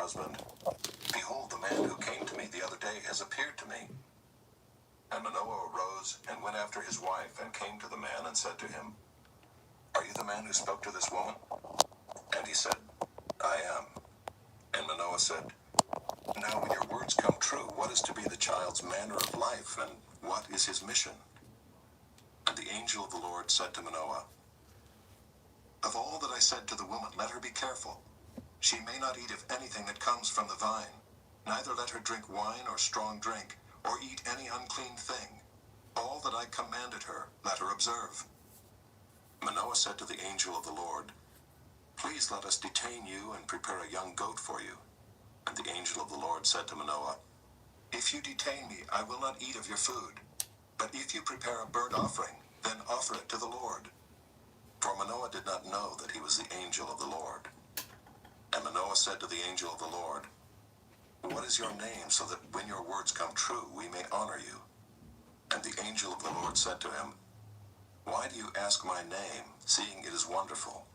husband, "Behold, the man who came to me the other day has appeared to me." And Manoah arose and went after his wife and came to the man and said to him, "Are you the man who spoke to this woman?" And he said, "I am." And Manoah said, "Now when your words come true, what is to be the child's manner of life, and what is his mission?" And the angel of the Lord said to Manoah, "Of all that I said to the woman, let her be careful. She may not eat of anything that comes from the vine, neither let her drink wine or strong drink, or eat any unclean thing. All that I commanded her, let her observe." Manoah said to the angel of the Lord, "Please let us detain you and prepare a young goat for you." And the angel of the Lord said to Manoah, "If you detain me, I will not eat of your food. But if you prepare a burnt offering, then offer it to the Lord." For Manoah did not know that he was the angel of the Lord. And Manoah said to the angel of the Lord, "What is your name, so that when your words come true, we may honor you?" And the angel of the Lord said to him, "Why do you ask my name, seeing it is wonderful?"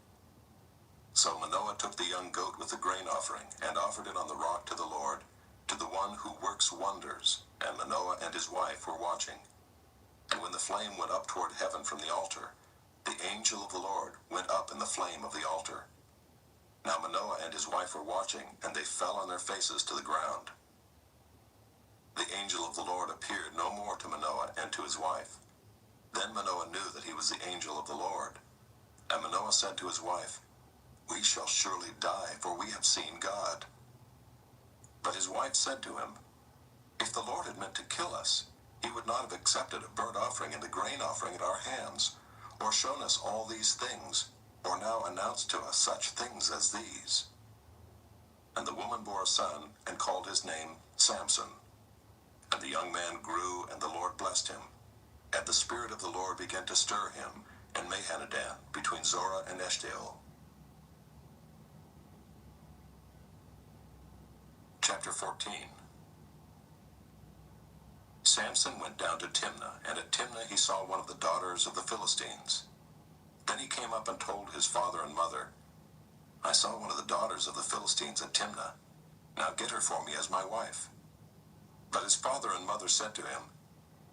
So Manoah took the young goat with the grain offering and offered it on the rock to the Lord, to the one who works wonders, and Manoah and his wife were watching. And when the flame went up toward heaven from the altar, the angel of the Lord went up in the flame of the altar. Now Manoah and his wife were watching, and they fell on their faces to the ground. The angel of the Lord appeared no more to Manoah and to his wife. Then Manoah knew that he was the angel of the Lord. And Manoah said to his wife, "We shall surely die, for we have seen God." But his wife said to him, "If the Lord had meant to kill us, he would not have accepted a burnt offering and a grain offering at our hands, or shown us all these things, or now announced to us such things as these." And the woman bore a son, and called his name Samson. And the young man grew, and the Lord blessed him. And the Spirit of the Lord began to stir him in Mahaneh-dan, between Zorah and Eshtaol. Chapter 14. Samson went down to Timnah, and at Timnah he saw one of the daughters of the Philistines. Then he came up and told his father and mother, "I saw one of the daughters of the Philistines at Timnah. Now get her for me as my wife." But his father and mother said to him,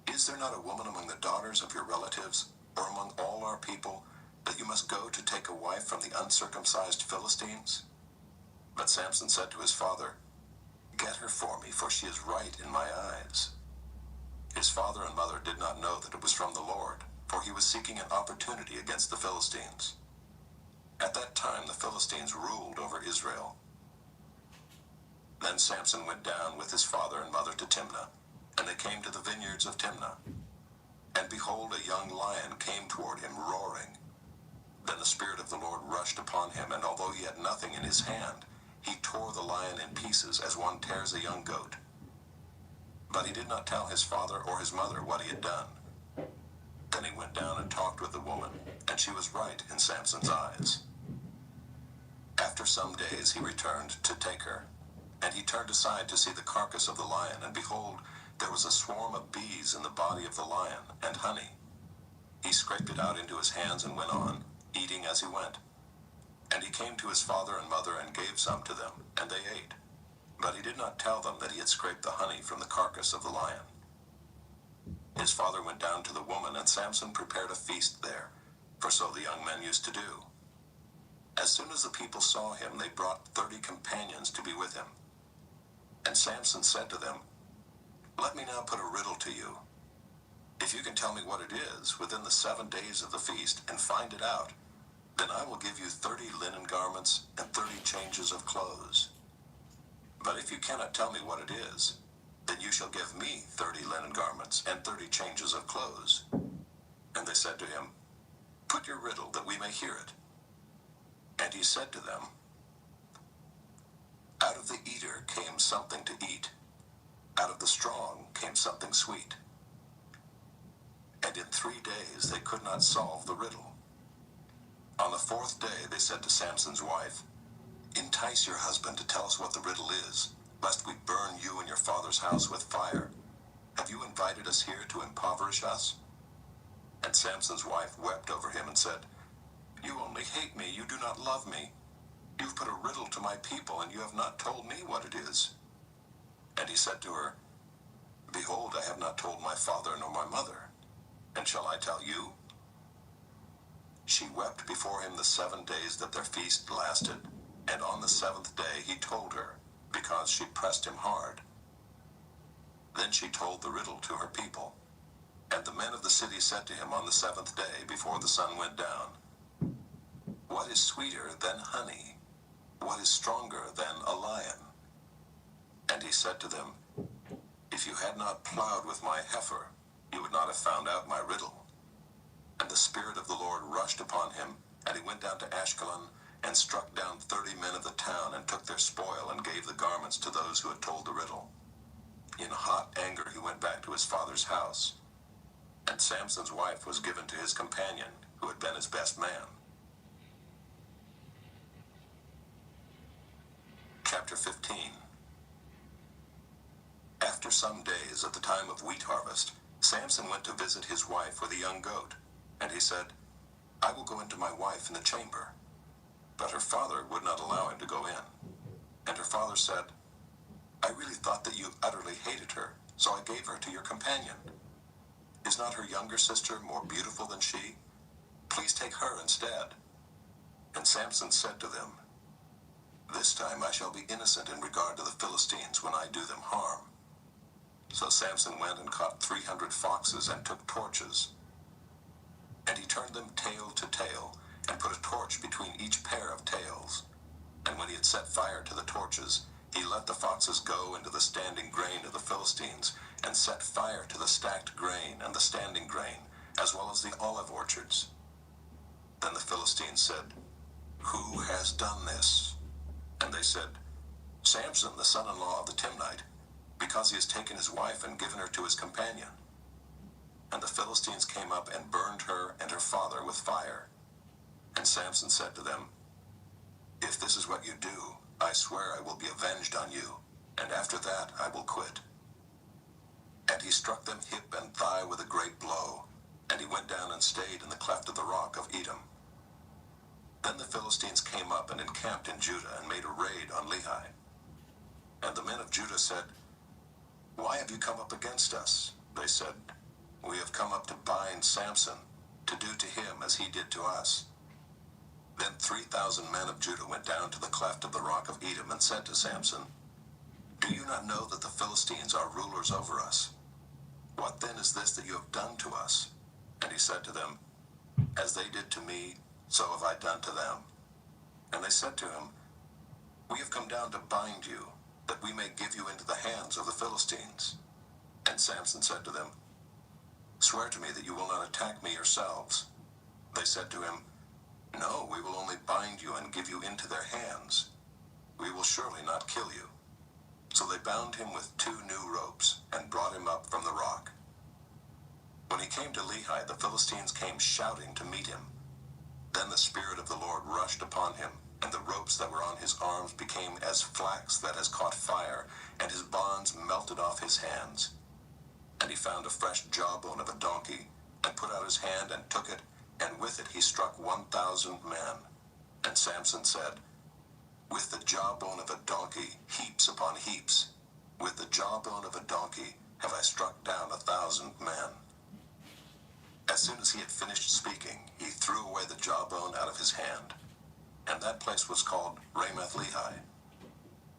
"Is there not a woman among the daughters of your relatives, or among all our people, that you must go to take a wife from the uncircumcised Philistines?" But Samson said to his father, "Get her for me, for she is right in my eyes." His father and mother did not know that it was from the Lord, for he was seeking an opportunity against the Philistines. At that time the Philistines ruled over Israel. Then Samson went down with his father and mother to Timnah, and they came to the vineyards of Timnah. And behold, a young lion came toward him, roaring. Then the Spirit of the Lord rushed upon him, and although he had nothing in his hand, he tore the lion in pieces as one tears a young goat. But he did not tell his father or his mother what he had done. Then he went down and talked with the woman, and she was right in Samson's eyes. After some days he returned to take her, and he turned aside to see the carcass of the lion, and behold, there was a swarm of bees in the body of the lion, and honey. He scraped it out into his hands and went on, eating as he went. And he came to his father and mother and gave some to them, and they ate. But he did not tell them that he had scraped the honey from the carcass of the lion. His father went down to the woman, and Samson prepared a feast there, for so the young men used to do. As soon as the people saw him, they brought 30 companions to be with him. And Samson said to them, "Let me now put a riddle to you. If you can tell me what it is within the 7 days of the feast and find it out, then I will give you 30 linen garments and 30 changes of clothes. But if you cannot tell me what it is, then you shall give me 30 linen garments and 30 changes of clothes." And they said to him, "Put your riddle, that we may hear it." And he said to them, "Out of the eater came something to eat. Out of the strong came something sweet." And in 3 days they could not solve the riddle. On the 4th day they said to Samson's wife, "Entice your husband to tell us what the riddle is, lest we burn you and your father's house with fire. Have you invited us here to impoverish us?" And Samson's wife wept over him and said, "You only hate me, you do not love me. You've put a riddle to my people, and you have not told me what it is. And he said to her, Behold, I have not told my father nor my mother, and shall I tell you? She wept before him the 7 days that their feast lasted, and on the 7th day he told her, because she pressed him hard. Then she told the riddle to her people. And the men of the city said to him on the 7th day before the sun went down, What is sweeter than honey? What is stronger than a lion? And he said to them, If you had not plowed with my heifer, you would not have found out my riddle. And the Spirit of the Lord rushed upon him, and he went down to Ashkelon, and struck down 30 men of the town, and took their spoil, and gave the garments to those who had told the riddle. In hot anger he went back to his father's house. And Samson's wife was given to his companion, who had been his best man. Chapter 15. After some days, at the time of wheat harvest, Samson went to visit his wife with a young goat. And he said, I will go into my wife in the chamber. But her father would not allow him to go in. And her father said, I really thought that you utterly hated her, so I gave her to your companion. Is not her younger sister more beautiful than she? Please take her instead. And Samson said to them, This time I shall be innocent in regard to the Philistines when I do them harm. So Samson went and caught 300 foxes and took torches. And he turned them tail to tail, and put a torch between each pair of tails. And when he had set fire to the torches, he let the foxes go into the standing grain of the Philistines, and set fire to the stacked grain and the standing grain, as well as the olive orchards. Then the Philistines said, Who has done this? And they said, Samson, the son-in-law of the Timnite, because he has taken his wife and given her to his companion. And the Philistines came up and burned her and her father with fire. And Samson said to them, If this is what you do, I swear I will be avenged on you, and after that I will quit. And he struck them hip and thigh with a great blow, and he went down and stayed in the cleft of the rock of Edom. Then the Philistines came up and encamped in Judah and made a raid on Lehi. And the men of Judah said, Why have you come up against us? They said, We have come up to bind Samson, to do to him as he did to us. Then 3,000 men of Judah went down to the cleft of the rock of Edom and said to Samson, Do you not know that the Philistines are rulers over us? What then is this that you have done to us? And he said to them, As they did to me, so have I done to them. And they said to him, We have come down to bind you, that we may give you into the hands of the Philistines. And Samson said to them, Swear to me that you will not attack me yourselves. They said to him, No, we will only bind you and give you into their hands. We will surely not kill you. So they bound him with 2 new ropes and brought him up from the rock. When he came to Lehi, the Philistines came shouting to meet him. Then the Spirit of the Lord rushed upon him, and the ropes that were on his arms became as flax that has caught fire, and his bonds melted off his hands. And he found a fresh jawbone of a donkey, and put out his hand and took it, and with it he struck 1,000 men. And Samson said, With the jawbone of a donkey, heaps upon heaps. With the jawbone of a donkey have I struck down 1,000 men. As soon as he had finished speaking, he threw away the jawbone out of his hand. And that place was called Ramath Lehi.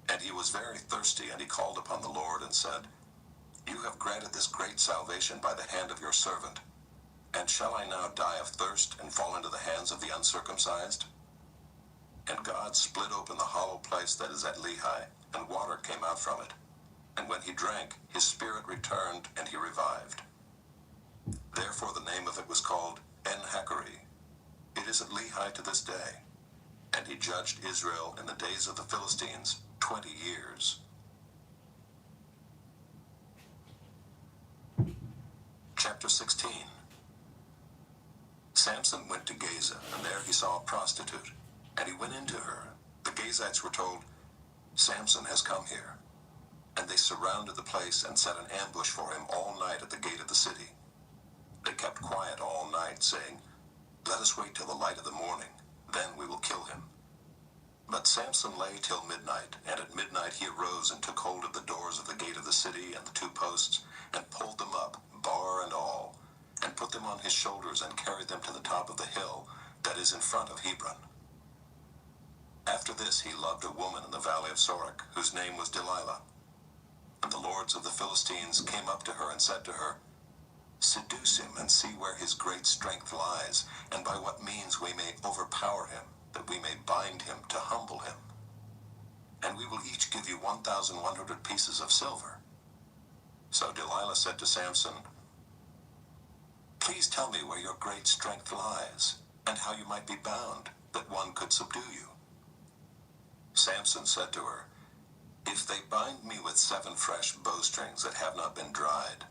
And he was very thirsty, and he called upon the Lord and said, You have granted this great salvation by the hand of your servant. And shall I now die of thirst and fall into the hands of the uncircumcised? And God split open the hollow place that is at Lehi, and water came out from it. And when he drank, his spirit returned, and he revived. Therefore the name of it was called En-Hakkore. It is at Lehi to this day. And he judged Israel in the days of the Philistines 20 years. Chapter 16. Samson went to Gaza, and there he saw a prostitute, and he went into her. The Gazites were told, Samson has come here. And they surrounded the place and set an ambush for him all night at the gate of the city. They kept quiet all night, saying, Let us wait till the light of the morning, then we will kill him. But Samson lay till midnight, and at midnight he arose and took hold of the doors of the gate of the city and the two posts, and pulled them up, bar and all, and put them on his shoulders, and carried them to the top of the hill that is in front of Hebron. After this he loved a woman in the valley of Sorek, whose name was Delilah. And the lords of the Philistines came up to her and said to her, Seduce him, and see where his great strength lies, and by what means we may overpower him, that we may bind him to humble him. And we will each give you 1,100 pieces of silver. So Delilah said to Samson, Please tell me where your great strength lies, and how you might be bound, that one could subdue you. Samson said to her, If they bind me with 7 fresh bowstrings that have not been dried,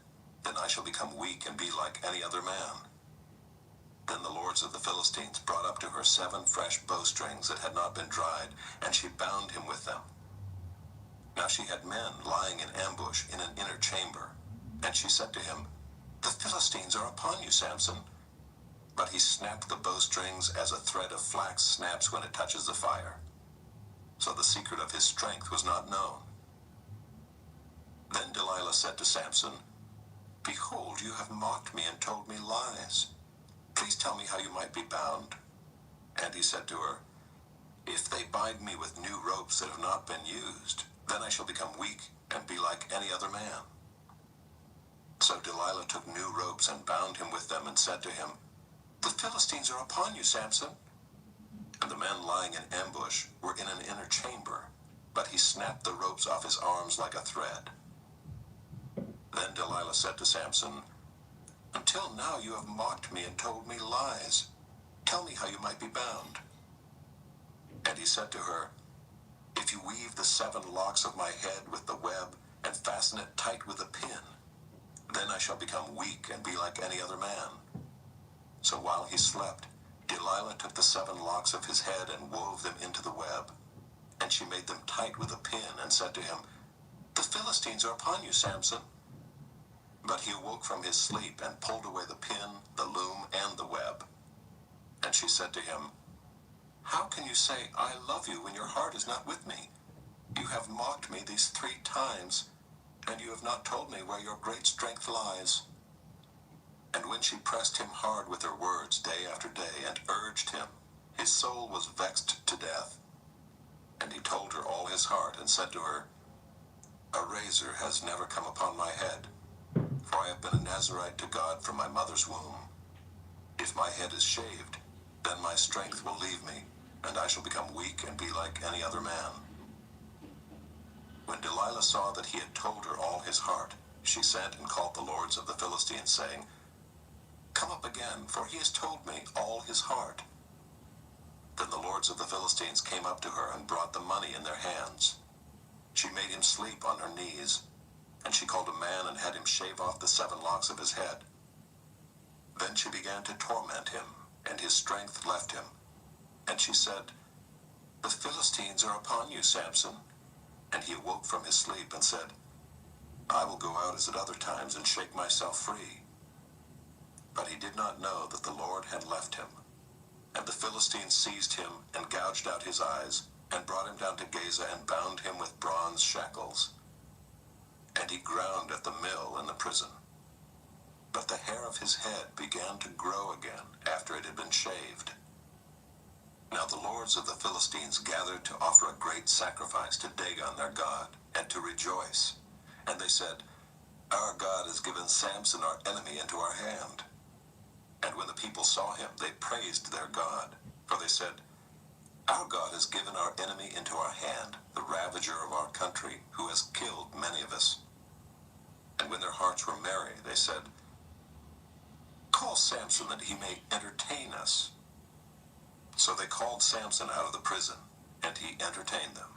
then I shall become weak and be like any other man. Then the lords of the Philistines brought up to her 7 fresh bowstrings that had not been dried, and she bound him with them. Now she had men lying in ambush in an inner chamber, and she said to him, The Philistines are upon you, Samson. But he snapped the bowstrings as a thread of flax snaps when it touches the fire. So the secret of his strength was not known. Then Delilah said to Samson, Behold, you have mocked me and told me lies. Please tell me how you might be bound. And he said to her, If they bind me with new ropes that have not been used, then I shall become weak and be like any other man. So Delilah took new ropes and bound him with them and said to him, The Philistines are upon you, Samson. And the men lying in ambush were in an inner chamber, but he snapped the ropes off his arms like a thread. Then Delilah said to Samson, Until now you have mocked me and told me lies. Tell me how you might be bound. And he said to her, If you weave the 7 locks of my head with the web and fasten it tight with a pin, then I shall become weak and be like any other man. So while he slept, Delilah took the 7 locks of his head and wove them into the web. And she made them tight with a pin and said to him, The Philistines are upon you, Samson. But he awoke from his sleep and pulled away the pin, the loom, and the web. And she said to him, How can you say, I love you, when your heart is not with me? You have mocked me these 3 times, and you have not told me where your great strength lies. And when she pressed him hard with her words day after day and urged him, his soul was vexed to death. And he told her all his heart and said to her, A razor has never come upon my head, for I have been a Nazirite to God from my mother's womb. If my head is shaved, then my strength will leave me, and I shall become weak and be like any other man. When Delilah saw that he had told her all his heart, she sent and called the lords of the Philistines, saying, Come up again, for he has told me all his heart. Then the lords of the Philistines came up to her and brought the money in their hands. She made him sleep on her knees, and she called a man and had him shave off the 7 locks of his head. Then she began to torment him, and his strength left him. And she said, The Philistines are upon you, Samson. And he awoke from his sleep and said, I will go out as at other times and shake myself free. But he did not know that the Lord had left him. And the Philistines seized him and gouged out his eyes, and brought him down to Gaza and bound him with bronze shackles. And he ground at the mill in the prison. But the hair of his head began to grow again after it had been shaved. Now the lords of the Philistines gathered to offer a great sacrifice to Dagon their god, and to rejoice. And they said, Our God has given Samson our enemy into our hand. And when the people saw him, they praised their God. For they said, Our God has given our enemy into our hand, the ravager of our country, who has killed many of us. And when their hearts were merry, they said, Call Samson that he may entertain us. So they called Samson out of the prison, and he entertained them.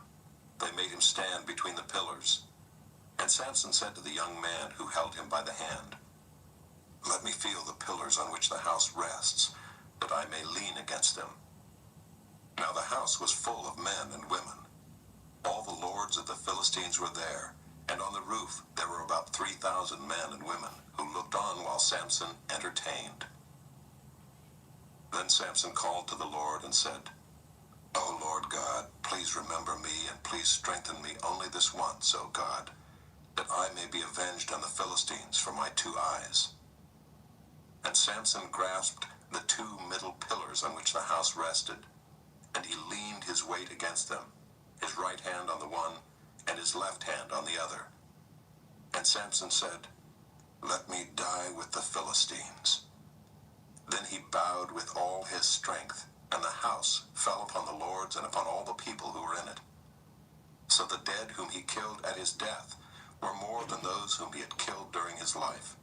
They made him stand between the pillars. And Samson said to the young man who held him by the hand, Let me feel the pillars on which the house rests, that I may lean against them. Now the house was full of men and women. All the lords of the Philistines were there, and on the roof there were about 3,000 men and women who looked on while Samson entertained. Then Samson called to the Lord and said, O Lord God, please remember me and please strengthen me only this once, O God, that I may be avenged on the Philistines for my 2 eyes. And Samson grasped the 2 middle pillars on which the house rested, and he leaned his weight against them, his right hand on the one and his left hand on the other. And Samson said, "Let me die with the Philistines." Then he bowed with all his strength, and the house fell upon the lords and upon all the people who were in it. So the dead whom he killed at his death were more than those whom he had killed during his life.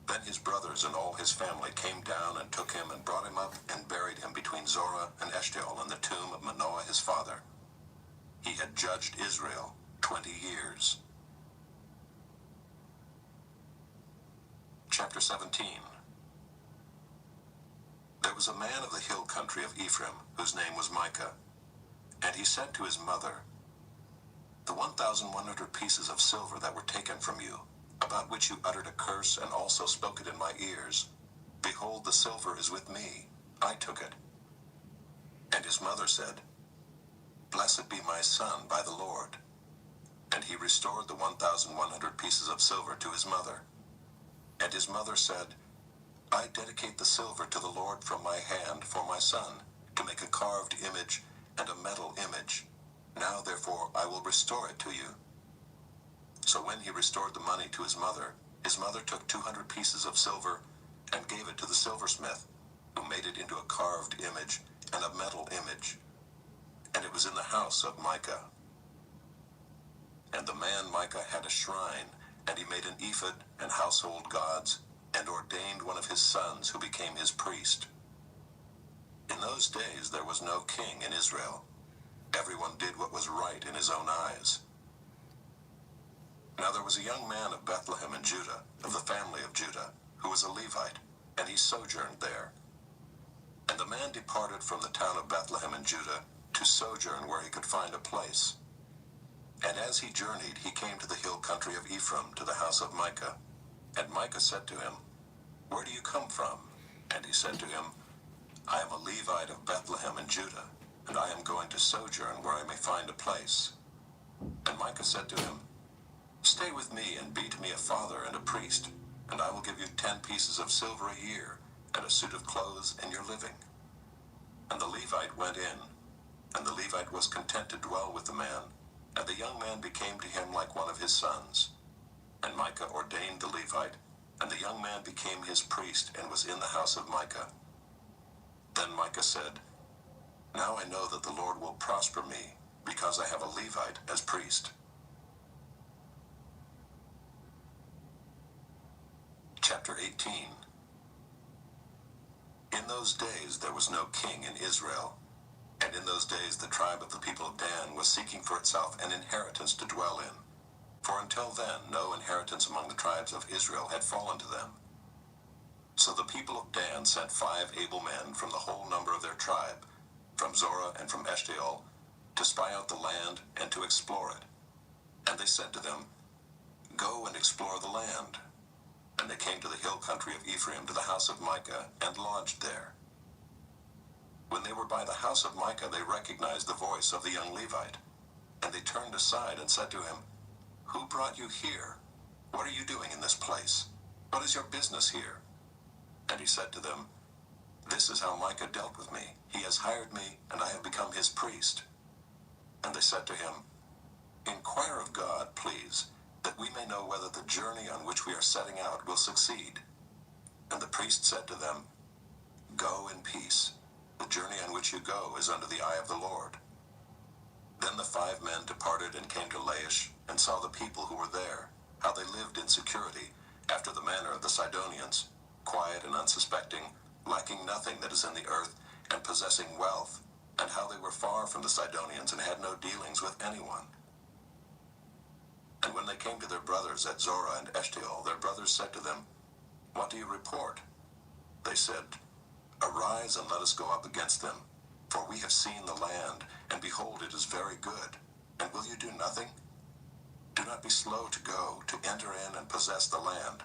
Then his brothers and all his family came down and took him and brought him up and buried him between Zorah and Eshtaol in the tomb of Manoah his father. He had judged Israel 20 years. Chapter 17. There was a man of the hill country of Ephraim, whose name was Micah. And he said to his mother, "The 1,100 pieces of silver that were taken from you, about which you uttered a curse and also spoke it in my ears, behold, the silver is with me. I took it." And his mother said, "Blessed be my son by the Lord." And he restored the 1,100 pieces of silver to his mother. And his mother said, "I dedicate the silver to the Lord from my hand for my son, to make a carved image and a metal image. Now therefore I will restore it to you." So when he restored the money to his mother took 200 pieces of silver and gave it to the silversmith, who made it into a carved image and a metal image. And it was in the house of Micah. And the man Micah had a shrine, and he made an ephod and household gods, and ordained one of his sons who became his priest. In those days there was no king in Israel. Everyone did what was right in his own eyes. Now there was a young man of Bethlehem in Judah, of the family of Judah, who was a Levite, and he sojourned there. And the man departed from the town of Bethlehem in Judah to sojourn where he could find a place. And as he journeyed, he came to the hill country of Ephraim, to the house of Micah. And Micah said to him, "Where do you come from?" And he said to him, "I am a Levite of Bethlehem in Judah, and I am going to sojourn where I may find a place." And Micah said to him, "Stay with me and be to me a father and a priest, and I will give you 10 pieces of silver a year, and a suit of clothes in your living." And the Levite went in, and the Levite was content to dwell with the man, and the young man became to him like one of his sons. And Micah ordained the Levite, and the young man became his priest and was in the house of Micah. Then Micah said, "Now I know that the Lord will prosper me, because I have a Levite as priest." Chapter 18. In those days there was no king in Israel, and in those days the tribe of the people of Dan was seeking for itself an inheritance to dwell in. For until then no inheritance among the tribes of Israel had fallen to them. So the people of Dan sent 5 able men from the whole number of their tribe, from Zorah and from Eshtaol, to spy out the land and to explore it. And they said to them, "Go and explore the land." And they came to the hill country of Ephraim, to the house of Micah, and lodged there. When they were by the house of Micah, they recognized the voice of the young Levite. And they turned aside and said to him, "Who brought you here? What are you doing in this place? What is your business here?" And he said to them, "This is how Micah dealt with me. He has hired me, and I have become his priest." And they said to him, "Inquire of God, please, that we may know whether the journey on which we are setting out will succeed." And the priest said to them, "Go in peace. The journey on which you go is under the eye of the Lord." Then the 5 men departed and came to Laish, and saw the people who were there, how they lived in security, after the manner of the Sidonians, quiet and unsuspecting, lacking nothing that is in the earth, and possessing wealth, and how they were far from the Sidonians and had no dealings with anyone. And when they came to their brothers at Zorah and Eshtaol, their brothers said to them, "What do you report?" They said, "Arise and let us go up against them, for we have seen the land, and behold, it is very good. And will you do nothing? Do not be slow to go, to enter in and possess the land.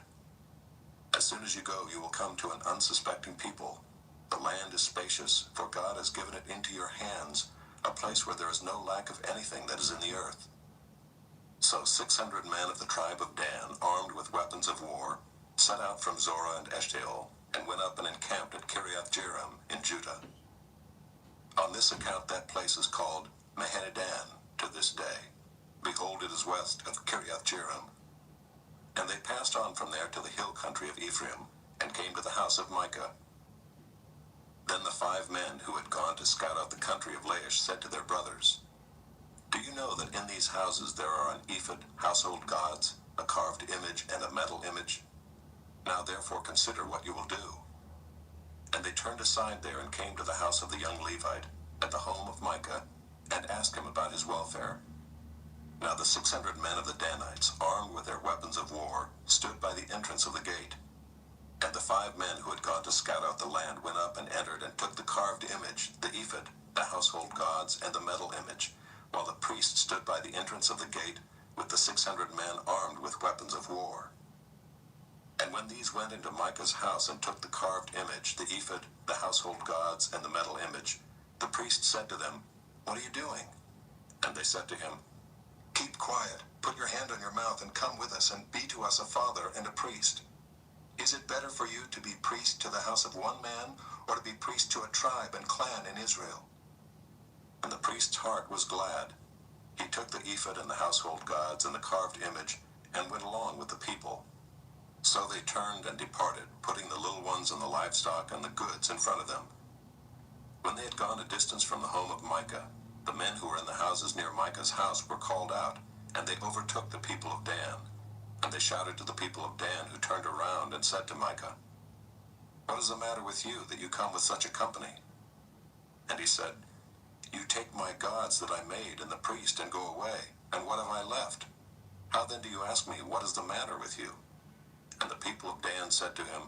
As soon as you go, you will come to an unsuspecting people. The land is spacious, for God has given it into your hands. a place where there is no lack of anything that is in the earth. So 600 men of the tribe of Dan, armed with weapons of war, set out from Zorah and Eshtaol, and went up and encamped at Kiriath-Jearim in Judah. On this account that place is called Mahaneh-dan to this day. Behold, it is west of Kiriath-Jearim. And they passed on from there to the hill country of Ephraim, and came to the house of Micah. Then the 5 men who had gone to scout out the country of Laish said to their brothers, Do you know that in these houses there are an ephod, household gods, a carved image, and a metal image? Now therefore consider what you will do. And they turned aside there and came to the house of the young Levite, at the home of Micah, and asked him about his welfare. Now the 600 men of the Danites, armed with their weapons of war, stood by the entrance of the gate. And the 5 men who had gone to scout out the land went up and entered and took the carved image, the ephod, the household gods, and the metal image, while the priest stood by the entrance of the gate with the 600 men armed with weapons of war. And when these went into Micah's house and took the carved image, the ephod, the household gods, and the metal image, the priest said to them, What are you doing? And they said to him, Keep quiet, put your hand on your mouth, and come with us, and be to us a father and a priest. Is it better for you to be priest to the house of one man, or to be priest to a tribe and clan in Israel? And the priest's heart was glad. He took the ephod and the household gods and the carved image, and went along with the people. So they turned and departed, putting the little ones and the livestock and the goods in front of them. When they had gone a distance from the home of Micah, the men who were in the houses near Micah's house were called out, and they overtook the people of Dan. And they shouted to the people of Dan, who turned around and said to Micah, What is the matter with you, that you come with such a company? And he said, You take my gods that I made and the priest and go away, and what have I left? How then do you ask me, What is the matter with you? And the people of Dan said to him,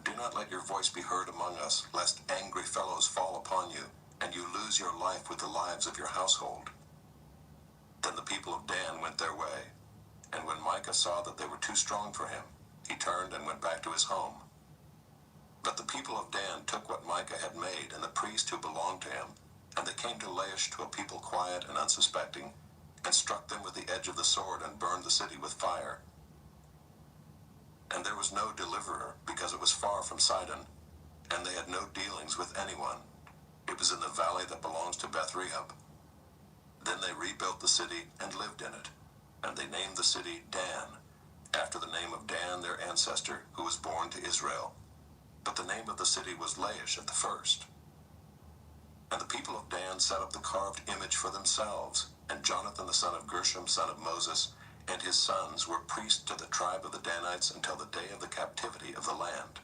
Do not let your voice be heard among us, lest angry fellows fall upon you, and you lose your life with the lives of your household. Then the people of Dan went their way. And when Micah saw that they were too strong for him, he turned and went back to his home. But the people of Dan took what Micah had made and the priest who belonged to him, and they came to Laish, to a people quiet and unsuspecting, and struck them with the edge of the sword and burned the city with fire. And there was no deliverer, because it was far from Sidon, and they had no dealings with anyone. It was in the valley that belongs to Beth-rehob. Then they rebuilt the city and lived in it. And they named the city Dan, after the name of Dan their ancestor, who was born to Israel. But the name of the city was Laish at the first. And the people of Dan set up the carved image for themselves, and Jonathan the son of Gershom, son of Moses, and his sons were priests to the tribe of the Danites until the day of the captivity of the land.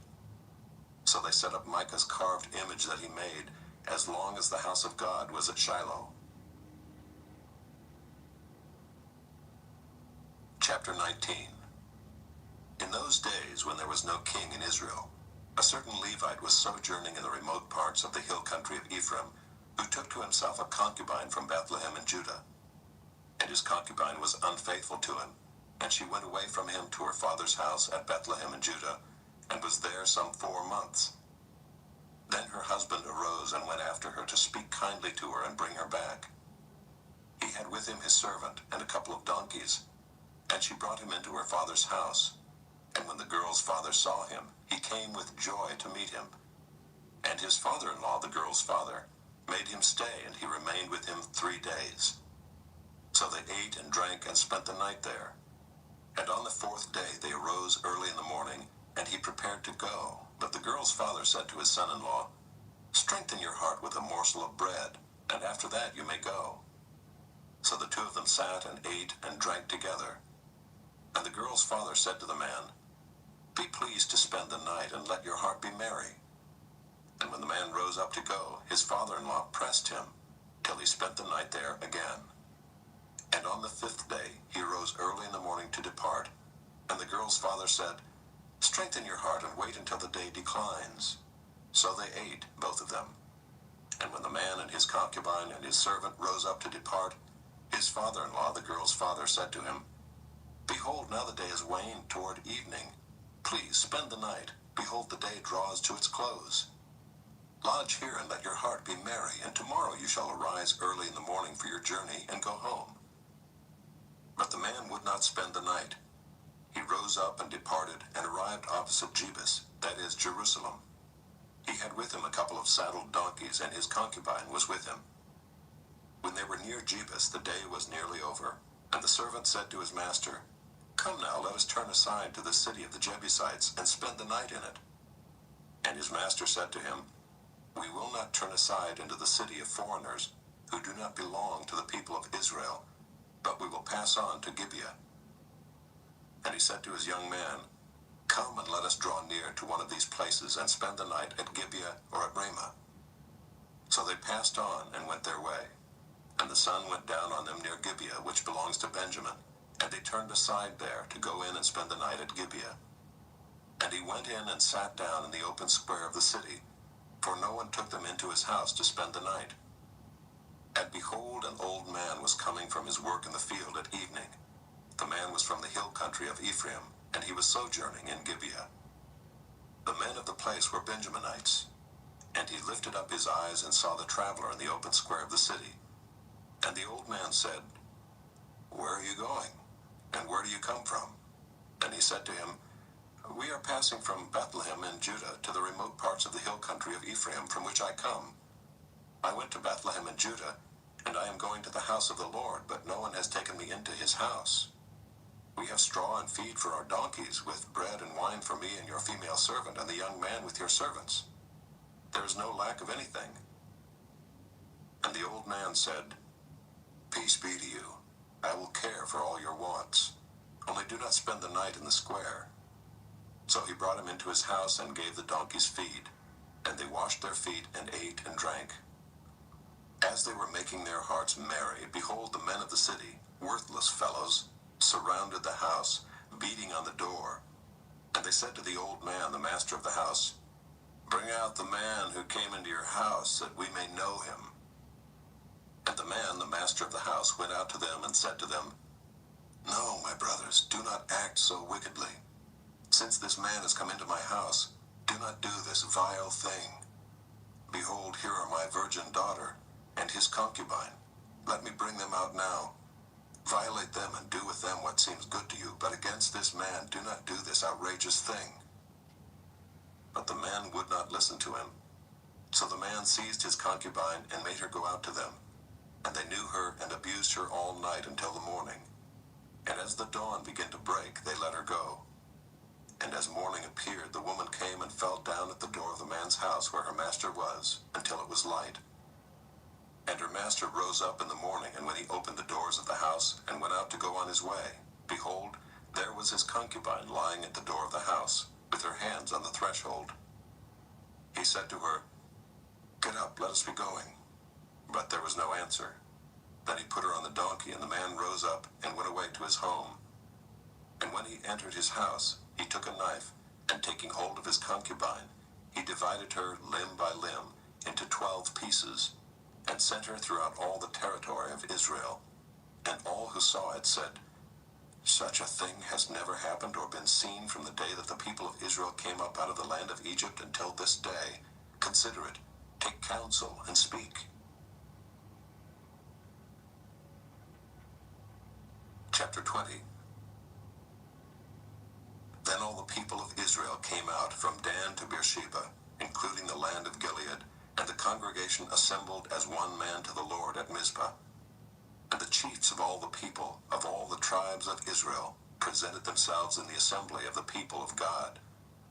So they set up Micah's carved image that he made, as long as the house of God was at Shiloh. Chapter 19. In those days, when there was no king in Israel, a certain Levite was sojourning in the remote parts of the hill country of Ephraim, who took to himself a concubine from Bethlehem in Judah. And his concubine was unfaithful to him, and she went away from him to her father's house at Bethlehem in Judah, and was there some 4 months. Then her husband arose and went after her to speak kindly to her and bring her back. He had with him his servant and a couple of donkeys, and she brought him into her father's house. And when the girl's father saw him, he came with joy to meet him. And his father-in-law, the girl's father, made him stay, and he remained with him 3 days. So they ate and drank and spent the night there. And on the 4th day they arose early in the morning, and he prepared to go. But the girl's father said to his son-in-law, Strengthen your heart with a morsel of bread, and after that you may go. So the 2 of them sat and ate and drank together. And the girl's father said to the man, Be pleased to spend the night, and let your heart be merry. And when the man rose up to go, his father-in-law pressed him, till he spent the night there again. And on the 5th day he arose early in the morning to depart. And the girl's father said, Strengthen your heart, and wait until the day declines. So they ate, both of them. And when the man and his concubine and his servant rose up to depart, his father-in-law, the girl's father, said to him, Behold, now the day is waned toward evening. Please spend the night. Behold, the day draws to its close. Lodge here and let your heart be merry, and tomorrow you shall arise early in the morning for your journey and go home. But the man would not spend the night. He rose up and departed and arrived opposite Jebus, that is, Jerusalem. He had with him a couple of saddled donkeys, and his concubine was with him. When they were near Jebus, the day was nearly over, and the servant said to his master, "Come now, let us turn aside to the city of the Jebusites and spend the night in it." And his master said to him, "We will not turn aside into the city of foreigners, who do not belong to the people of Israel, but we will pass on to Gibeah." And he said to his young man, "Come and let us draw near to one of these places and spend the night at Gibeah or at Ramah." So they passed on and went their way. And the sun went down on them near Gibeah, which belongs to Benjamin, and they turned aside there to go in and spend the night at Gibeah. And he went in and sat down in the open square of the city, for no one took them into his house to spend the night. And behold, an old man was coming from his work in the field at evening. The man was from the hill country of Ephraim, and he was sojourning in Gibeah. The men of the place were Benjaminites. And he lifted up his eyes and saw the traveler in the open square of the city. And the old man said, "Where are you going? And where do you come from?" And he said to him, "We are passing from Bethlehem in Judah to the remote parts of the hill country of Ephraim, from which I come. I went to Bethlehem in Judah, and I am going to the house of the Lord, but no one has taken me into his house. We have straw and feed for our donkeys, with bread and wine for me and your female servant, and the young man with your servants. There is no lack of anything." And the old man said, "Peace be to you. I will care for all your wants. Only do not spend the night in the square." So he brought him into his house and gave the donkeys feed, and they washed their feet and ate and drank. As they were making their hearts merry, behold, the men of the city, worthless fellows, surrounded the house, beating on the door. And they said to the old man, the master of the house, "Bring out the man who came into your house, that we may know him." And the man, the master of the house, went out to them and said to them, "No, my brothers, do not act so wickedly. Since this man has come into my house, do not do this vile thing. Behold, here are my virgin daughter and his concubine. Let me bring them out now. Violate them and do with them what seems good to you, but against this man do not do this outrageous thing." But the man would not listen to him. So the man seized his concubine and made her go out to them. And they knew her and abused her all night until the morning. And as the dawn began to break, they let her go. And as morning appeared, the woman came and fell down at the door of the man's house where her master was, until it was light. And her master rose up in the morning, and when he opened the doors of the house and went out to go on his way, behold, there was his concubine lying at the door of the house, with her hands on the threshold. He said to her, "Get up, let us be going." But there was no answer. Then he put her on the donkey, and the man rose up and went away to his home. And when he entered his house, he took a knife, and taking hold of his concubine, he divided her limb by limb into 12 pieces, and sent her throughout all the territory of Israel. And all who saw it said, "Such a thing has never happened or been seen from the day that the people of Israel came up out of the land of Egypt until this day. Consider it, take counsel, and speak." Chapter 20. Then all the people of Israel came out from Dan to Beersheba, including the land of Gilead, and the congregation assembled as one man to the Lord at Mizpah. And the chiefs of all the people, of all the tribes of Israel, presented themselves in the assembly of the people of God,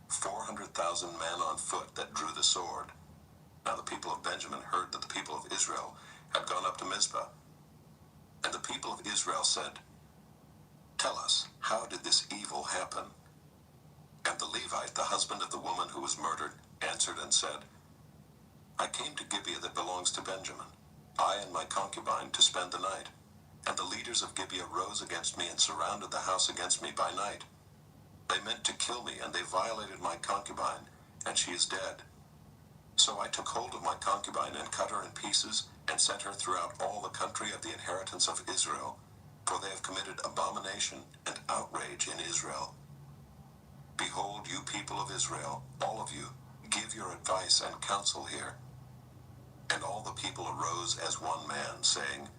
400,000 men on foot that drew the sword. Now the people of Benjamin heard that the people of Israel had gone up to Mizpah. And the people of Israel said, "Tell us, how did this evil happen?" And the Levite, the husband of the woman who was murdered, answered and said, "I came to Gibeah that belongs to Benjamin, I and my concubine, to spend the night. And the leaders of Gibeah rose against me and surrounded the house against me by night. They meant to kill me, and they violated my concubine, and she is dead. So I took hold of my concubine and cut her in pieces, and sent her throughout all the country of the inheritance of Israel, for they have committed abomination and outrage in Israel. Behold, you people of Israel, all of you, give your advice and counsel here. And all the people arose as one man, saying,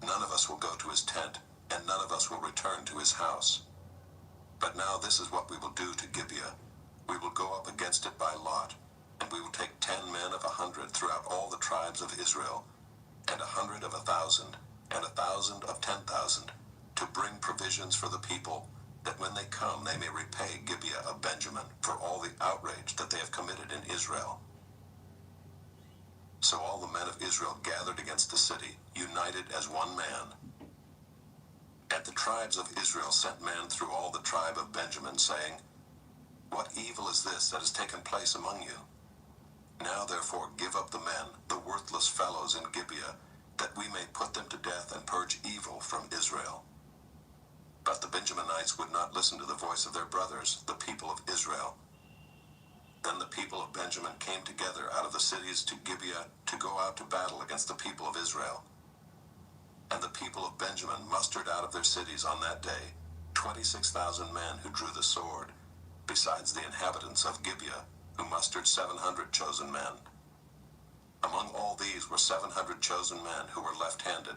None of us will go to his tent, and none of us will return to his house. But now this is what we will do to Gibeah. We will go up against it by lot, and we will take 10 men of 100 throughout all the tribes of Israel, and 100 of 1,000, and 1,000 of 10,000, to bring provisions for the people, that when they come they may repay Gibeah of Benjamin for all the outrage that they have committed in Israel. So all the men of Israel gathered against the city, united as one man. And the tribes of Israel sent men through all the tribe of Benjamin, saying, What evil is this that has taken place among you? Now therefore give up the men, the worthless fellows in Gibeah, that we may put them to death and purge evil from Israel. But the Benjaminites would not listen to the voice of their brothers, the people of Israel. Then the people of Benjamin came together out of the cities to Gibeah to go out to battle against the people of Israel. And the people of Benjamin mustered out of their cities on that day 26,000 men who drew the sword, besides the inhabitants of Gibeah, who mustered 700 chosen men. Among all these were 700 chosen men who were left-handed.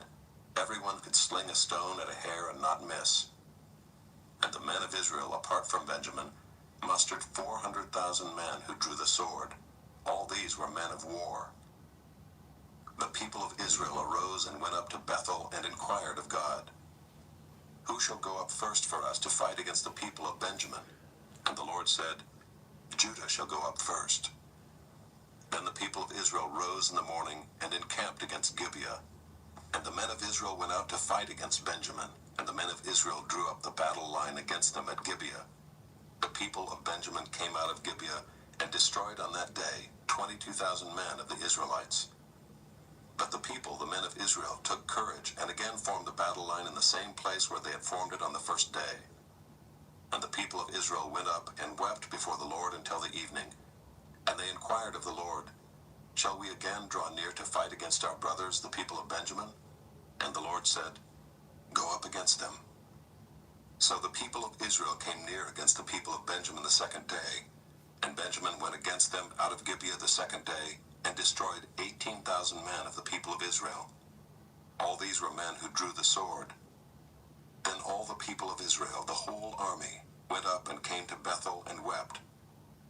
Everyone could sling a stone at a hair and not miss. And the men of Israel, apart from Benjamin, mustered 400,000 men who drew the sword. All these were men of war. The people of Israel arose and went up to Bethel and inquired of God, Who shall go up first for us to fight against the people of Benjamin? And the Lord said, Judah shall go up first. Then the people of Israel rose in the morning and encamped against Gibeah. And the men of Israel went out to fight against Benjamin, and the men of Israel drew up the battle line against them at Gibeah. The people of Benjamin came out of Gibeah and destroyed on that day 22,000 men of the Israelites. But the people, the men of Israel, took courage and again formed the battle line in the same place where they had formed it on the first day. And the people of Israel went up and wept before the Lord until the evening. And they inquired of the Lord, Shall we again draw near to fight against our brothers, the people of Benjamin? And the Lord said, Go up against them. So the people of Israel came near against the people of Benjamin the second day, and Benjamin went against them out of Gibeah the second day, and destroyed 18,000 men of the people of Israel. All these were men who drew the sword. Then all the people of Israel, the whole army, went up and came to Bethel and wept.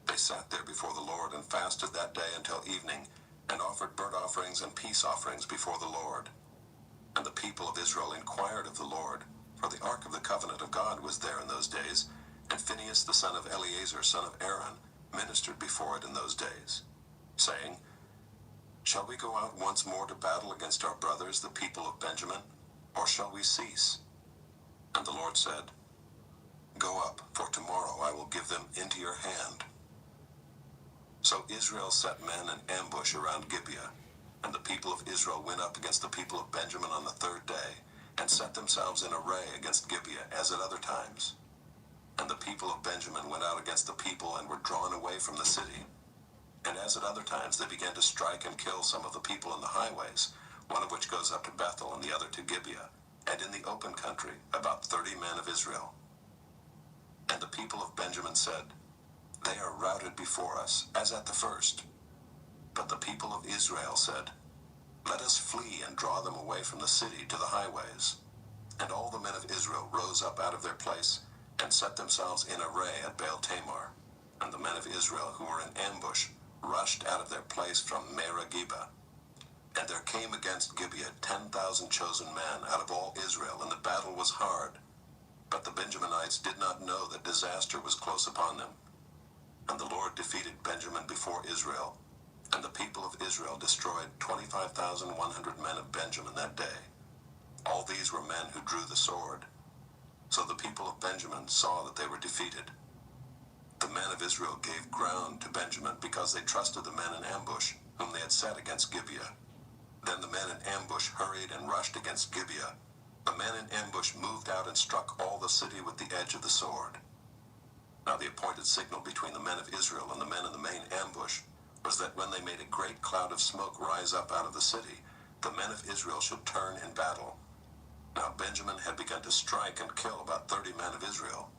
They sat there before the Lord and fasted that day until evening, and offered burnt offerings and peace offerings before the Lord. And the people of Israel inquired of the Lord, for the ark of the covenant of God was there in those days, and Phinehas the son of Eleazar, son of Aaron, ministered before it in those days, saying, Shall we go out once more to battle against our brothers, the people of Benjamin, or shall we cease? And the Lord said, Go up, for tomorrow I will give them into your hand. So Israel set men in ambush around Gibeah, and the people of Israel went up against the people of Benjamin on the third day, and set themselves in array against Gibeah as at other times. And the people of Benjamin went out against the people and were drawn away from the city. And as at other times they began to strike and kill some of the people in the highways, one of which goes up to Bethel and the other to Gibeah, and in the open country about 30 men of Israel. And the people of Benjamin said, They are routed before us, as at the first. But the people of Israel said, Let us flee and draw them away from the city to the highways. And all the men of Israel rose up out of their place, and set themselves in array at Baal Tamar. And the men of Israel who were in ambush rushed out of their place from Merageba. And there came against Gibeah 10,000 chosen men out of all Israel, and the battle was hard. But the Benjaminites did not know that disaster was close upon them. And the Lord defeated Benjamin before Israel, and the people of Israel destroyed 25,100 men of Benjamin that day. All these were men who drew the sword. So the people of Benjamin saw that they were defeated. The men of Israel gave ground to Benjamin because they trusted the men in ambush, whom they had set against Gibeah. Then the men in ambush hurried and rushed against Gibeah. The men in ambush moved out and struck all the city with the edge of the sword. Now the appointed signal between the men of Israel and the men in the main ambush was that when they made a great cloud of smoke rise up out of the city, the men of Israel should turn in battle. Now Benjamin had begun to strike and kill about 30 men of Israel.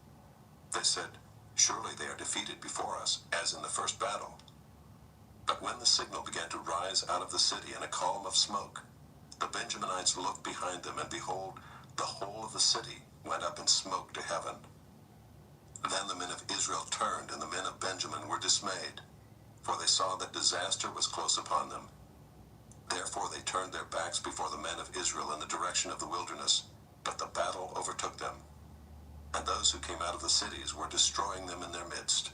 They said, Surely they are defeated before us, as in the first battle. But when the signal began to rise out of the city in a column of smoke, the Benjaminites looked behind them, and behold, the whole of the city went up in smoke to heaven. Then the men of Israel turned, and the men of Benjamin were dismayed, for they saw that disaster was close upon them. Therefore they turned their backs before the men of Israel in the direction of the wilderness, but the battle overtook them. And those who came out of the cities were destroying them in their midst.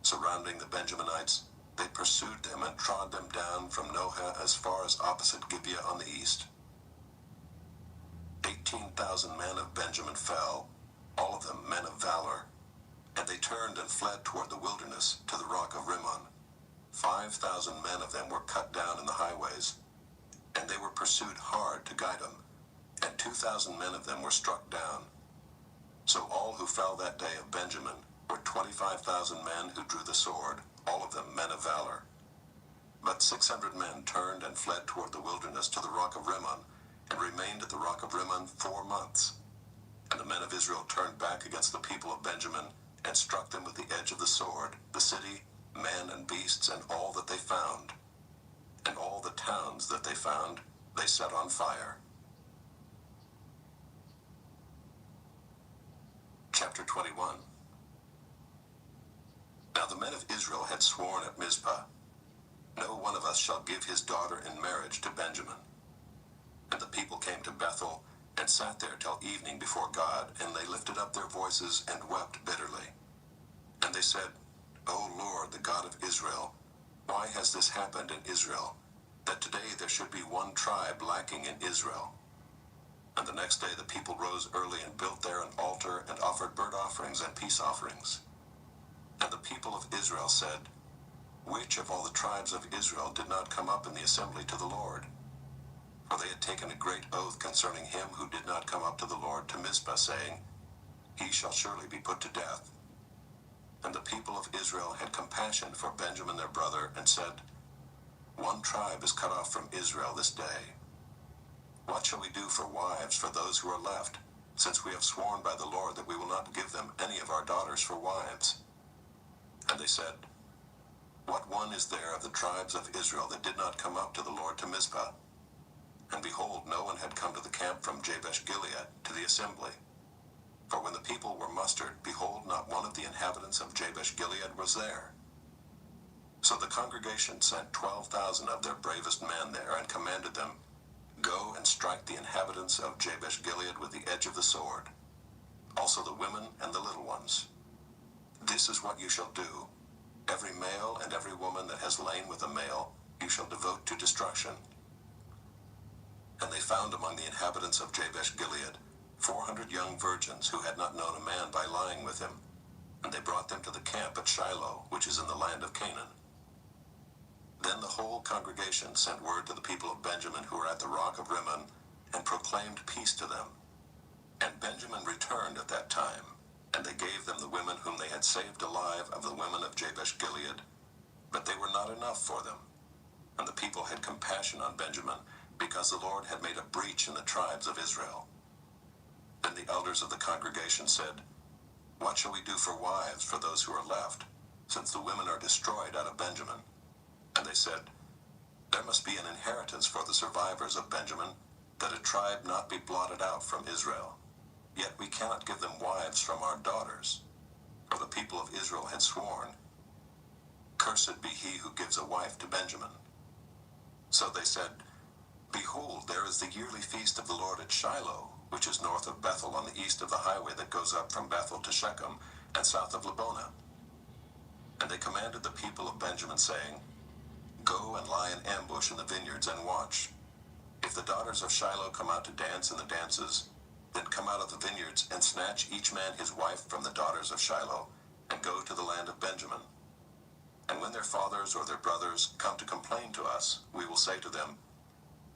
Surrounding the Benjaminites, they pursued them and trod them down from Nohah as far as opposite Gibeah on the east. 18,000 men of Benjamin fell, all of them men of valor. And they turned and fled toward the wilderness to the rock of Rimmon. 5,000 men of them were cut down in the highways, and they were pursued hard to Gidom, and 2,000 men of them were struck down. So all who fell that day of Benjamin were 25,000 men who drew the sword, all of them men of valor. But 600 men turned and fled toward the wilderness to the rock of Rimmon, and remained at the rock of Rimmon 4 months. And the men of Israel turned back against the people of Benjamin, and struck them with the edge of the sword, the city, men and beasts, and all that they found. And all the towns that they found, they set on fire. Chapter 21. Now the men of Israel had sworn at Mizpah, "No one of us shall give his daughter in marriage to Benjamin." And the people came to Bethel, and sat there till evening before God, and they lifted up their voices and wept bitterly. And they said, "O Lord, the God of Israel, why has this happened in Israel, that today there should be one tribe lacking in Israel?" And the next day the people rose early and built there an altar, and offered burnt offerings and peace offerings. And the people of Israel said, "Which of all the tribes of Israel did not come up in the assembly to the Lord?" For they had taken a great oath concerning him who did not come up to the Lord to Mizpah, saying, "He shall surely be put to death." And the people of Israel had compassion for Benjamin their brother, and said, "One tribe is cut off from Israel this day. What shall we do for wives for those who are left, since we have sworn by the Lord that we will not give them any of our daughters for wives?" And they said, "What one is there of the tribes of Israel that did not come up to the Lord to Mizpah?" And behold, no one had come to the camp from Jabesh Gilead to the assembly. For when the people were mustered, behold, not one of the inhabitants of Jabesh Gilead was there. So the congregation sent 12,000 of their bravest men there, and commanded them, "Go and strike the inhabitants of Jabesh Gilead with the edge of the sword, also the women and the little ones. This is what you shall do. Every male and every woman that has lain with a male you shall devote to destruction." And they found among the inhabitants of Jabesh Gilead 400 young virgins who had not known a man by lying with him, and they brought them to the camp at Shiloh, which is in the land of Canaan. Then the whole congregation sent word to the people of Benjamin who were at the rock of Rimmon, and proclaimed peace to them. And Benjamin returned at that time, and they gave them the women whom they had saved alive of the women of Jabesh Gilead, but they were not enough for them. And the people had compassion on Benjamin, because the Lord had made a breach in the tribes of Israel. Then the elders of the congregation said, "What shall we do for wives for those who are left, since the women are destroyed out of Benjamin?" And they said, "There must be an inheritance for the survivors of Benjamin, that a tribe not be blotted out from Israel. Yet we cannot give them wives from our daughters." For the people of Israel had sworn, "Cursed be he who gives a wife to Benjamin." So they said, "Behold, there is the yearly feast of the Lord at Shiloh, which is north of Bethel on the east of the highway that goes up from Bethel to Shechem, and south of Lebonah." And they commanded the people of Benjamin, saying, "Go and lie in ambush in the vineyards and watch. If the daughters of Shiloh come out to dance in the dances, then come out of the vineyards and snatch each man his wife from the daughters of Shiloh, and go to the land of Benjamin. And when their fathers or their brothers come to complain to us, we will say to them,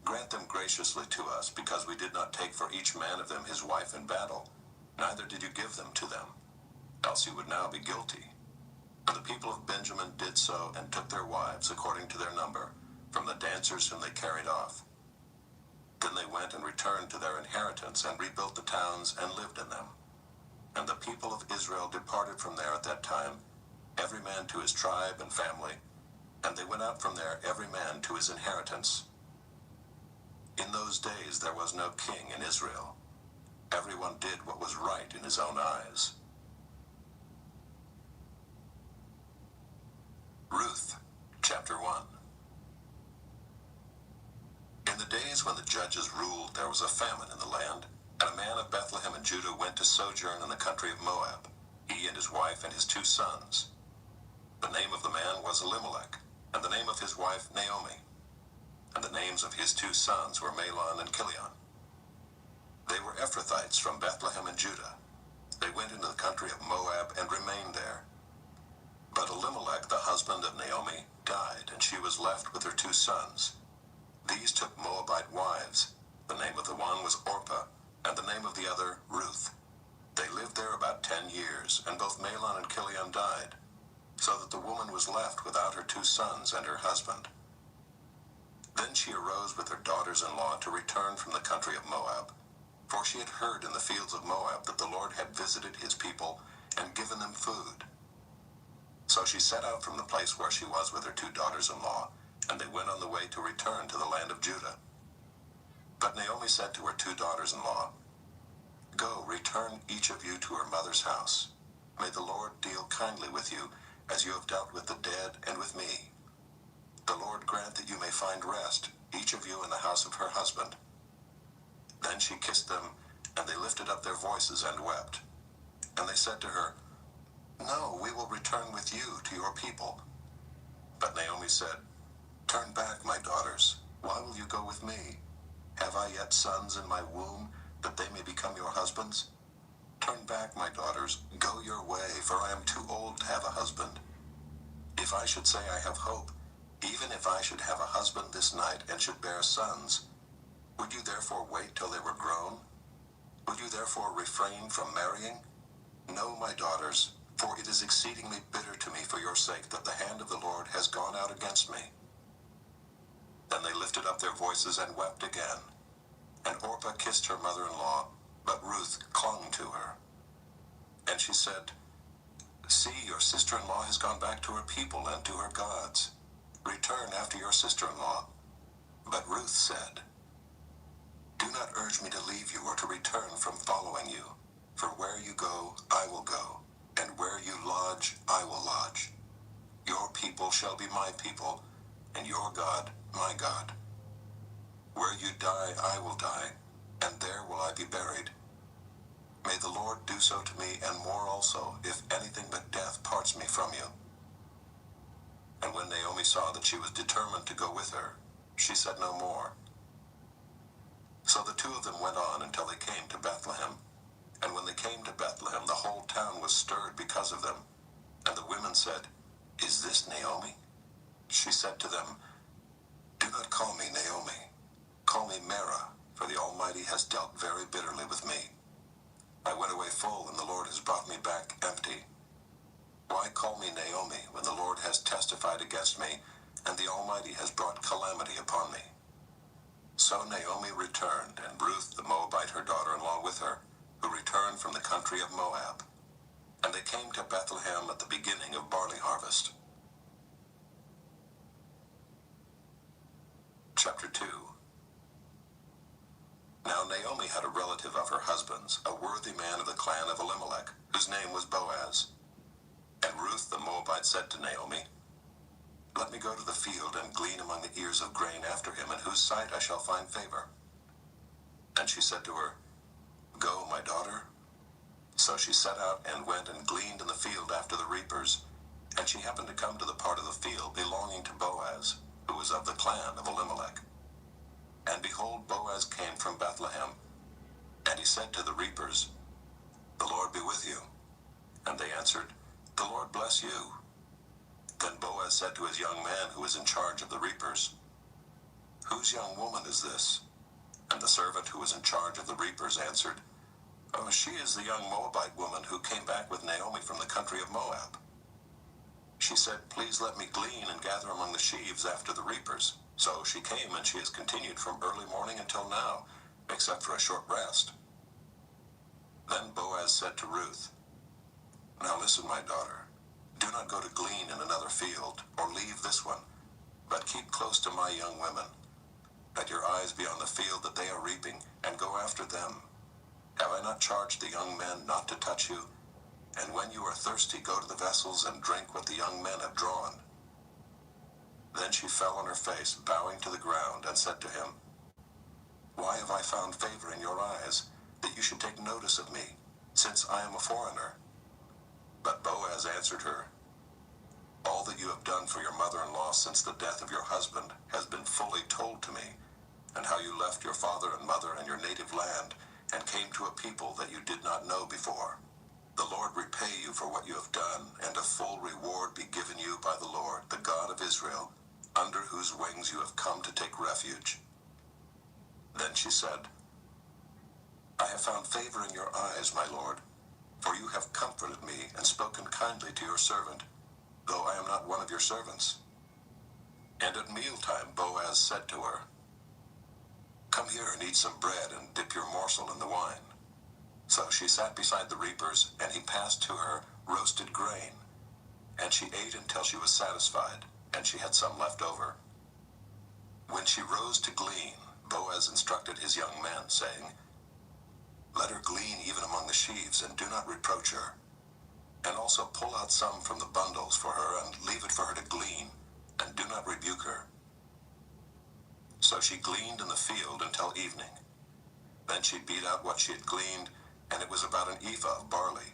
Grant them graciously to us, because we did not take for each man of them his wife in battle, neither did you give them to them, else you would now be guilty." And the people of Benjamin did so, and took their wives according to their number, from the dancers whom they carried off. Then they went and returned to their inheritance, and rebuilt the towns, and lived in them. And the people of Israel departed from there at that time, every man to his tribe and family, And they went out from there every man to his inheritance. In those days there was no king in Israel. Everyone did what was right in his own eyes. Ruth, chapter 1. In the days when the judges ruled, there was a famine in the land, and a man of Bethlehem in Judah went to sojourn in the country of Moab, he and his wife and his 2 sons. The name of the man was Elimelech, and the name of his wife Naomi. And the names of his 2 sons were Mahlon and Chilion. They were Ephrathites from Bethlehem in Judah. They went into the country of Moab and remained there. But Elimelech, the husband of Naomi, died, and she was left with her 2 sons. These took Moabite wives. The name of the one was Orpah, and the name of the other Ruth. They lived there about 10 years, and both Mahlon and Chilion died, so that the woman was left without her 2 sons and her husband. Then she arose with her daughters-in-law to return from the country of Moab, for she had heard in the fields of Moab that the Lord had visited his people and given them food. So she set out from the place where she was with her 2 daughters-in-law, and they went on the way to return to the land of Judah. But Naomi said to her 2 daughters-in-law, "Go, return each of you to her mother's house. May the Lord deal kindly with you, as you have dealt with the dead and with me. The Lord grant that you may find rest, each of you in the house of her husband." Then she kissed them, and they lifted up their voices and wept. And they said to her, "No, we will return with you to your people." But Naomi said, "Turn back, my daughters. Why will you go with me? Have I yet sons in my womb, that they may become your husbands? Turn back, my daughters, go your way, for I am too old to have a husband. If I should say I have hope, even if I should have a husband this night and should bear sons, would you therefore wait till they were grown? Would you therefore refrain from marrying? No, my daughters, for it is exceedingly bitter to me for your sake that the hand of the Lord has gone out against me." Then they lifted up their voices and wept again. And Orpah kissed her mother-in-law, but Ruth clung to her. And she said, "See, your sister-in-law has gone back to her people and to her gods. Return after your sister-in-law." But Ruth said, "Do not urge me to leave you or to return from following you. For where you go, I will go, and where you lodge, I will lodge. Your people shall be my people, and your God, my God. Where you die, I will die, and there will I be buried. May the Lord do so to me, and more also, if anything but death parts me from you." And when Naomi saw that she was determined to go with her, she said no more. So the 2 of them went on until they came to Bethlehem. And when they came to Bethlehem, the whole town was stirred because of them. And the women said, "Is this Naomi?" She said to them, "Do not call me Naomi. Call me Mara, for the Almighty has dealt very bitterly with me. I went away full, and the Lord has brought me back empty. Why call me Naomi, when the Lord has testified against me, and the Almighty has brought calamity upon me?" So Naomi returned, and Ruth the Moabite her daughter-in-law with her, who returned from the country of Moab. And they came to Bethlehem at the beginning of barley harvest. Chapter 2. Now Naomi had a relative of her husband's, a worthy man of the clan of Elimelech, whose name was Boaz. And Ruth the Moabite said to Naomi, "Let me go to the field and glean among the ears of grain after him, in whose sight I shall find favor." And she said to her, "Go, my daughter." So she set out and went and gleaned in the field after the reapers. And she happened to come to the part of the field belonging to Boaz, who was of the clan of Elimelech. And behold, Boaz came from Bethlehem. And he said to the reapers, "The Lord be with you." And they answered, "The Lord bless you." Then Boaz said to his young man who was in charge of the reapers, "Whose young woman is this?" And the servant who was in charge of the reapers answered, "Oh, she is the young Moabite woman who came back with Naomi from the country of Moab." She said, "Please let me glean and gather among the sheaves after the reapers." So she came, and she has continued from early morning until now, except for a short rest. Then Boaz said to Ruth, "Now listen, my daughter. Do not go to glean in another field, or leave this one, But keep close to my young women. Let your eyes be on the field that they are reaping, and go after them. Have I not charged the young men not to touch you? And when you are thirsty, go to the vessels and drink what the young men have drawn. Then she fell on her face, bowing to the ground, and said to him, Why have I found favor in your eyes, that you should take notice of me, since I am a foreigner? But Boaz answered her, All that you have done for your mother-in-law since the death of your husband has been fully told to me, and how you left your father and mother and your native land, and came to a people that you did not know before. The Lord repay you for what you have done, and a full reward be given you by the Lord, the God of Israel, under whose wings you have come to take refuge. Then she said, I have found favor in your eyes, my lord, for you have comforted me and spoken kindly to your servant, though I am not one of your servants. And at mealtime Boaz said to her, Come here and eat some bread and dip your morsel in the wine. So she sat beside the reapers, and he passed to her roasted grain. And she ate until she was satisfied, and she had some left over. When she rose to glean, Boaz instructed his young men, saying, Let her glean even among the sheaves, and do not reproach her. And also pull out some from the bundles for her, and leave it for her to glean, and do not rebuke her. So she gleaned in the field until evening. Then she beat out what she had gleaned, and it was about an ephah of barley.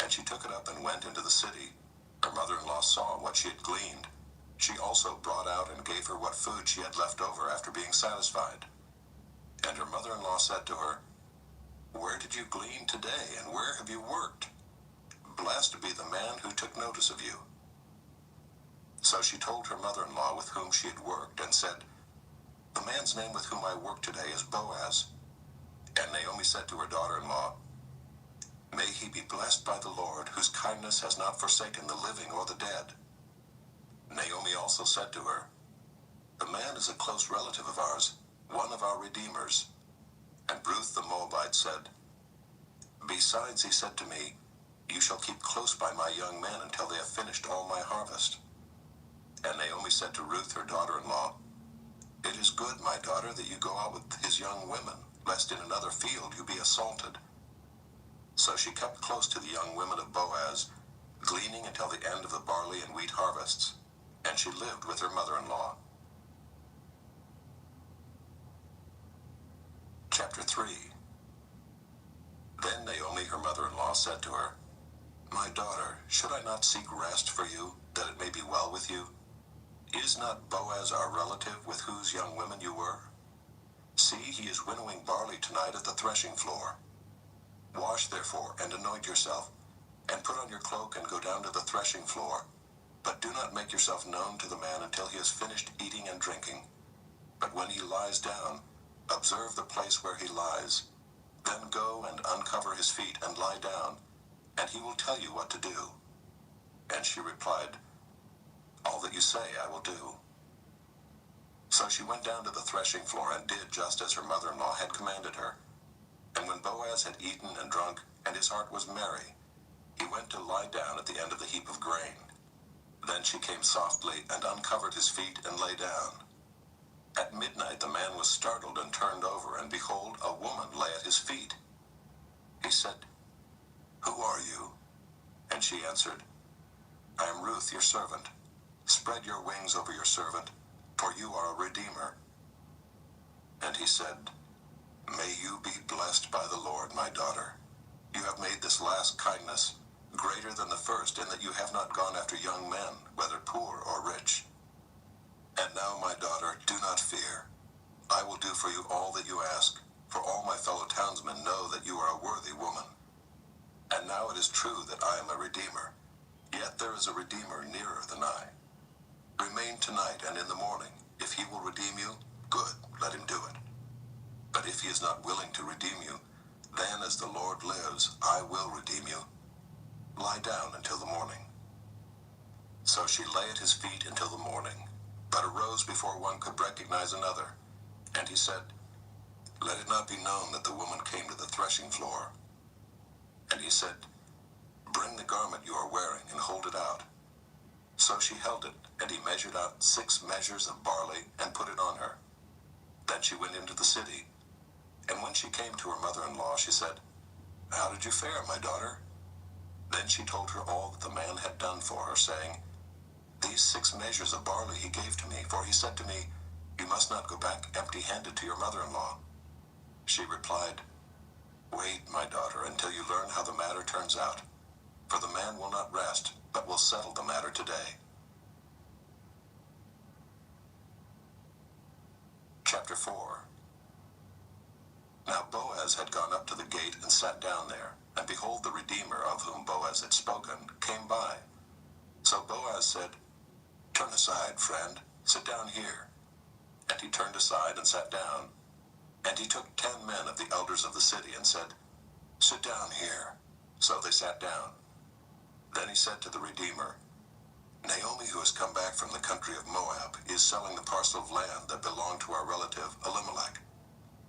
And she took it up and went into the city. Her mother-in-law saw what she had gleaned. She also brought out and gave her what food she had left over after being satisfied. And her mother-in-law said to her, Where did you glean today, and where have you worked? Blessed be the man who took notice of you. So she told her mother-in-law with whom she had worked, and said, The man's name with whom I work today is Boaz. And Naomi said to her daughter-in-law, May he be blessed by the Lord, whose kindness has not forsaken the living or the dead. Naomi also said to her, The man is a close relative of ours, one of our redeemers. And Ruth the Moabite said, Besides, he said to me, You shall keep close by my young men until they have finished all my harvest. And Naomi said to Ruth her daughter-in-law, It is good, my daughter, that you go out with his young women, lest in another field you be assaulted. So she kept close to the young women of Boaz, gleaning until the end of the barley and wheat harvests, and she lived with her mother-in-law. Chapter 3. Then Naomi, her mother-in-law, said to her, My daughter, should I not seek rest for you, that it may be well with you? Is not Boaz our relative, with whose young women you were? See, he is winnowing barley tonight at the threshing floor. Wash, therefore, and anoint yourself, and put on your cloak and go down to the threshing floor. But do not make yourself known to the man until he has finished eating and drinking. But when he lies down, observe the place where he lies. Then go and uncover his feet and lie down, and he will tell you what to do. And she replied, All that you say I will do. So she went down to the threshing floor and did just as her mother-in-law had commanded her. And when Boaz had eaten and drunk, and his heart was merry, he went to lie down at the end of the heap of grain. Then she came softly and uncovered his feet and lay down. At midnight the man was startled and turned over, and behold, a woman lay at his feet. He said, Who are you? And she answered, I am Ruth, your servant. Spread your wings over your servant, for you are a redeemer. And he said, May you be blessed by the Lord, my daughter. You have made this last kindness greater than the first, in that you have not gone after young men, whether poor or rich. And now, my daughter, do not fear. I will do for you all that you ask, for all my fellow townsmen know that you are a worthy woman. And now it is true that I am a redeemer, yet there is a redeemer nearer than I. Remain tonight, and in the morning, if he will redeem you, good, let him do it. But if he is not willing to redeem you, then as the Lord lives, I will redeem you. Lie down until the morning. So she lay at his feet until the morning, but arose before one could recognize another. And he said, Let it not be known that the woman came to the threshing floor. And he said, Bring the garment you are wearing and hold it out. So she held it, and he measured out 6 measures of barley and put it on her. Then she went into the city, and when she came to her mother-in-law, she said, "How did you fare, my daughter?" Then she told her all that the man had done for her, saying, "These 6 measures of barley he gave to me, for he said to me, 'You must not go back empty-handed to your mother-in-law.'" She replied, "Wait, my daughter, until you learn how the matter turns out, for the man will not rest, but will settle the matter today." Chapter 4. Now Boaz had gone up to the gate and sat down there, and behold, the Redeemer of whom Boaz had spoken came by. So Boaz said, "Turn aside, friend, sit down here." And he turned aside and sat down. And he took 10 men of the elders of the city and said, "Sit down here." So they sat down. Then he said to the Redeemer, "Naomi, who has come back from the country of Moab, is selling the parcel of land that belonged to our relative Elimelech.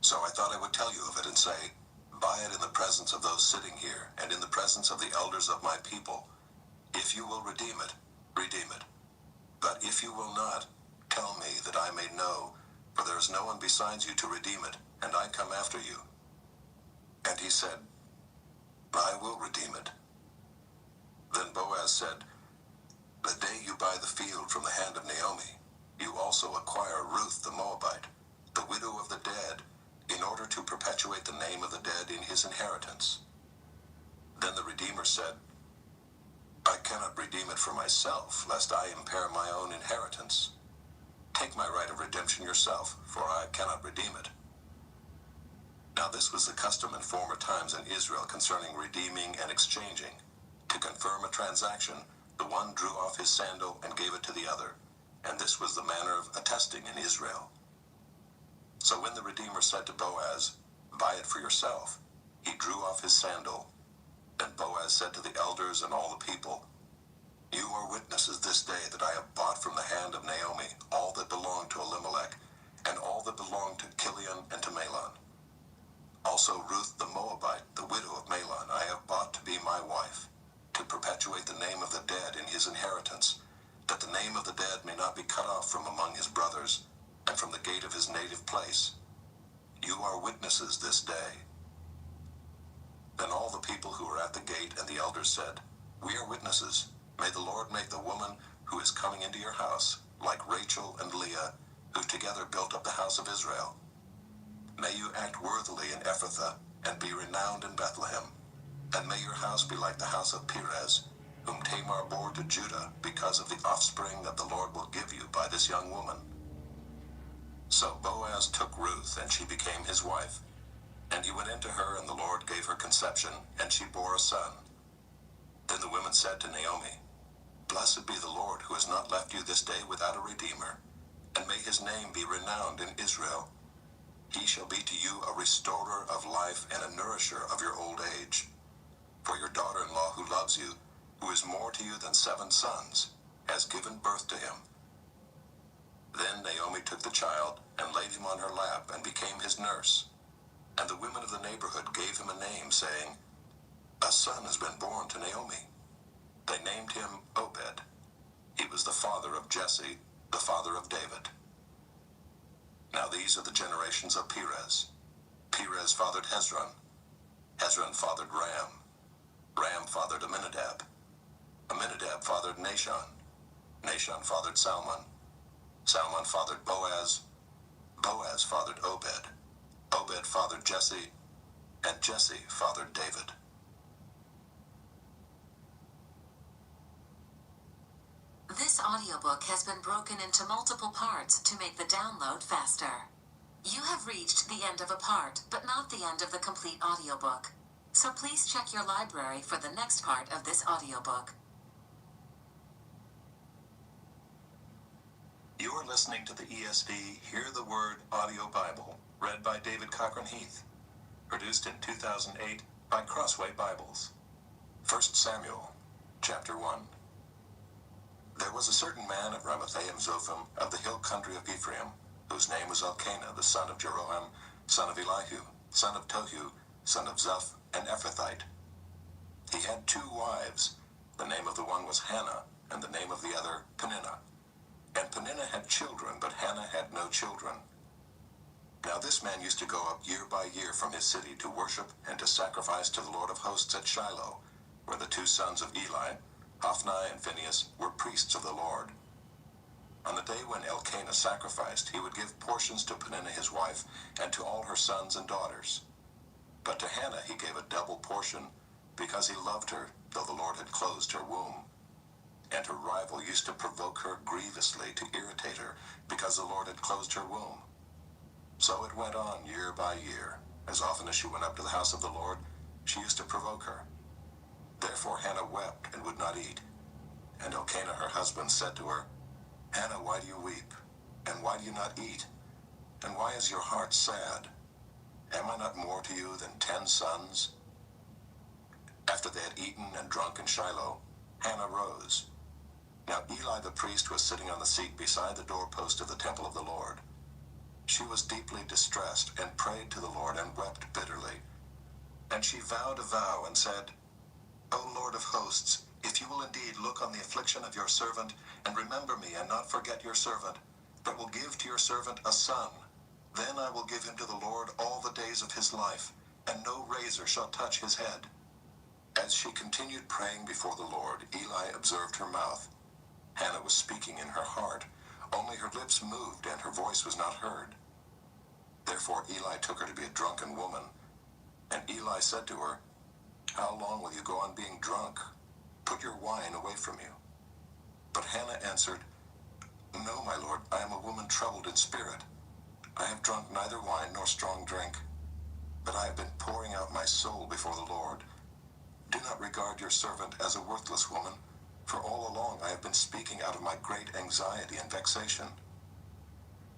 So I thought I would tell you of it and say, buy it in the presence of those sitting here and in the presence of the elders of my people. If you will redeem it, redeem it. But if you will not, tell me that I may know, for there is no one besides you to redeem it, and I come after you." And he said, "I will redeem it." Then Boaz said, "The day you buy the field from the hand of Naomi, you also acquire Ruth the Moabite, the widow of the dead, in order to perpetuate the name of the dead in his inheritance." Then the Redeemer said, "I cannot redeem it for myself, lest I impair my own inheritance. Take my right of redemption yourself, for I cannot redeem it." Now this was the custom in former times in Israel concerning redeeming and exchanging. To confirm a transaction, the one drew off his sandal and gave it to the other, and this was the manner of attesting in Israel. So when the Redeemer said to Boaz, "Buy it for yourself," he drew off his sandal. And Boaz said to the elders and all the people, "You are witnesses this day that I have bought from the hand of Naomi all that belonged to Elimelech, and all that belonged to Chilion and to Mahlon. Also Ruth the Moabite, the widow of Mahlon, I have bought to be my wife, to perpetuate the name of the dead in his inheritance, that the name of the dead may not be cut off from among his brothers, and from the gate of his native place. You are witnesses this day." Then all the people who were at the gate and the elders said, "We are witnesses. May the Lord make the woman who is coming into your house like Rachel and Leah, who together built up the house of Israel. May you act worthily in Ephrathah and be renowned in Bethlehem. And may your house be like the house of Perez, whom Tamar bore to Judah, because of the offspring that the Lord will give you by this young woman." So Boaz took Ruth, and she became his wife. And he went into her, and the Lord gave her conception, and she bore a son. Then the women said to Naomi, "Blessed be the Lord, who has not left you this day without a redeemer, and may his name be renowned in Israel. He shall be to you a restorer of life and a nourisher of your old age. For your daughter-in-law who loves you, who is more to you than 7 sons, has given birth to him." Then Naomi took the child and laid him on her lap and became his nurse. And the women of the neighborhood gave him a name, saying, "A son has been born to Naomi." They named him Obed. He was the father of Jesse, the father of David. Now these are the generations of Perez. Perez fathered Hezron. Hezron fathered Ram. Ram fathered Amminadab. Amminadab fathered Nahshon. Nahshon fathered Salmon. Salmon fathered Boaz. Boaz fathered Obed. Obed fathered Jesse. And Jesse fathered David. This audiobook has been broken into multiple parts to make the download faster. You have reached the end of a part, but not the end of the complete audiobook. So please check your library for the next part of this audiobook. You are listening to the ESV Hear the Word Audio Bible, read by David Cochran Heath, produced in 2008 by Crossway Bibles. 1 Samuel, chapter 1. There was a certain man of Ramathaim Zophim of the hill country of Ephraim, whose name was Elkanah, the son of Jeroham, son of Elihu, son of Tohu, son of Zeph, an Ephrathite. He had 2 wives. The name of the one was Hannah, and the name of the other Peninnah. And Peninnah had children, but Hannah had no children. Now this man used to go up year by year from his city to worship and to sacrifice to the Lord of hosts at Shiloh, where the two sons of Eli, Hophni and Phinehas, were priests of the Lord. On the day when Elkanah sacrificed, he would give portions to Peninnah his wife and to all her sons and daughters. But to Hannah he gave a double portion, because he loved her, though the Lord had closed her womb. And her rival used to provoke her grievously to irritate her, because the Lord had closed her womb. So it went on year by year. As often as she went up to the house of the Lord, she used to provoke her. Therefore Hannah wept and would not eat. And Elkanah her husband said to her, Hannah, why do you weep? And why do you not eat? And why is your heart sad? Am I not more to you than 10 sons? After they had eaten and drunk in Shiloh, Hannah rose. Now Eli the priest was sitting on the seat beside the doorpost of the temple of the Lord. She was deeply distressed and prayed to the Lord and wept bitterly. And she vowed a vow and said, O Lord of hosts, if you will indeed look on the affliction of your servant and remember me and not forget your servant, but will give to your servant a son, then I will give him to the Lord all the days of his life, and no razor shall touch his head. As she continued praying before the Lord, Eli observed her mouth. Hannah was speaking in her heart, only her lips moved and her voice was not heard. Therefore Eli took her to be a drunken woman. And Eli said to her, How long will you go on being drunk? Put your wine away from you. But Hannah answered, No, my lord, I am a woman troubled in spirit. I have drunk neither wine nor strong drink, but I have been pouring out my soul before the Lord. Do not regard your servant as a worthless woman, for all along I have been speaking out of my great anxiety and vexation.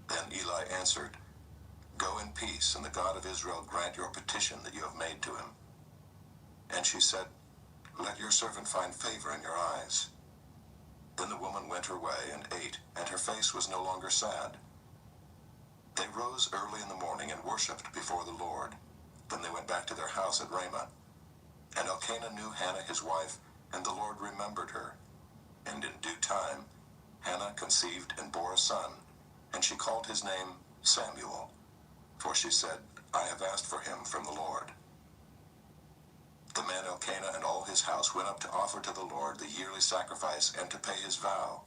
Then Eli answered, Go in peace, and the God of Israel grant your petition that you have made to him. And she said, Let your servant find favor in your eyes. Then the woman went her way and ate, and her face was no longer sad. They rose early in the morning and worshipped before the Lord. Then they went back to their house at Ramah. And Elkanah knew Hannah his wife, and the Lord remembered her. And in due time Hannah conceived and bore a son, and she called his name Samuel. For she said, I have asked for him from the Lord. The man Elkanah and all his house went up to offer to the Lord the yearly sacrifice and to pay his vow.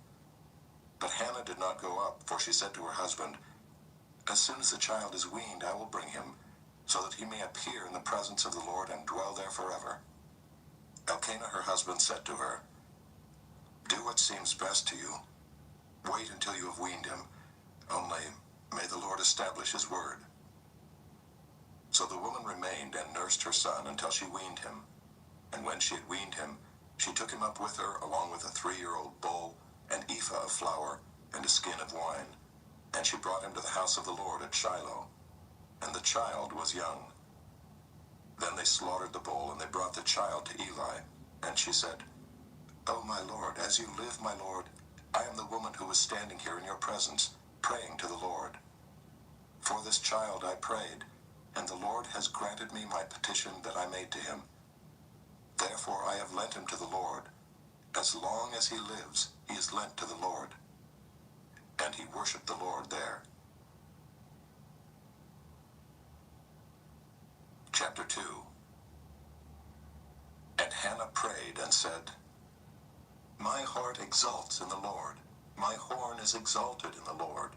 But Hannah did not go up, for she said to her husband, As soon as the child is weaned, I will bring him, so that he may appear in the presence of the Lord and dwell there forever. Elkanah her husband said to her, Do what seems best to you. Wait until you have weaned him, only may the Lord establish his word. So the woman remained and nursed her son until she weaned him. And when she had weaned him, she took him up with her along with a 3-year-old bull, an ephah of flour, and a skin of wine. And she brought him to the house of the Lord at Shiloh. And the child was young. Then they slaughtered the bull, and they brought the child to Eli. And she said, O my Lord, as you live, my Lord, I am the woman who was standing here in your presence, praying to the Lord. For this child I prayed, and the Lord has granted me my petition that I made to him. Therefore I have lent him to the Lord. As long as he lives, he is lent to the Lord. And he worshipped the Lord there. Chapter 2. And Hannah prayed and said, My heart exults in the Lord. My horn is exalted in the Lord.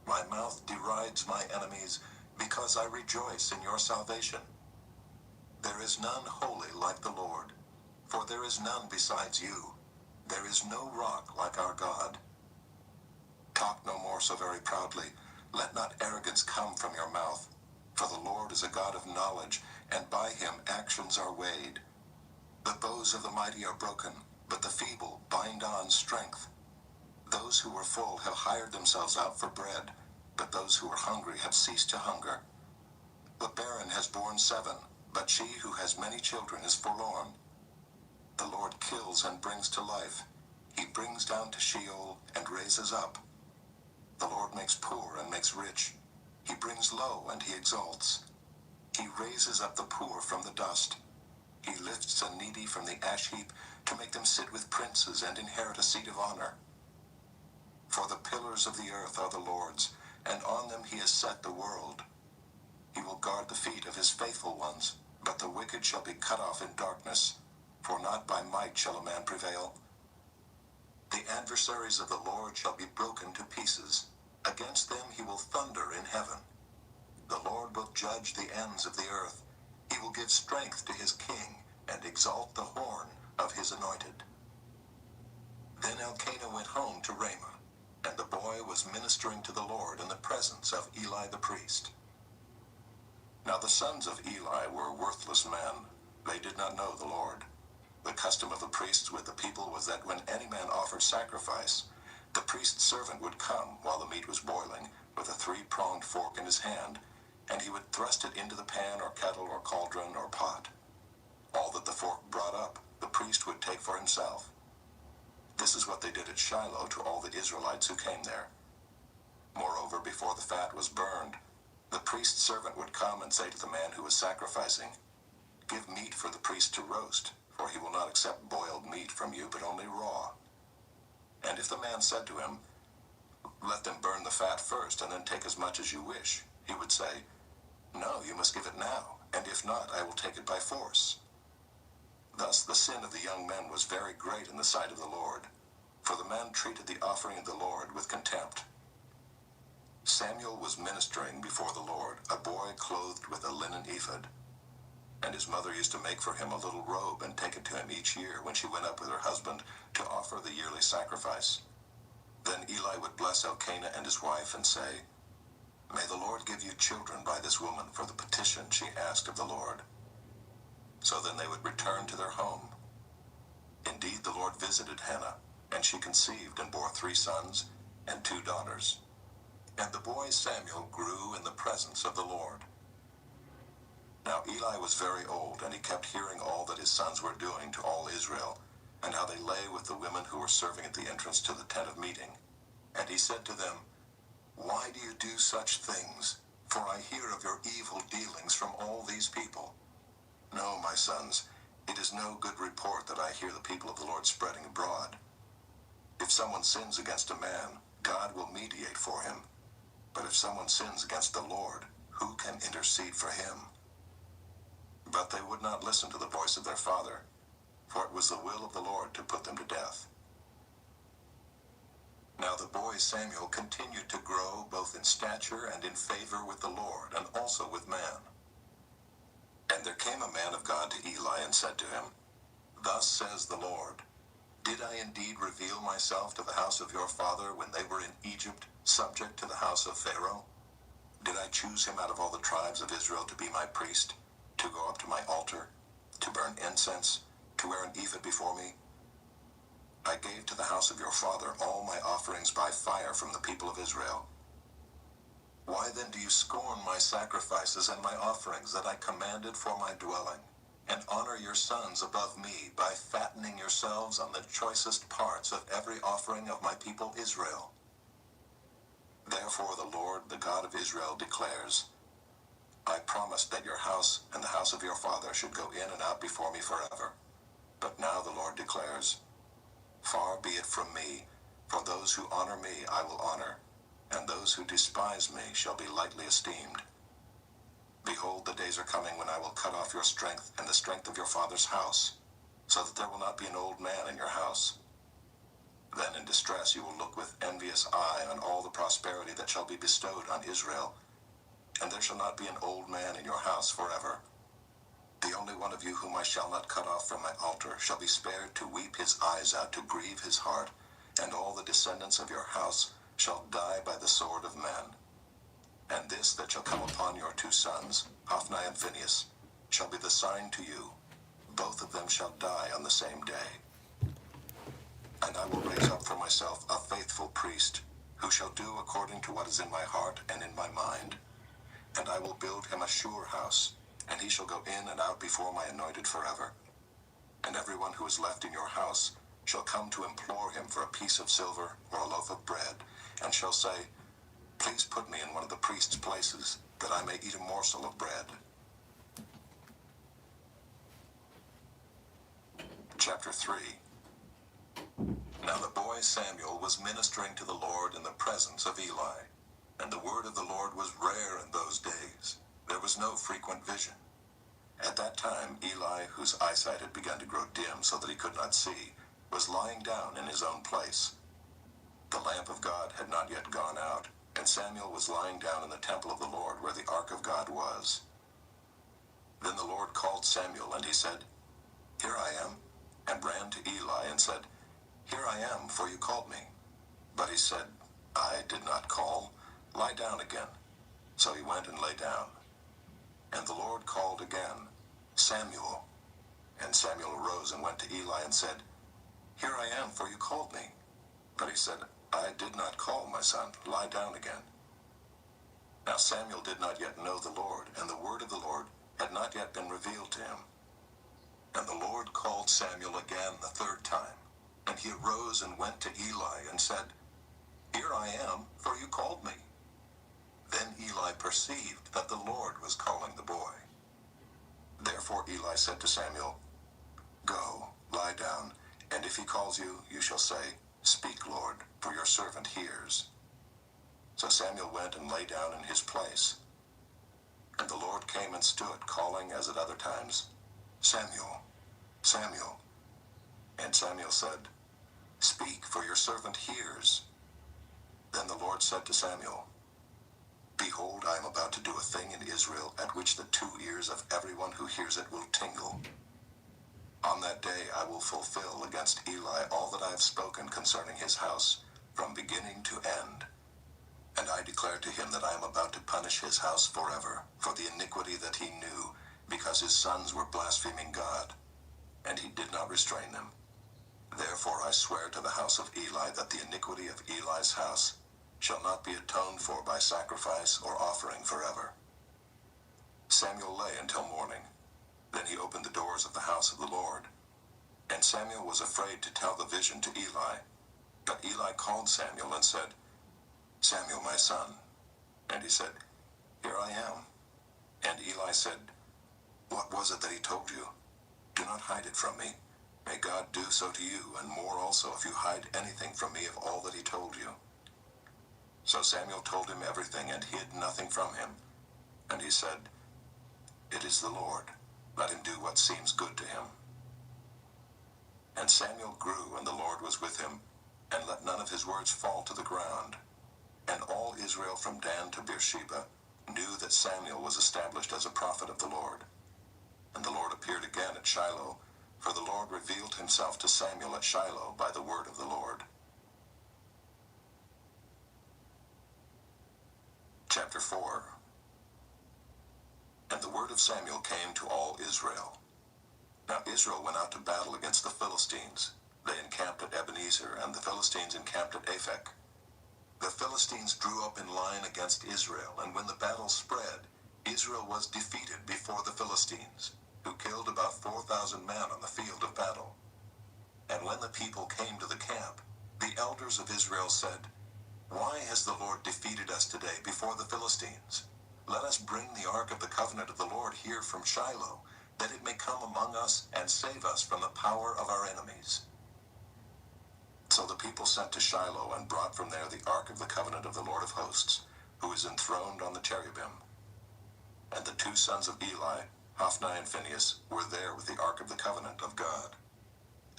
My mouth derides my enemies, because I rejoice in your salvation. There is none holy like the Lord, for there is none besides you. There is no rock like our God. Talk no more so very proudly. Let not arrogance come from your mouth. For the Lord is a God of knowledge, and by him actions are weighed. The bows of the mighty are broken, but the feeble bind on strength. Those who were full have hired themselves out for bread, but those who are hungry have ceased to hunger. The barren has borne 7, but she who has many children is forlorn. The Lord kills and brings to life. He brings down to Sheol and raises up. The Lord makes poor and makes rich. He brings low and he exalts. He raises up the poor from the dust. He lifts the needy from the ash heap to make them sit with princes and inherit a seat of honor. For the pillars of the earth are the Lord's, and on them he has set the world. He will guard the feet of his faithful ones, but the wicked shall be cut off in darkness, for not by might shall a man prevail. The adversaries of the Lord shall be broken to pieces. Against them he will thunder in heaven. The Lord will judge the ends of the earth. He will give strength to his king, and exalt the horn of his anointed. Then Elkanah went home to Ramah, and the boy was ministering to the Lord in the presence of Eli the priest. Now the sons of Eli were worthless men. They did not know the Lord. The custom of the priests with the people was that when any man offered sacrifice, the priest's servant would come while the meat was boiling, with a three-pronged fork in his hand, and he would thrust it into the pan or kettle or cauldron or pot. All that the fork brought up, the priest would take for himself. This is what they did at Shiloh to all the Israelites who came there. Moreover, before the fat was burned, the priest's servant would come and say to the man who was sacrificing, "Give meat for the priest to roast, for he will not accept boiled meat from you, but only raw." And if the man said to him, "Let them burn the fat first, and then take as much as you wish," he would say, "No, you must give it now, and if not, I will take it by force." Thus the sin of the young men was very great in the sight of the Lord, for the men treated the offering of the Lord with contempt. Samuel was ministering before the Lord, a boy clothed with a linen ephod. And his mother used to make for him a little robe and take it to him each year when she went up with her husband to offer the yearly sacrifice. Then Eli would bless Elkanah and his wife and say, "May the Lord give you children by this woman for the petition she asked of the Lord." So then they would return to their home. Indeed, the Lord visited Hannah, and she conceived and bore 3 sons and 2 daughters. And the boy Samuel grew in the presence of the Lord. Now Eli was very old, and he kept hearing all that his sons were doing to all Israel, and how they lay with the women who were serving at the entrance to the tent of meeting. And he said to them, "Why do you do such things? For I hear of your evil dealings from all these people. No, my sons, it is no good report that I hear the people of the Lord spreading abroad. If someone sins against a man, God will mediate for him. But if someone sins against the Lord, who can intercede for him?" But they would not listen to the voice of their father, for it was the will of the Lord to put them to death. Now the boy Samuel continued to grow both in stature and in favor with the Lord, and also with man. And there came a man of God to Eli and said to him, "Thus says the Lord, did I indeed reveal myself to the house of your father when they were in Egypt, subject to the house of Pharaoh? Did I choose him out of all the tribes of Israel to be my priest, to go up to my altar, to burn incense, to wear an ephod before me? I gave to the house of your father all my offerings by fire from the people of Israel. Why then do you scorn my sacrifices and my offerings that I commanded for my dwelling, and honor your sons above me by fattening yourselves on the choicest parts of every offering of my people Israel? Therefore the Lord, the God of Israel, declares, I promised that your house and the house of your father should go in and out before me forever. But now the Lord declares, far be it from me, for those who honor me I will honor, and those who despise me shall be lightly esteemed. Behold, the days are coming when I will cut off your strength and the strength of your father's house, so that there will not be an old man in your house. Then in distress you will look with envious eye on all the prosperity that shall be bestowed on Israel, and there shall not be an old man in your house forever. The only one of you whom I shall not cut off from my altar shall be spared to weep his eyes out, to grieve his heart, and all the descendants of your house shall die by the sword of men. And this that shall come upon your 2 sons, Hophni and Phinehas, shall be the sign to you. Both of them shall die on the same day. And I will raise up for myself a faithful priest, who shall do according to what is in my heart and in my mind. And I will build him a sure house, and he shall go in and out before my anointed forever. And everyone who is left in your house shall come to implore him for a piece of silver or a loaf of bread, and shall say, please put me in one of the priest's places, that I may eat a morsel of bread. Chapter 3. Now the boy Samuel was ministering to the Lord in the presence of Eli, and the word of the Lord was rare in those days. There was no frequent vision. At that time Eli, whose eyesight had begun to grow dim so that he could not see, was lying down in his own place. The lamp of God had not yet gone out, and Samuel was lying down in the temple of the Lord where the ark of God was. Then the Lord called Samuel, and he said, "Here I am," and ran to Eli and said, "Here I am, for you called me." But he said, "I did not call. Lie down again." So he went and lay down. And the Lord called again, "Samuel." And Samuel arose and went to Eli and said, "Here I am, for you called me." But he said, "I did not call, my son. Lie down again." Now Samuel did not yet know the Lord, and the word of the Lord had not yet been revealed to him. And the Lord called Samuel again the third time. And he arose and went to Eli and said, "Here I am, for you called me." Then Eli perceived that the Lord was calling the boy. Therefore Eli said to Samuel, "Go, lie down, and if he calls you, you shall say, 'Speak, Lord, for your servant hears.'" So Samuel went and lay down in his place. And the Lord came and stood, calling as at other times, "Samuel, Samuel." And Samuel said, "Speak, for your servant hears." Then the Lord said to Samuel, "Behold, I am about to do a thing in Israel at which the 2 ears of everyone who hears it will tingle. On that day I will fulfill against Eli all that I have spoken concerning his house, from beginning to end. And I declare to him that I am about to punish his house forever for the iniquity that he knew, because his sons were blaspheming God, and he did not restrain them. Therefore I swear to the house of Eli that the iniquity of Eli's house shall not be atoned for by sacrifice or offering forever." Samuel lay until morning. Then he opened the doors of the house of the Lord. And Samuel was afraid to tell the vision to Eli. But Eli called Samuel and said, "Samuel, my son." And he said, "Here I am." And Eli said, "What was it that he told you? Do not hide it from me. May God do so to you, and more also if you hide anything from me of all that he told you." So Samuel told him everything and hid nothing from him. And he said, "It is the Lord. Let him do what seems good to him." And Samuel grew, and the Lord was with him, and let none of his words fall to the ground. And all Israel from Dan to Beersheba knew that Samuel was established as a prophet of the Lord. And the Lord appeared again at Shiloh, for the Lord revealed himself to Samuel at Shiloh by the word of the Lord. Chapter 4. And the word of Samuel came to all Israel. Now Israel went out to battle against the Philistines. They encamped at Ebenezer, and the Philistines encamped at Aphek. The Philistines drew up in line against Israel, and when the battle spread, Israel was defeated before the Philistines, who killed about 4,000 men on the field of battle. And when the people came to the camp, the elders of Israel said, "Why has the Lord defeated us today before the Philistines? Let us bring the ark of the covenant of the Lord here from Shiloh, that it may come among us and save us from the power of our enemies." So the people sent to Shiloh and brought from there the ark of the covenant of the Lord of hosts, who is enthroned on the cherubim. And the 2 sons of Eli, Hophni and Phinehas, were there with the ark of the covenant of God.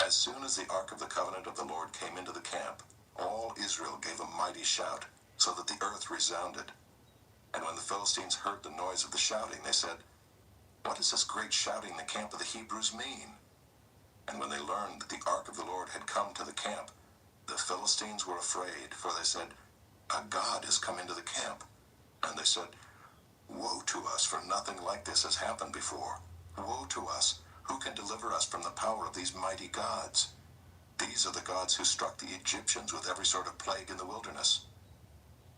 As soon as the ark of the covenant of the Lord came into the camp, all Israel gave a mighty shout, so that the earth resounded. And when the Philistines heard the noise of the shouting, they said, "What does this great shouting in the camp of the Hebrews mean?" And when they learned that the ark of the Lord had come to the camp, the Philistines were afraid, for they said, "A god has come into the camp." And they said, "Woe to us, for nothing like this has happened before. Woe to us, who can deliver us from the power of these mighty gods? These are the gods who struck the Egyptians with every sort of plague in the wilderness.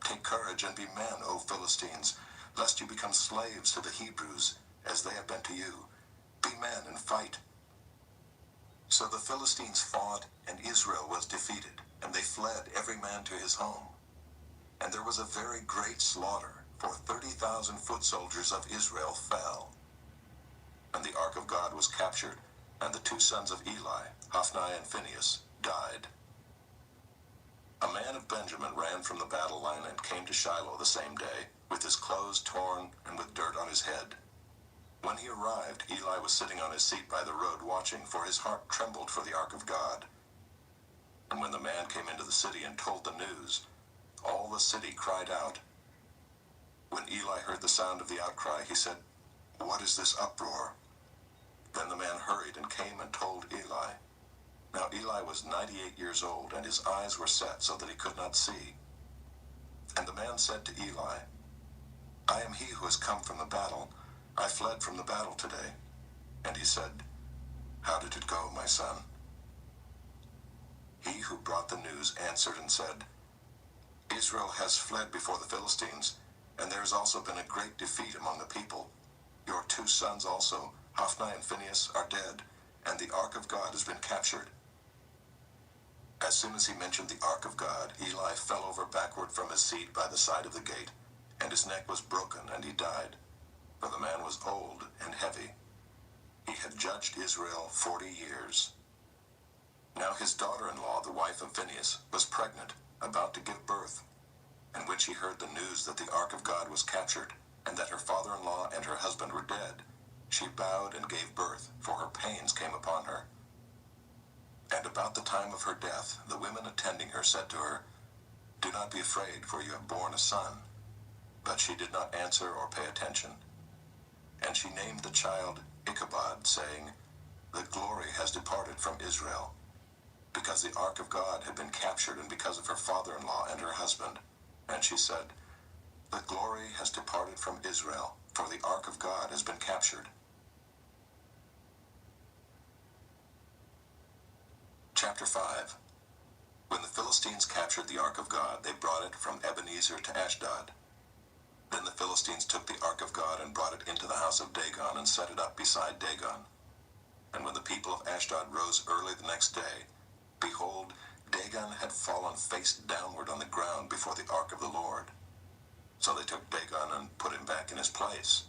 Take courage and be men, O Philistines, lest you become slaves to the Hebrews, as they have been to you. Be men and fight." So the Philistines fought, and Israel was defeated, and they fled every man to his home. And there was a very great slaughter, for 30,000 foot soldiers of Israel fell. And the ark of God was captured, and the 2 sons of Eli, Hophni and Phinehas, died. of Benjamin ran from the battle line and came to Shiloh the same day, with his clothes torn and with dirt on his head. When he arrived, Eli was sitting on his seat by the road watching, for his heart trembled for the ark of God. And when the man came into the city and told the news, all the city cried out. When Eli heard the sound of the outcry, he said, "What is this uproar?" Then the man hurried and came and told Eli. Now Eli was 98 years old, and his eyes were set so that he could not see. And the man said to Eli, "I am he who has come from the battle. I fled from the battle today." And he said, "How did it go, my son?" He who brought the news answered and said, "Israel has fled before the Philistines, and there has also been a great defeat among the people. Your 2 sons also, Hophni and Phinehas, are dead, and the ark of God has been captured." As soon as he mentioned the ark of God, Eli fell over backward from his seat by the side of the gate, and his neck was broken, and he died. For the man was old and heavy. He had judged Israel 40 years. Now his daughter-in-law, the wife of Phinehas, was pregnant, about to give birth. And when she heard the news that the ark of God was captured, and that her father-in-law and her husband were dead, she bowed and gave birth, for her pains came upon her. And about the time of her death, the women attending her said to her, "Do not be afraid, for you have borne a son." But she did not answer or pay attention. And she named the child Ichabod, saying, "The glory has departed from Israel," because the ark of God had been captured, and because of her father-in-law and her husband. And she said, "The glory has departed from Israel, for the ark of God has been captured." Chapter 5. When the Philistines captured the ark of God, they brought it from Ebenezer to Ashdod. Then the Philistines took the ark of God and brought it into the house of Dagon and set it up beside Dagon. And when the people of Ashdod rose early the next day, behold, Dagon had fallen face downward on the ground before the ark of the Lord. So they took Dagon and put him back in his place.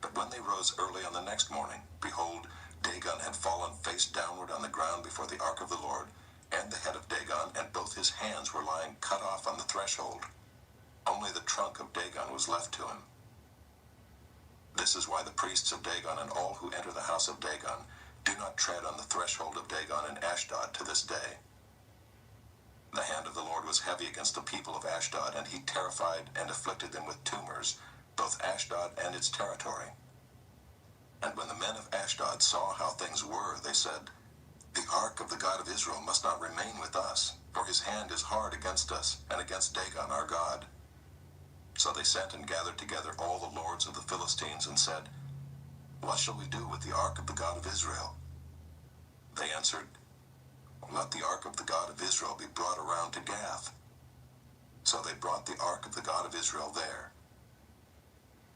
But when they rose early on the next morning, behold, Dagon had fallen face downward on the ground before the ark of the Lord, and the head of Dagon and both his hands were lying cut off on the threshold. Only the trunk of Dagon was left to him. This is why the priests of Dagon and all who enter the house of Dagon do not tread on the threshold of Dagon in Ashdod to this day. The hand of the Lord was heavy against the people of Ashdod, and he terrified and afflicted them with tumors, both Ashdod and its territory. And when the men of Ashdod saw how things were, they said, "The ark of the God of Israel must not remain with us, for his hand is hard against us and against Dagon our God." So they sent and gathered together all the lords of the Philistines and said, "What shall we do with the ark of the God of Israel?" They answered, "Let the ark of the God of Israel be brought around to Gath." So they brought the ark of the God of Israel there.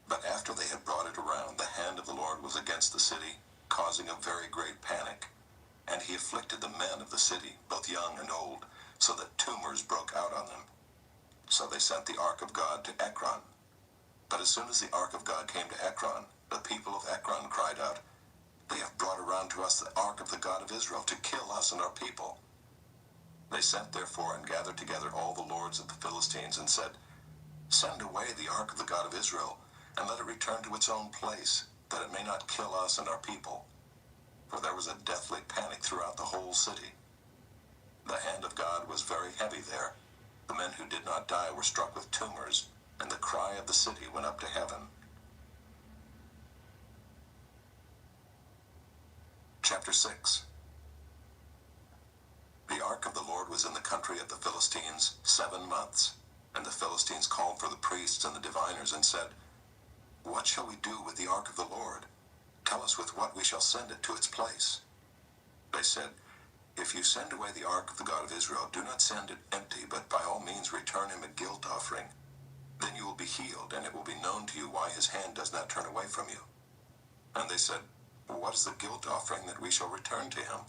But after they had brought it around, the hand of the Lord was against the city, causing a very great panic. And he afflicted the men of the city, both young and old, so that tumors broke out on them. So they sent the ark of God to Ekron. But as soon as the ark of God came to Ekron, the people of Ekron cried out, "They have brought around to us the ark of the God of Israel to kill us and our people." They sent therefore and gathered together all the lords of the Philistines and said, "Send away the ark of the God of Israel, and let it return to its own place, that it may not kill us and our people." For there was a deathly panic throughout the whole city. The hand of God was very heavy there. The men who did not die were struck with tumors, and the cry of the city went up to heaven. Chapter 6. The ark of the Lord was in the country of the Philistines 7 months, and the Philistines called for the priests and the diviners and said, "What shall we do with the ark of the Lord? Tell us with what we shall send it to its place." They said, "If you send away the ark of the God of Israel, do not send it empty, but by all means return him a guilt offering. Then you will be healed, and it will be known to you why his hand does not turn away from you." And they said, "What is the guilt offering that we shall return to him?"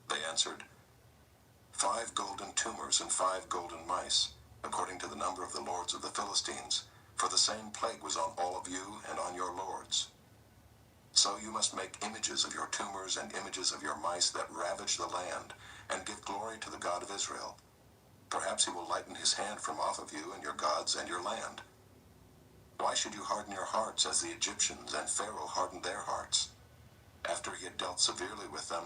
They answered, 5 golden tumors and 5 golden mice, according to the number of the lords of the Philistines, for the same plague was on all of you and on your lords. So you must make images of your tumors and images of your mice that ravage the land, and give glory to the God of Israel. Perhaps he will lighten his hand from off of you and your gods and your land. Why should you harden your hearts as the Egyptians and Pharaoh hardened their hearts? After he had dealt severely with them,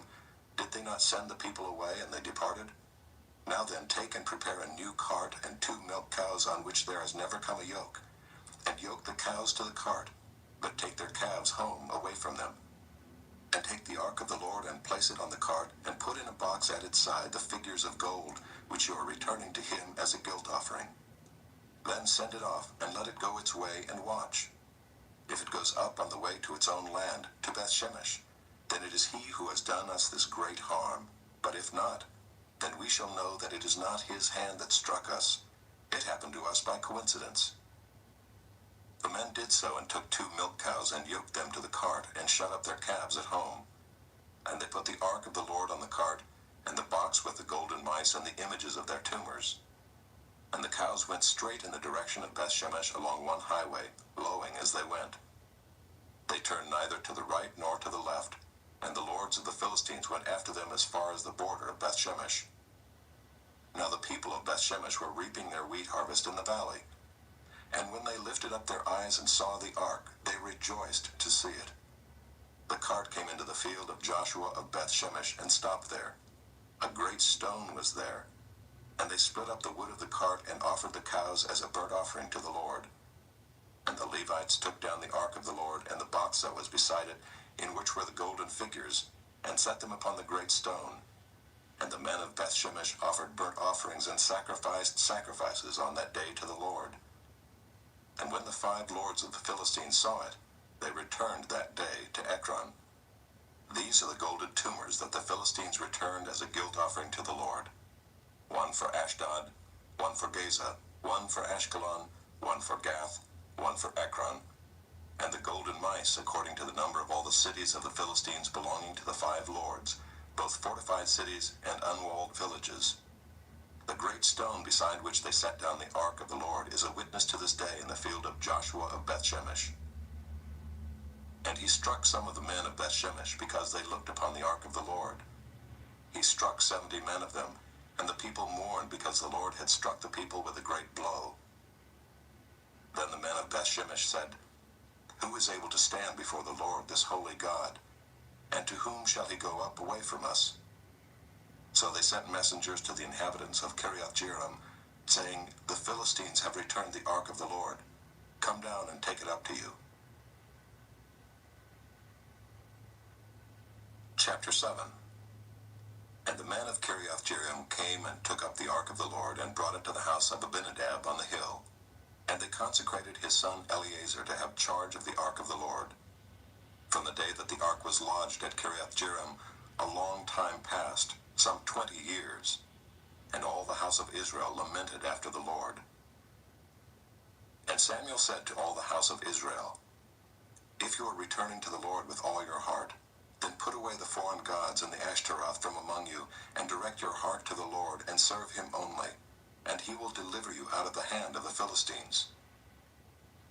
did they not send the people away and they departed? Now then, take and prepare a new cart and 2 milk cows on which there has never come a yoke, and yoke the cows to the cart, but take their calves home away from them. And take the ark of the Lord and place it on the cart, and put in a box at its side the figures of gold, which you are returning to him as a guilt offering. Then send it off, and let it go its way, and watch. If it goes up on the way to its own land, to Bethshemesh, then it is he who has done us this great harm. But if not, then we shall know that it is not his hand that struck us. It happened to us by coincidence. The men did so, and took 2 milk cows, and yoked them to the cart, and shut up their calves at home. And they put the ark of the Lord on the cart, and the box with the golden mice and the images of their tumors. And the cows went straight in the direction of Bethshemesh along one highway, lowing as they went. They turned neither to the right nor to the left, and the lords of the Philistines went after them as far as the border of Bethshemesh. Now the people of Bethshemesh were reaping their wheat harvest in the valley. And when they lifted up their eyes and saw the ark, they rejoiced to see it. The cart came into the field of Joshua of Bethshemesh and stopped there. A great stone was there. And they split up the wood of the cart and offered the cows as a burnt offering to the Lord. And the Levites took down the ark of the Lord and the box that was beside it, in which were the golden figures, and set them upon the great stone. And the men of Bethshemesh offered burnt offerings and sacrificed sacrifices on that day to the Lord. And when the 5 lords of the Philistines saw it, they returned that day to Ekron. These are the golden tumors that the Philistines returned as a guilt offering to the Lord. 1 for Ashdod, 1 for Gaza, 1 for Ashkelon, 1 for Gath, 1 for Ekron. And the golden mice, according to the number of all the cities of the Philistines belonging to the 5 lords, both fortified cities and unwalled villages. The great stone beside which they set down the ark of the Lord is a witness to this day in the field of Joshua of Bethshemesh. And he struck some of the men of Bethshemesh because they looked upon the ark of the Lord. He struck 70 men of them, and the people mourned because the Lord had struck the people with a great blow. Then the men of Bethshemesh said, Who is able to stand before the Lord, this holy God? And to whom shall he go up away from us? So they sent messengers to the inhabitants of Kiriath-Jearim, saying, The Philistines have returned the ark of the Lord. Come down and take it up to you. Chapter 7. And the men of Kiriath-Jearim came and took up the ark of the Lord, and brought it to the house of Abinadab on the hill. And they consecrated his son Eleazar to have charge of the ark of the Lord. From the day that the ark was lodged at Kiriath-Jearim, a long time passed, some 20 years, and all the house of Israel lamented after the Lord. And Samuel said to all the house of Israel, If you are returning to the Lord with all your heart, then put away the foreign gods and the Ashtaroth from among you, and direct your heart to the Lord, and serve him only, and he will deliver you out of the hand of the Philistines.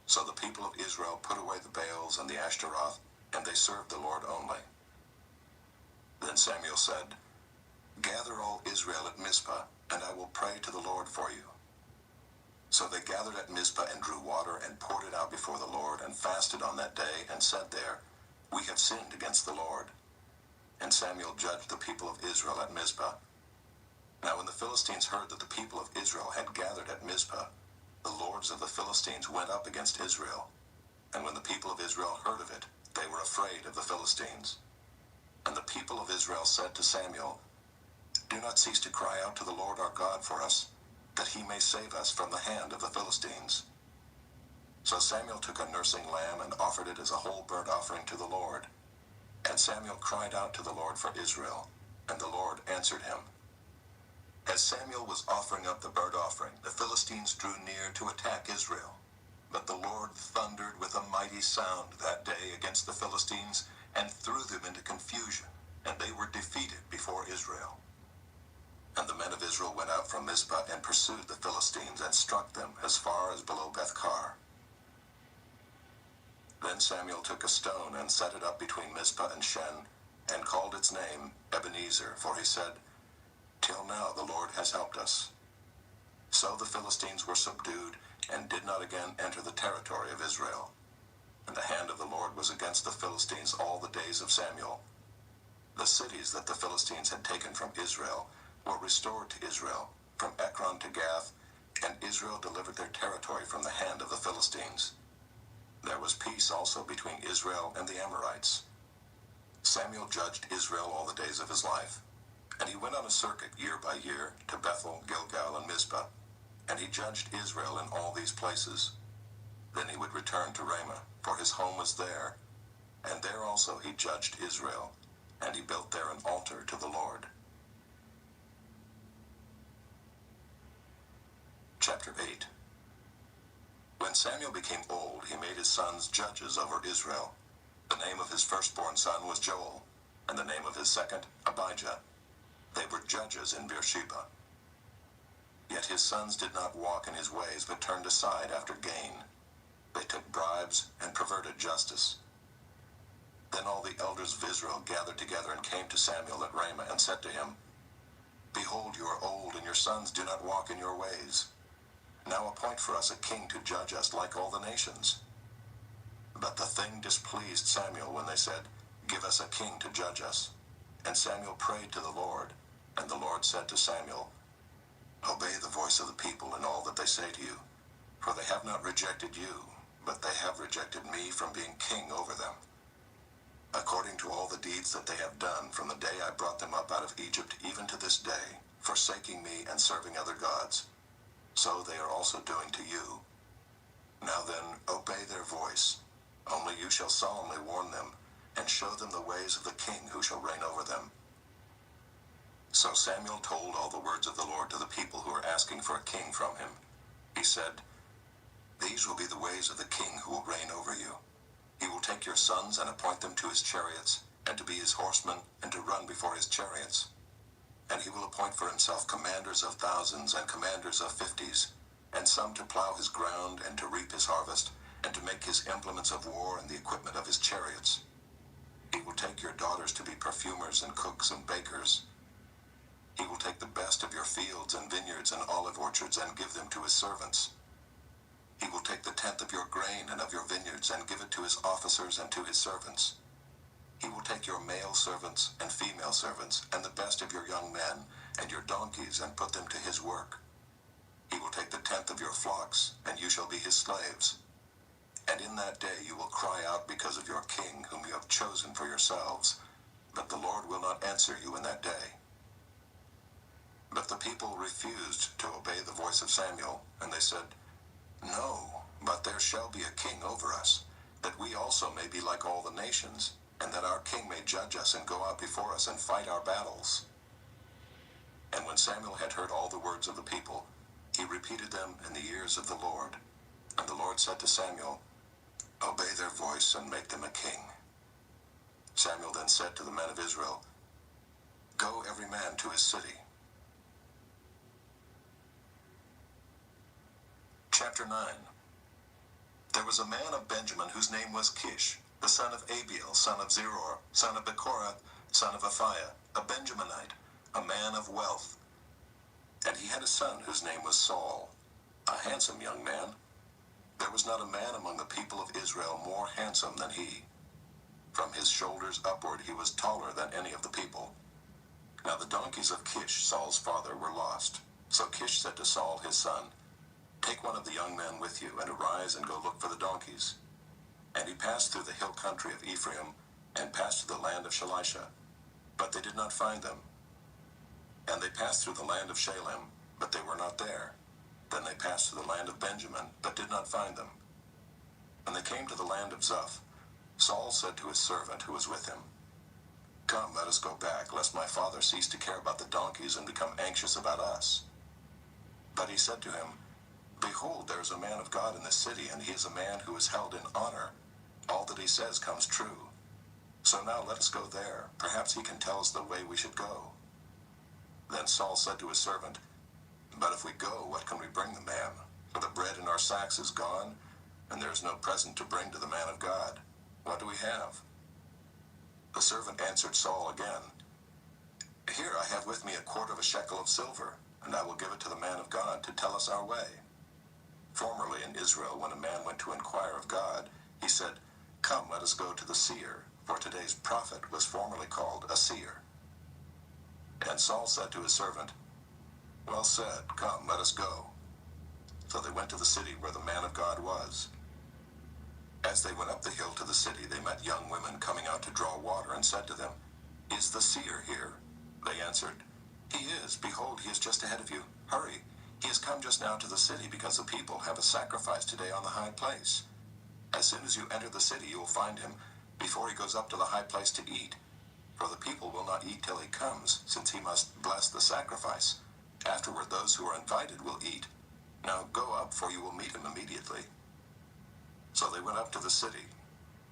So the people of Israel put away the Baals and the Ashtaroth, and they served the Lord only. Then Samuel said, Gather all Israel at Mizpah, and I will pray to the Lord for you. So they gathered at Mizpah and drew water and poured it out before the Lord, and fasted on that day, and said there, We have sinned against the Lord. And Samuel judged the people of Israel at Mizpah. Now when the Philistines heard that the people of Israel had gathered at Mizpah, the lords of the Philistines went up against Israel. And when the people of Israel heard of it, they were afraid of the Philistines. And the people of Israel said to Samuel, Do not cease to cry out to the Lord our God for us, that he may save us from the hand of the Philistines. So Samuel took a nursing lamb and offered it as a whole burnt offering to the Lord. And Samuel cried out to the Lord for Israel, and the Lord answered him. As Samuel was offering up the burnt offering, the Philistines drew near to attack Israel. But the Lord thundered with a mighty sound that day against the Philistines, and threw them into confusion, and they were defeated before Israel. And the men of Israel went out from Mizpah and pursued the Philistines, and struck them as far as below Bethkar. Then Samuel took a stone and set it up between Mizpah and Shen, and called its name Ebenezer, for he said, Till now the Lord has helped us. So the Philistines were subdued and did not again enter the territory of Israel. And the hand of the Lord was against the Philistines all the days of Samuel. The cities that the Philistines had taken from Israel were restored to Israel, from Ekron to Gath, and Israel delivered their territory from the hand of the Philistines. There was peace also between Israel and the Amorites. Samuel judged Israel all the days of his life, and he went on a circuit year by year to Bethel, Gilgal, and Mizpah, and he judged Israel in all these places. Then he would return to Ramah, for his home was there, and there also he judged Israel, and he built there an altar to the Lord. Chapter 8. When Samuel became old, he made his sons judges over Israel. The name of his firstborn son was Joel, and the name of his second, Abijah. They were judges in Beersheba. Yet his sons did not walk in his ways, but turned aside after gain. They took bribes and perverted justice. Then all the elders of Israel gathered together and came to Samuel at Ramah and said to him, Behold, you are old, and your sons do not walk in your ways. Now appoint for us a king to judge us like all the nations. But the thing displeased Samuel when they said, Give us a king to judge us. And Samuel prayed to the Lord, and the Lord said to Samuel, Obey the voice of the people in all that they say to you, for they have not rejected you, but they have rejected me from being king over them. According to all the deeds that they have done from the day I brought them up out of Egypt even to this day, forsaking me and serving other gods, so they are also doing to you. Now then, obey their voice. Only you shall solemnly warn them, and show them the ways of the king who shall reign over them. So Samuel told all the words of the Lord to the people who were asking for a king from him. He said, These will be the ways of the king who will reign over you. He will take your sons and appoint them to his chariots, and to be his horsemen, and to run before his chariots. And he will appoint for himself commanders of thousands and commanders of fifties, and some to plow his ground and to reap his harvest, and to make his implements of war and the equipment of his chariots. He will take your daughters to be perfumers and cooks and bakers. He will take the best of your fields and vineyards and olive orchards and give them to his servants. He will take the tenth of your grain and of your vineyards and give it to his officers and to his servants. He will take your male servants and female servants and the best of your young men and your donkeys and put them to his work. He will take the tenth of your flocks, and you shall be his slaves. And in that day you will cry out because of your king whom you have chosen for yourselves, but the Lord will not answer you in that day. But the people refused to obey the voice of Samuel, and they said, No, but there shall be a king over us, that we also may be like all the nations, and that our king may judge us and go out before us and fight our battles. And when Samuel had heard all the words of the people, he repeated them in the ears of the Lord. And the Lord said to Samuel, Obey their voice and make them a king. Samuel then said to the men of Israel, Go every man to his city. Chapter 9. There was a man of Benjamin whose name was Kish, the son of Abiel, son of Zeror, son of Bechorath, son of Aphiah, a Benjaminite, a man of wealth. And he had a son whose name was Saul, a handsome young man. There was not a man among the people of Israel more handsome than he. From his shoulders upward he was taller than any of the people. Now the donkeys of Kish, Saul's father, were lost. So Kish said to Saul his son, Take one of the young men with you, and arise and go look for the donkeys. And he passed through the hill country of Ephraim, and passed to the land of Shalisha. But they did not find them. And they passed through the land of Shalem, but they were not there. Then they passed through the land of Benjamin, but did not find them. When they came to the land of Zuph, Saul said to his servant who was with him, Come, let us go back, lest my father cease to care about the donkeys and become anxious about us. But he said to him, Behold, there is a man of God in this city, and he is a man who is held in honor. All that he says comes true. So now let us go there. Perhaps he can tell us the way we should go. Then Saul said to his servant, But if we go, what can we bring the man? For the bread in our sacks is gone, and there is no present to bring to the man of God. What do we have? The servant answered Saul again, Here I have with me a quart of a shekel of silver, and I will give it to the man of God to tell us our way." Formerly in Israel, when a man went to inquire of God, he said, "Come, let us go to the seer," for today's prophet was formerly called a seer. And Saul said to his servant, "Well said, come, let us go." So they went to the city where the man of God was. As they went up the hill to the city, they met young women coming out to draw water, and said to them, "Is the seer here?" They answered, "He is. Behold, he is just ahead of you. Hurry, he has come just now to the city, because the people have a sacrifice today on the high place. As soon as you enter the city, you will find him before he goes up to the high place to eat. For the people will not eat till he comes, since he must bless the sacrifice. Afterward, those who are invited will eat. Now go up, for you will meet him immediately." So they went up to the city.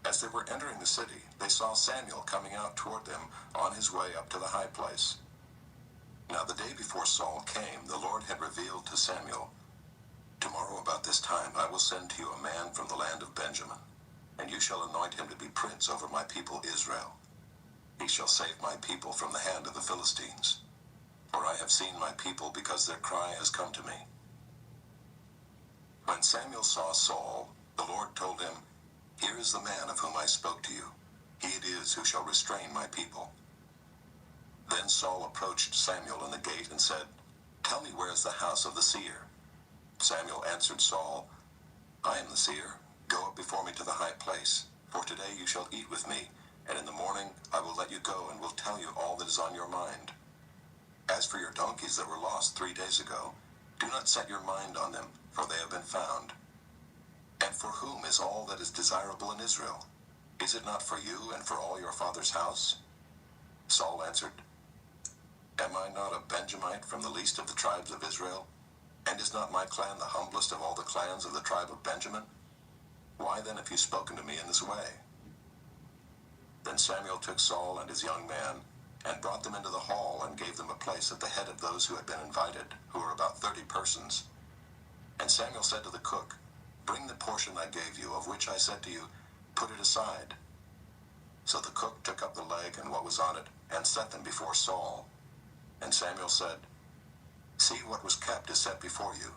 As they were entering the city, they saw Samuel coming out toward them on his way up to the high place. Now the day before Saul came, the Lord had revealed to Samuel, "Tomorrow about this time I will send to you a man from the land of Benjamin, and you shall anoint him to be prince over my people Israel. He shall save my people from the hand of the Philistines. For I have seen my people, because their cry has come to me." When Samuel saw Saul, the Lord told him, "Here is the man of whom I spoke to you. He it is who shall restrain my people." Then Saul approached Samuel in the gate and said, "Tell me, where is the house of the seer?" Samuel answered Saul, "I am the seer. Go up before me to the high place, for today you shall eat with me, and in the morning I will let you go and will tell you all that is on your mind. As for your donkeys that were lost 3 days ago, do not set your mind on them, for they have been found. And for whom is all that is desirable in Israel? Is it not for you and for all your father's house?" Saul answered, "Am I not a Benjamite from the least of the tribes of Israel? And is not my clan the humblest of all the clans of the tribe of Benjamin? Why then have you spoken to me in this way?" Then Samuel took Saul and his young man, and brought them into the hall, and gave them a place at the head of those who had been invited, who were about 30 persons. And Samuel said to the cook, "Bring the portion I gave you, of which I said to you, put it aside." So the cook took up the leg and what was on it, and set them before Saul. And Samuel said, "See, what was kept is set before you.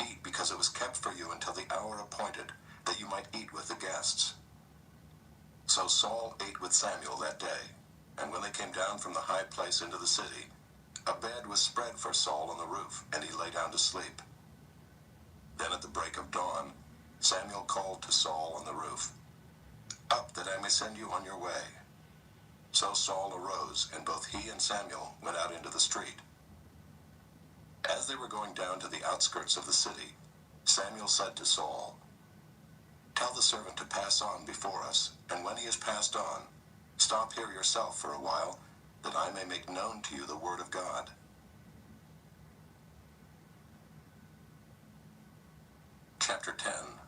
Eat, because it was kept for you until the hour appointed, that you might eat with the guests." So Saul ate with Samuel that day, and when they came down from the high place into the city, a bed was spread for Saul on the roof, and he lay down to sleep. Then at the break of dawn, Samuel called to Saul on the roof, "Up, that I may send you on your way." So Saul arose, and both he and Samuel went out into the street. As they were going down to the outskirts of the city, Samuel said to Saul, "Tell the servant to pass on before us, and when he has passed on, stop here yourself for a while, that I may make known to you the word of God." Chapter 10.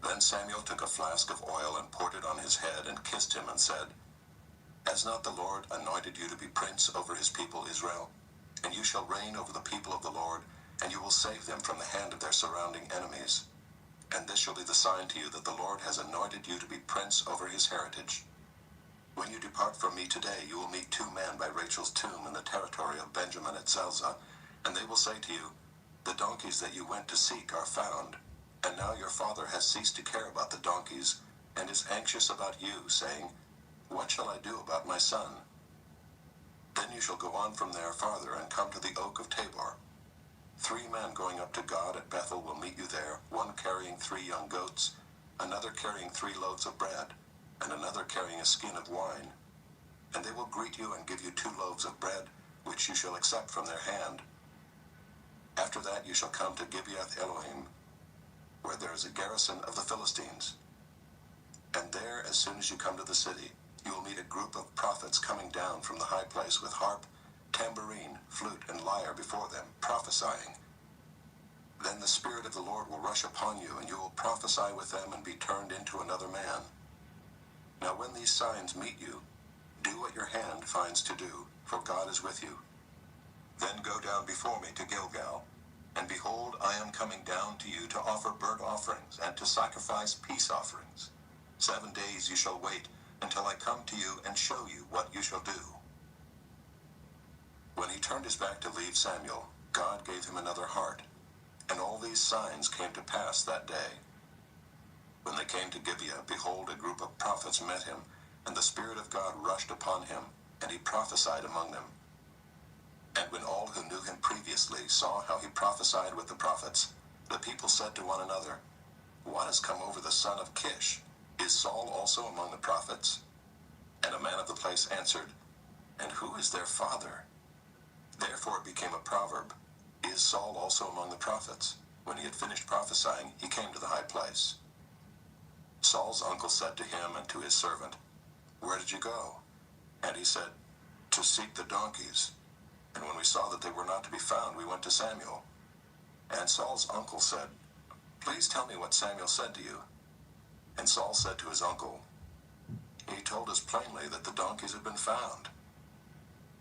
Then Samuel took a flask of oil and poured it on his head, and kissed him, and said, "Has not the Lord anointed you to be prince over his people Israel? And you shall reign over the people of the Lord, and you will save them from the hand of their surrounding enemies. And this shall be the sign to you that the Lord has anointed you to be prince over his heritage. When you depart from me today, you will meet 2 men by Rachel's tomb in the territory of Benjamin at Zelzah, and they will say to you, 'The donkeys that you went to seek are found.' And now your father has ceased to care about the donkeys, and is anxious about you, saying, 'What shall I do about my son?' Then you shall go on from there farther, and come to the oak of Tabor. 3 men going up to God at Bethel will meet you there, one carrying 3 young goats, another carrying 3 loaves of bread, and another carrying a skin of wine. And they will greet you and give you 2 loaves of bread, which you shall accept from their hand. After that you shall come to Gibeath Elohim, where there is a garrison of the Philistines. And there, as soon as you come to the city, you will meet a group of prophets coming down from the high place with harp, tambourine, flute, and lyre before them, prophesying. Then the Spirit of the Lord will rush upon you, and you will prophesy with them and be turned into another man. Now when these signs meet you, do what your hand finds to do, for God is with you. Then go down before me to Gilgal, and behold, I am coming down to you to offer burnt offerings and to sacrifice peace offerings. 7 days you shall wait until I come to you and show you what you shall do." When he turned his back to leave Samuel, God gave him another heart, and all these signs came to pass that day. When they came to Gibeah, behold, a group of prophets met him, and the Spirit of God rushed upon him, and he prophesied among them. And when all who knew him previously saw how he prophesied with the prophets, the people said to one another, What has come over the son of Kish? Is Saul also among the prophets? And a man of the place answered, And who is their father? Therefore it became a proverb, Is Saul also among the prophets? When he had finished prophesying, he came to the high place. Saul's uncle said to him and to his servant, Where did you go? And he said, To seek the donkeys. And when we saw that they were not to be found, we went to Samuel. And Saul's uncle said, Please tell me what Samuel said to you. And Saul said to his uncle, He told us plainly that the donkeys had been found.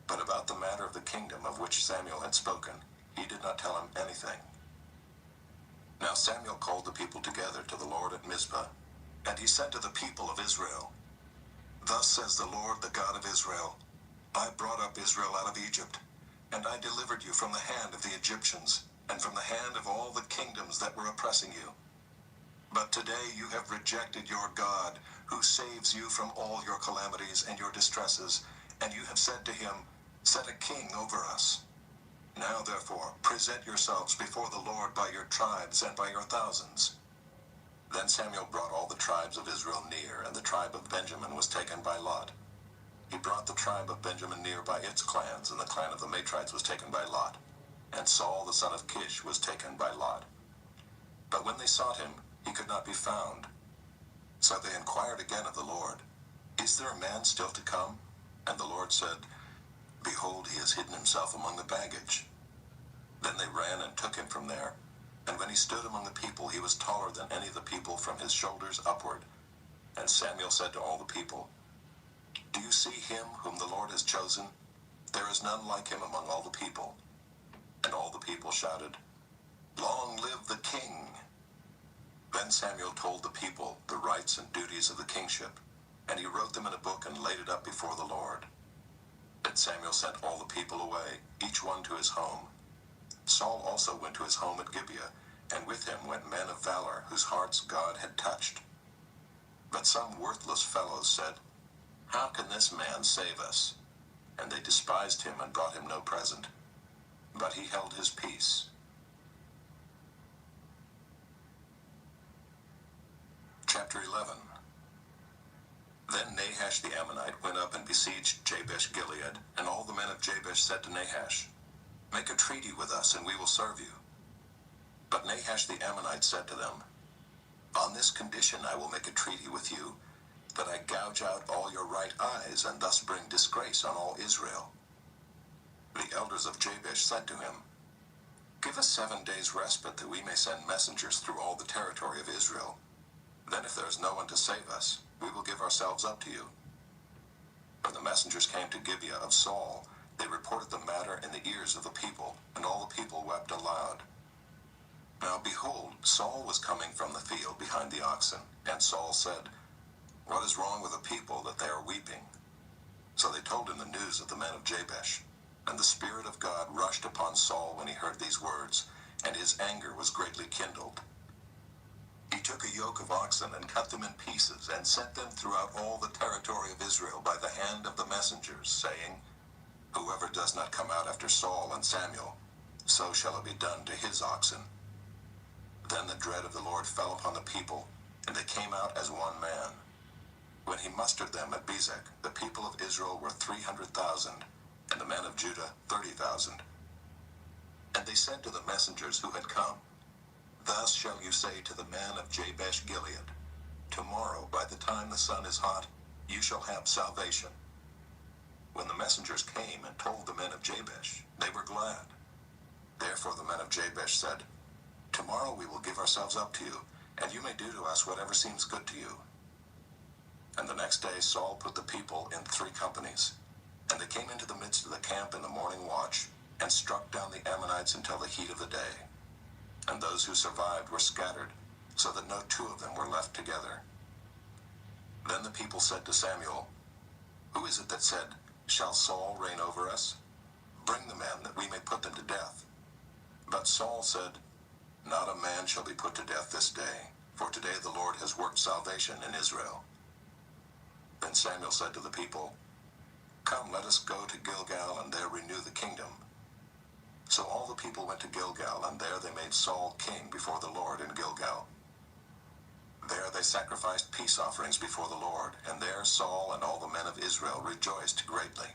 But about the matter of the kingdom of which Samuel had spoken, he did not tell him anything. Now Samuel called the people together to the Lord at Mizpah, and he said to the people of Israel, Thus says the Lord, the God of Israel, I brought up Israel out of Egypt, and I delivered you from the hand of the Egyptians, and from the hand of all the kingdoms that were oppressing you. But today you have rejected your God, who saves you from all your calamities and your distresses, and you have said to him, Set a king over us. Now therefore present yourselves before the Lord by your tribes and by your thousands. Then Samuel brought all the tribes of Israel near, and the tribe of Benjamin was taken by lot. He brought the tribe of Benjamin near by its clans, and the clan of the Matrites was taken by lot. And Saul the son of Kish was taken by lot. But when they sought him, he could not be found. So they inquired again of the Lord, Is there a man still to come? And the Lord said, Behold, he has hidden himself among the baggage. Then they ran and took him from there. And when he stood among the people, he was taller than any of the people from his shoulders upward. And Samuel said to all the people, Do you see him whom the Lord has chosen? There is none like him among all the people. And all the people shouted, Long live the king! Then Samuel told the people the rights and duties of the kingship, and he wrote them in a book and laid it up before the Lord. Then Samuel sent all the people away, each one to his home. Saul also went to his home at Gibeah, and with him went men of valor, whose hearts God had touched. But some worthless fellows said, How can this man save us? And they despised him and brought him no present. But he held his peace. Chapter 11. Then Nahash the Ammonite went up and besieged Jabesh Gilead, and all the men of Jabesh said to Nahash, Make a treaty with us, and we will serve you. But Nahash the Ammonite said to them, On this condition I will make a treaty with you, that I gouge out all your right eyes, and thus bring disgrace on all Israel. The elders of Jabesh said to him, Give us 7 days' respite, that we may send messengers through all the territory of Israel. Then if there is no one to save us, we will give ourselves up to you. When the messengers came to Gibeah of Saul, they reported the matter in the ears of the people, and all the people wept aloud. Now behold, Saul was coming from the field behind the oxen, and Saul said, What is wrong with the people that they are weeping? So they told him the news of the men of Jabesh, and the Spirit of God rushed upon Saul when he heard these words, and his anger was greatly kindled. He took a yoke of oxen and cut them in pieces, and sent them throughout all the territory of Israel by the hand of the messengers, saying, Whoever does not come out after Saul and Samuel, so shall it be done to his oxen. Then the dread of the Lord fell upon the people, and they came out as one man. When he mustered them at Bezek, the people of Israel were 300,000, and the men of Judah 30,000. And they said to the messengers who had come, Thus shall you say to the men of Jabesh Gilead, Tomorrow, by the time the sun is hot, you shall have salvation. When the messengers came and told the men of Jabesh, they were glad. Therefore the men of Jabesh said, Tomorrow we will give ourselves up to you, and you may do to us whatever seems good to you. And the next day Saul put the people in 3 companies, and they came into the midst of the camp in the morning watch, and struck down the Ammonites until the heat of the day. And those who survived were scattered, so that no 2 of them were left together. Then the people said to Samuel, Who is it that said, Shall Saul reign over us? Bring the men, But Saul said, "Not a man shall be put to death this day, for today the Lord has worked salvation in Israel." Then Samuel said to the people, "Come, let us go to Gilgal and there renew the kingdom." So all the people went to Gilgal, and there they made Saul king before the Lord in Gilgal. There they sacrificed peace offerings before the Lord, and there Saul and all the men of Israel rejoiced greatly.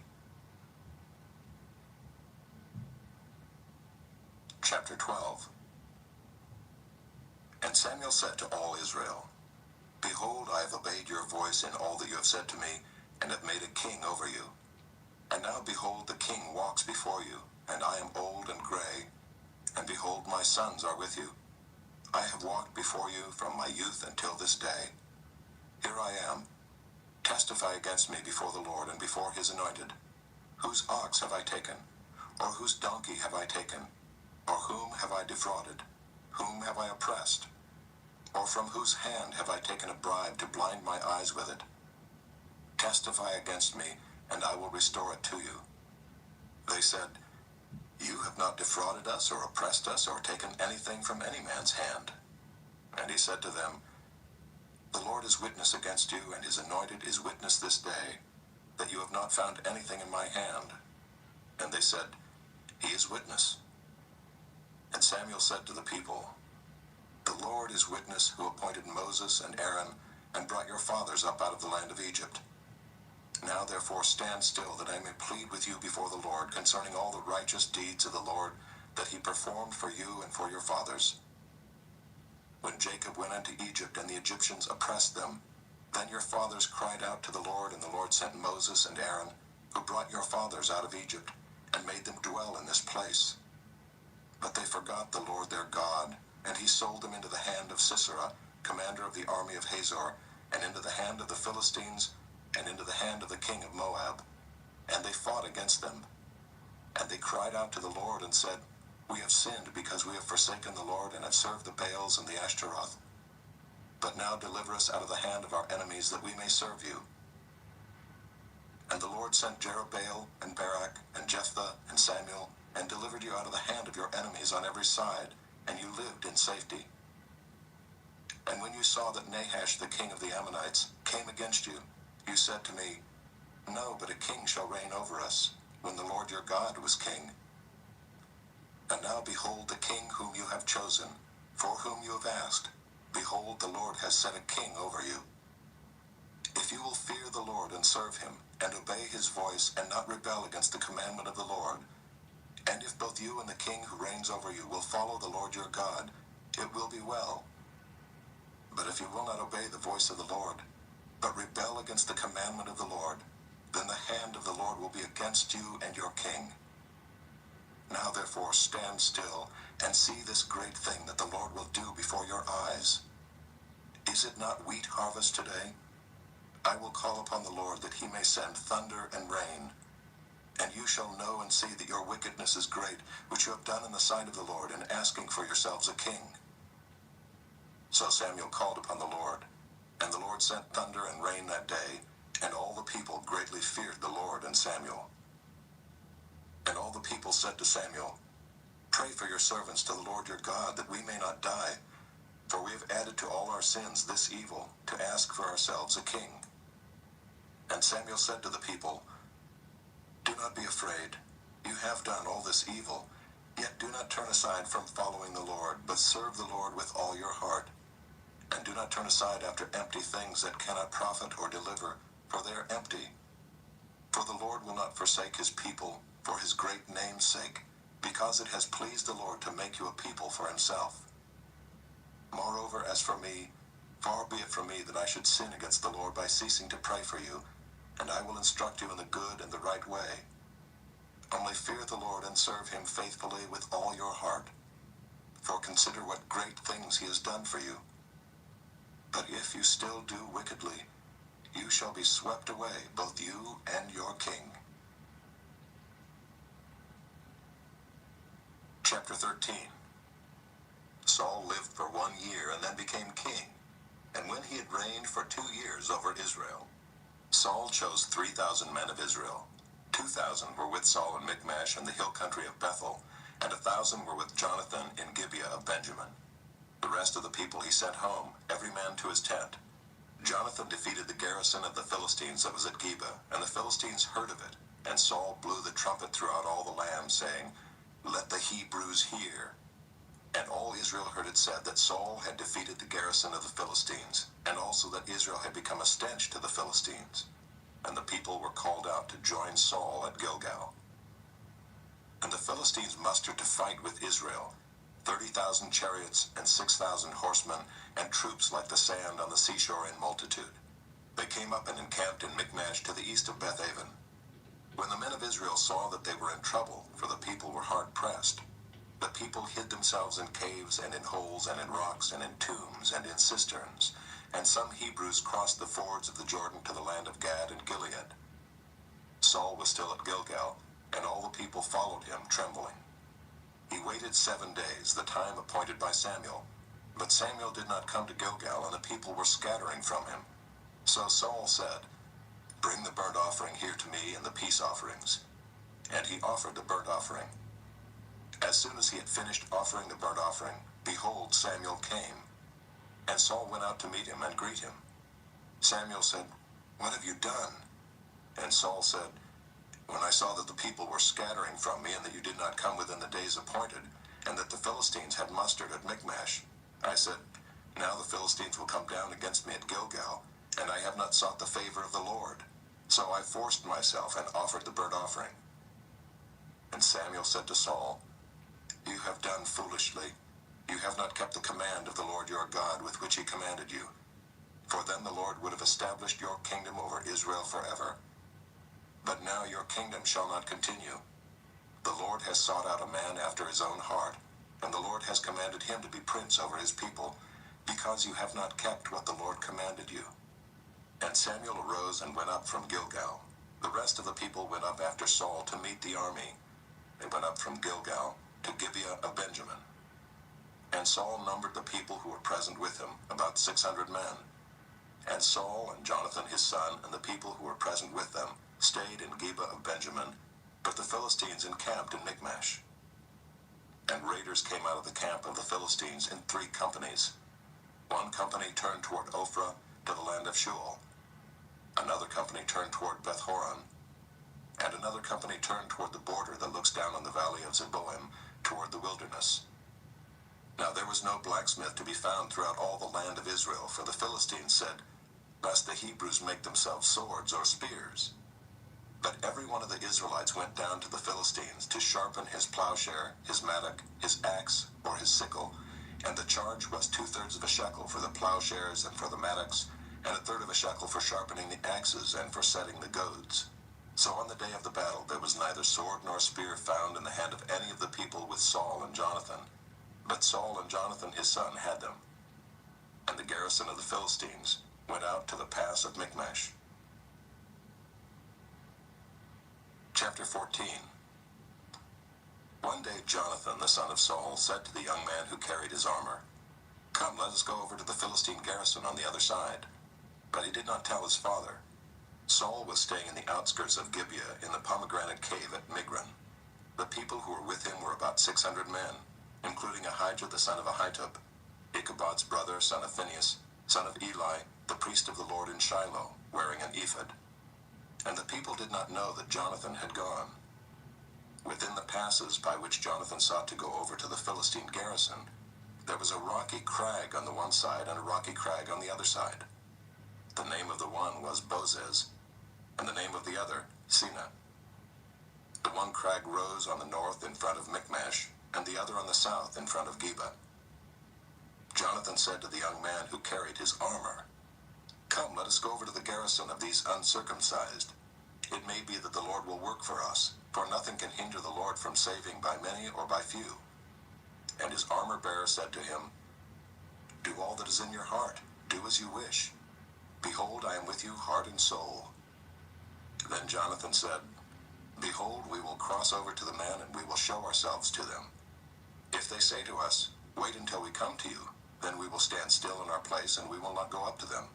Chapter 12. And Samuel said to all Israel, "Behold, I have obeyed your voice in all that you have said to me, and have made a king over you. And now behold, the king walks before you, and I am old and gray, and behold, my sons are with you. I have walked before you from my youth until this day. Here I am. Testify against me before the Lord and before his anointed. Whose ox have I taken? Or whose donkey have I taken? Or whom have I defrauded? Whom have I oppressed? Or from whose hand have I taken a bribe to blind my eyes with it? Testify against me, and I will restore it to you." They said, "You have not defrauded us or oppressed us or taken anything from any man's hand." And he said to them, "The Lord is witness against you, and his anointed is witness this day, that you have not found anything in my hand." And they said, "He is witness." And Samuel said to the people, "The Lord is witness, who appointed Moses and Aaron, and brought your fathers up out of the land of Egypt. Now therefore stand still, that I may plead with you before the Lord concerning all the righteous deeds of the Lord that he performed for you and for your fathers. When Jacob went into Egypt and the Egyptians oppressed them, then your fathers cried out to the Lord, and the Lord sent Moses and Aaron, who brought your fathers out of Egypt, and made them dwell in this place. But they forgot the Lord their God, and he sold them into the hand of Sisera, commander of the army of Hazor, and into the hand of the Philistines, and into the hand of the king of Moab. And they fought against them. And they cried out to the Lord and said, We have sinned because we have forsaken the Lord and have served the Baals and the Ashtaroth. But now deliver us out of the hand of our enemies, that we may serve you. And the Lord sent Jerubbaal and Barak and Jephthah and Samuel, and delivered you out of the hand of your enemies on every side, and you lived in safety. And when you saw that Nahash the king of the Ammonites came against you, you said to me, No, but a king shall reign over us, when the Lord your God was king. And now behold the king whom you have chosen, for whom you have asked. Behold, the Lord has set a king over you. If you will fear the Lord and serve him, and obey his voice, and not rebel against the commandment of the Lord, and if both you and the king who reigns over you will follow the Lord your God, it will be well. But if you will not obey the voice of the Lord, but rebel against the commandment of the Lord, then the hand of the Lord will be against you and your king. Now therefore stand still, and see this great thing that the Lord will do before your eyes. Is it not wheat harvest today? I will call upon the Lord, that he may send thunder and rain. And you shall know and see that your wickedness is great, which you have done in the sight of the Lord, in asking for yourselves a king. So Samuel called upon the Lord, and the Lord sent thunder and rain that day, and all the people greatly feared the Lord and Samuel. And all the people said to Samuel, Pray for your servants to the Lord your God, that we may not die, for we have added to all our sins this evil, to ask for ourselves a king. And Samuel said to the people, Do not be afraid. You have done all this evil, yet do not turn aside from following the Lord, but serve the Lord with all your heart. And do not turn aside after empty things that cannot profit or deliver, for they are empty. For the Lord will not forsake his people, for his great name's sake, because it has pleased the Lord to make you a people for himself. Moreover, as for me, far be it from me that I should sin against the Lord by ceasing to pray for you, and I will instruct you in the good and the right way. Only fear the Lord and serve him faithfully with all your heart. For consider what great things he has done for you. But if you still do wickedly, you shall be swept away, both you and your king. Chapter 13. Saul lived for 1 year and then became king. And when he had reigned for 2 years over Israel, Saul chose 3,000 men of Israel. 2,000 were with Saul in Michmash and the hill country of Bethel, and 1,000 were with Jonathan in Gibeah of Benjamin. The rest of the people he sent home, every man to his tent. Jonathan defeated the garrison of the Philistines that was at Gibeah, and the Philistines heard of it. And Saul blew the trumpet throughout all the land, saying, "Let the Hebrews hear." And all Israel heard it said that Saul had defeated the garrison of the Philistines, and also that Israel had become a stench to the Philistines. And the people were called out to join Saul at Gilgal. And the Philistines mustered to fight with Israel, 30,000 chariots and 6,000 horsemen, and troops like the sand on the seashore in multitude. They came up and encamped in Michmash to the east of Bethaven. When the men of Israel saw that they were in trouble, for the people were hard pressed, the people hid themselves in caves and in holes and in rocks and in tombs and in cisterns, and some Hebrews crossed the fords of the Jordan to the land of Gad and Gilead. Saul was still at Gilgal, and all the people followed him, trembling. He waited 7 days, the time appointed by Samuel. But Samuel did not come to Gilgal, and the people were scattering from him. So Saul said, "Bring the burnt offering here to me and the peace offerings." And he offered the burnt offering. As soon as he had finished offering the burnt offering, behold, Samuel came. And Saul went out to meet him and greet him. Samuel said, "What have you done?" And Saul said, "When I saw that the people were scattering from me, and that you did not come within the days appointed, and that the Philistines had mustered at Michmash, I said, now the Philistines will come down against me at Gilgal, and I have not sought the favor of the Lord. So I forced myself and offered the burnt offering." And Samuel said to Saul, "You have done foolishly. You have not kept the command of the Lord your God with which he commanded you. For then the Lord would have established your kingdom over Israel forever. But now your kingdom shall not continue. The Lord has sought out a man after his own heart, and the Lord has commanded him to be prince over his people, because you have not kept what the Lord commanded you." And Samuel arose and went up from Gilgal. The rest of the people went up after Saul to meet the army. They went up from Gilgal to Gibeah of Benjamin. And Saul numbered the people who were present with him, about 600 men. And Saul and Jonathan his son and the people who were present with them stayed in Gibeah of Benjamin, but the Philistines encamped in Michmash. And raiders came out of the camp of the Philistines in 3 companies. One company turned toward Ophrah to the land of Shual. Another company turned toward Beth-horon, and another company turned toward the border that looks down on the valley of Zeboim toward the wilderness. Now there was no blacksmith to be found throughout all the land of Israel, for the Philistines said, "Lest the Hebrews make themselves swords or spears." But every one of the Israelites went down to the Philistines to sharpen his plowshare, his mattock, his axe, or his sickle, and the charge was 2/3 of a shekel for the plowshares and for the mattocks, and 1/3 of a shekel for sharpening the axes and for setting the goads. So on the day of the battle there was neither sword nor spear found in the hand of any of the people with Saul and Jonathan, but Saul and Jonathan his son had them. And the garrison of the Philistines went out to the pass of Michmash. Chapter 14. One day Jonathan the son of Saul said to the young man who carried his armor, "Come, let us go over to the Philistine garrison on the other side." But he did not tell his father. Saul was staying in the outskirts of Gibeah in the pomegranate cave at Migron. The people who were with him were about 600 men, including Ahijah the son of Ahitub, Ichabod's brother, son of Phinehas, son of Eli, the priest of the Lord in Shiloh, wearing an ephod. And the people did not know that Jonathan had gone. Within the passes by which Jonathan sought to go over to the Philistine garrison, there was a rocky crag on the one side and a rocky crag on the other side. The name of the one was Bozez, and the name of the other, Sina. The one crag rose on the north in front of Michmash, and the other on the south in front of Geba. Jonathan said to the young man who carried his armor, "Come, let us go over to the garrison of these uncircumcised. It may be that the Lord will work for us, for nothing can hinder the Lord from saving by many or by few." And his armor-bearer said to him, "Do all that is in your heart. Do as you wish. Behold, I am with you heart and soul." Then Jonathan said, "Behold, we will cross over to the men, and we will show ourselves to them. If they say to us, 'Wait until we come to you,' then we will stand still in our place, and we will not go up to them.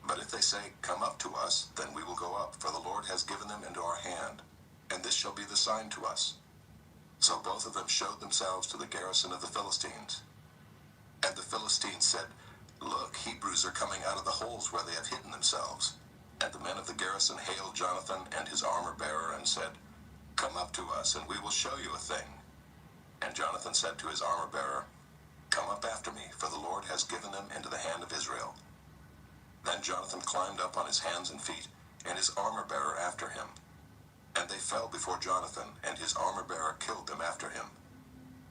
But if they say, 'Come up to us,' then we will go up, for the Lord has given them into our hand, and this shall be the sign to us." So both of them showed themselves to the garrison of the Philistines. And the Philistines said, "Look, Hebrews are coming out of the holes where they have hidden themselves." And the men of the garrison hailed Jonathan and his armor-bearer and said, "Come up to us, and we will show you a thing." And Jonathan said to his armor-bearer, "Come up after me, for the Lord has given them into the hand of Israel." Then Jonathan climbed up on his hands and feet, and his armor-bearer after him. And they fell before Jonathan, and his armor-bearer killed them after him.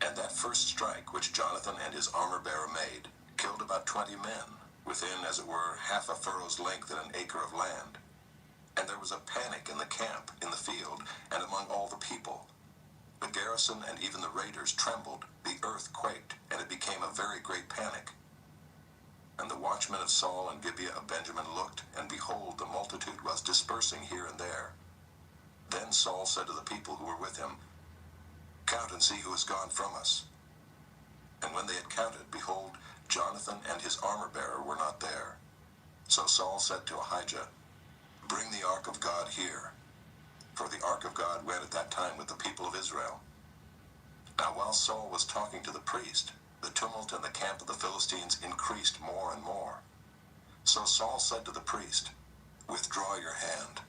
And that first strike which Jonathan and his armor-bearer made killed about 20 men, within, as it were, half a furrow's length in an acre of land. And there was a panic in the camp, in the field, and among all the people. The garrison and even the raiders trembled, the earth quaked, and it became a very great panic. And the watchmen of Saul and Gibeah of Benjamin looked, and behold, the multitude was dispersing here and there. Then Saul said to the people who were with him, "Count and see who has gone from us." And when they had counted, behold, Jonathan and his armor-bearer were not there. So Saul said to Ahijah, "Bring the ark of God here." For the ark of God went at that time with the people of Israel. Now while Saul was talking to the priest, the tumult in the camp of the Philistines increased more and more. So Saul said to the priest, "Withdraw your hand."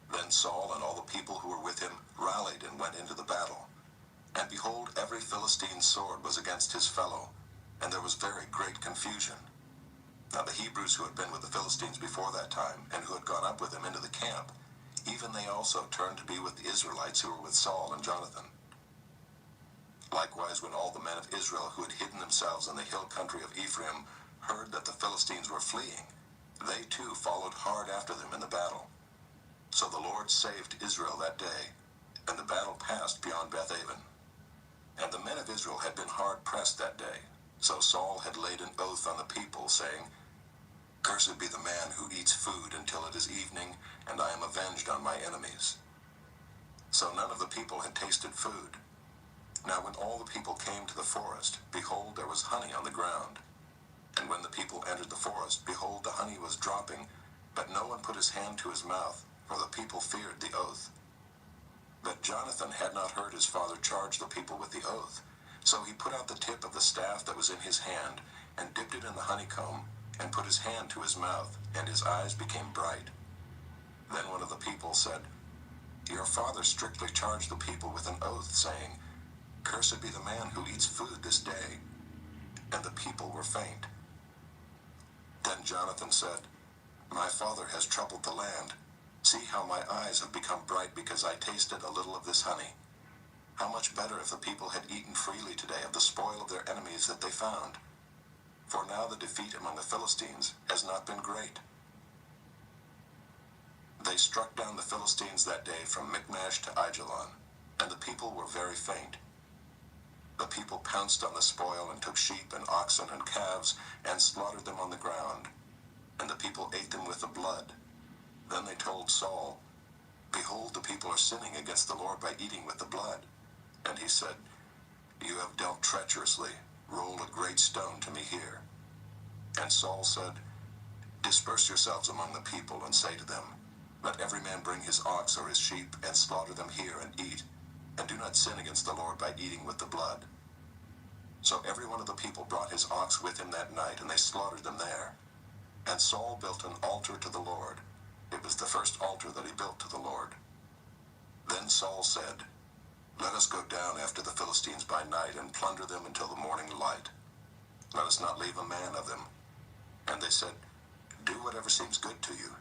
Then Saul and all the people who were with him rallied and went into the battle. And behold, every Philistine's sword was against his fellow, and there was very great confusion. Now the Hebrews who had been with the Philistines before that time, and who had gone up with them into the camp, even they also turned to be with the Israelites who were with Saul and Jonathan. Likewise, when all the men of Israel who had hidden themselves in the hill country of Ephraim heard that the Philistines were fleeing, they too followed hard after them in the battle. So the Lord saved Israel that day, and the battle passed beyond Bethaven. And the men of Israel had been hard pressed that day. So Saul had laid an oath on the people, saying, "Cursed be the man who eats food until it is evening, and I am avenged on my enemies." So none of the people had tasted food. Now when all the people came to the forest, behold, there was honey on the ground. And when the people entered the forest, behold, the honey was dropping, but no one put his hand to his mouth, for the people feared the oath. But Jonathan had not heard his father charge the people with the oath. So he put out the tip of the staff that was in his hand, and dipped it in the honeycomb, and put his hand to his mouth, and his eyes became bright. Then one of the people said, "Your father strictly charged the people with an oath, saying, 'Cursed be the man who eats food this day.' And the people were faint." Then Jonathan said, "My father has troubled the land. See how my eyes have become bright because I tasted a little of this honey. How much better if the people had eaten freely today of the spoil of their enemies that they found. For now the defeat among the Philistines has not been great." They struck down the Philistines that day from Michmash to Aijalon, and the people were very faint. The people pounced on the spoil and took sheep and oxen and calves and slaughtered them on the ground, and the people ate them with the blood. Then they told Saul, "Behold, the people are sinning against the Lord by eating with the blood." And he said, "You have dealt treacherously. Roll a great stone to me here." And Saul said, "Disperse yourselves among the people and say to them, 'Let every man bring his ox or his sheep and slaughter them here and eat, and do not sin against the Lord by eating with the blood.'" So every one of the people brought his ox with him that night, and they slaughtered them there. And Saul built an altar to the Lord. It was the first altar that he built to the Lord. Then Saul said, "Let us go down after the Philistines by night and plunder them until the morning light. Let us not leave a man of them." And they said, "Do whatever seems good to you."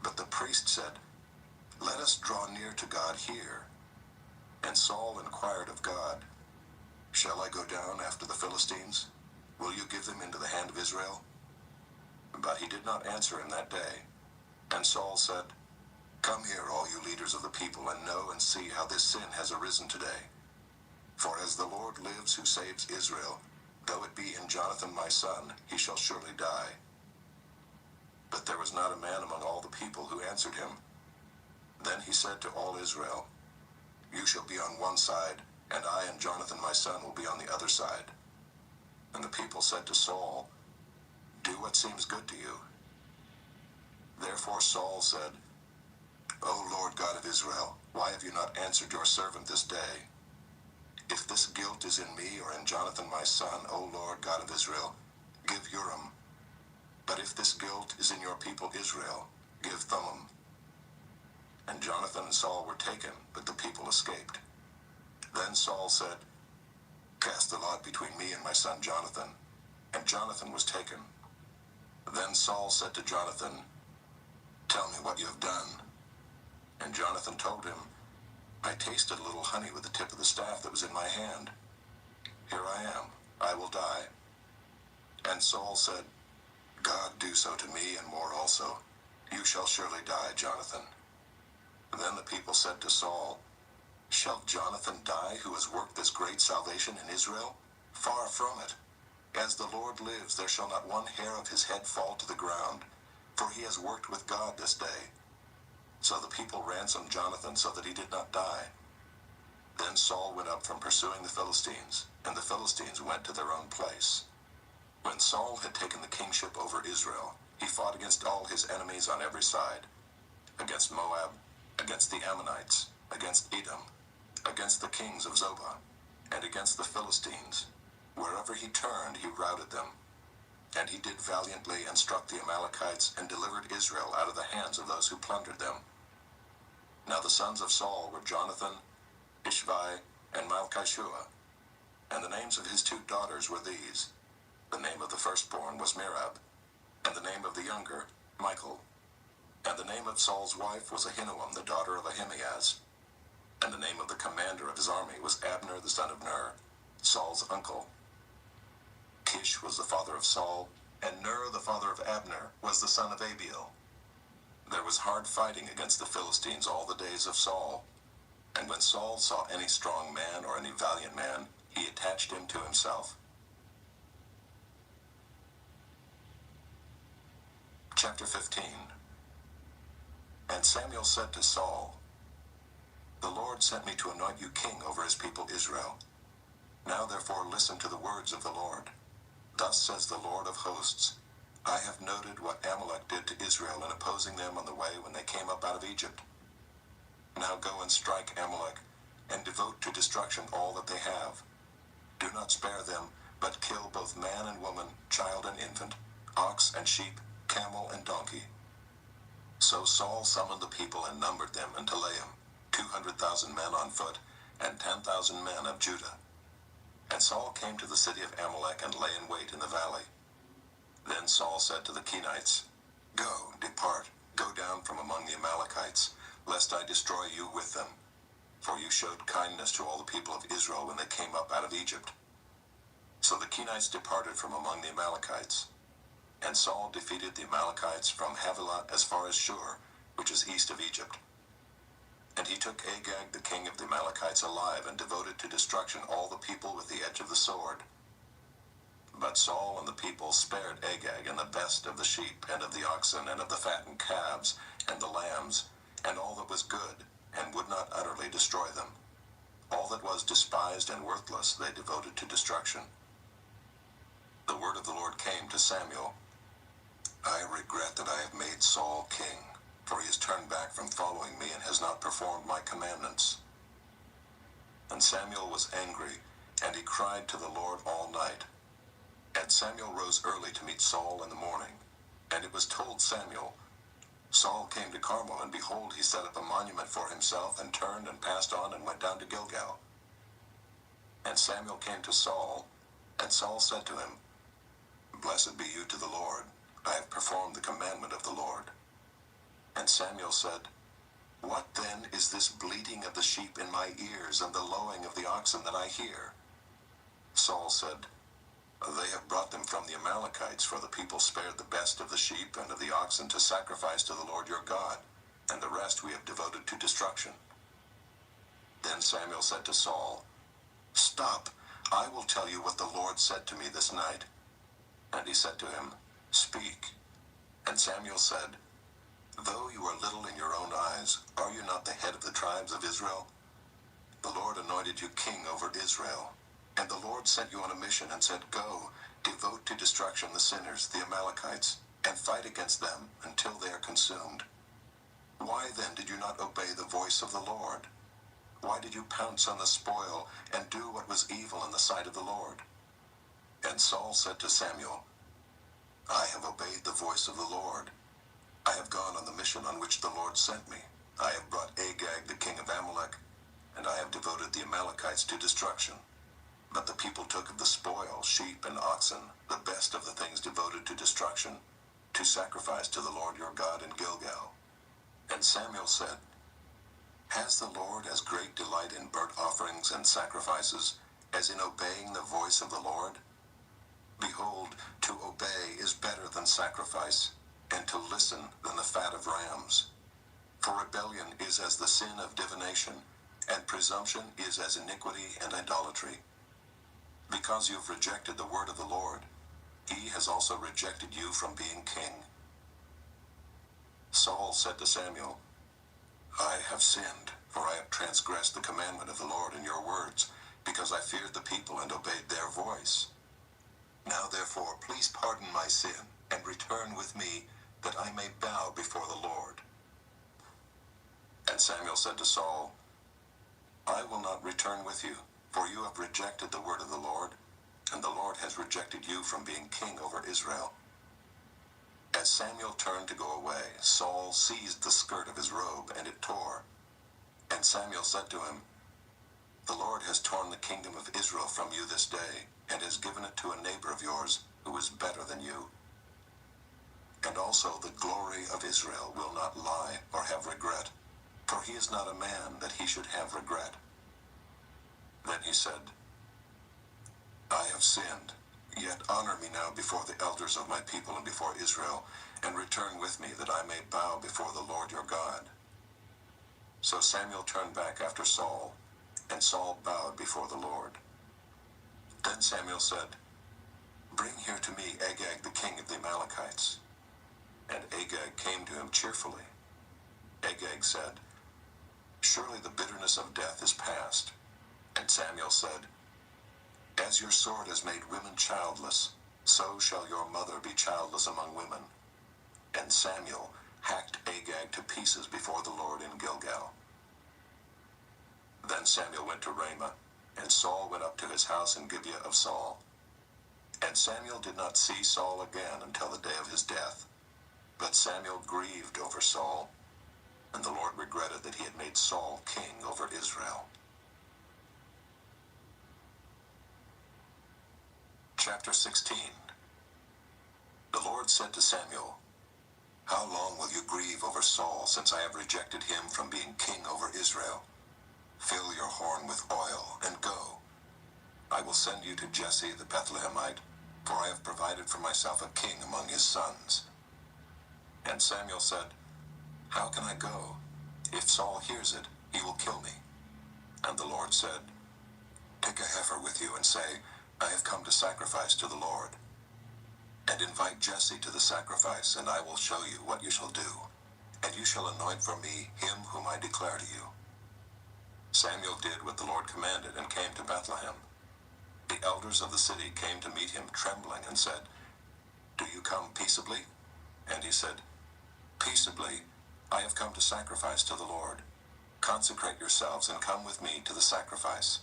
But the priest said, "Let us draw near to God here." And Saul inquired of God, "Shall I go down after the Philistines? Will you give them into the hand of Israel?" But he did not answer him that day. And Saul said, "Come here, all you leaders of the people, and know and see how this sin has arisen today. For as the Lord lives who saves Israel, though it be in Jonathan my son, he shall surely die." But there was not a man among all the people who answered him. Then he said to all Israel, "You shall be on one side, and I and Jonathan my son will be on the other side." And the people said to Saul, "Do what seems good to you." Therefore Saul said, "O Lord God of Israel, why have you not answered your servant this day?" guilt is in me or in Jonathan my son, O Lord God of Israel, give Urim. But if this guilt is in your people Israel, give Thummim. And Jonathan and Saul were taken, but the people escaped. Then Saul said, Cast the lot between me and my son Jonathan. And Jonathan was taken. Then Saul said to Jonathan, Tell me what you have done. And Jonathan told him, I tasted a little honey with the tip of the staff that was in my hand. Here I am, I will die. And Saul said, God do so to me and more also. You shall surely die, Jonathan. Then the people said to Saul, Shall Jonathan die who has worked this great salvation in Israel? Far from it. As the Lord lives, there shall not one hair of his head fall to the ground, for he has worked with God this day. So the people ransomed Jonathan so that he did not die. Then Saul went up from pursuing the Philistines, and the Philistines went to their own place. When Saul had taken the kingship over Israel, he fought against all his enemies on every side, against Moab, against the Ammonites, against Edom, against the kings of Zobah, and against the Philistines. Wherever he turned, he routed them. And he did valiantly and struck the Amalekites and delivered Israel out of the hands of those who plundered them. Now the sons of Saul were Jonathan, Ishvi, and Malchishua. And the names of his 2 daughters were these. The name of the firstborn was Merab, and the name of the younger, Michal. And the name of Saul's wife was Ahinoam, the daughter of Ahimaaz. And the name of the commander of his army was Abner the son of Ner, Saul's uncle. Kish was the father of Saul, and Ner the father of Abner was the son of Abiel. There was hard fighting against the Philistines all the days of Saul. And when Saul saw any strong man or any valiant man, he attached him to himself. Chapter 15. And Samuel said to Saul, The Lord sent me to anoint you king over his people Israel. Now therefore listen to the words of the Lord. Thus says the Lord of hosts, I have noted what Amalek did to Israel in opposing them on the way when they came up out of Egypt. Now go and strike Amalek, and devote to destruction all that they have. Do not spare them, but kill both man and woman, child and infant, ox and sheep, camel and donkey. So Saul summoned the people and numbered them in Telaim, 200,000 men on foot, and 10,000 men of Judah. And Saul came to the city of Amalek and lay in wait in the valley. Then Saul said to the Kenites, Go, depart, go down from among the Amalekites, lest I destroy you with them. For you showed kindness to all the people of Israel when they came up out of Egypt. So the Kenites departed from among the Amalekites. And Saul defeated the Amalekites from Havilah as far as Shur, which is east of Egypt. And he took Agag the king of the Amalekites alive and devoted to destruction all the people with the edge of the sword. But Saul and the people spared Agag and the best of the sheep and of the oxen and of the fattened calves and the lambs and all that was good, and would not utterly destroy them. All that was despised and worthless they devoted to destruction. The word of the Lord came to Samuel. I regret that I have made Saul king, for he has turned back from following me and has not performed my commandments. And Samuel was angry, and he cried to the Lord all night. And Samuel rose early to meet Saul in the morning. And it was told Samuel, Saul came to Carmel, and behold, he set up a monument for himself, and turned and passed on and went down to Gilgal. And Samuel came to Saul, and Saul said to him, Blessed be you to the Lord. I have performed the commandment of the Lord. And Samuel said, What then is this bleating of the sheep in my ears and the lowing of the oxen that I hear? Saul said, They have brought them from the Amalekites, for the people spared the best of the sheep and of the oxen to sacrifice to the Lord your God, and the rest we have devoted to destruction. Then Samuel said to Saul, Stop, I will tell you what the Lord said to me this night. And he said to him, Speak. And Samuel said, Though you are little in your own eyes, are you not the head of the tribes of Israel? The Lord anointed you king over Israel. And the Lord sent you on a mission and said, Go, devote to destruction the sinners, the Amalekites, and fight against them until they are consumed. Why then did you not obey the voice of the Lord? Why did you pounce on the spoil and do what was evil in the sight of the Lord? And Saul said to Samuel, I have obeyed the voice of the Lord. I have gone on the mission on which the Lord sent me. I have brought Agag, the king of Amalek, and I have devoted the Amalekites to destruction. But the people took of the spoil, sheep and oxen, the best of the things devoted to destruction, to sacrifice to the Lord your God in Gilgal. And Samuel said, Has the Lord as great delight in burnt offerings and sacrifices as in obeying the voice of the Lord? Behold, to obey is better than sacrifice, and to listen than the fat of rams. For rebellion is as the sin of divination, and presumption is as iniquity and idolatry. Because you have rejected the word of the Lord, he has also rejected you from being king. Saul said to Samuel, I have sinned, for I have transgressed the commandment of the Lord in your words, because I feared the people and obeyed their voice. Now therefore, please pardon my sin, and return with me, that I may bow before the Lord. And Samuel said to Saul, I will not return with you, for you have rejected the word of the Lord, and the Lord has rejected you from being king over Israel. As Samuel turned to go away, Saul seized the skirt of his robe, and it tore. And Samuel said to him, The Lord has torn the kingdom of Israel from you this day, and has given it to a neighbor of yours, who is better than you. And also the glory of Israel will not lie or have regret, for he is not a man that he should have regret. Then he said, I have sinned, yet honor me now before the elders of my people and before Israel, and return with me, that I may bow before the Lord your God. So Samuel turned back after Saul, and Saul bowed before the Lord. Then Samuel said, Bring here to me Agag, the king of the Amalekites. And Agag came to him cheerfully. Agag said, Surely the bitterness of death is past. And Samuel said, As your sword has made women childless, so shall your mother be childless among women. And Samuel hacked Agag to pieces before the Lord in Gilgal. Then Samuel went to Ramah, and Saul went up to his house in Gibeah of Saul. And Samuel did not see Saul again until the day of his death. But Samuel grieved over Saul, and the Lord regretted that he had made Saul king over Israel. Chapter 16. The Lord said to Samuel, How long will you grieve over Saul, since I have rejected him from being king over Israel? Fill your horn with oil, and go. I will send you to Jesse the Bethlehemite, for I have provided for myself a king among his sons. And Samuel said, How can I go? If Saul hears it, he will kill me. And the Lord said, Take a heifer with you, and say, I have come to sacrifice to the Lord. And invite Jesse to the sacrifice, and I will show you what you shall do. And you shall anoint for me him whom I declare to you. Samuel did what the Lord commanded, and came to Bethlehem. The elders of the city came to meet him trembling, and said, Do you come peaceably? And he said, Peaceably, I have come to sacrifice to the Lord. Consecrate yourselves, and come with me to the sacrifice.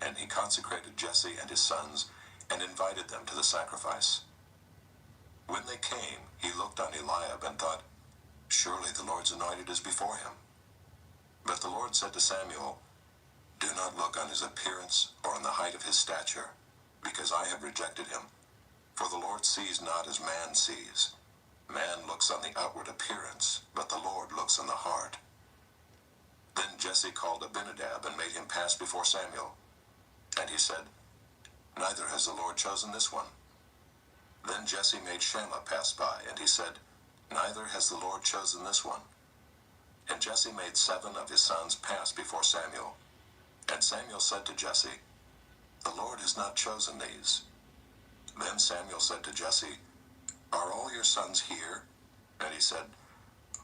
And he consecrated Jesse and his sons, and invited them to the sacrifice. When they came, he looked on Eliab, and thought, Surely the Lord's anointed is before him. But the Lord said to Samuel, Do not look on his appearance, or on the height of his stature, because I have rejected him. For the Lord sees not as man sees. Man looks on the outward appearance, but the Lord looks on the heart. Then Jesse called Abinadab, and made him pass before Samuel. And he said, Neither has the Lord chosen this one. Then Jesse made Shammah pass by, and he said, Neither has the Lord chosen this one. And Jesse made 7 of his sons pass before Samuel. And Samuel said to Jesse, The Lord has not chosen these. Then Samuel said to Jesse, Are all your sons here? And he said,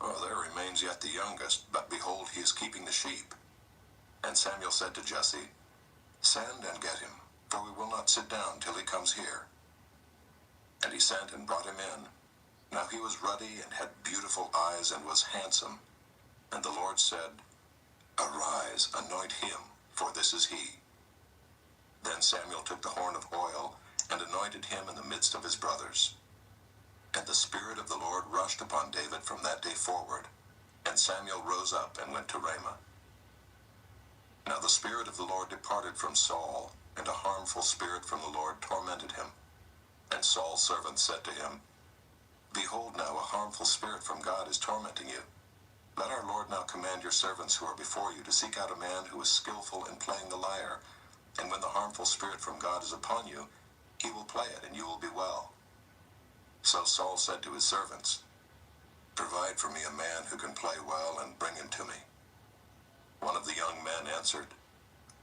Oh, there remains yet the youngest, but behold, he is keeping the sheep. And Samuel said to Jesse, Send and get him, for we will not sit down till he comes here. And he sent and brought him in. Now he was ruddy and had beautiful eyes and was handsome. And the Lord said, Arise, anoint him, for this is he. Then Samuel took the horn of oil and anointed him in the midst of his brothers. And the Spirit of the Lord rushed upon David from that day forward, and Samuel rose up and went to Ramah. Now the Spirit of the Lord departed from Saul, and a harmful spirit from the Lord tormented him. And Saul's servants said to him, Behold now, a harmful spirit from God is tormenting you. Let our Lord now command your servants who are before you to seek out a man who is skillful in playing the lyre, and when the harmful spirit from God is upon you, he will play it, and you will be well. So Saul said to his servants, Provide for me a man who can play well, and bring him to me. One of the young men answered,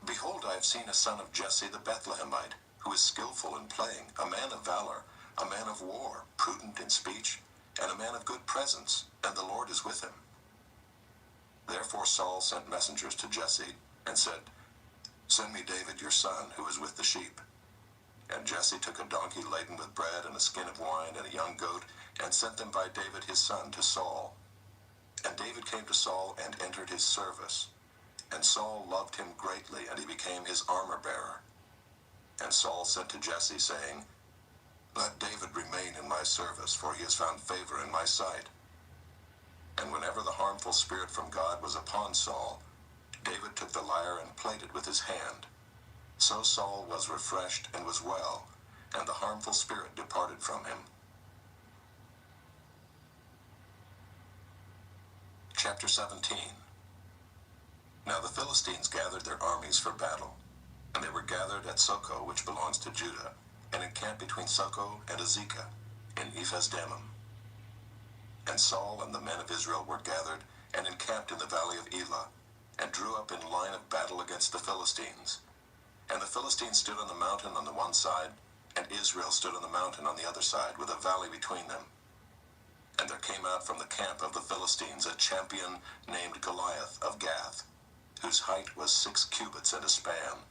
Behold, I have seen a son of Jesse the Bethlehemite, who is skillful in playing, a man of valor, a man of war, prudent in speech, and a man of good presence, and the Lord is with him. Therefore Saul sent messengers to Jesse, and said, Send me David your son, who is with the sheep. And Jesse took a donkey laden with bread and a skin of wine and a young goat, and sent them by David his son to Saul. And David came to Saul and entered his service. And Saul loved him greatly, and he became his armor-bearer. And Saul sent to Jesse, saying, Let David remain in my service, for he has found favor in my sight. And whenever the harmful spirit from God was upon Saul, David took the lyre and played it with his hand. So Saul was refreshed and was well, and the harmful spirit departed from him. Chapter 17. Now the Philistines gathered their armies for battle, and they were gathered at Socoh, which belongs to Judah, and encamped between Socoh and Azekah, in Ephes-dammim. And Saul and the men of Israel were gathered, and encamped in the valley of Elah, and drew up in line of battle against the Philistines. And the Philistines stood on the mountain on the one side, and Israel stood on the mountain on the other side, with a valley between them. And there came out from the camp of the Philistines a champion named Goliath of Gath, whose height was 6 cubits and a span.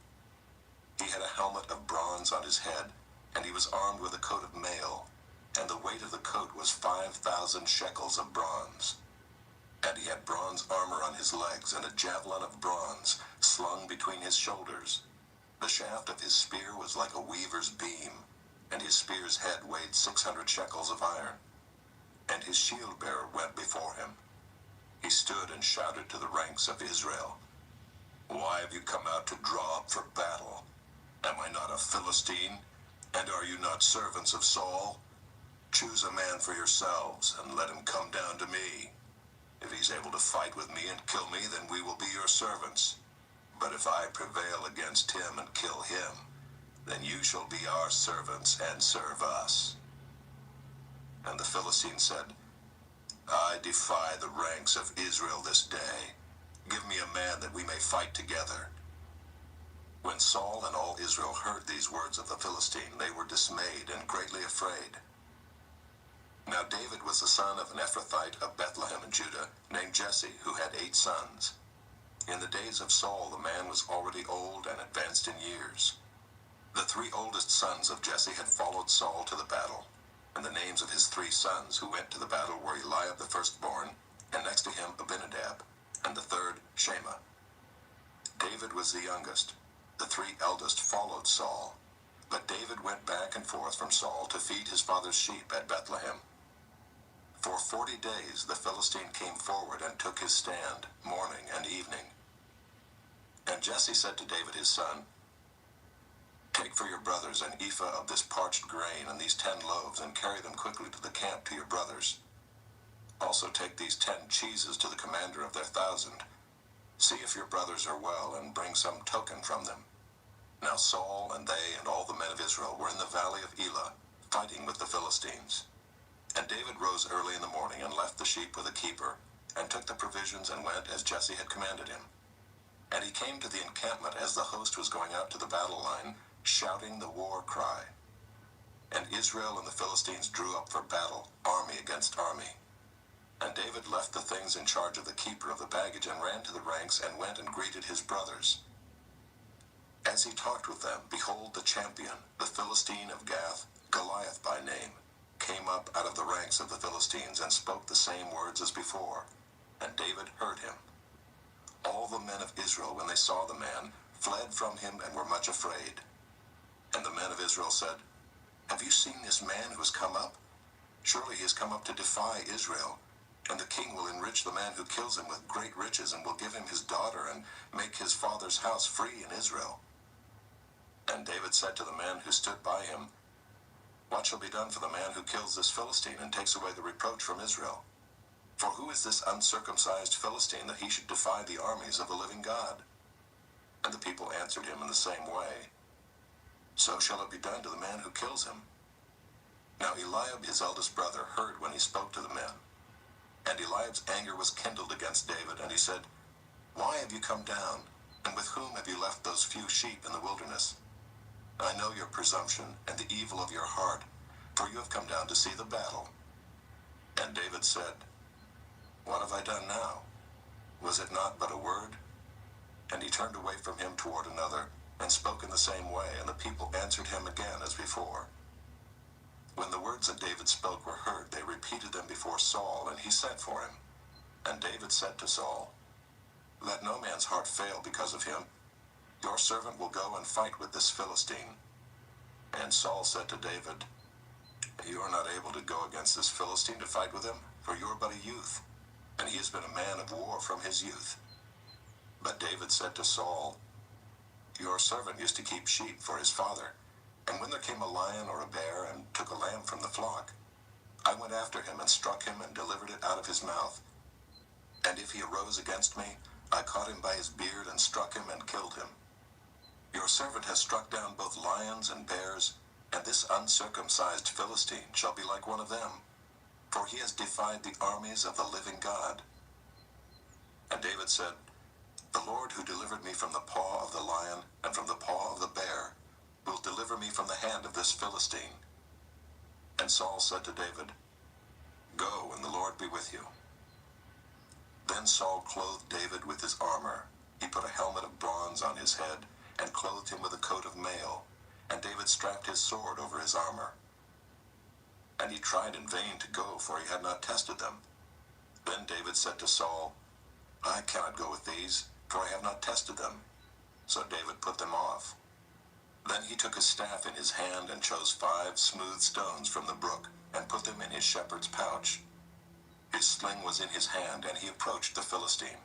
He had a helmet of bronze on his head, and he was armed with a coat of mail, and the weight of the coat was 5,000 shekels of bronze. And he had bronze armor on his legs, and a javelin of bronze slung between his shoulders. The shaft of his spear was like a weaver's beam, and his spear's head weighed 600 shekels of iron. And his shield-bearer went before him. He stood and shouted to the ranks of Israel, Why have you come out to draw up for battle? Am I not a Philistine? And are you not servants of Saul? Choose a man for yourselves, and let him come down to me. If he's able to fight with me and kill me, then we will be your servants. But if I prevail against him and kill him, then you shall be our servants and serve us. And the Philistine said, I defy the ranks of Israel this day. Give me a man that we may fight together. When Saul and all Israel heard these words of the Philistine, they were dismayed and greatly afraid. Now David was the son of an Ephrathite of Bethlehem in Judah, named Jesse, who had 8 sons. In the days of Saul, the man was already old and advanced in years. The 3 oldest sons of Jesse had followed Saul to the battle, and the names of his 3 sons who went to the battle were Eliab the firstborn, and next to him Abinadab, and the third Shema. David was the youngest. The 3 eldest followed Saul, but David went back and forth from Saul to feed his father's sheep at Bethlehem. For 40 days the Philistine came forward and took his stand, morning and evening. And Jesse said to David his son, Take for your brothers an ephah of this parched grain and these 10 loaves, and carry them quickly to the camp to your brothers. Also take these 10 cheeses to the commander of their 1,000. See if your brothers are well, and bring some token from them. Now Saul and they and all the men of Israel were in the valley of Elah, fighting with the Philistines. And David rose early in the morning and left the sheep with a keeper, and took the provisions and went as Jesse had commanded him. And he came to the encampment as the host was going out to the battle line, shouting the war cry. And Israel and the Philistines drew up for battle, army against army. And David left the things in charge of the keeper of the baggage and ran to the ranks and went and greeted his brothers. As he talked with them, behold, the champion, the Philistine of Gath, Goliath by name, came up out of the ranks of the Philistines and spoke the same words as before, and David heard him. All the men of Israel, when they saw the man, fled from him and were much afraid. And the men of Israel said, "Have you seen this man who has come up? Surely he has come up to defy Israel. And the king will enrich the man who kills him with great riches, and will give him his daughter, and make his father's house free in Israel." And David said to the man who stood by him, "What shall be done for the man who kills this Philistine, and takes away the reproach from Israel? For who is this uncircumcised Philistine, that he should defy the armies of the living God?" And the people answered him in the same way, "So shall it be done to the man who kills him." Now Eliab his eldest brother heard when he spoke to the men. And Eliab's anger was kindled against David, and he said, "Why have you come down? And with whom have you left those few sheep in the wilderness? I know your presumption and the evil of your heart, for you have come down to see the battle." And David said, "What have I done now? Was it not but a word?" And he turned away from him toward another, and spoke in the same way, and the people answered him again as before. When the words that David spoke were heard, they repeated them before Saul, and he sent for him. And David said to Saul, "Let no man's heart fail because of him. Your servant will go and fight with this Philistine." And Saul said to David, "You are not able to go against this Philistine to fight with him, for you are but a youth, and he has been a man of war from his youth." But David said to Saul, "Your servant used to keep sheep for his father, and when there came a lion or a bear and took a lamb from the flock, I went after him and struck him and delivered it out of his mouth. And if he arose against me, I caught him by his beard and struck him and killed him. Your servant has struck down both lions and bears, and this uncircumcised Philistine shall be like one of them, for he has defied the armies of the living God." And David said, "The Lord who delivered me from the paw of the lion and from the paw of the bear will deliver me from the hand of this Philistine." And Saul said to David, "Go, and the Lord be with you." Then Saul clothed David with his armor. He put a helmet of bronze on his head, and clothed him with a coat of mail, and David strapped his sword over his armor. And he tried in vain to go, for he had not tested them. Then David said to Saul, "I cannot go with these, for I have not tested them." So David put them off. Then he took his staff in his hand, and chose 5 smooth stones from the brook, and put them in his shepherd's pouch. His sling was in his hand, and he approached the Philistine.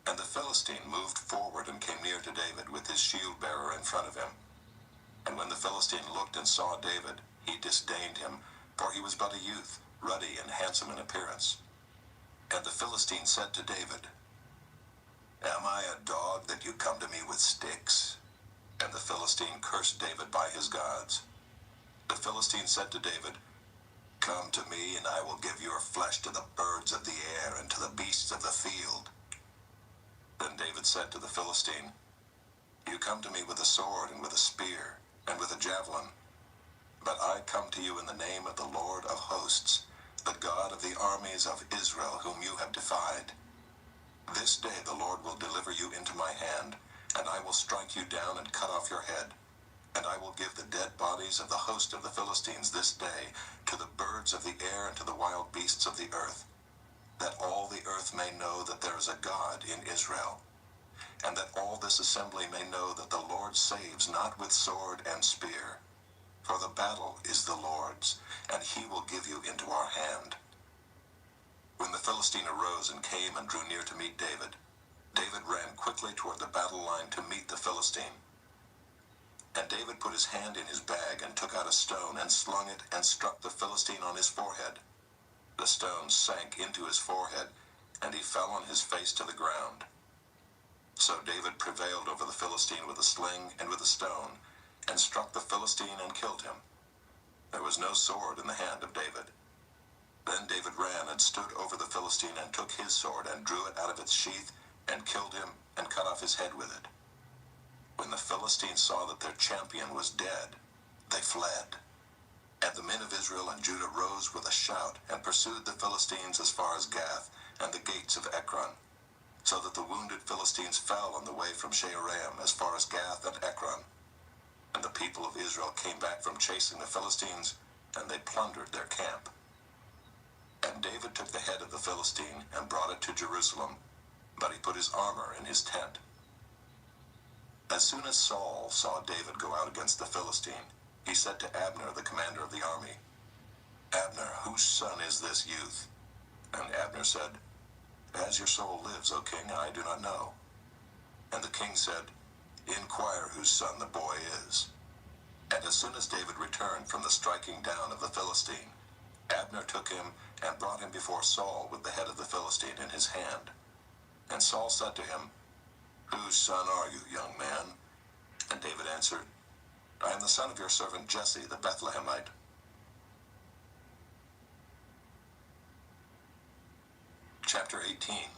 And the Philistine moved forward and came near to David with his shield-bearer in front of him. And when the Philistine looked and saw David, he disdained him, for he was but a youth, ruddy and handsome in appearance. And the Philistine said to David, "Am I a dog that you come to me with sticks?" And the Philistine cursed David by his gods. The Philistine said to David, "Come to me, and I will give your flesh to the birds of the air and to the beasts of the field." Then David said to the Philistine, "You come to me with a sword and with a spear and with a javelin, but I come to you in the name of the Lord of hosts, the God of the armies of Israel, whom you have defied. This day the Lord will deliver you into my hand, and I will strike you down and cut off your head. And I will give the dead bodies of the host of the Philistines this day to the birds of the air and to the wild beasts of the earth, that all the earth may know that there is a God in Israel, and that all this assembly may know that the Lord saves not with sword and spear. For the battle is the Lord's, and he will give you into our hand." When the Philistine arose and came and drew near to meet David, David ran quickly toward the battle line to meet the Philistine. And David put his hand in his bag and took out a stone and slung it and struck the Philistine on his forehead. The stone sank into his forehead, and he fell on his face to the ground. So David prevailed over the Philistine with a sling and with a stone, and struck the Philistine and killed him. There was no sword in the hand of David. Then David ran and stood over the Philistine and took his sword and drew it out of its sheath and killed him and cut off his head with it. When the Philistines saw that their champion was dead, they fled. And the men of Israel and Judah rose with a shout and pursued the Philistines as far as Gath and the gates of Ekron, so that the wounded Philistines fell on the way from Shaaraim as far as Gath and Ekron. And the people of Israel came back from chasing the Philistines, and they plundered their camp. And David took the head of the Philistine and brought it to Jerusalem, but he put his armor in his tent. As soon as Saul saw David go out against the Philistine, he said to Abner, the commander of the army, "Abner, whose son is this youth?" And Abner said, "As your soul lives, O king, I do not know." And the king said, "Inquire whose son the boy is." And as soon as David returned from the striking down of the Philistine, Abner took him and brought him before Saul with the head of the Philistine in his hand. And Saul said to him, "Whose son are you, young man?" And David answered, "I am the son of your servant Jesse the Bethlehemite." Chapter 18.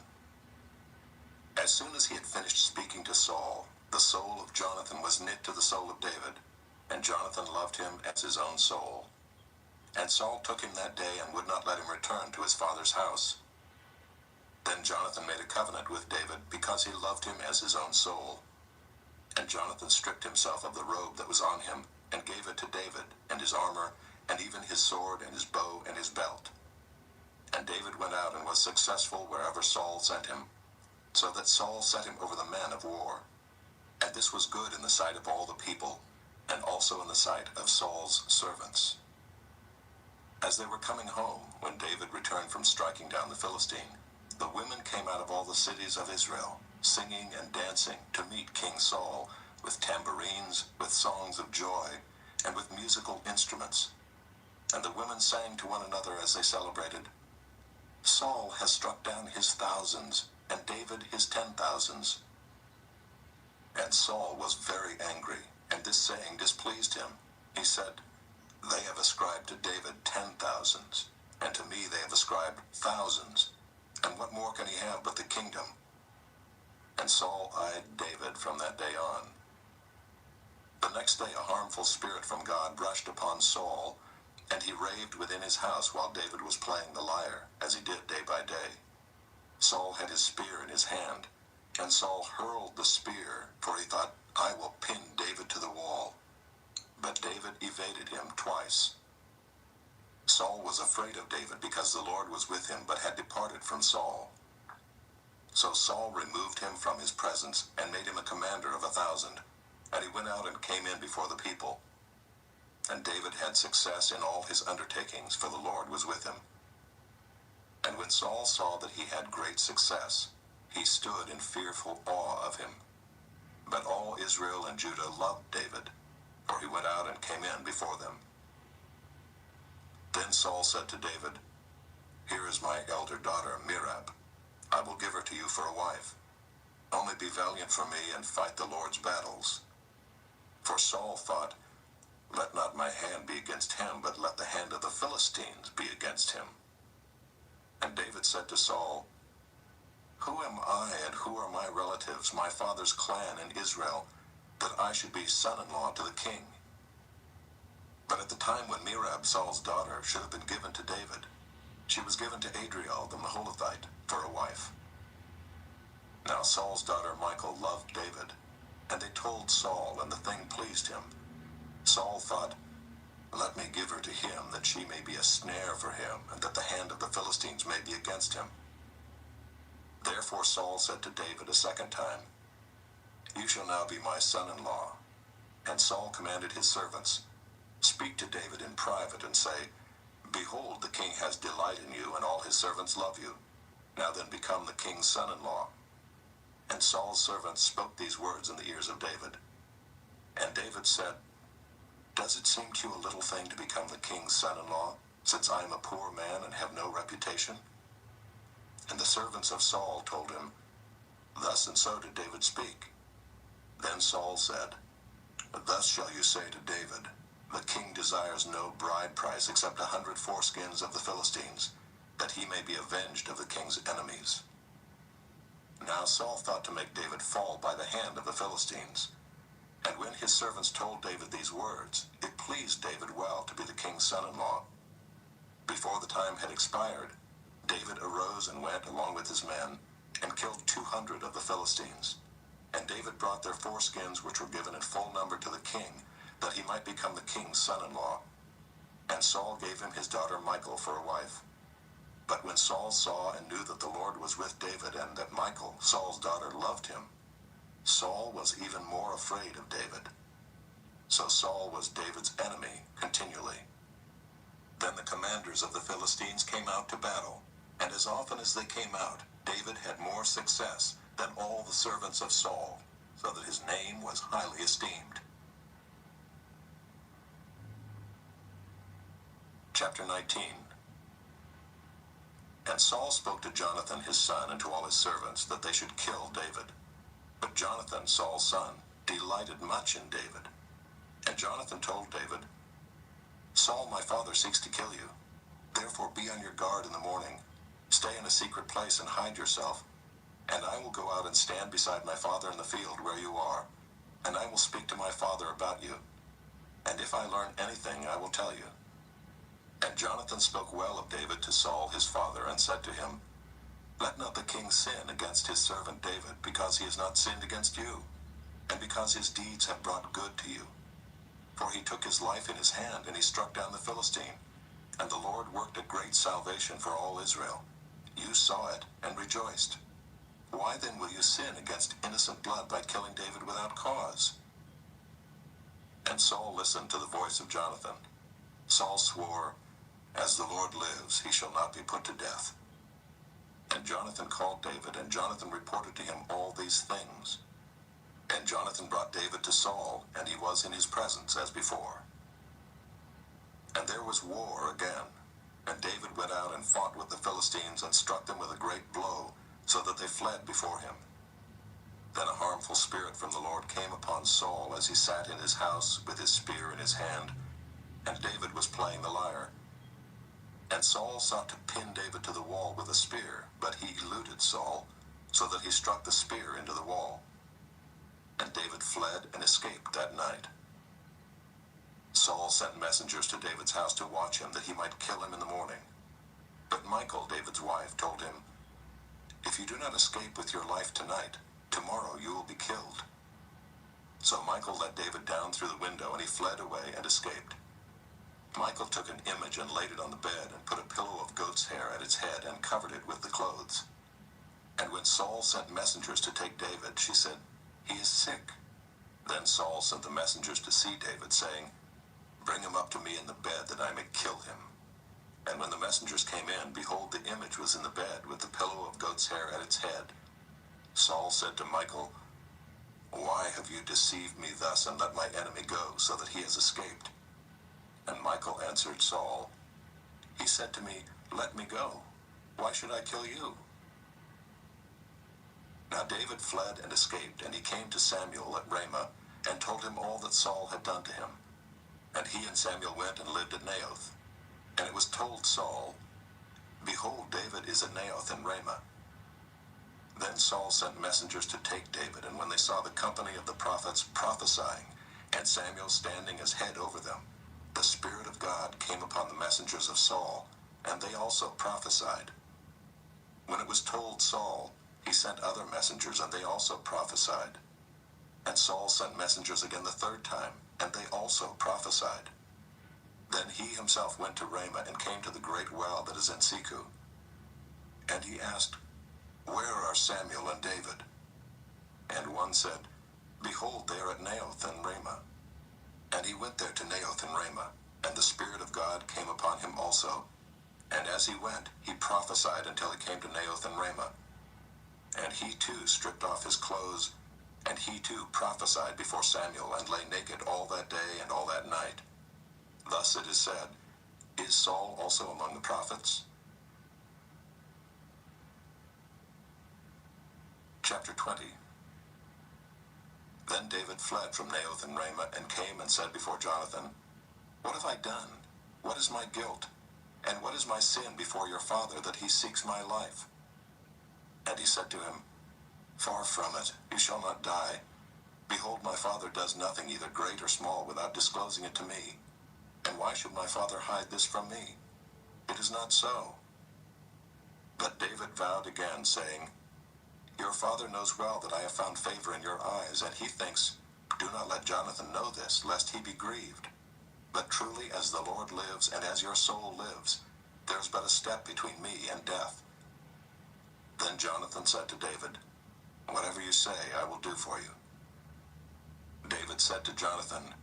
As soon as he had finished speaking to Saul, the soul of Jonathan was knit to the soul of David, and Jonathan loved him as his own soul. And Saul took him that day and would not let him return to his father's house. Then Jonathan made a covenant with David because he loved him as his own soul. And Jonathan stripped himself of the robe that was on him and gave it to David, and his armor, and even his sword, and his bow, and his belt. And David went out and was successful wherever Saul sent him, so that Saul set him over the men of war. And this was good in the sight of all the people, and also in the sight of Saul's servants. As they were coming home, when David returned from striking down the Philistine, the women came out of all the cities of Israel, singing and dancing to meet King Saul, with tambourines, with songs of joy, and with musical instruments. And the women sang to one another as they celebrated, "Saul has struck down his thousands, and David his 10,000s. And Saul was very angry, and this saying displeased him. He said, "They have ascribed to David 10,000s, and to me they have ascribed thousands. And what more can he have but the kingdom?" And Saul eyed David from that day on. The next day a harmful spirit from God rushed upon Saul, and he raved within his house while David was playing the lyre, as he did day by day. Saul had his spear in his hand, and Saul hurled the spear, for he thought, "I will pin David to the wall." But David evaded him twice. Saul was afraid of David because the Lord was with him, but had departed from Saul. So Saul removed him from his presence and made him a commander of 1,000, and he went out and came in before the people. And David had success in all his undertakings, for the Lord was with him. And when Saul saw that he had great success, he stood in fearful awe of him. But all Israel and Judah loved David, for he went out and came in before them. Then Saul said to David, "Here is my elder daughter Merab. I will give her to you for a wife. Only be valiant for me and fight the Lord's battles." For Saul thought, "Let not my hand be against him, but let the hand of the Philistines be against him." And David said to Saul, "Who am I and who are my relatives, my father's clan in Israel, that I should be son-in-law to the king?" But at the time when Merab, Saul's daughter, should have been given to David, she was given to Adriel the Meholathite for a wife. Now Saul's daughter Michal loved David, and they told Saul, and the thing pleased him. Saul thought, "Let me give her to him, that she may be a snare for him, and that the hand of the Philistines may be against him." Therefore Saul said to David a second time, "You shall now be my son-in-law." And Saul commanded his servants, "Speak to David in private and say, 'Behold, the king has delight in you, and all his servants love you. Now then become the king's son-in-law.'" And Saul's servants spoke these words in the ears of David. And David said, "Does it seem to you a little thing to become the king's son-in-law, since I am a poor man and have no reputation?" And the servants of Saul told him, "Thus and so did David speak." Then Saul said, "Thus shall you say to David, 'The king desires no bride price except 100 foreskins of the Philistines, that he may be avenged of the king's enemies.'" Now Saul thought to make David fall by the hand of the Philistines. And when his servants told David these words, it pleased David well to be the king's son-in-law. Before the time had expired, David arose and went along with his men, and killed 200 of the Philistines. And David brought their foreskins, which were given in full number to the king, that he might become the king's son-in-law. And Saul gave him his daughter Michal for a wife. But when Saul saw and knew that the Lord was with David and that Michal, Saul's daughter, loved him, Saul was even more afraid of David. So Saul was David's enemy continually. Then the commanders of the Philistines came out to battle, and as often as they came out, David had more success than all the servants of Saul, so that his name was highly esteemed. Chapter 19. And Saul spoke to Jonathan his son and to all his servants that they should kill David. But Jonathan, Saul's son, delighted much in David. And Jonathan told David, Saul my father seeks to kill you. Therefore be on your guard in the morning. Stay in a secret place and hide yourself. And I will go out and stand beside my father in the field where you are. And I will speak to my father about you. And if I learn anything, I will tell you. And Jonathan spoke well of David to Saul his father, and said to him, Let not the king sin against his servant David, because he has not sinned against you, and because his deeds have brought good to you. For he took his life in his hand, and he struck down the Philistine. And the Lord worked a great salvation for all Israel. You saw it, and rejoiced. Why then will you sin against innocent blood by killing David without cause? And Saul listened to the voice of Jonathan. Saul swore, As the Lord lives, he shall not be put to death. And Jonathan called David, and Jonathan reported to him all these things. And Jonathan brought David to Saul, and he was in his presence as before. And there was war again. And David went out and fought with the Philistines, and struck them with a great blow, so that they fled before him. Then a harmful spirit from the Lord came upon Saul as he sat in his house with his spear in his hand, and David was playing the lyre. And Saul sought to pin David to the wall with a spear, but he eluded Saul, so that he struck the spear into the wall. And David fled and escaped that night. Saul sent messengers to David's house to watch him, that he might kill him in the morning. But Michal, David's wife, told him, If you do not escape with your life tonight, tomorrow you will be killed. So Michal let David down through the window, and he fled away and escaped. Michal took an image and laid it on the bed, and put a pillow of goat's hair at its head, and covered it with the clothes. And when Saul sent messengers to take David, she said, He is sick. Then Saul sent the messengers to see David, saying, Bring him up to me in the bed, that I may kill him. And when the messengers came in, behold, the image was in the bed, with the pillow of goat's hair at its head. Saul said to Michal, Why have you deceived me thus, and let my enemy go, so that he has escaped? And Michal answered Saul, He said to me, Let me go. Why should I kill you? Now David fled and escaped, and he came to Samuel at Ramah, and told him all that Saul had done to him. And he and Samuel went and lived at Naioth. And it was told Saul, Behold, David is at Naioth in Ramah. Then Saul sent messengers to take David, and when they saw the company of the prophets prophesying, and Samuel standing as head over them, the Spirit of God came upon the messengers of Saul, and they also prophesied. When it was told Saul, he sent other messengers, and they also prophesied. And Saul sent messengers again the third time, and they also prophesied. Then he himself went to Ramah, and came to the great well that is in Seku. And he asked, Where are Samuel and David? And one said, Behold, they are at Naioth and Ramah. And he went there to Naioth and Ramah, and the Spirit of God came upon him also. And as he went, he prophesied until he came to Naioth and Ramah. And he too stripped off his clothes, and he too prophesied before Samuel, and lay naked all that day and all that night. Thus it is said, Is Saul also among the prophets? Chapter 20. Then David fled from Naioth and Ramah, and came and said before Jonathan, What have I done? What is my guilt? And what is my sin before your father, that he seeks my life? And he said to him, Far from it, you shall not die. Behold, my father does nothing, either great or small, without disclosing it to me. And why should my father hide this from me? It is not so. But David vowed again, saying, Your father knows well that I have found favor in your eyes, and he thinks, Do not let Jonathan know this, lest he be grieved. But truly, as the Lord lives, and as your soul lives, There is but a step between me and death." Then Jonathan said to David, "Whatever you say, I will do for you." David said to Jonathan,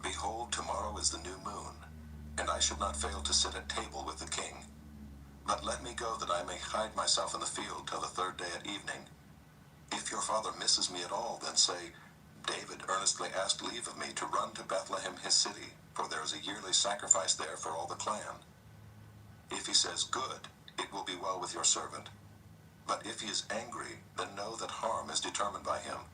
"Behold, tomorrow is the new moon, and I should not fail to sit at table with the king. But let me go that I may hide myself in the field till the third day at evening. If your father misses me at all, then say, 'David earnestly asked leave of me to run to Bethlehem his city, for there is a yearly sacrifice there for all the clan.' If he says, 'Good,' it will be well with your servant. But if he is angry, then know that harm is determined by him.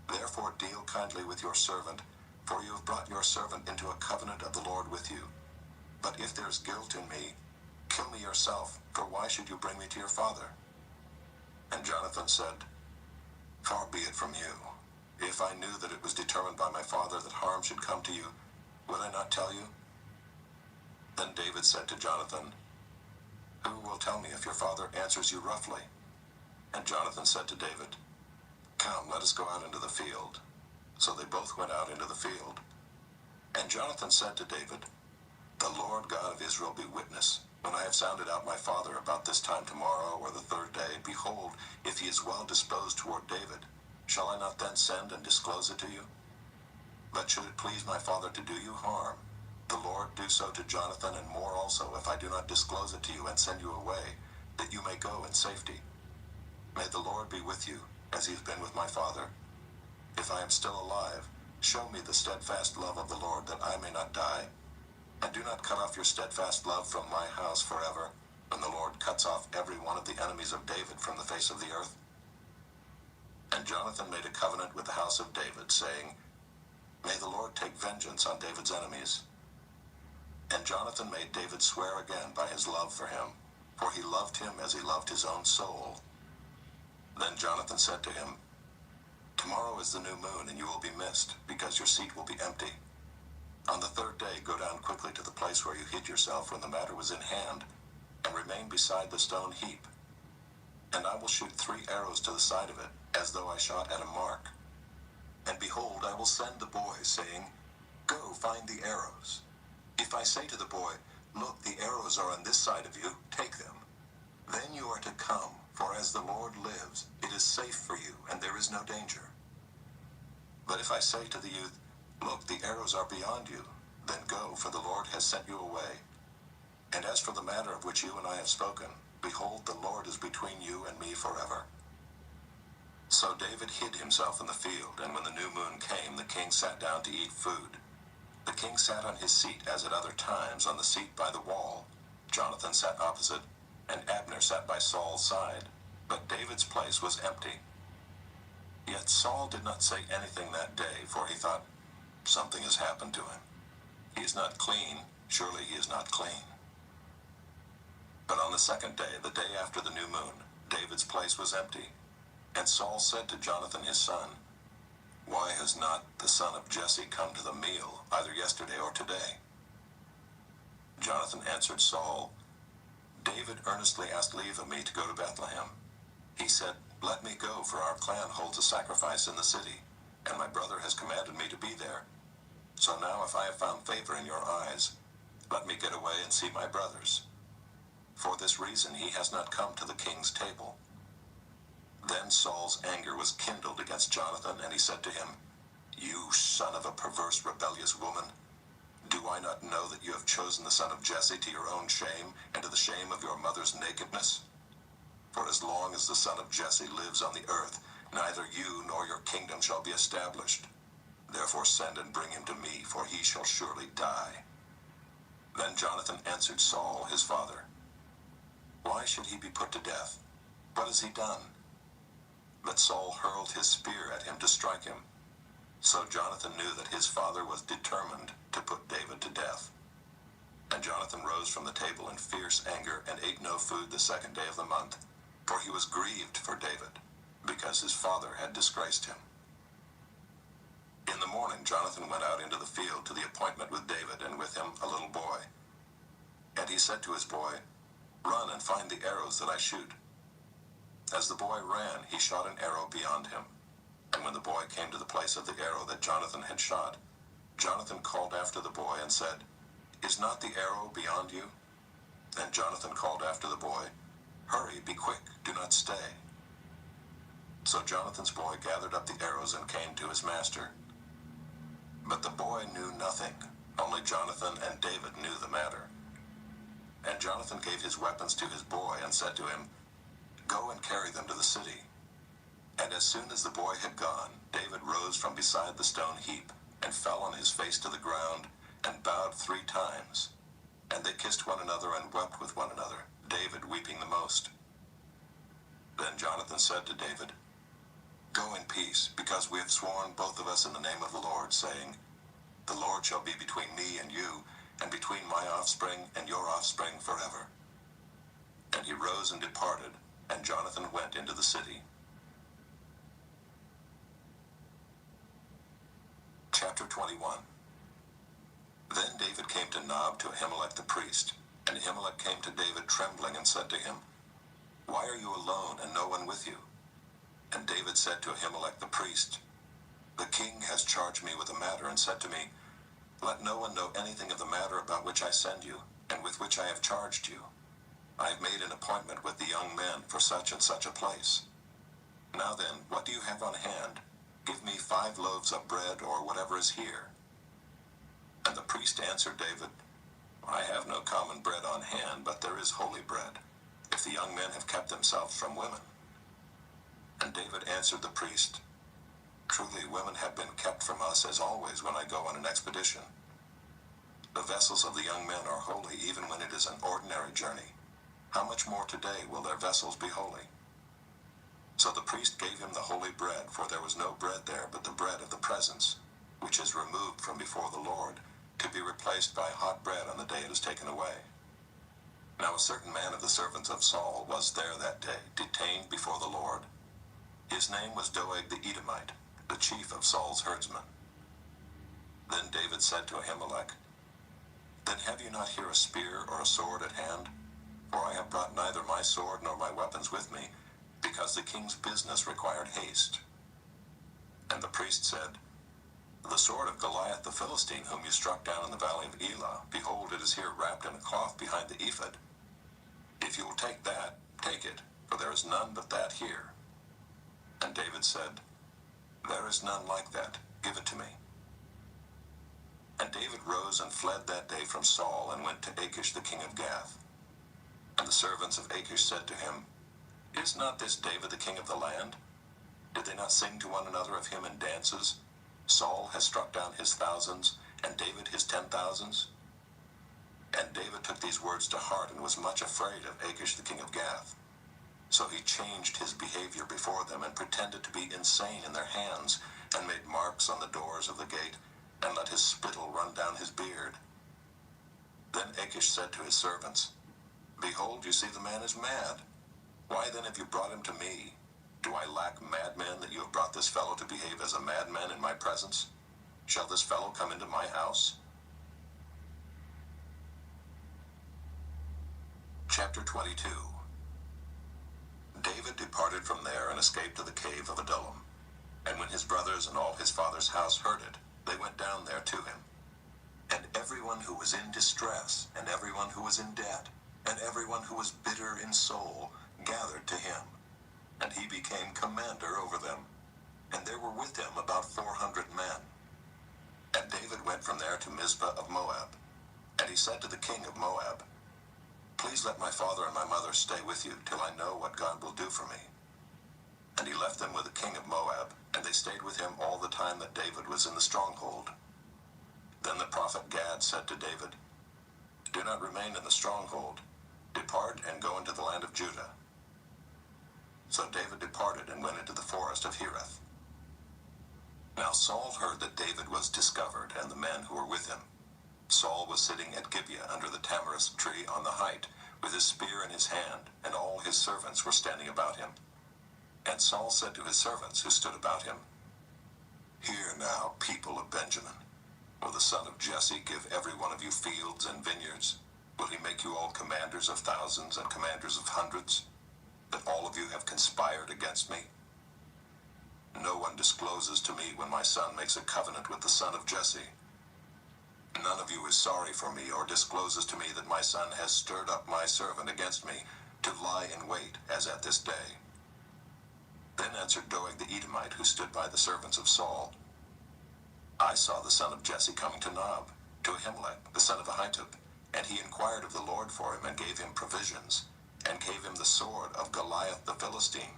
Therefore deal kindly with your servant, for you have brought your servant into a covenant of the Lord with you. But if there is guilt in me, kill me yourself, for why should you bring me to your father?" And Jonathan said, "Far be it from you. If I knew that it was determined by my father that harm should come to you, would I not tell you?" Then David said to Jonathan, "Who will tell me if your father answers you roughly?" And Jonathan said to David, "Come, let us go out into the field." So they both went out into the field. And Jonathan said to David, "The Lord God of Israel be witness, when I have sounded out my father about this time tomorrow or the third day, behold, if he is well disposed toward David, shall I not then send and disclose it to you? But should it please my father to do you harm, the Lord do so to Jonathan and more also, if I do not disclose it to you and send you away, that you may go in safety. May the Lord be with you, as he has been with my father. If I am still alive, show me the steadfast love of the Lord, that I may not die. And do not cut off your steadfast love from my house forever, when the Lord cuts off every one of the enemies of David from the face of the earth." And Jonathan made a covenant with the house of David, saying, "May the Lord take vengeance on David's enemies." And Jonathan made David swear again by his love for him, for he loved him as he loved his own soul. Then Jonathan said to him, "Tomorrow is the new moon, and you will be missed, because your seat will be empty. On the third day go down quickly to the place where you hid yourself when the matter was in hand, and remain beside the stone heap. And I will shoot 3 arrows to the side of it, as though I shot at a mark. And behold, I will send the boy, saying, 'Go, find the arrows.' If I say to the boy, 'Look, the arrows are on this side of you, take them,' then you are to come, for as the Lord lives, it is safe for you, and there is no danger. But if I say to the youth, 'Look, the arrows are beyond you,' then go, for the Lord has sent you away. And as for the matter of which you and I have spoken, behold, the Lord is between you and me forever." So David hid himself in the field, and when the new moon came, the king sat down to eat food. The king sat on his seat, as at other times, on the seat by the wall. Jonathan sat opposite, and Abner sat by Saul's side, but David's place was empty. Yet Saul did not say anything that day, for he thought, "Something has happened to him. He is not clean, surely he is not clean." But on the second day, the day after the new moon, David's place was empty. And Saul said to Jonathan his son, "Why has not the son of Jesse come to the meal, either yesterday or today?" Jonathan answered Saul, "David earnestly asked leave of me to go to Bethlehem. He said, 'Let me go, for our clan holds a sacrifice in the city, and my brother has commanded me to be there. So now if I have found favor in your eyes, let me get away and see my brothers.' For this reason he has not come to the king's table." Then Saul's anger was kindled against Jonathan, and he said to him, "You son of a perverse, rebellious woman, do I not know that you have chosen the son of Jesse to your own shame, and to the shame of your mother's nakedness? For as long as the son of Jesse lives on the earth, neither you nor your kingdom shall be established. Therefore send and bring him to me, for he shall surely die." Then Jonathan answered Saul his father, "Why should he be put to death? What has he done?" But Saul hurled his spear at him to strike him. So Jonathan knew that his father was determined to put David to death. And Jonathan rose from the table in fierce anger, and ate no food the second day of the month, for he was grieved for David, because his father had disgraced him. In the morning Jonathan went out into the field to the appointment with David, and with him a little boy. And he said to his boy, "Run and find the arrows that I shoot." As the boy ran, he shot an arrow beyond him. And when the boy came to the place of the arrow that Jonathan had shot, Jonathan called after the boy and said, "Is not the arrow beyond you?" And Jonathan called after the boy, "Hurry, be quick, do not stay." So Jonathan's boy gathered up the arrows and came to his master. But the boy knew nothing. Only Jonathan and David knew the matter. And Jonathan gave his weapons to his boy and said to him, "Go and carry them to the city." And as soon as the boy had gone, David rose from beside the stone heap and fell on his face to the ground and bowed 3 times. And they kissed one another and wept with one another, David weeping the most. Then Jonathan said to David, "Go in peace, because we have sworn both of us in the name of the Lord, saying, 'The Lord shall be between me and you, and between my offspring and your offspring forever.'" And he rose and departed, and Jonathan went into the city. Chapter 21. Then David came to Nob to Ahimelech the priest, and Ahimelech came to David trembling and said to him, "Why are you alone and no one with you?" And David said to Ahimelech the priest, "The king has charged me with a matter and said to me, 'Let no one know anything of the matter about which I send you, and with which I have charged you. I have made an appointment with the young men for such and such a place. Now then, what do you have on hand? Give me 5 loaves of bread or whatever is here.' And the priest answered David, 'I have no common bread on hand, but there is holy bread, if the young men have kept themselves from women.' And David answered the priest, 'Truly women have been kept from us as always when I go on an expedition. The vessels of the young men are holy even when it is an ordinary journey. How much more today will their vessels be holy?' So the priest gave him the holy bread, for there was no bread there but the bread of the presence, which is removed from before the Lord, to be replaced by hot bread on the day it is taken away. Now a certain man of the servants of Saul was there that day, detained before the Lord. His name was Doeg the Edomite, the chief of Saul's herdsmen. Then David said to Ahimelech, 'Then have you not here a spear or a sword at hand? For I have brought neither my sword nor my weapons with me, because the king's business required haste.' And the priest said, 'The sword of Goliath the Philistine, whom you struck down in the valley of Elah, behold, it is here wrapped in a cloth behind the ephod. If you will take that, take it, for there is none but that here.' And David said, 'There is none like that. Give it to me.' And David rose and fled that day from Saul and went to Achish the king of Gath. And the servants of Achish said to him, 'Is not this David the king of the land? Did they not sing to one another of him in dances? Saul has struck down his thousands, and David his 10,000s. And David took these words to heart and was much afraid of Achish the king of Gath. So he changed his behavior before them and pretended to be insane in their hands, and made marks on the doors of the gate, and let his spittle run down his beard. Then Achish said to his servants, 'Behold, you see the man is mad. Why then have you brought him to me? Do I lack madmen that you have brought this fellow to behave as a madman in my presence? Shall this fellow come into my house?' Chapter 22. David departed from there and escaped to the cave of Adullam. And when his brothers and all his father's house heard it, they went down there to him. And everyone who was in distress, and everyone who was in debt, and everyone who was bitter in soul, gathered to him. And he became commander over them. And there were with him about 400 men. And David went from there to Mizpah of Moab. And he said to the king of Moab, 'Please let my father and my mother stay with you till I know what God will do for me.' And he left them with the king of Moab, and they stayed with him all the time that David was in the stronghold. Then the prophet Gad said to David, 'Do not remain in the stronghold. Depart and go into the land of Judah.' So David departed and went into the forest of Hereth. Now Saul heard that David was discovered, and the men who were with him. Saul was sitting at Gibeah under the tamarisk tree on the height, with his spear in his hand, and all his servants were standing about him. And Saul said to his servants who stood about him, 'Hear now, people of Benjamin. Will the son of Jesse give every one of you fields and vineyards? Will he make you all commanders of thousands and commanders of hundreds? That all of you have conspired against me? No one discloses to me when my son makes a covenant with the son of Jesse. None of you is sorry for me or discloses to me that my son has stirred up my servant against me to lie in wait as at this day. Then answered Doeg the Edomite, who stood by the servants of Saul, I saw the son of Jesse coming to Nob, to Ahimelech the son of Ahitub, and he inquired of the Lord for him, and gave him provisions, and gave him the sword of Goliath the Philistine.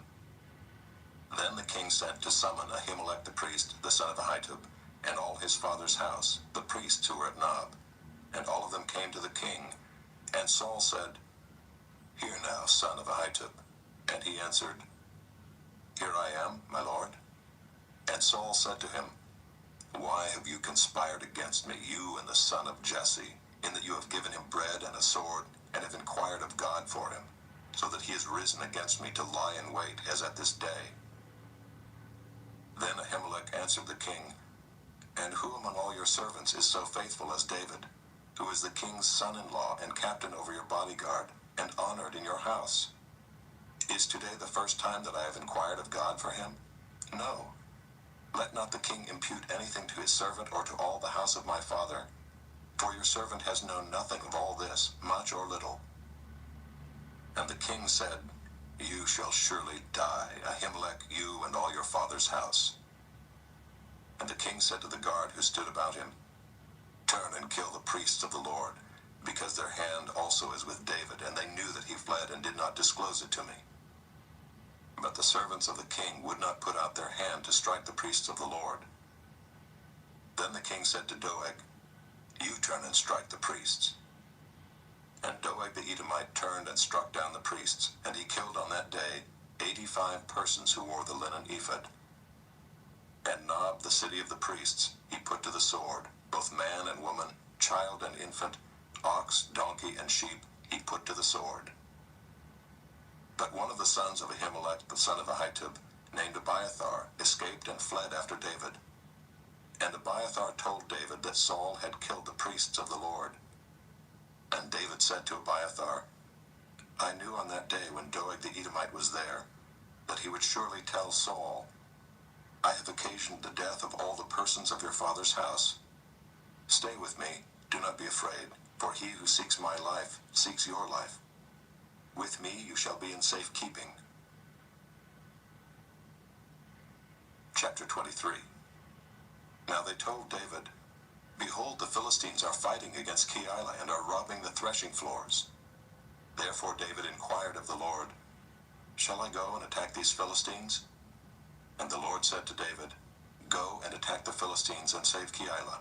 Then the king sent to summon Ahimelech the priest, the son of Ahitub, and all his father's house, the priests who were at Nob, and all of them came to the king. And Saul said, Hear now, son of Ahitub. And he answered, Here I am, my lord. And Saul said to him, Why have you conspired against me, you and the son of Jesse, in that you have given him bread and a sword, and have inquired of God for him, so that he has risen against me to lie in wait, as at this day? Then Ahimelech answered the king, And who among all your servants is so faithful as David, who is the king's son-in-law and captain over your bodyguard, and honored in your house? Is today the first time that I have inquired of God for him? No. Let not the king impute anything to his servant or to all the house of my father, for your servant has known nothing of all this, much or little. And the king said, You shall surely die, Ahimelech, you and all your father's house. And the king said to the guard who stood about him, Turn and kill the priests of the Lord, because their hand also is with David, and they knew that he fled and did not disclose it to me. But the servants of the king would not put out their hand to strike the priests of the Lord. Then the king said to Doeg, You turn and strike the priests. And Doeg the Edomite turned and struck down the priests, and he killed on that day 85 persons who wore the linen ephod. And Nob, the city of the priests, he put to the sword, both man and woman, child and infant, ox, donkey, and sheep, he put to the sword. But one of the sons of Ahimelech, the son of Ahitub, named Abiathar, escaped and fled after David. And Abiathar told David that Saul had killed the priests of the Lord. And David said to Abiathar, I knew on that day when Doeg the Edomite was there, that he would surely tell Saul, I have occasioned the death of all the persons of your father's house. Stay with me, do not be afraid, for he who seeks my life seeks your life. With me you shall be in safe keeping. Chapter 23. Now they told David, Behold, the Philistines are fighting against Keilah and are robbing the threshing floors. Therefore David inquired of the Lord, Shall I go and attack these Philistines? And the Lord said to David, Go and attack the Philistines and save Keilah.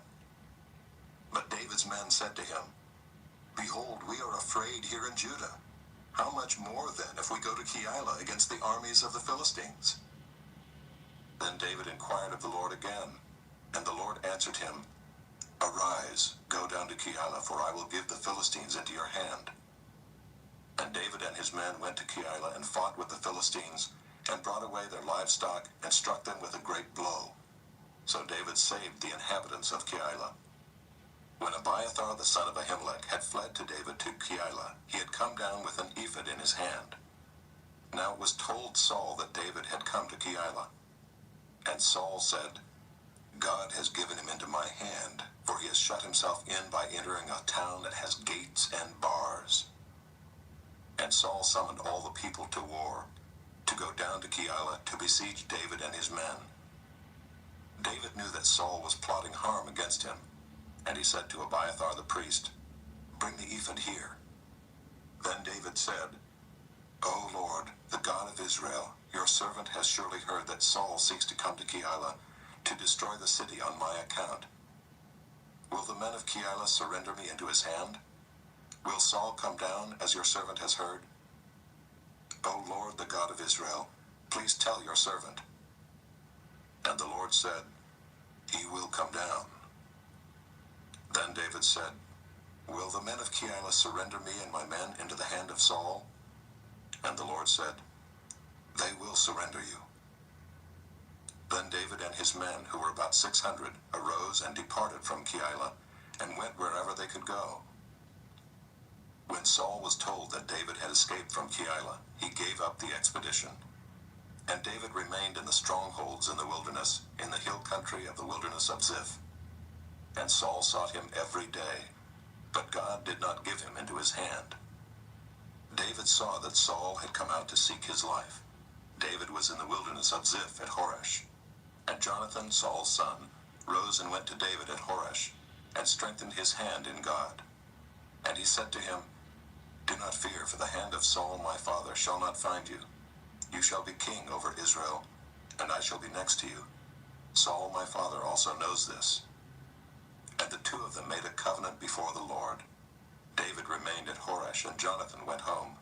But David's men said to him, Behold, we are afraid here in Judah. How much more then if we go to Keilah against the armies of the Philistines? Then David inquired of the Lord again, and the Lord answered him, Arise, go down to Keilah, for I will give the Philistines into your hand. And David and his men went to Keilah and fought with the Philistines, and brought away their livestock, and struck them with a great blow. So David saved the inhabitants of Keilah. When Abiathar the son of Ahimelech had fled to David to Keilah, he had come down with an ephod in his hand. Now it was told Saul that David had come to Keilah. And Saul said, God has given him into my hand, for he has shut himself in by entering a town that has gates and bars. And Saul summoned all the people to war, to go down to Keilah to besiege David and his men. David knew that Saul was plotting harm against him, and he said to Abiathar the priest, Bring the ephod here. Then David said, O Lord, the God of Israel, your servant has surely heard that Saul seeks to come to Keilah to destroy the city on my account. Will the men of Keilah surrender me into his hand? Will Saul come down as your servant has heard? O Lord, the God of Israel, please tell your servant. And the Lord said, He will come down. Then David said, Will the men of Keilah surrender me and my men into the hand of Saul? And the Lord said, They will surrender you. Then David and his men, who were about 600, arose and departed from Keilah, and went wherever they could go. When Saul was told that David had escaped from Keilah, he gave up the expedition. And David remained in the strongholds in the wilderness, in the hill country of the wilderness of Ziph. And Saul sought him every day, but God did not give him into his hand. David saw that Saul had come out to seek his life. David was in the wilderness of Ziph at Horesh. And Jonathan, Saul's son, rose and went to David at Horesh, and strengthened his hand in God. And he said to him, Do not fear, for the hand of Saul my father shall not find you. You shall be king over Israel, and I shall be next to you. Saul my father also knows this. And the two of them made a covenant before the Lord. David remained at Horesh, and Jonathan went home.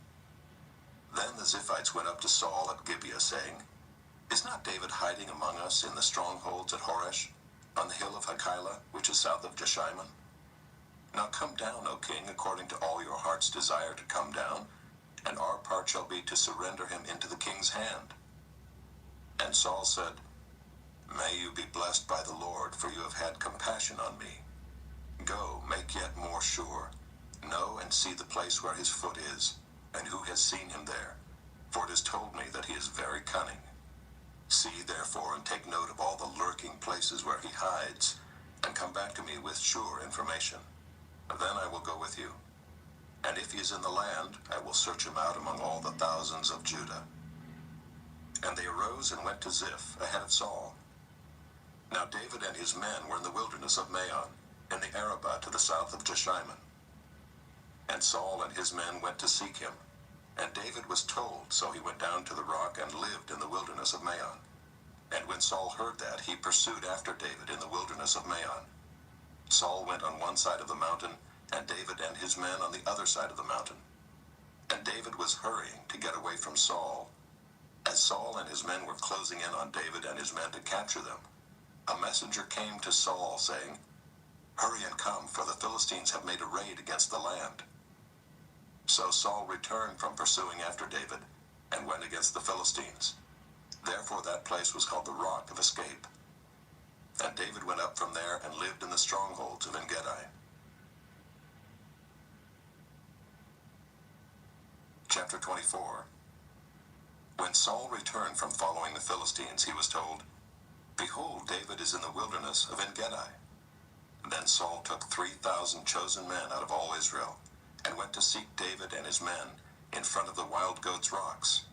Then the Ziphites went up to Saul at Gibeah, saying, Is not David hiding among us in the strongholds at Horesh, on the hill of Hachilah, which is south of Jeshimon? Now come down, O king, according to all your heart's desire to come down, and our part shall be to surrender him into the king's hand. And Saul said, May you be blessed by the Lord, for you have had compassion on me. Go, make yet more sure. Know and see the place where his foot is, and who has seen him there, for it is told me that he is very cunning. See therefore and take note of all the lurking places where he hides, and come back to me with sure information. Then I will go with you. And if he is in the land, I will search him out among all the thousands of Judah. And they arose and went to Ziph ahead of Saul. Now David and his men were in the wilderness of Maon, in the Arabah to the south of Jeshimon. And Saul and his men went to seek him. And David was told, so he went down to the rock and lived in the wilderness of Maon. And when Saul heard that, he pursued after David in the wilderness of Maon. Saul went on one side of the mountain, and David and his men on the other side of the mountain. And David was hurrying to get away from Saul. As Saul and his men were closing in on David and his men to capture them, a messenger came to Saul, saying, Hurry and come, for the Philistines have made a raid against the land. So Saul returned from pursuing after David, and went against the Philistines. Therefore that place was called the Rock of Escape. And David went up from there and lived in the strongholds of En-gedi. Chapter 24. When Saul returned from following the Philistines, he was told, Behold, David is in the wilderness of En-gedi. Then Saul took 3,000 chosen men out of all Israel, and went to seek David and his men in front of the wild goats' rocks.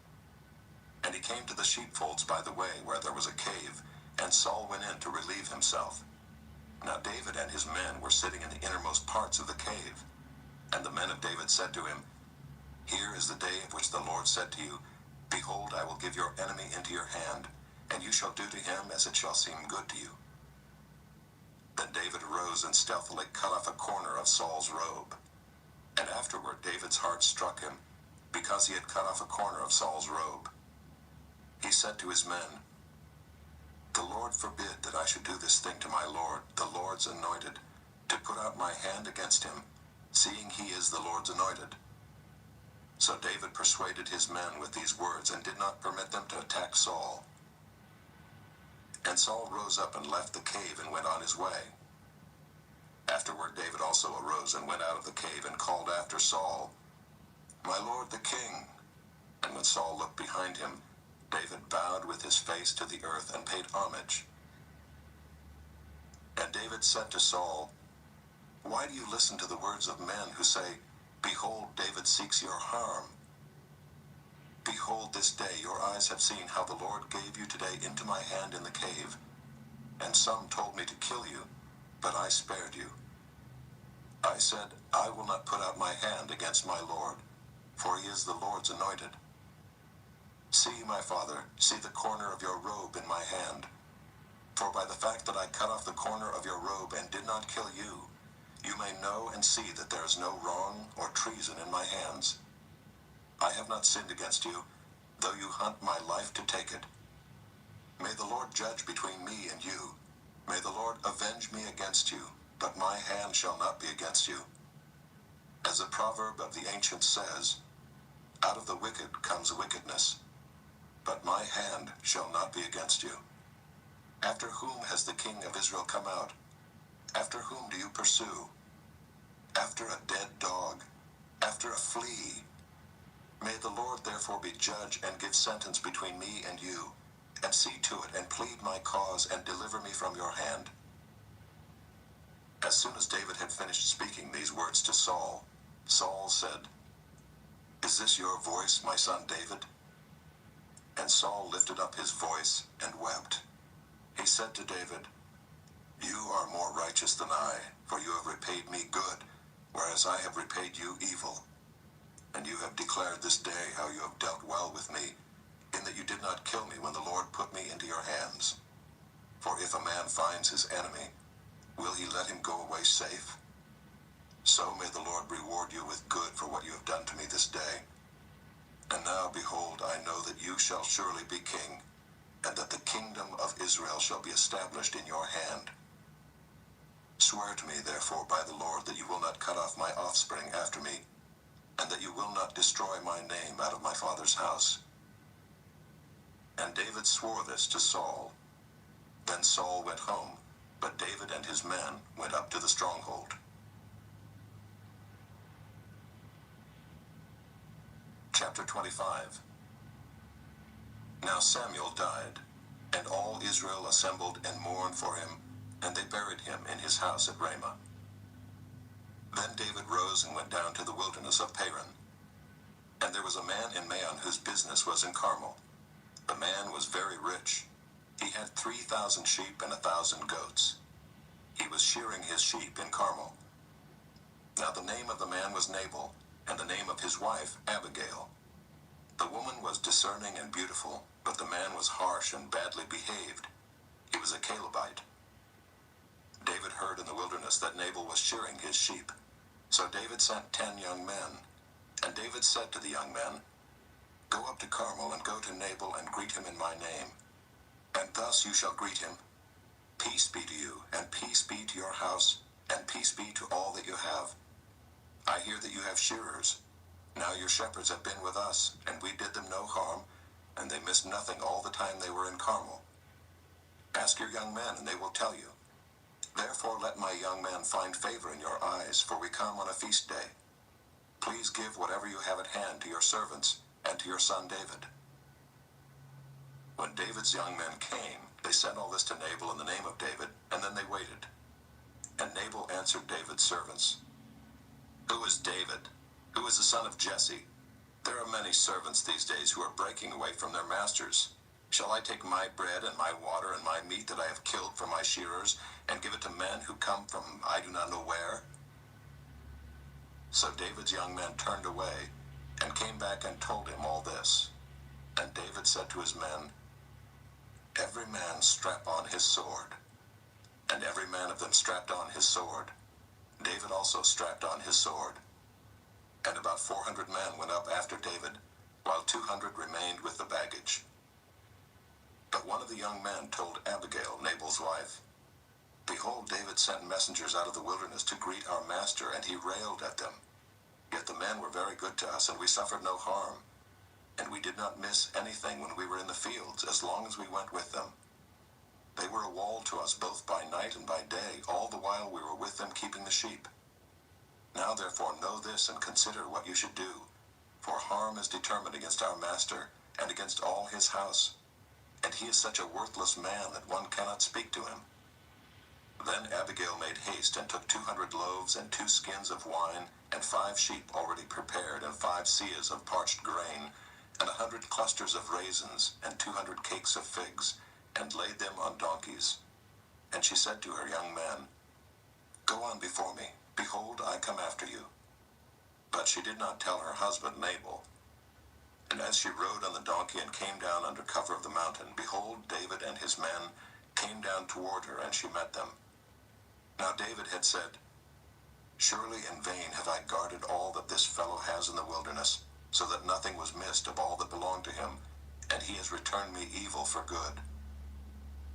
And he came to the sheepfolds by the way, where there was a cave, and Saul went in to relieve himself. Now David and his men were sitting in the innermost parts of the cave. And the men of David said to him, Here is the day of which the Lord said to you, Behold, I will give your enemy into your hand, and you shall do to him as it shall seem good to you. Then David arose and stealthily cut off a corner of Saul's robe. And afterward David's heart struck him, because he had cut off a corner of Saul's robe. He said to his men, The Lord forbid that I should do this thing to my Lord, the Lord's anointed, to put out my hand against him, seeing he is the Lord's anointed. So David persuaded his men with these words, and did not permit them to attack Saul. And Saul rose up and left the cave and went on his way. Afterward David also arose and went out of the cave and called after Saul, My lord the king. And when Saul looked behind him, David bowed with his face to the earth and paid homage. And David said to Saul, Why do you listen to the words of men who say, Behold, David seeks your harm? Behold, this day your eyes have seen how the Lord gave you today into my hand in the cave. And some told me to kill you, but I spared you. I said, I will not put out my hand against my Lord, for he is the Lord's anointed. See, my father, see the corner of your robe in my hand. For by the fact that I cut off the corner of your robe and did not kill you, you may know and see that there is no wrong or treason in my hands. I have not sinned against you, though you hunt my life to take it. May the Lord judge between me and you. May the Lord avenge me against you, but my hand shall not be against you. As the proverb of the ancients says, Out of the wicked comes wickedness, but my hand shall not be against you. After whom has the king of Israel come out? After whom do you pursue? After a dead dog, after a flea. May the Lord therefore be judge and give sentence between me and you, and see to it and plead my cause and deliver me from your hand. As soon as David had finished speaking these words to Saul, Saul said, "Is this your voice, my son David?" And Saul lifted up his voice and wept. He said to David, "You are more righteous than I, for you have repaid me good, whereas I have repaid you evil. And you have declared this day how you have dealt well with me, in that you did not kill me when the Lord put me into your hands. For if a man finds his enemy, will he let him go away safe? So may the Lord reward you with good for what you have done to me this day. And now, behold, I know that you shall surely be king, and that the kingdom of Israel shall be established in your hand. Swear to me, therefore, by the Lord, that you will not cut off my offspring after me, and that you will not destroy my name out of my father's house." And David swore this to Saul. Then Saul went home, but David and his men went up to the stronghold. Chapter 25. Now Samuel died, and all Israel assembled and mourned for him, and they buried him in his house at Ramah. Then David rose and went down to the wilderness of Paran. And there was a man in Maon whose business was in Carmel. The man was very rich. He had 3,000 sheep and 1,000 goats. He was shearing his sheep in Carmel. Now the name of the man was Nabal, and the name of his wife Abigail. The woman was discerning and beautiful, but the man was harsh and badly behaved. He was a Calebite. David heard in the wilderness that Nabal was shearing his sheep. So David sent 10 young men. And David said to the young men, "Go up to Carmel and go to Nabal and greet him in my name. And thus you shall greet him. Peace be to you, and peace be to your house, and peace be to all that you have. I hear that you have shearers. Now your shepherds have been with us, and we did them no harm, and they missed nothing all the time they were in Carmel. Ask your young men, and they will tell you. Therefore let my young man find favor in your eyes, for we come on a feast day. Please give whatever you have at hand to your servants and to your son David." When David's young men came, they said all this to Nabal in the name of David, and then they waited. And Nabal answered David's servants, "Who is David? Who is the son of Jesse? There are many servants these days who are breaking away from their masters. Shall I take my bread and my water and my meat that I have killed for my shearers, and give it to men who come from I do not know where?" So David's young men turned away, and came back and told him all this. And David said to his men, "Every man strap on his sword." And every man of them strapped on his sword. David also strapped on his sword. And about 400 men went up after David, while 200 remained with the baggage. But one of the young men told Abigail, Nabal's wife, "Behold, David sent messengers out of the wilderness to greet our master, and he railed at them. Yet the men were very good to us, and we suffered no harm. And we did not miss anything when we were in the fields, as long as we went with them. They were a wall to us both by night and by day, all the while we were with them keeping the sheep. Now therefore know this and consider what you should do, for harm is determined against our master and against all his house. And he is such a worthless man that one cannot speak to him." Then Abigail made haste and took 200 loaves and 2 skins of wine, and 5 sheep already prepared, and 5 seahs of parched grain, and 100 clusters of raisins, and 200 cakes of figs, and laid them on donkeys. And she said to her young men, "Go on before me. Behold, I come after you." But she did not tell her husband Nabal. And as she rode on the donkey and came down under cover of the mountain, behold, David and his men came down toward her, and she met them. Now David had said, "Surely in vain have I guarded all that this fellow has in the wilderness, so that nothing was missed of all that belonged to him, and he has returned me evil for good.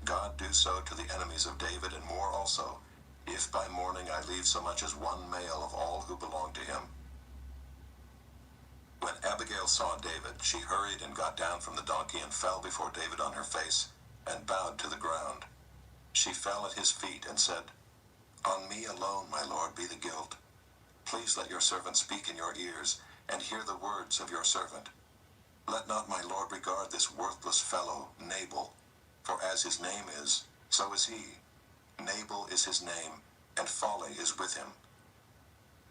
God do so to the enemies of David, and more also, if by morning I leave so much as one male of all who belong to him." When Abigail saw David, she hurried and got down from the donkey and fell before David on her face, and bowed to the ground. She fell at his feet and said, "On me alone, my lord, be the guilt. Please let your servant speak in your ears, and hear the words of your servant. Let not my lord regard this worthless fellow, Nabal, for as his name is, so is he. Nabal is his name, and folly is with him.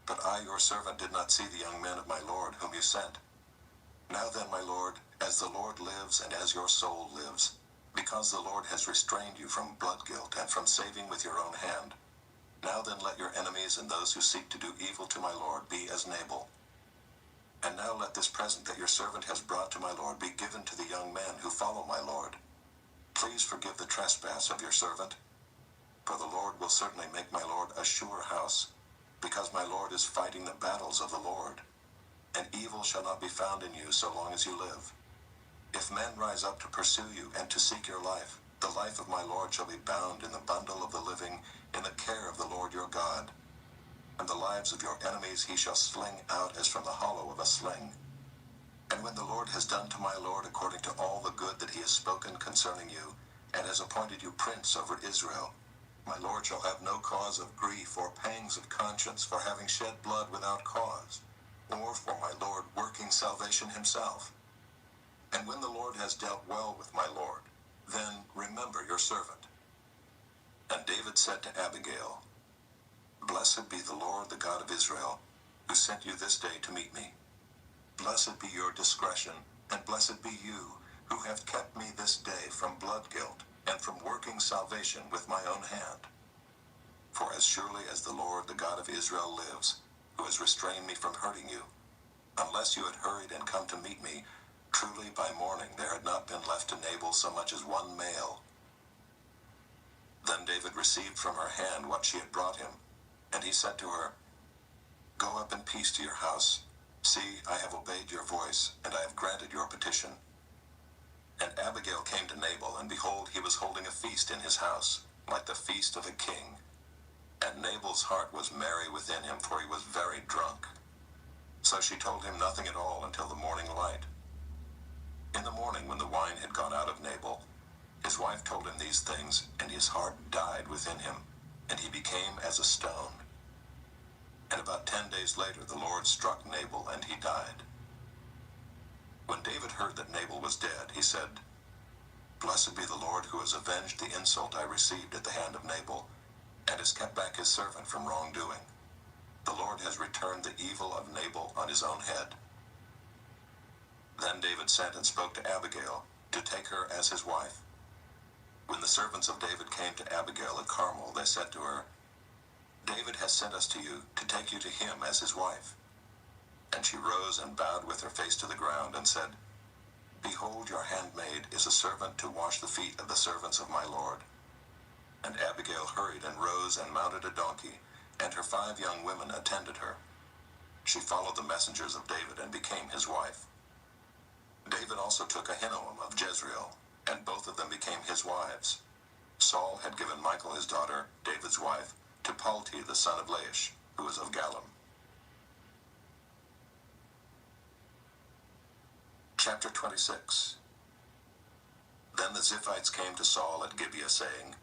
But I, your servant, did not see the young men of my Lord whom you sent. Now then, my Lord, as the Lord lives and as your soul lives, because the Lord has restrained you from blood guilt and from saving with your own hand, now then let your enemies and those who seek to do evil to my Lord be as Nabal. And now let this present that your servant has brought to my Lord be given to the young men who follow my Lord. Please forgive the trespass of your servant, for the Lord will certainly make my Lord a sure house, because my Lord is fighting the battles of the Lord, and evil shall not be found in you so long as you live. If men rise up to pursue you and to seek your life, the life of my Lord shall be bound in the bundle of the living in the care of the Lord your God. And the lives of your enemies he shall sling out as from the hollow of a sling. And when the Lord has done to my Lord according to all the good that he has spoken concerning you, and has appointed you prince over Israel, my Lord shall have no cause of grief or pangs of conscience for having shed blood without cause, or for my Lord working salvation himself. And when the Lord has dealt well with my Lord, then remember your servant. And David said to Abigail, Blessed be the Lord, the God of Israel, who sent you this day to meet me. Blessed be your discretion, and blessed be you, who have kept me this day from blood guilt, and from working salvation with my own hand. For as surely as the Lord, the God of Israel, lives, who has restrained me from hurting you, unless you had hurried and come to meet me, truly by morning there had not been left to Nabal so much as one male. Then David received from her hand what she had brought him, and he said to her, Go up in peace to your house. See, I have obeyed your voice, and I have granted your petition. And Abigail came to Nabal, and behold, he was holding a feast in his house, like the feast of a king. And Nabal's heart was merry within him, for he was very drunk. So she told him nothing at all until the morning light. In the morning, when the wine had gone out of Nabal, his wife told him these things, and his heart died within him, and he became as a stone. And about 10 days later the Lord struck Nabal, and he died. When David heard that Nabal was dead, he said, Blessed be the Lord, who has avenged the insult I received at the hand of Nabal, and has kept back his servant from wrongdoing. The Lord has returned the evil of Nabal on his own head. Then David sent and spoke to Abigail, to take her as his wife. When the servants of David came to Abigail at Carmel, they said to her, David has sent us to you, to take you to him as his wife. And she rose and bowed with her face to the ground, and said, Behold, your handmaid is a servant to wash the feet of the servants of my Lord. And Abigail hurried and rose and mounted a donkey, and her 5 young women attended her. She followed the messengers of David and became his wife. David also took Ahinoam of Jezreel, and both of them became his wives. Saul had given Michal his daughter, David's wife, to Palti the son of Laish, who was of Gallim. Chapter 26. Then the Ziphites came to Saul at Gibeah, saying,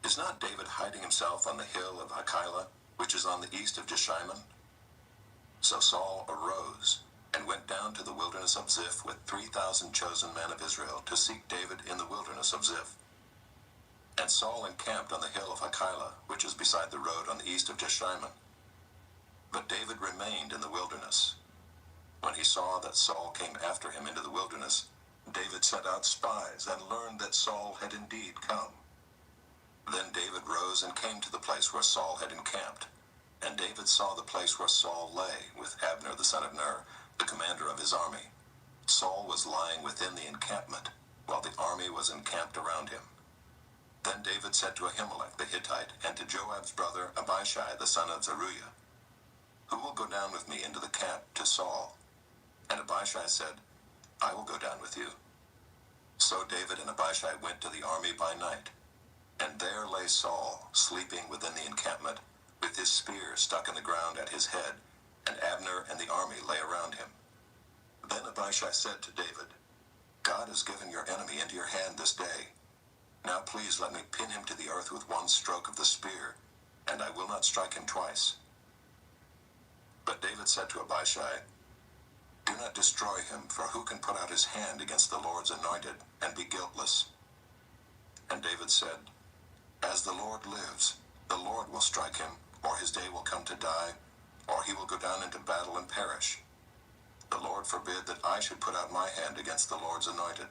Is not David hiding himself on the hill of Hachilah, which is on the east of Jeshimon? So Saul arose, and went down to the wilderness of Ziph with 3,000 chosen men of Israel to seek David in the wilderness of Ziph. And Saul encamped on the hill of Hachilah, which is beside the road on the east of Jeshimon. But David remained in the wilderness. When he saw that Saul came after him into the wilderness, David sent out spies and learned that Saul had indeed come. Then David rose and came to the place where Saul had encamped. And David saw the place where Saul lay, with Abner the son of Ner, the commander of his army. Saul was lying within the encampment, while the army was encamped around him. Then David said to Ahimelech the Hittite, and to Joab's brother Abishai the son of Zeruiah, Who will go down with me into the camp to Saul? And Abishai said, I will go down with you. So David and Abishai went to the army by night. And there lay Saul, sleeping within the encampment, with his spear stuck in the ground at his head, and Abner and the army lay around him. Then Abishai said to David, God has given your enemy into your hand this day. Now please let me pin him to the earth with one stroke of the spear, and I will not strike him twice. But David said to Abishai, Do not destroy him, for who can put out his hand against the Lord's anointed and be guiltless? And David said, As the Lord lives, The Lord will strike him, or his day will come to die, or he will go down into battle and perish. The Lord forbid that I should put out my hand against the Lord's anointed.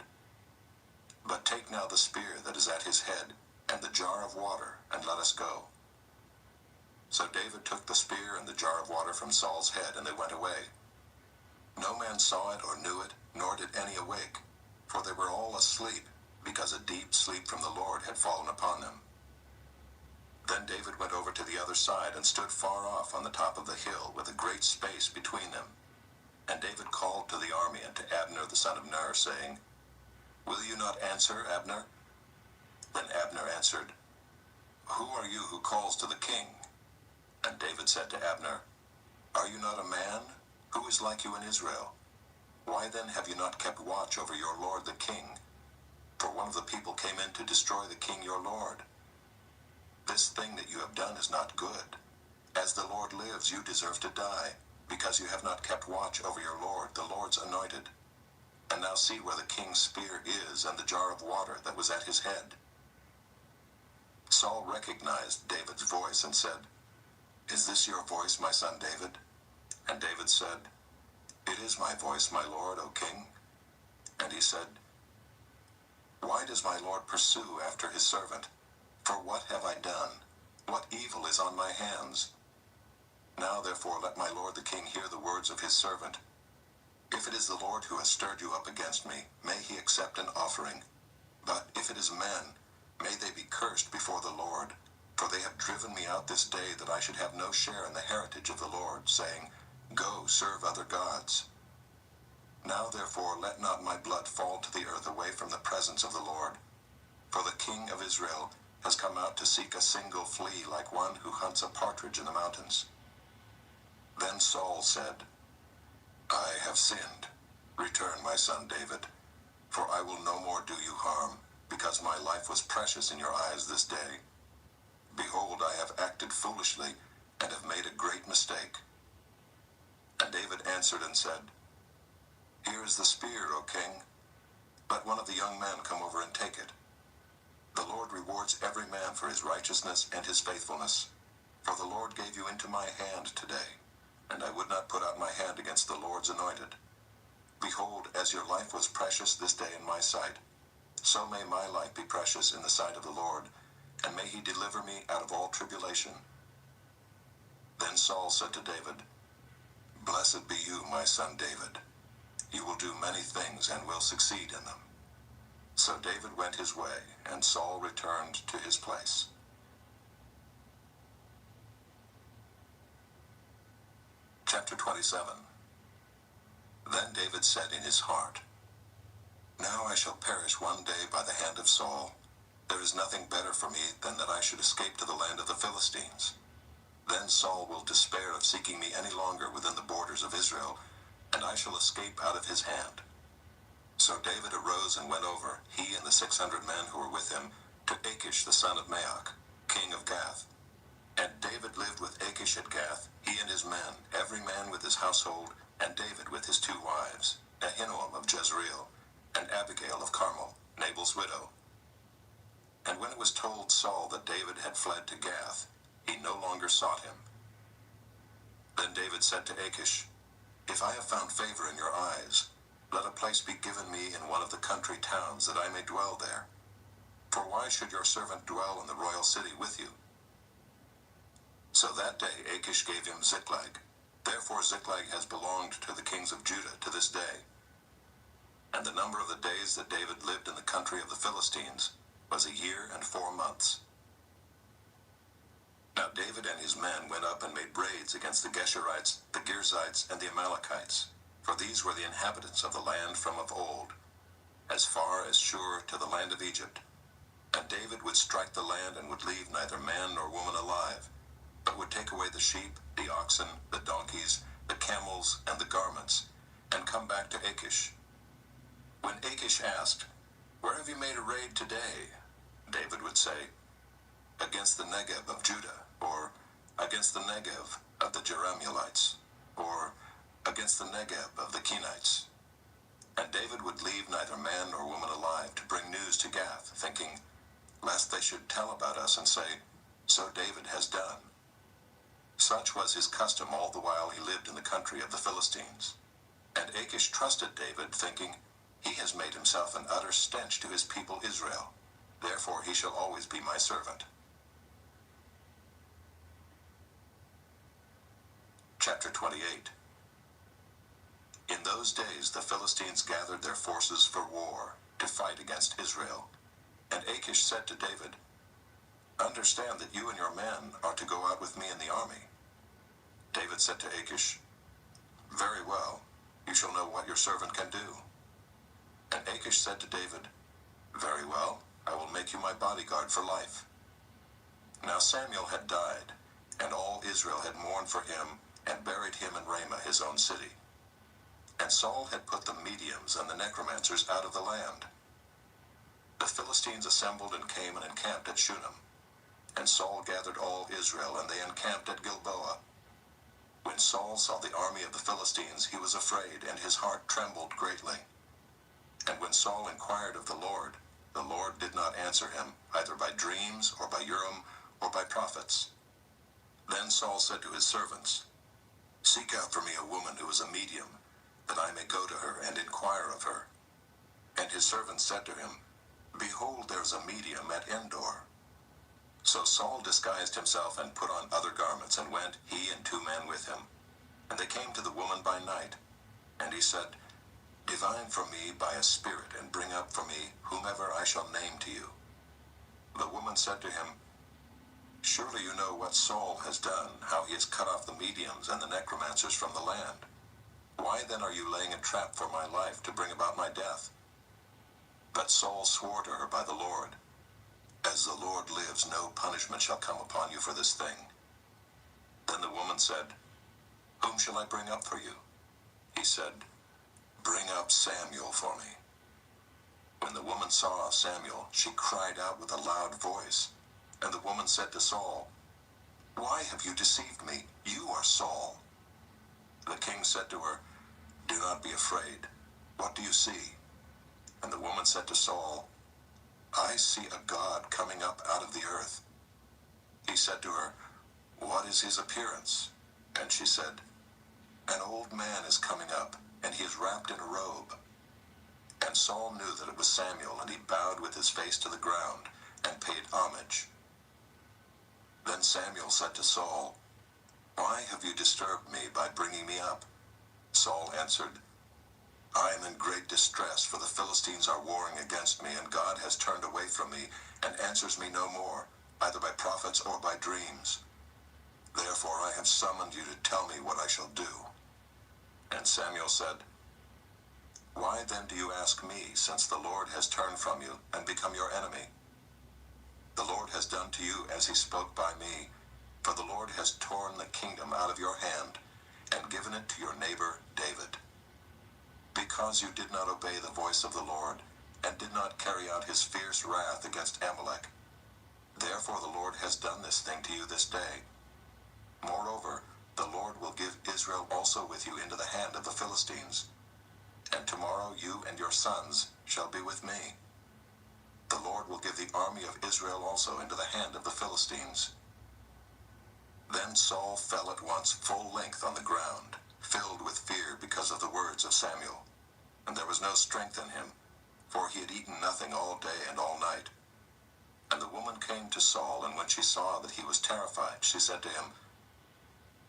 But take now the spear that is at his head, and the jar of water, and let us go. So David took the spear and the jar of water from Saul's head, and they went away. No man saw it or knew it, nor did any awake, for they were all asleep, because a deep sleep from the Lord had fallen upon them. Then David went over to the other side and stood far off on the top of the hill with a great space between them. And David called to the army and to Abner the son of Ner, saying, Will you not answer, Abner? Then Abner answered, Who are you who calls to the king? And David said to Abner, Are you not a man? Who is like you in Israel? Why then have you not kept watch over your lord the king? For one of the people came in to destroy the king your lord. This thing that you have done is not good. As the Lord lives, you deserve to die, because you have not kept watch over your lord, the Lord's anointed. And now see where the king's spear is, and the jar of water that was at his head. Saul recognized David's voice and said, Is this your voice, my son David? And David said, It is my voice, my lord, O king. And he said, Why does my lord pursue after his servant? For what have I done? What evil is on my hands? Now therefore let my lord the king hear the words of his servant. If it is the Lord who has stirred you up against me, may he accept an offering. But if it is men, may they be cursed before the Lord. For they have driven me out this day that I should have no share in the heritage of the Lord, saying, Go, serve other gods. Now therefore let not my blood fall to the earth away from the presence of the Lord. For the king of Israel has come out to seek a single flea like one who hunts a partridge in the mountains. Then Saul said, I have sinned. Return, my son David, for I will no more do you harm, because my life was precious in your eyes this day. Behold, I have acted foolishly, and have made a great mistake. And David answered and said, Here is the spear, O king. Let one of the young men come over and take it. The Lord rewards every man for his righteousness and his faithfulness. For the Lord gave you into my hand today, and I would not put out my hand against the Lord's anointed. Behold, as your life was precious this day in my sight, so may my life be precious in the sight of the Lord, and may he deliver me out of all tribulation. Then Saul said to David, Blessed be you, my son David. You will do many things and will succeed in them. So David went his way, and Saul returned to his place. Chapter 27. Then David said in his heart, Now I shall perish one day by the hand of Saul. There is nothing better for me than that I should escape to the land of the Philistines. Then Saul will despair of seeking me any longer within the borders of Israel, and I shall escape out of his hand. So David arose and went over, he and the 600 men who were with him, to Achish the son of Maoch, king of Gath. And David lived with Achish at Gath, he and his men, every man with his household, and David with his 2 wives, Ahinoam of Jezreel, and Abigail of Carmel, Nabal's widow. And when it was told Saul that David had fled to Gath, he no longer sought him. Then David said to Achish, If I have found favor in your eyes, let a place be given me in one of the country towns, that I may dwell there. For why should your servant dwell in the royal city with you? So that day Achish gave him Ziklag. Therefore Ziklag has belonged to the kings of Judah to this day. And the number of the days that David lived in the country of the Philistines was 1 year and 4 months. Now David and his men went up and made raids against the Geshurites, the Girzites, and the Amalekites, for these were the inhabitants of the land from of old, as far as Shur to the land of Egypt. And David would strike the land and would leave neither man nor woman alive, but would take away the sheep, the oxen, the donkeys, the camels, and the garments, and come back to Achish. When Achish asked, Where have you made a raid today? David would say, Against the Negev of Judah, or against the Negev of the Jerahmeelites, or against the Negev of the Kenites. And David would leave neither man nor woman alive to bring news to Gath, thinking, lest they should tell about us and say, So David has done. Such was his custom all the while he lived in the country of the Philistines. And Achish trusted David, thinking, He has made himself an utter stench to his people Israel. Therefore he shall always be my servant. Chapter 28. In those days the Philistines gathered their forces for war, to fight against Israel. And Achish said to David, Understand that you and your men are to go out with me in the army. David said to Achish, Very well, you shall know what your servant can do. And Achish said to David, Very well, I will make you my bodyguard for life. Now Samuel had died, and all Israel had mourned for him, and buried him in Ramah his own city. And Saul had put the mediums and the necromancers out of the land. The Philistines assembled and came and encamped at Shunem. And Saul gathered all Israel, and they encamped at Gilboa. When Saul saw the army of the Philistines, he was afraid, and his heart trembled greatly. And when Saul inquired of the Lord did not answer him, either by dreams, or by Urim, or by prophets. Then Saul said to his servants, Seek out for me a woman who is a medium, that I may go to her and inquire of her. And his servants said to him, Behold, there is a medium at Endor. So Saul disguised himself and put on other garments, and went, he and 2 men with him. And they came to the woman by night. And he said, Divine for me by a spirit, and bring up for me whomever I shall name to you. The woman said to him, Surely you know what Saul has done, how he has cut off the mediums and the necromancers from the land. Why then are you laying a trap for my life to bring about my death? But Saul swore to her by the Lord, As the Lord lives, no punishment shall come upon you for this thing. Then the woman said, Whom shall I bring up for you? He said, Bring up Samuel for me. When the woman saw Samuel, she cried out with a loud voice. And the woman said to Saul, Why have you deceived me? You are Saul. The king said to her, Do not be afraid. What do you see? And the woman said to Saul, I see a God coming up out of the earth. He said to her, What is his appearance? And she said, An old man is coming up, and he is wrapped in a robe. And Saul knew that it was Samuel, and he bowed with his face to the ground, and paid homage. Then Samuel said to Saul, Why have you disturbed me by bringing me up? Saul answered, I am in great distress, for the Philistines are warring against me, and God has turned away from me, and answers me no more, either by prophets or by dreams. Therefore I have summoned you to tell me what I shall do. And Samuel said, Why then do you ask me, since the Lord has turned from you, and become your enemy? The Lord has done to you as he spoke by me, for the Lord has torn the kingdom out of your hand, and given it to your neighbor David. Because you did not obey the voice of the Lord, and did not carry out his fierce wrath against Amalek. Therefore the Lord has done this thing to you this day. Moreover, the Lord will give Israel also with you into the hand of the Philistines. And tomorrow you and your sons shall be with me. The Lord will give the army of Israel also into the hand of the Philistines. Then Saul fell at once full length on the ground, filled with fear because of the words of Samuel. And there was no strength in him, for he had eaten nothing all day and all night. And the woman came to Saul, and when she saw that he was terrified, she said to him,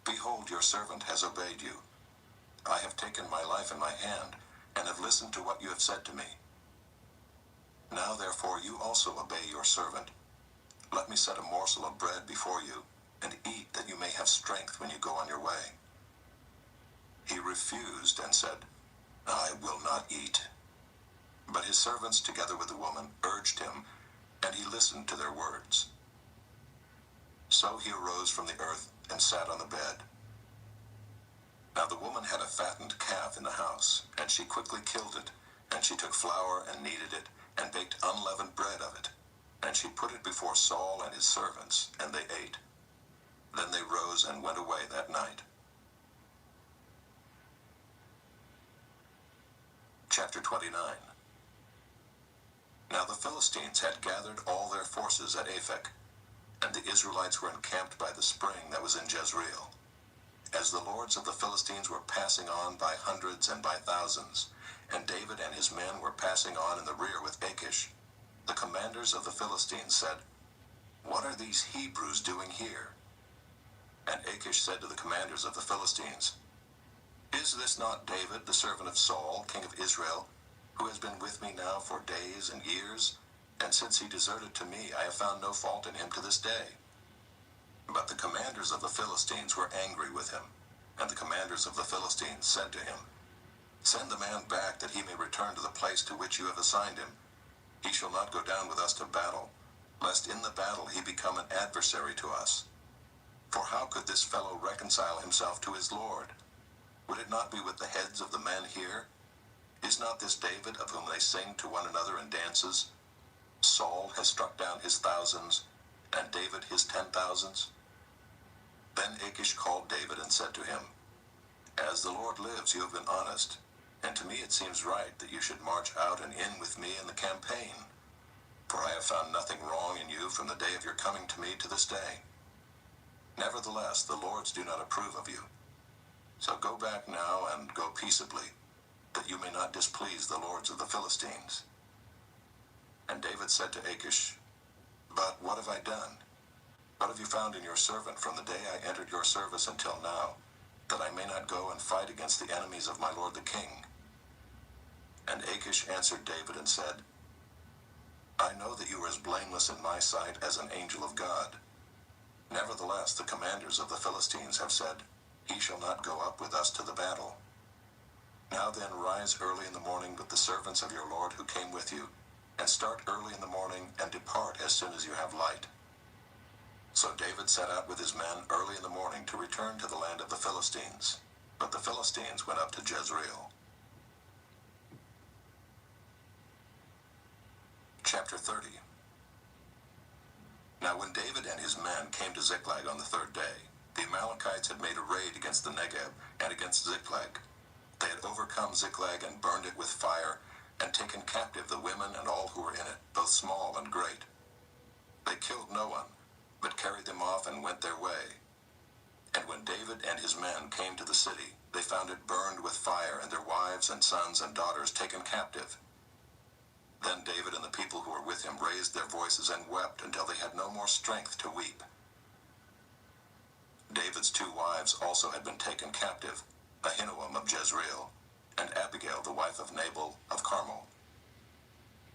Behold, your servant has obeyed you. I have taken my life in my hand, and have listened to what you have said to me. Now therefore you also obey your servant. Let me set a morsel of bread before you, and eat, that you may have strength when you go on your way. He refused and said, I will not eat. But his servants, together with the woman, urged him, and he listened to their words. So he arose from the earth and sat on the bed. Now the woman had a fattened calf in the house, and she quickly killed it, and she took flour and kneaded it, and baked unleavened bread of it. And she put it before Saul and his servants, and they ate. Then they rose and went away that night. Chapter 29. Now the Philistines had gathered all their forces at Aphek, and the Israelites were encamped by the spring that was in Jezreel. As the lords of the Philistines were passing on by hundreds and by thousands, and David and his men were passing on in the rear with Achish, the commanders of the Philistines said, "What are these Hebrews doing here?" And Achish said to the commanders of the Philistines, "Is this not David, the servant of Saul, king of Israel, who has been with me now for days and years? And since he deserted to me, I have found no fault in him to this day." But the commanders of the Philistines were angry with him, and the commanders of the Philistines said to him, "Send the man back that he may return to the place to which you have assigned him. He shall not go down with us to battle, lest in the battle he become an adversary to us. For how could this fellow reconcile himself to his Lord? Would it not be with the heads of the men here? Is not this David of whom they sing to one another in dances? Saul has struck down his thousands, and David his 10,000s. Then Achish called David and said to him, "As the Lord lives, you have been honest, and to me it seems right that you should march out and in with me in the campaign. For I have found nothing wrong in you from the day of your coming to me to this day. Nevertheless, the lords do not approve of you. So go back now and go peaceably, that you may not displease the lords of the Philistines." And David said to Achish, "But what have I done? What have you found in your servant from the day I entered your service until now, that I may not go and fight against the enemies of my lord the king?" And Achish answered David and said, "I know that you are as blameless in my sight as an angel of God. Nevertheless, the commanders of the Philistines have said, 'He shall not go up with us to the battle.' Now then, rise early in the morning with the servants of your lord who came with you, and start early in the morning and depart as soon as you have light." So David set out with his men early in the morning to return to the land of the Philistines. But the Philistines went up to Jezreel. Chapter 30. Now when David and his men came to Ziklag on the third day, the Amalekites had made a raid against the Negeb and against Ziklag. They had overcome Ziklag and burned it with fire, and taken captive the women and all who were in it, both small and great. They killed no one, but carried them off and went their way. And when David and his men came to the city, they found it burned with fire, and their wives and sons and daughters taken captive. Then David and the people who were with him raised their voices and wept until they had no more strength to weep. David's 2 wives also had been taken captive, Ahinoam of Jezreel, and Abigail the wife of Nabal of Carmel.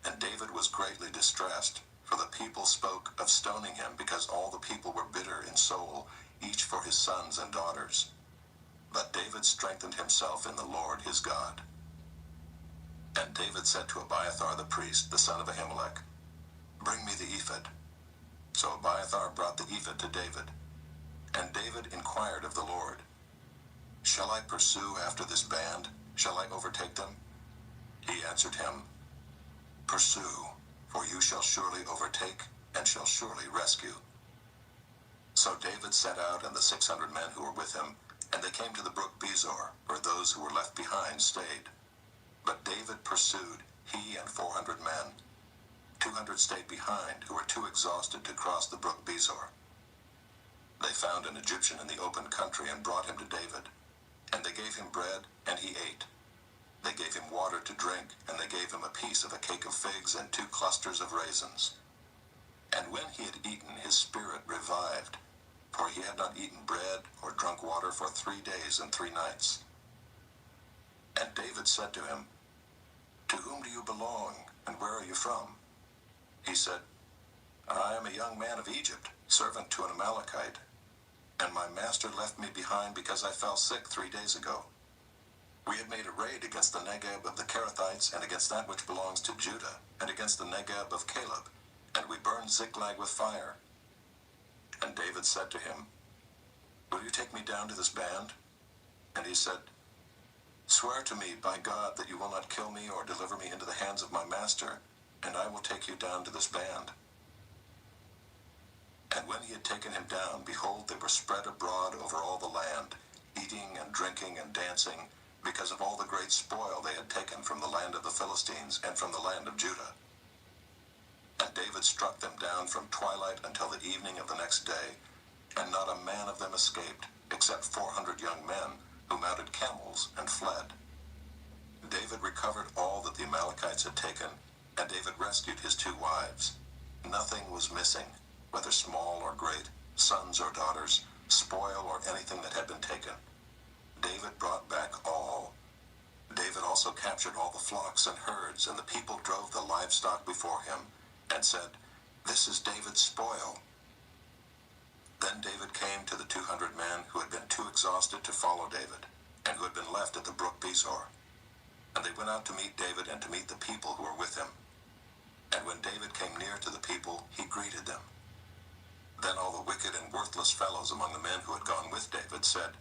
And David was greatly distressed, for the people spoke of stoning him, because all the people were bitter in soul, each for his sons and daughters. But David strengthened himself in the Lord his God. And David said to Abiathar the priest, the son of Ahimelech, "Bring me the ephod." So Abiathar brought the ephod to David. And David inquired of the Lord, "Shall I pursue after this band? Shall I overtake them?" He answered him, "Pursue, for you shall surely overtake, and shall surely rescue." So David set out, and the 600 men who were with him, and they came to the brook Bezor, where those who were left behind stayed. But David pursued, he and 400 men. 200 stayed behind, who were too exhausted to cross the brook Bezor. They found an Egyptian in the open country and brought him to David. And they gave him bread, and he ate. They gave him water to drink, and they gave him a piece of a cake of figs and 2 clusters of raisins. And when he had eaten, his spirit revived, for he had not eaten bread or drunk water for 3 days and 3 nights. And David said to him, "To whom do you belong, and where are you from?" He said, "I am a young man of Egypt, servant to an Amalekite, and my master left me behind because I fell sick 3 days ago. We had made a raid against the Negeb of the Kerethites, and against that which belongs to Judah, and against the Negeb of Caleb, and we burned Ziklag with fire." And David said to him, "Will you take me down to this band?" And he said, "Swear to me by God that you will not kill me or deliver me into the hands of my master, and I will take you down to this band." And when he had taken him down, behold, they were spread abroad over all the land, eating and drinking and dancing, because of all the great spoil they had taken from the land of the Philistines and from the land of Judah. And David struck them down from twilight until the evening of the next day, and not a man of them escaped, except 400 young men who mounted camels and fled. David recovered all that the Amalekites had taken, and David rescued his 2 wives. Nothing was missing, whether small or great, sons or daughters, spoil or anything that had been taken. David brought back all. David also captured all the flocks and herds, and the people drove the livestock before him, and said, "This is David's spoil." Then David came to the 200 men who had been too exhausted to follow David, and who had been left at the brook Besor. And they went out to meet David and to meet the people who were with him. And when David came near to the people, he greeted them. Then all the wicked and worthless fellows among the men who had gone with David said,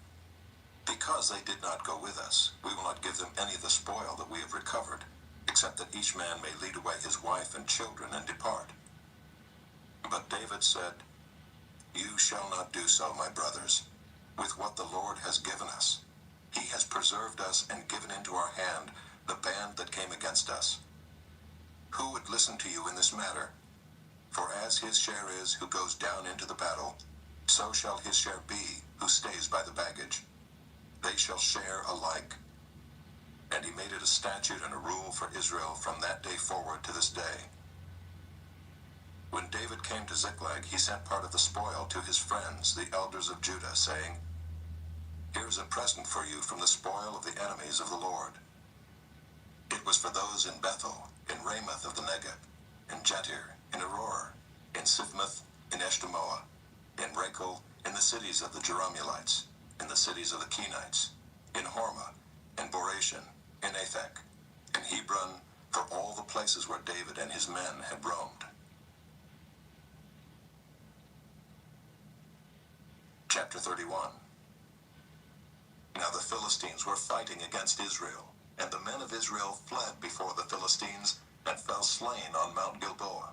"Because they did not go with us, we will not give them any of the spoil that we have recovered, except that each man may lead away his wife and children and depart." But David said, "You shall not do so, my brothers, with what the Lord has given us. He has preserved us and given into our hand the band that came against us. Who would listen to you in this matter? For as his share is who goes down into the battle, so shall his share be who stays by the baggage. They shall share alike." And he made it a statute and a rule for Israel from that day forward to this day. When David came to Ziklag, he sent part of the spoil to his friends, the elders of Judah, saying, "Here is a present for you from the spoil of the enemies of the Lord." It was for those in Bethel, in Ramoth of the Negeb, in Jatir, in Aroer, in Sifmoth, in Eshtemoa, in Rachel, in the cities of the Jerahmeelites, in the cities of the Kenites, in Hormah, in Boration, in Athek, in Hebron, for all the places where David and his men had roamed. Chapter 31. Now the Philistines were fighting against Israel, and the men of Israel fled before the Philistines and fell slain on Mount Gilboa.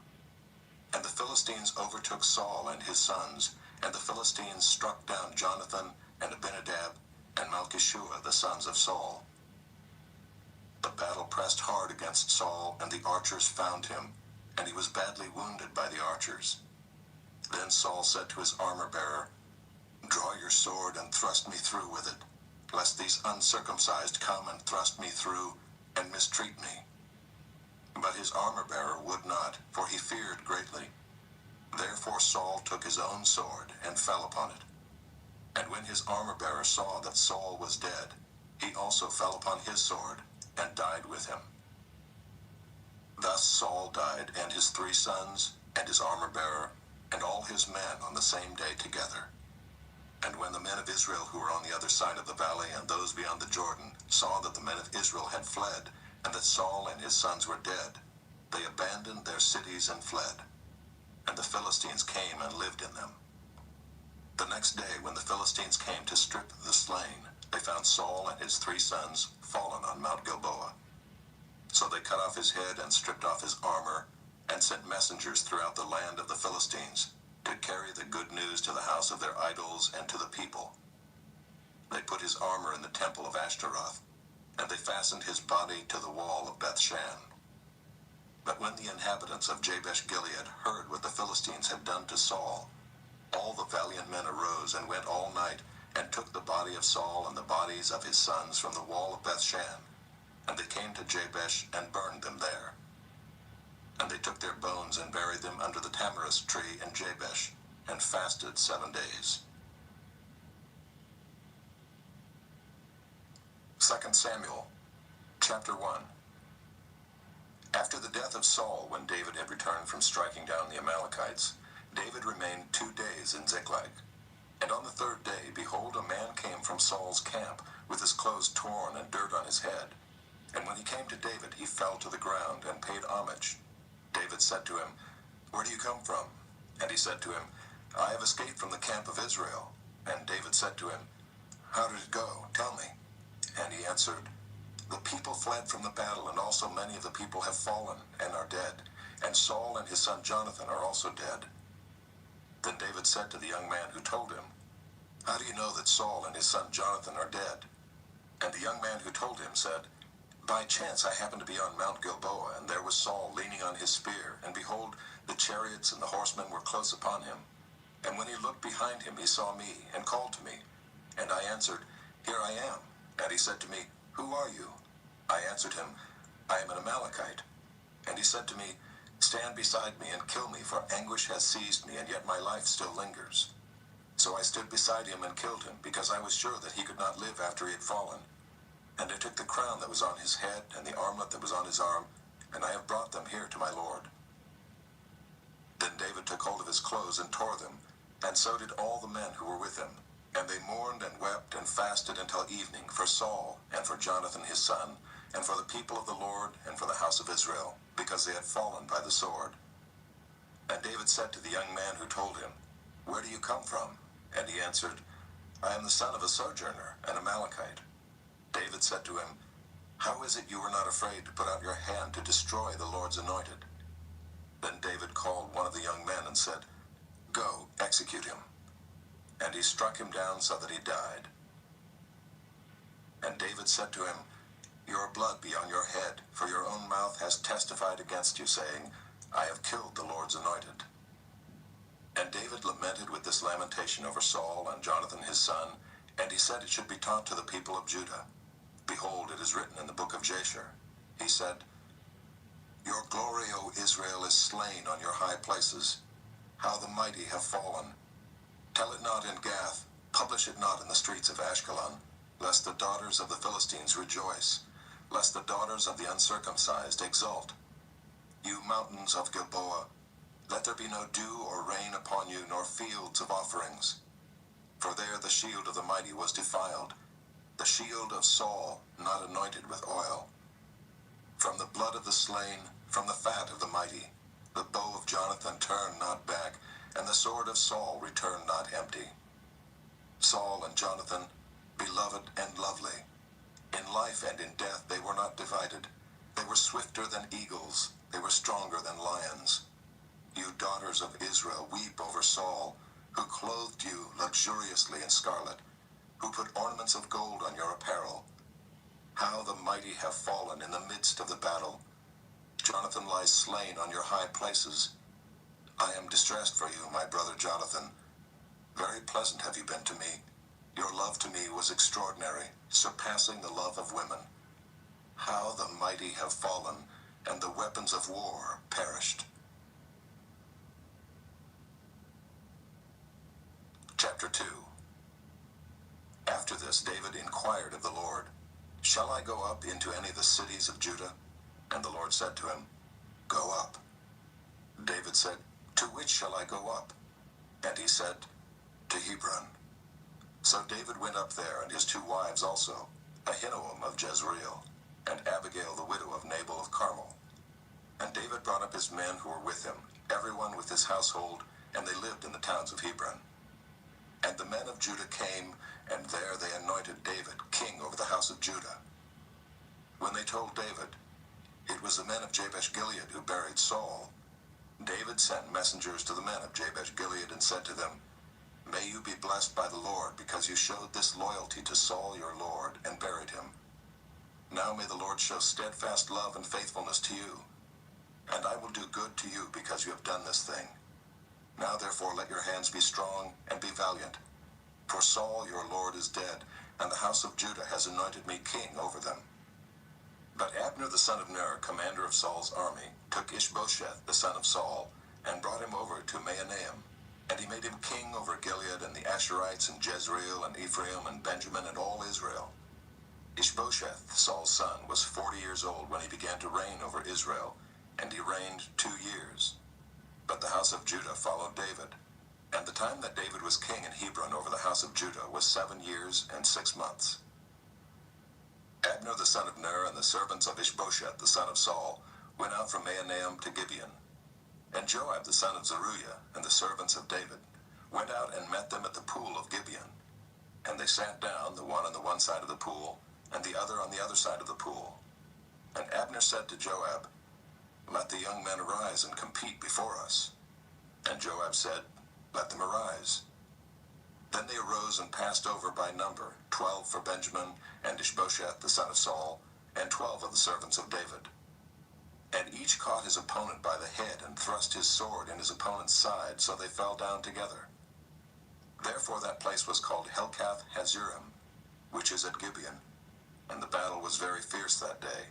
And the Philistines overtook Saul and his sons, and the Philistines struck down Jonathan and Abinadab and Malchishua, the sons of Saul. The battle pressed hard against Saul, and the archers found him, and he was badly wounded by the archers. Then Saul said to his armor-bearer, "Draw your sword and thrust me through with it, lest these uncircumcised come and thrust me through and mistreat me." But his armor-bearer would not, for he feared greatly. Therefore Saul took his own sword and fell upon it. And when his armor-bearer saw that Saul was dead, he also fell upon his sword and died with him. Thus Saul died, and his 3 sons, and his armor-bearer, and all his men on the same day together. And when the men of Israel who were on the other side of the valley and those beyond the Jordan saw that the men of Israel had fled, and that Saul and his sons were dead, they abandoned their cities and fled. And the Philistines came and lived in them. The next day, when the Philistines came to strip the slain, they found Saul and his 3 sons fallen on Mount Gilboa. So they cut off his head and stripped off his armor, and sent messengers throughout the land of the Philistines to carry the good news to the house of their idols and to the people. They put his armor in the temple of Ashtaroth, and they fastened his body to the wall of Bethshan. But when the inhabitants of Jabesh-Gilead heard what the Philistines had done to Saul, all the valiant men arose and went all night and took the body of Saul and the bodies of his sons from the wall of Bethshan, and they came to Jabesh and burned them there. And they took their bones and buried them under the tamarisk tree in Jabesh, and fasted 7 days. 2 Samuel, chapter 1. After the death of Saul, when David had returned from striking down the Amalekites, David remained 2 days in Ziklag. And on the 3rd day, behold, a man came from Saul's camp, with his clothes torn and dirt on his head. And when he came to David, he fell to the ground and paid homage. David said to him, "Where do you come from?" And he said to him, "I have escaped from the camp of Israel." And David said to him, "How did it go? Tell me." And he answered, "The people fled from the battle, and also many of the people have fallen and are dead. And Saul and his son Jonathan are also dead." Then David said to the young man who told him, "How do you know that Saul and his son Jonathan are dead?" And the young man who told him said, By chance I happened to be on Mount Gilboa, and there was Saul leaning on his spear, and behold, the chariots and the horsemen were close upon him. And when he looked behind him, he saw me, and called to me. And I answered, Here I am. And he said to me, Who are you? I answered him, I am an Amalekite. And he said to me, Stand beside me and kill me, for anguish has seized me, and yet my life still lingers. So I stood beside him and killed him, because I was sure that he could not live after he had fallen. And I took the crown that was on his head, and the armlet that was on his arm, and I have brought them here to my lord. Then David took hold of his clothes and tore them, and so did all the men who were with him. And they mourned and wept and fasted until evening for Saul, and for Jonathan his son, and for the people of the Lord, and for the house of Israel, because they had fallen by the sword. And David said to the young man who told him, Where do you come from? And he answered, I am the son of a sojourner, an Amalekite. David said to him, How is it you were not afraid to put out your hand to destroy the Lord's anointed? Then David called one of the young men and said, Go, execute him. And he struck him down so that he died. And David said to him, Your blood be on your head, for your own mouth has testified against you, saying, I have killed the Lord's anointed. And David lamented with this lamentation over Saul and Jonathan his son, and he said it should be taught to the people of Judah. Behold, it is written in the book of Jasher. He said, Your glory, O Israel, is slain on your high places. How the mighty have fallen. Tell it not in Gath, publish it not in the streets of Ashkelon, lest the daughters of the Philistines rejoice, lest the daughters of the uncircumcised exult. You mountains of Gilboa, let there be no dew or rain upon you, nor fields of offerings. For there the shield of the mighty was defiled, the shield of Saul not anointed with oil. From the blood of the slain, from the fat of the mighty, the bow of Jonathan turned not back, and the sword of Saul returned not empty. Saul and Jonathan, beloved and lovely. In life and in death they were not divided. They were swifter than eagles. They were stronger than lions. You daughters of Israel, weep over Saul, who clothed you luxuriously in scarlet, who put ornaments of gold on your apparel. How the mighty have fallen in the midst of the battle. Jonathan lies slain on your high places. I am distressed for you, my brother Jonathan. Very pleasant have you been to me. Your love to me was extraordinary, surpassing the love of women. How the mighty have fallen, and the weapons of war perished. Chapter 2. After this David inquired of the Lord, Shall I go up into any of the cities of Judah? And the Lord said to him, Go up. David said, To which shall I go up? And he said, To Hebron. So David went up there, and his 2 wives also, Ahinoam of Jezreel, and Abigail the widow of Nabal of Carmel. And David brought up his men who were with him, everyone with his household, and they lived in the towns of Hebron. And the men of Judah came, and there they anointed David king over the house of Judah. When they told David, It was the men of Jabesh Gilead who buried Saul, David sent messengers to the men of Jabesh Gilead and said to them, May you be blessed by the Lord, because you showed this loyalty to Saul your lord, and buried him. Now may the Lord show steadfast love and faithfulness to you, and I will do good to you because you have done this thing. Now therefore let your hands be strong, and be valiant. For Saul your lord is dead, and the house of Judah has anointed me king over them. But Abner the son of Ner, commander of Saul's army, took Ishbosheth the son of Saul, and brought him over to Mahanaim. And he made him king over Gilead and the Asherites and Jezreel and Ephraim and Benjamin and all Israel. Ishbosheth, Saul's son, was 40 years old when he began to reign over Israel, and he reigned 2 years. But the house of Judah followed David. And the time that David was king in Hebron over the house of Judah was 7 years and 6 months. Abner the son of Ner and the servants of Ishbosheth the son of Saul went out from Mahanaim to Gibeon. And Joab the son of Zeruiah and the servants of David went out and met them at the pool of Gibeon. And they sat down, the one on the one side of the pool, and the other on the other side of the pool. And Abner said to Joab, Let the young men arise and compete before us. And Joab said, Let them arise. Then they arose and passed over by number, 12 for Benjamin, and Ishbosheth the son of Saul, and 12 of the servants of David. And each caught his opponent by the head and thrust his sword in his opponent's side, so they fell down together. Therefore that place was called Helkath Hazurim, which is at Gibeon. And the battle was very fierce that day.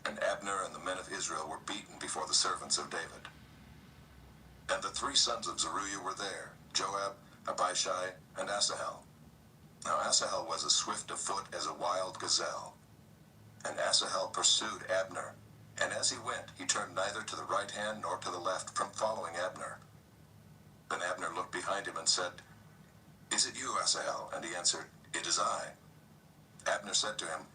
And Abner and the men of Israel were beaten before the servants of David. And the 3 sons of Zeruiah were there, Joab, Abishai, and Asahel. Now Asahel was as swift of foot as a wild gazelle. And Asahel pursued Abner, and as he went, he turned neither to the right hand nor to the left from following Abner. Then Abner looked behind him and said, "Is it you, Asahel?" And he answered, "It is I." Abner said to him,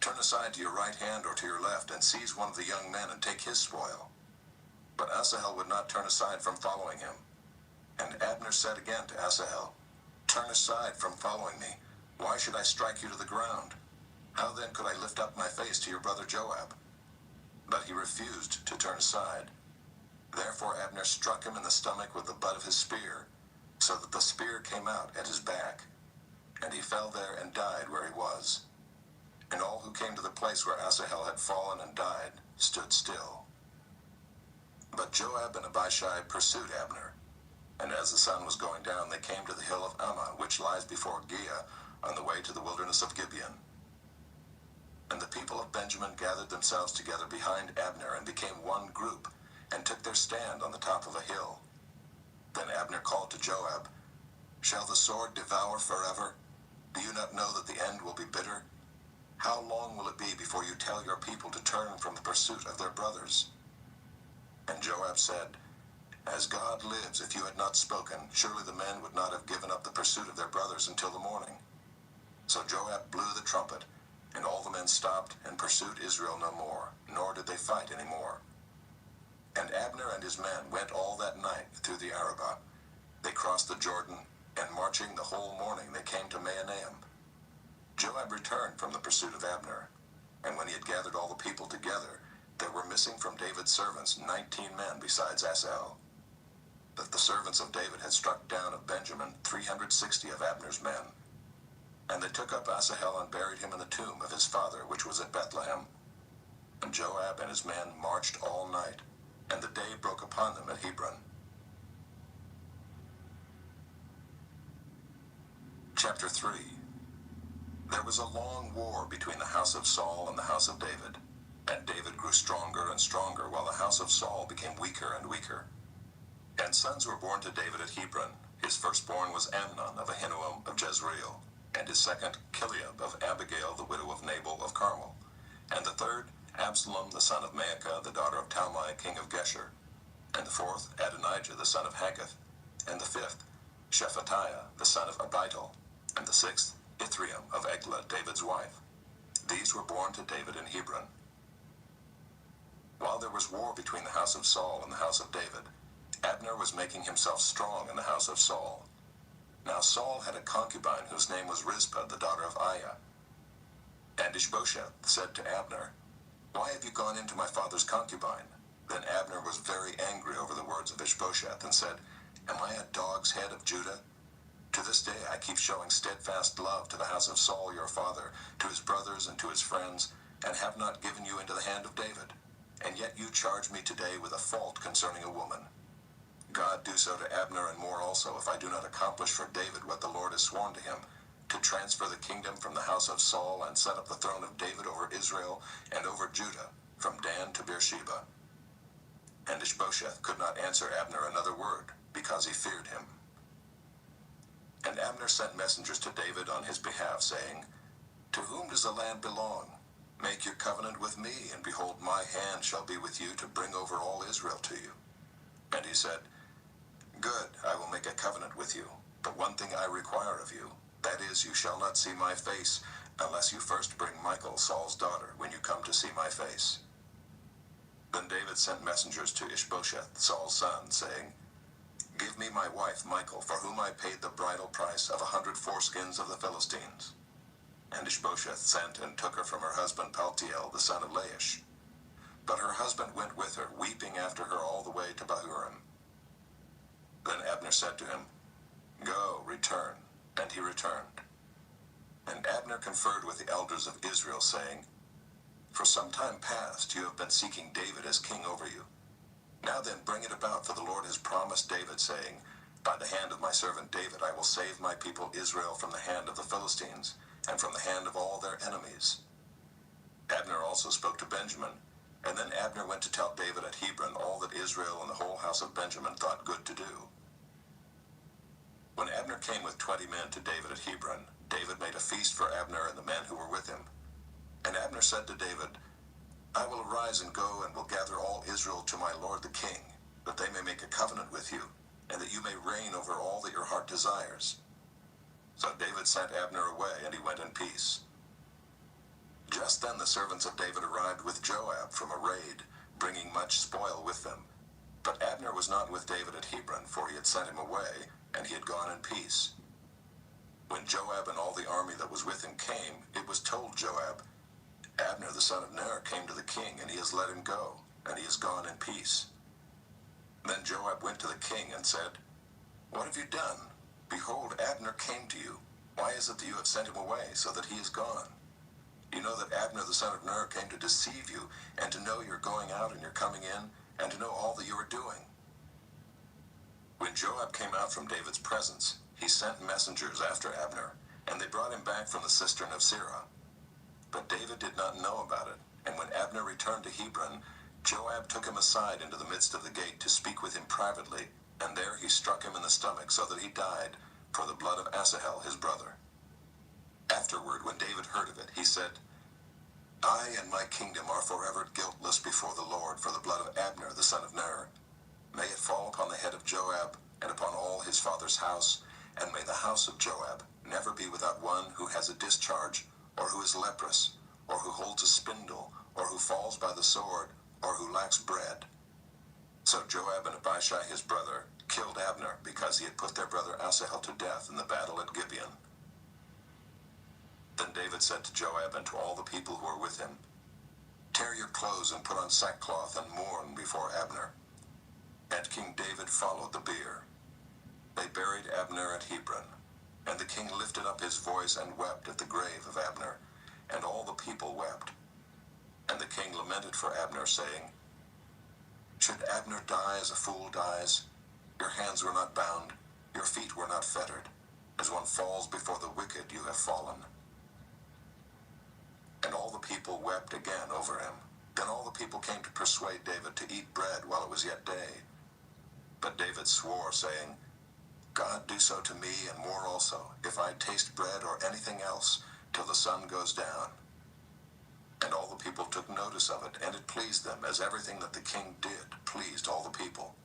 "Turn aside to your right hand or to your left, and seize one of the young men and take his spoil." But Asahel would not turn aside from following him. And Abner said again to Asahel, "Turn aside from following me. Why should I strike you to the ground? How then could I lift up my face to your brother Joab?" But he refused to turn aside. Therefore Abner struck him in the stomach with the butt of his spear, so that the spear came out at his back, and he fell there and died where he was. And all who came to the place where Asahel had fallen and died stood still. But Joab and Abishai pursued Abner, and as the sun was going down, they came to the hill of Ammah, which lies before Giah, on the way to the wilderness of Gibeon. And the people of Benjamin gathered themselves together behind Abner and became one group, and took their stand on the top of a hill. Then Abner called to Joab, "Shall the sword devour forever? Do you not know that the end will be bitter? How long will it be before you tell your people to turn from the pursuit of their brothers?" And Joab said, "As God lives, if you had not spoken, surely the men would not have given up the pursuit of their brothers until the morning." So Joab blew the trumpet, and all the men stopped and pursued Israel no more, nor did they fight any more. And Abner and his men went all that night through the Arabah. They crossed the Jordan, and marching the whole morning they came to Mahanaim. Joab returned from the pursuit of Abner, and when he had gathered all the people together, there were missing from David's servants 19 men besides Asahel. That the servants of David had struck down of Benjamin 360 of Abner's men. And they took up Asahel and buried him in the tomb of his father, which was at Bethlehem. And Joab and his men marched all night, and the day broke upon them at Hebron. Chapter 3. There was a long war between the house of Saul and the house of David, and David grew stronger and stronger, while the house of Saul became weaker and weaker. And sons were born to David at Hebron. His firstborn was Amnon of Ahinoam of Jezreel, and his second Chileab of Abigail the widow of Nabal of Carmel, and the third Absalom the son of Maacah the daughter of Talmai king of Geshur, and the fourth Adonijah the son of Haggith, and the fifth Shephatiah the son of Abital, and the sixth Ithream of Eglah David's wife. These were born to David in Hebron. While there was war between the house of Saul and the house of David, Abner was making himself strong in the house of Saul. Now Saul had a concubine whose name was Rizpah, the daughter of Aiah. And Ishbosheth said to Abner, "Why have you gone into my father's concubine?" Then Abner was very angry over the words of Ishbosheth and said, "Am I a dog's head of Judah? To this day I keep showing steadfast love to the house of Saul your father, to his brothers and to his friends, and have not given you into the hand of David. And yet you charge me today with a fault concerning a woman. God do so to Abner and more also, if I do not accomplish for David what the Lord has sworn to him, to transfer the kingdom from the house of Saul and set up the throne of David over Israel and over Judah, from Dan to Beersheba." And Ishbosheth could not answer Abner another word, because he feared him. And Abner sent messengers to David on his behalf, saying, "To whom does the land belong? Make your covenant with me, and behold, my hand shall be with you to bring over all Israel to you." And he said, "Good, I will make a covenant with you, but one thing I require of you, that is, you shall not see my face, unless you first bring Michal, Saul's daughter, when you come to see my face." Then David sent messengers to Ishbosheth, Saul's son, saying, "Give me my wife Michal, for whom I paid the bridal price of 100 foreskins of the Philistines." And Ishbosheth sent and took her from her husband Paltiel, the son of Laish. But her husband went with her, weeping after her all the way to Bahurim. Then Abner said to him, "Go, return." And he returned. And Abner conferred with the elders of Israel, saying, For some time past you have been seeking David as king over you. Now then bring it about, for the Lord has promised David, saying, By the hand of my servant David I will save my people Israel from the hand of the Philistines, and from the hand of all their enemies. Abner also spoke to Benjamin, and then Abner went to tell David at Hebron all that Israel and the whole house of Benjamin thought good to do. When Abner came with 20 men to David at Hebron, David made a feast for Abner and the men who were with him. And Abner said to David, I will arise and go and will gather all Israel to my lord the king, that they may make a covenant with you, and that you may reign over all that your heart desires. So David sent Abner away, and he went in peace. Just then the servants of David arrived with Joab from a raid, bringing much spoil with them. But Abner was not with David at Hebron, for he had sent him away, and he had gone in peace. When Joab and all the army that was with him came, it was told Joab, Abner the son of Ner came to the king, and he has let him go, and he has gone in peace. Then Joab went to the king and said, What have you done? Behold, Abner came to you. Why is it that you have sent him away, so that he is gone? You know that Abner the son of Ner came to deceive you, and to know your going out and your coming in, and to know all that you are doing. When Joab came out from David's presence, he sent messengers after Abner, and they brought him back from the cistern of Sirah. But David did not know about it, and when Abner returned to Hebron, Joab took him aside into the midst of the gate to speak with him privately, and there he struck him in the stomach so that he died, for the blood of Asahel his brother. Afterward, when David heard of it, he said, I and my kingdom are forever guiltless before the Lord for the blood of Abner the son of Ner. May it fall upon the head of Joab, and upon all his father's house, and may the house of Joab never be without one who has a discharge, or who is leprous, or who holds a spindle, or who falls by the sword, or who lacks bread. So Joab and Abishai his brother killed Abner, because he had put their brother Asahel to death in the battle at Gibeon. Then David said to Joab and to all the people who were with him, Tear your clothes and put on sackcloth and mourn before Abner. And King David followed the bier. They buried Abner at Hebron, and the king lifted up his voice and wept at the grave of Abner, and all the people wept. And the king lamented for Abner, saying, Should Abner die as a fool dies? Your hands were not bound, your feet were not fettered. As one falls before the wicked, you have fallen. And all the people wept again over him. Then all the people came to persuade David to eat bread while it was yet day. But David swore, saying, God do so to me and more also, if I taste bread or anything else, till the sun goes down. And all the people took notice of it, and it pleased them, as everything that the king did pleased all the people.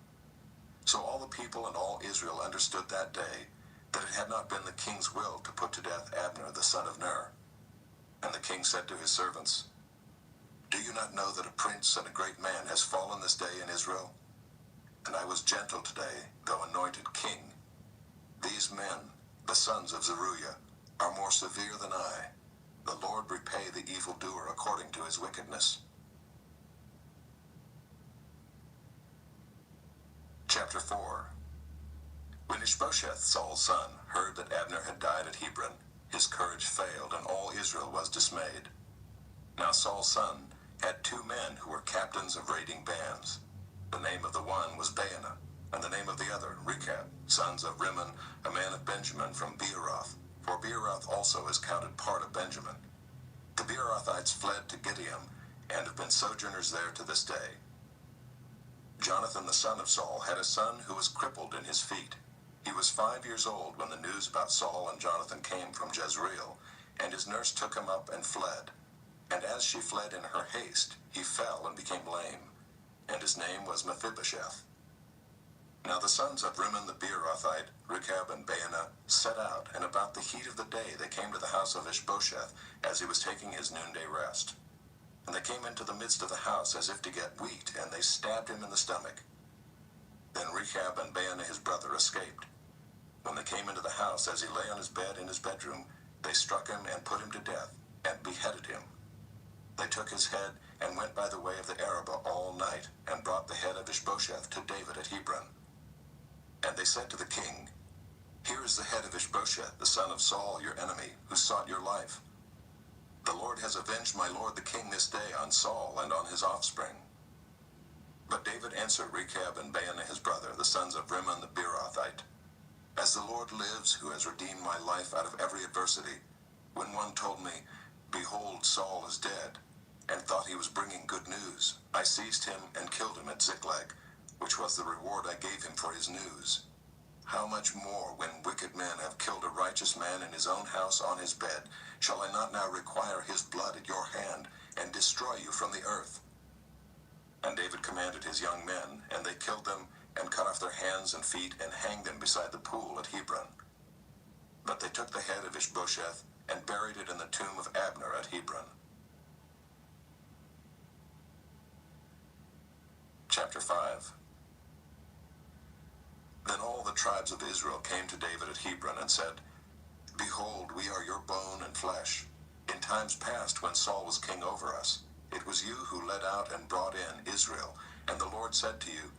So all the people and all Israel understood that day that it had not been the king's will to put to death Abner the son of Ner. And the king said to his servants, Do you not know that a prince and a great man has fallen this day in Israel? And I was gentle today, though anointed king. These men, the sons of Zeruiah, are more severe than I. The Lord repay the evildoer according to his wickedness. Chapter 4. When Ishbosheth, Saul's son, heard that Abner had died at Hebron, his courage failed, and all Israel was dismayed. Now Saul's son had 2 men who were captains of raiding bands. The name of the one was Baanah, and the name of the other Rechab, sons of Rimmon, a man of Benjamin from Beeroth, for Beeroth also is counted part of Benjamin. The Beerothites fled to Gibeon, and have been sojourners there to this day. Jonathan the son of Saul had a son who was crippled in his feet. He was 5 years old when the news about Saul and Jonathan came from Jezreel, and his nurse took him up and fled. And as she fled in her haste, he fell and became lame, and his name was Mephibosheth. Now the sons of Rimmon the Beerothite, Rechab and Baanah, set out, and about the heat of the day they came to the house of Ishbosheth, as he was taking his noonday rest. And they came into the midst of the house as if to get wheat, and they stabbed him in the stomach. Then Rechab and Baanah his brother escaped. When they came into the house, as he lay on his bed in his bedroom, they struck him and put him to death, and beheaded him. They took his head and went by the way of the Arabah all night, and brought the head of Ishbosheth to David at Hebron. And they said to the king, Here is the head of Ishbosheth, the son of Saul, your enemy, who sought your life. The Lord has avenged my lord the king this day on Saul and on his offspring. But David answered Rechab and Baanah his brother, the sons of Rimmon the Beerothite, As the Lord lives, who has redeemed my life out of every adversity, when one told me, Behold, Saul is dead, and thought he was bringing good news, I seized him and killed him at Ziklag, which was the reward I gave him for his news. How much more, when wicked men have killed a righteous man in his own house on his bed, shall I not now require his blood at your hand, and destroy you from the earth? And David commanded his young men, and they killed them, and cut off their hands and feet, and hanged them beside the pool at Hebron. But they took the head of Ishbosheth, and buried it in the tomb of Abner at Hebron. Chapter 5. Then all the tribes of Israel came to David at Hebron and said, Behold, we are your bone and flesh. In times past, when Saul was king over us, it was you who led out and brought in Israel, and the Lord said to you,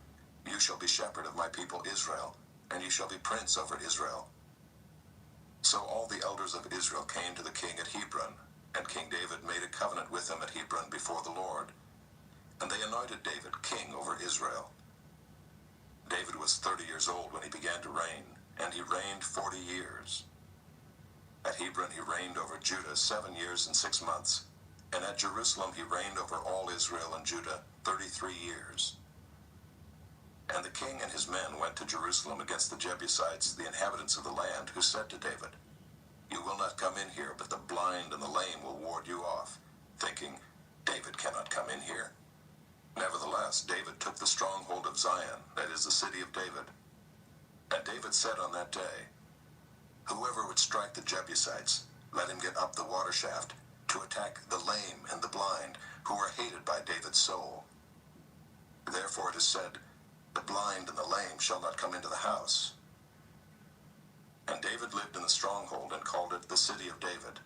You shall be shepherd of my people Israel, and you shall be prince over Israel. So all the elders of Israel came to the king at Hebron, and King David made a covenant with them at Hebron before the Lord. And they anointed David king over Israel. David was 30 years old when he began to reign, and he reigned 40 years. At Hebron he reigned over Judah 7 years and 6 months, and at Jerusalem he reigned over all Israel and Judah 33 years. And the king and his men went to Jerusalem against the Jebusites, the inhabitants of the land, who said to David, You will not come in here, but the blind and the lame will ward you off, thinking, David cannot come in here. Nevertheless, David took the stronghold of Zion, that is the city of David. And David said on that day, Whoever would strike the Jebusites, let him get up the water shaft, to attack the lame and the blind, who are hated by David's soul. Therefore it is said, The blind and the lame shall not come into the house. And David lived in the stronghold and called it the city of David.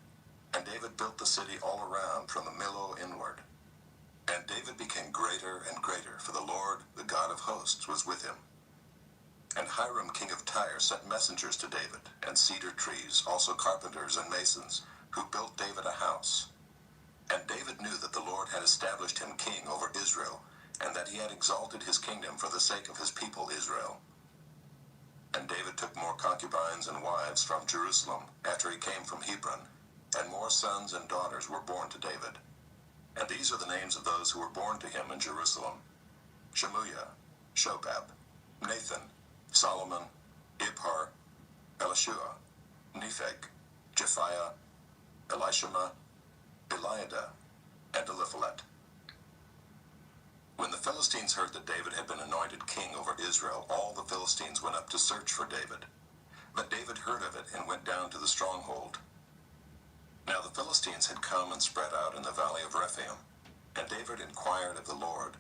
And David built the city all around from the Millo inward. And David became greater and greater, for the Lord, the God of hosts, was with him. And Hiram king of Tyre sent messengers to David, and cedar trees, also carpenters and masons, who built David a house. And David knew that the Lord had established him king over Israel, and that he had exalted his kingdom for the sake of his people Israel. And David took more concubines and wives from Jerusalem after he came from Hebron, and more sons and daughters were born to David. And these are the names of those who were born to him in Jerusalem: Shemuiah, Shobab, Nathan, Solomon, Ibhar, Elishua, Nepheg, Japhiah, Elishama, Eliada, and Eliphalet. When the Philistines heard that David had been anointed king over Israel, all the Philistines went up to search for David. But David heard of it and went down to the stronghold. Now the Philistines had come and spread out in the valley of Rephaim, and David inquired of the Lord,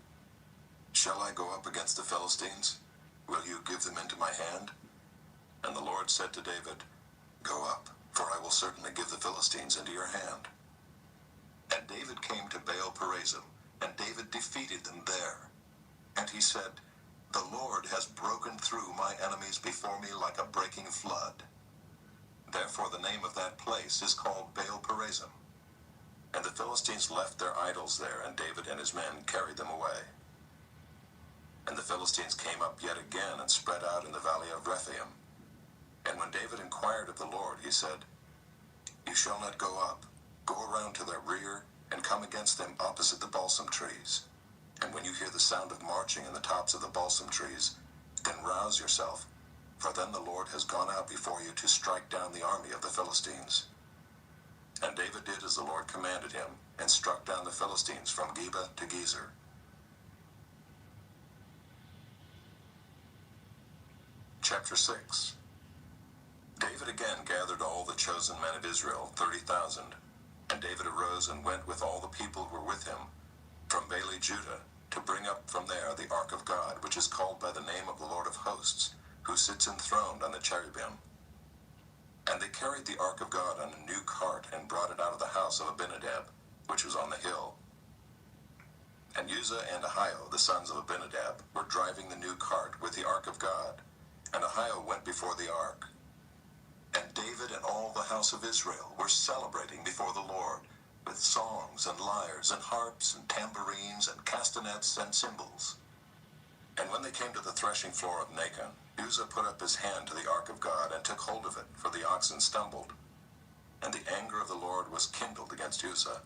Shall I go up against the Philistines? Will you give them into my hand? And the Lord said to David, Go up, for I will certainly give the Philistines into your hand. And David came to Baal-perazim, and David defeated them there. And he said, The Lord has broken through my enemies before me like a breaking flood. Therefore the name of that place is called Baal-perazim. And the Philistines left their idols there, and David and his men carried them away. And the Philistines came up yet again and spread out in the valley of Rephaim. And when David inquired of the Lord, he said, You shall not go up. Go around to their rear, and come against them opposite the balsam trees. And when you hear the sound of marching in the tops of the balsam trees, then rouse yourself, for then the Lord has gone out before you to strike down the army of the Philistines. And David did as the Lord commanded him, and struck down the Philistines from Geba to Gezer. Chapter 6. David again gathered all the chosen men of Israel, 30,000. And David arose and went with all the people who were with him, from Baale-Judah, to bring up from there the ark of God, which is called by the name of the Lord of hosts, who sits enthroned on the cherubim. And they carried the ark of God on a new cart, and brought it out of the house of Abinadab, which was on the hill. And Uzzah and Ahio, the sons of Abinadab, were driving the new cart with the ark of God, and Ahio went before the ark. And David and all the house of Israel were celebrating before the Lord, with songs and lyres and harps and tambourines and castanets and cymbals. And when they came to the threshing floor of Nacon, Uzzah put up his hand to the ark of God and took hold of it, for the oxen stumbled. And the anger of the Lord was kindled against Uzzah,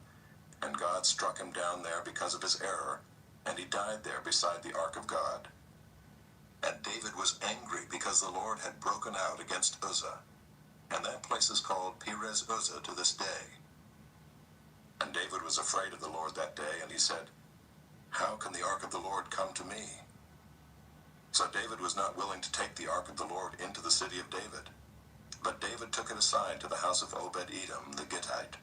and God struck him down there because of his error, and he died there beside the ark of God. And David was angry because the Lord had broken out against Uzzah, and that place is called Perez Uzzah to this day. And David was afraid of the Lord that day, and he said, "How can the ark of the Lord come to me?" So David was not willing to take the ark of the Lord into the city of David, but David took it aside to the house of Obed-Edom the Gittite.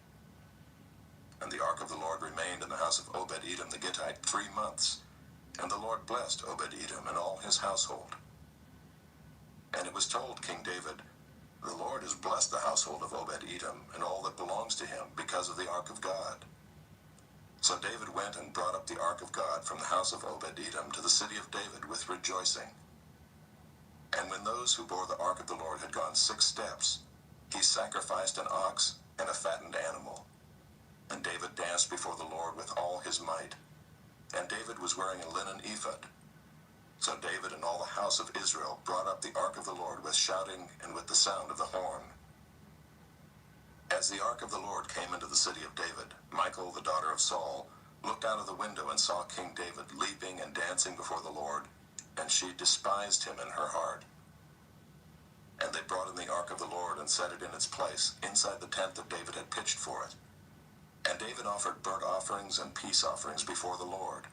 And the ark of the Lord remained in the house of Obed-Edom the Gittite 3 months, and the Lord blessed Obed-Edom and all his household. And it was told King David, "The Lord has blessed the household of Obed-Edom and all that belongs to him because of the ark of God." So David went and brought up the ark of God from the house of Obed-Edom to the city of David with rejoicing. And when those who bore the ark of the Lord had gone 6 steps, he sacrificed an ox and a fattened animal. And David danced before the Lord with all his might. And David was wearing a linen ephod. So David and all the house of Israel brought up the ark of the Lord with shouting and with the sound of the horn. As the ark of the Lord came into the city of David, Michal, the daughter of Saul, looked out of the window and saw King David leaping and dancing before the Lord, and she despised him in her heart. And they brought in the ark of the Lord and set it in its place, inside the tent that David had pitched for it. And David offered burnt offerings and peace offerings before the Lord.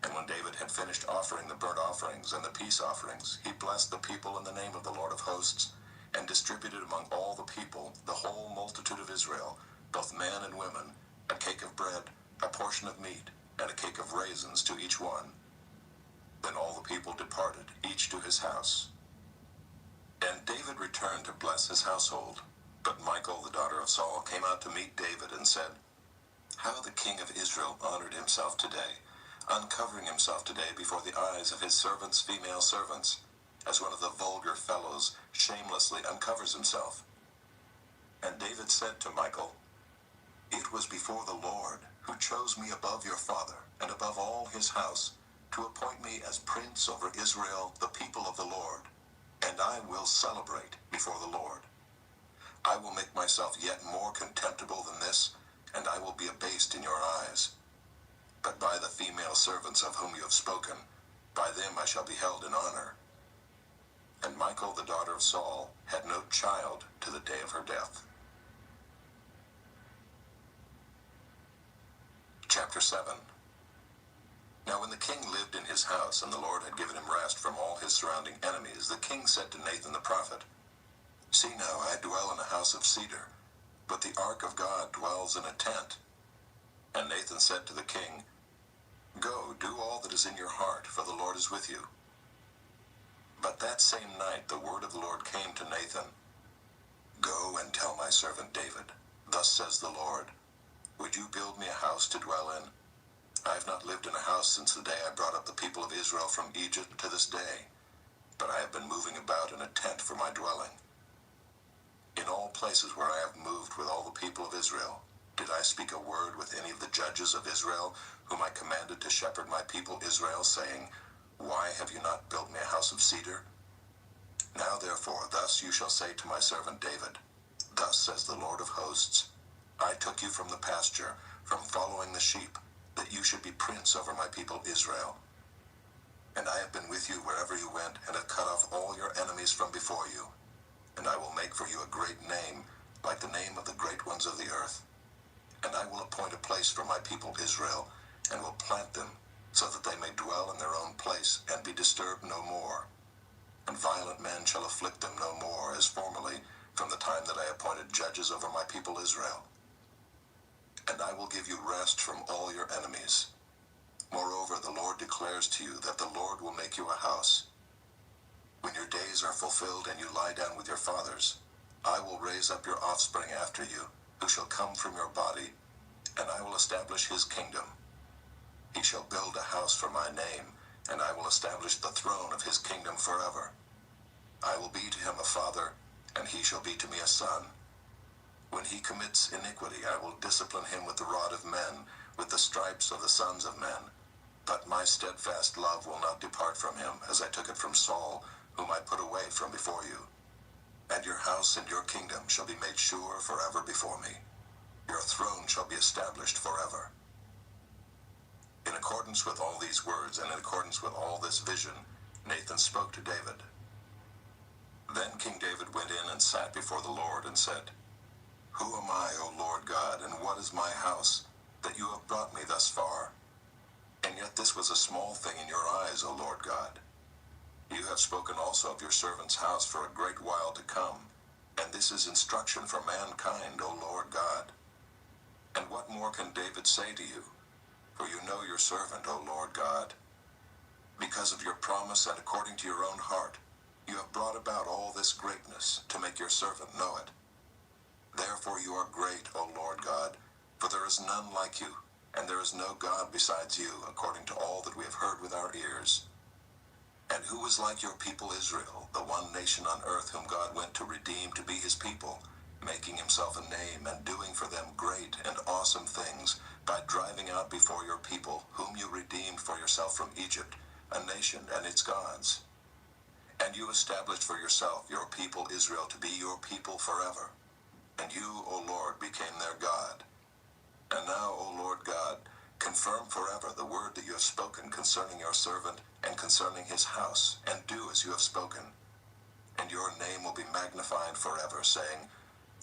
And when David had finished offering the burnt offerings and the peace offerings, he blessed the people in the name of the Lord of hosts, and distributed among all the people, the whole multitude of Israel, both men and women, a cake of bread, a portion of meat, and a cake of raisins to each one. Then all the people departed, each to his house. And David returned to bless his household. But Michal, the daughter of Saul, came out to meet David and said, "How the king of Israel honored himself today, uncovering himself today before the eyes of his servants, female servants, as one of the vulgar fellows shamelessly uncovers himself." And David said to Michal, "It was before the Lord, who chose me above your father and above all his house, to appoint me as prince over Israel, the people of the Lord, and I will celebrate before the Lord. I will make myself yet more contemptible than this, and I will be abased in your eyes. But by the female servants of whom you have spoken, by them I shall be held in honor." And Michal, the daughter of Saul, had no child to the day of her death. Chapter 7. Now when the king lived in his house, and the Lord had given him rest from all his surrounding enemies, the king said to Nathan the prophet, "See now, I dwell in a house of cedar, but the ark of God dwells in a tent." And Nathan said to the king, "Go, do all that is in your heart, for the Lord is with you." But that same night the word of the Lord came to Nathan, "Go and tell my servant David, thus says the Lord, would you build me a house to dwell in? I have not lived in a house since the day I brought up the people of Israel from Egypt to this day, but I have been moving about in a tent for my dwelling. In all places where I have moved with all the people of Israel, did I speak a word with any of the judges of Israel, whom I commanded to shepherd my people Israel, saying, Why have you not built me a house of cedar? Now therefore, thus you shall say to my servant David, Thus says the Lord of hosts, I took you from the pasture, from following the sheep, that you should be prince over my people Israel. And I have been with you wherever you went, and have cut off all your enemies from before you. And I will make for you a great name, like the name of the great ones of the earth. And I will appoint a place for my people Israel, and will plant them, so that they may dwell in their own place, and be disturbed no more. And violent men shall afflict them no more, as formerly, from the time that I appointed judges over my people Israel. And I will give you rest from all your enemies. Moreover, the Lord declares to you that the Lord will make you a house. When your days are fulfilled and you lie down with your fathers, I will raise up your offspring after you, who shall come from your body, and I will establish his kingdom. He shall build a house for my name, and I will establish the throne of his kingdom forever. I will be to him a father, and he shall be to me a son. When he commits iniquity, I will discipline him with the rod of men, with the stripes of the sons of men. But my steadfast love will not depart from him, as I took it from Saul, whom I put away from before you. And your house and your kingdom shall be made sure forever before me. Your throne shall be established forever. In accordance with all these words, and in accordance with all this vision, Nathan spoke to David. Then King David went in and sat before the Lord and said, Who am I, O Lord God, and what is my house, that you have brought me thus far? And yet this was a small thing in your eyes, O Lord God. You have spoken also of your servant's house for a great while to come, and this is instruction for mankind, O Lord God. And what more can David say to you? For you know your servant, O Lord God. Because of your promise and according to your own heart, you have brought about all this greatness to make your servant know it. Therefore you are great, O Lord God, for there is none like you, and there is no God besides you, according to all that we have heard with our ears. And who is like your people Israel, the one nation on earth whom God went to redeem to be his people, making himself a name and doing for them great and awesome things, by driving out before your people, whom you redeemed for yourself from Egypt, a nation and its gods. And you established for yourself your people Israel to be your people forever. And you, O Lord, became their God. And now, O Lord God, confirm forever the word that you have spoken concerning your servant and concerning his house, and do as you have spoken. And your name will be magnified forever, saying,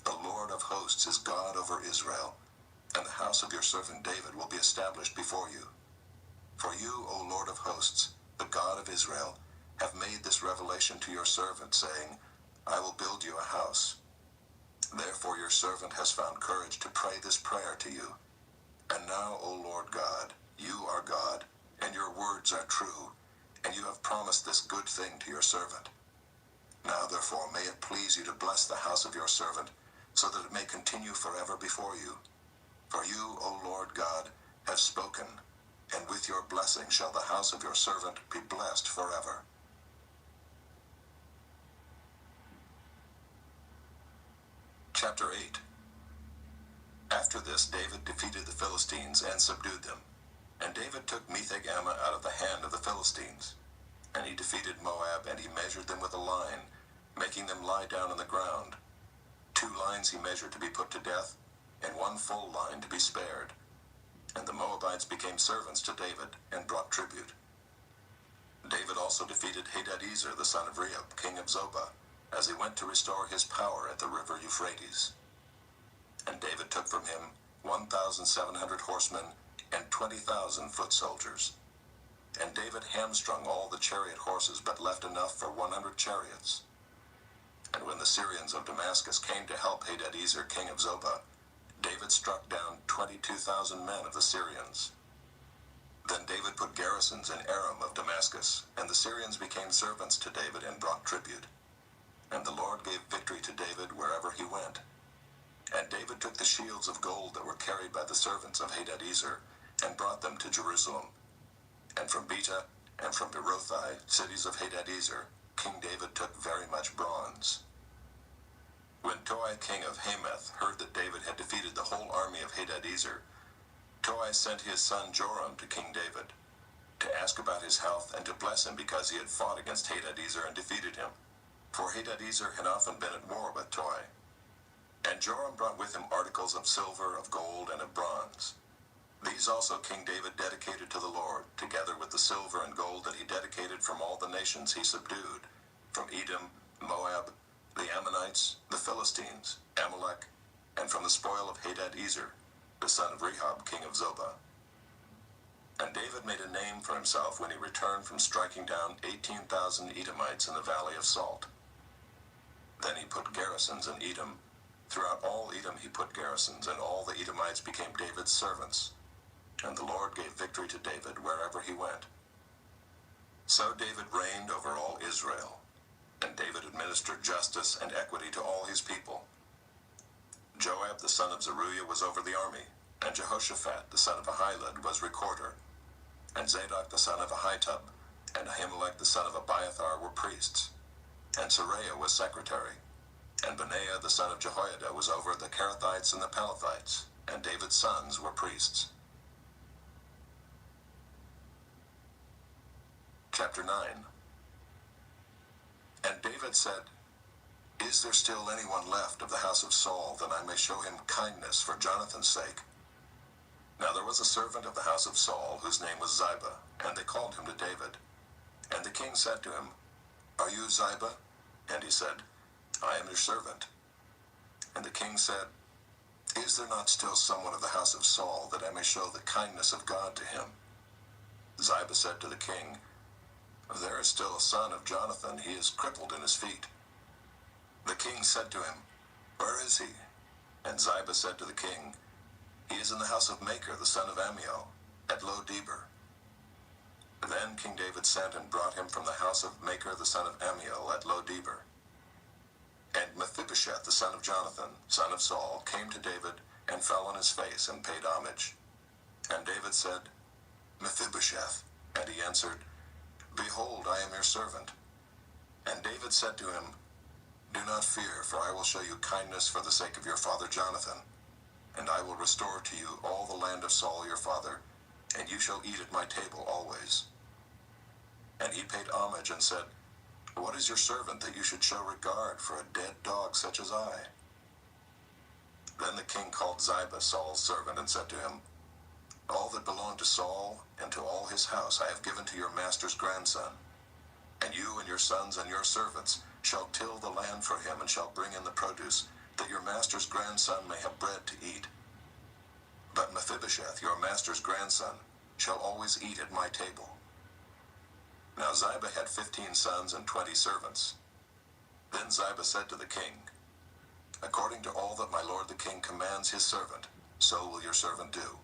The Lord of hosts is God over Israel, and the house of your servant David will be established before you. For you, O Lord of hosts, the God of Israel, have made this revelation to your servant, saying, I will build you a house. Therefore your servant has found courage to pray this prayer to you. And now, O Lord God, you are God, and your words are true, and you have promised this good thing to your servant. Now therefore may it please you to bless the house of your servant, so that it may continue forever before you. For you, O Lord God, have spoken, and with your blessing shall the house of your servant be blessed forever. Chapter 8. After this, David defeated the Philistines and subdued them. And David took Metheg-Ammah out of the hand of the Philistines. And he defeated Moab, and he measured them with a line, making them lie down on the ground. 2 lines he measured to be put to death, and 1 full line to be spared. And the Moabites became servants to David, and brought tribute. David also defeated Hadadezer the son of Rehob, king of Zobah, as he went to restore his power at the river Euphrates. And David took from him 1,700 horsemen and 20,000 foot soldiers. And David hamstrung all the chariot horses, but left enough for 100 chariots. And when the Syrians of Damascus came to help Hadadezer king of Zobah, David struck down 22,000 men of the Syrians. Then David put garrisons in Aram of Damascus, and the Syrians became servants to David and brought tribute. And the Lord gave victory to David wherever he went. And David took the shields of gold that were carried by the servants of Hadadezer, and brought them to Jerusalem. And from Betah and from Berothai, cities of Hadadezer, King David took very much bronze. When Toi king of Hamath heard that David had defeated the whole army of Hadadezer, Toi sent his son Joram to King David, to ask about his health and to bless him because he had fought against Hadadezer and defeated him. For Hadadezer had often been at war with Toi. And Joram brought with him articles of silver, of gold, and of bronze. These also King David dedicated to the Lord, together with the silver and gold that he dedicated from all the nations he subdued, from Edom, Moab, the Ammonites, the Philistines, Amalek, and from the spoil of Hadadezer, the son of Rehob, king of Zobah. And David made a name for himself when he returned from striking down 18,000 Edomites in the valley of Salt. Then he put garrisons in Edom. Throughout all Edom he put garrisons, and all the Edomites became David's servants. And the Lord gave victory to David wherever he went. So David reigned over all Israel, and David administered justice and equity to all his people. Joab the son of Zeruiah was over the army, and Jehoshaphat the son of Ahilud was recorder, and Zadok the son of Ahitub, and Ahimelech the son of Abiathar were priests, and Seraiah was secretary. And Benaiah the son of Jehoiada was over the Kerethites and the Pelethites, and David's sons were priests. Chapter 9. And David said, Is there still anyone left of the house of Saul, that I may show him kindness for Jonathan's sake? Now there was a servant of the house of Saul, whose name was Ziba, and they called him to David. And the king said to him, Are you Ziba? And he said, I am your servant. And the king said, Is there not still someone of the house of Saul, that I may show the kindness of God to him? Ziba said to the king, There is still a son of Jonathan, he is crippled in his feet. The king said to him, Where is he? And Ziba said to the king, He is in the house of Machir, the son of Ammiel, at Lo-debar. Then King David sent and brought him from the house of Machir, the son of Ammiel, at Lo-debar. And Mephibosheth, the son of Jonathan, son of Saul, came to David, and fell on his face, and paid homage. And David said, Mephibosheth. And he answered, Behold, I am your servant. And David said to him, Do not fear, for I will show you kindness for the sake of your father Jonathan. And I will restore to you all the land of Saul your father, and you shall eat at my table always. And he paid homage and said, What is your servant that you should show regard for a dead dog such as I? Then the king called Ziba, Saul's servant, and said to him, All that belonged to Saul and to all his house I have given to your master's grandson. And you and your sons and your servants shall till the land for him, and shall bring in the produce, that your master's grandson may have bread to eat. But Mephibosheth, your master's grandson, shall always eat at my table. Now Ziba had 15 sons and 20 servants. Then Ziba said to the king, According to all that my lord the king commands his servant, so will your servant do.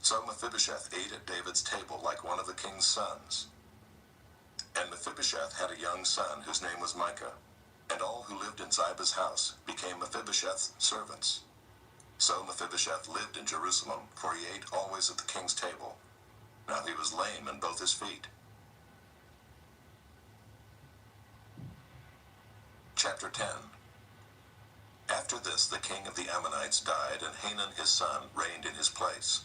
So Mephibosheth ate at David's table like one of the king's sons. And Mephibosheth had a young son whose name was Micah, and all who lived in Ziba's house became Mephibosheth's servants. So Mephibosheth lived in Jerusalem, for he ate always at the king's table. Now he was lame in both his feet. Chapter 10. After this the king of the Ammonites died, and Hanun his son reigned in his place.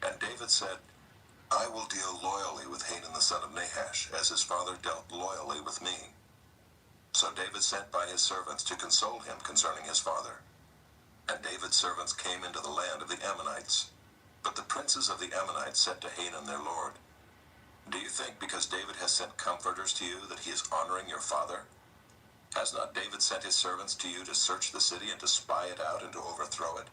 And David said, I will deal loyally with Hanun the son of Nahash, as his father dealt loyally with me. So David sent by his servants to console him concerning his father. And David's servants came into the land of the Ammonites. But the princes of the Ammonites said to Hanun their lord, Do you think because David has sent comforters to you that he is honoring your father? Has not David sent his servants to you to search the city and to spy it out and to overthrow it?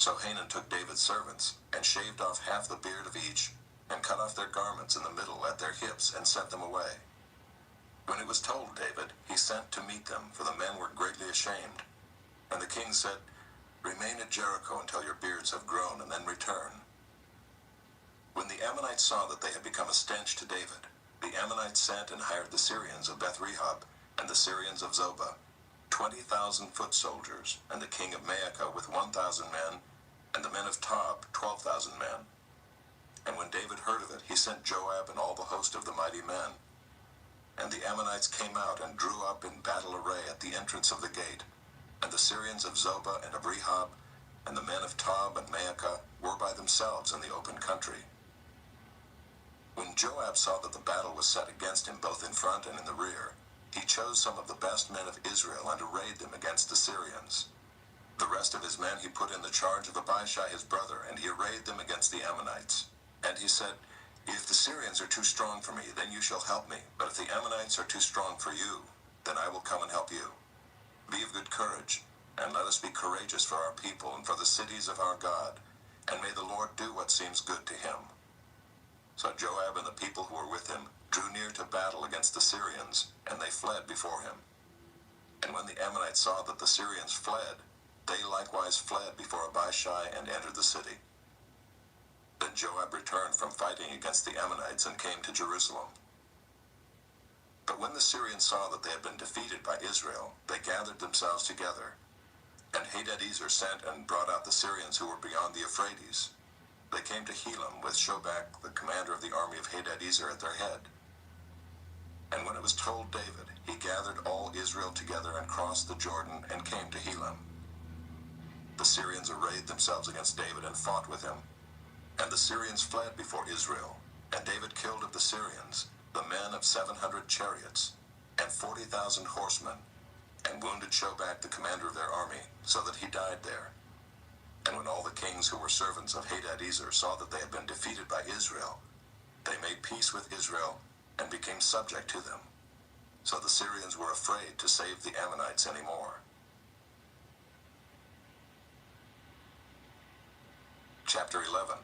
So Hanun took David's servants, and shaved off half the beard of each, and cut off their garments in the middle at their hips, and sent them away. When it was told David, he sent to meet them, for the men were greatly ashamed. And the king said, Remain at Jericho until your beards have grown, and then return. When the Ammonites saw that they had become a stench to David, the Ammonites sent and hired the Syrians of Beth-rehob, and the Syrians of Zobah, 20,000 foot soldiers, and the king of Maacah with 1,000 men, and the men of Tob 12,000 men. And when David heard of it, he sent Joab and all the host of the mighty men. And the Ammonites came out and drew up in battle array at the entrance of the gate. And the Syrians of Zobah and of Rehob, and the men of Tob and Maacah, were by themselves in the open country. When Joab saw that the battle was set against him both in front and in the rear, he chose some of the best men of Israel and arrayed them against the Syrians. The rest of his men he put in the charge of Abishai his brother, and he arrayed them against the Ammonites. And he said, If the Syrians are too strong for me, then you shall help me. But if the Ammonites are too strong for you, then I will come and help you. Be of good courage, and let us be courageous for our people and for the cities of our God, and may the Lord do what seems good to him. So Joab and the people who were with him drew near to battle against the Syrians, and they fled before him. And when the Ammonites saw that the Syrians fled, they likewise fled before Abishai and entered the city. Then Joab returned from fighting against the Ammonites and came to Jerusalem. But when the Syrians saw that they had been defeated by Israel, they gathered themselves together. And Hadadezer sent and brought out the Syrians who were beyond the Euphrates. They came to Helam with Shobach, the commander of the army of Hadadezer, at their head. And when it was told David, he gathered all Israel together and crossed the Jordan and came to Helam. The Syrians arrayed themselves against David and fought with him. And the Syrians fled before Israel. And David killed of the Syrians the men of 700 chariots and 40,000 horsemen, and wounded Shobach the commander of their army, so that he died there. And when all the kings who were servants of Hadadezer saw that they had been defeated by Israel, they made peace with Israel and became subject to them. So the Syrians were afraid to save the Ammonites anymore. Chapter 11.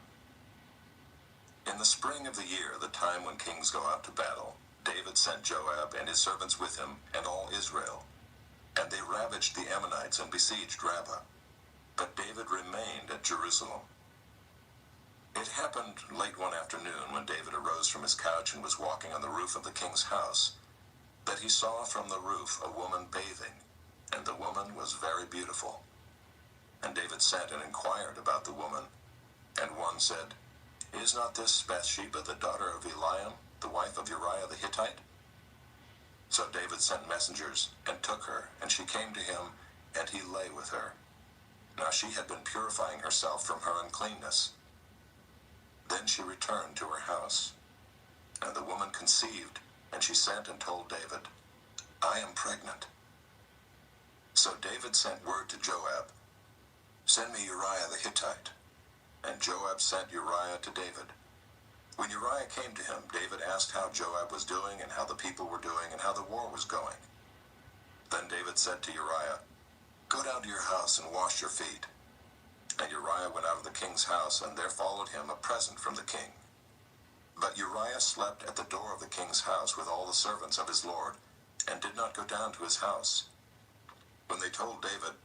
In the spring of the year, the time when kings go out to battle, David sent Joab and his servants with him and all Israel. And they ravaged the Ammonites and besieged Rabbah. But David remained at Jerusalem. It happened late one afternoon, when David arose from his couch and was walking on the roof of the king's house, that he saw from the roof a woman bathing, and the woman was very beautiful. And David sent and inquired about the woman. And one said, "Is not this Bathsheba the daughter of Eliam, the wife of Uriah the Hittite?" So David sent messengers and took her, and she came to him, and he lay with her. Now she had been purifying herself from her uncleanness. Then she returned to her house. And the woman conceived, and she sent and told David, "I am pregnant." So David sent word to Joab, "Send me Uriah the Hittite." And Joab sent Uriah to David. When Uriah came to him, David asked how Joab was doing, and how the people were doing, and how the war was going. Then David said to Uriah, "Go down to your house and wash your feet." And Uriah went out of the king's house, and there followed him a present from the king. But Uriah slept at the door of the king's house with all the servants of his lord, and did not go down to his house. When they told David,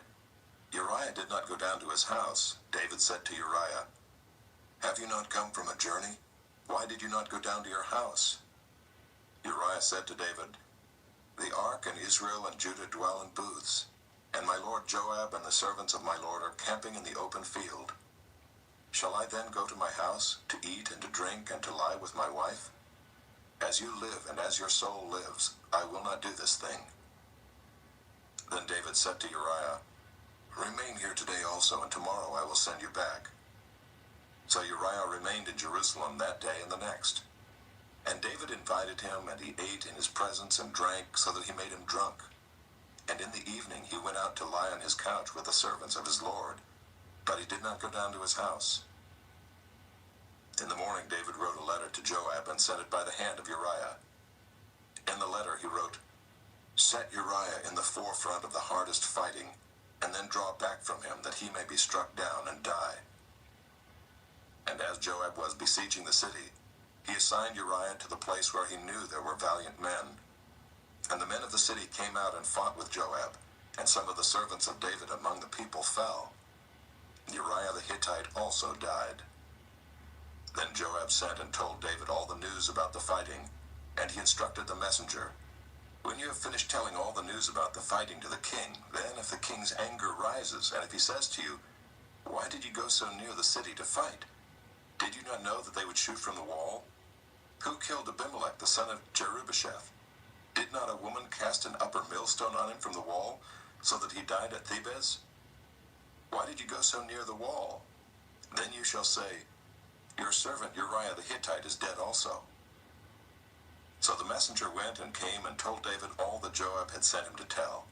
"Uriah did not go down to his house," David said to Uriah, "Have you not come from a journey? Why did you not go down to your house?" Uriah said to David, "The ark and Israel and Judah dwell in booths, and my lord Joab and the servants of my lord are camping in the open field. Shall I then go to my house, to eat and to drink and to lie with my wife? As you live and as your soul lives, I will not do this thing." Then David said to Uriah, "Remain here today also, and tomorrow I will send you back." So Uriah remained in Jerusalem that day and the next. And David invited him, and he ate in his presence and drank, so that he made him drunk. And in the evening he went out to lie on his couch with the servants of his lord, but he did not go down to his house. In the morning David wrote a letter to Joab and sent it by the hand of Uriah. In the letter he wrote, "Set Uriah in the forefront of the hardest fighting, and then draw back from him, that he may be struck down and die." And as Joab was besieging the city, he assigned Uriah to the place where he knew there were valiant men. And the men of the city came out and fought with Joab, and some of the servants of David among the people fell. Uriah the Hittite also died. Then Joab sent and told David all the news about the fighting, and he instructed the messenger, "When you have finished telling all the news about the fighting to the king, then if the king's anger rises, and if he says to you, 'Why did you go so near the city to fight? Did you not know that they would shoot from the wall? Who killed Abimelech the son of Jerubbesheth? Did not a woman cast an upper millstone on him from the wall, so that he died at Thebez? Why did you go so near the wall?' Then you shall say, 'Your servant Uriah the Hittite is dead also.'" So the messenger went and came and told David all that Joab had sent him to tell.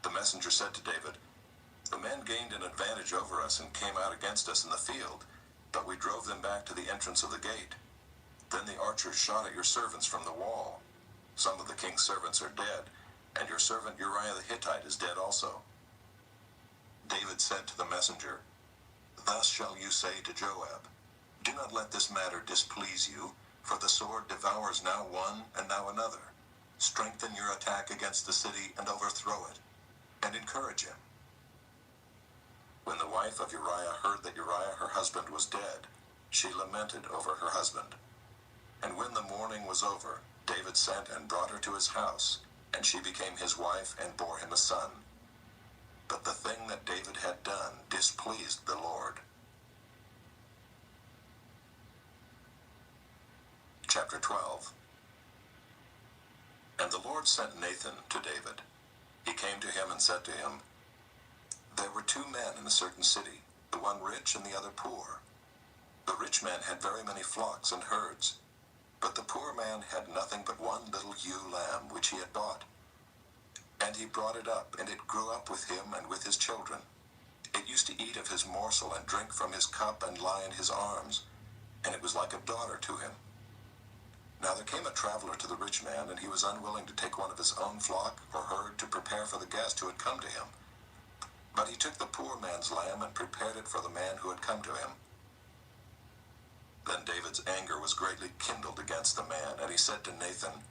The messenger said to David, "The men gained an advantage over us and came out against us in the field, but we drove them back to the entrance of the gate. Then the archers shot at your servants from the wall. Some of the king's servants are dead, and your servant Uriah the Hittite is dead also." David said to the messenger, "Thus shall you say to Joab, 'Do not let this matter displease you, for the sword devours now one and now another. Strengthen your attack against the city and overthrow it, and encourage him.'" When the wife of Uriah heard that Uriah her husband was dead, she lamented over her husband. And when the mourning was over, David sent and brought her to his house, and she became his wife and bore him a son. But the thing that David had done displeased the Lord. Chapter 12. Lord sent Nathan to David. He came to him and said to him, "There were two men in a certain city, the one rich and the other poor. The rich man had very many flocks and herds, but the poor man had nothing but one little ewe lamb which he had bought. And he brought it up, and it grew up with him and with his children. It used to eat of his morsel and drink from his cup and lie in his arms, and it was like a daughter to him. Now there came a traveler to the rich man, and he was unwilling to take one of his own flock or herd to prepare for the guest who had come to him. But he took the poor man's lamb and prepared it for the man who had come to him. Then David's anger was greatly kindled against the man, and he said to Nathan,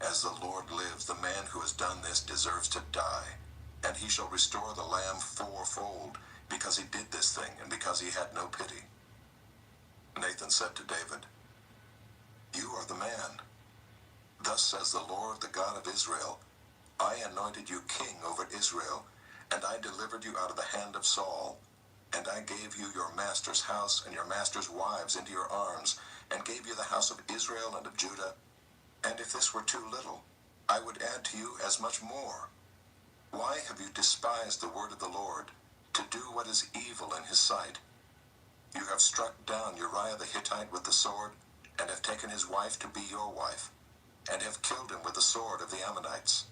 'As the Lord lives, the man who has done this deserves to die, and he shall restore the lamb fourfold, because he did this thing, and because he had no pity.' Nathan said to David, 'You are the man. Thus says the Lord, the God of Israel, I anointed you king over Israel, and I delivered you out of the hand of Saul, and I gave you your master's house and your master's wives into your arms, and gave you the house of Israel and of Judah. And if this were too little, I would add to you as much more. Why have you despised the word of the Lord, to do what is evil in his sight? You have struck down Uriah the Hittite with the sword, and have taken his wife to be your wife, and have killed him with the sword of the Ammonites.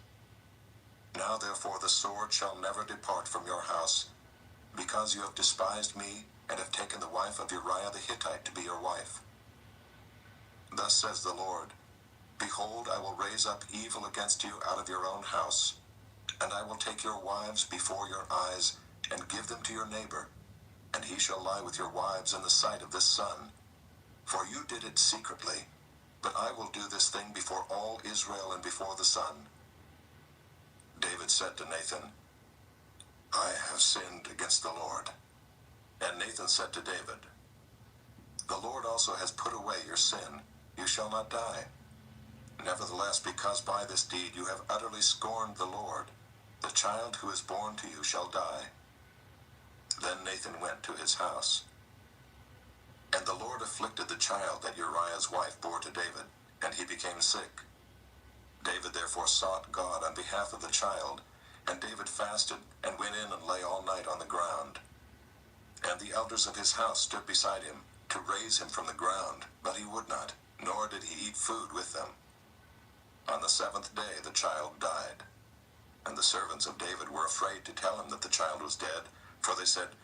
Now therefore the sword shall never depart from your house, because you have despised me, and have taken the wife of Uriah the Hittite to be your wife. Thus says the Lord, Behold, I will raise up evil against you out of your own house, and I will take your wives before your eyes, and give them to your neighbor, and he shall lie with your wives in the sight of this sun. For you did it secretly, but I will do this thing before all Israel and before the sun.' David said to Nathan, 'I have sinned against the Lord.' And Nathan said to David, 'The Lord also has put away your sin. You shall not die. Nevertheless, because by this deed you have utterly scorned the Lord, the child who is born to you shall die.' Then Nathan went to his house. And the Lord afflicted the child that Uriah's wife bore to David, and he became sick. David therefore sought God on behalf of the child, and David fasted, and went in and lay all night on the ground. And the elders of his house stood beside him, to raise him from the ground, but he would not, nor did he eat food with them. On the 7th day the child died. And the servants of David were afraid to tell him that the child was dead, for they said,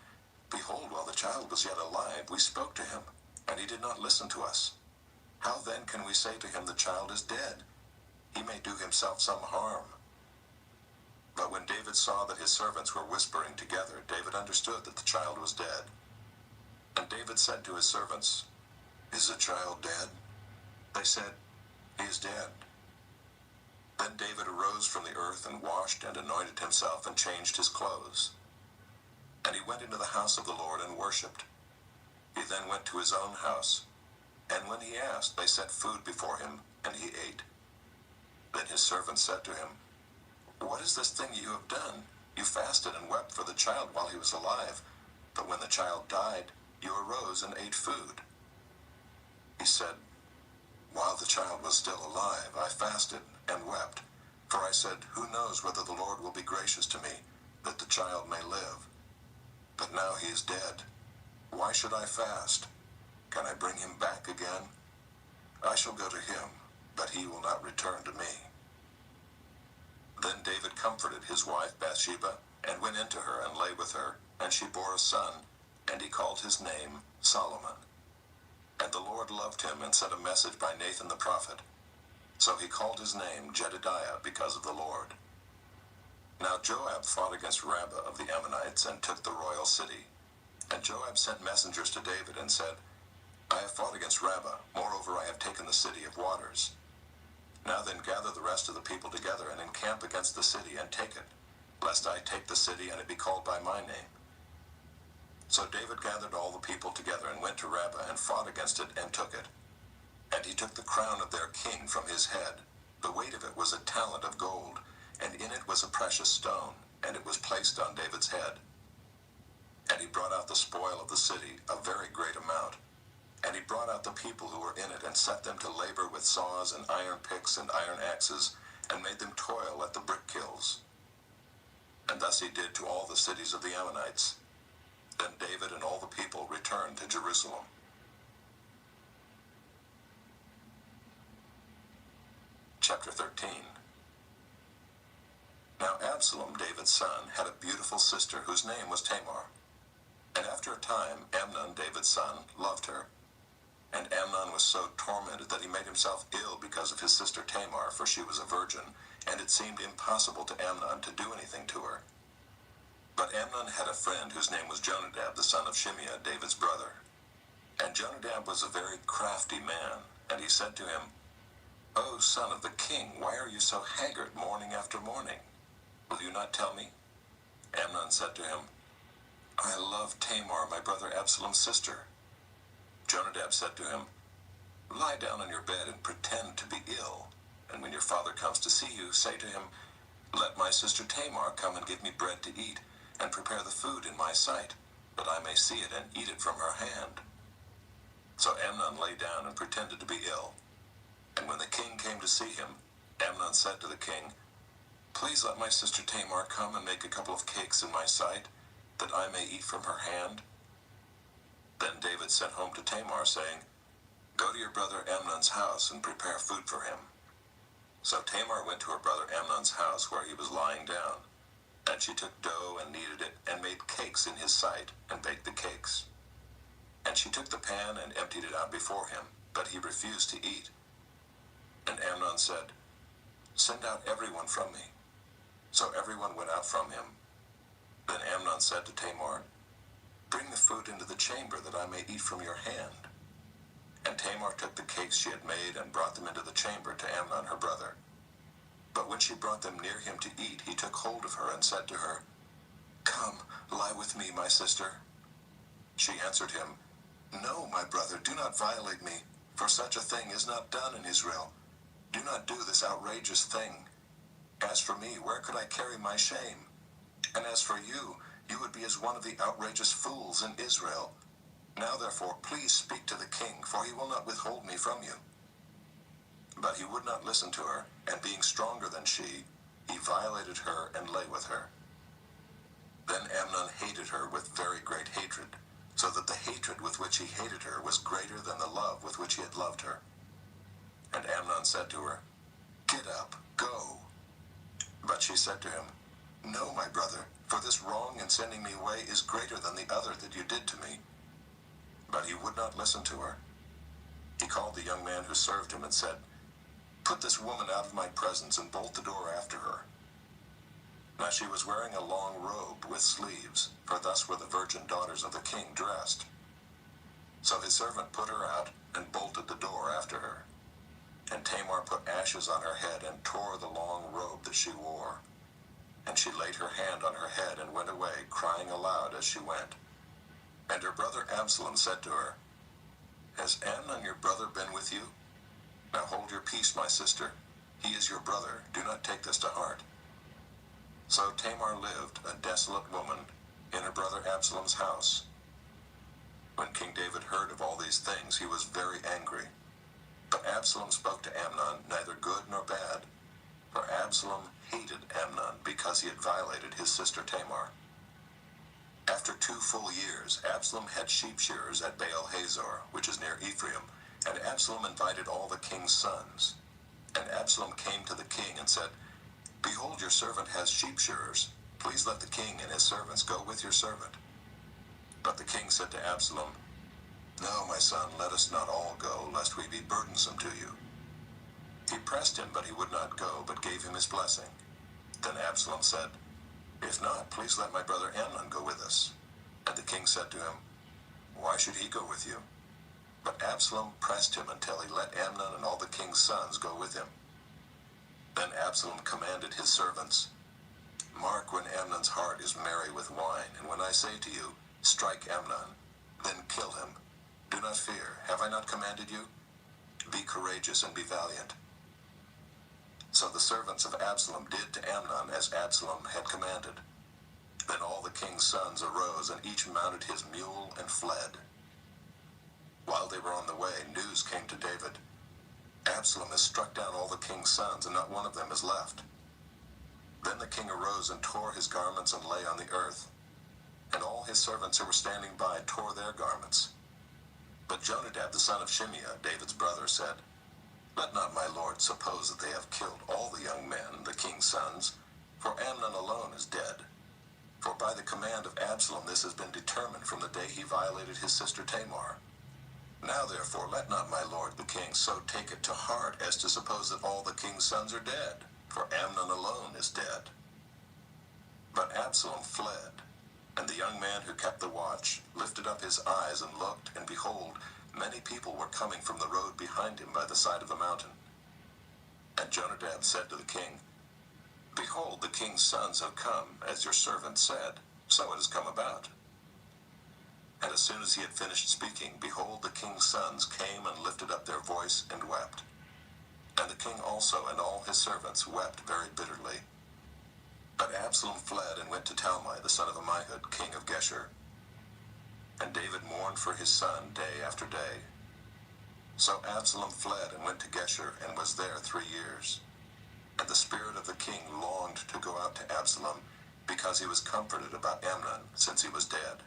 'Behold, while the child was yet alive, we spoke to him, and he did not listen to us. How then can we say to him, the child is dead? He may do himself some harm.' But when David saw that his servants were whispering together, David understood that the child was dead. And David said to his servants, 'Is the child dead?' They said, 'He is dead.' Then David arose from the earth and washed and anointed himself and changed his clothes. And he went into the house of the Lord and worshipped. He then went to his own house, and when he asked, they set food before him, and he ate. Then his servants said to him, 'What is this thing you have done? You fasted and wept for the child while he was alive, but when the child died, you arose and ate food.' He said, 'While the child was still alive, I fasted and wept, for I said, Who knows whether the Lord will be gracious to me, that the child may live? But now he is dead. Why should I fast? Can I bring him back again? I shall go to him, but he will not return to me.' Then David comforted his wife Bathsheba, and went into her and lay with her, and she bore a son, and he called his name Solomon. And the Lord loved him, and sent a message by Nathan the prophet. So he called his name Jedidiah, because of the Lord. Now Joab fought against Rabbah of the Ammonites, and took the royal city. And Joab sent messengers to David, and said, 'I have fought against Rabbah, moreover I have taken the city of waters. Now then gather the rest of the people together, and encamp against the city, and take it, lest I take the city, and it be called by my name.' So David gathered all the people together, and went to Rabbah, and fought against it, and took it. And he took the crown of their king from his head. The weight of it was a talent of gold, and in it was a precious stone, and it was placed on David's head. And he brought out the spoil of the city, a very great amount. And he brought out the people who were in it, and set them to labor with saws and iron picks and iron axes, and made them toil at the brick kilns. And thus he did to all the cities of the Ammonites. Then David and all the people returned to Jerusalem. Chapter 13. Now Absalom, David's son, had a beautiful sister whose name was Tamar. And after a time, Amnon, David's son, loved her. And Amnon was so tormented that he made himself ill because of his sister Tamar, for she was a virgin, and it seemed impossible to Amnon to do anything to her. But Amnon had a friend whose name was Jonadab, the son of Shimeah, David's brother. And Jonadab was a very crafty man, and he said to him, "O son of the king, why are you so haggard morning after morning? Will you not tell me?" Amnon said to him, "I love Tamar, my brother Absalom's sister." Jonadab said to him, "Lie down on your bed and pretend to be ill, and when your father comes to see you, say to him, 'Let my sister Tamar come and give me bread to eat, and prepare the food in my sight, that I may see it and eat it from her hand.'" So Amnon lay down and pretended to be ill. And when the king came to see him, Amnon said to the king, "Please let my sister Tamar come and make a couple of cakes in my sight, that I may eat from her hand." Then David sent home to Tamar, saying, "Go to your brother Amnon's house and prepare food for him." So Tamar went to her brother Amnon's house where he was lying down, and she took dough and kneaded it and made cakes in his sight and baked the cakes. And she took the pan and emptied it out before him, but he refused to eat. And Amnon said, "Send out everyone from me." So everyone went out from him. Then Amnon said to Tamar, "Bring the food into the chamber that I may eat from your hand." And Tamar took the cakes she had made and brought them into the chamber to Amnon her brother. But when she brought them near him to eat, he took hold of her and said to her, "Come, lie with me, my sister." She answered him, "No, my brother, do not violate me, for such a thing is not done in Israel. Do not do this outrageous thing. As for me, where could I carry my shame? And as for you, you would be as one of the outrageous fools in Israel. Now therefore, please speak to the king, for he will not withhold me from you." But he would not listen to her, and being stronger than she, he violated her and lay with her. Then Amnon hated her with very great hatred, so that the hatred with which he hated her was greater than the love with which he had loved her. And Amnon said to her, "Get up, go." But she said to him, "No, my brother, for this wrong in sending me away is greater than the other that you did to me." But he would not listen to her. He called the young man who served him and said, "Put this woman out of my presence and bolt the door after her." Now she was wearing a long robe with sleeves, for thus were the virgin daughters of the king dressed. So his servant put her out and bolted the door after her. And Tamar put ashes on her head and tore the long robe that she wore. And she laid her hand on her head and went away, crying aloud as she went. And her brother Absalom said to her, "Has Amnon your brother been with you? Now hold your peace, my sister. He is your brother. Do not take this to heart." So Tamar lived, a desolate woman, in her brother Absalom's house. When King David heard of all these things, he was very angry. But Absalom spoke to Amnon neither good nor bad, for Absalom hated Amnon because he had violated his sister Tamar. After 2 full years, Absalom had sheep shearers at Baal Hazor, which is near Ephraim, and Absalom invited all the king's sons. And Absalom came to the king and said, "Behold, your servant has sheep shearers. Please let the king and his servants go with your servant." But the king said to Absalom, "No, my son, let us not all go, lest we be burdensome to you." He pressed him, but he would not go, but gave him his blessing. Then Absalom said, "If not, please let my brother Amnon go with us." And the king said to him, "Why should he go with you?" But Absalom pressed him until he let Amnon and all the king's sons go with him. Then Absalom commanded his servants, "Mark when Amnon's heart is merry with wine, and when I say to you, 'Strike Amnon,' then kill him. Do not fear. Have I not commanded you? Be courageous and be valiant." So the servants of Absalom did to Amnon as Absalom had commanded. Then all the king's sons arose, and each mounted his mule and fled. While they were on the way, news came to David, Absalom has struck down all the king's sons, and not one of them is left." Then the king arose and tore his garments and lay on the earth. And all his servants who were standing by tore their garments. But Jonadab the son of Shimeah, David's brother, said, "Let not my lord suppose that they have killed all the young men, the king's sons, for Amnon alone is dead. For by the command of Absalom this has been determined from the day he violated his sister Tamar. Now therefore let not my lord the king so take it to heart as to suppose that all the king's sons are dead, for Amnon alone is dead." But Absalom fled, and the young man who kept the watch lifted up his eyes and looked, and behold, many people were coming from the road behind him by the side of the mountain. And Jonadab said to the king, "Behold, the king's sons have come, as your servant said, so it has come about." And as soon as he had finished speaking, behold, the king's sons came and lifted up their voice and wept. And the king also and all his servants wept very bitterly. But Absalom fled and went to Talmai the son of Ammihud, king of Geshur. And David mourned for his son day after day. So Absalom fled and went to Geshur and was there 3 years. And the spirit of the king longed to go out to Absalom, because he was comforted about Amnon, since he was dead.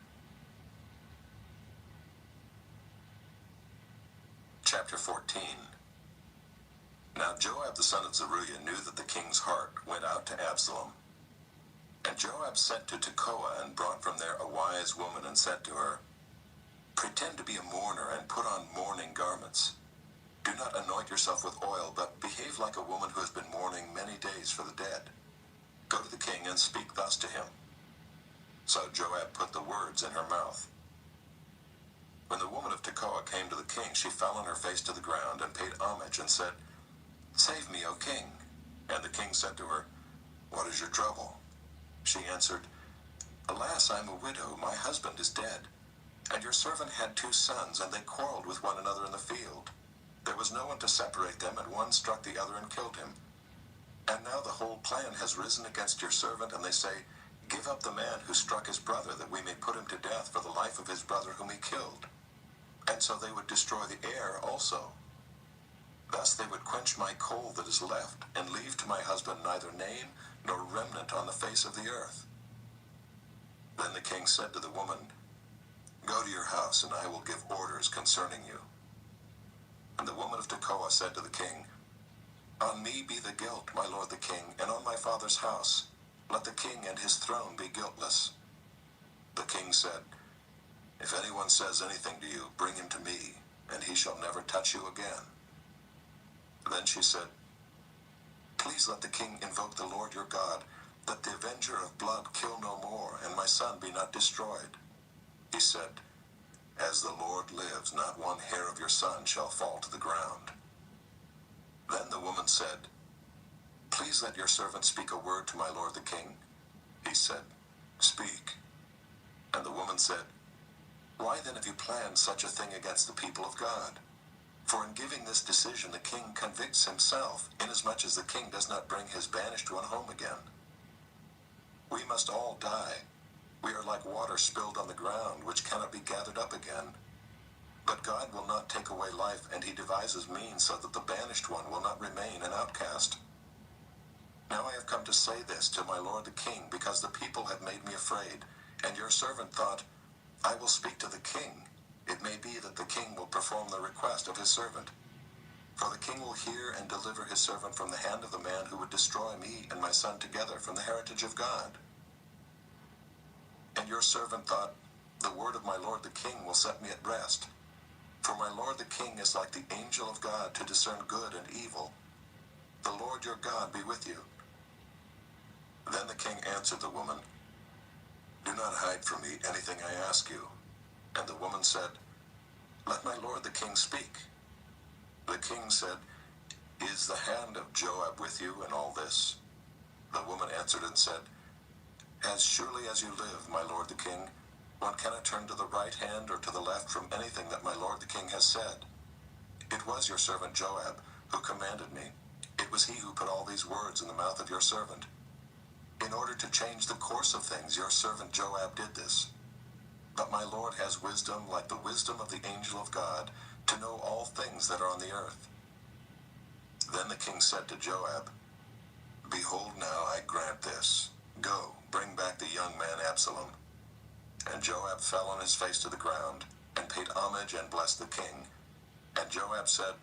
Chapter 14. Now Joab the son of Zeruiah knew that the king's heart went out to Absalom. And Joab sent to Tekoa and brought from there a wise woman and said to her, "Pretend to be a mourner and put on mourning garments. Do not anoint yourself with oil, but behave like a woman who has been mourning many days for the dead. Go to the king and speak thus to him." So Joab put the words in her mouth. When the woman of Tekoa came to the king, she fell on her face to the ground and paid homage and said, "Save me, O king." And the king said to her, "What is your trouble?" She answered, "Alas, I am a widow. My husband is dead. And your servant had 2 sons, and they quarreled with one another in the field. There was no one to separate them, and one struck the other and killed him. And now the whole clan has risen against your servant, and they say, 'Give up the man who struck his brother, that we may put him to death for the life of his brother whom he killed.' And so they would destroy the heir also. Thus they would quench my coal that is left, and leave to my husband neither name nor remnant on the face of the earth." Then the king said to the woman, "Go to your house, and I will give orders concerning you." And the woman of Tekoa said to the king, "On me be the guilt, my lord the king, and on my father's house. Let the king and his throne be guiltless." The king said, "If anyone says anything to you, bring him to me, and he shall never touch you again." Then she said, "Please let the king invoke the Lord your God, that the avenger of blood kill no more, and my son be not destroyed." He said, "As the Lord lives, not one hair of your son shall fall to the ground." Then the woman said, "Please let your servant speak a word to my lord the king." He said, "Speak." And the woman said, "Why then have you planned such a thing against the people of God? For in giving this decision the king convicts himself, inasmuch as the king does not bring his banished one home again. We must all die. We are like water spilled on the ground, which cannot be gathered up again. But God will not take away life, and he devises means so that the banished one will not remain an outcast. Now I have come to say this to my lord the king, because the people have made me afraid, and your servant thought, 'I will speak to the king. It may be that the king will perform the request of his servant.' For the king will hear and deliver his servant from the hand of the man who would destroy me and my son together from the heritage of God. And your servant thought, 'The word of my lord the king will set me at rest. For my lord the king is like the angel of God to discern good and evil. The Lord your God be with you.' Then the king answered the woman, 'Do not hide from me anything I ask you.' And the woman said, 'Let my lord the king speak.' The king said, 'Is the hand of Joab with you in all this?' The woman answered and said, 'As surely as you live, my lord the king, one cannot turn to the right hand or to the left from anything that my lord the king has said. It was your servant Joab who commanded me. It was he who put all these words in the mouth of your servant. In order to change the course of things, your servant Joab did this. But my lord has wisdom like the wisdom of the angel of God, to know all things that are on the earth. Then the king said to Joab, Behold, now I grant this. Go, bring back the young man Absalom. And Joab fell on his face to the ground, and paid homage and blessed the king. And Joab said,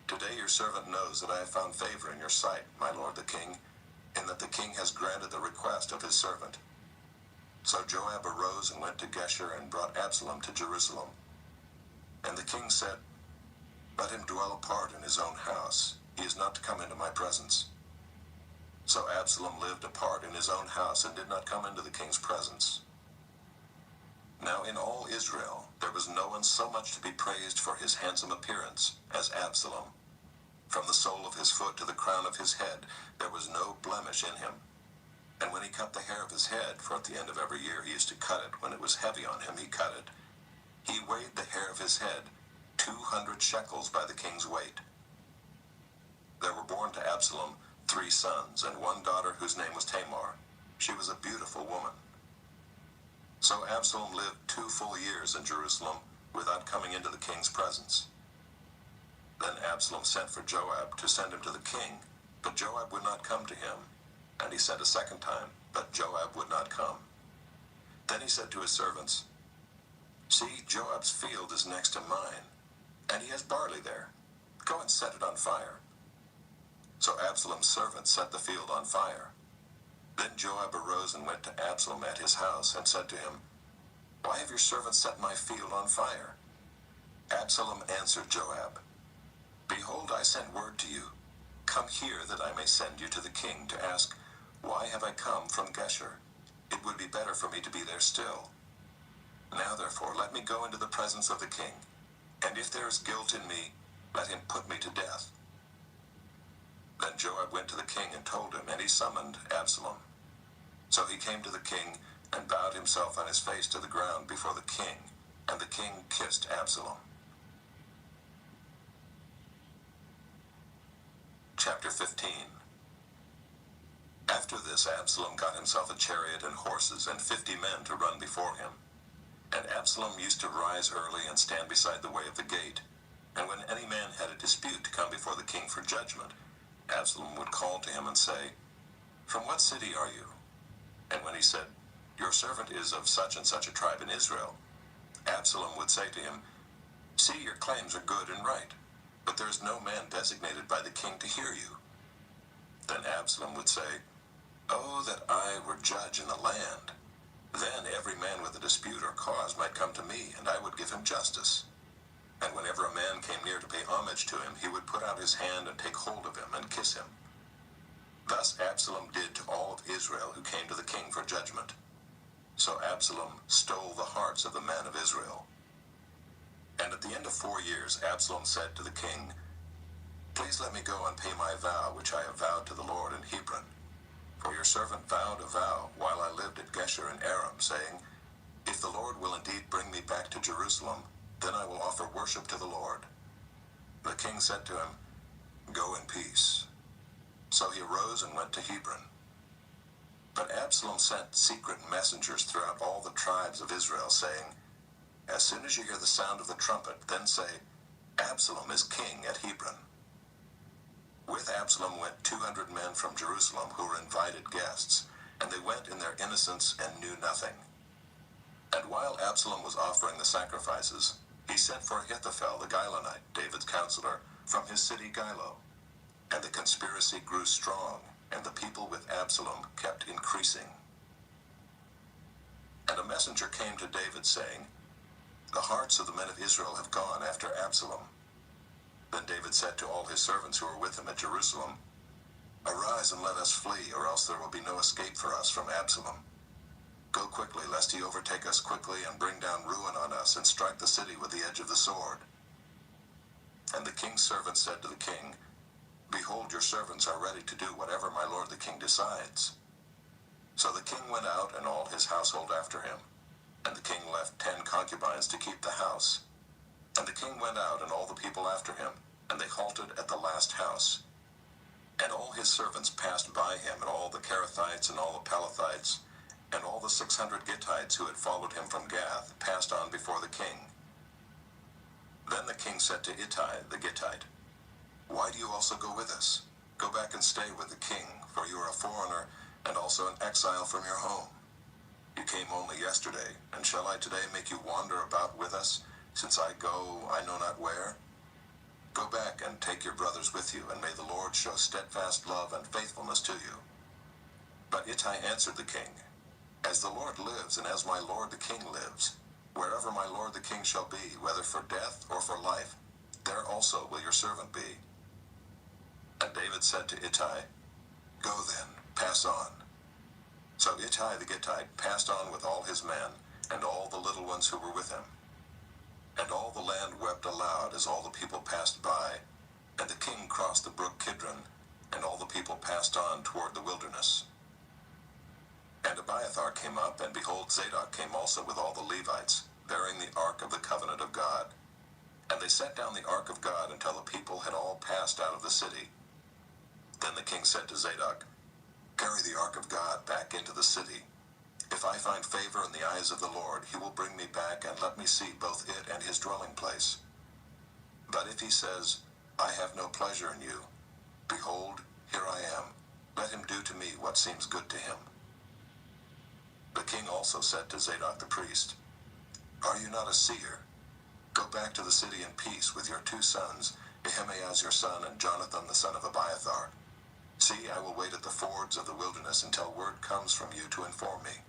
Today your servant knows that I have found favor in your sight, my lord the king, in that the king has granted the request of his servant. So Joab arose and went to Geshur and brought Absalom to Jerusalem. And the king said, Let him dwell apart in his own house. He is not to come into my presence. So Absalom lived apart in his own house and did not come into the king's presence. Now in all Israel there was no one so much to be praised for his handsome appearance as Absalom. From the sole of his foot to the crown of his head there was no blemish in him. And when he cut the hair of his head, for at the end of every year he used to cut it, when it was heavy on him he cut it, he weighed the hair of his head 200 shekels by the king's weight. There were born to Absalom 3 sons, and 1 daughter whose name was Tamar. She was a beautiful woman. So Absalom lived 2 full years in Jerusalem without coming into the king's presence. Then Absalom sent for Joab to send him to the king, but Joab would not come to him. And he sent a second time, but Joab would not come. Then he said to his servants, See, Joab's field is next to mine, and he has barley there. Go and set it on fire. So Absalom's servants set the field on fire. Then Joab arose and went to Absalom at his house, and said to him, Why have your servants set my field on fire? Absalom answered Joab, Behold, I sent word to you. Come here, that I may send you to the king to ask, Why have I come from Geshur? It would be better for me to be there still. Now therefore let me go into the presence of the king, and if there is guilt in me, let him put me to death. Then Joab went to the king and told him, and he summoned Absalom. So he came to the king, and bowed himself on his face to the ground before the king, and the king kissed Absalom. Chapter 15. After this Absalom got himself a chariot and horses and 50 men to run before him. And Absalom used to rise early and stand beside the way of the gate. And when any man had a dispute to come before the king for judgment, Absalom would call to him and say, From what city are you? And when he said, Your servant is of such and such a tribe in Israel, Absalom would say to him, See, your claims are good and right, but there is no man designated by the king to hear you. Then Absalom would say, Oh, that I were judge in the land! Then every man with a dispute or cause might come to me, and I would give him justice. And whenever a man came near to pay homage to him, he would put out his hand and take hold of him and kiss him. Thus Absalom did to all of Israel who came to the king for judgment. So Absalom stole the hearts of the men of Israel. And at the end of 4 years Absalom said to the king, Please let me go and pay my vow which I have vowed to the Lord in Hebron. For your servant vowed a vow while I lived at Geshur in Aram, saying, If the Lord will indeed bring me back to Jerusalem, then I will offer worship to the Lord. The king said to him, Go in peace. So he arose and went to Hebron. But Absalom sent secret messengers throughout all the tribes of Israel, saying, As soon as you hear the sound of the trumpet, then say, Absalom is king at Hebron. With Absalom went 200 men from Jerusalem who were invited guests, and they went in their innocence and knew nothing. And while Absalom was offering the sacrifices, he sent for Ahithophel the Gilonite, David's counselor, from his city Gilo. And the conspiracy grew strong, and the people with Absalom kept increasing. And a messenger came to David, saying, The hearts of the men of Israel have gone after Absalom. Then David said to all his servants who were with him at Jerusalem, Arise and let us flee, or else there will be no escape for us from Absalom. Go quickly, lest he overtake us quickly and bring down ruin on us and strike the city with the edge of the sword. And the king's servants said to the king, Behold, your servants are ready to do whatever my lord the king decides. So the king went out and all his household after him. And the king left 10 concubines to keep the house. And the king went out and all the people after him, and they halted at the last house. And all his servants passed by him, and all the Kerethites and all the Pelethites, and all the 600 Gittites who had followed him from Gath passed on before the king. Then the king said to Ittai the Gittite, Why do you also go with us? Go back and stay with the king, for you are a foreigner and also an exile from your home. You came only yesterday, and shall I today make you wander about with us, since I go I know not where? Go back and take your brothers with you, and may the Lord show steadfast love and faithfulness to you. But Ittai answered the king, As the Lord lives, and as my lord the king lives, wherever my lord the king shall be, whether for death or for life, there also will your servant be. And David said to Ittai, Go then, pass on. So Ittai the Gittite passed on with all his men, and all the little ones who were with him. And all the land wept aloud as all the people passed by, and the king crossed the brook Kidron, and all the people passed on toward the wilderness. And Abiathar came up, and behold, Zadok came also with all the Levites, bearing the ark of the covenant of God. And they set down the ark of God until the people had all passed out of the city. Then the king said to Zadok, Carry the ark of God back into the city. If I find favor in the eyes of the Lord, he will bring me back and let me see both it and his dwelling place. But if he says, I have no pleasure in you, behold, here I am. Let him do to me what seems good to him. The king also said to Zadok the priest, Are you not a seer? Go back to the city in peace with your 2 sons, Ahimaaz your son and Jonathan the son of Abiathar. See, I will wait at the fords of the wilderness until word comes from you to inform me.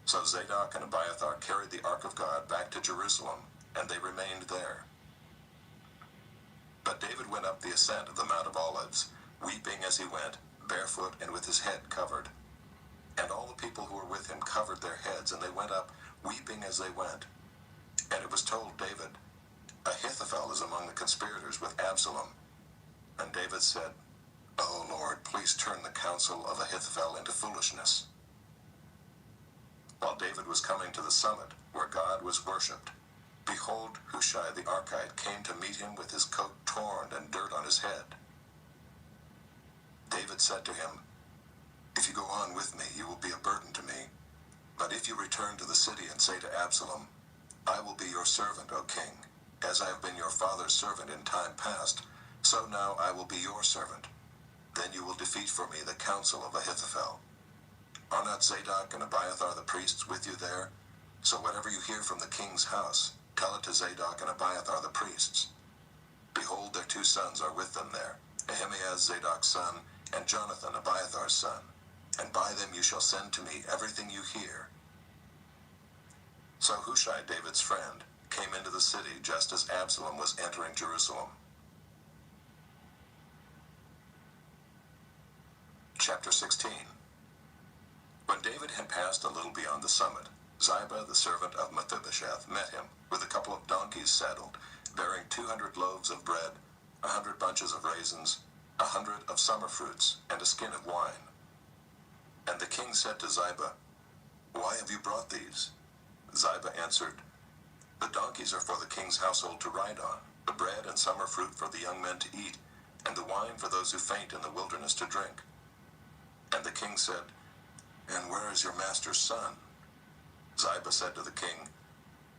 So Zadok and Abiathar carried the ark of God back to Jerusalem, and they remained there. But David went up the ascent of the Mount of Olives, weeping as he went, barefoot and with his head covered. And all the people who were with him covered their heads, and they went up, weeping as they went. And it was told David, Ahithophel is among the conspirators with Absalom. And David said, O Lord, please turn the counsel of Ahithophel into foolishness. While David was coming to the summit, where God was worshipped, behold, Hushai the Archite came to meet him with his coat torn and dirt on his head. David said to him, If you go on with me, you will be a burden to me. But if you return to the city and say to Absalom, I will be your servant, O king, as I have been your father's servant in time past, so now I will be your servant. Then you will defeat for me the counsel of Ahithophel. Are not Zadok and Abiathar the priests with you there? So whatever you hear from the king's house, tell it to Zadok and Abiathar the priests. Behold, their 2 sons are with them there, Ahimaaz Zadok's son, and Jonathan Abiathar's son. And by them you shall send to me everything you hear. So Hushai, David's friend, came into the city just as Absalom was entering Jerusalem. Chapter 16. When David had passed a little beyond the summit, Ziba, the servant of Mephibosheth, met him, with a couple of donkeys saddled, bearing 200 loaves of bread, 100 bunches of raisins, 100 of summer fruits, and a skin of wine. And the king said to Ziba, Why have you brought these? Ziba answered, The donkeys are for the king's household to ride on, the bread and summer fruit for the young men to eat, and the wine for those who faint in the wilderness to drink. And the king said, And where is your master's son? Ziba said to the king,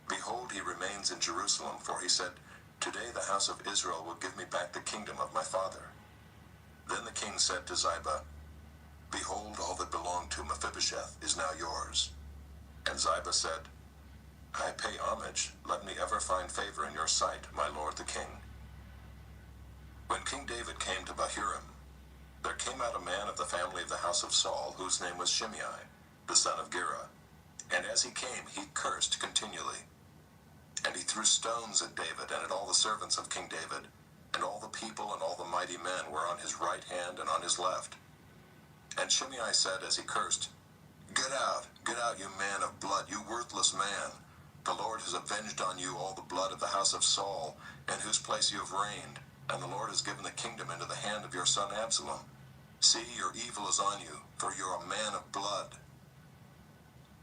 Behold, he remains in Jerusalem, for he said, Today the house of Israel will give me back the kingdom of my father. Then the king said to Ziba, Behold, all that belonged to Mephibosheth is now yours. And Ziba said, I pay homage, let me ever find favor in your sight, my lord the king. When King David came to Bahurim, there came out a man of the family of the house of Saul, whose name was Shimei, the son of Gera. And as he came, he cursed continually. And he threw stones at David and at all the servants of King David, and all the people and all the mighty men were on his right hand and on his left. And Shimei said as he cursed, Get out, you man of blood, you worthless man. The Lord has avenged on you all the blood of the house of Saul, in whose place you have reigned, and the Lord has given the kingdom into the hand of your son Absalom. See, your evil is on you, for you are a man of blood.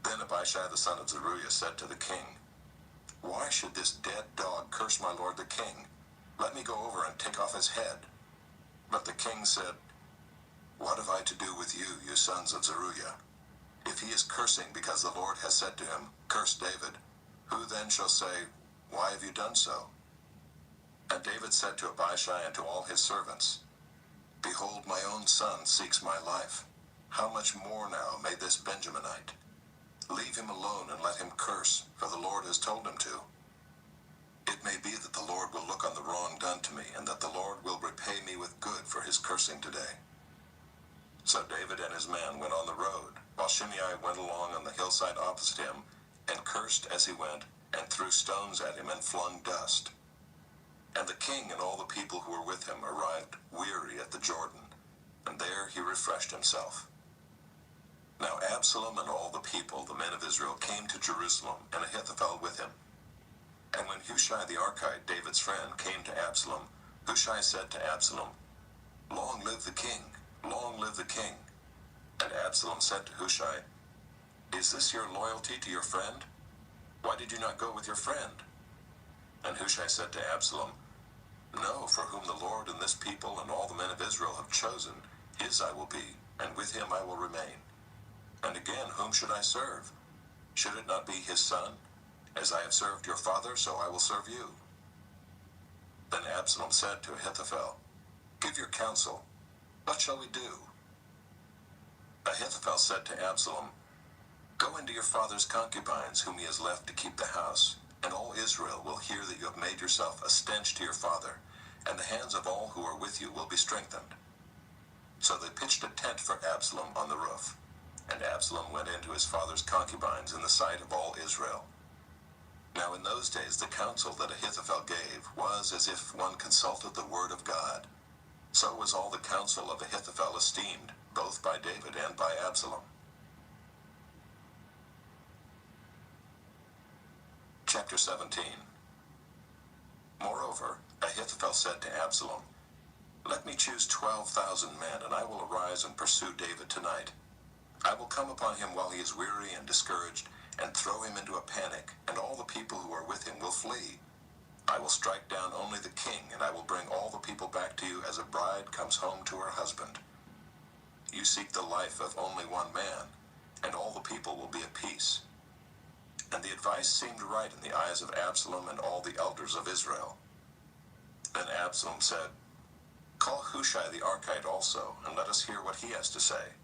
Then Abishai the son of Zeruiah said to the king, Why should this dead dog curse my lord the king? Let me go over and take off his head. But the king said, What have I to do with you, you sons of Zeruiah? If he is cursing because the Lord has said to him, Curse David, who then shall say, Why have you done so? And David said to Abishai and to all his servants, Behold, my own son seeks my life. How much more now may this Benjaminite? Leave him alone and let him curse, for the Lord has told him to. It may be that the Lord will look on the wrong done to me, and that the Lord will repay me with good for his cursing today. So David and his men went on the road, while Shimei went along on the hillside opposite him, and cursed as he went, and threw stones at him and flung dust. And the king and all the people who were with him arrived weary at the Jordan, and there he refreshed himself. Now Absalom and all the people, the men of Israel, came to Jerusalem, and Ahithophel with him. And when Hushai the Archite, David's friend, came to Absalom, Hushai said to Absalom, Long live the king! Long live the king! And Absalom said to Hushai, Is this your loyalty to your friend? Why did you not go with your friend? And Hushai said to Absalom, No, for whom the Lord and this people and all the men of Israel have chosen, his I will be, and with him I will remain. And again, whom should I serve? Should it not be his son? As I have served your father, so I will serve you. Then Absalom said to Ahithophel, Give your counsel. What shall we do? Ahithophel said to Absalom, Go into your father's concubines, whom he has left to keep the house, and all Israel will hear that you have made yourself a stench to your father, and the hands of all who are with you will be strengthened. So they pitched a tent for Absalom on the roof, and Absalom went into his father's concubines in the sight of all Israel. Now in those days the counsel that Ahithophel gave was as if one consulted the word of God. So was all the counsel of Ahithophel esteemed, both by David and by Absalom. Chapter 17. Moreover, Ahithophel said to Absalom, Let me choose 12,000 men, and I will arise and pursue David tonight. I will come upon him while he is weary and discouraged, and throw him into a panic, and all the people who are with him will flee. I will strike down only the king, and I will bring all the people back to you as a bride comes home to her husband. You seek the life of only one man, and all the people will be at peace. And the advice seemed right in the eyes of Absalom and all the elders of Israel. Then Absalom said, Call Hushai the Archite also, and let us hear what he has to say.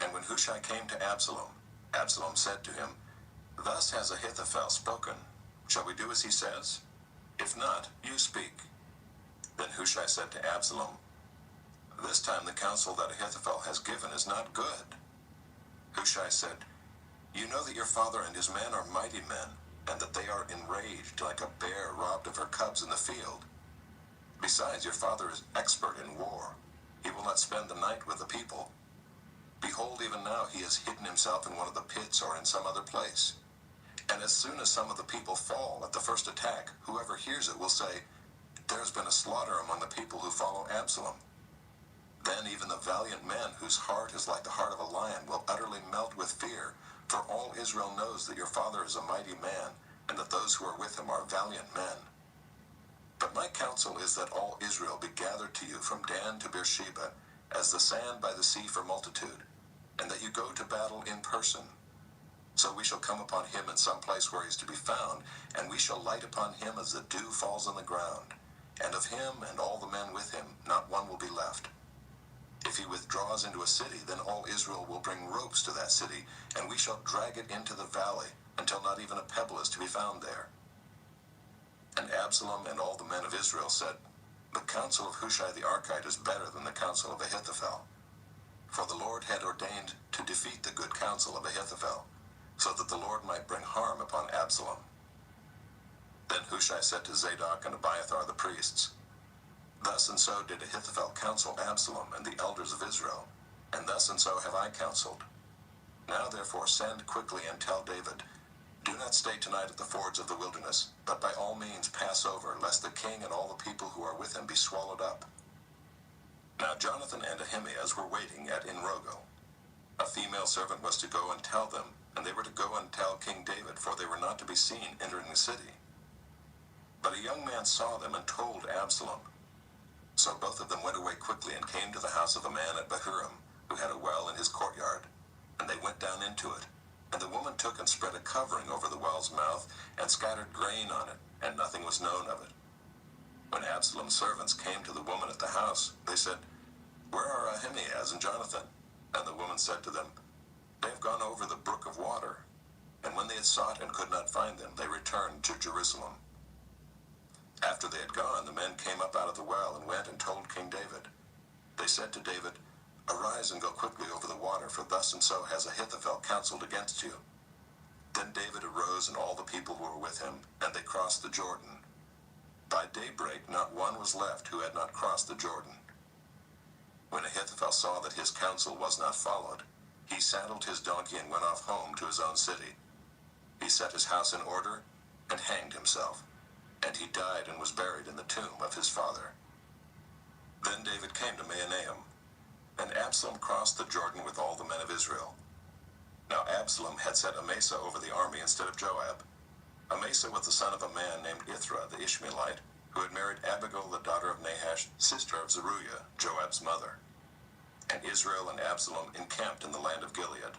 And when Hushai came to Absalom, Absalom said to him, Thus has Ahithophel spoken. Shall we do as he says? If not, you speak. Then Hushai said to Absalom, This time the counsel that Ahithophel has given is not good. Hushai said, You know that your father and his men are mighty men, and that they are enraged like a bear robbed of her cubs in the field. Besides, your father is expert in war. He will not spend the night with the people. Behold, even now he has hidden himself in one of the pits or in some other place. And as soon as some of the people fall at the first attack, whoever hears it will say, There has been a slaughter among the people who follow Absalom. Then even the valiant men whose heart is like the heart of a lion will utterly melt with fear, for all Israel knows that your father is a mighty man, and that those who are with him are valiant men. But my counsel is that all Israel be gathered to you from Dan to Beersheba, as the sand by the sea for multitude, and that you go to battle in person. So we shall come upon him in some place where he is to be found, and we shall light upon him as the dew falls on the ground. And of him and all the men with him, not one will be left. If he withdraws into a city, then all Israel will bring ropes to that city, and we shall drag it into the valley, until not even a pebble is to be found there. And Absalom and all the men of Israel said, The counsel of Hushai the Archite is better than the counsel of Ahithophel. For the Lord had ordained to defeat the good counsel of Ahithophel, so that the Lord might bring harm upon Absalom. Then Hushai said to Zadok and Abiathar the priests, Thus and so did Ahithophel counsel Absalom and the elders of Israel, and thus and so have I counseled. Now therefore send quickly and tell David, Do not stay tonight at the fords of the wilderness, but by all means pass over, lest the king and all the people who are with him be swallowed up. Now Jonathan and Ahimaaz were waiting at Enrogel. A female servant was to go and tell them, and they were to go and tell King David, for they were not to be seen entering the city. But a young man saw them and told Absalom. So both of them went away quickly and came to the house of a man at Bahurim, who had a well in his courtyard, and they went down into it. And the woman took and spread a covering over the well's mouth, and scattered grain on it, and nothing was known of it. When Absalom's servants came to the woman at the house, they said, "Where are Ahimaaz and Jonathan?" And the woman said to them, "They have gone over the brook of water." And when they had sought and could not find them, they returned to Jerusalem. After they had gone, the men came up out of the well and went and told King David. They said to David, "Arise and go quickly over the water, for thus and so has Ahithophel counseled against you." Then David arose and all the people who were with him, and they crossed the Jordan. By daybreak not one was left who had not crossed the Jordan. When Ahithophel saw that his counsel was not followed, he saddled his donkey and went off home to his own city. He set his house in order and hanged himself, and he died and was buried in the tomb of his father. Then David came to Mahanaim, and Absalom crossed the Jordan with all the men of Israel. Now Absalom had set Amasa over the army instead of Joab. Amasa was the son of a man named Ithra the Ishmaelite, who had married Abigail the daughter of Nahash, sister of Zeruiah, Joab's mother. And Israel and Absalom encamped in the land of Gilead.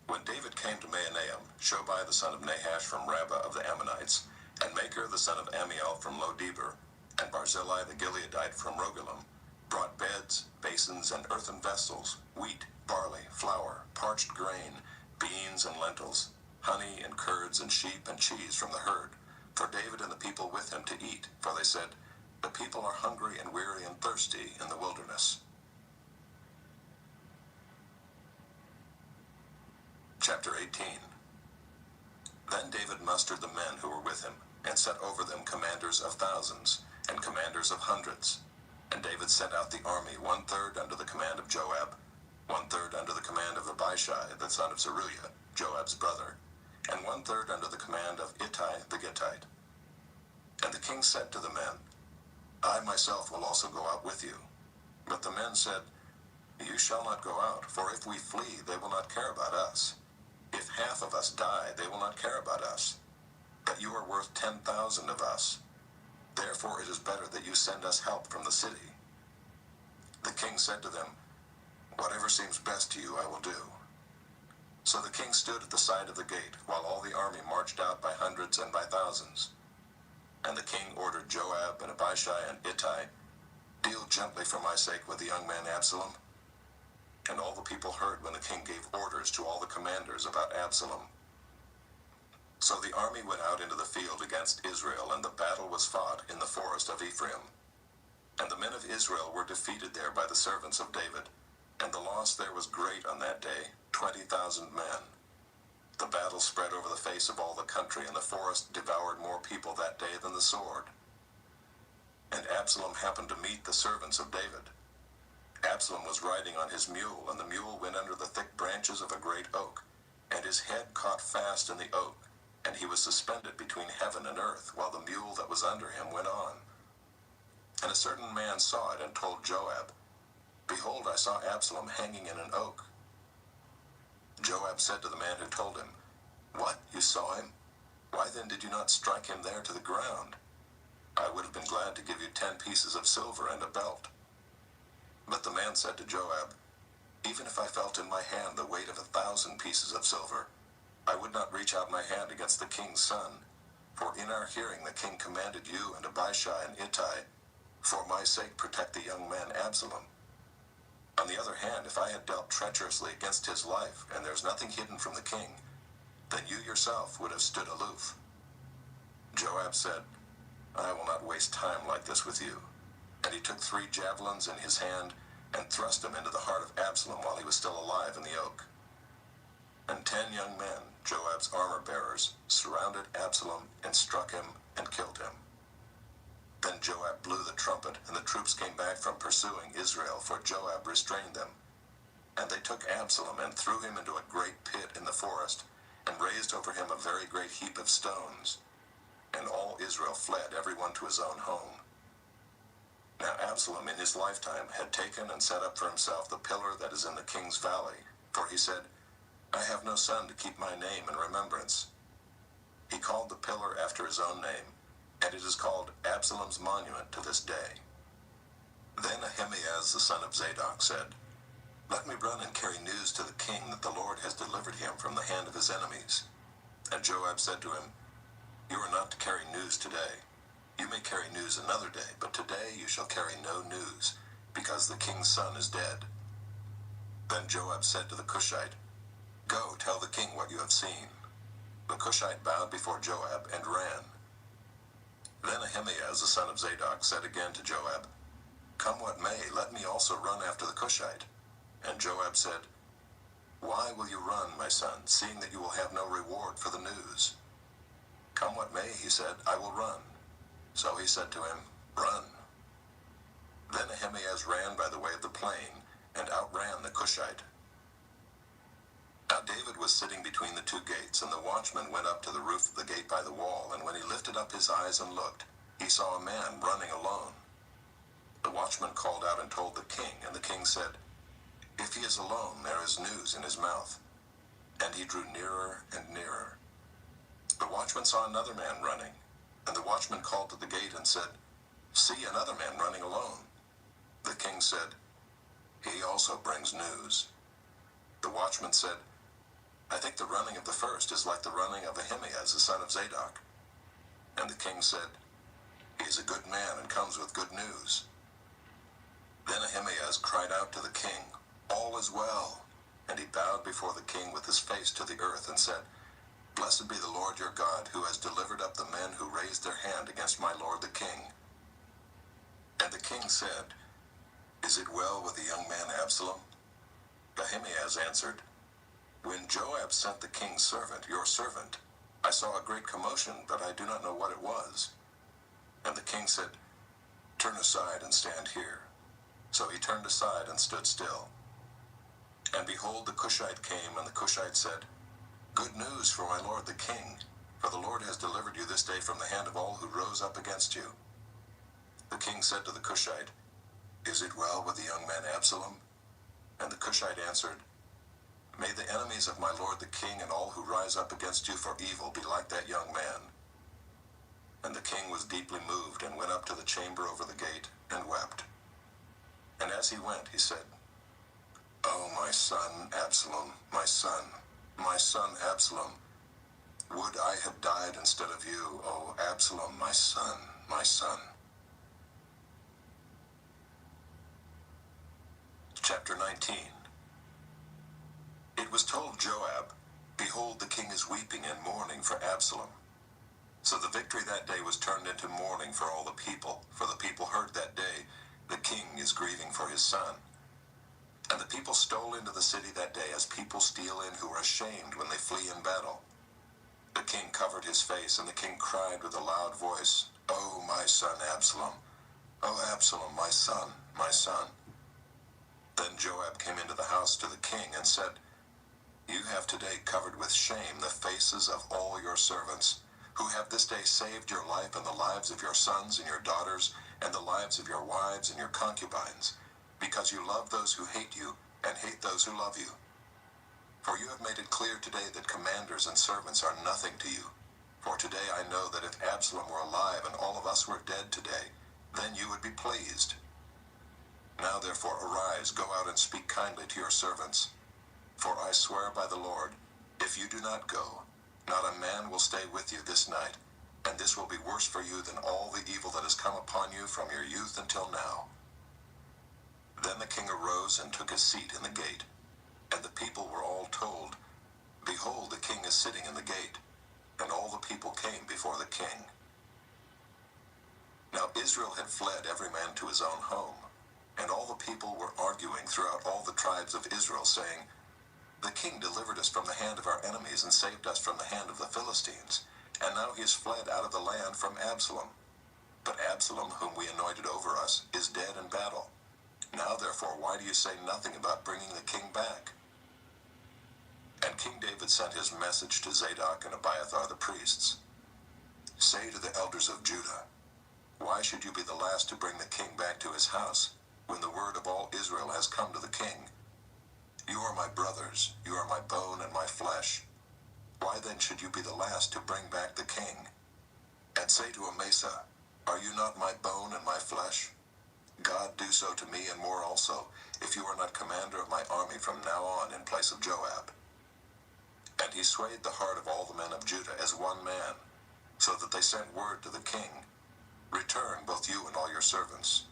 When David came to Mahanaim, Shobai the son of Nahash from Rabbah of the Ammonites, and Machir the son of Ammiel from Lo-debar, and Barzillai the Gileadite from Rogelim, brought beds, basins, and earthen vessels, wheat, barley, flour, parched grain, beans and lentils, honey and curds and sheep and cheese from the herd, for David and the people with him to eat, for they said, "The people are hungry and weary and thirsty in the wilderness." Chapter 18. Then David mustered the men who were with him, and set over them commanders of thousands, and commanders of hundreds. And David sent out the army 1/3 under the command of Joab, 1/3 under the command of Abishai the son of Zeruiah, Joab's brother, and 1/3 under the command of Ittai the Gittite. And the king said to the men, "I myself will also go out with you." But the men said, "You shall not go out, for if we flee, they will not care about us. If half of us die, they will not care about us. But you are worth 10,000 of us. Therefore it is better that you send us help from the city." The king said to them, "Whatever seems best to you I will do." So the king stood at the side of the gate, while all the army marched out by hundreds and by thousands. And the king ordered Joab and Abishai and Ittai, "Deal gently for my sake with the young man Absalom." And all the people heard when the king gave orders to all the commanders about Absalom. So the army went out into the field against Israel, and the battle was fought in the forest of Ephraim. And the men of Israel were defeated there by the servants of David, and the loss there was great on that day, 20,000 men. The battle spread over the face of all the country, and the forest devoured more people that day than the sword. And Absalom happened to meet the servants of David. Absalom was riding on his mule, and the mule went under the thick branches of a great oak, and his head caught fast in the oak, and he was suspended between heaven and earth, while the mule that was under him went on. And a certain man saw it and told Joab, "Behold, I saw Absalom hanging in an oak." Joab said to the man who told him, "What, you saw him? Why then did you not strike him there to the ground? I would have been glad to give you 10 pieces of silver and a belt." But the man said to Joab, "Even if I felt in my hand the weight of 1,000 pieces of silver, I would not reach out my hand against the king's son. For in our hearing the king commanded you and Abishai and Ittai, for my sake protect the young man Absalom. On the other hand, if I had dealt treacherously against his life, and there is nothing hidden from the king, then you yourself would have stood aloof." Joab said, "I will not waste time like this with you." And he took 3 javelins in his hand, and thrust them into the heart of Absalom while he was still alive in the oak. And 10 young men, Joab's armor-bearers, surrounded Absalom and struck him and killed him. Then Joab blew the trumpet, and the troops came back from pursuing Israel, for Joab restrained them. And they took Absalom and threw him into a great pit in the forest, and raised over him a very great heap of stones. And all Israel fled, everyone to his own home. Now Absalom in his lifetime had taken and set up for himself the pillar that is in the king's valley, for he said, "I have no son to keep my name in remembrance." He called the pillar after his own name, and it is called Absalom's monument to this day. Then Ahimaaz the son of Zadok said, "Let me run and carry news to the king that the Lord has delivered him from the hand of his enemies." And Joab said to him, "You are not to carry news today. You may carry news another day, but today you shall carry no news, because the king's son is dead." Then Joab said to the Cushite, "Go, tell the king what you have seen." The Cushite bowed before Joab and ran. Then Ahimaaz the son of Zadok said again to Joab, "Come what may, let me also run after the Cushite." And Joab said, "Why will you run, my son, seeing that you will have no reward for the news?" "Come what may," he said, "I will run." So he said to him, "Run." Then Ahimaaz ran by the way of the plain, and outran the Cushite. Now David was sitting between the two gates, and the watchman went up to the roof of the gate by the wall, and when he lifted up his eyes and looked, he saw a man running alone. The watchman called out and told the king, and the king said, "If he is alone, there is news in his mouth." And he drew nearer and nearer. The watchman saw another man running, and the watchman called to the gate and said, "See, another man running alone." The king said, "He also brings news." The watchman said, "I think the running of the first is like the running of Ahimaaz the son of Zadok." And the king said, "He is a good man and comes with good news." Then Ahimaaz cried out to the king, "All is well." And he bowed before the king with his face to the earth and said, "Blessed be the Lord your God, who has delivered up the men who raised their hand against my lord the king." And the king said, "Is it well with the young man Absalom?" Ahimaaz answered, "When Joab sent the king's servant, your servant, I saw a great commotion, but I do not know what it was." And the king said, "Turn aside and stand here." So he turned aside and stood still. And behold, the Cushite came, and the Cushite said, "Good news for my lord the king, for the Lord has delivered you this day from the hand of all who rose up against you." The king said to the Cushite, "Is it well with the young man Absalom?" And the Cushite answered, "May the enemies of my lord the king and all who rise up against you for evil be like that young man." And the king was deeply moved and went up to the chamber over the gate and wept. And as he went, he said, "Oh, my son Absalom, my son Absalom, would I had died instead of you, O Absalom, my son, my son." Chapter 19. It was told Joab, "Behold, the king is weeping and mourning for Absalom." So the victory that day was turned into mourning for all the people, for the people heard that day, "The king is grieving for his son." And the people stole into the city that day as people steal in who are ashamed when they flee in battle. The king covered his face, and the king cried with a loud voice, "Oh, my son Absalom! Oh, Absalom, my son, my son!" Then Joab came into the house to the king and said, "You have today covered with shame the faces of all your servants, who have this day saved your life and the lives of your sons and your daughters, and the lives of your wives and your concubines, because you love those who hate you and hate those who love you. For you have made it clear today that commanders and servants are nothing to you. For today I know that if Absalom were alive and all of us were dead today, then you would be pleased. Now therefore arise, go out and speak kindly to your servants. For I swear by the Lord, if you do not go, not a man will stay with you this night, and this will be worse for you than all the evil that has come upon you from your youth until now." Then the king arose and took his seat in the gate, and the people were all told, "Behold, the king is sitting in the gate." And all the people came before the king. Now Israel had fled every man to his own home, and all the people were arguing throughout all the tribes of Israel, saying, "The king delivered us from the hand of our enemies and saved us from the hand of the Philistines, and now he has fled out of the land from Absalom. But Absalom, whom we anointed over us, is dead in battle. Now therefore why do you say nothing about bringing the king back?" And King David sent his message to Zadok and Abiathar the priests. "Say to the elders of Judah, why should you be the last to bring the king back to his house, when the word of all Israel has come to the king? You are my brothers, you are my bone and my flesh. Why then should you be the last to bring back the king? And say to Amasa, are you not my bone and my flesh? God do so to me and more also, if you are not commander of my army from now on in place of Joab." And he swayed the heart of all the men of Judah as one man, so that they sent word to the king, Return, both you and all your servants."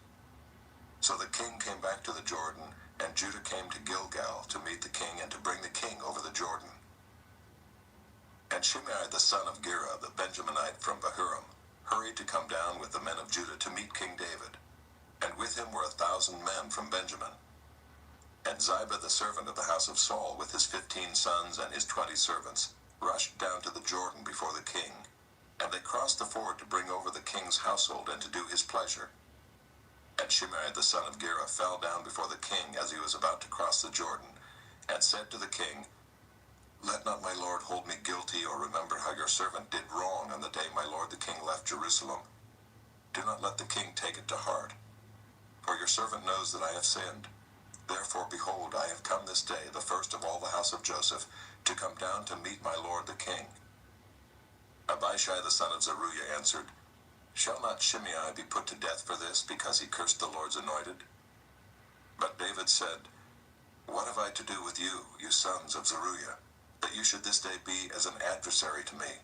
So the king came back to the Jordan, and Judah came to Gilgal to meet the king and to bring the king over the Jordan. And Shimei the son of Gera, the Benjaminite from Bahurim, hurried to come down with the men of Judah to meet King David. And with him were 1,000 men from Benjamin. And Ziba the servant of the house of Saul, with his 15 sons and his 20 servants, rushed down to the Jordan before the king. And they crossed the ford to bring over the king's household and to do his pleasure. And Shimei the son of Gera fell down before the king as he was about to cross the Jordan, and said to the king, "Let not my lord hold me guilty, or remember how your servant did wrong on the day my lord the king left Jerusalem. Do not let the king take it to heart, for your servant knows that I have sinned. Therefore, behold, I have come this day, the first of all the house of Joseph, to come down to meet my lord the king." Abishai the son of Zeruiah answered, "Shall not Shimei be put to death for this, because he cursed the Lord's anointed?" But David said, "What have I to do with you, you sons of Zeruiah, that you should this day be as an adversary to me?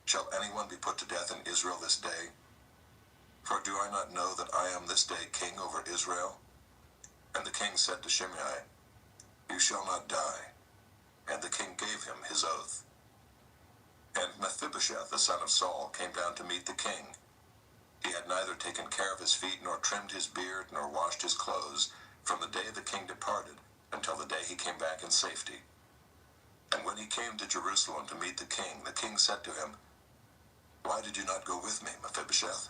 Shall anyone be put to death in Israel this day? For do I not know that I am this day king over Israel?" And the king said to Shimei, "You shall not die." And the king gave him his oath. And Mephibosheth the son of Saul came down to meet the king. He had neither taken care of his feet, nor trimmed his beard, nor washed his clothes, from the day the king departed until the day he came back in safety. And when he came to Jerusalem to meet the king said to him, "Why did you not go with me, Mephibosheth?"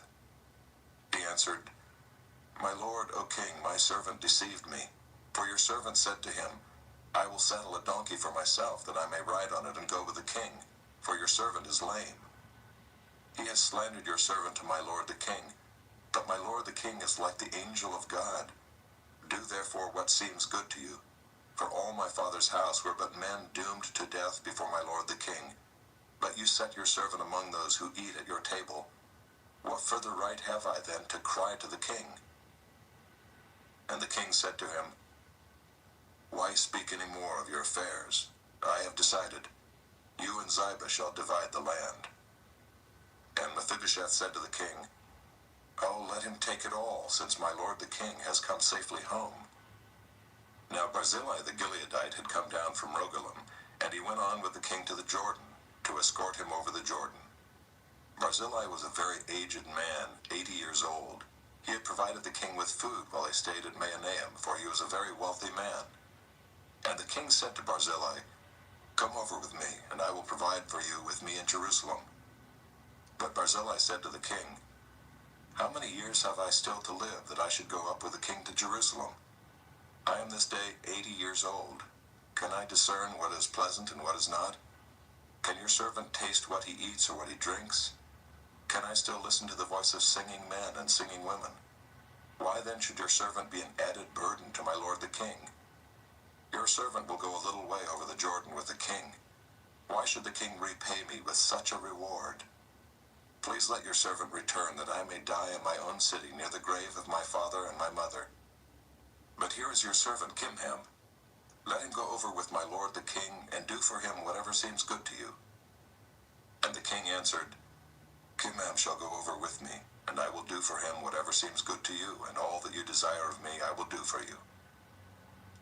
He answered, "My lord, O king, my servant deceived me. For your servant said to him, 'I will saddle a donkey for myself, that I may ride on it and go with the king, for your servant is lame.' He has slandered your servant to my lord the king, but my lord the king is like the angel of God. Do therefore what seems good to you. For all my father's house were but men doomed to death before my lord the king. But you set your servant among those who eat at your table. What further right have I then to cry to the king?" And the king said to him, "Why speak any more of your affairs? I have decided. You and Ziba shall divide the land." And Mephibosheth said to the king, "Oh, let him take it all, since my lord the king has come safely home." Now Barzillai the Gileadite had come down from Rogelim, and he went on with the king to the Jordan, to escort him over the Jordan. Barzillai was a very aged man, 80 years old. He had provided the king with food while he stayed at Mahanaim, for he was a very wealthy man. And the king said to Barzillai, "Come over with me, and I will provide for you with me in Jerusalem." But Barzillai said to the king, "How many years have I still to live, that I should go up with the king to Jerusalem? I am this day 80 years old. Can I discern what is pleasant and what is not? Can your servant taste what he eats or what he drinks? Can I still listen to the voice of singing men and singing women? Why then should your servant be an added burden to my lord the king? Your servant will go a little way over the Jordan with the king. Why should the king repay me with such a reward? Please let your servant return, that I may die in my own city near the grave of my father and my mother. But here is your servant Kimham. Let him go over with my lord the king, and do for him whatever seems good to you." And the king answered, "Kimham shall go over with me, and I will do for him whatever seems good to you, and all that you desire of me I will do for you."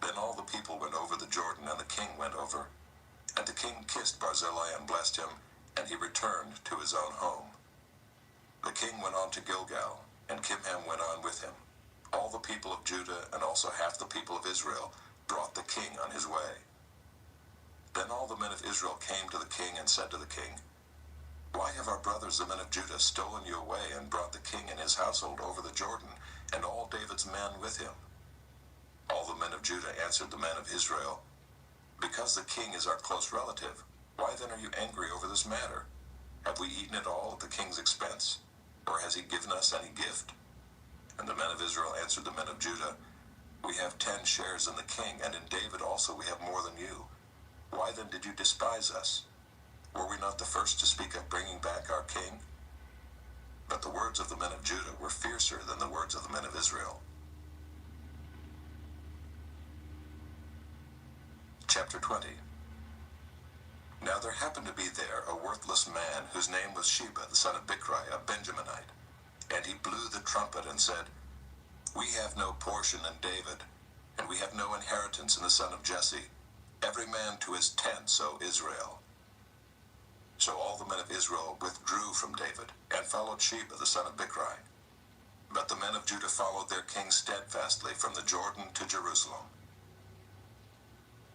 Then all the people went over the Jordan, and the king went over. And the king kissed Barzillai and blessed him, and he returned to his own home. The king went on to Gilgal, and Kimham went on with him. All the people of Judah, and also half the people of Israel, brought the king on his way. Then all the men of Israel came to the king and said to the king, "Why have our brothers the men of Judah stolen you away and brought the king and his household over the Jordan, and all David's men with him?" All the men of Judah answered the men of Israel, "Because the king is our close relative. Why then are you angry over this matter? Have we eaten it all at the king's expense? Or has he given us any gift?" And the men of Israel answered the men of Judah, "We have 10 shares in the king, and in David also we have more than you. Why then did you despise us? Were we not the first to speak of bringing back our king?" But the words of the men of Judah were fiercer than the words of the men of Israel. Chapter 20. Now there happened to be there a worthless man, whose name was Sheba, the son of Bichri, a Benjaminite. And he blew the trumpet and said, We have no portion in David, and we have no inheritance in the son of Jesse. Every man to his tents, O Israel. So all the men of Israel withdrew from David, and followed Sheba the son of Bichri. But the men of Judah followed their king steadfastly from the Jordan to Jerusalem.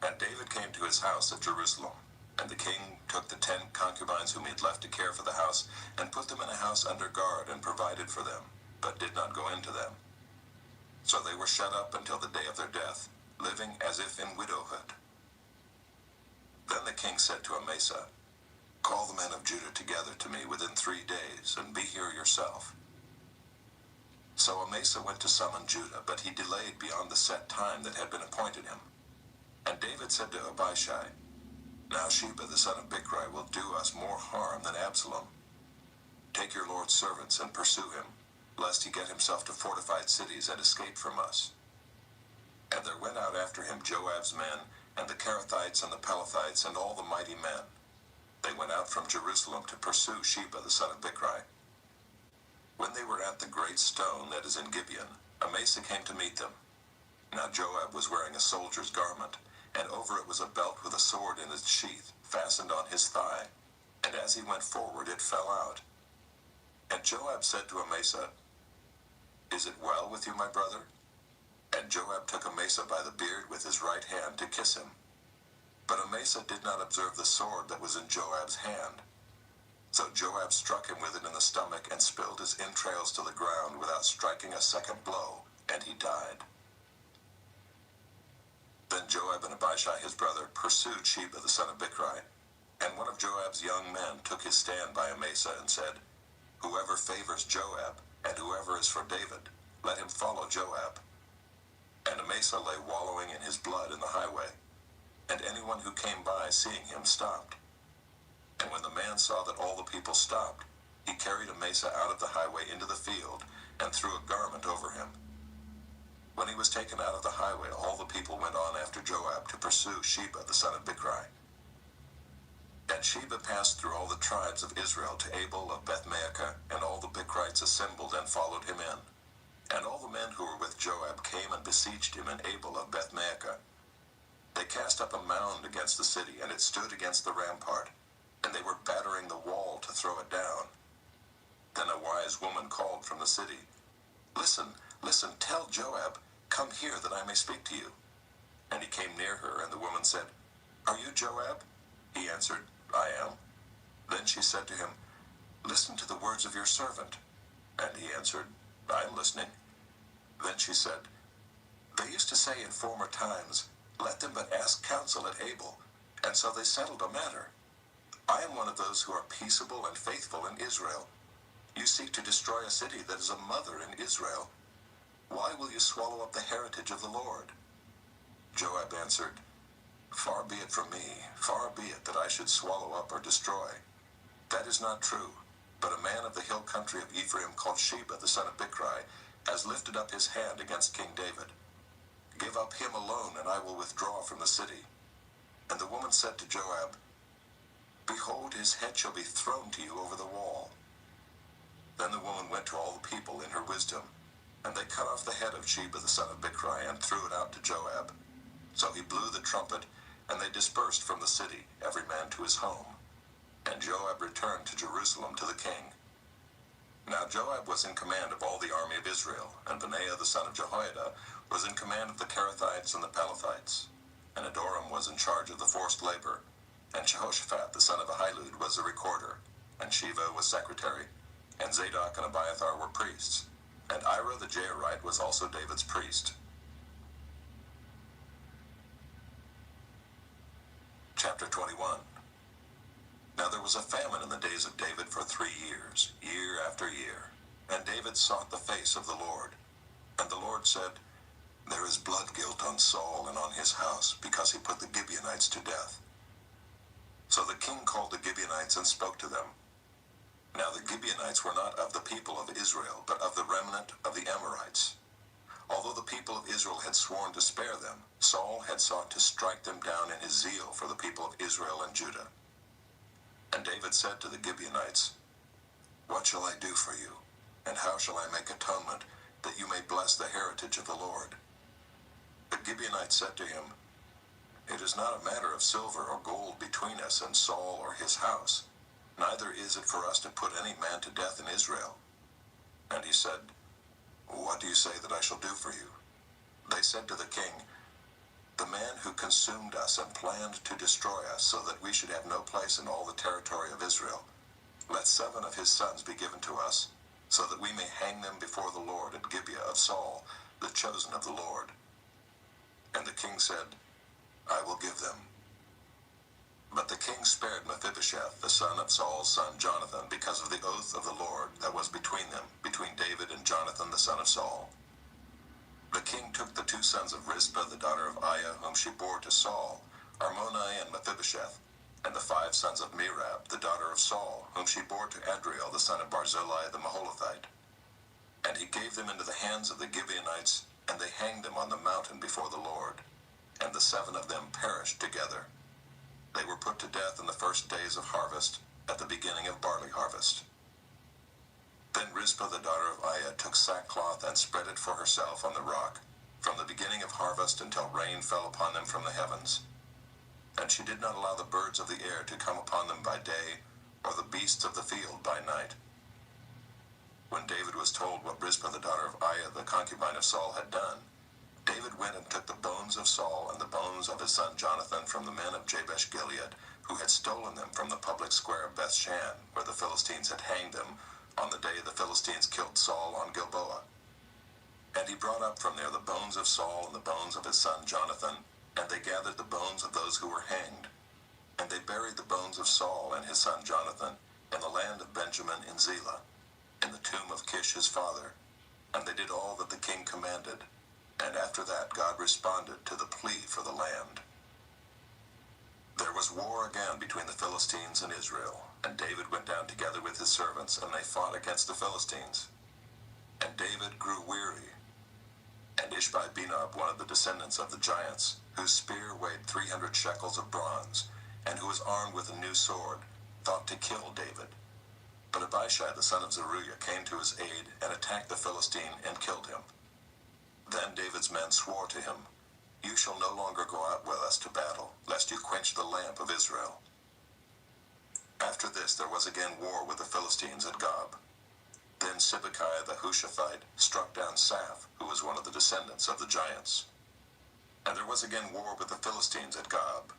And David came to his house at Jerusalem. And the king took the 10 concubines whom he had left to care for the house, and put them in a house under guard, and provided for them, but did not go into them. So they were shut up until the day of their death, living as if in widowhood. Then the king said to Amasa, Call the men of Judah together to me within 3 days, and be here yourself. So Amasa went to summon Judah, but he delayed beyond the set time that had been appointed him. And David said to Abishai, Now Sheba the son of Bichri will do us more harm than Absalom. Take your lord's servants and pursue him, lest he get himself to fortified cities and escape from us. And there went out after him Joab's men, and the Kerethites and the Pelethites, and all the mighty men. They went out from Jerusalem to pursue Sheba the son of Bichri. When they were at the great stone that is in Gibeon, Amasa came to meet them. Now Joab was wearing a soldier's garment, and over it was a belt with a sword in its sheath, fastened on his thigh. And as he went forward, it fell out. And Joab said to Amasa, Is it well with you, my brother? And Joab took Amasa by the beard with his right hand to kiss him. But Amasa did not observe the sword that was in Joab's hand. So Joab struck him with it in the stomach, and spilled his entrails to the ground without striking a second blow, and he died. Then Joab and Abishai his brother pursued Sheba the son of Bichri, and one of Joab's young men took his stand by Amasa and said, Whoever favors Joab, and whoever is for David, let him follow Joab. And Amasa lay wallowing in his blood in the highway, and anyone who came by seeing him stopped. And when the man saw that all the people stopped, he carried Amasa out of the highway into the field, and threw a garment over him. When he was taken out of the highway, all the people went on after Joab to pursue Sheba the son of Bichri. And Sheba passed through all the tribes of Israel to Abel of Bethmaachah, and all the Bichrites assembled and followed him in. And all the men who were with Joab came and besieged him in Abel of Bethmaachah. They cast up a mound against the city, and it stood against the rampart, and they were battering the wall to throw it down. Then a wise woman called from the city, Listen, listen, tell Joab, Come here that I may speak to you. And he came near her, and the woman said, Are you Joab? He answered, I am. Then she said to him, Listen to the words of your servant. And he answered, I am listening. Then she said, They used to say in former times, Let them but ask counsel at Abel, and so they settled a matter. I am one of those who are peaceable and faithful in Israel. You seek to destroy a city that is a mother in Israel. Why will you swallow up the heritage of the Lord? Joab answered, Far be it from me, far be it that I should swallow up or destroy. That is not true, but a man of the hill country of Ephraim called Sheba the son of Bichri has lifted up his hand against King David. Give up him alone, and I will withdraw from the city. And the woman said to Joab, Behold, his head shall be thrown to you over the wall. Then the woman went to all the people in her wisdom, and they cut off the head of Sheba the son of Bichri and threw it out to Joab. So he blew the trumpet, and they dispersed from the city, every man to his home. And Joab returned to Jerusalem to the king. Now Joab was in command of all the army of Israel, and Benaiah the son of Jehoiada was in command of the Kerethites and the Pelethites. And Adoram was in charge of the forced labor, and Jehoshaphat the son of Ahilud was the recorder, and Sheva was secretary, and Zadok and Abiathar were priests, and Ira the Jairite was also David's priest. Chapter 21. Now there was a famine in the days of David for 3 years, year after year. And David sought the face of the Lord. And the Lord said, There is blood guilt on Saul and on his house, because he put the Gibeonites to death. So the king called the Gibeonites and spoke to them. Now the Gibeonites were not of the people of Israel, but of the remnant of the Amorites. Although the people of Israel had sworn to spare them, Saul had sought to strike them down in his zeal for the people of Israel and Judah. And David said to the Gibeonites, What shall I do for you? And how shall I make atonement, that you may bless the heritage of the Lord? The Gibeonites said to him, It is not a matter of silver or gold between us and Saul or his house, neither is it for us to put any man to death in Israel. And he said, What do you say that I shall do for you? They said to the king, The man who consumed us and planned to destroy us so that we should have no place in all the territory of Israel, let 7 of his sons be given to us, so that we may hang them before the Lord at Gibeah of Saul, the chosen of the Lord. And the king said, I will give them. But the king spared Mephibosheth, the son of Saul's son Jonathan, because of the oath of the Lord that was between them, between David and Jonathan the son of Saul. The king took the 2 sons of Rizpah, the daughter of Aiah, whom she bore to Saul, Armoni and Mephibosheth, and the 5 sons of Merab, the daughter of Saul, whom she bore to Adriel, the son of Barzillai the Maholathite. And he gave them into the hands of the Gibeonites, and they hanged them on the mountain before the Lord. And the 7 of them perished together. They were put to death in the first days of harvest, at the beginning of barley harvest. Then Rizpah the daughter of Aiah took sackcloth and spread it for herself on the rock, from the beginning of harvest until rain fell upon them from the heavens. And she did not allow the birds of the air to come upon them by day, or the beasts of the field by night. When David was told what Rizpah the daughter of Aiah, the concubine of Saul, had done, David went and took the bones of Saul and the bones of his son Jonathan from the men of Jabesh Gilead, who had stolen them from the public square of Bethshan, where the Philistines had hanged them on the day the Philistines killed Saul on Gilboa. And he brought up from there the bones of Saul and the bones of his son Jonathan, and they gathered the bones of those who were hanged. And they buried the bones of Saul and his son Jonathan in the land of Benjamin in Zelah, in the tomb of Kish his father. And they did all that the king commanded. And after that God responded to the plea for the land. There was war again between the Philistines and Israel, and David went down together with his servants, and they fought against the Philistines. And David grew weary. And Ishbi-Benob, one of the descendants of the giants, whose spear weighed 300 shekels of bronze, and who was armed with a new sword, thought to kill David. But Abishai the son of Zeruiah came to his aid and attacked the Philistine and killed him. Then David's men swore to him, You shall no longer go out with us to battle, lest you quench the lamp of Israel. After this there was again war with the Philistines at Gob. Then Sibbecai the Hushathite struck down Saph, who was one of the descendants of the giants. And there was again war with the Philistines at Gob.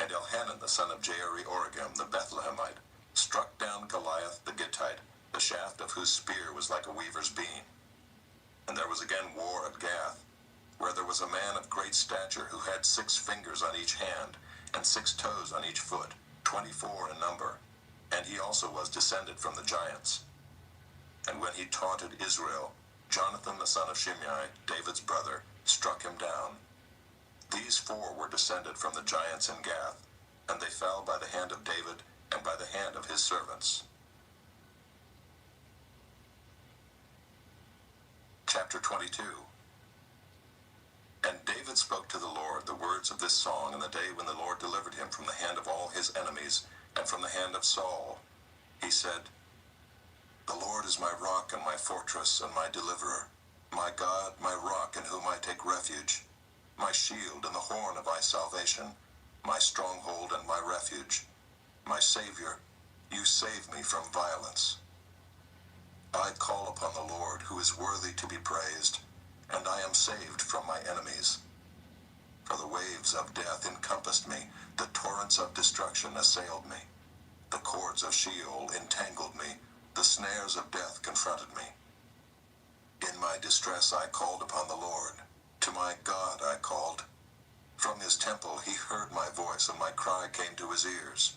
And Elhanan the son of Jaare-Oregim the Bethlehemite struck down Goliath the Gittite, the shaft of whose spear was like a weaver's beam. And there was again war at Gath, where there was a man of great stature who had 6 fingers on each hand, and 6 toes on each foot, 24 in number, and he also was descended from the giants. And when he taunted Israel, Jonathan the son of Shimei, David's brother, struck him down. These 4 were descended from the giants in Gath, and they fell by the hand of David and by the hand of his servants. Chapter 22. And David spoke to the Lord the words of this song in the day when the Lord delivered him from the hand of all his enemies and from the hand of Saul. He said, The Lord is my rock and my fortress and my deliverer, my God, my rock in whom I take refuge, my shield and the horn of my salvation, my stronghold and my refuge, my Savior, you save me from violence. I call upon the Lord, who is worthy to be praised, and I am saved from my enemies. For the waves of death encompassed me, the torrents of destruction assailed me. The cords of Sheol entangled me, the snares of death confronted me. In my distress I called upon the Lord. To my God I called. From his temple he heard my voice, and my cry came to his ears.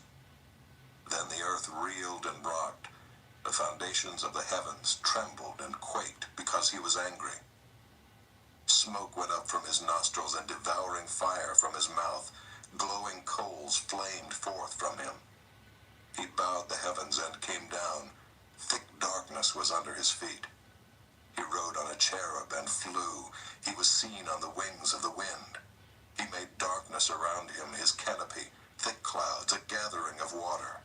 Then the earth reeled and rocked. The foundations of the heavens trembled and quaked because he was angry. Smoke went up from his nostrils and devouring fire from his mouth. Glowing coals flamed forth from him. He bowed the heavens and came down. Thick darkness was under his feet. He rode on a cherub and flew. He was seen on the wings of the wind. He made darkness around him, his canopy, thick clouds, a gathering of water.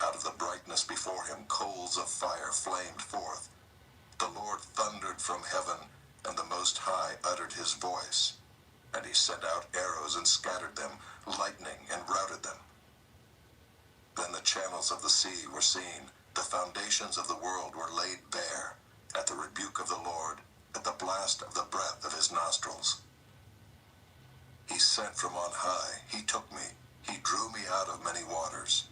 Out of the brightness before him, coals of fire flamed forth. The Lord thundered from heaven, and the Most High uttered his voice. And he sent out arrows and scattered them, lightning and routed them. Then the channels of the sea were seen, the foundations of the world were laid bare, at the rebuke of the Lord, at the blast of the breath of his nostrils. He sent from on high, he took me, he drew me out of many waters.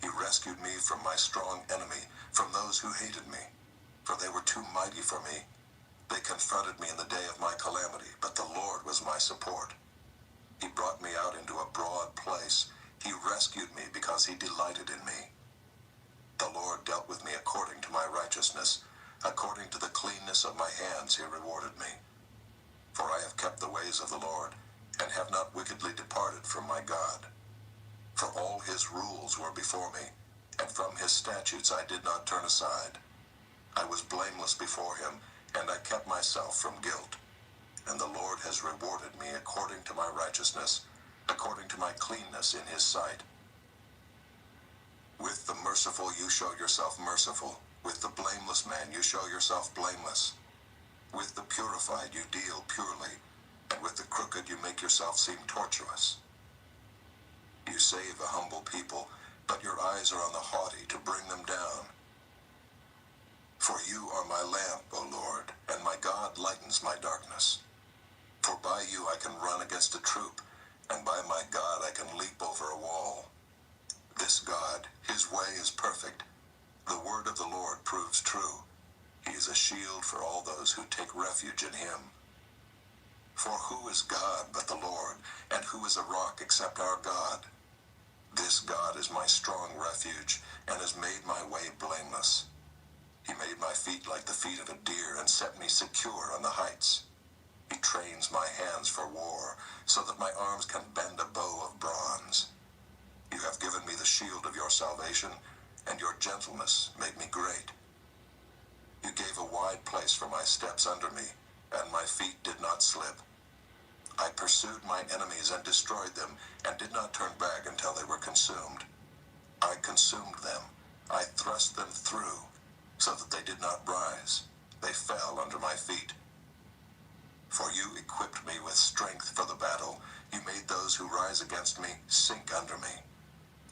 He rescued me from my strong enemy, from those who hated me, for they were too mighty for me. They confronted me in the day of my calamity, but the Lord was my support. He brought me out into a broad place. He rescued me because he delighted in me. The Lord dealt with me according to my righteousness. According to the cleanness of my hands he rewarded me. For I have kept the ways of the Lord, and have not wickedly departed from my God. For all his rules were before me, and from his statutes I did not turn aside. I was blameless before him, and I kept myself from guilt. And the Lord has rewarded me according to my righteousness, according to my cleanness in his sight. With the merciful you show yourself merciful. With the blameless man you show yourself blameless. With the purified you deal purely, and with the crooked you make yourself seem tortuous. You save a humble people, but your eyes are on the haughty to bring them down. For you are my lamp, O Lord, and my God lightens my darkness. For by you I can run against a troop, and by my God I can leap over a wall. This God, his way is perfect. The word of the Lord proves true. He is a shield for all those who take refuge in him. For who is God but the Lord, and who is a rock except our God? This God is my strong refuge, and has made my way blameless. He made my feet like the feet of a deer, and set me secure on the heights. He trains my hands for war, so that my arms can bend a bow of bronze. You have given me the shield of your salvation, and your gentleness made me great. You gave a wide place for my steps under me, and my feet did not slip. I pursued my enemies and destroyed them, and did not turn back until they were consumed. I consumed them. I thrust them through, so that they did not rise. They fell under my feet. For you equipped me with strength for the battle. You made those who rise against me sink under me.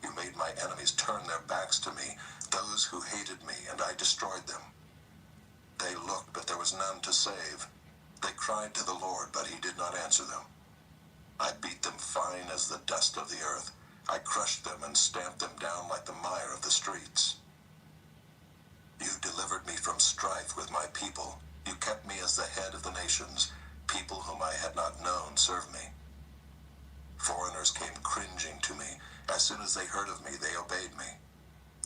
You made my enemies turn their backs to me, those who hated me, and I destroyed them. They looked, but there was none to save. They cried to the Lord, but he did not answer them. I beat them fine as the dust of the earth. I crushed them and stamped them down like the mire of the streets. You delivered me from strife with my people. You kept me as the head of the nations. People whom I had not known served me. Foreigners came cringing to me. As soon as they heard of me, they obeyed me.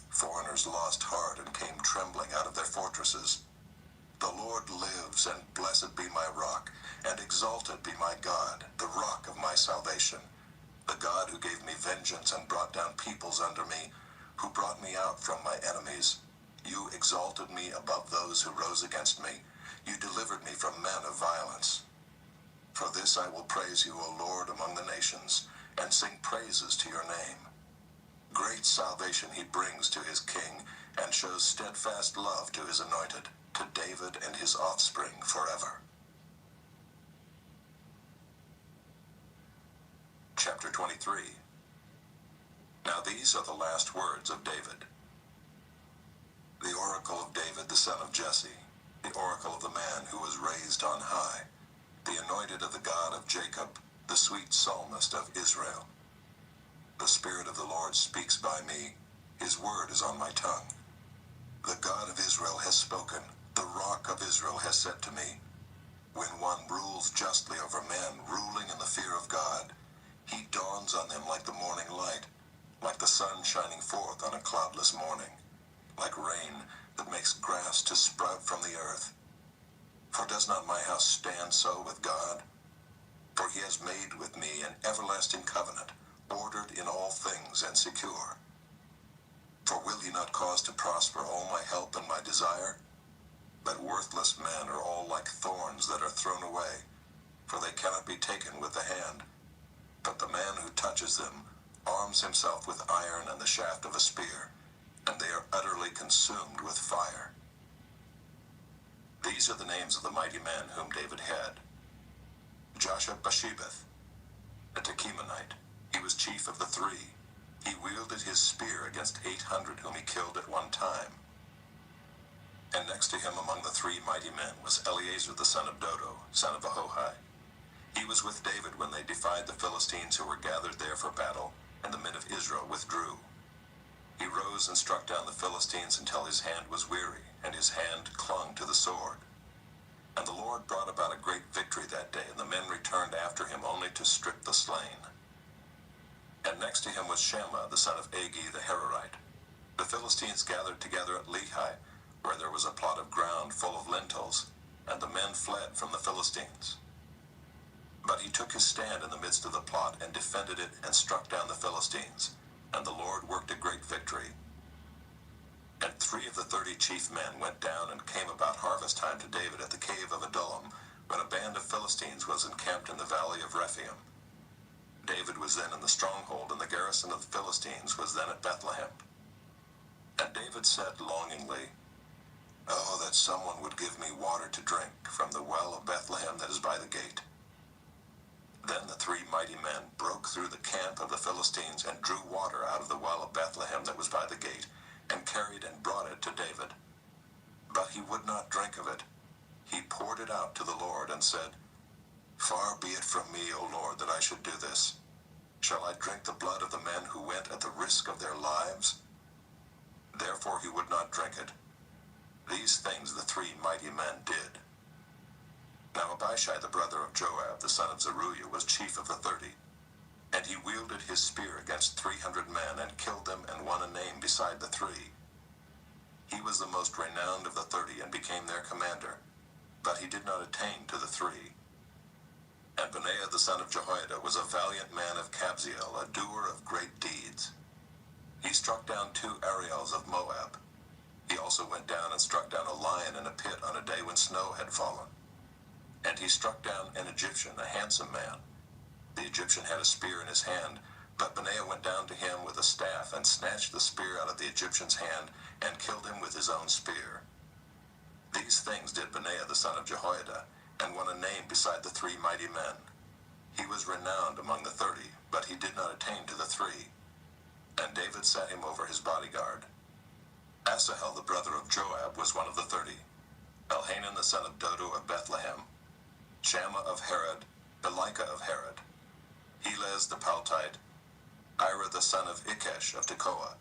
Foreigners lost heart and came trembling out of their fortresses. The Lord lives, and blessed be my rock, and exalted be my God, the rock of my salvation, the God who gave me vengeance and brought down peoples under me, who brought me out from my enemies. You exalted me above those who rose against me. You delivered me from men of violence. For this I will praise you, O Lord, among the nations, and sing praises to your name. Great salvation he brings to his king, and shows steadfast love to his anointed, to David and his offspring forever. Chapter 23. Now these are the last words of David. The oracle of David the son of Jesse, the oracle of the man who was raised on high, the anointed of the God of Jacob, the sweet psalmist of Israel. The Spirit of the Lord speaks by me. His word is on my tongue. The God of Israel has spoken. The rock of Israel has said to me, when one rules justly over men, ruling in the fear of God, he dawns on them like the morning light, like the sun shining forth on a cloudless morning, like rain that makes grass to sprout from the earth. For does not my house stand so with God? For he has made with me an everlasting covenant, ordered in all things and secure. For will he not cause to prosper all my help and my desire? But worthless men are all like thorns that are thrown away, for they cannot be taken with the hand. But the man who touches them arms himself with iron and the shaft of a spear. and they are utterly consumed with fire. These are the names of the mighty men whom David had. Josheb-Basshebeth, a Tekemonite. He was chief of the 3. He wielded his spear against 800 whom he killed at one time. And next to him among the 3 mighty men was Eleazar the son of Dodo, son of Ahohi. He was with David when they defied the Philistines who were gathered there for battle, and the men of Israel withdrew. He rose and struck down the Philistines until his hand was weary, and his hand clung to the sword. And the Lord brought about a great victory that day, and the men returned after him only to strip the slain. And next to him was Shammah the son of Agi the Hararite. The Philistines gathered together at Lehi, where there was a plot of ground full of lentils, and the men fled from the Philistines. But he took his stand in the midst of the plot and defended it and struck down the Philistines, and the Lord worked a great victory. And 3 of the 30 chief men went down and came about harvest time to David at the cave of Adullam, when a band of Philistines was encamped in the valley of Rephaim. David was then in the stronghold, and the garrison of the Philistines was then at Bethlehem. And David said longingly, "Oh, that someone would give me water to drink from the well of Bethlehem that is by the gate." Then the 3 mighty men broke through the camp of the Philistines and drew water out of the well of Bethlehem that was by the gate, and carried and brought it to David. But he would not drink of it. He poured it out to the Lord and said, "Far be it from me, O Lord, that I should do this. Shall I drink the blood of the men who went at the risk of their lives?" Therefore he would not drink it. These things the 3 mighty men did. Now Abishai the brother of Joab, the son of Zeruiah, was chief of the 30. And he wielded his spear against 300 men, and killed them, and won a name beside the 3. He was the most renowned of the 30, and became their commander. But he did not attain to the 3. And Benaiah the son of Jehoiada was a valiant man of Kabzeel, a doer of great deeds. He struck down 2 Ariels of Moab. He also went down and struck down a lion in a pit on a day when snow had fallen. And he struck down an Egyptian, a handsome man. The Egyptian had a spear in his hand, but Benaiah went down to him with a staff and snatched the spear out of the Egyptian's hand and killed him with his own spear. These things did Benaiah the son of Jehoiada, and won a name beside the 3 mighty men. He was renowned among the 30, but he did not attain to the 3. And David set him over his bodyguard. Asahel the brother of Joab was one of the 30. Elhanan the son of Dodo of Bethlehem. Shammah of Harod, Elika of Harod. Helez the Paltite, Ira the son of Ikesh of Tekoa,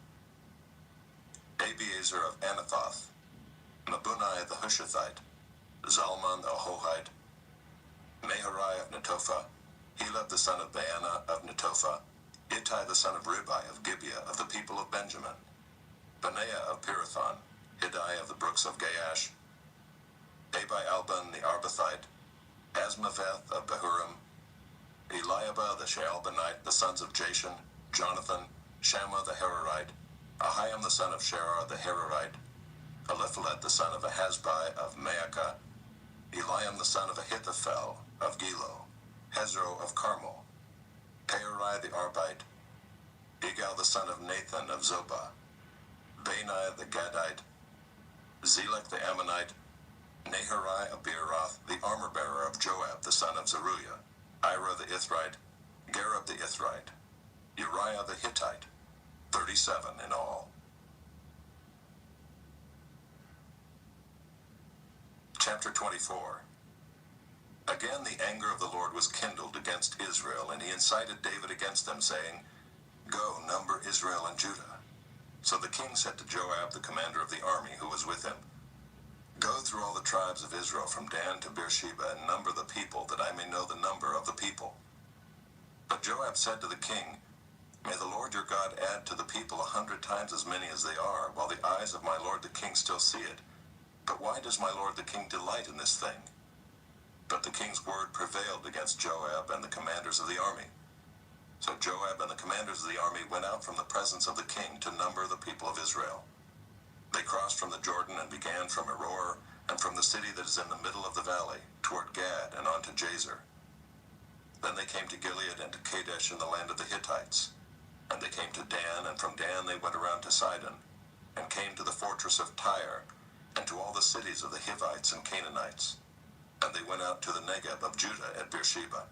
Abiezer of Anathoth, Mabunai the Hushathite, Zalman the Ahohite, Meharai of Netophah, Helab the son of Baanah of Netophah, Ittai the son of Ribai of Gibeah of the people of Benjamin, Benaiah of Pirathon, Hiddai of the brooks of Gaash, Abi-Alban the Arbathite, Asmaveth of Bahurim, Eliabah the Shaalbanite, the sons of Jashan, Jonathan, Shammah the Hararite, Ahiam the son of Sherar the Hararite, Eliphalet the son of Ahasbai of Maacah, Eliam the son of Ahithophel of Gilo, Hezro of Carmel, Peorai the Arbite, Igal the son of Nathan of Zobah, Bani the Gadite, Zelek the Ammonite, Naharai of Beeroth, the armor-bearer of Joab the son of Zeruiah, Ira the Ithrite, Gareb the Ithrite, Uriah the Hittite, 37 in all. Chapter 24. Again the anger of the Lord was kindled against Israel, and he incited David against them, saying, "Go, number Israel and Judah." So the king said to Joab, the commander of the army who was with him, "Go through all the tribes of Israel from Dan to Beersheba, and number the people, that I may know the number of the people." But Joab said to the king, "May the Lord your God add to the people 100 times as many as they are, while the eyes of my lord the king still see it. But why does my lord the king delight in this thing?" But the king's word prevailed against Joab and the commanders of the army. So Joab and the commanders of the army went out from the presence of the king to number the people of Israel. They crossed from the Jordan and began from Aroer, and from the city that is in the middle of the valley, toward Gad and on to Jazer. Then they came to Gilead and to Kadesh in the land of the Hittites. And they came to Dan, and from Dan they went around to Sidon. and came to the fortress of Tyre, and to all the cities of the Hivites and Canaanites. And they went out to the Negeb of Judah at Beersheba.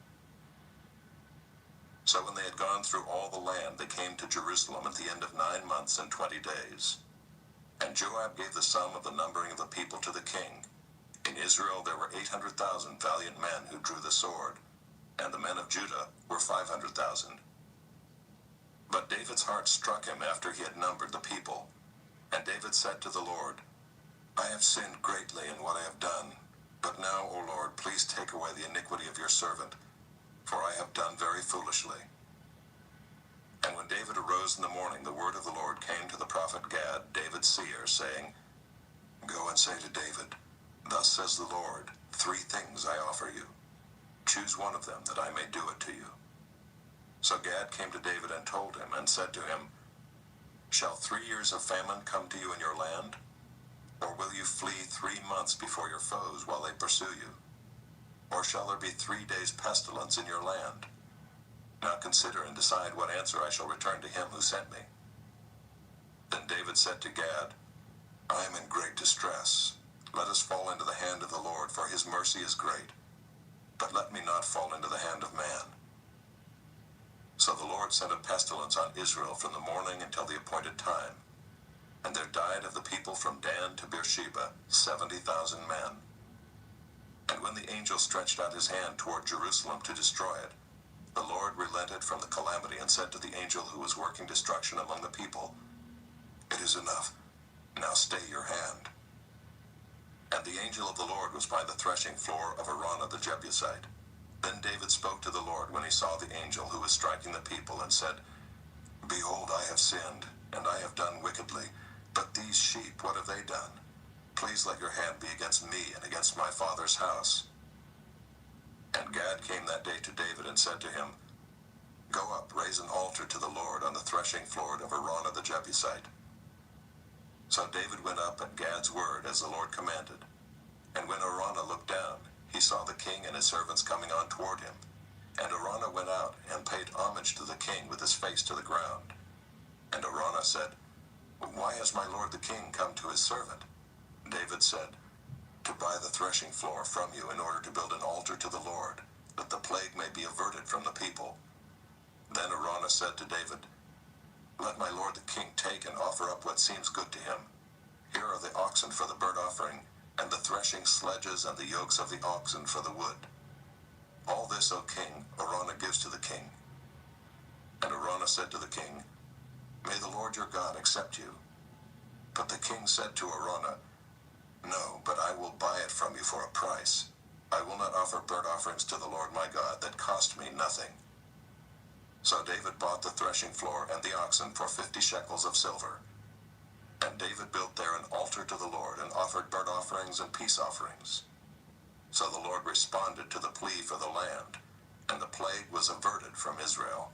So when they had gone through all the land, they came to Jerusalem at the end of 9 months and 20 days. And Joab gave the sum of the numbering of the people to the king. In Israel there were 800,000 valiant men who drew the sword, and the men of Judah were 500,000. But David's heart struck him after he had numbered the people. And David said to the Lord, I have sinned greatly in what I have done. But now, O Lord, please take away the iniquity of your servant, for I have done very foolishly. And when David arose in the morning, the word of the Lord came to the prophet Gad, David's seer, saying, Go and say to David, Thus says the Lord, 3 things I offer you. Choose one of them, that I may do it to you. So Gad came to David and told him, and said to him, Shall 3 years of famine come to you in your land? Or will you flee 3 months before your foes while they pursue you? Or shall there be 3 days pestilence in your land? Now consider and decide what answer I shall return to him who sent me. Then David said to Gad, I am in great distress. Let us fall into the hand of the Lord, for his mercy is great. But let me not fall into the hand of man. So the Lord sent a pestilence on Israel from the morning until the appointed time. And there died of the people from Dan to Beersheba 70,000 men. And when the angel stretched out his hand toward Jerusalem to destroy it, the Lord relented from the calamity and said to the angel who was working destruction among the people, It is enough. Now stay your hand. And the angel of the Lord was by the threshing floor of Araunah the Jebusite. Then David spoke to the Lord when he saw the angel who was striking the people, and said, Behold, I have sinned, and I have done wickedly. But these sheep, what have they done? Please let your hand be against me and against my father's house. And Gad came that day to David and said to him, Go up, raise an altar to the Lord on the threshing floor of Araunah the Jebusite. So David went up at Gad's word as the Lord commanded. And when Araunah looked down, he saw the king and his servants coming on toward him. And Araunah went out and paid homage to the king with his face to the ground. And Araunah said, Why has my lord the king come to his servant? David said, To buy the threshing floor from you in order to build an altar to the Lord, that the plague may be averted from the people. Then Araunah said to David, Let my lord the king take and offer up what seems good to him. Here are the oxen for the burnt offering, and the threshing sledges and the yokes of the oxen for the wood. All this, O king, Araunah gives to the king. And Araunah said to the king, May the Lord your God accept you. But the king said to Araunah, No, but I will buy it from you for a price. I will not offer burnt offerings to the Lord my God that cost me nothing. So David bought the threshing floor and the oxen for 50 shekels of silver. And David built there an altar to the Lord and offered burnt offerings and peace offerings. So the Lord responded to the plea for the land, and the plague was averted from Israel.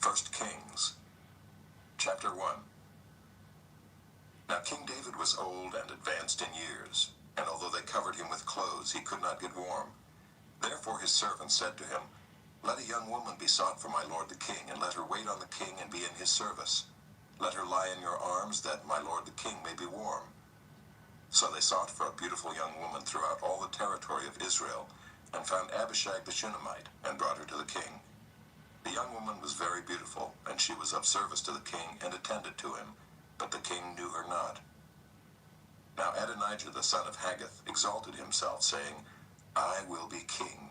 1 Kings, chapter 1. Now King David was old and advanced in years, and although they covered him with clothes, he could not get warm. Therefore his servants said to him, Let a young woman be sought for my lord the king, and let her wait on the king and be in his service. Let her lie in your arms, that my lord the king may be warm. So they sought for a beautiful young woman throughout all the territory of Israel, and found Abishag the Shunammite, and brought her to the king. The young woman was very beautiful, and she was of service to the king, and attended to him, but the king knew her not. Now Adonijah the son of Haggith exalted himself, saying, I will be king.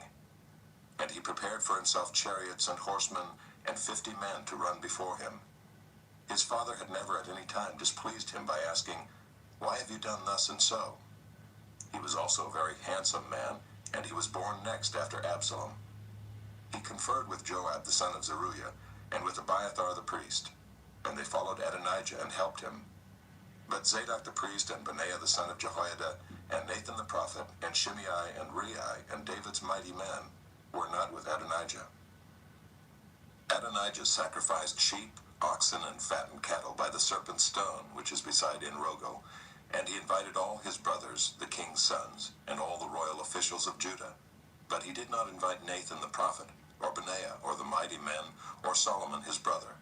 And he prepared for himself chariots and horsemen, and 50 men to run before him. His father had never at any time displeased him by asking, Why have you done thus and so? He was also a very handsome man, and he was born next after Absalom. He conferred with Joab the son of Zeruiah, and with Abiathar the priest, and they followed Adonijah and helped him. But Zadok the priest, and Benaiah the son of Jehoiada, and Nathan the prophet, and Shimei and Rei, and David's mighty men, were not with Adonijah. Adonijah sacrificed sheep, oxen, and fattened cattle by the serpent's stone, which is beside En-Rogel, and he invited all his brothers, the king's sons, and all the royal officials of Judah. But he did not invite Nathan the prophet, or Benaiah, or the mighty men, or Solomon his brother.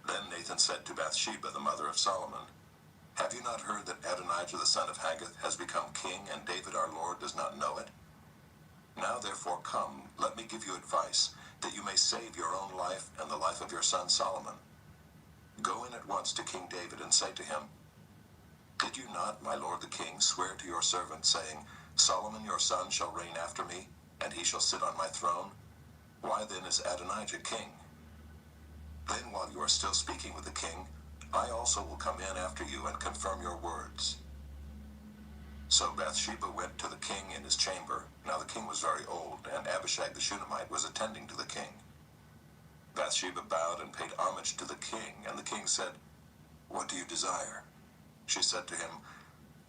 Then Nathan said to Bathsheba, the mother of Solomon, "Have you not heard that Adonijah the son of Haggith has become king, and David our Lord does not know it? Now therefore come, let me give you advice, that you may save your own life and the life of your son Solomon. Go in at once to King David and say to him, Did you not, my lord the king, swear to your servant, saying, Solomon your son shall reign after me, and he shall sit on my throne? Why then is Adonijah king? Then while you are still speaking with the king, I also will come in after you and confirm your words." So Bathsheba went to the king in his chamber. Now the king was very old, and Abishag the Shunammite was attending to the king. Bathsheba bowed and paid homage to the king, and the king said, "What do you desire?" She said to him,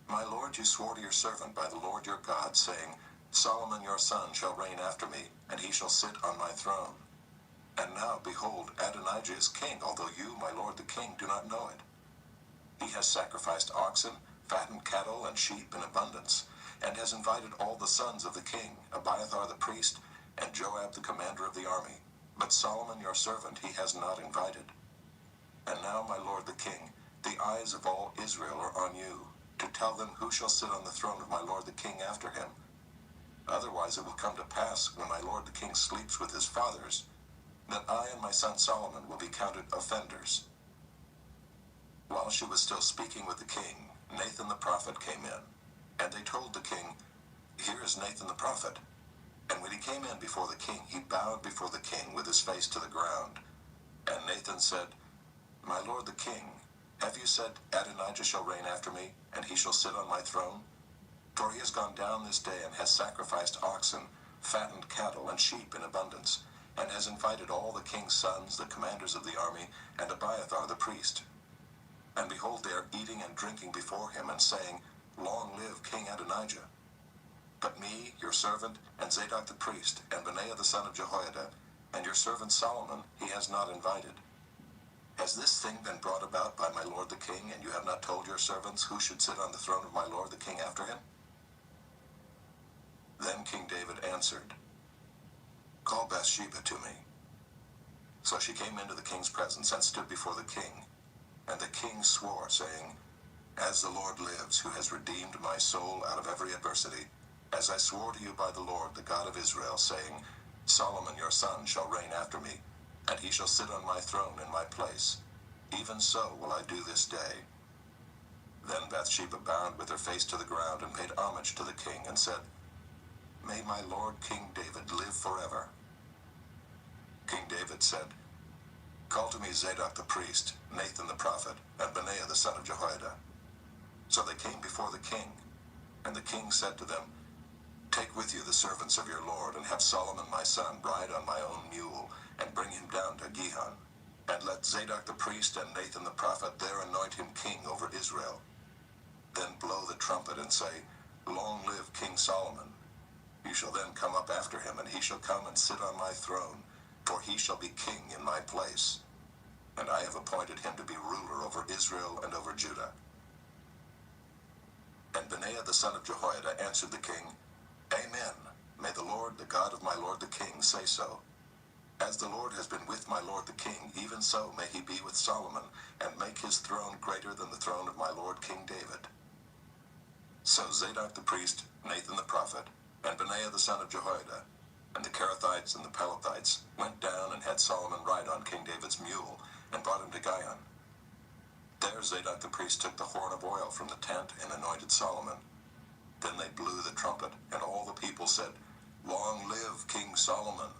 "My lord, you swore to your servant by the Lord your God, saying, Solomon your son shall reign after me, and he shall sit on my throne. And now, behold, Adonijah is king, although you, my lord the king, do not know it. He has sacrificed oxen, fattened cattle, and sheep in abundance, and has invited all the sons of the king, Abiathar the priest, and Joab the commander of the army. But Solomon your servant he has not invited. And now, my lord the king, the eyes of all Israel are on you, to tell them who shall sit on the throne of my lord the king after him. Otherwise it will come to pass, when my lord the king sleeps with his fathers, that I and my son Solomon will be counted offenders." While she was still speaking with the king, Nathan the prophet came in, and they told the king, "Here is Nathan the prophet." And when he came in before the king, he bowed before the king with his face to the ground. And Nathan said, "My lord the king, have you said, Adonijah shall reign after me, and he shall sit on my throne? For he has gone down this day and has sacrificed oxen, fattened cattle, and sheep in abundance, and has invited all the king's sons, the commanders of the army, and Abiathar the priest. And behold, they are eating and drinking before him, and saying, Long live King Adonijah. But me, your servant, and Zadok the priest, and Benaiah the son of Jehoiada, and your servant Solomon, he has not invited. Has this thing been brought about by my lord the king, and you have not told your servants who should sit on the throne of my lord the king after him?" Then King David answered, "Call Bathsheba to me." So she came into the king's presence and stood before the king. And the king swore, saying, "As the Lord lives, who has redeemed my soul out of every adversity, as I swore to you by the Lord, the God of Israel, saying, Solomon your son shall reign after me, and he shall sit on my throne in my place, even so will I do this day." Then Bathsheba bowed with her face to the ground and paid homage to the king, and said, "May my lord King David live forever." King David said, "Call to me Zadok the priest, Nathan the prophet, and Benaiah the son of Jehoiada." So they came before the king, and the king said to them, "Take with you the servants of your lord, and have Solomon my son ride on my own mule, and bring him down to Gihon. And let Zadok the priest and Nathan the prophet there anoint him king over Israel. Then blow the trumpet and say, Long live King Solomon. You shall then come up after him, and he shall come and sit on my throne, for he shall be king in my place. And I have appointed him to be ruler over Israel and over Judah." And Benaiah the son of Jehoiada answered the king, "Amen. May the Lord, the God of my lord the king, say so. As the Lord has been with my lord the king, even so may he be with Solomon, and make his throne greater than the throne of my lord King David." So Zadok the priest, Nathan the prophet, and Benaiah the son of Jehoiada, and the Kerethites and the Pelethites went down and had Solomon ride on King David's mule, and brought him to Gihon. There Zadok the priest took the horn of oil from the tent and anointed Solomon. Then they blew the trumpet, and all the people said, "Long live King Solomon!"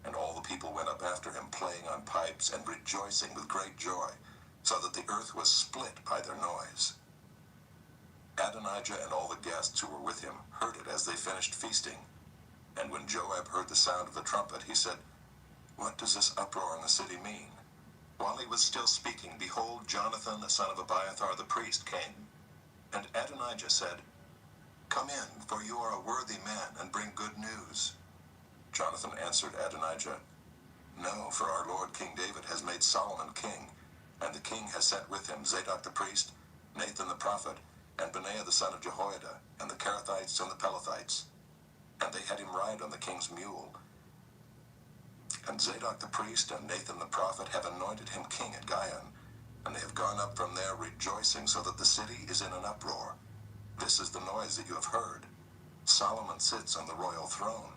And all the people went up after him, playing on pipes and rejoicing with great joy, so that the earth was split by their noise. Adonijah and all the guests who were with him heard it as they finished feasting. And when Joab heard the sound of the trumpet, he said, "What does this uproar in the city mean?" While he was still speaking, behold, Jonathan the son of Abiathar the priest came. And Adonijah said, "Come in, for you are a worthy man, and bring good news." Jonathan answered Adonijah, "No, for our lord King David has made Solomon king, and the king has sent with him Zadok the priest, Nathan the prophet, and Benaiah the son of Jehoiada, and the Kerethites and the Pelethites. And they had him ride on the king's mule." And Zadok the priest and Nathan the prophet have anointed him king at Gihon, and they have gone up from there rejoicing, so that the city is in an uproar. This is the noise that you have heard. Solomon sits on the royal throne.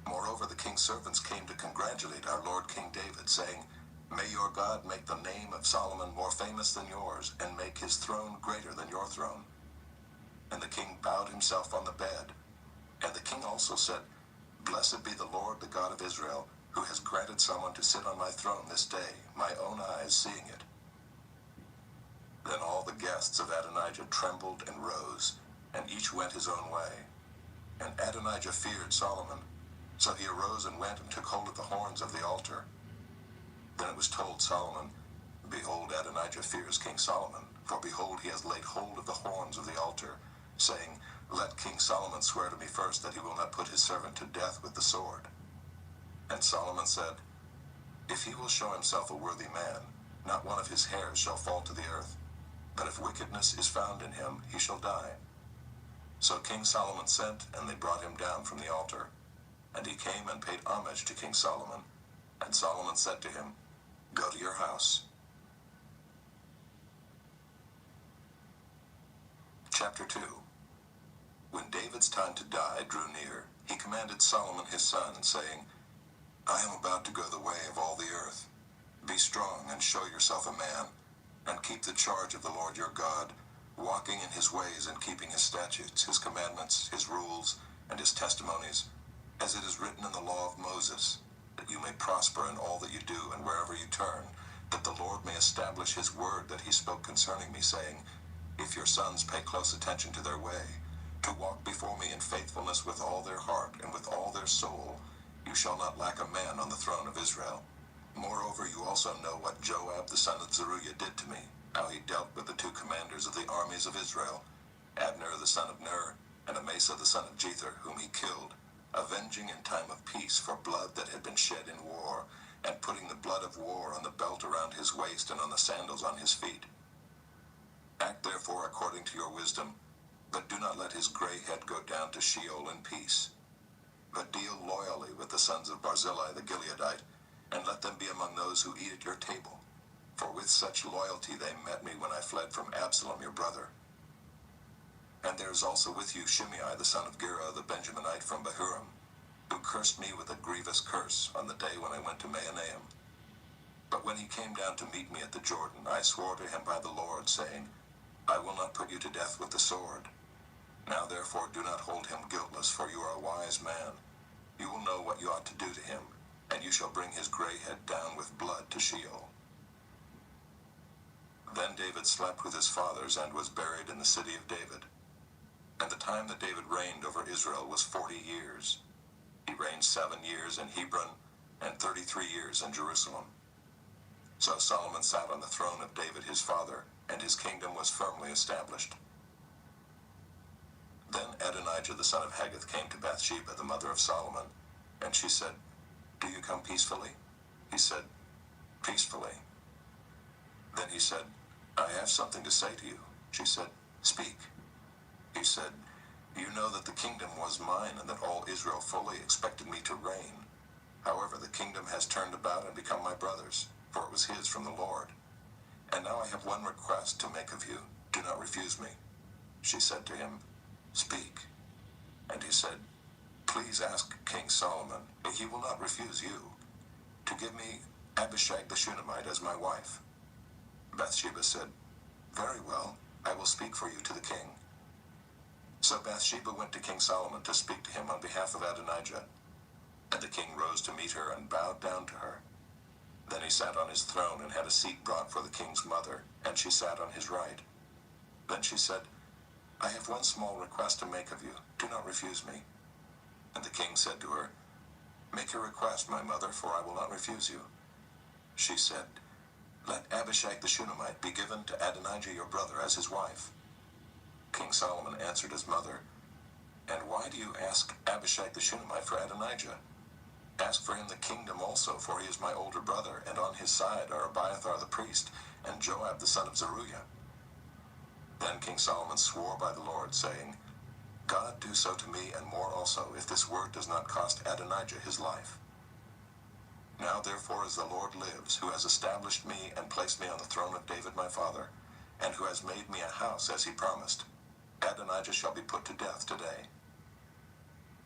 Moreover, the king's servants came to congratulate our Lord King David, saying, May your God make the name of Solomon more famous than yours, and make his throne greater than your throne. And the king bowed himself on the bed. And the king also said, Blessed be the Lord, the God of Israel, who has granted someone to sit on my throne this day, my own eyes seeing it. Then all the guests of Adonijah trembled and rose, and each went his own way. And Adonijah feared Solomon. So he arose and went and took hold of the horns of the altar. Then it was told Solomon, Behold, Adonijah fears King Solomon, for behold, he has laid hold of the horns of the altar, saying, Let King Solomon swear to me first that he will not put his servant to death with the sword. And Solomon said, If he will show himself a worthy man, not one of his hairs shall fall to the earth. But if wickedness is found in him, he shall die. So King Solomon sent, and they brought him down from the altar. And he came and paid homage to King Solomon. And Solomon said to him, Go to your house. Chapter 2. When David's time to die drew near, he commanded Solomon his son, saying, I am about to go the way of all the earth. Be strong and show yourself a man, and keep the charge of the Lord your God, walking in his ways and keeping his statutes, his commandments, his rules, and his testimonies, as it is written in the law of Moses, that you may prosper in all that you do and wherever you turn, that the Lord may establish his word that he spoke concerning me, saying, If your sons pay close attention to their way, to walk before me in faithfulness with all their heart and with all their soul, you shall not lack a man on the throne of Israel. Moreover, you also know what Joab the son of Zeruiah did to me, how he dealt with the two commanders of the armies of Israel, Abner the son of Ner, and Amasa the son of Jether, whom he killed, avenging in time of peace for blood that had been shed in war, and putting the blood of war on the belt around his waist and on the sandals on his feet. Act therefore according to your wisdom, but do not let his gray head go down to Sheol in peace. But deal loyally with the sons of Barzillai the Gileadite, and let them be among those who eat at your table. For with such loyalty they met me when I fled from Absalom your brother. And there is also with you Shimei the son of Gera the Benjaminite from Bahurim, who cursed me with a grievous curse on the day when I went to Mahanaim. But when he came down to meet me at the Jordan, I swore to him by the Lord, saying, I will not put you to death with the sword. Now therefore do not hold him guiltless, for you are a wise man. You will know what you ought to do to him, and you shall bring his gray head down with blood to Sheol. Then David slept with his fathers and was buried in the city of David. And the time that David reigned over Israel was 40 years. He reigned 7 years in Hebron and 33 years in Jerusalem. So Solomon sat on the throne of David his father, and his kingdom was firmly established. Then Adonijah the son of Haggith came to Bathsheba, the mother of Solomon, and she said, Do you come peacefully? He said, Peacefully. Then he said, I have something to say to you. She said, Speak. He said, You know that the kingdom was mine, and that all Israel fully expected me to reign. However, the kingdom has turned about and become my brother's, for it was his from the Lord. And now I have one request to make of you. Do not refuse me. She said to him, Speak. And he said, Please ask King Solomon, if he will not refuse you, to give me Abishag the Shunammite as my wife. Bathsheba said, Very well, I will speak for you to the king. So Bathsheba went to King Solomon to speak to him on behalf of Adonijah. And the king rose to meet her and bowed down to her. Then he sat on his throne and had a seat brought for the king's mother, and she sat on his right. Then she said, I have one small request to make of you. Do not refuse me. And the king said to her, Make your request, my mother, for I will not refuse you. She said, Let Abishag the Shunammite be given to Adonijah your brother as his wife. King Solomon answered his mother, And why do you ask Abishag the Shunammite for Adonijah? Ask for him the kingdom also, for he is my older brother, and on his side are Abiathar the priest, and Joab the son of Zeruiah. Then King Solomon swore by the Lord, saying, God do so to me and more also, if this word does not cost Adonijah his life. Now therefore as the Lord lives, who has established me and placed me on the throne of David my father, and who has made me a house as he promised, Adonijah shall be put to death today.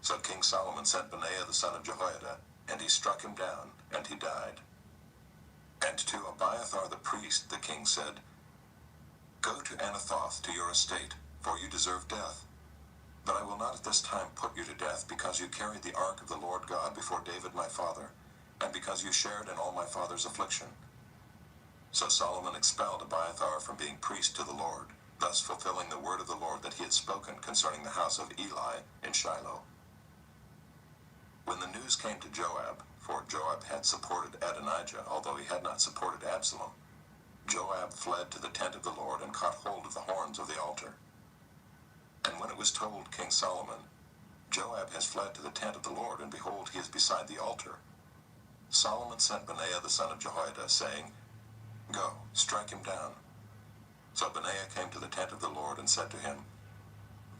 So King Solomon sent Benaiah the son of Jehoiada, and he struck him down, and he died. And to Abiathar the priest the king said, Go to Anathoth to your estate, for you deserve death. But I will not at this time put you to death, because you carried the ark of the Lord God before David my father, and because you shared in all my father's affliction. So Solomon expelled Abiathar from being priest to the Lord, thus fulfilling the word of the Lord that he had spoken concerning the house of Eli in Shiloh. When the news came to Joab, for Joab had supported Adonijah, although he had not supported Absalom, Joab fled to the tent of the Lord and caught hold of the horns of the altar. And when it was told King Solomon, Joab has fled to the tent of the Lord, and behold, he is beside the altar, Solomon sent Benaiah the son of Jehoiada, saying, Go, strike him down. So Benaiah came to the tent of the Lord and said to him,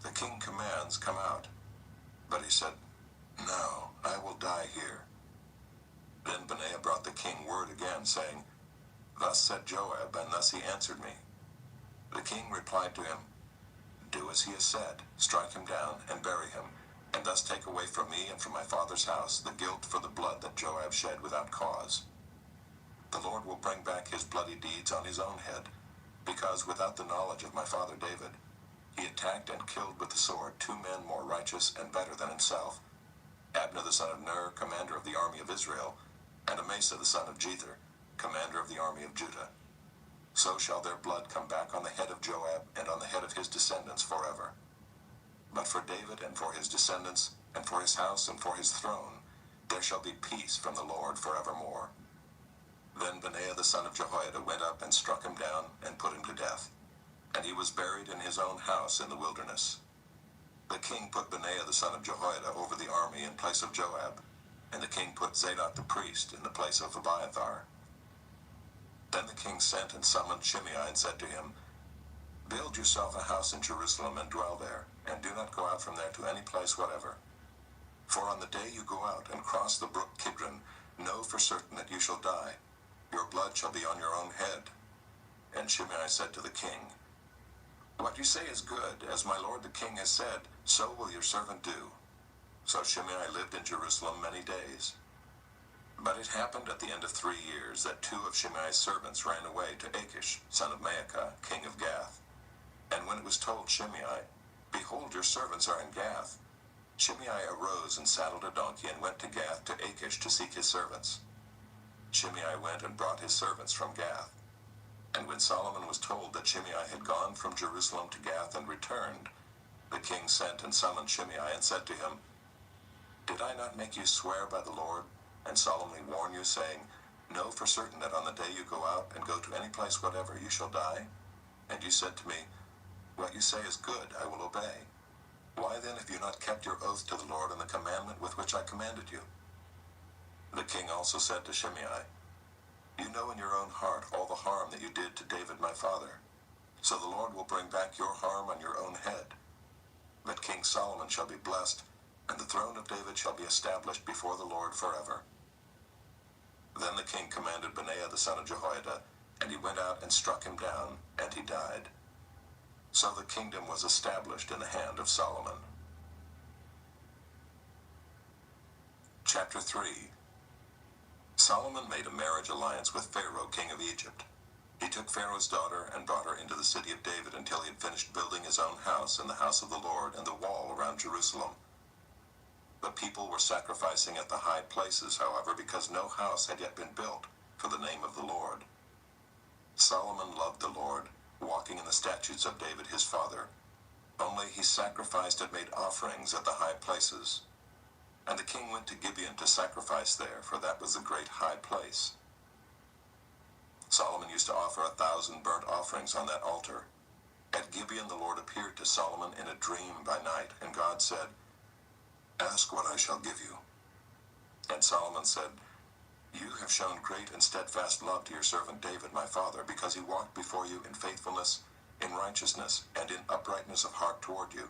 The king commands, come out. But he said, No, I will die here. Then Benaiah brought the king word again, saying, Thus said Joab, and thus he answered me. The king replied to him, Do as he has said, strike him down, and bury him, and thus take away from me and from my father's house the guilt for the blood that Joab shed without cause. The Lord will bring back his bloody deeds on his own head, because without the knowledge of my father David, he attacked and killed with the sword 2 men more righteous and better than himself, Abner the son of Ner, commander of the army of Israel, and Amasa the son of Jether, commander of the army of Judah. So shall their blood come back on the head of Joab and on the head of his descendants forever. But for David and for his descendants, and for his house and for his throne, there shall be peace from the Lord forevermore. Then Benaiah the son of Jehoiada went up and struck him down and put him to death, and he was buried in his own house in the wilderness. The king put Benaiah the son of Jehoiada over the army in place of Joab, and the king put Zadok the priest in the place of Abiathar. Then the king sent and summoned Shimei and said to him, Build yourself a house in Jerusalem and dwell there, and do not go out from there to any place whatever. For on the day you go out and cross the brook Kidron, know for certain that you shall die. Your blood shall be on your own head. And Shimei said to the king, What you say is good, as my lord the king has said, so will your servant do. So Shimei lived in Jerusalem many days. But it happened at the end of 3 years that 2 of Shimei's servants ran away to Achish, son of Maacah, king of Gath. And when it was told Shimei, Behold, your servants are in Gath, Shimei arose and saddled a donkey and went to Gath to Achish to seek his servants. Shimei went and brought his servants from Gath. And when Solomon was told that Shimei had gone from Jerusalem to Gath and returned, the king sent and summoned Shimei and said to him, Did I not make you swear by the Lord, and solemnly warn you, saying, Know for certain that on the day you go out and go to any place whatever, you shall die? And you said to me, What you say is good, I will obey. Why then have you not kept your oath to the Lord and the commandment with which I commanded you? The king also said to Shimei, You know in your own heart all the harm that you did to David my father. So the Lord will bring back your harm on your own head. But King Solomon shall be blessed, and the throne of David shall be established before the Lord forever. Then the king commanded Benaiah the son of Jehoiada, and he went out and struck him down, and he died. So the kingdom was established in the hand of Solomon. Chapter 3. Solomon made a marriage alliance with Pharaoh, king of Egypt. He took Pharaoh's daughter and brought her into the city of David until he had finished building his own house and the house of the Lord and the wall around Jerusalem. The people were sacrificing at the high places, however, because no house had yet been built for the name of the Lord. Solomon loved the Lord, walking in the statutes of David his father. Only he sacrificed and made offerings at the high places. And the king went to Gibeon to sacrifice there, for that was the great high place. Solomon used to offer 1,000 burnt offerings on that altar. At Gibeon the Lord appeared to Solomon in a dream by night, and God said, Ask what I shall give you. And Solomon said, You have shown great and steadfast love to your servant David my father, because he walked before you in faithfulness, in righteousness, and in uprightness of heart toward you.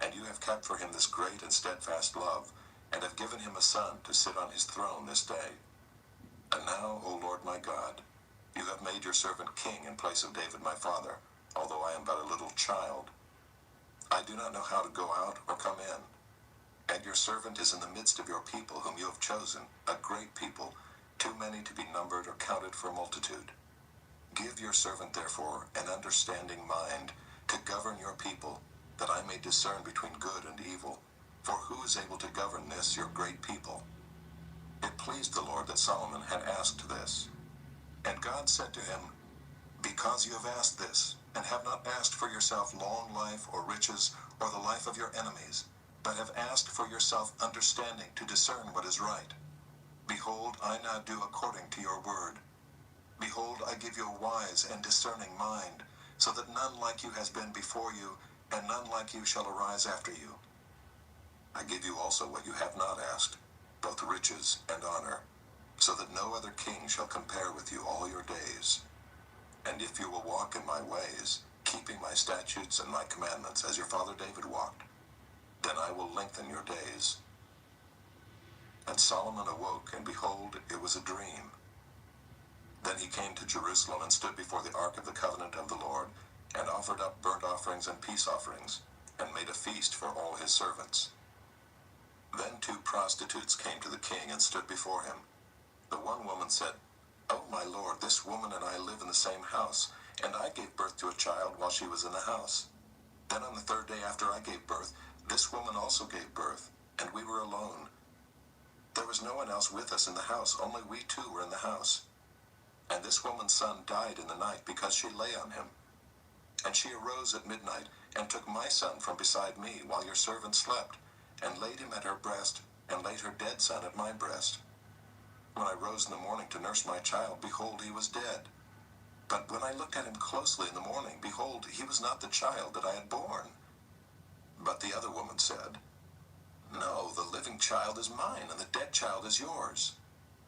And you have kept for him this great and steadfast love, and have given him a son to sit on his throne this day. And now, O Lord my God, you have made your servant king in place of David my father, although I am but a little child. I do not know how to go out or come in. And your servant is in the midst of your people whom you have chosen, a great people, too many to be numbered or counted for multitude. Give your servant, therefore, an understanding mind to govern your people, that I may discern between good and evil. For who is able to govern this, your great people? It pleased the Lord that Solomon had asked this. And God said to him, because you have asked this, and have not asked for yourself long life or riches or the life of your enemies, but have asked for yourself understanding to discern what is right. Behold, I now do according to your word. Behold, I give you a wise and discerning mind, so that none like you has been before you, and none like you shall arise after you. I give you also what you have not asked, both riches and honor, so that no other king shall compare with you all your days. And if you will walk in my ways, keeping my statutes and my commandments as your father David walked, then I will lengthen your days. And Solomon awoke, and behold, it was a dream. Then he came to Jerusalem and stood before the ark of the covenant of the Lord, and offered up burnt offerings and peace offerings, and made a feast for all his servants. Then 2 prostitutes came to the king and stood before him. The one woman said, "O my lord, this woman and I live in the same house, and I gave birth to a child while she was in the house. Then on the 3rd day after I gave birth, this woman also gave birth, and we were alone. There was no one else with us in the house, only we 2 were in the house. And this woman's son died in the night because she lay on him. And she arose at midnight and took my son from beside me while your servant slept, and laid him at her breast, and laid her dead son at my breast. When I rose in the morning to nurse my child, behold, he was dead. But when I looked at him closely in the morning, behold, he was not the child that I had borne." But the other woman said, "No, the living child is mine, and the dead child is yours."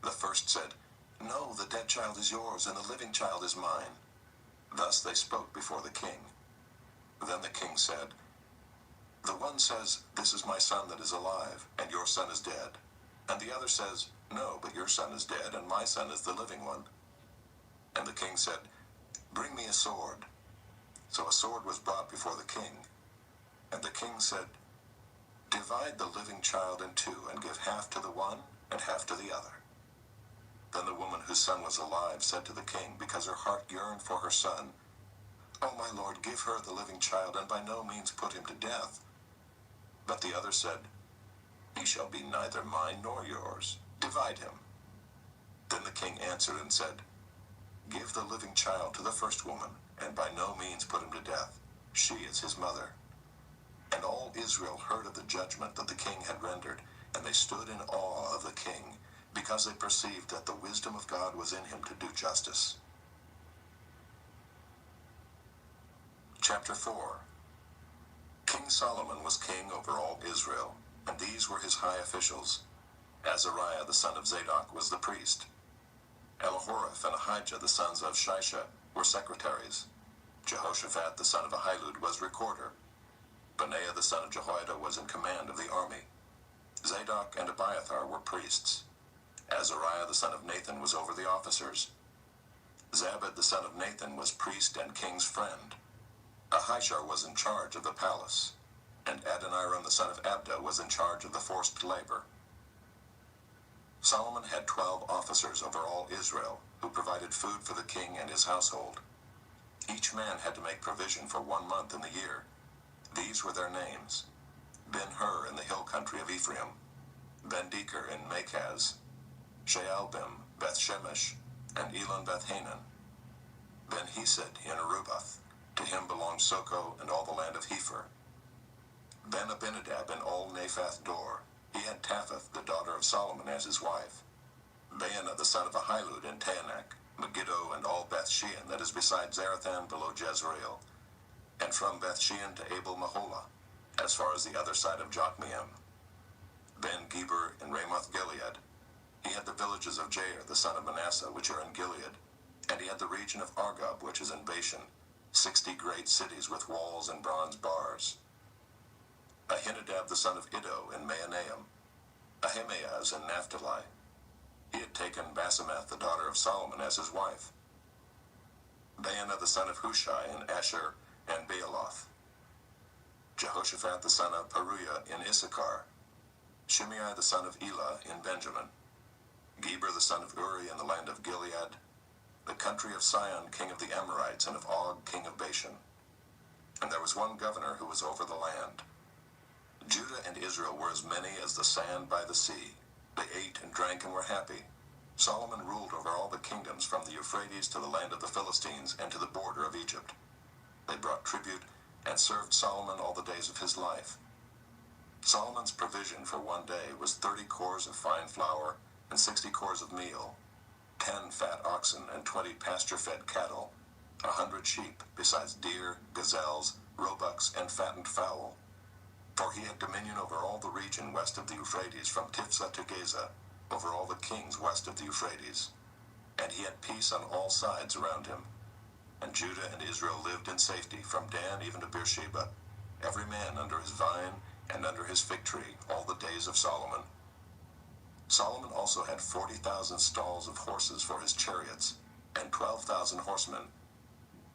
The first said, "No, the dead child is yours, and the living child is mine." Thus they spoke before the king. Then the king said, "The one says, 'This is my son that is alive, and your son is dead.' And the other says, 'No, but your son is dead, and my son is the living one.'" And the king said, "Bring me a sword." So a sword was brought before the king. And the king said, "Divide the living child in 2, and give half to the one and half to the other." Then the woman whose son was alive said to the king, because her heart yearned for her son, "O my lord, give her the living child, and by no means put him to death." But the other said, "He shall be neither mine nor yours. Divide him." Then the king answered and said, "Give the living child to the first woman, and by no means put him to death. She is his mother." And all Israel heard of the judgment that the king had rendered, and they stood in awe of the king, because they perceived that the wisdom of God was in him to do justice. Chapter 4. King Solomon was king over all Israel, and these were his high officials. Azariah the son of Zadok was the priest. Elihoreph and Ahijah the sons of Shisha were secretaries. Jehoshaphat the son of Ahilud was recorder. Benaiah the son of Jehoiada was in command of the army. Zadok and Abiathar were priests. Azariah the son of Nathan was over the officers. Zabad the son of Nathan was priest and king's friend. Ahishar was in charge of the palace, and Adoniram the son of Abda was in charge of the forced labor. Solomon had 12 officers over all Israel, who provided food for the king and his household. Each man had to make provision for 1 month in the year. These were their names: Ben-Hur in the hill country of Ephraim, Ben-Deker in Makaz, Shaalbim, Beth-Shemesh, and Elon Beth-Hanan, Ben-Hesed in Arubath. To him belonged Soko and all the land of Hepher. Ben-Abinadab in all Naphath Dor. He had Taphath, the daughter of Solomon, as his wife. Baanah the son of Ahilud in Taanach, Megiddo and all Beth-Shean that is beside Zarethan below Jezreel, and from Beth-Shean to Abel-Maholah, as far as the other side of Jokmeam. Ben-Geber in Ramoth-Gilead. He had the villages of Jair the son of Manasseh, which are in Gilead, and he had the region of Argob, which is in Bashan, 60 great cities with walls and bronze bars. Ahinadab the son of Iddo in Mahanaim, Ahimaaz in Naphtali, He had taken Basemath, the daughter of Solomon, as his wife, Baanah the son of Hushai in Asher and Baaloth, Jehoshaphat the son of Paruiah in Issachar, Shimei the son of Elah in Benjamin, Geber the son of Uri in the land of Gilead, the country of Sihon king of the Amorites and of Og king of Bashan. And there was one governor who was over the land. Judah and Israel were as many as the sand by the sea. They ate and drank and were happy. Solomon ruled over all the kingdoms from the Euphrates to the land of the Philistines and to the border of Egypt. They brought tribute and served Solomon all the days of his life. Solomon's provision for one day was 30 cores of fine flour and 60 cores of meal, 10 fat oxen and 20 pasture-fed cattle, 100 sheep, besides deer, gazelles, roebucks, and fattened fowl. For he had dominion over all the region west of the Euphrates, from Tiphsah to Gaza, over all the kings west of the Euphrates. And he had peace on all sides around him. And Judah and Israel lived in safety, from Dan even to Beersheba, every man under his vine and under his fig tree, all the days of Solomon. Solomon also had 40,000 stalls of horses for his chariots, and 12,000 horsemen.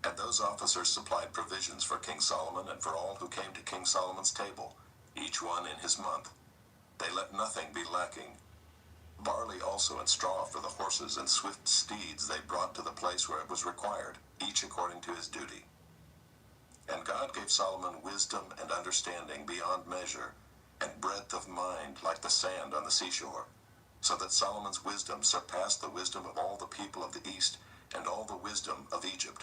And those officers supplied provisions for King Solomon and for all who came to King Solomon's table, each one in his month. They let nothing be lacking. Barley also and straw for the horses and swift steeds they brought to the place where it was required, each according to his duty. And God gave Solomon wisdom and understanding beyond measure, and breadth of mind like the sand on the seashore, so that Solomon's wisdom surpassed the wisdom of all the people of the east and all the wisdom of Egypt.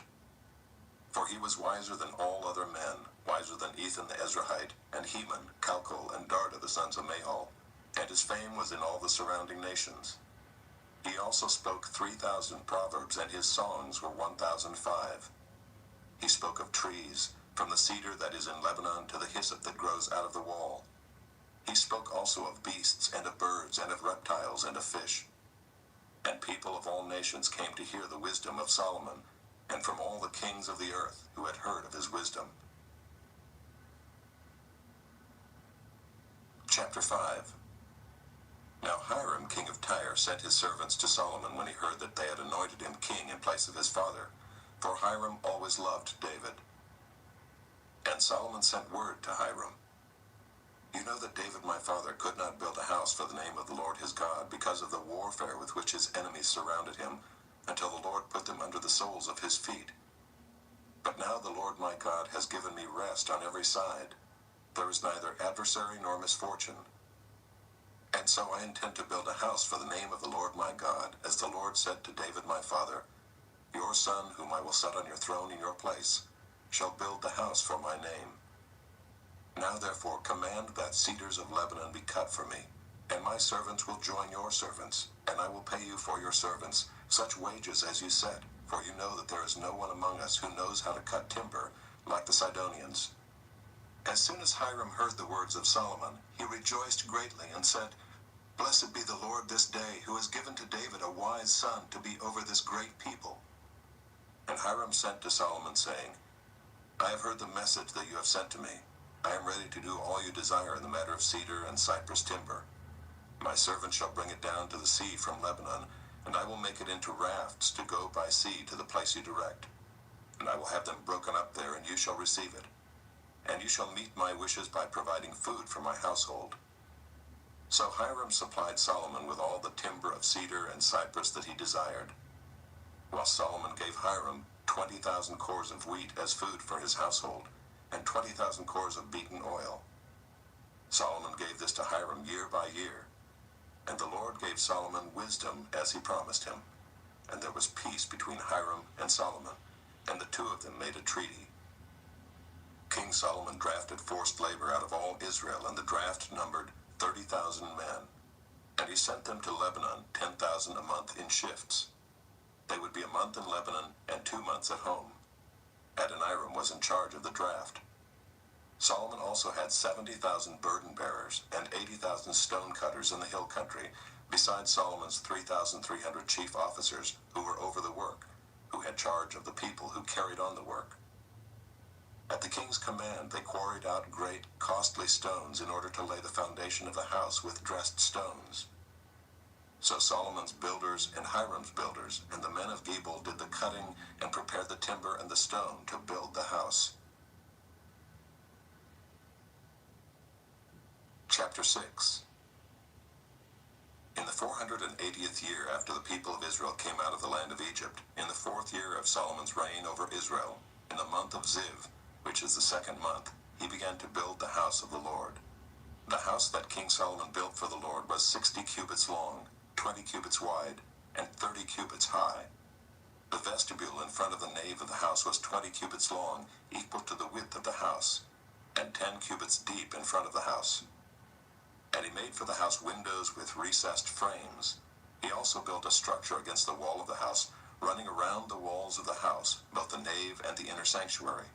For he was wiser than all other men, wiser than Ethan the Ezrahite, and Heman, Calcol, and Darda the sons of Mahol, and his fame was in all the surrounding nations. He also spoke 3,000 proverbs, and his songs were 1,005. He spoke of trees, from the cedar that is in Lebanon to the hyssop that grows out of the wall. He spoke also of beasts, and of birds, and of reptiles, and of fish. And people of all nations came to hear the wisdom of Solomon, and from all the kings of the earth who had heard of his wisdom. Chapter 5. Now Hiram, king of Tyre, sent his servants to Solomon when he heard that they had anointed him king in place of his father, for Hiram always loved David. And Solomon sent word to Hiram, "You know that David my father could not build a house for the name of the Lord his God, because of the warfare with which his enemies surrounded him, until the Lord put them under the soles of his feet. But now the Lord my God has given me rest on every side. There is neither adversary nor misfortune. And so I intend to build a house for the name of the Lord my God, as the Lord said to David my father, Your son, whom I will set on your throne in your place, shall build the house for my name. Now therefore command that cedars of Lebanon be cut for me, and my servants will join your servants, and I will pay you for your servants such wages as you said, for you know that there is no one among us who knows how to cut timber, like the Sidonians." As soon as Hiram heard the words of Solomon, he rejoiced greatly and said, "Blessed be the Lord this day, who has given to David a wise son to be over this great people." And Hiram sent to Solomon, saying, "I have heard the message that you have sent to me. I am ready to do all you desire in the matter of cedar and cypress timber. My servant shall bring it down to the sea from Lebanon, and I will make it into rafts to go by sea to the place you direct. And I will have them broken up there, and you shall receive it. And you shall meet my wishes by providing food for my household." So Hiram supplied Solomon with all the timber of cedar and cypress that he desired, while Solomon gave Hiram 20,000 cores of wheat as food for his household, and 20,000 cores of beaten oil. Solomon gave this to Hiram year by year. And the Lord gave Solomon wisdom as he promised him. And there was peace between Hiram and Solomon, and the two of them made a treaty. King Solomon drafted forced labor out of all Israel, and the draft numbered 30,000 men. And he sent them to Lebanon, 10,000 a month in shifts. They would be a month in Lebanon and 2 months at home. Adoniram was in charge of the draft. Solomon also had 70,000 burden bearers and 80,000 stone cutters in the hill country, besides Solomon's 3,300 chief officers who were over the work, who had charge of the people who carried on the work. At the king's command, they quarried out great, costly stones in order to lay the foundation of the house with dressed stones. So Solomon's builders and Hiram's builders and the men of Gebal did the cutting and prepared the timber and the stone to build the house. Chapter 6. In the 480th year after the people of Israel came out of the land of Egypt, in the 4th year of Solomon's reign over Israel, in the month of Ziv, which is the 2nd month, he began to build the house of the Lord. The house that King Solomon built for the Lord was 60 cubits long, 20 cubits wide, and 30 cubits high. The vestibule in front of the nave of the house was 20 cubits long, equal to the width of the house, and 10 cubits deep in front of the house. And he made for the house windows with recessed frames. He also built a structure against the wall of the house, running around the walls of the house, both the nave and the inner sanctuary.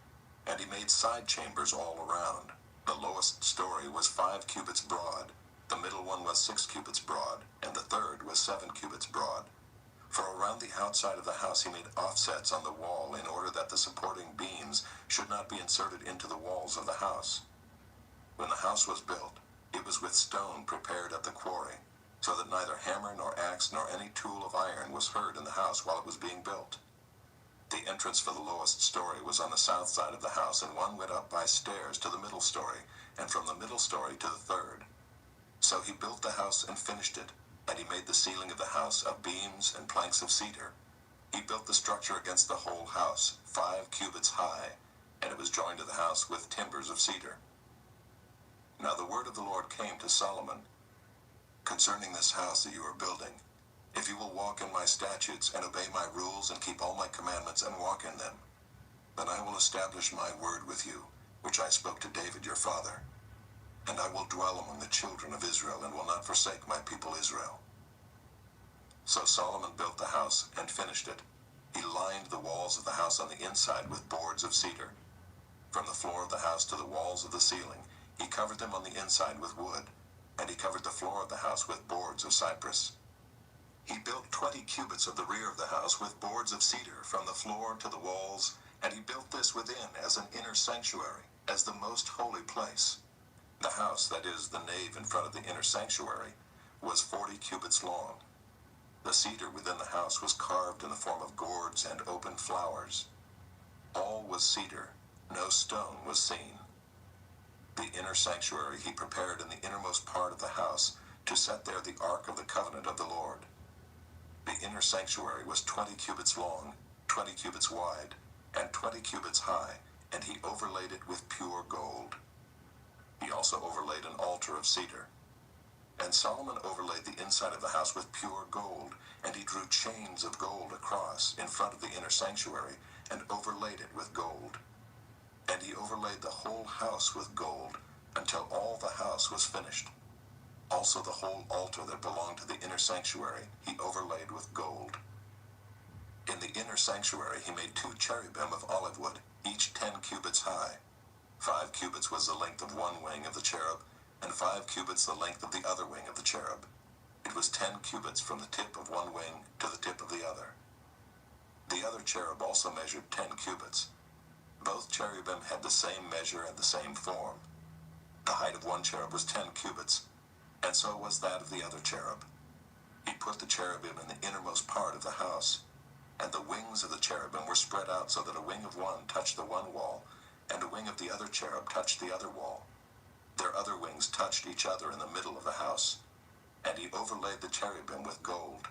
And he made side chambers all around. The lowest story was 5 cubits broad, the middle one was 6 cubits broad, and the third was 7 cubits broad. For around the outside of the house he made offsets on the wall in order that the supporting beams should not be inserted into the walls of the house. When the house was built, it was with stone prepared at the quarry, so that neither hammer nor axe nor any tool of iron was heard in the house while it was being built. The entrance for the lowest story was on the south side of the house, and one went up by stairs to the middle story, and from the middle story to the third. So he built the house and finished it, and he made the ceiling of the house of beams and planks of cedar. He built the structure against the whole house, 5 cubits high, and it was joined to the house with timbers of cedar. Now the word of the Lord came to Solomon concerning this house that you are building. If you will walk in my statutes and obey my rules and keep all my commandments and walk in them, then I will establish my word with you, which I spoke to David your father. And I will dwell among the children of Israel and will not forsake my people Israel. So Solomon built the house and finished it. He lined the walls of the house on the inside with boards of cedar. From the floor of the house to the walls of the ceiling, he covered them on the inside with wood, and he covered the floor of the house with boards of cypress. He built 20 cubits of the rear of the house with boards of cedar from the floor to the walls, and he built this within as an inner sanctuary, as the most holy place. The house, that is, the nave in front of the inner sanctuary, was 40 cubits long. The cedar within the house was carved in the form of gourds and open flowers. All was cedar, no stone was seen. The inner sanctuary he prepared in the innermost part of the house, to set there the ark of the covenant of the Lord. The inner sanctuary was 20 cubits long, 20 cubits wide, and 20 cubits high, and he overlaid it with pure gold. He also overlaid an altar of cedar. And Solomon overlaid the inside of the house with pure gold, and he drew chains of gold across in front of the inner sanctuary, and overlaid it with gold. And he overlaid the whole house with gold, until all the house was finished. Also the whole altar that belonged to the inner sanctuary he overlaid with gold. In the inner sanctuary he made 2 cherubim of olive wood, each 10 cubits high. 5 cubits was the length of one wing of the cherub, and 5 cubits the length of the other wing of the cherub. It was 10 cubits from the tip of one wing to the tip of the other. The other cherub also measured 10 cubits. Both cherubim had the same measure and the same form. The height of one cherub was 10 cubits, and so was that of the other cherub. He put the cherubim in the innermost part of the house, and the wings of the cherubim were spread out so that a wing of one touched the one wall, and a wing of the other cherub touched the other wall. Their other wings touched each other in the middle of the house, and he overlaid the cherubim with gold.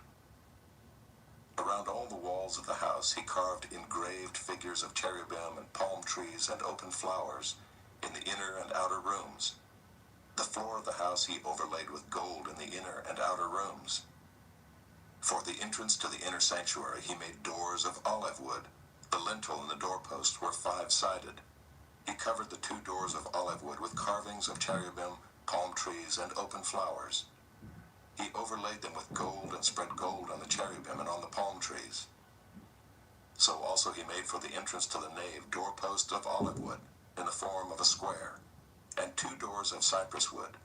Around all the walls of the house he carved engraved figures of cherubim and palm trees and open flowers in the inner and outer rooms. The floor of the house he overlaid with gold in the inner and outer rooms. For the entrance to the inner sanctuary he made doors of olive wood. The lintel and the doorposts were 5-sided. He covered the 2 doors of olive wood with carvings of cherubim, palm trees, and open flowers. He overlaid them with gold and spread gold on the cherubim and on the palm trees. So also he made for the entrance to the nave doorposts of olive wood in the form of a square, and 2 doors of cypress wood.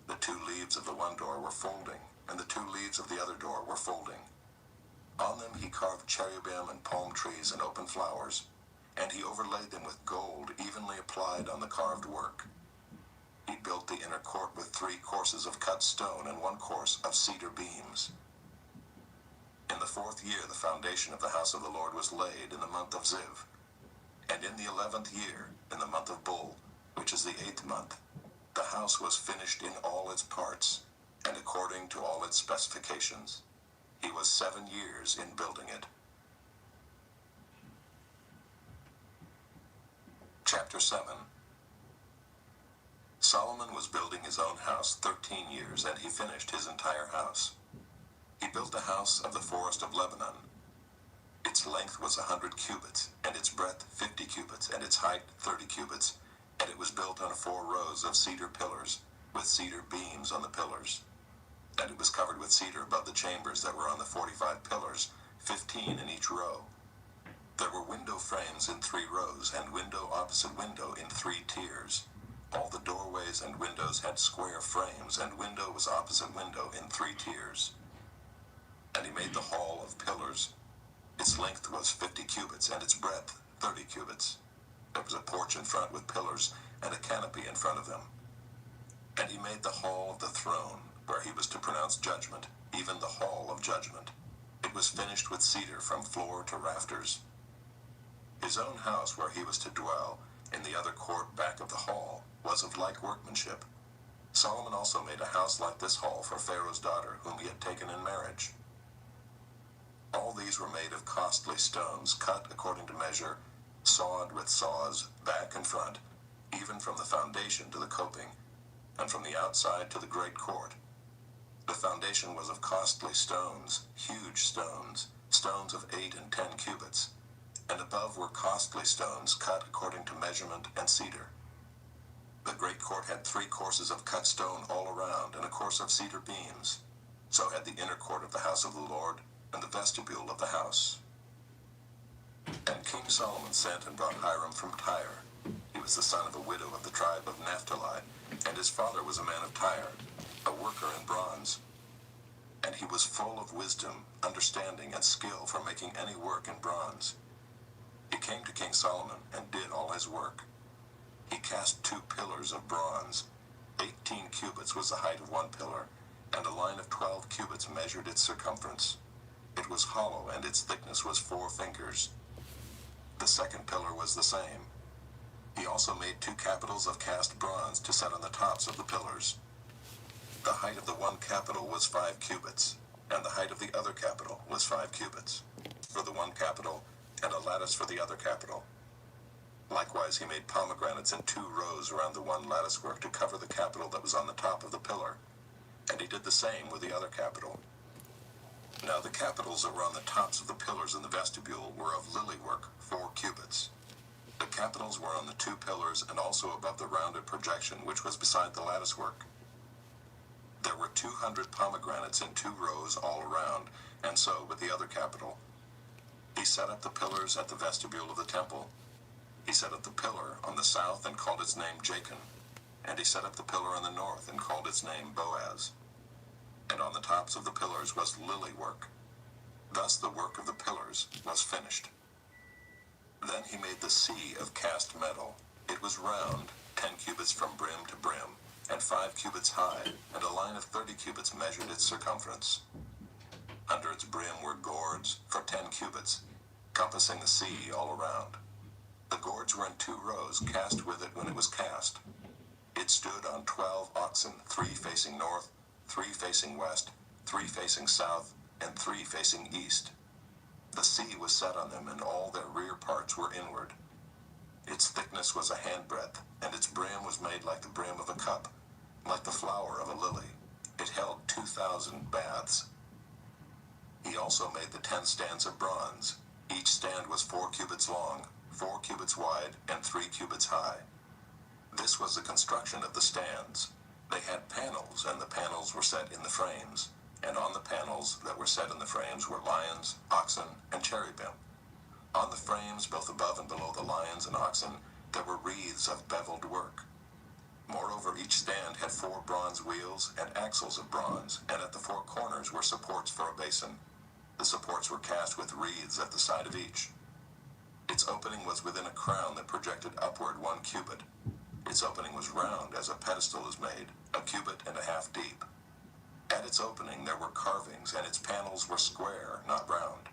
The 2 leaves of the one door were folding, and the 2 leaves of the other door were folding. On them he carved cherubim and palm trees and open flowers, and he overlaid them with gold evenly applied on the carved work. He built the inner court with 3 courses of cut stone and 1 course of cedar beams. In the 4th year the foundation of the house of the Lord was laid in the month of Ziv. And in the 11th year, in the month of Bul, which is the 8th month, the house was finished in all its parts, and according to all its specifications. He was 7 years in building it. Chapter 7. Solomon was building his own house 13 years, and he finished his entire house. He built the house of the forest of Lebanon. Its length was 100 cubits, and its breadth 50 cubits, and its height 30 cubits, and it was built on 4 rows of cedar pillars, with cedar beams on the pillars. And it was covered with cedar above the chambers that were on the 45 pillars, 15 in each row. There were window frames in 3 rows, and window opposite window in 3 tiers. All the doorways and windows had square frames, and window was opposite window in 3 tiers. And he made the hall of pillars. Its length was 50 cubits, and its breadth 30 cubits. There was a porch in front with pillars, and a canopy in front of them. And he made the hall of the throne, where he was to pronounce judgment, even the hall of judgment. It was finished with cedar from floor to rafters. His own house, where he was to dwell, in the other court back of the hall, was of like workmanship. Solomon also made a house like this hall for Pharaoh's daughter, whom he had taken in marriage. All these were made of costly stones, cut according to measure, sawed with saws, back and front, even from the foundation to the coping, and from the outside to the great court. The foundation was of costly stones, huge stones, stones of 8 and 10 cubits, and above were costly stones cut according to measurement and cedar. The great court had 3 courses of cut stone all around, and a course of cedar beams. So had the inner court of the house of the Lord, and the vestibule of the house. And King Solomon sent and brought Hiram from Tyre. He was the son of a widow of the tribe of Naphtali, and his father was a man of Tyre, a worker in bronze. And he was full of wisdom, understanding, and skill for making any work in bronze. He came to King Solomon and did all his work. He cast 2 pillars of bronze. 18 cubits was the height of 1 pillar, and a line of 12 cubits measured its circumference. It was hollow, and its thickness was 4 fingers. The second pillar was the same. He also made 2 capitals of cast bronze to set on the tops of the pillars. The height of the one capital was 5 cubits, and the height of the other capital was 5 cubits, for the one capital, and a lattice for the other capital. Likewise he made pomegranates in 2 rows around the one lattice work to cover the capital that was on the top of the pillar, and he did the same with the other capital. Now the capitals that were on the tops of the pillars in the vestibule were of lily work, 4 cubits. The capitals were on the 2 pillars and also above the rounded projection which was beside the lattice work. There were 200 pomegranates in 2 rows all around, and so with the other capital. He set up the pillars at the vestibule of the temple. He set up the pillar on the south and called its name Jachin, and he set up the pillar on the north and called its name Boaz. And on the tops of the pillars was lily work. Thus the work of the pillars was finished. Then he made the sea of cast metal. It was round, 10 cubits from brim to brim, and 5 cubits high, and a line of 30 cubits measured its circumference. Under its brim were gourds for 10 cubits, compassing the sea all around. The gourds were in 2 rows, cast with it when it was cast. It stood on 12 oxen, 3 facing north, 3 facing west, 3 facing south, and 3 facing east. The sea was set on them, and all their rear parts were inward. Its thickness was a handbreadth, and its brim was made like the brim of a cup, like the flower of a lily. It held 2,000 baths. He also made the 10 stands of bronze. Each stand was 4 cubits long, 4 cubits wide, and 3 cubits high. This was the construction of the stands. They had panels, and the panels were set in the frames, and on the panels that were set in the frames were lions, oxen, and cherubim. On the frames, both above and below the lions and oxen, there were wreaths of beveled work. Moreover, each stand had 4 bronze wheels and axles of bronze, and at the 4 corners were supports for a basin. The supports were cast with wreaths at the side of each. Its opening was within a crown that projected upward 1 cubit. Its opening was round, as a pedestal is made, a cubit and a half deep. At its opening there were carvings, and its panels were square, not round.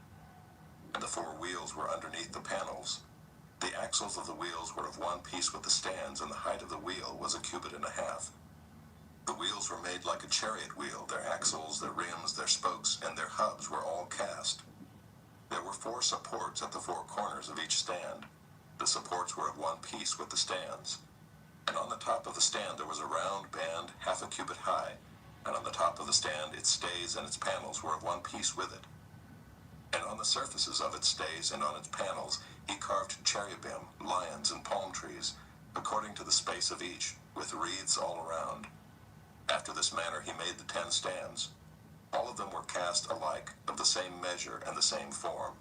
And the four wheels were underneath the panels. The axles of the wheels were of one piece with the stands, and the height of the wheel was a cubit and a half. The wheels were made like a chariot wheel. Their axles, their rims, their spokes, and their hubs were all cast. There were four supports at the four corners of each stand. The supports were of one piece with the stands. And on the top of the stand there was a round band half a cubit high, and on the top of the stand its stays and its panels were of one piece with it. And on the surfaces of its stays and on its panels he carved cherubim, lions, and palm trees, according to the space of each, with wreaths all around. After this manner he made the 10 stands. All of them were cast alike, of the same measure and the same form.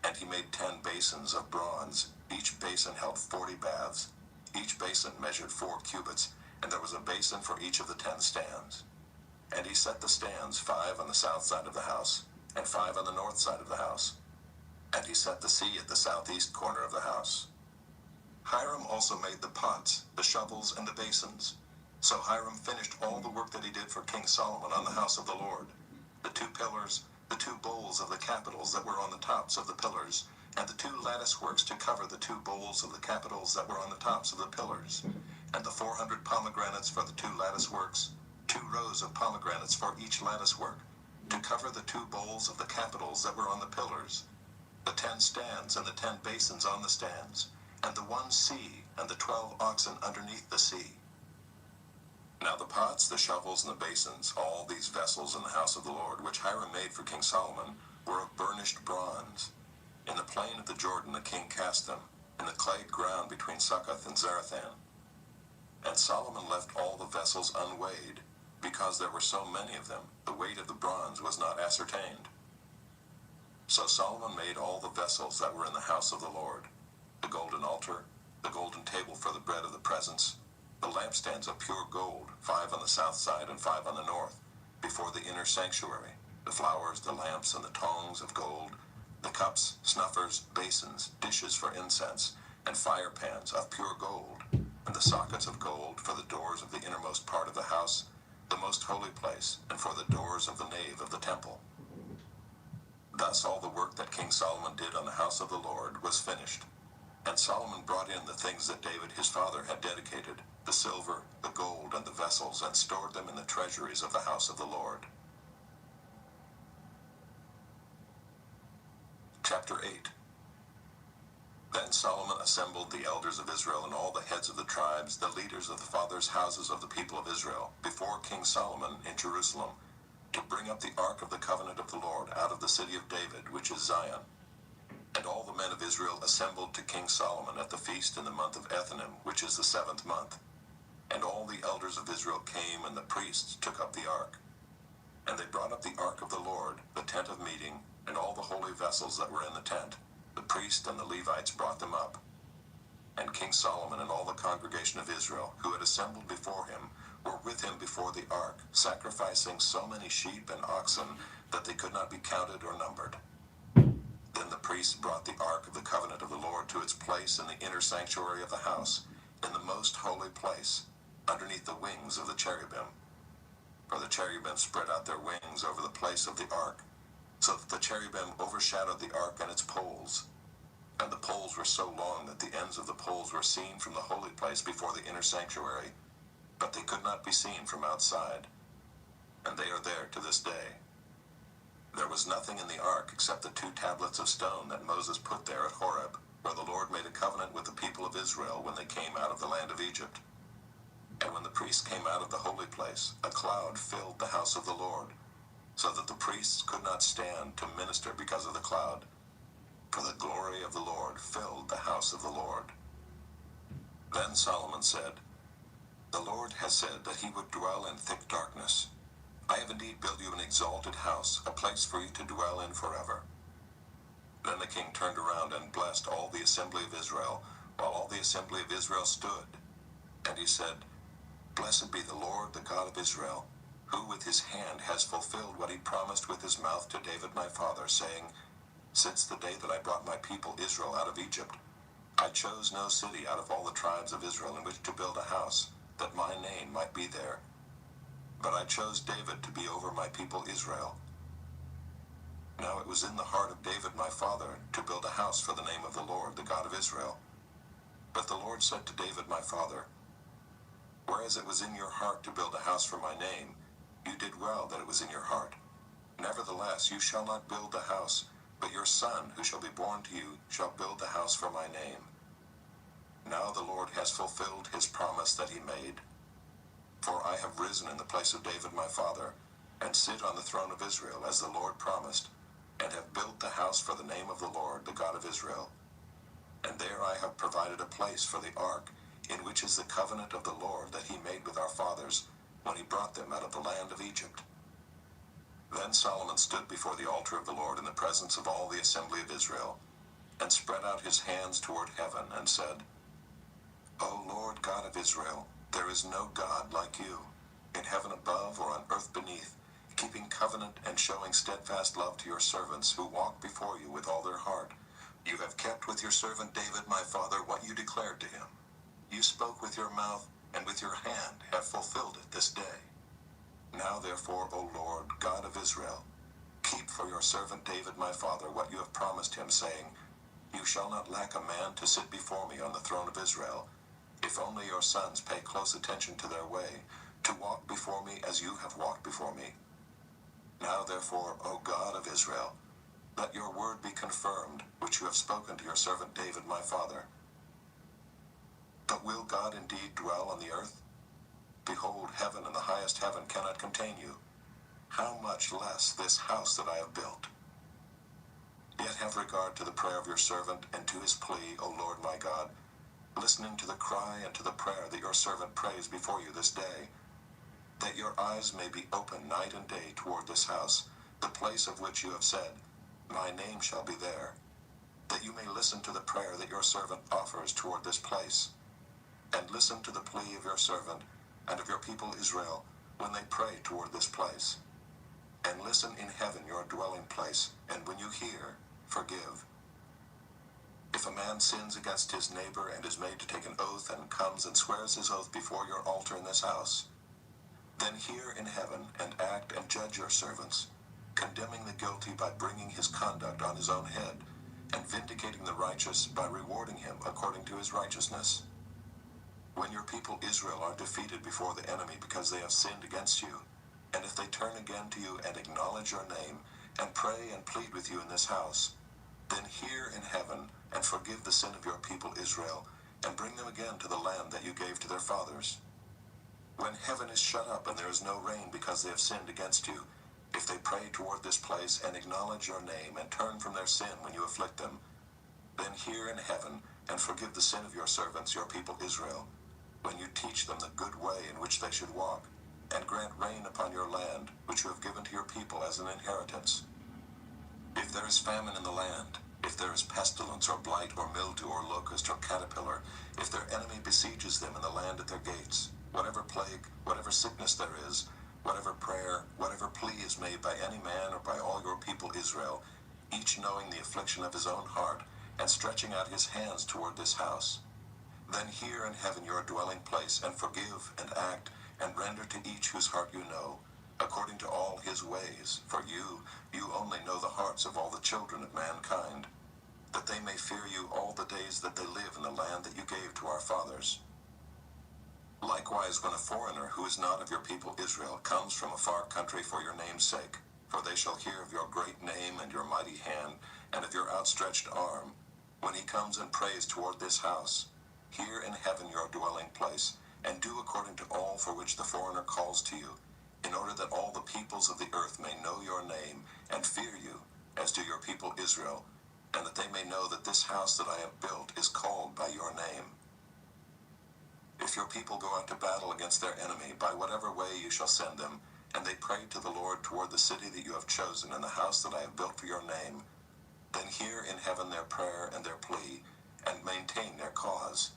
And he made 10 basins of bronze. Each basin held 40 baths. Each basin measured 4 cubits, and there was a basin for each of the 10 stands. And he set the stands 5 on the south side of the house, and 5 on the north side of the house. And he set the sea at the southeast corner of the house. Hiram also made the pots, the shovels, and the basins. So Hiram finished all the work that he did for King Solomon on the house of the Lord: the 2 pillars, the 2 bowls of the capitals that were on the tops of the pillars, and the 2 lattice works to cover the 2 bowls of the capitals that were on the tops of the pillars, and the 400 pomegranates for the 2 lattice works, 2 rows of pomegranates for each lattice work, to cover the 2 bowls of the capitals that were on the pillars, the 10 stands and the 10 basins on the stands, and the 1 sea and the 12 oxen underneath the sea. Now the pots, the shovels, and the basins, all these vessels in the house of the Lord, which Hiram made for King Solomon, were of burnished bronze. In the plain of the Jordan the king cast them, in the clayed ground between Succoth and Zarethan. And Solomon left all the vessels unweighed, because there were so many of them, the weight of the bronze was not ascertained. So Solomon made all the vessels that were in the house of the Lord: the golden altar, the golden table for the bread of the presence, the lampstands of pure gold, 5 on the south side and 5 on the north, before the inner sanctuary, the flowers, the lamps, and the tongs of gold, the cups, snuffers, basins, dishes for incense, and fire pans of pure gold, and the sockets of gold for the doors of the innermost part of the house, the most holy place, and for the doors of the nave of the temple. Thus all the work that King Solomon did on the house of the Lord was finished. And Solomon brought in the things that David his father had dedicated, the silver, the gold, and the vessels, and stored them in the treasuries of the house of the Lord. Chapter 8. Then Solomon assembled the elders of Israel and all the heads of the tribes, the leaders of the fathers' houses of the people of Israel, before King Solomon in Jerusalem, to bring up the ark of the covenant of the Lord out of the city of David, which is Zion. And all the men of Israel assembled to King Solomon at the feast in the month of Ethanim, which is the 7th month. And all the elders of Israel came, and the priests took up the ark. And they brought up the ark of the Lord, the tent of meeting, and all the holy vessels that were in the tent. The priest and the Levites brought them up. And King Solomon and all the congregation of Israel, who had assembled before him, were with him before the ark, sacrificing so many sheep and oxen that they could not be counted or numbered. Then the priests brought the ark of the covenant of the Lord to its place in the inner sanctuary of the house, in the most holy place, underneath the wings of the cherubim. For the cherubim spread out their wings over the place of the ark, so that the cherubim overshadowed the ark and its poles. And the poles were so long that the ends of the poles were seen from the holy place before the inner sanctuary, but they could not be seen from outside. And they are there to this day. There was nothing in the ark except the 2 tablets of stone that Moses put there at Horeb, where the Lord made a covenant with the people of Israel when they came out of the land of Egypt. And when the priests came out of the holy place, a cloud filled the house of the Lord, so that the priests could not stand to minister because of the cloud. For the glory of the Lord filled the house of the Lord. Then Solomon said, "The Lord has said that he would dwell in thick darkness. I have indeed built you an exalted house, a place for you to dwell in forever." Then the king turned around and blessed all the assembly of Israel, while all the assembly of Israel stood. And he said, "Blessed be the Lord, the God of Israel, who with his hand has fulfilled what he promised with his mouth to David my father, saying, Since the day that I brought my people Israel out of Egypt, I chose no city out of all the tribes of Israel in which to build a house, that my name might be there. But I chose David to be over my people Israel. Now it was in the heart of David my father to build a house for the name of the Lord, the God of Israel. But the Lord said to David my father, whereas it was in your heart to build a house for my name, you did well that it was in your heart. Nevertheless, you shall not build the house, but your son, who shall be born to you, shall build the house for my name. Now the Lord has fulfilled his promise that he made. For I have risen in the place of David my father, and sit on the throne of Israel, as the Lord promised, and have built the house for the name of the Lord, the God of Israel. And there I have provided a place for the ark, in which is the covenant of the Lord that he made with our fathers, when he brought them out of the land of Egypt. Then Solomon stood before the altar of the Lord in the presence of all the assembly of Israel, and spread out his hands toward heaven, and said, O Lord God of Israel, there is no God like you, in heaven above or on earth beneath, keeping covenant and showing steadfast love to your servants who walk before you with all their heart. You have kept with your servant David my father what you declared to him. You spoke with your mouth, and with your hand have fulfilled it this day. Now therefore, O Lord, God of Israel, keep for your servant David my father what you have promised him, saying, You shall not lack a man to sit before me on the throne of Israel, if only your sons pay close attention to their way, to walk before me as you have walked before me. Now therefore, O God of Israel, let your word be confirmed, which you have spoken to your servant David my father. But will God indeed dwell on the earth? Behold, heaven and the highest heaven cannot contain you. How much less this house that I have built? Yet have regard to the prayer of your servant, and to his plea, O Lord my God, listening to the cry and to the prayer that your servant prays before you this day, that your eyes may be open night and day toward this house, the place of which you have said, My name shall be there, that you may listen to the prayer that your servant offers toward this place, and listen to the plea of your servant and of your people Israel when they pray toward this place. And listen in heaven your dwelling place, and when you hear, forgive. If a man sins against his neighbor and is made to take an oath and comes and swears his oath before your altar in this house, then hear in heaven and act and judge your servants, condemning the guilty by bringing his conduct on his own head, and vindicating the righteous by rewarding him according to his righteousness. When your people Israel are defeated before the enemy because they have sinned against you, and if they turn again to you and acknowledge your name, and pray and plead with you in this house, then hear in heaven and forgive the sin of your people Israel, and bring them again to the land that you gave to their fathers. When heaven is shut up and there is no rain because they have sinned against you, if they pray toward this place and acknowledge your name and turn from their sin when you afflict them, then hear in heaven and forgive the sin of your servants, your people Israel, when you teach them the good way in which they should walk, and grant rain upon your land, which you have given to your people as an inheritance. If there is famine in the land, if there is pestilence or blight or mildew or locust or caterpillar, if their enemy besieges them in the land at their gates, whatever plague, whatever sickness there is, whatever prayer, whatever plea is made by any man or by all your people Israel, each knowing the affliction of his own heart, and stretching out his hands toward this house, then hear in heaven your dwelling place, and forgive and act, and render to each whose heart you know, according to all his ways, for you only know the hearts of all the children of mankind, that they may fear you all the days that they live in the land that you gave to our fathers. Likewise, when a foreigner who is not of your people Israel comes from a far country for your name's sake, for they shall hear of your great name and your mighty hand, and of your outstretched arm, when he comes and prays toward this house, hear in heaven your dwelling place, and do according to all for which the foreigner calls to you, in order that all the peoples of the earth may know your name, and fear you, as do your people Israel, and that they may know that this house that I have built is called by your name. If your people go out to battle against their enemy, by whatever way you shall send them, and they pray to the Lord toward the city that you have chosen and the house that I have built for your name, then hear in heaven their prayer and their plea, and maintain their cause.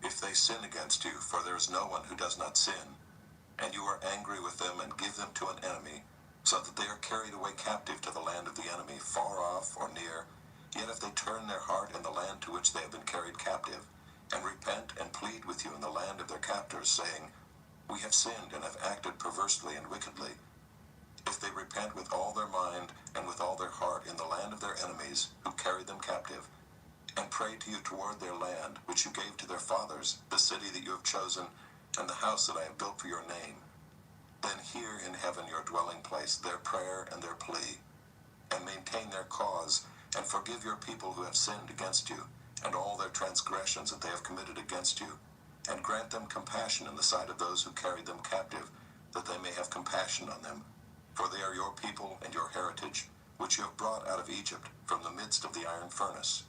If they sin against you, for there is no one who does not sin, and you are angry with them and give them to an enemy, so that they are carried away captive to the land of the enemy, far off or near, Yet if they turn their heart in the land to which they have been carried captive, and repent and plead with you in the land of their captors, saying, We have sinned and have acted perversely and wickedly, if they repent with all their mind and with all their heart in the land of their enemies, who carried them captive, and pray to you toward their land, which you gave to their fathers, the city that you have chosen, and the house that I have built for your name, then hear in heaven your dwelling place their prayer and their plea, and maintain their cause, and forgive your people who have sinned against you, and all their transgressions that they have committed against you, and grant them compassion in the sight of those who carried them captive, that they may have compassion on them. For they are your people and your heritage, which you have brought out of Egypt, from the midst of the iron furnace.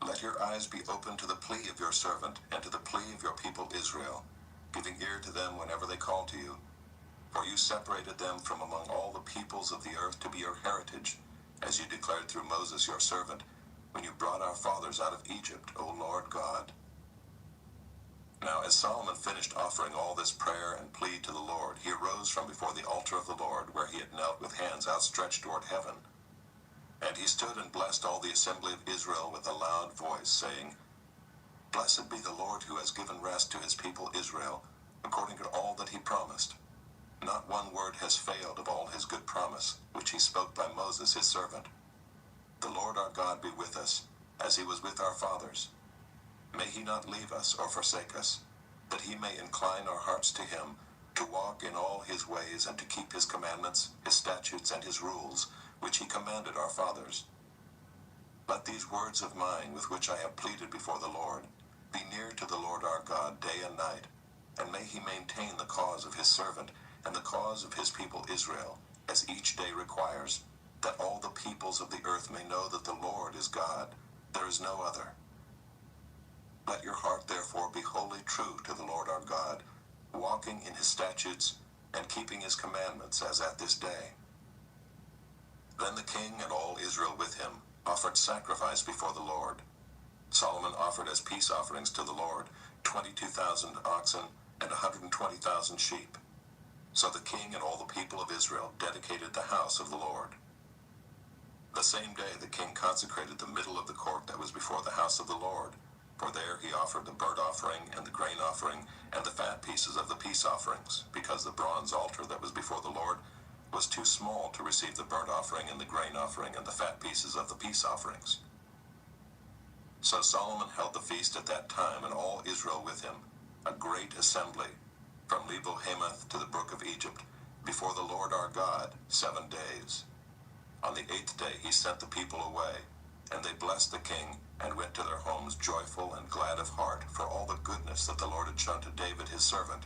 Let your eyes be open to the plea of your servant, and to the plea of your people Israel, giving ear to them whenever they call to you. For you separated them from among all the peoples of the earth to be your heritage, as you declared through Moses your servant, when you brought our fathers out of Egypt, O Lord God. Now as Solomon finished offering all this prayer and plea to the Lord, he arose from before the altar of the Lord, where he had knelt with hands outstretched toward heaven. And he stood and blessed all the assembly of Israel with a loud voice, saying, Blessed be the Lord who has given rest to his people Israel, according to all that he promised. Not one word has failed of all his good promise, which he spoke by Moses his servant. The Lord our God be with us, as he was with our fathers. May he not leave us or forsake us, that he may incline our hearts to him, to walk in all his ways and to keep his commandments, his statutes, and his rules, which he commanded our fathers. Let these words of mine, with which I have pleaded before the Lord, be near to the Lord our God day and night, and may he maintain the cause of his servant and the cause of his people Israel, as each day requires, that all the peoples of the earth may know that the Lord is God, there is no other. Let your heart therefore be wholly true to the Lord our God, walking in his statutes and keeping his commandments as at this day. Then the king and all Israel with him offered sacrifice before the Lord. Solomon offered as peace offerings to the Lord 22,000 oxen and 120,000 sheep. So the king and all the people of Israel dedicated the house of the Lord. The same day the king consecrated the middle of the court that was before the house of the Lord, for there he offered the burnt offering and the grain offering and the fat pieces of the peace offerings, because the bronze altar that was before the Lord was too small to receive the burnt offering and the grain offering and the fat pieces of the peace offerings. So Solomon held the feast at that time, and all Israel with him, a great assembly, from Lebo-Hamath to the brook of Egypt, before the Lord our God, 7 days. On the 8th day he sent the people away, and they blessed the king, and went to their homes joyful and glad of heart for all the goodness that the Lord had shown to David his servant,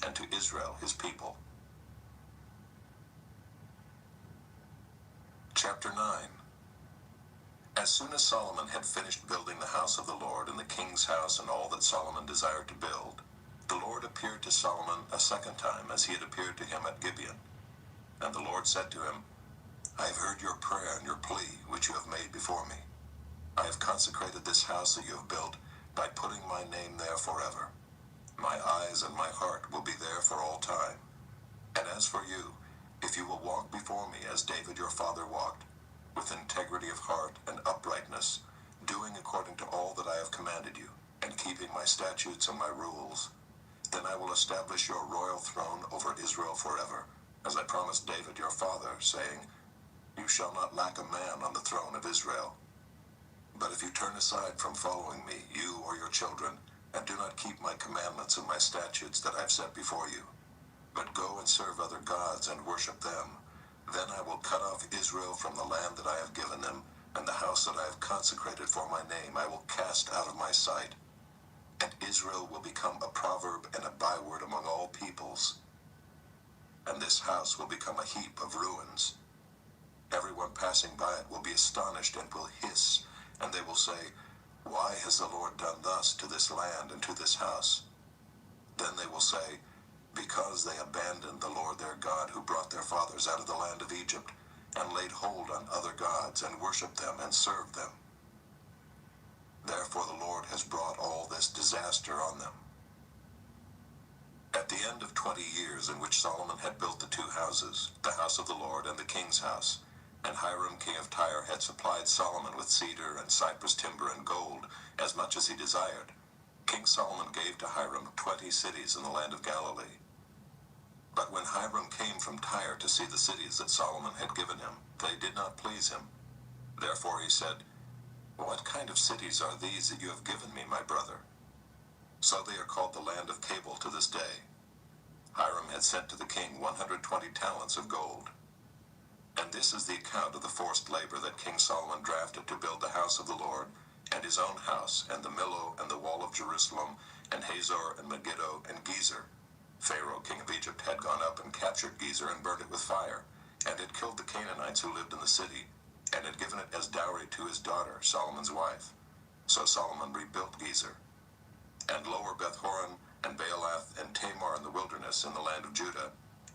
and to Israel his people. Chapter 9. As soon as Solomon had finished building the house of the Lord and the king's house and all that Solomon desired to build, the Lord appeared to Solomon a second time, as he had appeared to him at Gibeon. And the Lord said to him, I have heard your prayer and your plea, which you have made before me. I have consecrated this house that you have built by putting my name there forever. My eyes and my heart will be there for all time. And as for you, if you will walk before me as David your father walked, with integrity of heart and uprightness, doing according to all that I have commanded you, and keeping my statutes and my rules, then I will establish your royal throne over Israel forever, as I promised David your father, saying, You shall not lack a man on the throne of Israel. But if you turn aside from following me, you or your children, and do not keep my commandments and my statutes that I have set before you, but go and serve other gods and worship them, then I will cut off Israel from the land that I have given them, and the house that I have consecrated for my name I will cast out of my sight. And Israel will become a proverb and a byword among all peoples. And this house will become a heap of ruins. Everyone passing by it will be astonished and will hiss, and they will say, Why has the Lord done thus to this land and to this house? Then they will say, Because they abandoned the Lord their God, who brought their fathers out of the land of Egypt, and laid hold on other gods, and worshipped them, and served them. Therefore the Lord has brought all this disaster on them. At the end of 20 years in which Solomon had built the 2 houses, the house of the Lord and the king's house, And Hiram king of Tyre had supplied Solomon with cedar and cypress timber and gold, as much as he desired. King Solomon gave to Hiram 20 cities in the land of Galilee. But when Hiram came from Tyre to see the cities that Solomon had given him, they did not please him. Therefore he said, "What kind of cities are these that you have given me, my brother?" So they are called the land of Cabul to this day. Hiram had sent to the king 120 talents of gold. And this is the account of the forced labor that King Solomon drafted to build the house of the Lord, and his own house, and the Millo, and the wall of Jerusalem, and Hazor, and Megiddo, and Gezer. Pharaoh, king of Egypt, had gone up and captured Gezer and burned it with fire, and had killed the Canaanites who lived in the city, and had given it as dowry to his daughter, Solomon's wife. So Solomon rebuilt Gezer, and Lower Beth-horon, and Baalath, and Tamar in the wilderness in the land of Judah,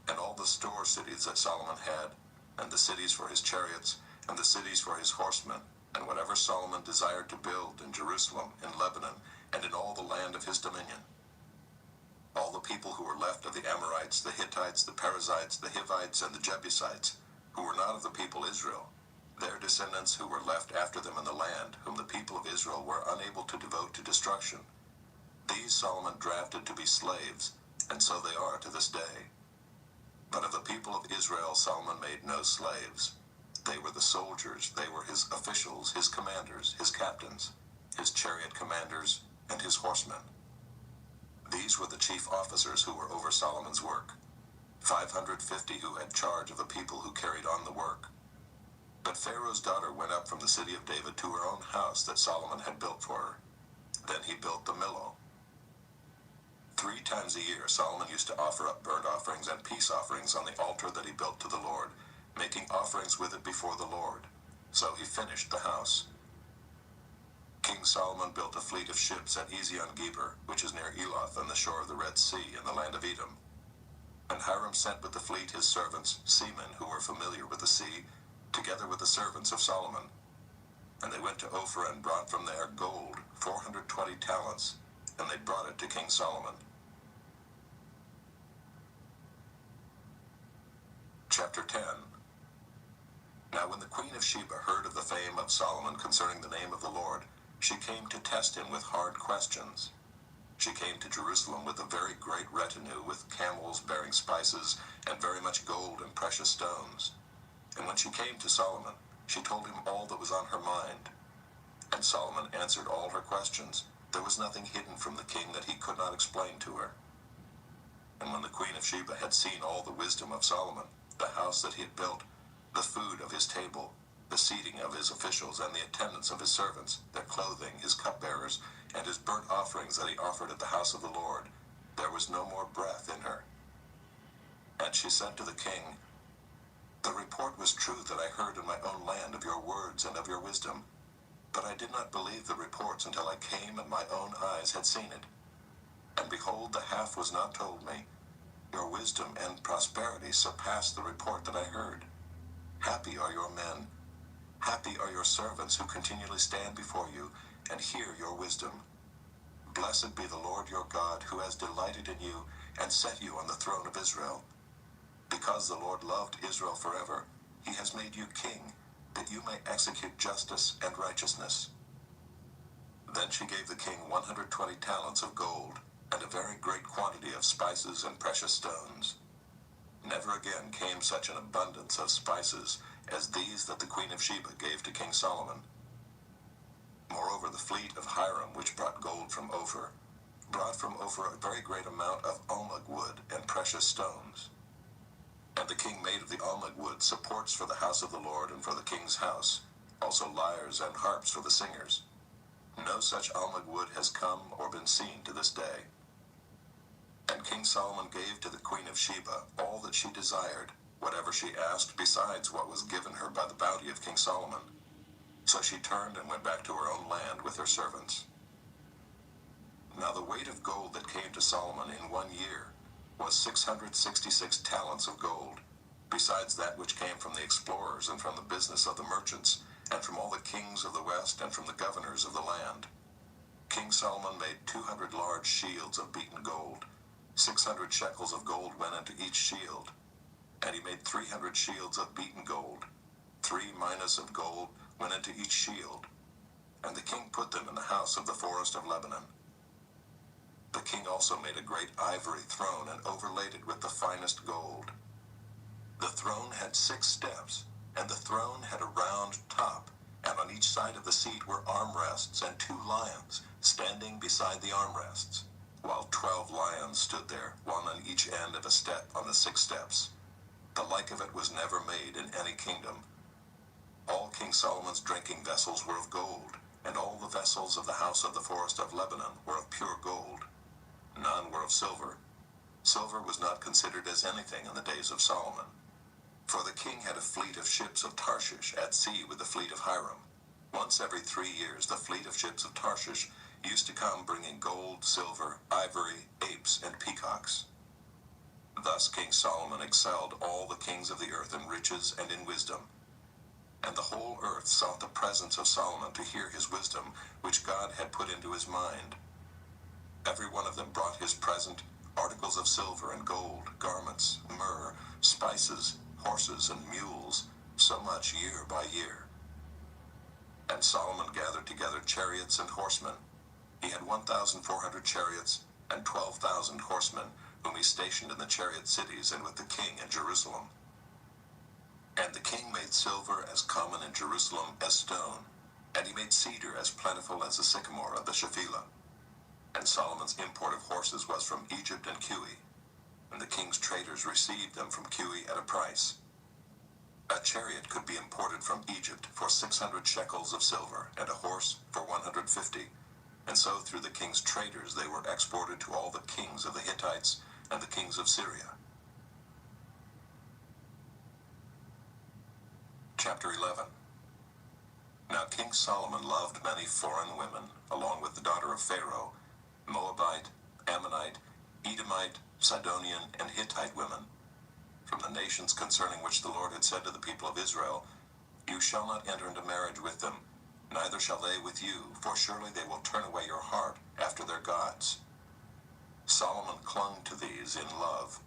and all the store cities that Solomon had, and the cities for his chariots, and the cities for his horsemen, and whatever Solomon desired to build in Jerusalem, in Lebanon, and in all the land of his dominion. All the people who were left of the Amorites, the Hittites, the Perizzites, the Hivites, and the Jebusites, who were not of the people Israel, their descendants who were left after them in the land, whom the people of Israel were unable to devote to destruction, these Solomon drafted to be slaves, and so they are to this day. But of the people of Israel Solomon made no slaves. They were the soldiers, they were his officials, his commanders, his captains, his chariot commanders, and his horsemen. These were the chief officers who were over Solomon's work, 550 who had charge of the people who carried on the work. But Pharaoh's daughter went up from the city of David to her own house that Solomon had built for her. Then he built the Millo. 3 times a year Solomon used to offer up burnt offerings and peace offerings on the altar that he built to the Lord, making offerings with it before the Lord. So he finished the house. King Solomon built a fleet of ships at Ezion-Geber, which is near Eloth on the shore of the Red Sea in the land of Edom. And Hiram sent with the fleet his servants, seamen who were familiar with the sea, together with the servants of Solomon. And they went to Ophir and brought from there gold, 420 talents, and they brought it to King Solomon. Chapter 10. Now when the queen of Sheba heard of the fame of Solomon concerning the name of the Lord, she came to test him with hard questions. She came to Jerusalem with a very great retinue, with camels bearing spices, and very much gold and precious stones. And when she came to Solomon, she told him all that was on her mind. And Solomon answered all her questions. There was nothing hidden from the king that he could not explain to her. And when the queen of Sheba had seen all the wisdom of Solomon, the house that he had built, the food of his table, the seating of his officials, and the attendance of his servants, their clothing, his cupbearers, and his burnt offerings that he offered at the house of the Lord, there was no more breath in her. And she said to the king, "The report was true that I heard in my own land of your words and of your wisdom. But I did not believe the reports until I came and my own eyes had seen it. And behold, the half was not told me. Your wisdom and prosperity surpass the report that I heard. Happy are your men. Happy are your servants who continually stand before you and hear your wisdom. Blessed be the Lord your God, who has delighted in you and set you on the throne of Israel. Because the Lord loved Israel forever, he has made you king, that you may execute justice and righteousness." Then she gave the king 120 talents of gold, and a very great quantity of spices and precious stones. Never again came such an abundance of spices as these that the queen of Sheba gave to King Solomon. Moreover, the fleet of Hiram, which brought gold from Ophir, brought from Ophir a very great amount of almug wood and precious stones. And the king made of the almug wood supports for the house of the Lord and for the king's house, also lyres and harps for the singers. No such almug wood has come or been seen to this day. And King Solomon gave to the queen of Sheba all that she desired, whatever she asked, besides what was given her by the bounty of King Solomon. So she turned and went back to her own land with her servants. Now the weight of gold that came to Solomon in 1 year was 666 talents of gold, besides that which came from the explorers and from the business of the merchants, and from all the kings of the west and from the governors of the land. King Solomon made 200 large shields of beaten gold. 600 shekels of gold went into each shield. And he made 300 shields of beaten gold. 3 minas of gold went into each shield, and the king put them in the house of the forest of Lebanon. The king also made a great ivory throne and overlaid it with the finest gold. The throne had 6 steps, and the throne had a round top, and on each side of the seat were armrests and 2 lions standing beside the armrests, while 12 lions stood there, one on each end of a step on the 6 steps. The like of it was never made in any kingdom. All King Solomon's drinking vessels were of gold, and all the vessels of the house of the forest of Lebanon were of pure gold. None were of silver. Silver was not considered as anything in the days of Solomon. For the king had a fleet of ships of Tarshish at sea with the fleet of Hiram. Once every 3 years the fleet of ships of Tarshish used to come bringing gold, silver, ivory, apes, and peacocks. Thus King Solomon excelled all the kings of the earth in riches and in wisdom. And the whole earth sought the presence of Solomon to hear his wisdom, which God had put into his mind. Every one of them brought his present, articles of silver and gold, garments, myrrh, spices, horses, and mules, so much year by year. And Solomon gathered together chariots and horsemen. He had 1,400 chariots and 12,000 horsemen, whom he stationed in the chariot cities and with the king in Jerusalem. And the king made silver as common in Jerusalem as stone, and he made cedar as plentiful as the sycamore of the Shephelah. And Solomon's import of horses was from Egypt and Cui, and the king's traders received them from Cui at a price. A chariot could be imported from Egypt for 600 shekels of silver, and a horse for 150. And so through the king's traders they were exported to all the kings of the Hittites and the kings of Syria. Chapter 11. Now King Solomon loved many foreign women, along with the daughter of Pharaoh, Moabite, Ammonite, Edomite, Sidonian, and Hittite women, from the nations concerning which the Lord had said to the people of Israel, "You shall not enter into marriage with them, neither shall they with you, for surely they will turn away your heart after their gods." Solomon clung to these in love.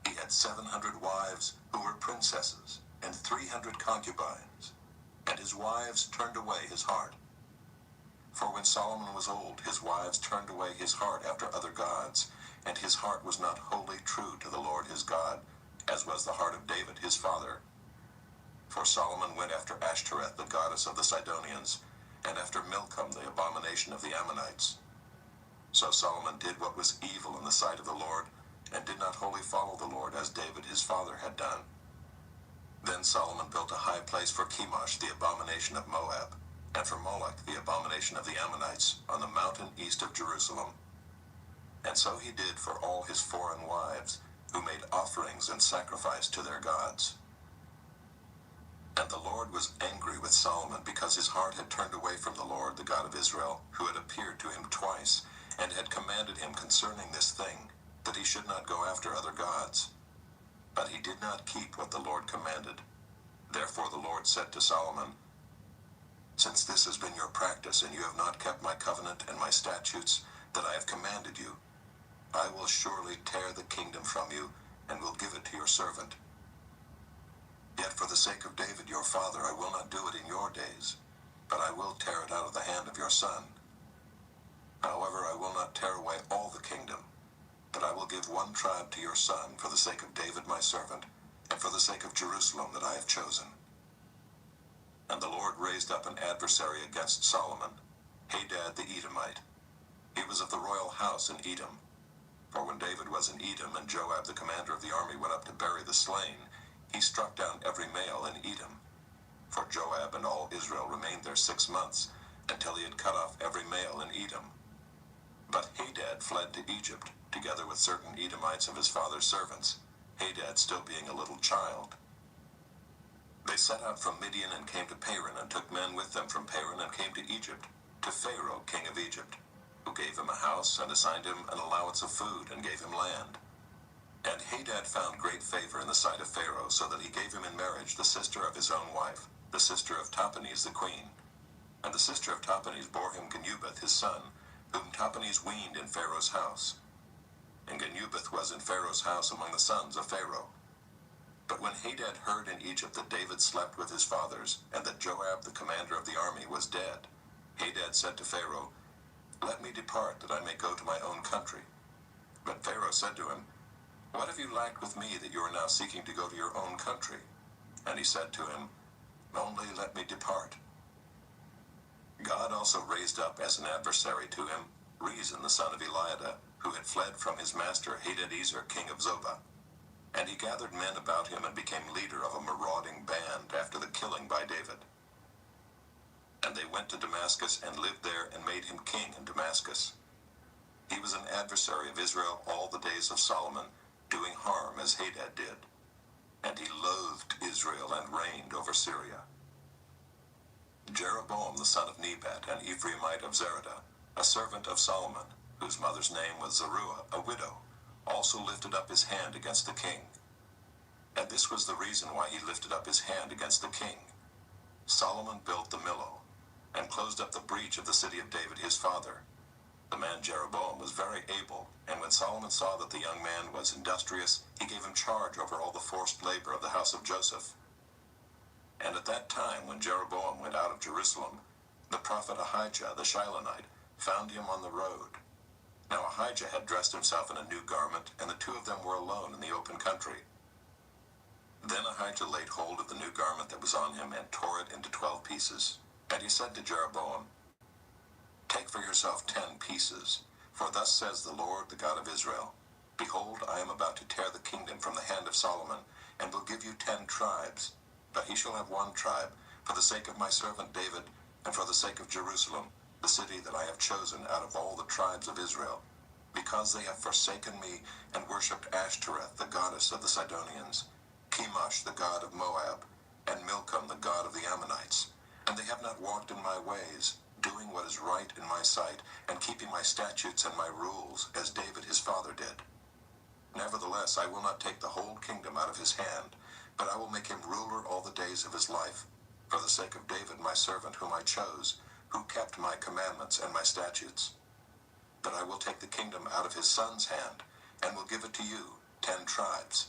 He had 700 wives who were princesses, and 300 concubines, and his wives turned away his heart. For when Solomon was old, his wives turned away his heart after other gods, and his heart was not wholly true to the Lord his God, as was the heart of David his father. For Solomon went after Ashtoreth, the goddess of the Sidonians, and after Milcom, the abomination of the Ammonites. So Solomon did what was evil in the sight of the Lord, and did not wholly follow the Lord, as David his father had done. Then Solomon built a high place for Chemosh, the abomination of Moab, and for Moloch, the abomination of the Ammonites, on the mountain east of Jerusalem. And so he did for all his foreign wives, who made offerings and sacrifice to their gods. And the Lord was angry with Solomon, because his heart had turned away from the Lord, the God of Israel, who had appeared to him twice, and had commanded him concerning this thing, that he should not go after other gods. But he did not keep what the Lord commanded. Therefore the Lord said to Solomon, "Since this has been your practice, and you have not kept my covenant and my statutes that I have commanded you, I will surely tear the kingdom from you, and will give it to your servant. Yet for the sake of David your father I will not do it in your days, but I will tear it out of the hand of your son. However, I will not tear away all the kingdom, but I will give one tribe to your son for the sake of David my servant, and for the sake of Jerusalem that I have chosen." And the Lord raised up an adversary against Solomon, Hadad the Edomite. He was of the royal house in Edom. For when David was in Edom, and Joab the commander of the army went up to bury the slain, he struck down every male in Edom. For Joab and all Israel remained there 6 months, until he had cut off every male in Edom. But Hadad fled to Egypt, together with certain Edomites of his father's servants, Hadad still being a little child. They set out from Midian and came to Paran, and took men with them from Paran, and came to Egypt, to Pharaoh king of Egypt, who gave him a house, and assigned him an allowance of food, and gave him land. And Hadad found great favor in the sight of Pharaoh, so that he gave him in marriage the sister of his own wife, the sister of Tahpenes the queen. And the sister of Tahpenes bore him Genubath his son, whom Tahpenes weaned in Pharaoh's house. And Genubath was in Pharaoh's house among the sons of Pharaoh. But when Hadad heard in Egypt that David slept with his fathers, and that Joab the commander of the army was dead, Hadad said to Pharaoh, "Let me depart, that I may go to my own country." But Pharaoh said to him, "What have you lacked with me that you are now seeking to go to your own country?" And he said to him, "Only let me depart." God also raised up as an adversary to him Rezin the son of Eliada, who had fled from his master Hadadezer king of Zobah. And he gathered men about him and became leader of a marauding band after the killing by David. And they went to Damascus and lived there and made him king in Damascus. He was an adversary of Israel all the days of Solomon, doing harm as Hadad did. And he loathed Israel and reigned over Syria. Jeroboam the son of Nebat, an Ephraimite of Zeradah, a servant of Solomon, whose mother's name was Zeruiah, a widow, also lifted up his hand against the king. And this was the reason why he lifted up his hand against the king. Solomon built the Millo, and closed up the breach of the city of David his father. The man Jeroboam was very able, and when Solomon saw that the young man was industrious, he gave him charge over all the forced labor of the house of Joseph. And at that time, when Jeroboam went out of Jerusalem, the prophet Ahijah the Shilonite found him on the road. Now Ahijah had dressed himself in a new garment, and the two of them were alone in the open country. Then Ahijah laid hold of the new garment that was on him, and tore it into 12 pieces. And he said to Jeroboam, "Take for yourself 10 pieces, for thus says the Lord, the God of Israel, Behold, I am about to tear the kingdom from the hand of Solomon, and will give you 10 tribes. But he shall have 1 tribe, for the sake of my servant David, and for the sake of Jerusalem, the city that I have chosen out of all the tribes of Israel, because they have forsaken me and worshipped Ashtoreth, the goddess of the Sidonians, Chemosh, the god of Moab, and Milcom, the god of the Ammonites. And they have not walked in my ways, doing what is right in my sight, and keeping my statutes and my rules, as David his father did. Nevertheless, I will not take the whole kingdom out of his hand, but I will make him ruler all the days of his life, for the sake of David my servant whom I chose, who kept my commandments and my statutes. But I will take the kingdom out of his son's hand, and will give it to you, 10 tribes.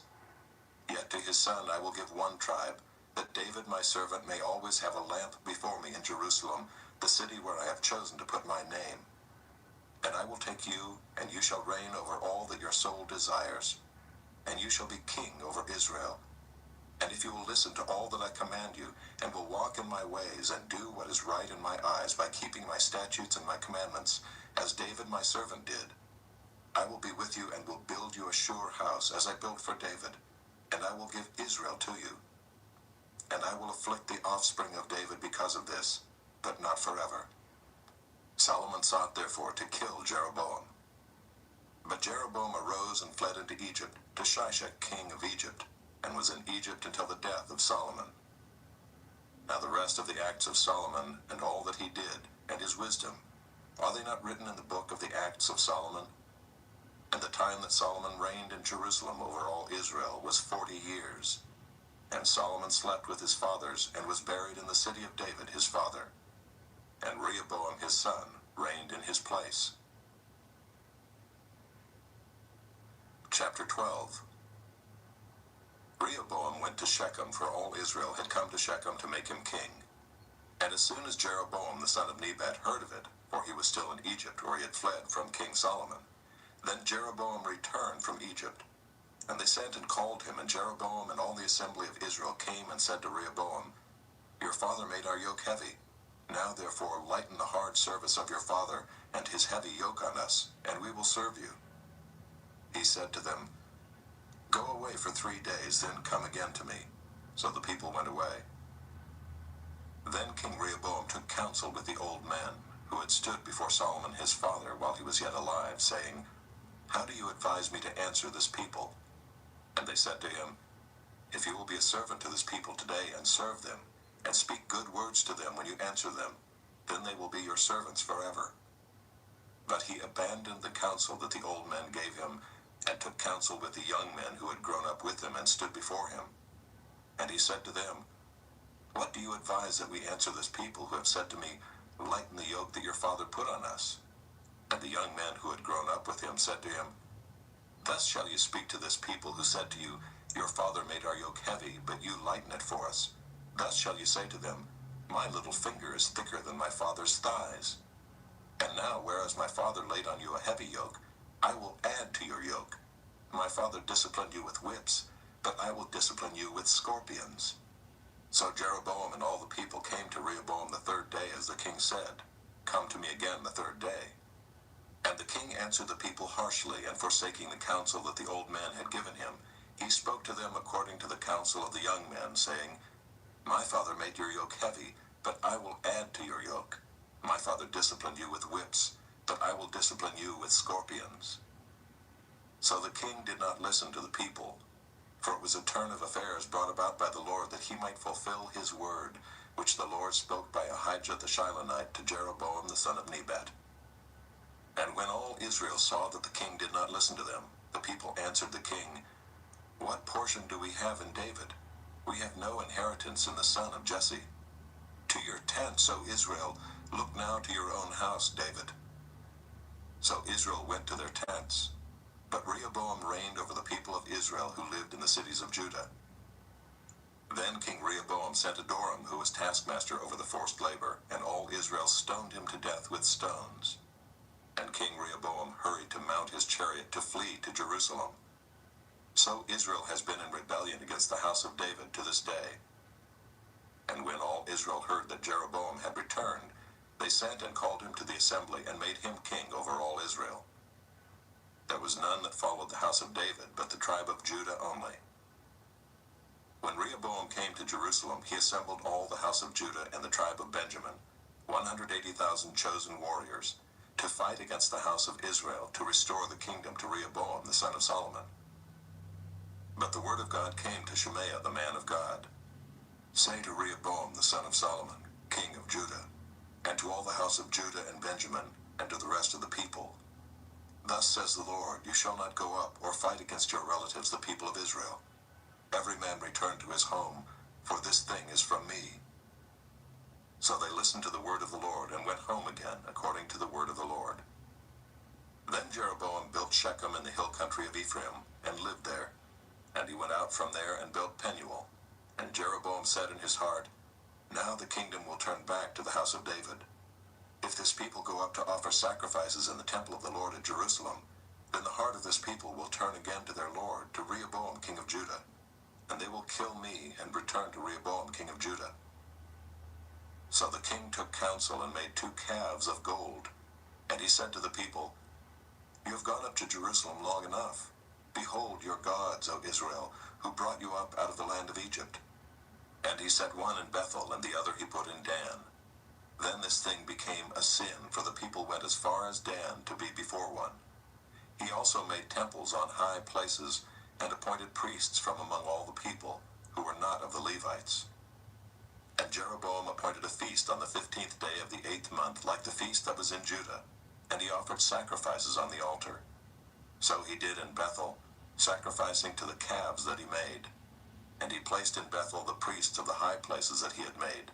Yet to his son I will give 1 tribe, that David my servant may always have a lamp before me in Jerusalem, the city where I have chosen to put my name. And I will take you, and you shall reign over all that your soul desires, and you shall be king over Israel. And if you will listen to all that I command you, and will walk in my ways, and do what is right in my eyes by keeping my statutes and my commandments, as David my servant did, I will be with you and will build you a sure house, as I built for David, and I will give Israel to you. And I will afflict the offspring of David because of this, but not forever." Solomon sought therefore to kill Jeroboam. But Jeroboam arose and fled into Egypt, to Shishak king of Egypt, and was in Egypt until the death of Solomon. Now the rest of the acts of Solomon, and all that he did, and his wisdom, are they not written in the book of the acts of Solomon? And the time that Solomon reigned in Jerusalem over all Israel was 40 years. And Solomon slept with his fathers, and was buried in the city of David his father. And Rehoboam his son reigned in his place. Chapter 12. Rehoboam went to Shechem, for all Israel had come to Shechem to make him king. And as soon as Jeroboam the son of Nebat heard of it, for he was still in Egypt, where he had fled from King Solomon, then Jeroboam returned from Egypt. And they sent and called him, and Jeroboam and all the assembly of Israel came and said to Rehoboam, "Your father made our yoke heavy. Now therefore lighten the hard service of your father and his heavy yoke on us, and we will serve you." He said to them, "Go away for 3 days, then come again to me." So the people went away. Then King Rehoboam took counsel with the old men, who had stood before Solomon his father while he was yet alive, saying, "How do you advise me to answer this people?" And they said to him, "If you will be a servant to this people today and serve them, and speak good words to them when you answer them, then they will be your servants forever." But he abandoned the counsel that the old men gave him, and took counsel with the young men who had grown up with him and stood before him. And he said to them, "What do you advise that we answer this people who have said to me, 'Lighten the yoke that your father put on us'?" And the young men who had grown up with him said to him, "Thus shall you speak to this people who said to you, Your father made our yoke heavy, but you lighten it for us. Thus shall you say to them, My little finger is thicker than my father's thighs. And now, whereas my father laid on you a heavy yoke, I will add to your yoke. My father disciplined you with whips, but I will discipline you with scorpions. So Jeroboam and all the people came to Rehoboam the third day, as the king said, Come to me again the third day. And the king answered the people harshly, and forsaking the counsel that the old man had given him, he spoke to them according to the counsel of the young men, saying, My father made your yoke heavy, but I will add to your yoke. My father disciplined you with whips, but I will discipline you with scorpions. So the king did not listen to the people, for it was a turn of affairs brought about by the Lord, that he might fulfill his word, which the Lord spoke by Ahijah the Shilonite to Jeroboam the son of Nebat. And when all Israel saw that the king did not listen to them, the people answered the king, What portion do we have in David? We have no inheritance in the son of Jesse. To your tents, O Israel, look now to your own house, David. So Israel went to their tents. But Rehoboam reigned over the people of Israel who lived in the cities of Judah. Then King Rehoboam sent Adoram, who was taskmaster over the forced labor, and all Israel stoned him to death with stones. And King Rehoboam hurried to mount his chariot to flee to Jerusalem. So Israel has been in rebellion against the house of David to this day. And when all Israel heard that Jeroboam had returned, they sent and called him to the assembly, and made him king over all Israel. There was none that followed the house of David, but the tribe of Judah only. When Rehoboam came to Jerusalem, he assembled all the house of Judah and the tribe of Benjamin, 180,000 chosen warriors, to fight against the house of Israel, to restore the kingdom to Rehoboam the son of Solomon. But the word of God came to Shemaiah the man of God. Say to Rehoboam the son of Solomon, king of Judah, and to all the house of Judah and Benjamin, and to the rest of the people, Thus says the Lord, You shall not go up or fight against your relatives, the people of Israel. Every man return to his home, for this thing is from me. So they listened to the word of the Lord, and went home again, according to the word of the Lord. Then Jeroboam built Shechem in the hill country of Ephraim, and lived there. And he went out from there and built Penuel. And Jeroboam said in his heart, Now the kingdom will turn back to the house of David. If this people go up to offer sacrifices in the temple of the Lord at Jerusalem, then the heart of this people will turn again to their Lord, to Rehoboam king of Judah, and they will kill me and return to Rehoboam king of Judah. So the king took counsel and made 2 calves of gold, and he said to the people, You have gone up to Jerusalem long enough. Behold your gods, O Israel, who brought you up out of the land of Egypt. And he set one in Bethel, and the other he put in Dan. Then this thing became a sin, for the people went as far as Dan to be before one. He also made temples on high places, and appointed priests from among all the people, who were not of the Levites. And Jeroboam appointed a feast on the 15th day of the 8th month, like the feast that was in Judah, and he offered sacrifices on the altar. So he did in Bethel, sacrificing to the calves that he made. And he placed in Bethel the priests of the high places that he had made.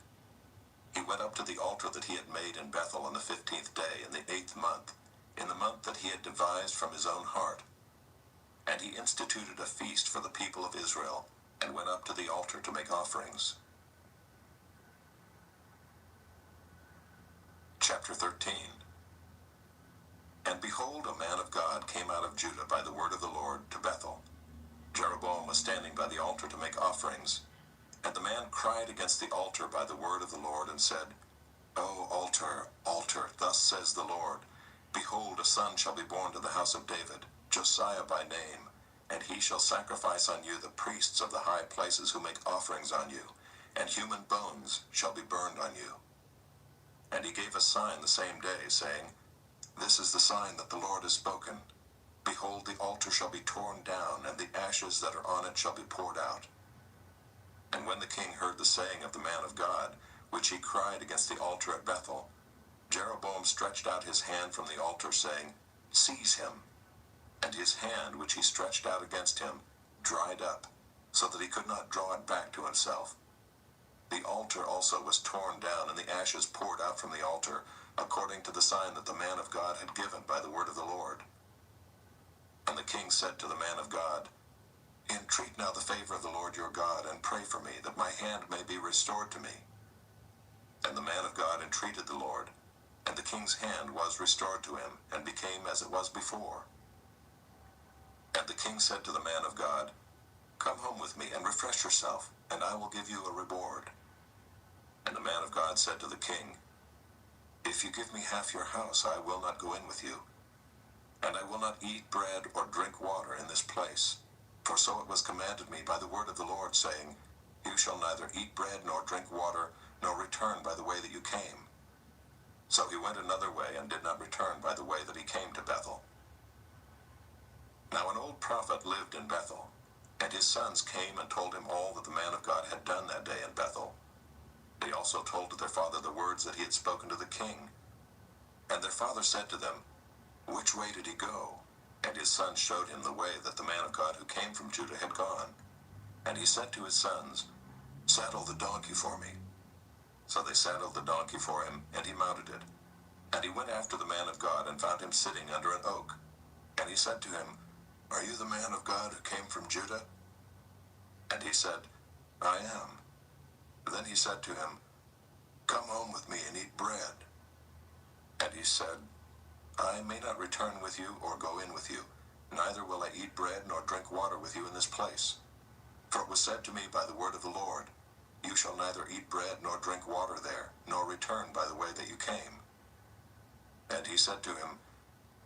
He went up to the altar that he had made in Bethel on the 15th day in the 8th month, in the month that he had devised from his own heart. And he instituted a feast for the people of Israel, and went up to the altar to make offerings. Chapter 13. And behold, a man of God came out of Judah by the word of the Lord to Bethel. Jeroboam was standing by the altar to make offerings. And the man cried against the altar by the word of the Lord, and said, O altar, altar, thus says the Lord, Behold, a son shall be born to the house of David, Josiah by name, and he shall sacrifice on you the priests of the high places who make offerings on you, and human bones shall be burned on you. And he gave a sign the same day, saying, This is the sign that the Lord has spoken. Behold, the altar shall be torn down, and the ashes that are on it shall be poured out. And when the king heard the saying of the man of God, which he cried against the altar at Bethel, Jeroboam stretched out his hand from the altar, saying, Seize him. And his hand, which he stretched out against him, dried up, so that he could not draw it back to himself. The altar also was torn down, and the ashes poured out from the altar, according to the sign that the man of God had given by the word of the Lord. And the king said to the man of God, Entreat now the favor of the Lord your God, and pray for me, that my hand may be restored to me. And the man of God entreated the Lord, and the king's hand was restored to him, and became as it was before. And the king said to the man of God, Come home with me, and refresh yourself, and I will give you a reward. And the man of God said to the king, If you give me half your house, I will not go in with you, and I will not eat bread or drink water in this place. For so it was commanded me by the word of the Lord, saying, You shall neither eat bread nor drink water, nor return by the way that you came. So he went another way, and did not return by the way that he came to Bethel. Now an old prophet lived in Bethel, and his sons came and told him all that the man of God had done that day in Bethel. They also told to their father the words that he had spoken to the king. And their father said to them, Which way did he go? And his sons showed him the way that the man of God who came from Judah had gone. And he said to his sons, Saddle the donkey for me. So they saddled the donkey for him, and he mounted it. And he went after the man of God, and found him sitting under an oak. And he said to him, Are you the man of God who came from Judah? And he said, I am. Then he said to him, Come home with me and eat bread. And he said, I may not return with you or go in with you, neither will I eat bread nor drink water with you in this place. For it was said to me by the word of the Lord, You shall neither eat bread nor drink water there, nor return by the way that you came. And he said to him,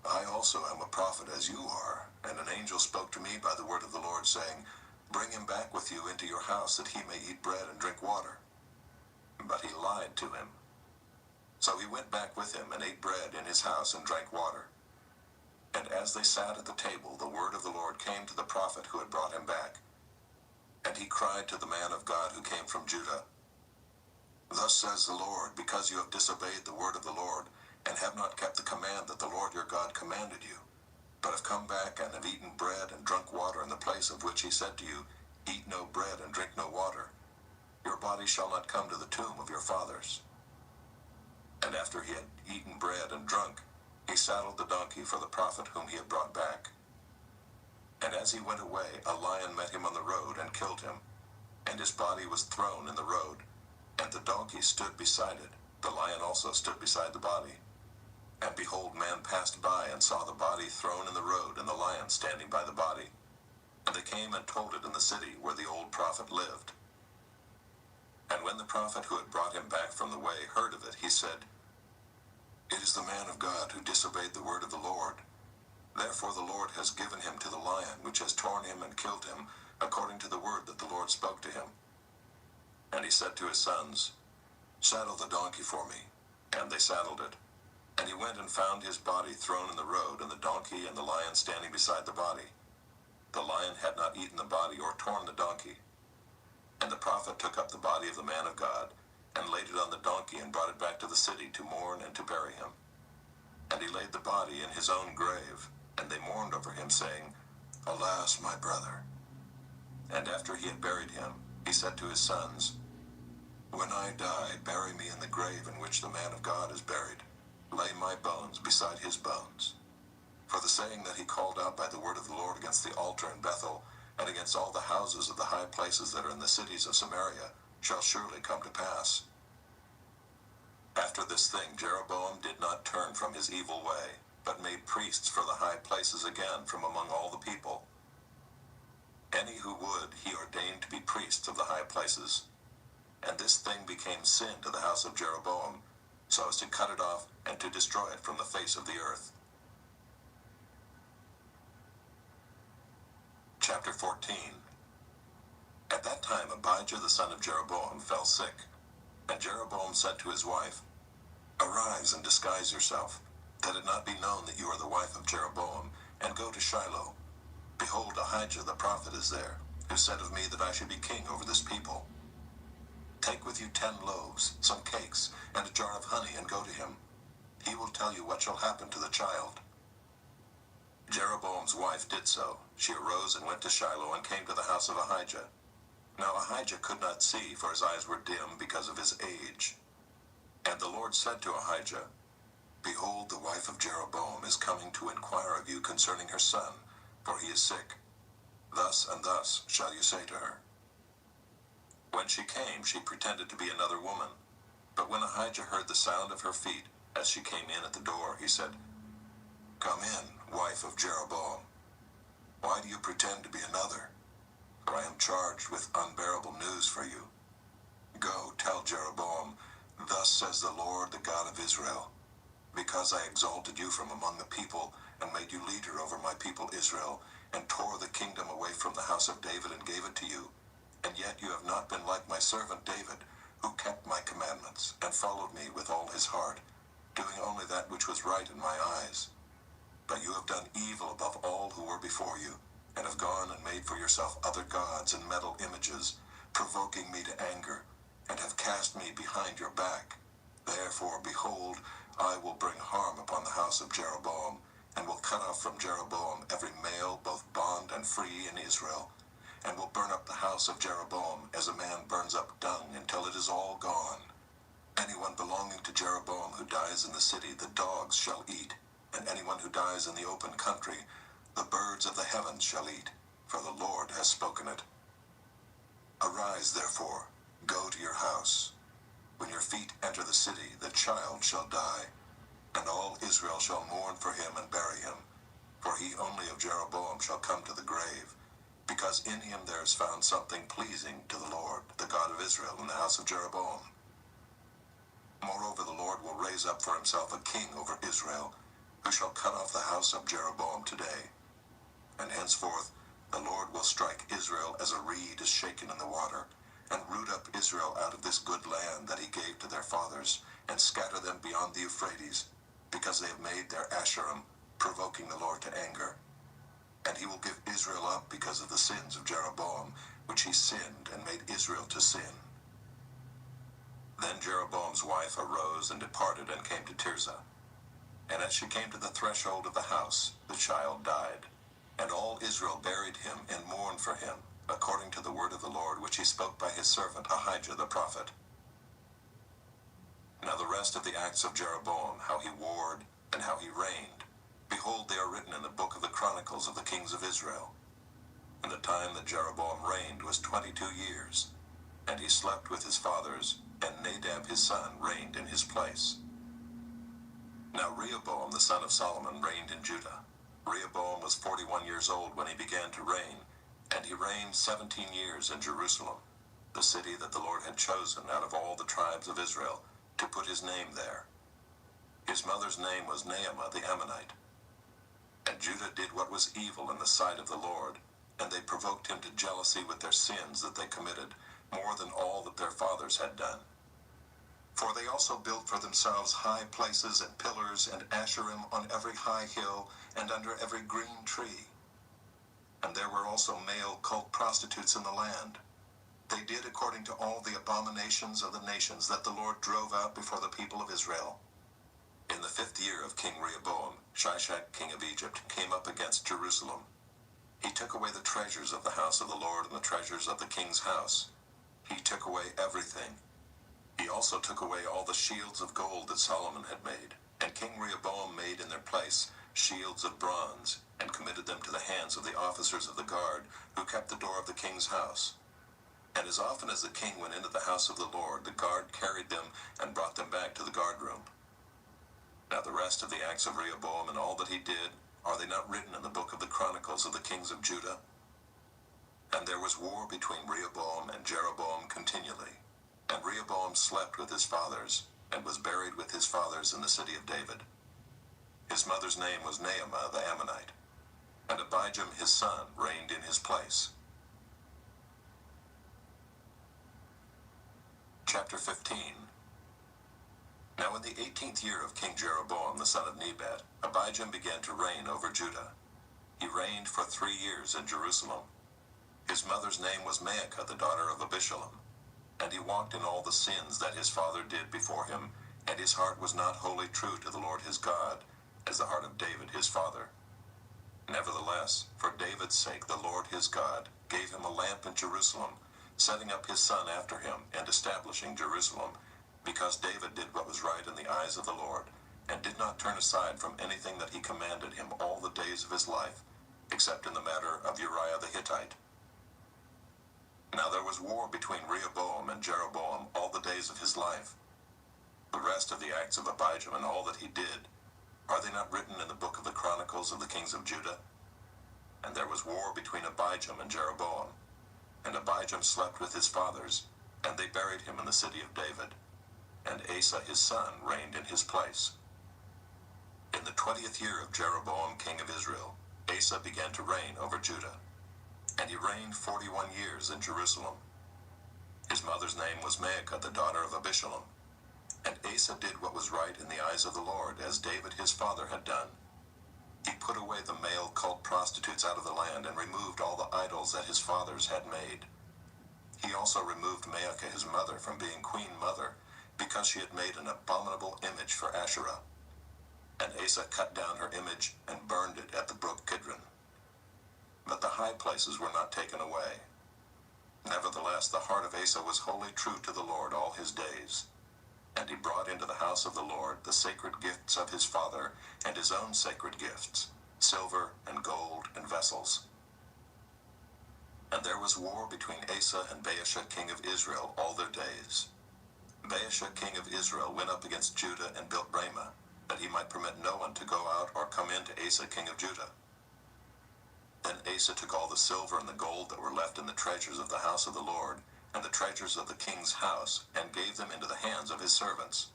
I also am a prophet as you are, and an angel spoke to me by the word of the Lord, saying, Bring him back with you into your house, that he may eat bread and drink water. But he lied to him. So he went back with him, and ate bread in his house, and drank water. And as they sat at the table, the word of the Lord came to the prophet who had brought him back. And he cried to the man of God who came from Judah, Thus says the Lord, because you have disobeyed the word of the Lord, and have not kept the command that the Lord your God commanded you, but have come back and have eaten bread and drunk water in the place of which he said to you, Eat no bread and drink no water, your body shall not come to the tomb of your fathers. And after he had eaten bread and drunk, he saddled the donkey for the prophet whom he had brought back. And as he went away, a lion met him on the road and killed him, and his body was thrown in the road, and the donkey stood beside it. The lion also stood beside the body. And behold, man passed by and saw the body thrown in the road, and the lion standing by the body. And they came and told it in the city where the old prophet lived. And when the prophet who had brought him back from the way heard of it, he said, It is the man of God who disobeyed the word of the Lord. Therefore the Lord has given him to the lion, which has torn him and killed him, according to the word that the Lord spoke to him. And he said to his sons, Saddle the donkey for me. And they saddled it. And he went and found his body thrown in the road, and the donkey and the lion standing beside the body. The lion had not eaten the body or torn the donkey. And the prophet took up the body of the man of God, and laid it on the donkey, and brought it back to the city to mourn and to bury him. And he laid the body in his own grave, and they mourned over him, saying, Alas, my brother. And after he had buried him, he said to his sons, When I die, bury me in the grave in which the man of God is buried. Lay my bones beside his bones. For the saying that he called out by the word of the Lord against the altar in Bethel, and against all the houses of the high places that are in the cities of Samaria, shall surely come to pass. After this thing Jeroboam did not turn from his evil way, but made priests for the high places again from among all the people. Any who would he ordained to be priests of the high places. And this thing became sin to the house of Jeroboam, so as to cut it off and to destroy it from the face of the earth. Chapter 14. At that time Abijah the son of Jeroboam fell sick, and Jeroboam said to his wife, Arise and disguise yourself, that it not be known that you are the wife of Jeroboam, and go to Shiloh. Behold, Ahijah the prophet is there, who said of me that I should be king over this people. Take with you 10 loaves, some cakes, and a jar of honey, and go to him. He will tell you what shall happen to the child. Jeroboam's wife did so. She arose and went to Shiloh, and came to the house of Ahijah. Now Ahijah could not see, for his eyes were dim because of his age. And the Lord said to Ahijah, Behold, the wife of Jeroboam is coming to inquire of you concerning her son, for he is sick. Thus and thus shall you say to her. When she came, she pretended to be another woman. But when Ahijah heard the sound of her feet as she came in at the door, he said, Come in, wife of Jeroboam. Why do you pretend to be another? For I am charged with unbearable news for you. Go, tell Jeroboam, Thus says the Lord, the God of Israel, because I exalted you from among the people and made you leader over my people Israel, and tore the kingdom away from the house of David and gave it to you. And yet you have not been like my servant David, who kept my commandments and followed me with all his heart, doing only that which was right in my eyes. But you have done evil above all who were before you, and have gone and made for yourself other gods and metal images, provoking me to anger, and have cast me behind your back. Therefore, behold, I will bring harm upon the house of Jeroboam, and will cut off from Jeroboam every male, both bond and free in Israel, and will burn up the house of Jeroboam as a man burns up dung until it is all gone. Anyone belonging to Jeroboam who dies in the city, the dogs shall eat, and anyone who dies in the open country, the birds of the heavens shall eat, for the Lord has spoken it. Arise, therefore, go to your house. When your feet enter the city, the child shall die, and all Israel shall mourn for him and bury him, for he only of Jeroboam shall come to the grave, because in him there is found something pleasing to the Lord, the God of Israel, in the house of Jeroboam. Moreover, the Lord will raise up for himself a king over Israel, who shall cut off the house of Jeroboam today. And henceforth the Lord will strike Israel as a reed is shaken in the water, and root up Israel out of this good land that he gave to their fathers, and scatter them beyond the Euphrates, because they have made their Asherim, provoking the Lord to anger. And he will give Israel up because of the sins of Jeroboam, which he sinned and made Israel to sin. Then Jeroboam's wife arose and departed and came to Tirzah. And as she came to the threshold of the house, the child died. And all Israel buried him and mourned for him, according to the word of the Lord which he spoke by his servant Ahijah the prophet. Now the rest of the acts of Jeroboam, how he warred, and how he reigned, behold, they are written in the book of the Chronicles of the kings of Israel. And the time that Jeroboam reigned was 22 years, and he slept with his fathers, and Nadab his son reigned in his place. Now Rehoboam the son of Solomon reigned in Judah. Rehoboam was 41 years old when he began to reign, and he reigned 17 years in Jerusalem, the city that the Lord had chosen out of all the tribes of Israel, to put his name there. His mother's name was Naamah the Ammonite. And Judah did what was evil in the sight of the Lord, and they provoked him to jealousy with their sins that they committed, more than all that their fathers had done. For they also built for themselves high places and pillars and Asherim on every high hill and under every green tree. And there were also male cult prostitutes in the land. They did according to all the abominations of the nations that the Lord drove out before the people of Israel. In the 5th year of King Rehoboam, Shishak king of Egypt came up against Jerusalem. He took away the treasures of the house of the Lord and the treasures of the king's house. He took away everything. He also took away all the shields of gold that Solomon had made, and King Rehoboam made in their place shields of bronze, and committed them to the hands of the officers of the guard, who kept the door of the king's house. And as often as the king went into the house of the Lord, the guard carried them and brought them back to the guardroom. Now the rest of the acts of Rehoboam and all that he did, are they not written in the book of the Chronicles of the kings of Judah? And there was war between Rehoboam and Jeroboam continually. And Rehoboam slept with his fathers, and was buried with his fathers in the city of David. His mother's name was Naamah the Ammonite, and Abijam his son reigned in his place. Chapter 15. Now in the 18th year of King Jeroboam the son of Nebat, Abijam began to reign over Judah. He reigned for 3 years in Jerusalem. His mother's name was Maacah the daughter of Abishalom. And he walked in all the sins that his father did before him, and his heart was not wholly true to the Lord his God, as the heart of David his father. Nevertheless, for David's sake the Lord his God gave him a lamp in Jerusalem, setting up his son after him, and establishing Jerusalem, because David did what was right in the eyes of the Lord, and did not turn aside from anything that he commanded him all the days of his life, except in the matter of Uriah the Hittite. Now there was war between Rehoboam and Jeroboam all the days of his life. The rest of the acts of Abijam and all that he did, are they not written in the book of the Chronicles of the kings of Judah? And there was war between Abijam and Jeroboam. And Abijam slept with his fathers, and they buried him in the city of David. And Asa his son reigned in his place. In the 20th year of Jeroboam king of Israel, Asa began to reign over Judah. And he reigned 41 years in Jerusalem. His mother's name was Maacah, the daughter of Abishalom. And Asa did what was right in the eyes of the Lord, as David his father had done. He put away the male cult prostitutes out of the land, and removed all the idols that his fathers had made. He also removed Maacah his mother from being queen mother, because she had made an abominable image for Asherah. And Asa cut down her image, and burned it at the brook Kidron. But the high places were not taken away. Nevertheless, the heart of Asa was wholly true to the Lord all his days. And he brought into the house of the Lord the sacred gifts of his father, and his own sacred gifts, silver and gold and vessels. And there was war between Asa and Baasha king of Israel all their days. Baasha king of Israel went up against Judah and built Ramah, that he might permit no one to go out or come in to Asa king of Judah. Then Asa took all the silver and the gold that were left in the treasures of the house of the Lord, and the treasures of the king's house, and gave them into the hands of his servants.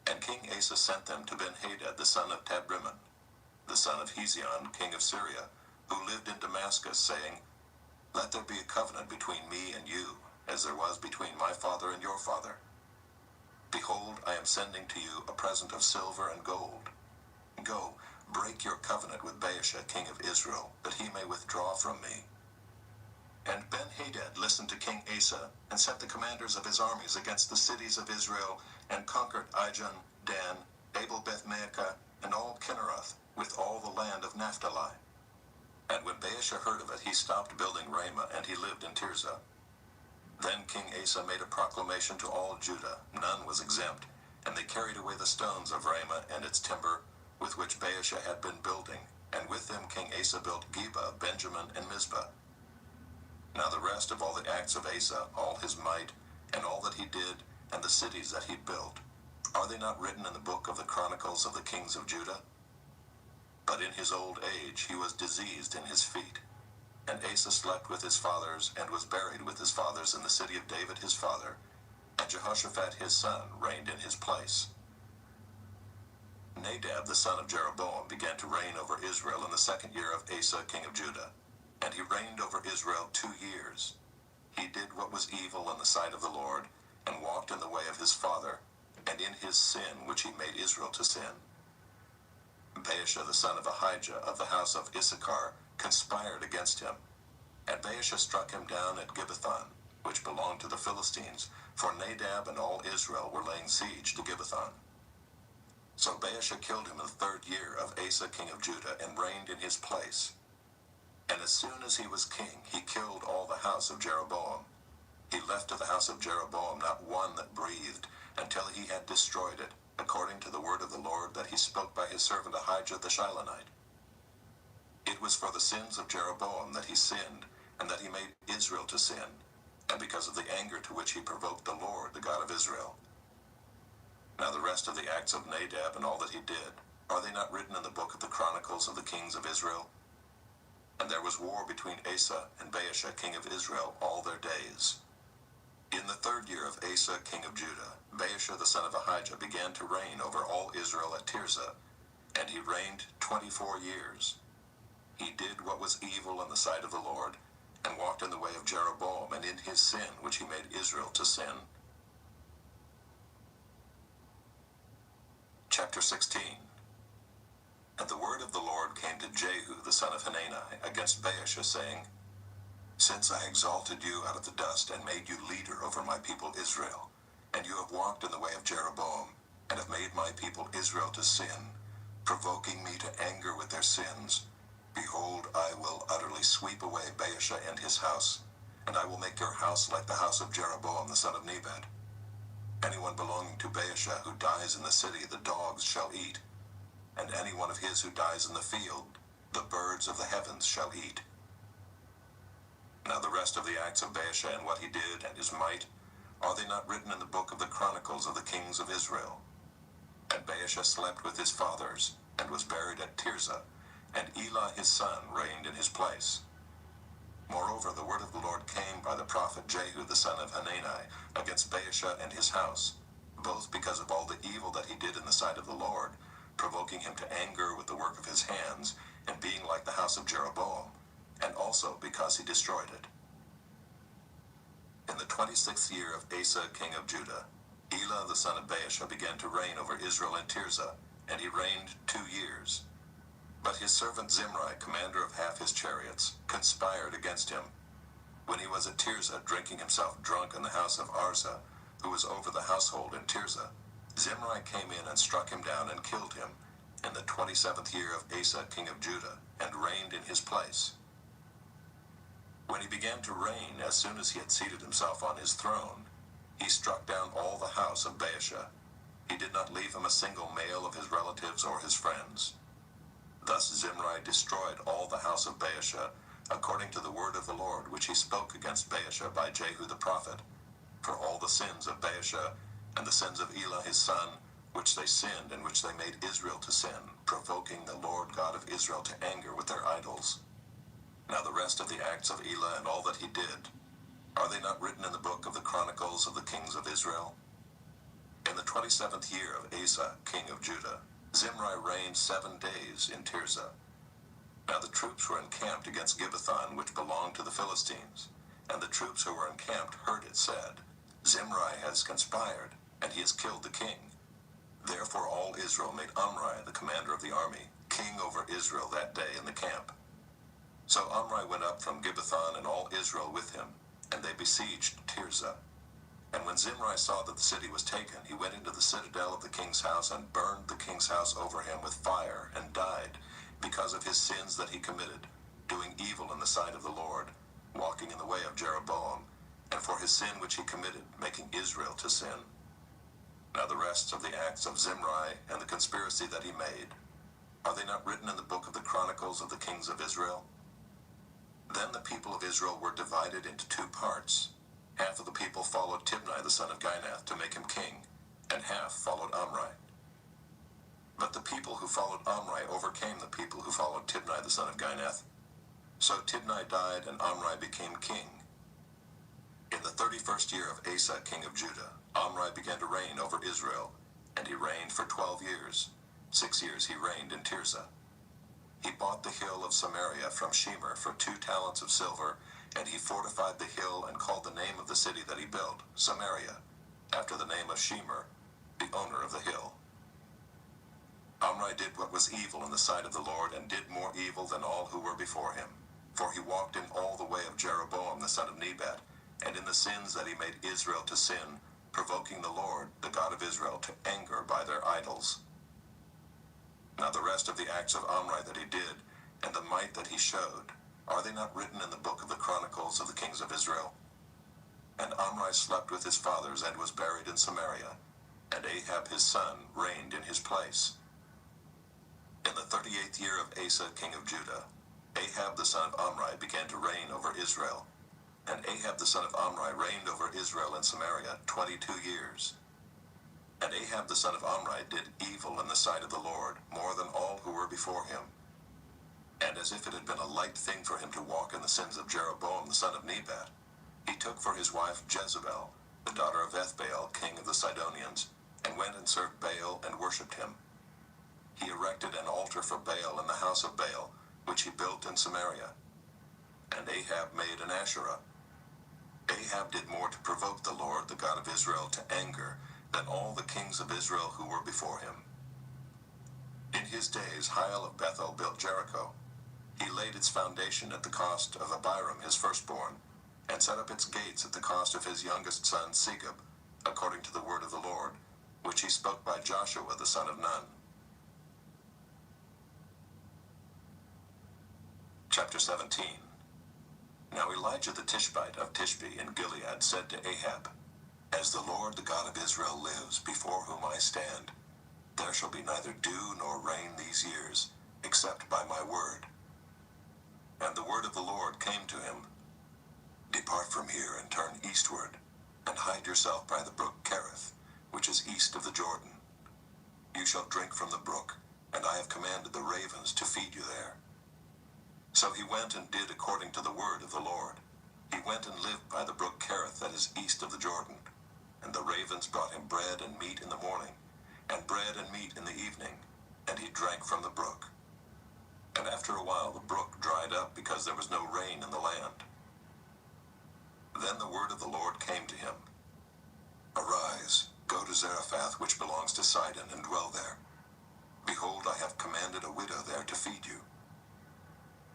And King Asa sent them to Ben-Hadad the son of Tabrimon, the son of Hezion king of Syria, who lived in Damascus, saying, Let there be a covenant between me and you, as there was between my father and your father. Behold, I am sending to you a present of silver and gold. Go, break your covenant with Baasha king of Israel, that he may withdraw from me. And Ben-Hadad listened to King Asa, and sent the commanders of his armies against the cities of Israel, and conquered Ijon, Dan, Abel-Beth-Maacah, and all Kinneroth, with all the land of Naphtali. And when Baasha heard of it, he stopped building Ramah, and he lived in Tirzah. Then King Asa made a proclamation to all Judah, none was exempt, and they carried away the stones of Ramah and its timber, with which Baasha had been building, and with them King Asa built Geba, Benjamin, and Mizpah. Now the rest of all the acts of Asa, all his might, and all that he did, and the cities that he built, are they not written in the book of the Chronicles of the kings of Judah? But in his old age he was diseased in his feet. And Asa slept with his fathers, and was buried with his fathers in the city of David his father, and Jehoshaphat his son reigned in his place. Nadab the son of Jeroboam began to reign over Israel in the 2nd year of Asa king of Judah, and he reigned over Israel 2 years. He did what was evil in the sight of the Lord, and walked in the way of his father, and in his sin which he made Israel to sin. Baasha the son of Ahijah of the house of Issachar conspired against him, and Baasha struck him down at Gibbethon, which belonged to the Philistines, for Nadab and all Israel were laying siege to Gibbethon. So Baasha killed him in the 3rd year of Asa king of Judah, and reigned in his place. And as soon as he was king, he killed all the house of Jeroboam. He left to the house of Jeroboam not one that breathed, until he had destroyed it, according to the word of the Lord that he spoke by his servant Ahijah the Shilonite. It was for the sins of Jeroboam that he sinned, and that he made Israel to sin, and because of the anger to which he provoked the Lord, the God of Israel. Now the rest of the acts of Nadab and all that he did, are they not written in the book of the Chronicles of the kings of Israel? And there was war between Asa and Baasha king of Israel all their days. In the 3rd year of Asa king of Judah, Baasha the son of Ahijah began to reign over all Israel at Tirzah, and he reigned 24 years. He did what was evil in the sight of the Lord, and walked in the way of Jeroboam, and in his sin which he made Israel to sin. Chapter 16. And the word of the Lord came to Jehu the son of Hanani against Baasha, saying, Since I exalted you out of the dust, and made you leader over my people Israel, and you have walked in the way of Jeroboam, and have made my people Israel to sin, provoking me to anger with their sins, behold, I will utterly sweep away Baasha and his house, and I will make your house like the house of Jeroboam the son of Nebat. Anyone belonging to Baasha who dies in the city, the dogs shall eat, and any one of his who dies in the field, the birds of the heavens shall eat. Now the rest of the acts of Baasha and what he did and his might, are they not written in the book of the Chronicles of the kings of Israel? And Baasha slept with his fathers, and was buried at Tirzah, and Elah his son reigned in his place. Moreover, the word of the Lord came by the prophet Jehu the son of Hanani against Baasha and his house, both because of all the evil that he did in the sight of the Lord, provoking him to anger with the work of his hands, and being like the house of Jeroboam, and also because he destroyed it. In the 26th year of Asa king of Judah, Elah the son of Baasha began to reign over Israel in Tirzah, and he reigned 2 years. But his servant Zimri, commander of half his chariots, conspired against him. When he was at Tirzah, drinking himself drunk in the house of Arza, who was over the household in Tirzah, Zimri came in and struck him down and killed him, in the 27th year of Asa king of Judah, and reigned in his place. When he began to reign, as soon as he had seated himself on his throne, he struck down all the house of Baasha. He did not leave him a single male of his relatives or his friends. Thus Zimri destroyed all the house of Baasha, according to the word of the Lord which he spoke against Baasha by Jehu the prophet, for all the sins of Baasha, and the sins of Elah his son, which they sinned and which they made Israel to sin, provoking the Lord God of Israel to anger with their idols. Now the rest of the acts of Elah and all that he did, are they not written in the book of the Chronicles of the kings of Israel? In the 27th year of Asa, king of Judah, Zimri reigned 7 days in Tirzah. Now the troops were encamped against Gibbethon, which belonged to the Philistines. And the troops who were encamped heard it said, Zimri has conspired, and he has killed the king. Therefore all Israel made Omri, the commander of the army, king over Israel that day in the camp. So Omri went up from Gibbethon and all Israel with him, and they besieged Tirzah. And when Zimri saw that the city was taken, he went into the citadel of the king's house and burned the king's house over him with fire, and died, because of his sins that he committed, doing evil in the sight of the Lord, walking in the way of Jeroboam, and for his sin which he committed, making Israel to sin. Now the rest of the acts of Zimri and the conspiracy that he made, are they not written in the book of the Chronicles of the kings of Israel? Then the people of Israel were divided into 2 parts. Half of the people followed Tibni the son of Ginath to make him king, and half followed Omri. But the people who followed Omri overcame the people who followed Tibni the son of Ginath. So Tibni died, and Omri became king. In the 31st year of Asa king of Judah, Omri began to reign over Israel, and he reigned for 12 years. 6 years he reigned in Tirzah. He bought the hill of Samaria from Shemer for 2 talents of silver, and he fortified the hill and called the name of the city that he built, Samaria, after the name of Shemer, the owner of the hill. Omri did what was evil in the sight of the Lord, and did more evil than all who were before him. For he walked in all the way of Jeroboam the son of Nebat, and in the sins that he made Israel to sin, provoking the Lord, the God of Israel, to anger by their idols. Now the rest of the acts of Omri that he did, and the might that he showed, are they not written in the book of the Chronicles of the kings of Israel? And Omri slept with his fathers and was buried in Samaria, and Ahab his son reigned in his place. In the 38th year of Asa king of Judah, Ahab the son of Omri began to reign over Israel. And Ahab the son of Omri reigned over Israel in Samaria 22 years. And Ahab the son of Omri did evil in the sight of the Lord, more than all who were before him. And as if it had been a light thing for him to walk in the sins of Jeroboam the son of Nebat, he took for his wife Jezebel, the daughter of Ethbaal, king of the Sidonians, and went and served Baal and worshipped him. He erected an altar for Baal in the house of Baal, which he built in Samaria. And Ahab made an Asherah. Ahab did more to provoke the Lord, the God of Israel, to anger than all the kings of Israel who were before him. In his days Hiel of Bethel built Jericho. He laid its foundation at the cost of Abiram his firstborn, and set up its gates at the cost of his youngest son Segub, according to the word of the Lord, which he spoke by Joshua the son of Nun. Chapter 17. Now Elijah the Tishbite of Tishbe in Gilead said to Ahab, As the Lord the God of Israel lives, before whom I stand, there shall be neither dew nor rain these years, except by my word. of the Lord came to him. Depart from here and turn eastward, and hide yourself by the brook Kerith, which is east of the Jordan. You shall drink from the brook, and I have commanded the ravens to feed you there. So he went and did according to the word of the Lord. He went and lived by the brook Kerith that is east of the Jordan. And the ravens brought him bread and meat in the morning, and bread and meat in the evening, and he drank from the brook. And after a while the brook dried up because there was no rain in the land. Then the word of the Lord came to him. Arise, go to Zarephath, which belongs to Sidon, and dwell there. Behold, I have commanded a widow there to feed you.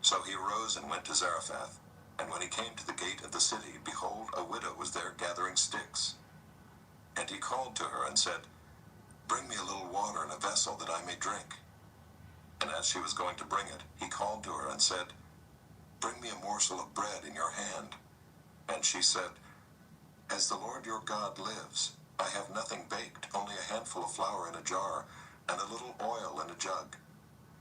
So he arose and went to Zarephath, and when he came to the gate of the city, behold, a widow was there gathering sticks. And he called to her and said, Bring me a little water in a vessel that I may drink. And as she was going to bring it, he called to her and said, Bring me a morsel of bread in your hand. And she said, As the Lord your God lives, I have nothing baked, only a handful of flour in a jar, and a little oil in a jug.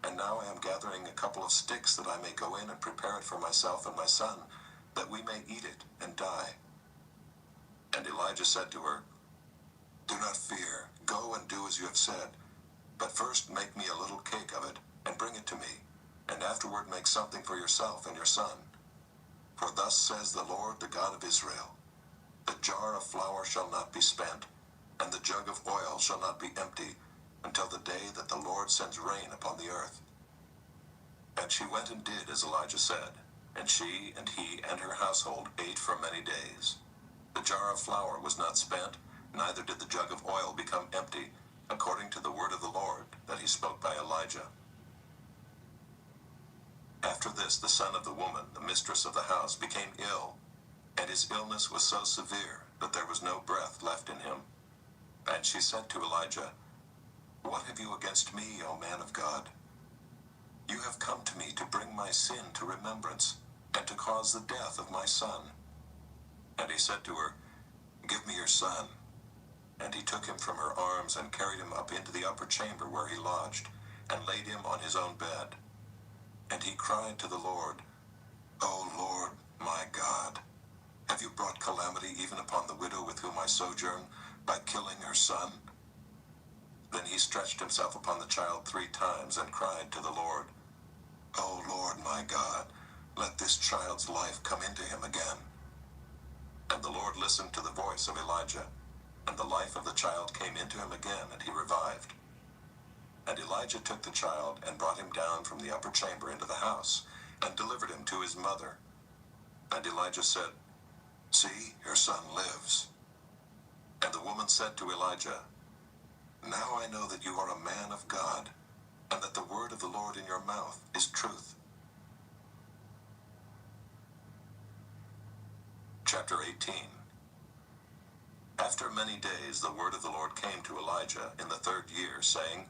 And now I am gathering a couple of sticks that I may go in and prepare it for myself and my son, that we may eat it and die. And Elijah said to her, Do not fear, go and do as you have said, but first make me a little cake of it, and bring it to me, and afterward make something for yourself and your son. For thus says the Lord, the God of Israel, The jar of flour shall not be spent, and the jug of oil shall not be empty, until the day that the Lord sends rain upon the earth. And she went and did as Elijah said, and she and he and her household ate for many days. The jar of flour was not spent, neither did the jug of oil become empty, according to the word of the Lord that he spoke by Elijah. After this, the son of the woman, the mistress of the house, became ill, and his illness was so severe that there was no breath left in him. And she said to Elijah, What have you against me, O man of God? You have come to me to bring my sin to remembrance, and to cause the death of my son. And he said to her, Give me your son. And he took him from her arms and carried him up into the upper chamber where he lodged, and laid him on his own bed. And he cried to the Lord, O Lord, my God, have you brought calamity even upon the widow with whom I sojourn, by killing her son? Then he stretched himself upon the child 3 times and cried to the Lord, O Lord, my God, let this child's life come into him again. And the Lord listened to the voice of Elijah, and the life of the child came into him again, and he revived. And Elijah took the child and brought him down from the upper chamber into the house, and delivered him to his mother. And Elijah said, See, your son lives. And the woman said to Elijah, Now I know that you are a man of God, and that the word of the Lord in your mouth is truth. Chapter 18. After many days the word of the Lord came to Elijah in the 3rd year, saying,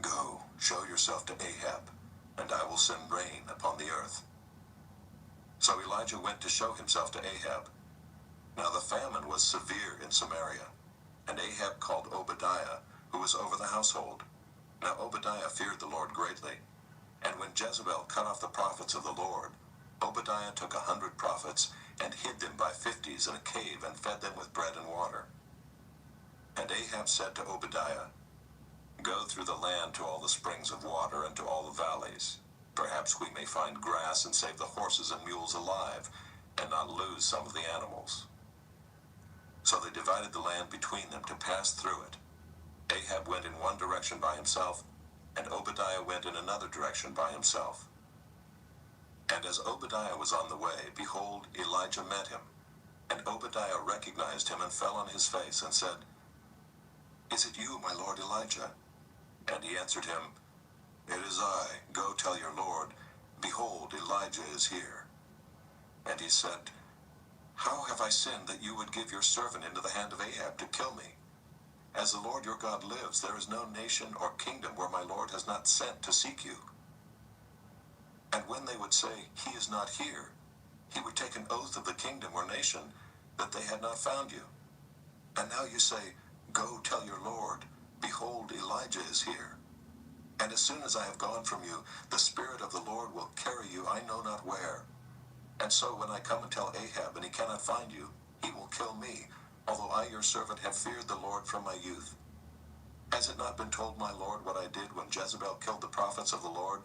Go, show yourself to Ahab, and I will send rain upon the earth. So Elijah went to show himself to Ahab. Now the famine was severe in Samaria, and Ahab called Obadiah, who was over the household. Now Obadiah feared the Lord greatly. And when Jezebel cut off the prophets of the Lord, Obadiah took 100 prophets, and hid them by 50s in a cave, and fed them with bread and water. And Ahab said to Obadiah, Go through the land to all the springs of water, and to all the valleys. Perhaps we may find grass, and save the horses and mules alive, and not lose some of the animals. So they divided the land between them to pass through it. Ahab went in one direction by himself, and Obadiah went in another direction by himself. And as Obadiah was on the way, behold, Elijah met him. And Obadiah recognized him and fell on his face and said, Is it you, my lord Elijah? And he answered him, It is I. Go tell your lord, Behold, Elijah is here. And he said, How have I sinned that you would give your servant into the hand of Ahab to kill me? As the Lord your God lives, there is no nation or kingdom where my lord has not sent to seek you. And when they would say, He is not here, he would take an oath of the kingdom or nation that they had not found you. And now you say, Go tell your lord, Behold, Elijah is here. And as soon as I have gone from you, the Spirit of the Lord will carry you I know not where. And so when I come and tell Ahab, and he cannot find you, he will kill me, although I your servant have feared the Lord from my youth. Has it not been told my Lord what I did when Jezebel killed the prophets of the Lord?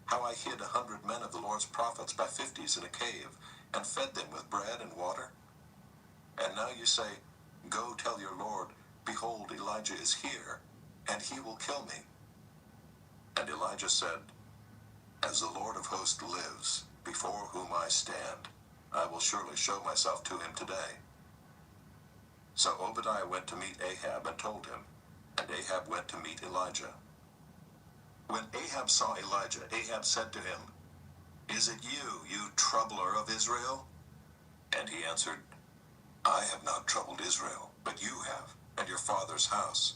How I hid 100 men of the Lord's prophets by 50s in a cave, and fed them with bread and water? And now you say, Go tell your Lord, behold, Elijah is here, and he will kill me. And Elijah said, As the Lord of hosts lives, before whom I stand, I will surely show myself to him today. So Obadiah went to meet Ahab and told him, and Ahab went to meet Elijah. When Ahab saw Elijah, Ahab said to him, Is it you, you troubler of Israel? And he answered, I have not troubled Israel, but you have, and your father's house,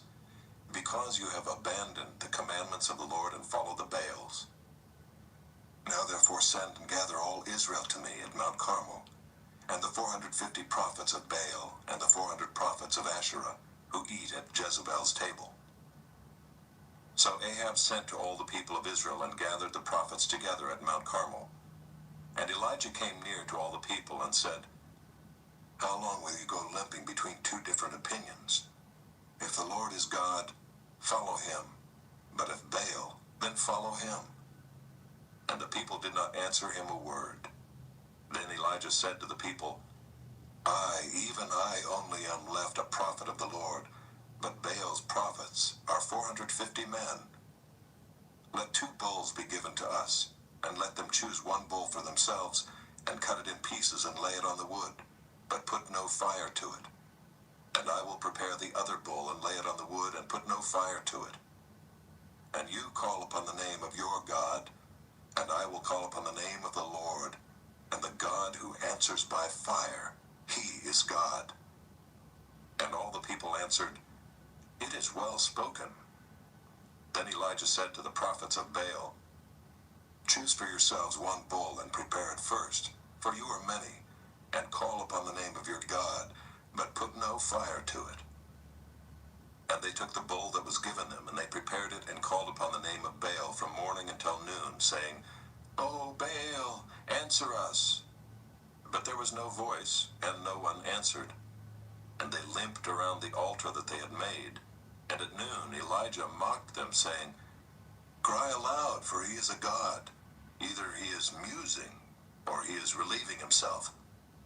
because you have abandoned the commandments of the Lord and followed the Baals. Now therefore send and gather all Israel to me at Mount Carmel, and the 450 prophets of Baal, and the 400 prophets of Asherah, who eat at Jezebel's table. So Ahab sent to all the people of Israel and gathered the prophets together at Mount Carmel. And Elijah came near to all the people and said, How long will you go limping between two different opinions? If the Lord is God, follow him. But if Baal, then follow him. And the people did not answer him a word. Then Elijah said to the people, I, even I only am left a prophet of the Lord, but Baal's prophets are 450 men. Let 2 bulls be given to us, and let them choose 1 bull for themselves, and cut it in pieces and lay it on the wood, but put no fire to it. And I will prepare the other bull and lay it on the wood, and put no fire to it. And you call upon the name of your God, and I will call upon the name of the Lord, and the God who answers by fire, he is God. And all the people answered, It is well spoken. Then Elijah said to the prophets of Baal, Choose for yourselves 1 bull and prepare it first, for you are many, and call upon the name of your God, but put no fire to it. And they took the bull that was given them, and they prepared it and called upon the name of Baal from morning until noon, saying, O Baal, answer us. But there was no voice, and no one answered. And they limped around the altar that they had made. And at noon Elijah mocked them, saying, Cry aloud, for he is a god. Either he is musing, or he is relieving himself,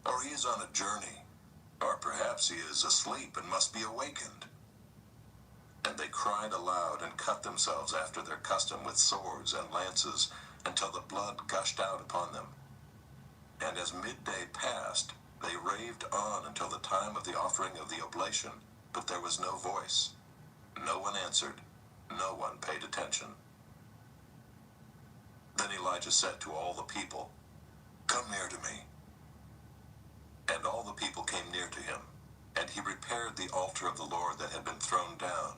or he is on a journey, or perhaps he is asleep and must be awakened. And they cried aloud and cut themselves after their custom with swords and lances, until the blood gushed out upon them. And as midday passed, they raved on until the time of the offering of the oblation, but there was no voice. No one answered, no one paid attention. Then Elijah said to all the people, Come near to me. And all the people came near to him, and he repaired the altar of the Lord that had been thrown down.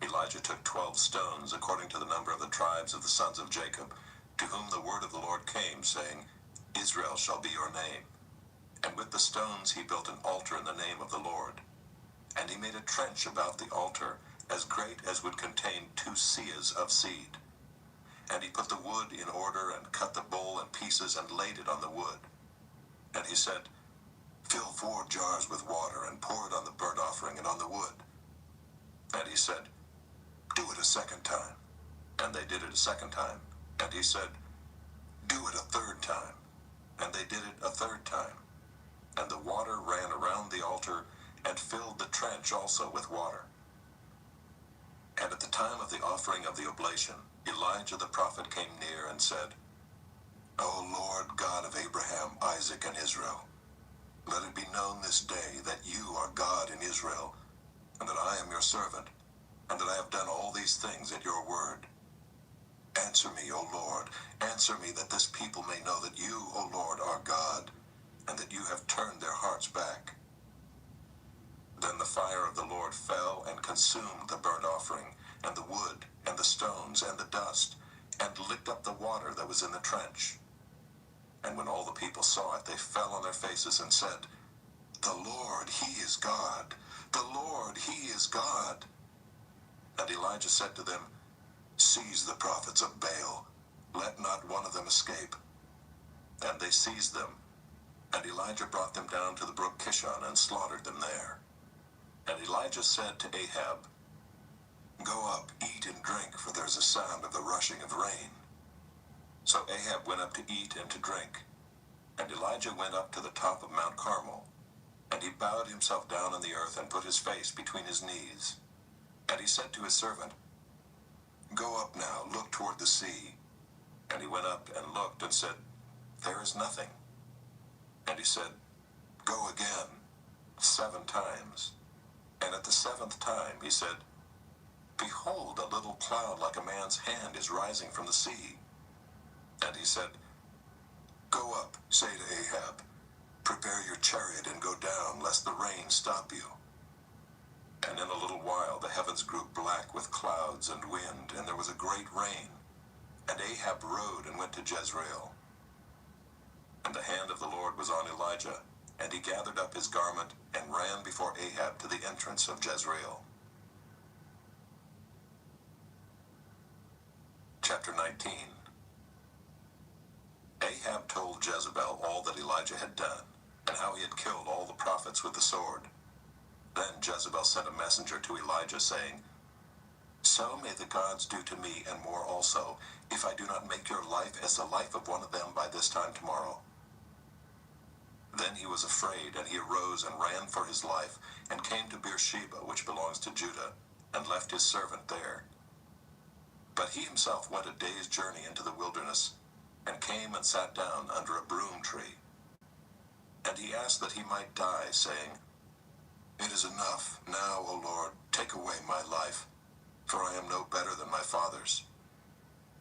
Elijah took 12 stones, according to the number of the tribes of the sons of Jacob, to whom the word of the Lord came, saying, Israel shall be your name. And with the stones he built an altar in the name of the Lord. And he made a trench about the altar, as great as would contain 2 seahs of seed. And he put the wood in order, and cut the bull in pieces, and laid it on the wood. And he said, Fill 4 jars with water, and pour it on the burnt offering and on the wood. And he said, Do it a second time. And they did it a second time. And he said, Do it a third time. And they did it a third time. And the water ran around the altar, and filled the trench also with water. And at the time of the offering of the oblation, Elijah the prophet came near and said, O Lord God of Abraham, Isaac, and Israel, let it be known this day that you are God in Israel, and that I am your servant, and that I have done all these things at your word. Answer me, O Lord, answer me, that this people may know that you, O Lord, are God, and that you have turned their hearts back. Then the fire of the Lord fell and consumed the burnt offering, and the wood, and the stones, and the dust, and licked up the water that was in the trench. And when all the people saw it, they fell on their faces and said, The Lord, he is God. The Lord, he is God. And Elijah said to them, "Seize the prophets of Baal. Let not one of them escape." And they seized them. And Elijah brought them down to the brook Kishon and slaughtered them there. And Elijah said to Ahab, "Go up, eat and drink, for there is a sound of the rushing of rain." So Ahab went up to eat and to drink. And Elijah went up to the top of Mount Carmel. And he bowed himself down on the earth and put his face between his knees. And he said to his servant, "Go up now, look toward the sea." And he went up and looked and said, "There is nothing." And he said, "Go again, 7 times. And at the 7th time he said, Behold, a little cloud like a man's hand is rising from the sea." And he said, "Go up, say to Ahab, prepare your chariot and go down, lest the rain stop you." And in a little while the heavens grew black with clouds and wind, and there was a great rain. And Ahab rode and went to Jezreel. And the hand of the Lord was on Elijah, and he gathered up his garment and ran before Ahab to the entrance of Jezreel. Chapter 19. Ahab told Jezebel all that Elijah had done, and how he had killed all the prophets with the sword. Then Jezebel sent a messenger to Elijah, saying, "So may the gods do to me and more also, if I do not make your life as the life of one of them by this time tomorrow." Then he was afraid, and he arose and ran for his life, and came to Beersheba, which belongs to Judah, and left his servant there. But he himself went a day's journey into the wilderness, and came and sat down under a broom tree. And he asked that he might die, saying, "It is enough. Now, O Lord, take away my life, for I am no better than my fathers."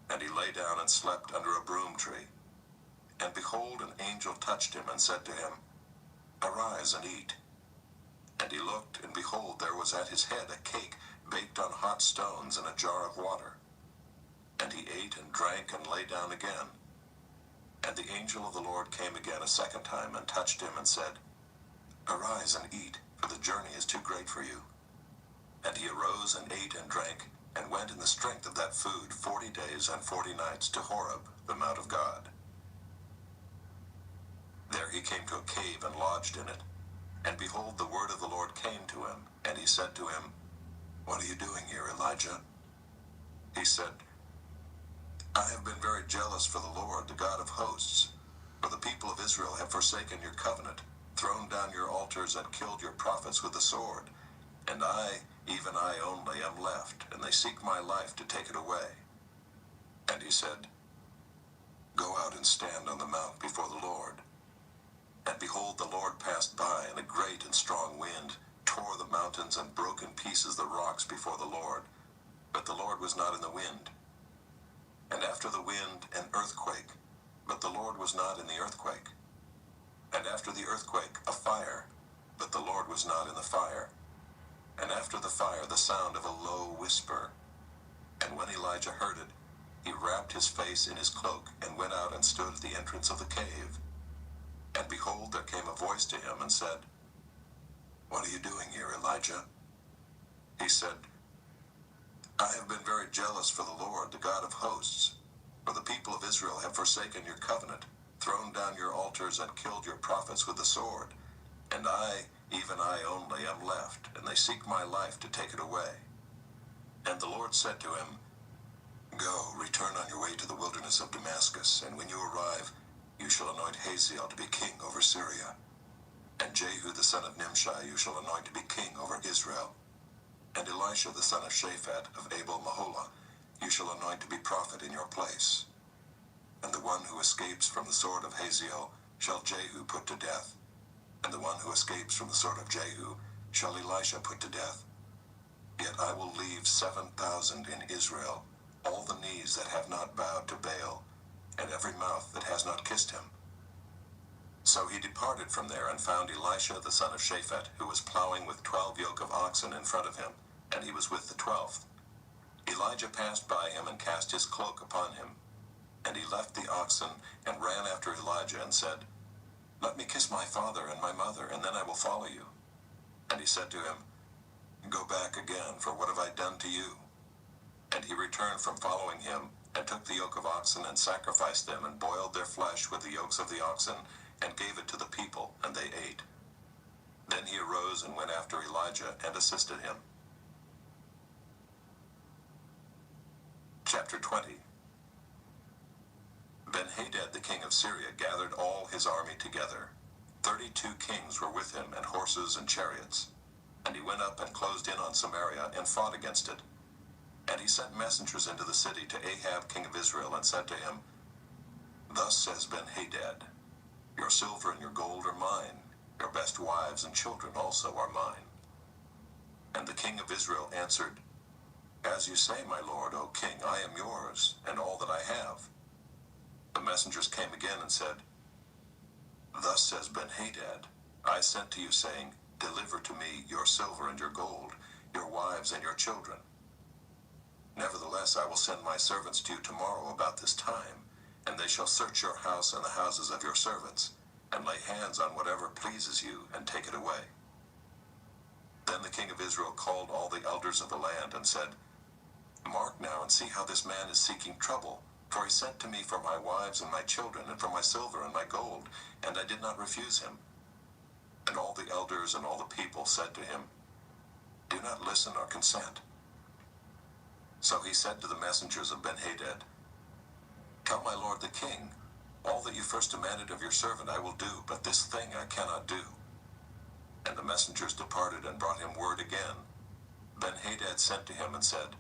And he lay down and slept under a broom tree. And behold, an angel touched him and said to him, "Arise and eat." And he looked, and behold, there was at his head a cake baked on hot stones and a jar of water. And he ate and drank and lay down again. And the angel of the Lord came again a second time and touched him and said, "Arise and eat, for the journey is too great for you." And he arose and ate and drank, and went in the strength of that food 40 days and 40 nights to Horeb, the mount of God. There he came to a cave and lodged in it. And behold, the word of the Lord came to him, and he said to him, "What are you doing here, Elijah?" He said, "I have been very jealous for the Lord, the God of hosts, for the people of Israel have forsaken your covenant, thrown down your altars, and killed your prophets with the sword. And I, even I only, am left, and they seek my life to take it away." And he said, "Go out and stand on the mount before the Lord." And behold, the Lord passed by, and a great and strong wind tore the mountains and broke in pieces the rocks before the Lord. But the Lord was not in the wind. And after the wind, an earthquake, but the Lord was not in the earthquake. And after the earthquake, a fire, but the Lord was not in the fire. And after the fire, the sound of a low whisper. And when Elijah heard it, he wrapped his face in his cloak, and went out and stood at the entrance of the cave. And behold, there came a voice to him and said, "What are you doing here, Elijah?" He said, "I have been very jealous for the Lord, the God of hosts, for the people of Israel have forsaken your covenant, thrown down your altars, and killed your prophets with the sword. And I, even I only, am left, and they seek my life to take it away." And the Lord said to him, "Go, return on your way to the wilderness of Damascus, and when you arrive, you shall anoint Hazael to be king over Syria. And Jehu the son of Nimshi you shall anoint to be king over Israel. And Elisha the son of Shaphat of Abel-Maholah you shall anoint to be prophet in your place. And the one who escapes from the sword of Hazael shall Jehu put to death. And the one who escapes from the sword of Jehu shall Elisha put to death. Yet I will leave 7,000 in Israel, all the knees that have not bowed to Baal, and every mouth that has not kissed him." So he departed from there and found Elisha the son of Shaphat, who was plowing with 12 yoke of oxen in front of him, and he was with the 12th. Elijah passed by him and cast his cloak upon him. And he left the oxen and ran after Elijah and said, "Let me kiss my father and my mother, and then I will follow you." And he said to him, "Go back again, for what have I done to you?" And he returned from following him, and took the yoke of oxen, and sacrificed them, and boiled their flesh with the yokes of the oxen, and gave it to the people, and they ate. Then he arose and went after Elijah, and assisted him. Chapter 20. Ben-Hadad the king of Syria gathered all his army together. 32 kings were with him, and horses and chariots. And he went up and closed in on Samaria, and fought against it. And he sent messengers into the city to Ahab king of Israel, and said to him, Thus says Ben-Hadad, Your silver and your gold are mine, your best wives and children also are mine. And the king of Israel answered, As you say, my lord, O king, I am yours, and all that I have. The messengers came again and said, Thus says Ben-Hadad, I sent to you, saying, Deliver to me your silver and your gold, your wives and your children. Nevertheless, I will send my servants to you tomorrow about this time, and they shall search your house and the houses of your servants, and lay hands on whatever pleases you, and take it away. Then the king of Israel called all the elders of the land, and said, Mark now, and see how this man is seeking trouble. For he sent to me for my wives and my children, and for my silver and my gold, and I did not refuse him. And all the elders and all the people said to him, Do not listen or consent. So he said to the messengers of Ben-Hadad, Tell my lord the king, all that you first demanded of your servant I will do, but this thing I cannot do. And the messengers departed and brought him word again. Ben-Hadad sent to him and said,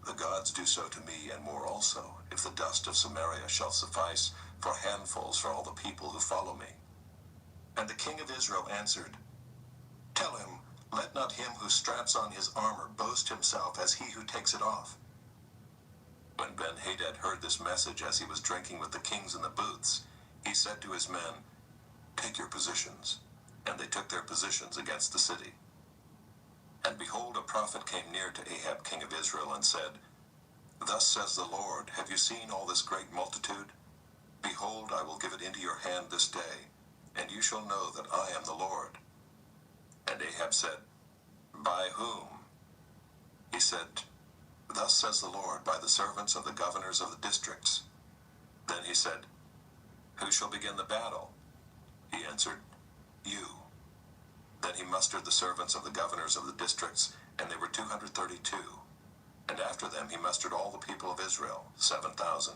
The gods do so to me and more also, if the dust of Samaria shall suffice for handfuls for all the people who follow me. And the king of Israel answered, Tell him, let not him who straps on his armor boast himself as he who takes it off. When Ben-Hadad heard this message as he was drinking with the kings in the booths, he said to his men, Take your positions. And they took their positions against the city. And behold, a prophet came near to Ahab king of Israel, and said, Thus says the Lord, Have you seen all this great multitude? Behold, I will give it into your hand this day, and you shall know that I am the Lord. And Ahab said, By whom? He said, Thus says the Lord, by the servants of the governors of the districts. Then he said, Who shall begin the battle? He answered, You. Then he mustered the servants of the governors of the districts, and they were 232. And after them he mustered all the people of Israel, 7,000.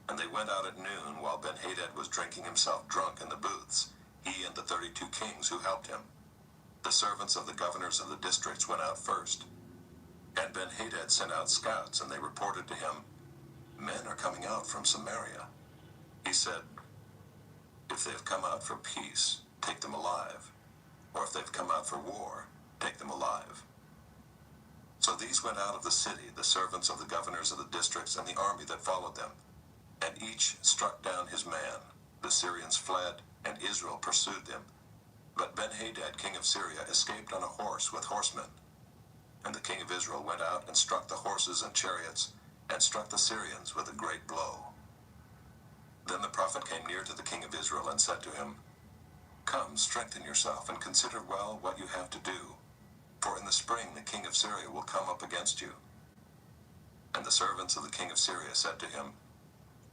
And they went out at noon, while Ben-Hadad was drinking himself drunk in the booths, he and the 32 kings who helped him. The servants of the governors of the districts went out first. And Ben-Hadad sent out scouts, and they reported to him, Men are coming out from Samaria. He said, If they have come out for peace, take them alive. Or if they've come out for war, take them alive. So these went out of the city, the servants of the governors of the districts, and the army that followed them. And each struck down his man. The Syrians fled, and Israel pursued them. But Ben-Hadad king of Syria escaped on a horse with horsemen. And the king of Israel went out and struck the horses and chariots, and struck the Syrians with a great blow. Then the prophet came near to the king of Israel, and said to him, Come, strengthen yourself, and consider well what you have to do. For in the spring the king of Syria will come up against you. And the servants of the king of Syria said to him,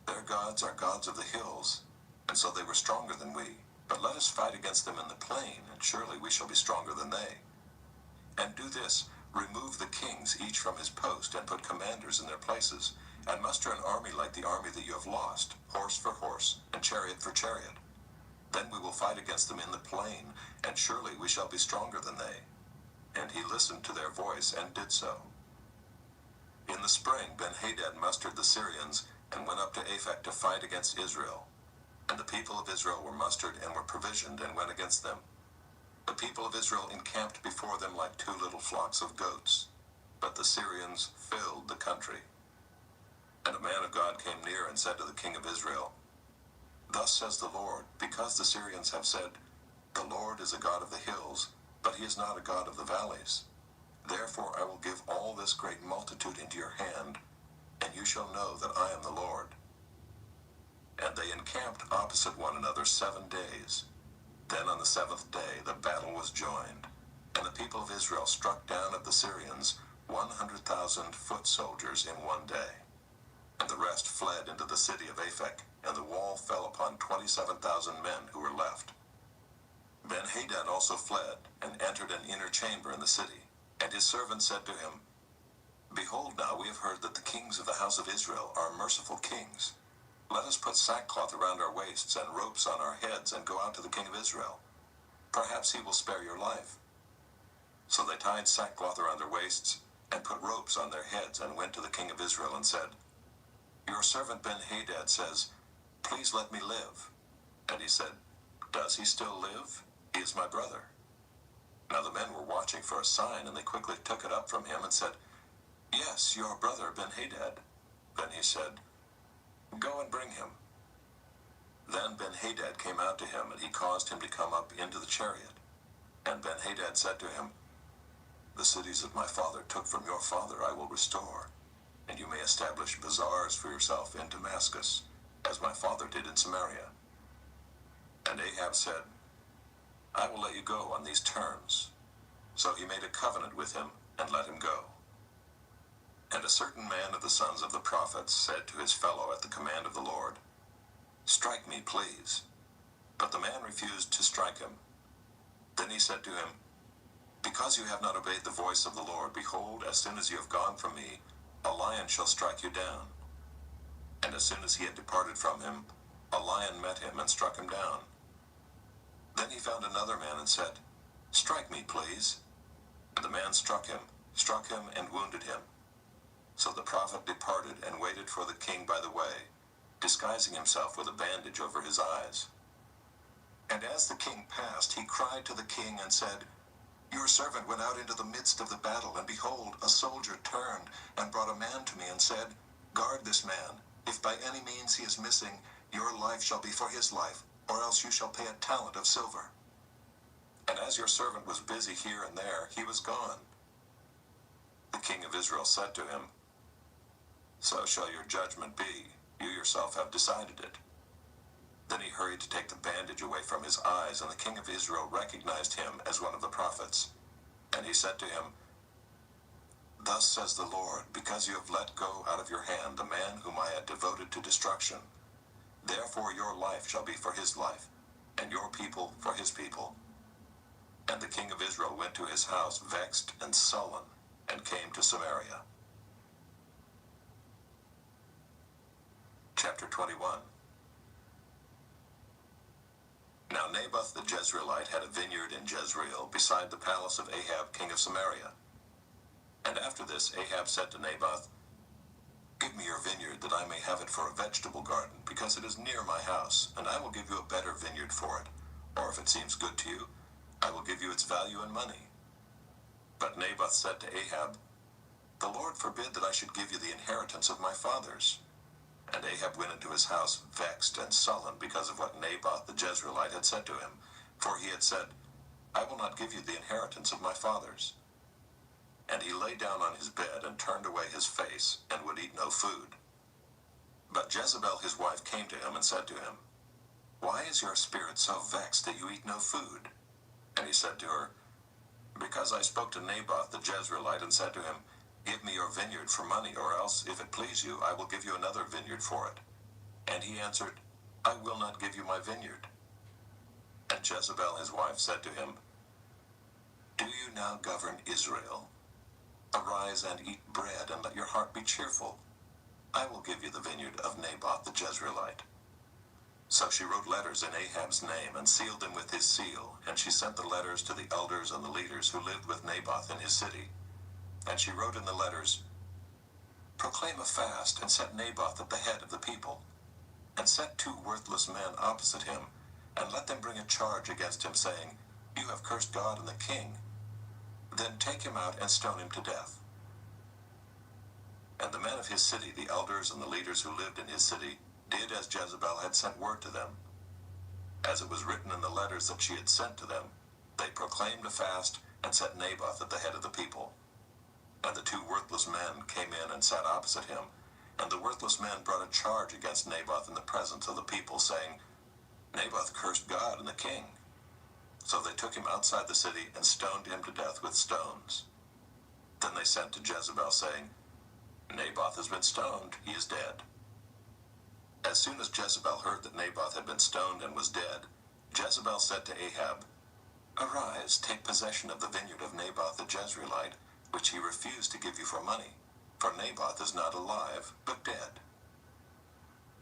Their gods are gods of the hills, and so they were stronger than we. But let us fight against them in the plain, and surely we shall be stronger than they. And do this, remove the kings each from his post, and put commanders in their places, and muster an army like the army that you have lost, horse for horse, and chariot for chariot. Then we will fight against them in the plain, and surely we shall be stronger than they. And he listened to their voice, and did so. In the spring Ben-Hadad mustered the Syrians, and went up to Aphek to fight against Israel. And the people of Israel were mustered, and were provisioned, and went against them. The people of Israel encamped before them like 2 little flocks of goats. But the Syrians filled the country. And a man of God came near, and said to the king of Israel, Thus says the Lord, because the Syrians have said, The Lord is a God of the hills, but he is not a God of the valleys. Therefore I will give all this great multitude into your hand, and you shall know that I am the Lord. And they encamped opposite one another 7 days. Then on the 7th day the battle was joined, and the people of Israel struck down at the Syrians, 100,000 foot soldiers in one day. And the rest fled into the city of Aphek, and the wall fell upon 27,000 men who were left. Ben-Hadad also fled, and entered an inner chamber in the city. And his servant said to him, Behold, now we have heard that the kings of the house of Israel are merciful kings. Let us put sackcloth around our waists and ropes on our heads and go out to the king of Israel. Perhaps he will spare your life. So they tied sackcloth around their waists and put ropes on their heads and went to the king of Israel and said, Your servant Ben-Hadad says, Please let me live. And he said, Does he still live? He is my brother. Now the men were watching for a sign, and they quickly took it up from him and said, Yes, your brother Ben-Hadad. Then he said, Go and bring him. Then Ben-Hadad came out to him, and he caused him to come up into the chariot. And Ben-Hadad said to him, The cities that my father took from your father I will restore, and you may establish bazaars for yourself in Damascus, as my father did in Samaria. And Ahab said, I will let you go on these terms. So he made a covenant with him, and let him go. And a certain man of the sons of the prophets said to his fellow at the command of the Lord, Strike me, please. But the man refused to strike him. Then he said to him, Because you have not obeyed the voice of the Lord, behold, as soon as you have gone from me, a lion shall strike you down. And as soon as he had departed from him, a lion met him and struck him down. Then he found another man and said, Strike me, please. And the man struck him and wounded him. So the prophet departed and waited for the king by the way, disguising himself with a bandage over his eyes. And as the king passed, he cried to the king and said, Your servant went out into the midst of the battle, and behold, a soldier turned and brought a man to me and said, Guard this man. If by any means he is missing, your life shall be for his life, or else you shall pay a talent of silver. And as your servant was busy here and there, he was gone. The king of Israel said to him, So shall your judgment be. You yourself have decided it. Then he hurried to take the bandage away from his eyes, and the king of Israel recognized him as one of the prophets. And he said to him, Thus says the Lord, because you have let go out of your hand the man whom I had devoted to destruction, therefore your life shall be for his life, and your people for his people. And the king of Israel went to his house vexed and sullen, and came to Samaria. Chapter 21. Now Naboth the Jezreelite had a vineyard in Jezreel, beside the palace of Ahab king of Samaria. And after this Ahab said to Naboth, Give me your vineyard, that I may have it for a vegetable garden, because it is near my house, and I will give you a better vineyard for it. Or if it seems good to you, I will give you its value in money. But Naboth said to Ahab, The Lord forbid that I should give you the inheritance of my fathers. And Ahab went into his house vexed and sullen because of what Naboth the Jezreelite had said to him. For he had said, I will not give you the inheritance of my fathers. And he lay down on his bed and turned away his face, and would eat no food. But Jezebel his wife came to him and said to him, Why is your spirit so vexed that you eat no food? And he said to her, Because I spoke to Naboth the Jezreelite and said to him, Give me your vineyard for money, or else, if it please you, I will give you another vineyard for it. And he answered, I will not give you my vineyard. And Jezebel his wife said to him, Do you now govern Israel? Arise and eat bread, and let your heart be cheerful. I will give you the vineyard of Naboth the Jezreelite. So she wrote letters in Ahab's name, and sealed them with his seal, and she sent the letters to the elders and the leaders who lived with Naboth in his city. And she wrote in the letters, Proclaim a fast, and set Naboth at the head of the people, and set 2 worthless men opposite him, and let them bring a charge against him, saying, You have cursed God and the king. Then take him out and stone him to death. And the men of his city, the elders and the leaders who lived in his city, did as Jezebel had sent word to them. As it was written in the letters that she had sent to them, they proclaimed a fast and set Naboth at the head of the people. And the 2 worthless men came in and sat opposite him, and the worthless men brought a charge against Naboth in the presence of the people, saying, Naboth cursed God and the king. So they took him outside the city and stoned him to death with stones. Then they sent to Jezebel, saying, Naboth has been stoned, he is dead. As soon as Jezebel heard that Naboth had been stoned and was dead, Jezebel said to Ahab, Arise, take possession of the vineyard of Naboth the Jezreelite, which he refused to give you for money, for Naboth is not alive, but dead.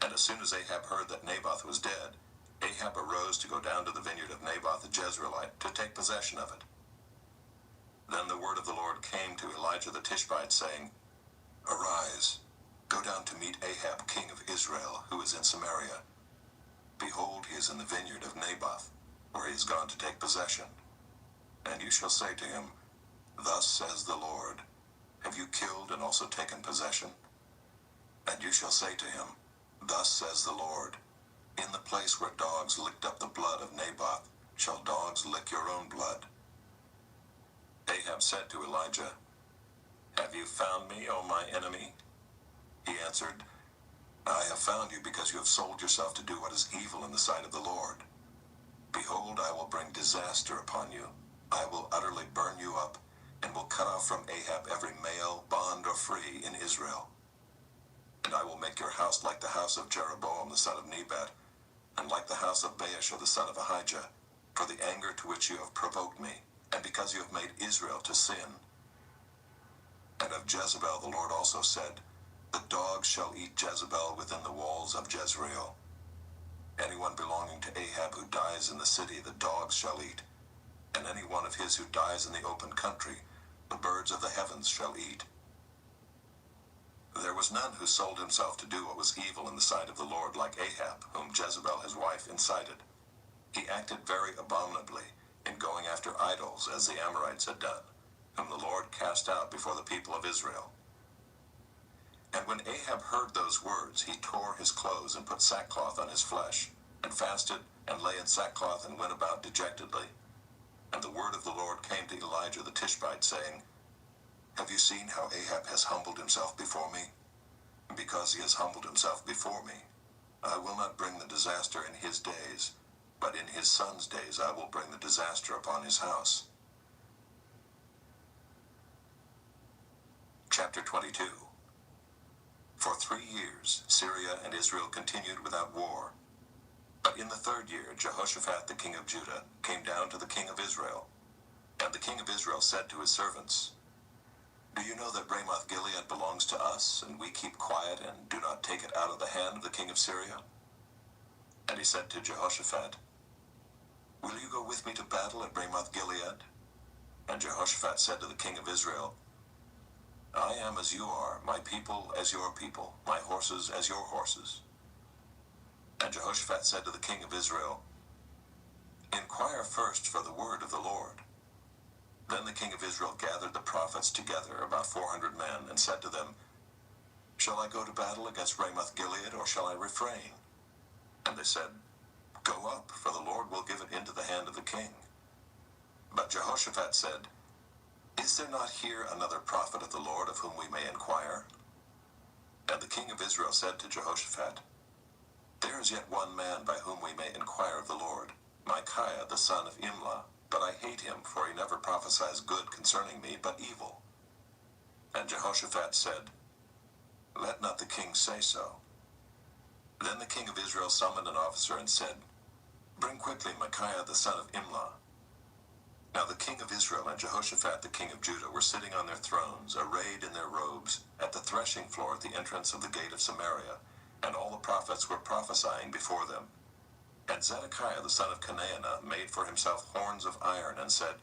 And as soon as Ahab heard that Naboth was dead, Ahab arose to go down to the vineyard of Naboth the Jezreelite to take possession of it. Then the word of the Lord came to Elijah the Tishbite, saying, Arise, go down to meet Ahab king of Israel, who is in Samaria. Behold, he is in the vineyard of Naboth, where he is gone to take possession. And you shall say to him, Thus says the Lord, Have you killed and also taken possession? And you shall say to him, Thus says the Lord, In the place where dogs licked up the blood of Naboth, shall dogs lick your own blood. Ahab said to Elijah, Have you found me, O my enemy? He answered, I have found you because you have sold yourself to do what is evil in the sight of the Lord. Behold, I will bring disaster upon you. I will utterly burn you up, and will cut off from Ahab every male, bond or free, in Israel. And I will make your house like the house of Jeroboam the son of Nebat, and like the house of Baasha the son of Ahijah, for the anger to which you have provoked me, and because you have made Israel to sin. And of Jezebel the Lord also said, The dogs shall eat Jezebel within the walls of Jezreel. Anyone belonging to Ahab who dies in the city, the dogs shall eat, and any one of his who dies in the open country, the birds of the heavens shall eat. There was none who sold himself to do what was evil in the sight of the Lord like Ahab, whom Jezebel his wife incited. He acted very abominably in going after idols, as the Amorites had done, whom the Lord cast out before the people of Israel. And when Ahab heard those words, he tore his clothes and put sackcloth on his flesh, and fasted, and lay in sackcloth, and went about dejectedly. And the word of the Lord came to Elijah the Tishbite, saying, Have you seen how Ahab has humbled himself before me? Because he has humbled himself before me, I will not bring the disaster in his days, but in his son's days I will bring the disaster upon his house. Chapter 22. For 3 years Syria and Israel continued without war. But in the 3rd year Jehoshaphat the king of Judah came down to the king of Israel. And the king of Israel said to his servants, Do you know that Ramoth Gilead belongs to us, and we keep quiet and do not take it out of the hand of the king of Syria? And he said to Jehoshaphat, Will you go with me to battle at Ramoth Gilead? And Jehoshaphat said to the king of Israel, I am as you are, my people as your people, my horses as your horses. And Jehoshaphat said to the king of Israel, Inquire first for the word of the Lord. Then the king of Israel gathered the prophets together, about 400 men, and said to them, Shall I go to battle against Ramoth Gilead, or shall I refrain? And they said, Go up, for the Lord will give it into the hand of the king. But Jehoshaphat said, Is there not here another prophet of the Lord of whom we may inquire? And the king of Israel said to Jehoshaphat, There is yet one man by whom we may inquire of the Lord, Micaiah the son of Imlah, but I hate him, for he never prophesies good concerning me, but evil. And Jehoshaphat said, Let not the king say so. Then the king of Israel summoned an officer and said, Bring quickly Micaiah the son of Imlah. Now the king of Israel and Jehoshaphat the king of Judah were sitting on their thrones, arrayed in their robes, at the threshing floor at the entrance of the gate of Samaria, and all the prophets were prophesying before them. And Zedekiah the son of Chenaanah made for himself horns of iron, and said,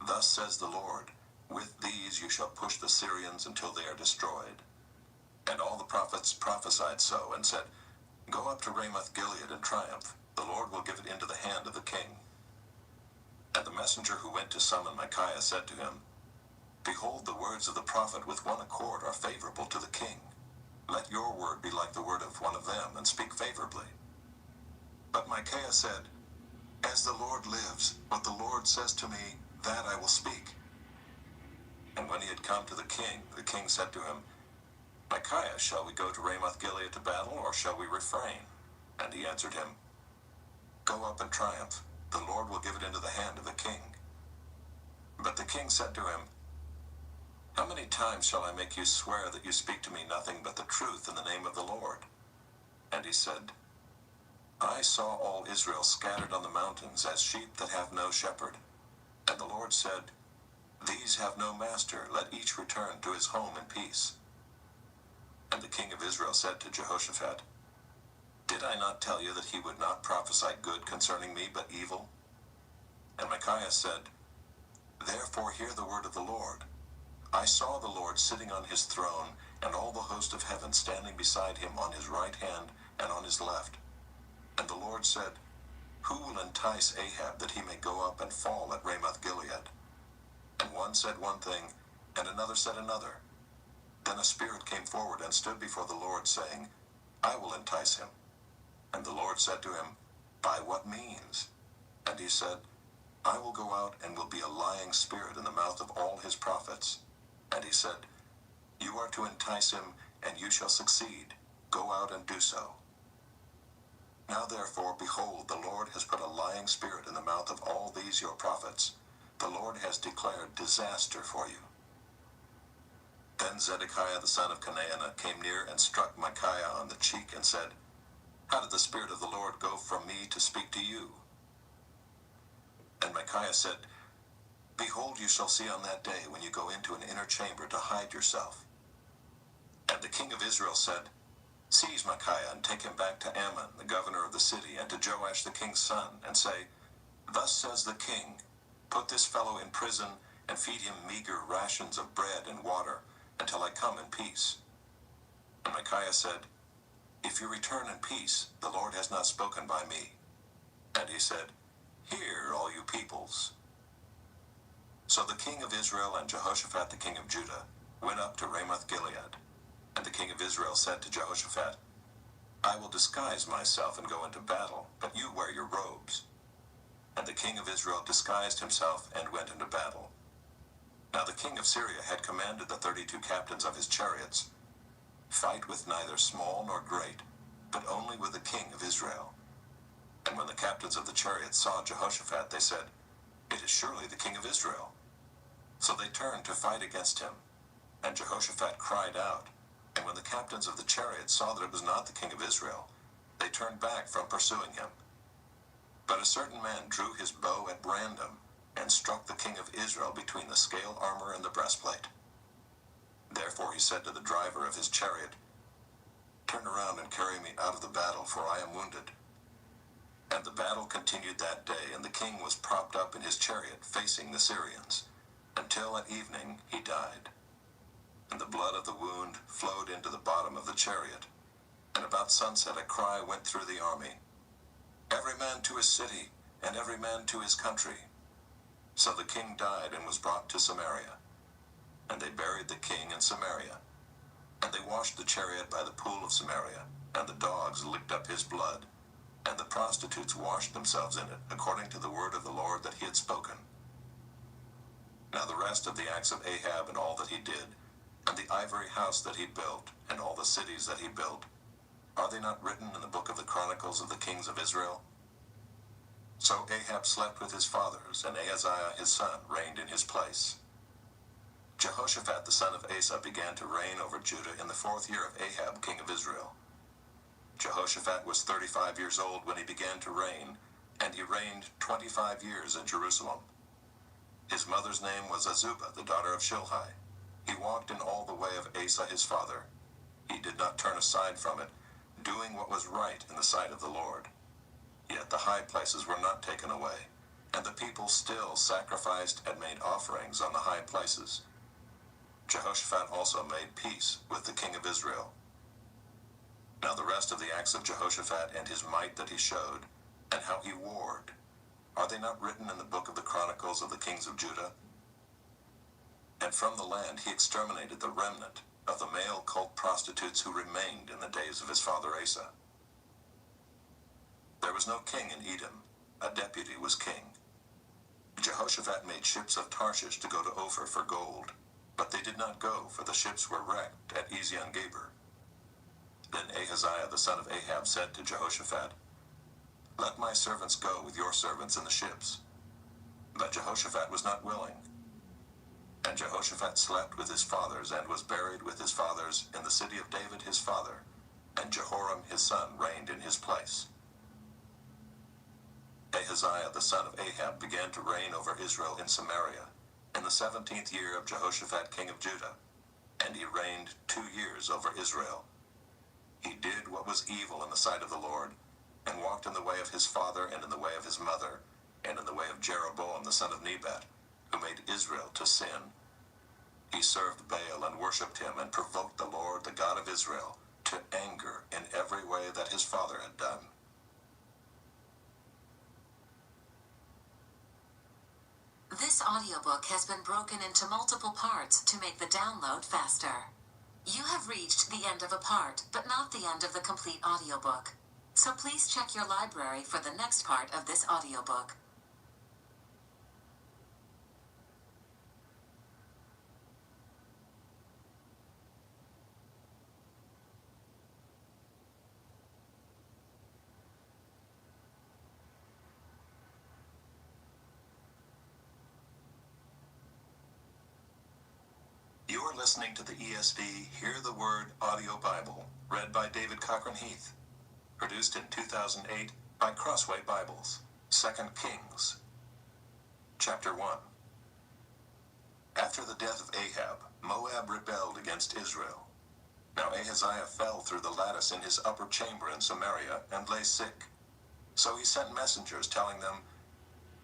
Thus says the Lord, With these you shall push the Syrians until they are destroyed. And all the prophets prophesied so, and said, Go up to Ramoth Gilead and triumph. The Lord will give it into the hand of the king. And the messenger who went to summon Micaiah said to him, Behold, the words of the prophet with one accord are favorable to the king. Let your word be like the word of one of them, and speak favorably. But Micaiah said, As the Lord lives, what the Lord says to me, that I will speak. And when he had come to the king said to him, Micaiah, shall we go to Ramoth Gilead to battle, or shall we refrain? And he answered him, Go up and triumph. The Lord will give it into the hand of the king. But the king said to him, How many times shall I make you swear that you speak to me nothing but the truth in the name of the Lord? And he said, I saw all Israel scattered on the mountains as sheep that have no shepherd. And the Lord said, These have no master, let each return to his home in peace. And the king of Israel said to Jehoshaphat, Did I not tell you that he would not prophesy good concerning me, but evil? And Micaiah said, Therefore hear the word of the Lord. I saw the Lord sitting on his throne, and all the host of heaven standing beside him on his right hand and on his left. And the Lord said, Who will entice Ahab that he may go up and fall at Ramoth Gilead? And one said one thing, and another said another. Then a spirit came forward and stood before the Lord, saying, I will entice him. And the Lord said to him, By what means? And he said, I will go out and will be a lying spirit in the mouth of all his prophets. And he said, You are to entice him, and you shall succeed. Go out and do so. Now therefore, behold, the Lord has put a lying spirit in the mouth of all these your prophets. The Lord has declared disaster for you. Then Zedekiah the son of Chenaanah came near and struck Micaiah on the cheek and said, How did the Spirit of the Lord go from me to speak to you? And Micaiah said, Behold, you shall see on that day when you go into an inner chamber to hide yourself. And the king of Israel said, Seize Micaiah and take him back to Ammon, the governor of the city, and to Joash the king's son, and say, Thus says the king, Put this fellow in prison and feed him meager rations of bread and water until I come in peace. And Micaiah said, If you return in peace, the Lord has not spoken by me. And he said, Hear, all you peoples. So the king of Israel and Jehoshaphat the king of Judah went up to Ramoth Gilead. And the king of Israel said to Jehoshaphat, I will disguise myself and go into battle, but you wear your robes. And the king of Israel disguised himself and went into battle. Now the king of Syria had commanded the 32 captains of his chariots, Fight with neither small nor great, but only with the king of Israel. And when the captains of the chariots saw Jehoshaphat, they said, It is surely the king of Israel. So they turned to fight against him. And Jehoshaphat cried out. And when the captains of the chariots saw that it was not the king of Israel, they turned back from pursuing him. But a certain man drew his bow at random, and struck the king of Israel between the scale armor and the breastplate. Therefore he said to the driver of his chariot, Turn around and carry me out of the battle, for I am wounded. And the battle continued that day, and the king was propped up in his chariot, facing the Syrians, until at evening he died. And the blood of the wound flowed into the bottom of the chariot. And about sunset a cry went through the army, Every man to his city, and every man to his country. So the king died and was brought to Samaria. And they buried the king in Samaria. And they washed the chariot by the pool of Samaria, and the dogs licked up his blood. And the prostitutes washed themselves in it, according to the word of the Lord that he had spoken. Now the rest of the acts of Ahab and all that he did, and the ivory house that he built, and all the cities that he built, are they not written in the book of the Chronicles of the kings of Israel? So Ahab slept with his fathers, and Ahaziah his son reigned in his place. Jehoshaphat the son of Asa began to reign over Judah in the 4th year of Ahab king of Israel. Jehoshaphat was 35 years old when he began to reign, and he reigned 25 years in Jerusalem. His mother's name was Azubah, the daughter of Shilhi. He walked in all the way of Asa his father. He did not turn aside from it, doing what was right in the sight of the Lord. Yet the high places were not taken away, and the people still sacrificed and made offerings on the high places. Jehoshaphat also made peace with the king of Israel. Now the rest of the acts of Jehoshaphat and his might that he showed, and how he warred, are they not written in the book of the Chronicles of the kings of Judah? And from the land he exterminated the remnant of the male cult prostitutes who remained in the days of his father Asa. There was no king in Edom, a deputy was king. Jehoshaphat made ships of Tarshish to go to Ophir for gold, but they did not go, for the ships were wrecked at Ezion-Geber. Then Ahaziah the son of Ahab said to Jehoshaphat, Let my servants go with your servants in the ships. But Jehoshaphat was not willing. And Jehoshaphat slept with his fathers and was buried with his fathers in the city of David his father, and Jehoram his son reigned in his place. Ahaziah the son of Ahab began to reign over Israel in Samaria in the 17th year of Jehoshaphat king of Judah, and he reigned 2 years over Israel. He did what was evil in the sight of the Lord, and walked in the way of his father and in the way of his mother, and in the way of Jeroboam the son of Nebat, who made Israel to sin. He served Baal and worshipped him, and provoked the Lord, the God of Israel, to anger in every way that his father had done. This audiobook has been broken into multiple parts to make the download faster. You have reached the end of a part, but not the end of the complete audiobook. So please check your library for the next part of this audiobook. You are listening to the ESV Hear the Word Audio Bible, read by David Cochran Heath. Produced in 2008 by Crossway Bibles. 2 Kings. Chapter 1. After the death of Ahab, Moab rebelled against Israel. Now Ahaziah fell through the lattice in his upper chamber in Samaria and lay sick. So he sent messengers telling them,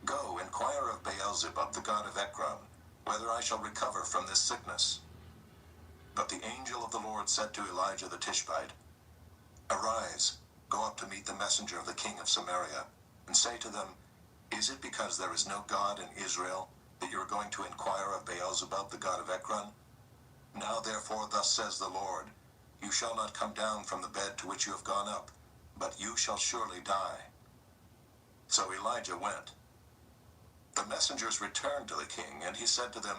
"Go, inquire of Beelzebub, the god of Ekron, whether I shall recover from this sickness." But the angel of the Lord said to Elijah the Tishbite, "Arise, go up to meet the messenger of the king of Samaria, and say to them, Is it because there is no God in Israel that you are going to inquire of Beelzebub, the god of Ekron? Now therefore thus says the Lord, You shall not come down from the bed to which you have gone up, but you shall surely die." So Elijah went. The messengers returned to the king, and he said to them,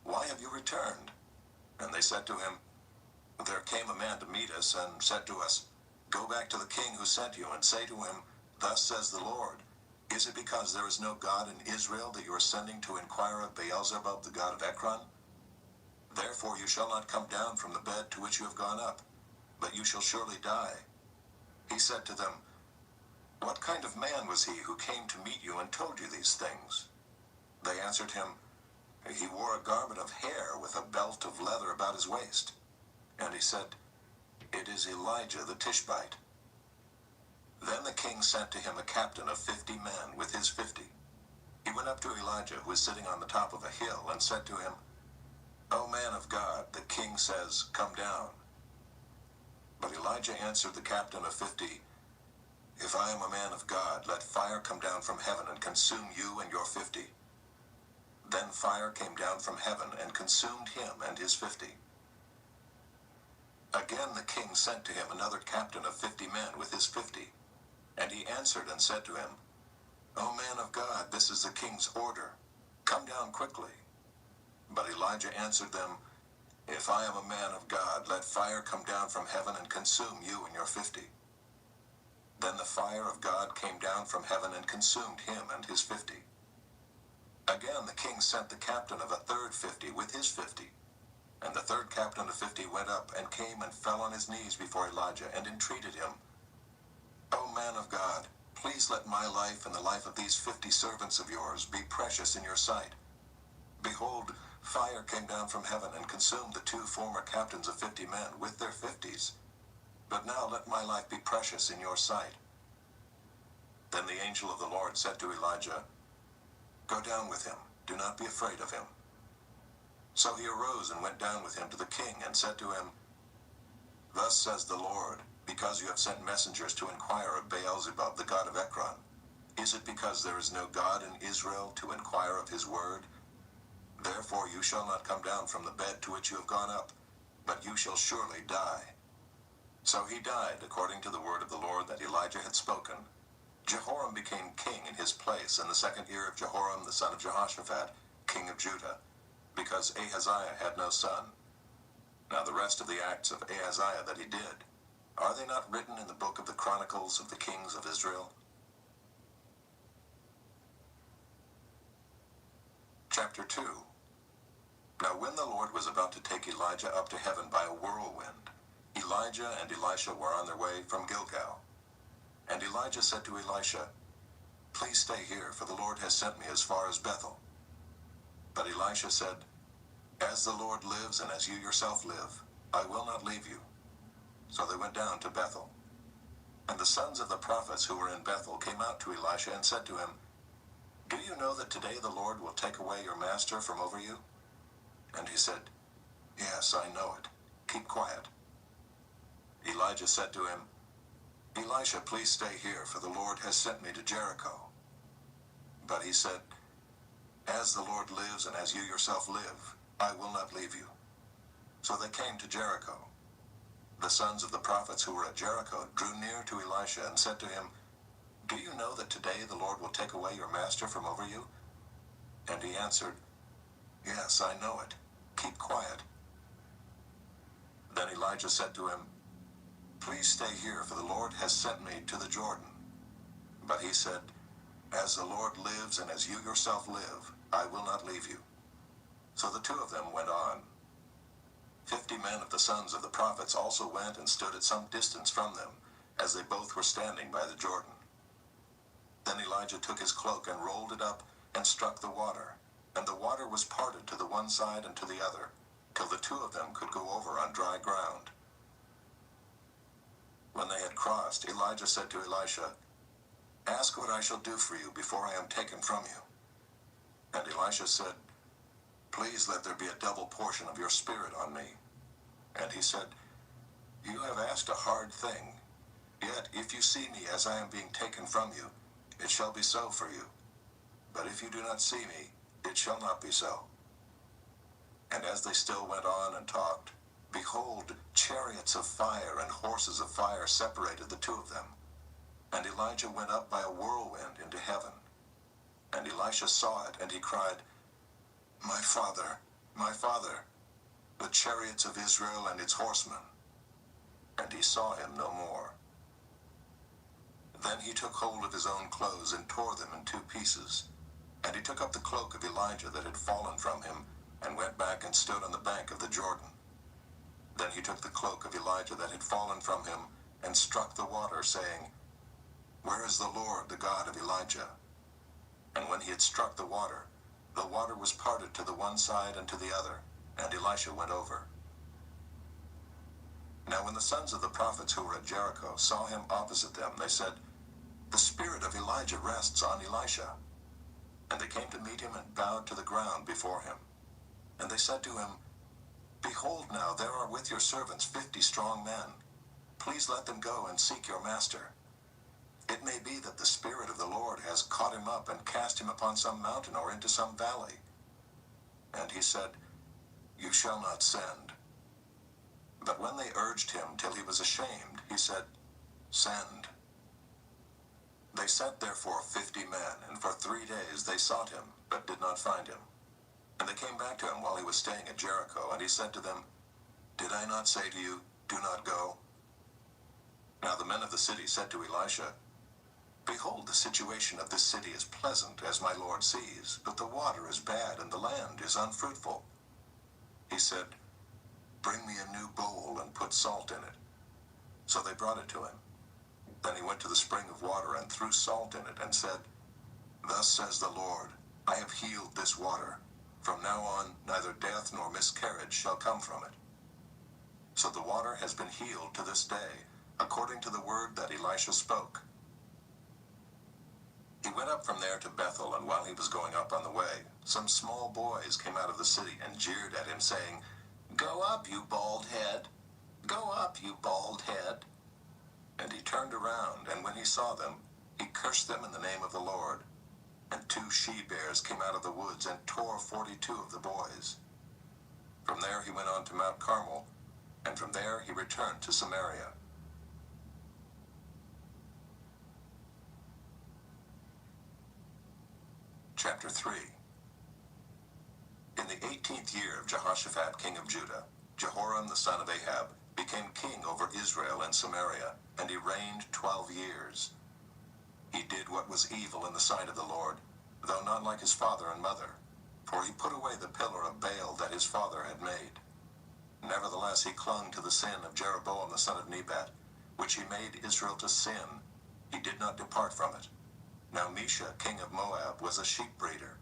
"Why have you returned?" And they said to him, "There came a man to meet us, and said to us, Go back to the king who sent you, and say to him, Thus says the Lord, Is it because there is no God in Israel that you are sending to inquire of Beelzebub, the god of Ekron? Therefore you shall not come down from the bed to which you have gone up, but you shall surely die." He said to them, "What kind of man was he who came to meet you and told you these things?" They answered him, "He wore a garment of hair with a belt of leather about his waist." And he said, "It is Elijah the Tishbite." Then the king sent to him a captain of 50 men with his 50. He went up to Elijah, who was sitting on the top of a hill, and said to him, "O man of God, the king says, Come down." But Elijah answered the captain of 50, "If I am a man of God, let fire come down from heaven and consume you and your 50. Then fire came down from heaven and consumed him and his 50. Again the king sent to him another captain of 50 men with his 50. And he answered and said to him, "O man of God, this is the king's order. Come down quickly." But Elijah answered them, "If I am a man of God, let fire come down from heaven and consume you and your 50. Then the fire of God came down from heaven and consumed him and his 50. Again the king sent the captain of a third 50 with his 50. And the third captain of 50 went up and came and fell on his knees before Elijah and entreated him, "O man of God, please let my life and the life of these 50 servants of yours be precious in your sight. Behold, fire came down from heaven and consumed the 2 former captains of 50 men with their 50s. But now let my life be precious in your sight." Then the angel of the Lord said to Elijah, "Go down with him. Do not be afraid of him." So he arose and went down with him to the king and said to him, "Thus says the Lord, because you have sent messengers to inquire of Beelzebub, the god of Ekron, is it because there is no God in Israel to inquire of his word? Therefore you shall not come down from the bed to which you have gone up, but you shall surely die." So he died according to the word of the Lord that Elijah had spoken. Jehoram became king in his place in the 2nd year of Jehoram the son of Jehoshaphat, king of Judah, because Ahaziah had no son. Now the rest of the acts of Ahaziah that he did, are they not written in the book of the Chronicles of the Kings of Israel? Chapter 2. Now when the Lord was about to take Elijah up to heaven by a whirlwind, Elijah and Elisha were on their way from Gilgal. And Elijah said to Elisha, "Please stay here, for the Lord has sent me as far as Bethel." But Elisha said, "As the Lord lives and as you yourself live, I will not leave you." So they went down to Bethel. And the sons of the prophets who were in Bethel came out to Elisha and said to him, "Do you know that today the Lord will take away your master from over you?" And he said, "Yes, I know it. Keep quiet." Elijah said to him, "Elisha, please stay here, for the Lord has sent me to Jericho." But he said, "As the Lord lives and as you yourself live, I will not leave you." So they came to Jericho. The sons of the prophets who were at Jericho drew near to Elisha and said to him, "Do you know that today the Lord will take away your master from over you?" And he answered, "Yes, I know it. Keep quiet." Then Elijah said to him, "Please stay here, for the Lord has sent me to the Jordan." But he said, "As the Lord lives and as you yourself live, I will not leave you." So the two of them went on. 50 men of the sons of the prophets also went and stood at some distance from them, as they both were standing by the Jordan. Then Elijah took his cloak and rolled it up and struck the water, and the water was parted to the one side and to the other, till the two of them could go over on dry ground. When they had crossed, Elijah said to Elisha, "Ask what I shall do for you before I am taken from you." And Elisha said, "Please let there be a double portion of your spirit on me." And he said, "You have asked a hard thing. Yet if you see me as I am being taken from you, it shall be so for you. But if you do not see me, it shall not be so." And as they still went on and talked, behold, chariots of fire and horses of fire separated the two of them. And Elijah went up by a whirlwind into heaven. And Elisha saw it, and he cried, my father, the chariots of Israel and its horsemen." And he saw him no more. Then he took hold of his own clothes and tore them in 2 pieces. And he took up the cloak of Elijah that had fallen from him, and went back and stood on the bank of the Jordan. Then he took the cloak of Elijah that had fallen from him, and struck the water, saying, "Where is the Lord, the God of Elijah?" And when he had struck the water was parted to the one side and to the other, and Elisha went over. Now when the sons of the prophets who were at Jericho saw him opposite them, they said, "The spirit of Elijah rests on Elisha." And they came to meet him and bowed to the ground before him. And they said to him, "Behold now, there are with your servants 50 strong men. Please let them go and seek your master. It may be that the Spirit of the Lord has caught him up and cast him upon some mountain or into some valley." And he said, "You shall not send." But when they urged him till he was ashamed, he said, "Send." They sent therefore 50 men, and for 3 days they sought him, but did not find him. And they came back to him while he was staying at Jericho, and he said to them, "Did I not say to you, do not go?" Now the men of the city said to Elisha, "Behold, the situation of this city is pleasant, as my lord sees, but the water is bad, and the land is unfruitful." He said, "Bring me a new bowl, and put salt in it." So they brought it to him. Then he went to the spring of water, and threw salt in it, and said, "Thus says the Lord, I have healed this water. From now on neither death nor miscarriage shall come from it." So the water has been healed to this day, according to the word that Elisha spoke. He went up from there to Bethel, and while he was going up on the way, some small boys came out of the city and jeered at him, saying, "Go up, you bald head! Go up, you bald head!" And he turned around, and when he saw them, he cursed them in the name of the Lord. And 2 she-bears came out of the woods and tore 42 of the boys. From there he went on to Mount Carmel, and from there he returned to Samaria. Chapter 3. In the 18th year of Jehoshaphat king of Judah, Jehoram the son of Ahab became king over Israel and Samaria, and he reigned 12 years. He did what was evil in the sight of the Lord, though not like his father and mother, for he put away the pillar of Baal that his father had made. Nevertheless, he clung to the sin of Jeroboam the son of Nebat, which he made Israel to sin. He did not depart from it. Now Mesha, king of Moab, was a sheep breeder,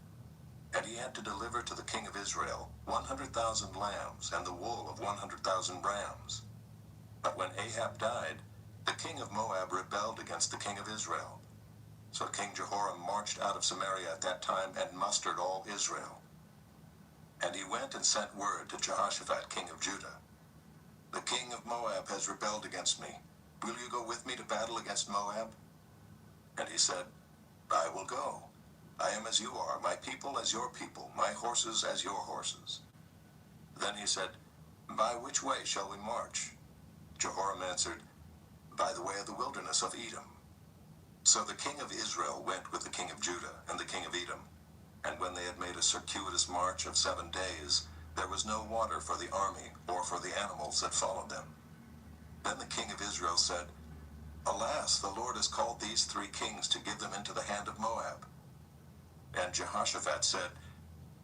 and he had to deliver to the king of Israel 100,000 lambs and the wool of 100,000 rams. But when Ahab died, the king of Moab rebelled against the king of Israel. So King Jehoram marched out of Samaria at that time and mustered all Israel. And he went and sent word to Jehoshaphat, king of Judah, "The king of Moab has rebelled against me. Will you go with me to battle against Moab?" And he said, "I will go. I am as you are, my people as your people, my horses as your horses." Then he said, "By which way shall we march?" Jehoram answered, "By the way of the wilderness of Edom." So the king of Israel went with the king of Judah and the king of Edom. And when they had made a circuitous march of 7 days, there was no water for the army or for the animals that followed them. Then the king of Israel said, "Alas, the Lord has called these 3 kings to give them into the hand of Moab." And Jehoshaphat said,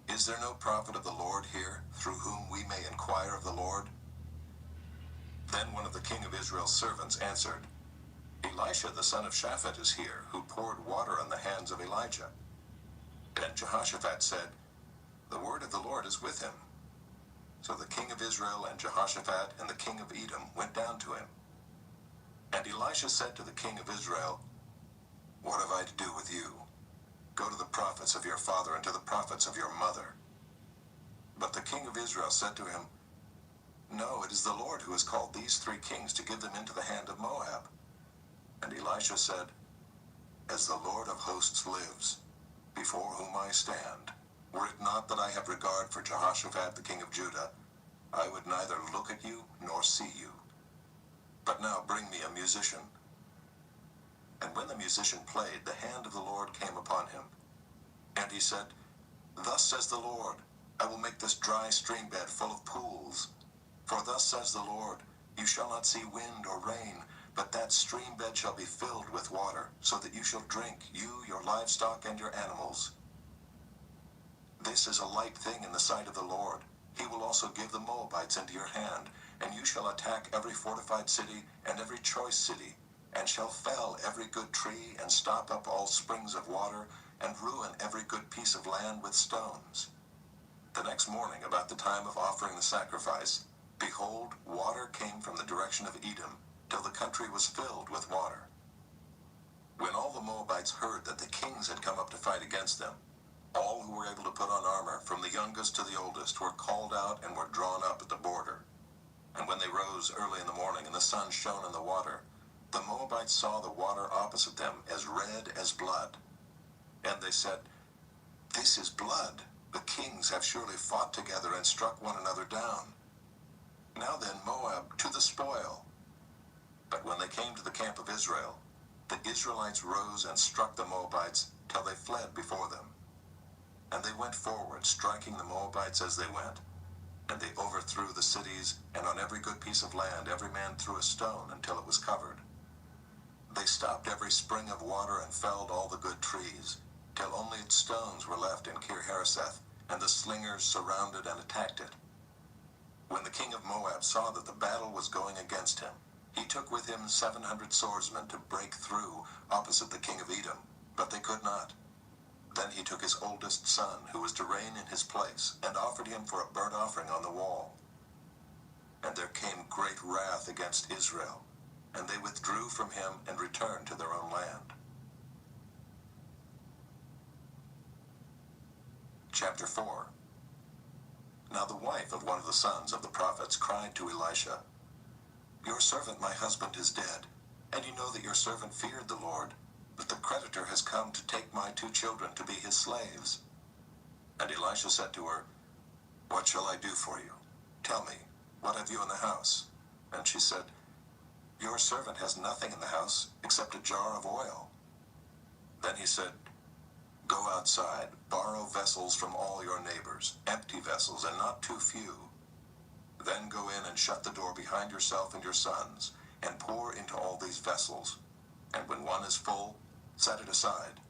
"Is there no prophet of the Lord here, through whom we may inquire of the Lord?" Then one of the king of Israel's servants answered, "Elisha the son of Shaphat is here, who poured water on the hands of Elijah." And Jehoshaphat said, "The word of the Lord is with him." So the king of Israel and Jehoshaphat and the king of Edom went down to him. And Elisha said to the king of Israel, "What have I to do with you? Go to the prophets of your father and to the prophets of your mother." But the king of Israel said to him, "No, it is the Lord who has called these 3 kings to give them into the hand of Moab." And Elisha said, "As the Lord of hosts lives, before whom I stand, were it not that I have regard for Jehoshaphat the king of Judah, I would neither look at you nor see you. But now bring me a musician." And when the musician played, the hand of the Lord came upon him. And he said, "Thus says the Lord, I will make this dry stream bed full of pools. For thus says the Lord, you shall not see wind or rain, but that stream bed shall be filled with water, so that you shall drink, you, your livestock, and your animals. This is a light thing in the sight of the Lord. He will also give the Moabites into your hand, and you shall attack every fortified city and every choice city, and shall fell every good tree, and stop up all springs of water, and ruin every good piece of land with stones." The next morning, about the time of offering the sacrifice, behold, water came from the direction of Edom, till the country was filled with water. When all the Moabites heard that the kings had come up to fight against them, all who were able to put on armor, from the youngest to the oldest, were called out and were drawn up at the border. And when they rose early in the morning and the sun shone in the water, the Moabites saw the water opposite them as red as blood. And they said, "This is blood. The kings have surely fought together and struck one another down. Now then, Moab, to the spoil." But when they came to the camp of Israel, the Israelites rose and struck the Moabites till they fled before them. And they went forward, striking the Moabites as they went. And they overthrew the cities, and on every good piece of land every man threw a stone until it was covered. They stopped every spring of water and felled all the good trees, till only its stones were left in Kir-Hareseth, and the slingers surrounded and attacked it. When the king of Moab saw that the battle was going against him, he took with him 700 swordsmen to break through opposite the king of Edom, but they could not. Then he took his oldest son, who was to reign in his place, and offered him for a burnt offering on the wall. And there came great wrath against Israel, and they withdrew from him and returned to their own land. Chapter 4. Now the wife of one of the sons of the prophets cried to Elisha, "Your servant my husband is dead, and you know that your servant feared the Lord, but the creditor has come to take my 2 children to be his slaves." And Elisha said to her, "What shall I do for you? Tell me, what have you in the house?" And she said, "Your servant has nothing in the house except a jar of oil." Then he said, "Go outside, borrow vessels from all your neighbors, empty vessels and not too few. Then go in and shut the door behind yourself and your sons, and pour into all these vessels, and when one is full, set it aside."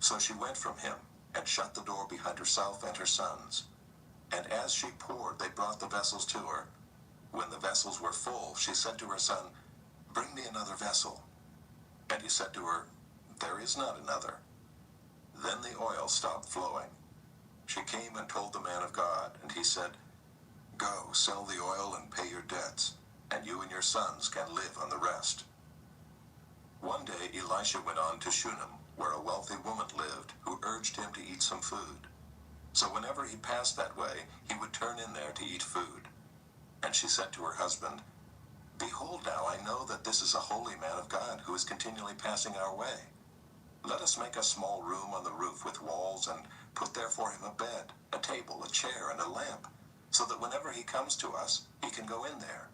So she went from him, and shut the door behind herself and her sons. And as she poured, they brought the vessels to her. When the vessels were full, she said to her son, "Bring me another vessel." And he said to her, "There is not another." Then the oil stopped flowing. She came and told the man of God, and he said, "Go, sell the oil and pay your debts, and you and your sons can live on the rest." One day Elisha went on to Shunem, where a wealthy woman lived, who urged him to eat some food. So whenever he passed that way, he would turn in there to eat food. And she said to her husband, "Behold now, I know that this is a holy man of God who is continually passing our way. Let us make a small room on the roof with walls, and put there for him a bed, a table, a chair, and a lamp, so that whenever he comes to us, he can go in there."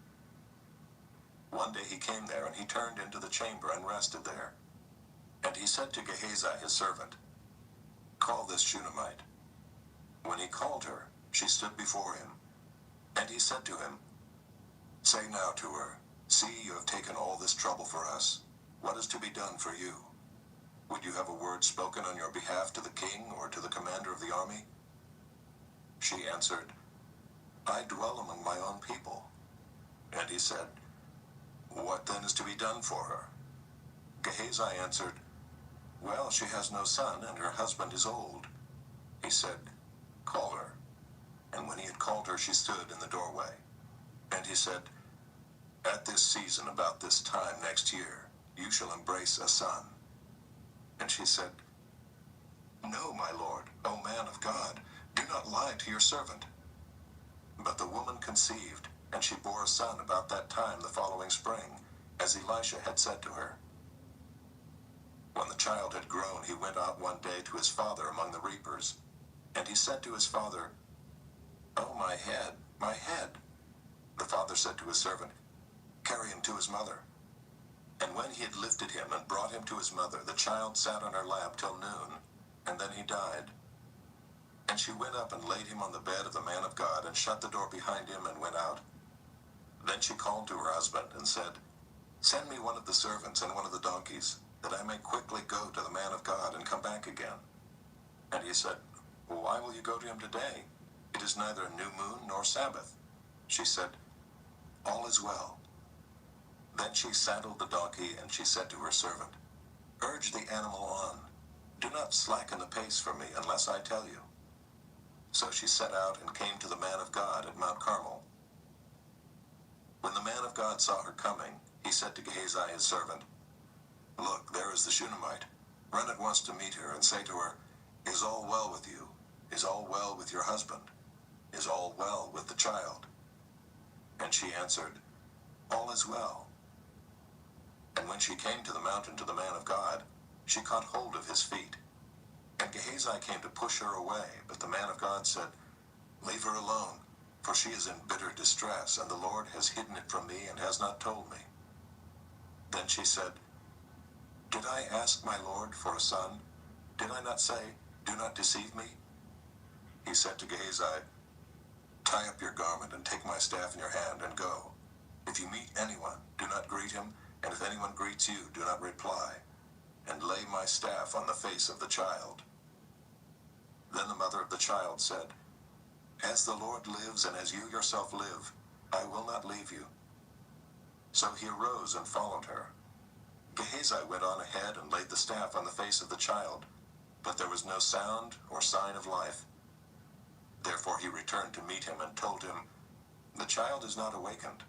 One day he came there, and he turned into the chamber and rested there. And he said to Gehazi his servant, "Call this Shunammite." When he called her, she stood before him. And he said to him, "Say now to her, see, you have taken all this trouble for us. What is to be done for you? Would you have a word spoken on your behalf to the king or to the commander of the army?" She answered, "I dwell among my own people." And he said, "What then is to be done for her?" Gehazi answered, "Well, she has no son, and her husband is old." He said, "Call her." And when he had called her, she stood in the doorway. And he said, "At this season, about this time next year, you shall embrace a son." And she said, "No, my lord, O man of God, do not lie to your servant." But the woman conceived, and she bore a son about that time the following spring, as Elisha had said to her. When the child had grown, he went out one day to his father among the reapers. And he said to his father, "Oh, my head, my head." The father said to his servant, "Carry him to his mother." And when he had lifted him and brought him to his mother, the child sat on her lap till noon, and then he died. And she went up and laid him on the bed of the man of God, and shut the door behind him, and went out. Then she called to her husband, and said, "Send me one of the servants and one of the donkeys, that I may quickly go to the man of God and come back again." And he said, "Why will you go to him today? It is neither a new moon nor Sabbath." She said, "All is well." Then she saddled the donkey, and she said to her servant, "Urge the animal on. Do not slacken the pace for me unless I tell you." So she set out and came to the man of God at Mount Carmel. When the man of God saw her coming, he said to Gehazi his servant, "Look, there is the Shunammite. Run at once to meet her, and say to her, 'Is all well with you? Is all well with your husband? Is all well with the child?' And she answered, 'All is well.' And when she came to the mountain to the man of God, she caught hold of his feet. And Gehazi came to push her away, but the man of God said, 'Leave her alone, for she is in bitter distress, and the Lord has hidden it from me and has not told me.' Then she said, 'Did I ask my Lord for a son? Did I not say, do not deceive me?' He said to Gehazi, 'Tie up your garment and take my staff in your hand and go. If you meet anyone, do not greet him, and if anyone greets you, do not reply. And lay my staff on the face of the child.' Then the mother of the child said, 'As the Lord lives and as you yourself live, I will not leave you.' So he arose and followed her. Gehazi went on ahead and laid the staff on the face of the child, but there was no sound or sign of life. Therefore he returned to meet him and told him, 'The child is not awakened.'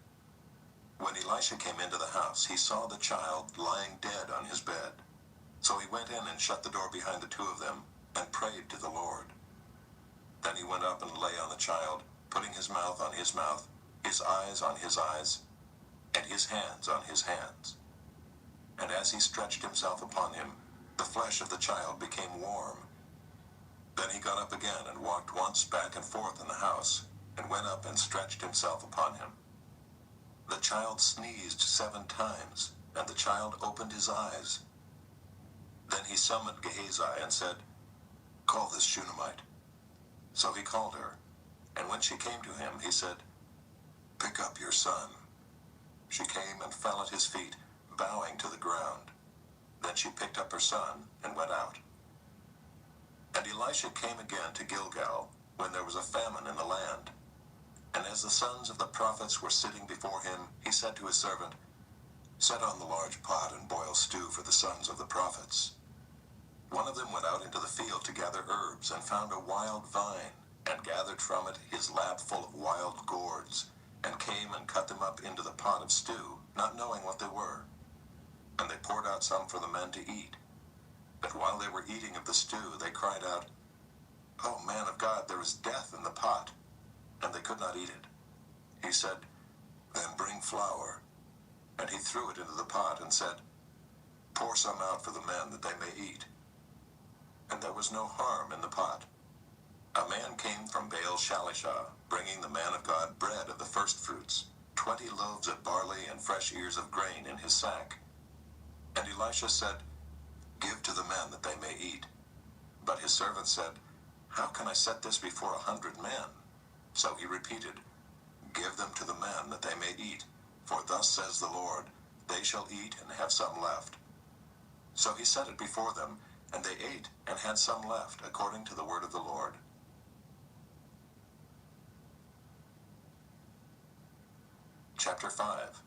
When Elisha came into the house, he saw the child lying dead on his bed. So he went in and shut the door behind the two of them, and prayed to the Lord. Then he went up and lay on the child, putting his mouth on his mouth, his eyes on his eyes, and his hands on his hands. And as he stretched himself upon him, the flesh of the child became warm. Then he got up again and walked once back and forth in the house, and went up and stretched himself upon him. The child sneezed 7 times, and the child opened his eyes. Then he summoned Gehazi and said, 'Call this Shunammite.' So he called her, and when she came to him, he said, 'Pick up your son.' She came and fell at his feet, bowing to the ground. Then she picked up her son and went out. And Elisha came again to Gilgal, when there was a famine in the land. And as the sons of the prophets were sitting before him, he said to his servant, Set on the large pot and boil stew for the sons of the prophets. One of them went out into the field to gather herbs, and found a wild vine, and gathered from it his lap full of wild gourds, and came and cut them up into the pot of stew, not knowing what they were. And they poured out some for the men to eat. But while they were eating of the stew, they cried out, O man of God, there is death in the pot. And they could not eat it. He said, Then bring flour. And he threw it into the pot and said, Pour some out for the men that they may eat. And there was no harm in the pot. A man came from Baal Shalishah, bringing the man of God bread of the firstfruits, 20 loaves of barley and fresh ears of grain in his sack. And Elisha said, Give to the men that they may eat. But his servant said, How can I set this before 100 men? So he repeated, Give them to the men that they may eat. For thus says the Lord, They shall eat and have some left. So he set it before them, and they ate and had some left, according to the word of the Lord. Chapter 5.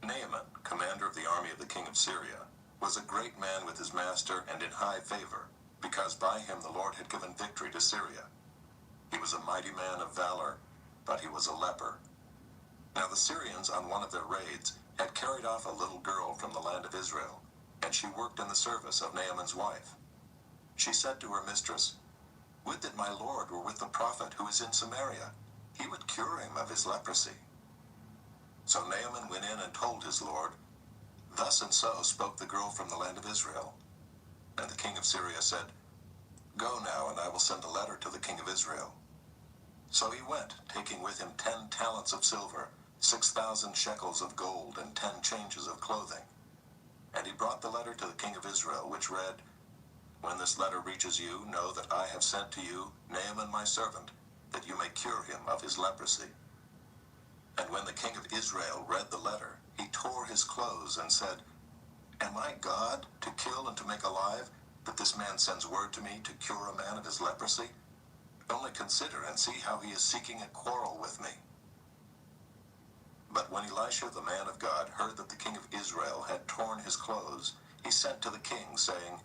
Naaman, commander of the army of the king of Syria, was a great man with his master and in high favor, because by him the Lord had given victory to Syria. He was a mighty man of valor, but he was a leper. Now the Syrians, on one of their raids, had carried off a little girl from the land of Israel, and she worked in the service of Naaman's wife. She said to her mistress, Would that my lord were with the prophet who is in Samaria. He would cure him of his leprosy. So Naaman went in and told his lord, Thus and so spoke the girl from the land of Israel. And the king of Syria said, Go now, and I will send a letter to the king of Israel. So he went, taking with him 10 talents of silver, 6,000 shekels of gold, and 10 changes of clothing. And he brought the letter to the king of Israel, which read, When this letter reaches you, know that I have sent to you Naaman my servant, that you may cure him of his leprosy. And when the king of Israel read the letter, he tore his clothes and said, Am I God, to kill and to make alive, that this man sends word to me to cure a man of his leprosy? Only consider and see how he is seeking a quarrel with me. But when Elisha the man of God heard that the king of Israel had torn his clothes, he sent to the king, saying,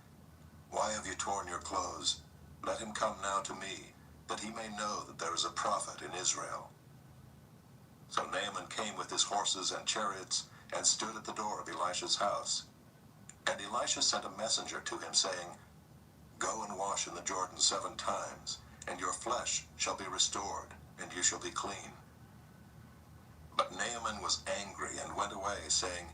Why have you torn your clothes? Let him come now to me, that he may know that there is a prophet in Israel. So Naaman came with his horses and chariots, and stood at the door of Elisha's house. And Elisha sent a messenger to him, saying, Go and wash in the Jordan 7 times, and your flesh shall be restored, and you shall be clean. But Naaman was angry and went away, saying,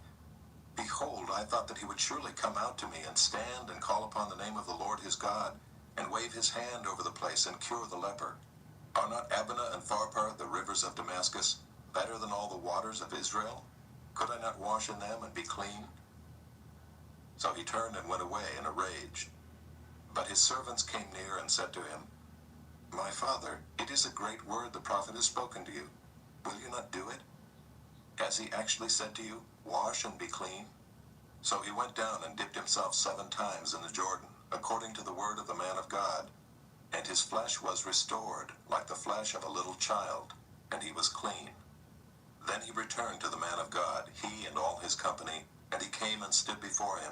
Behold, I thought that he would surely come out to me and stand and call upon the name of the Lord his God, and wave his hand over the place and cure the leper. Are not Abana and Pharpar, the rivers of Damascus, better than all the waters of Israel? Could I not wash in them and be clean? So he turned and went away in a rage. But his servants came near and said to him, My father, it is a great word the prophet has spoken to you. Will you not do it? Has he actually said to you, Wash and be clean? So he went down and dipped himself 7 times in the Jordan, according to the word of the man of God. And his flesh was restored, like the flesh of a little child, and he was clean. Then he returned to the man of God, he and all his company, and he came and stood before him.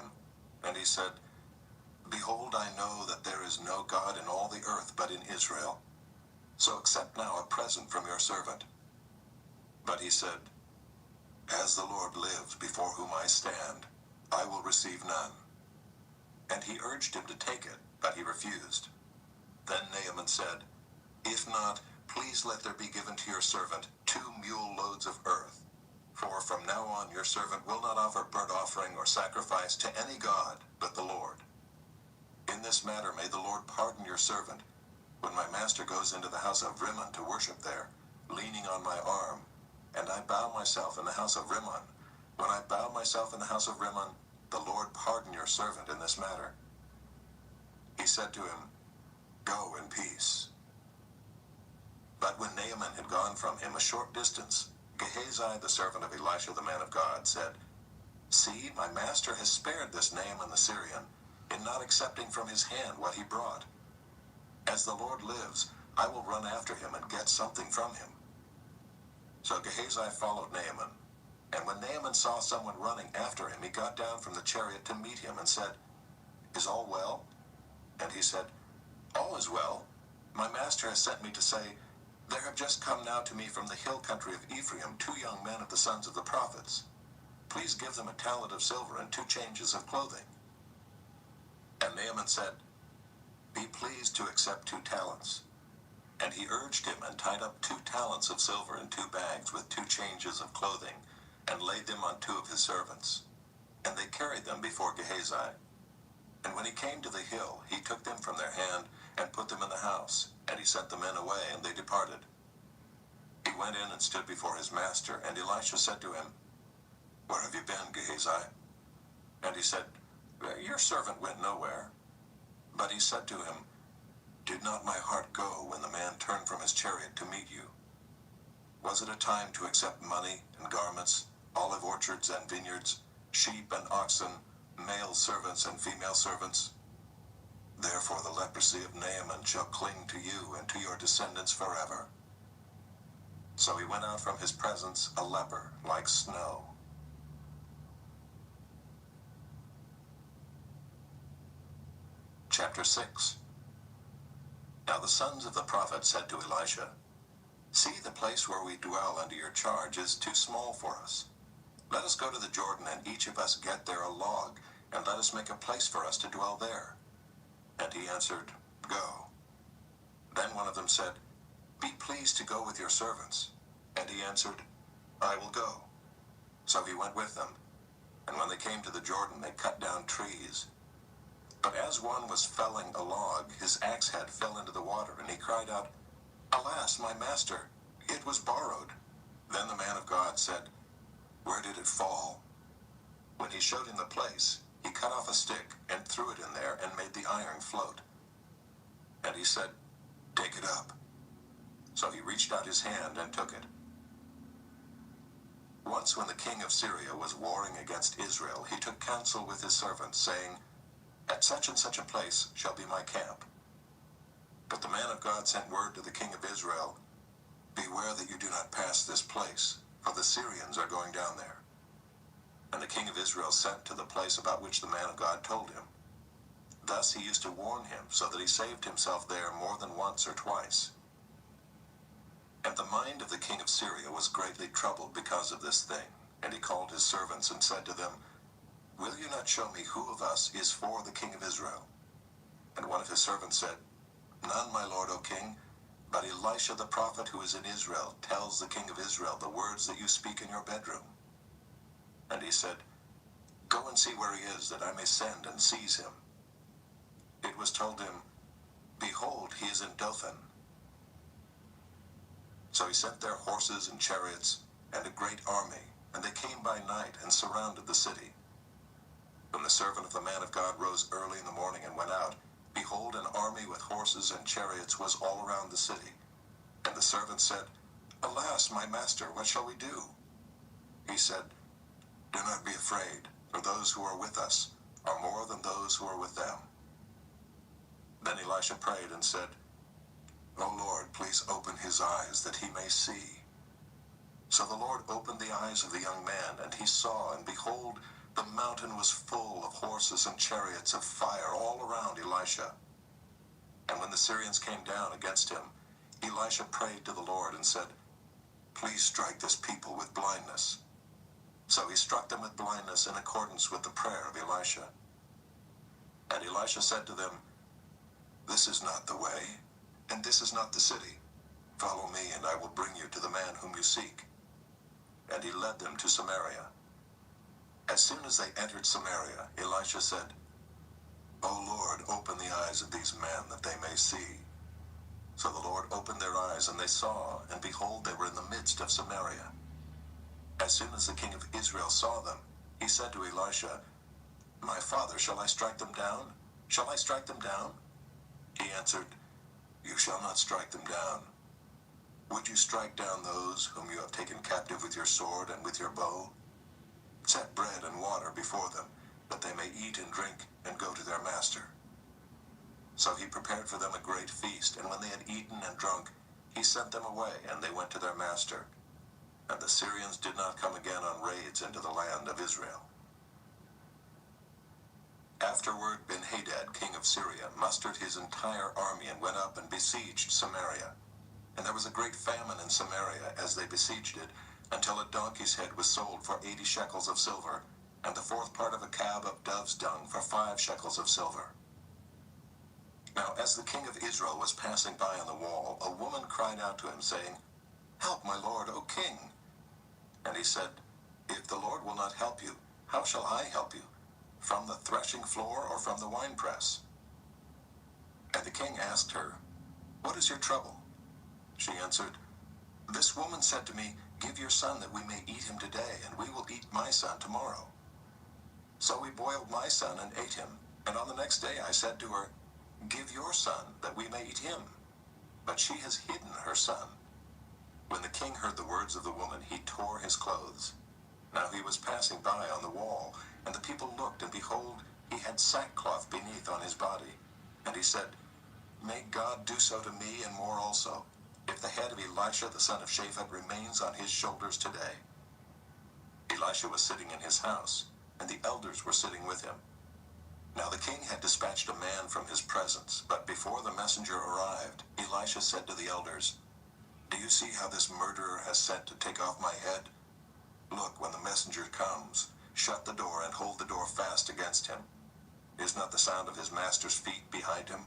And he said, Behold, I know that there is no God in all the earth but in Israel. So accept now a present from your servant. But he said, As the Lord lives before whom I stand, I will receive none. And he urged him to take it, but he refused. Then Naaman said, If not, please let there be given to your servant 2 mule loads of earth. For from now on your servant will not offer burnt offering or sacrifice to any god but the Lord. In this matter may the Lord pardon your servant, when my master goes into the house of Rimmon to worship there, leaning on my arm, and I bow myself in the house of Rimmon. When I bow myself in the house of Rimmon, the Lord pardon your servant in this matter. He said to him, Go in peace. But when Naaman had gone from him a short distance, Gehazi, the servant of Elisha the man of God, said, See, my master has spared this Naaman the Syrian, in not accepting from his hand what he brought? As the Lord lives, I will run after him and get something from him." So Gehazi followed Naaman. And when Naaman saw someone running after him, he got down from the chariot to meet him and said, "Is all well?" And he said, "All is well. My master has sent me to say, there have just come now to me from the hill country of Ephraim 2 young men of the sons of the prophets. Please give them a talent of silver and 2 changes of clothing." And Naaman said, "Be pleased to accept 2 talents. And he urged him and tied up 2 talents of silver in 2 bags with 2 changes of clothing, and laid them on 2 of his servants. And they carried them before Gehazi. And when he came to the hill, he took them from their hand and put them in the house, and he sent the men away, and they departed. He went in and stood before his master, and Elisha said to him, "Where have you been, Gehazi?" And he said, "Your servant went nowhere." But he said to him, "Did not my heart go when the man turned from his chariot to meet you? Was it a time to accept money and garments, olive orchards and vineyards, sheep and oxen, male servants and female servants? Therefore the leprosy of Naaman shall cling to you and to your descendants forever." So he went out from his presence a leper like snow. Chapter 6. Now the sons of the prophet said to Elisha, "See, the place where we dwell under your charge is too small for us. Let us go to the Jordan, and each of us get there a log, and let us make a place for us to dwell there." And he answered, "Go." Then one of them said, "Be pleased to go with your servants." And he answered, "I will go." So he went with them. And when they came to the Jordan, they cut down trees. But as one was felling a log, his axe head fell into the water, and he cried out, "Alas, my master, it was borrowed." Then the man of God said, "Where did it fall?" When he showed him the place, he cut off a stick and threw it in there and made the iron float. And he said, "Take it up." So he reached out his hand and took it. Once when the king of Syria was warring against Israel, he took counsel with his servants, saying, "At such and such a place shall be my camp." But the man of God sent word to the king of Israel, "Beware that you do not pass this place, for the Syrians are going down there." And the king of Israel sent to the place about which the man of God told him. Thus he used to warn him, so that he saved himself there more than once or twice. And the mind of the king of Syria was greatly troubled because of this thing, and he called his servants and said to them, "Will you not show me who of us is for the king of Israel?" And one of his servants said, "None, my lord, O king, but Elisha the prophet who is in Israel tells the king of Israel the words that you speak in your bedroom." And he said, "Go and see where he is, that I may send and seize him." It was told him, "Behold, he is in Dothan." So he sent their horses and chariots and a great army, and they came by night and surrounded the city. When the servant of the man of God rose early in the morning and went out, behold, an army with horses and chariots was all around the city. And the servant said, "Alas, my master, what shall we do?" He said, "Do not be afraid, for those who are with us are more than those who are with them." Then Elisha prayed and said, "O Lord, please open his eyes that he may see." So the Lord opened the eyes of the young man, and he saw, and behold, the mountain was full of horses and chariots of fire all around Elisha. And when the Syrians came down against him, Elisha prayed to the Lord and said, "Please strike this people with blindness." So he struck them with blindness in accordance with the prayer of Elisha. And Elisha said to them, "This is not the way, and this is not the city. Follow me, and I will bring you to the man whom you seek." And he led them to Samaria. As soon as they entered Samaria, Elisha said, "O Lord, open the eyes of these men that they may see." So the Lord opened their eyes, and they saw, and behold, they were in the midst of Samaria. As soon as the king of Israel saw them, he said to Elisha, "My father, shall I strike them down? Shall I strike them down?" He answered, "You shall not strike them down. Would you strike down those whom you have taken captive with your sword and with your bow? Set bread and water before them, that they may eat and drink and go to their master. So he prepared for them a great feast, and when they had eaten and drunk, he sent them away, and they went to their master. And the Syrians did not come again on raids into the land of Israel. Afterward, Ben-Hadad, king of Syria, mustered his entire army and went up and besieged Samaria. And there was a great famine in Samaria as they besieged it, until a donkey's head was sold for 80 shekels of silver, and the fourth part of a cab of dove's dung for 5 shekels of silver. Now as the king of Israel was passing by on the wall, a woman cried out to him, saying, "Help, my lord, O king." And he said, "If the Lord will not help you, how shall I help you? From the threshing floor or from the winepress?" And the king asked her, "What is your trouble?" She answered, "This woman said to me, 'Give your son that we may eat him today, and we will eat my son tomorrow.' So we boiled my son and ate him, and on the next day I said to her, 'Give your son that we may eat him.' But she has hidden her son." When the king heard the words of the woman, he tore his clothes. Now he was passing by on the wall, and the people looked, and behold, he had sackcloth beneath on his body. And he said, "May God do so to me and more also, if the head of Elisha the son of Shaphat remains on his shoulders today." Elisha was sitting in his house, and the elders were sitting with him. Now the king had dispatched a man from his presence, but before the messenger arrived, Elisha said to the elders, "Do you see how this murderer has sent to take off my head? Look, when the messenger comes, shut the door and hold the door fast against him. Is not the sound of his master's feet behind him?"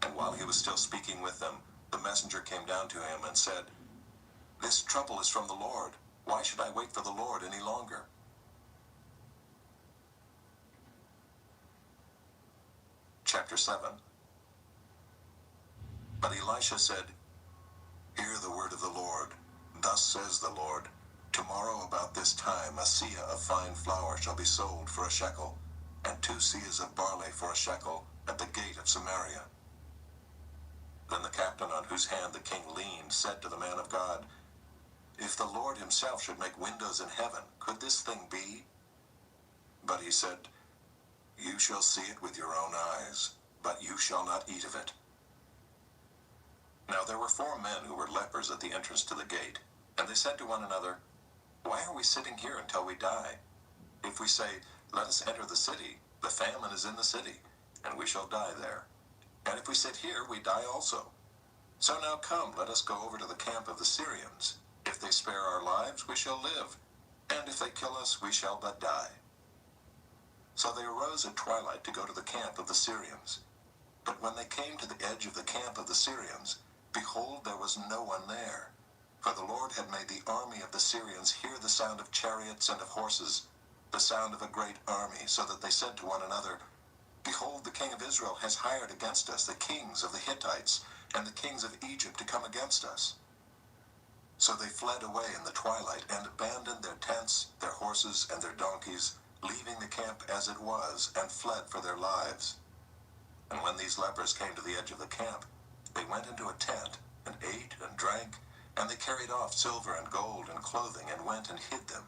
And while he was still speaking with them, the messenger came down to him and said, "This trouble is from the Lord. Why should I wait for the Lord any longer?" Chapter 7. But Elisha said, "Hear the word of the Lord. Thus says the Lord, tomorrow about this time a seah of fine flour shall be sold for a shekel, and 2 seahs of barley for a shekel at the gate of Samaria." Then the captain on whose hand the king leaned said to the man of God, "If the Lord himself should make windows in heaven, could this thing be?" But he said, "You shall see it with your own eyes, but you shall not eat of it." Now there were 4 men who were lepers at the entrance to the gate, and they said to one another, "Why are we sitting here until we die? If we say, 'Let us enter the city,' the famine is in the city, and we shall die there. And if we sit here, we die also. So now come, let us go over to the camp of the Syrians. If they spare our lives, we shall live, and if they kill us, we shall but die." So they arose at twilight to go to the camp of the Syrians. But when they came to the edge of the camp of the Syrians, behold, there was no one there. For the Lord had made the army of the Syrians hear the sound of chariots and of horses, the sound of a great army, so that they said to one another, "Behold, the king of Israel has hired against us the kings of the Hittites and the kings of Egypt to come against us." So they fled away in the twilight and abandoned their tents, their horses, and their donkeys, leaving the camp as it was, and fled for their lives. And when these lepers came to the edge of the camp, they went into a tent, and ate and drank, and they carried off silver and gold and clothing, and went and hid them.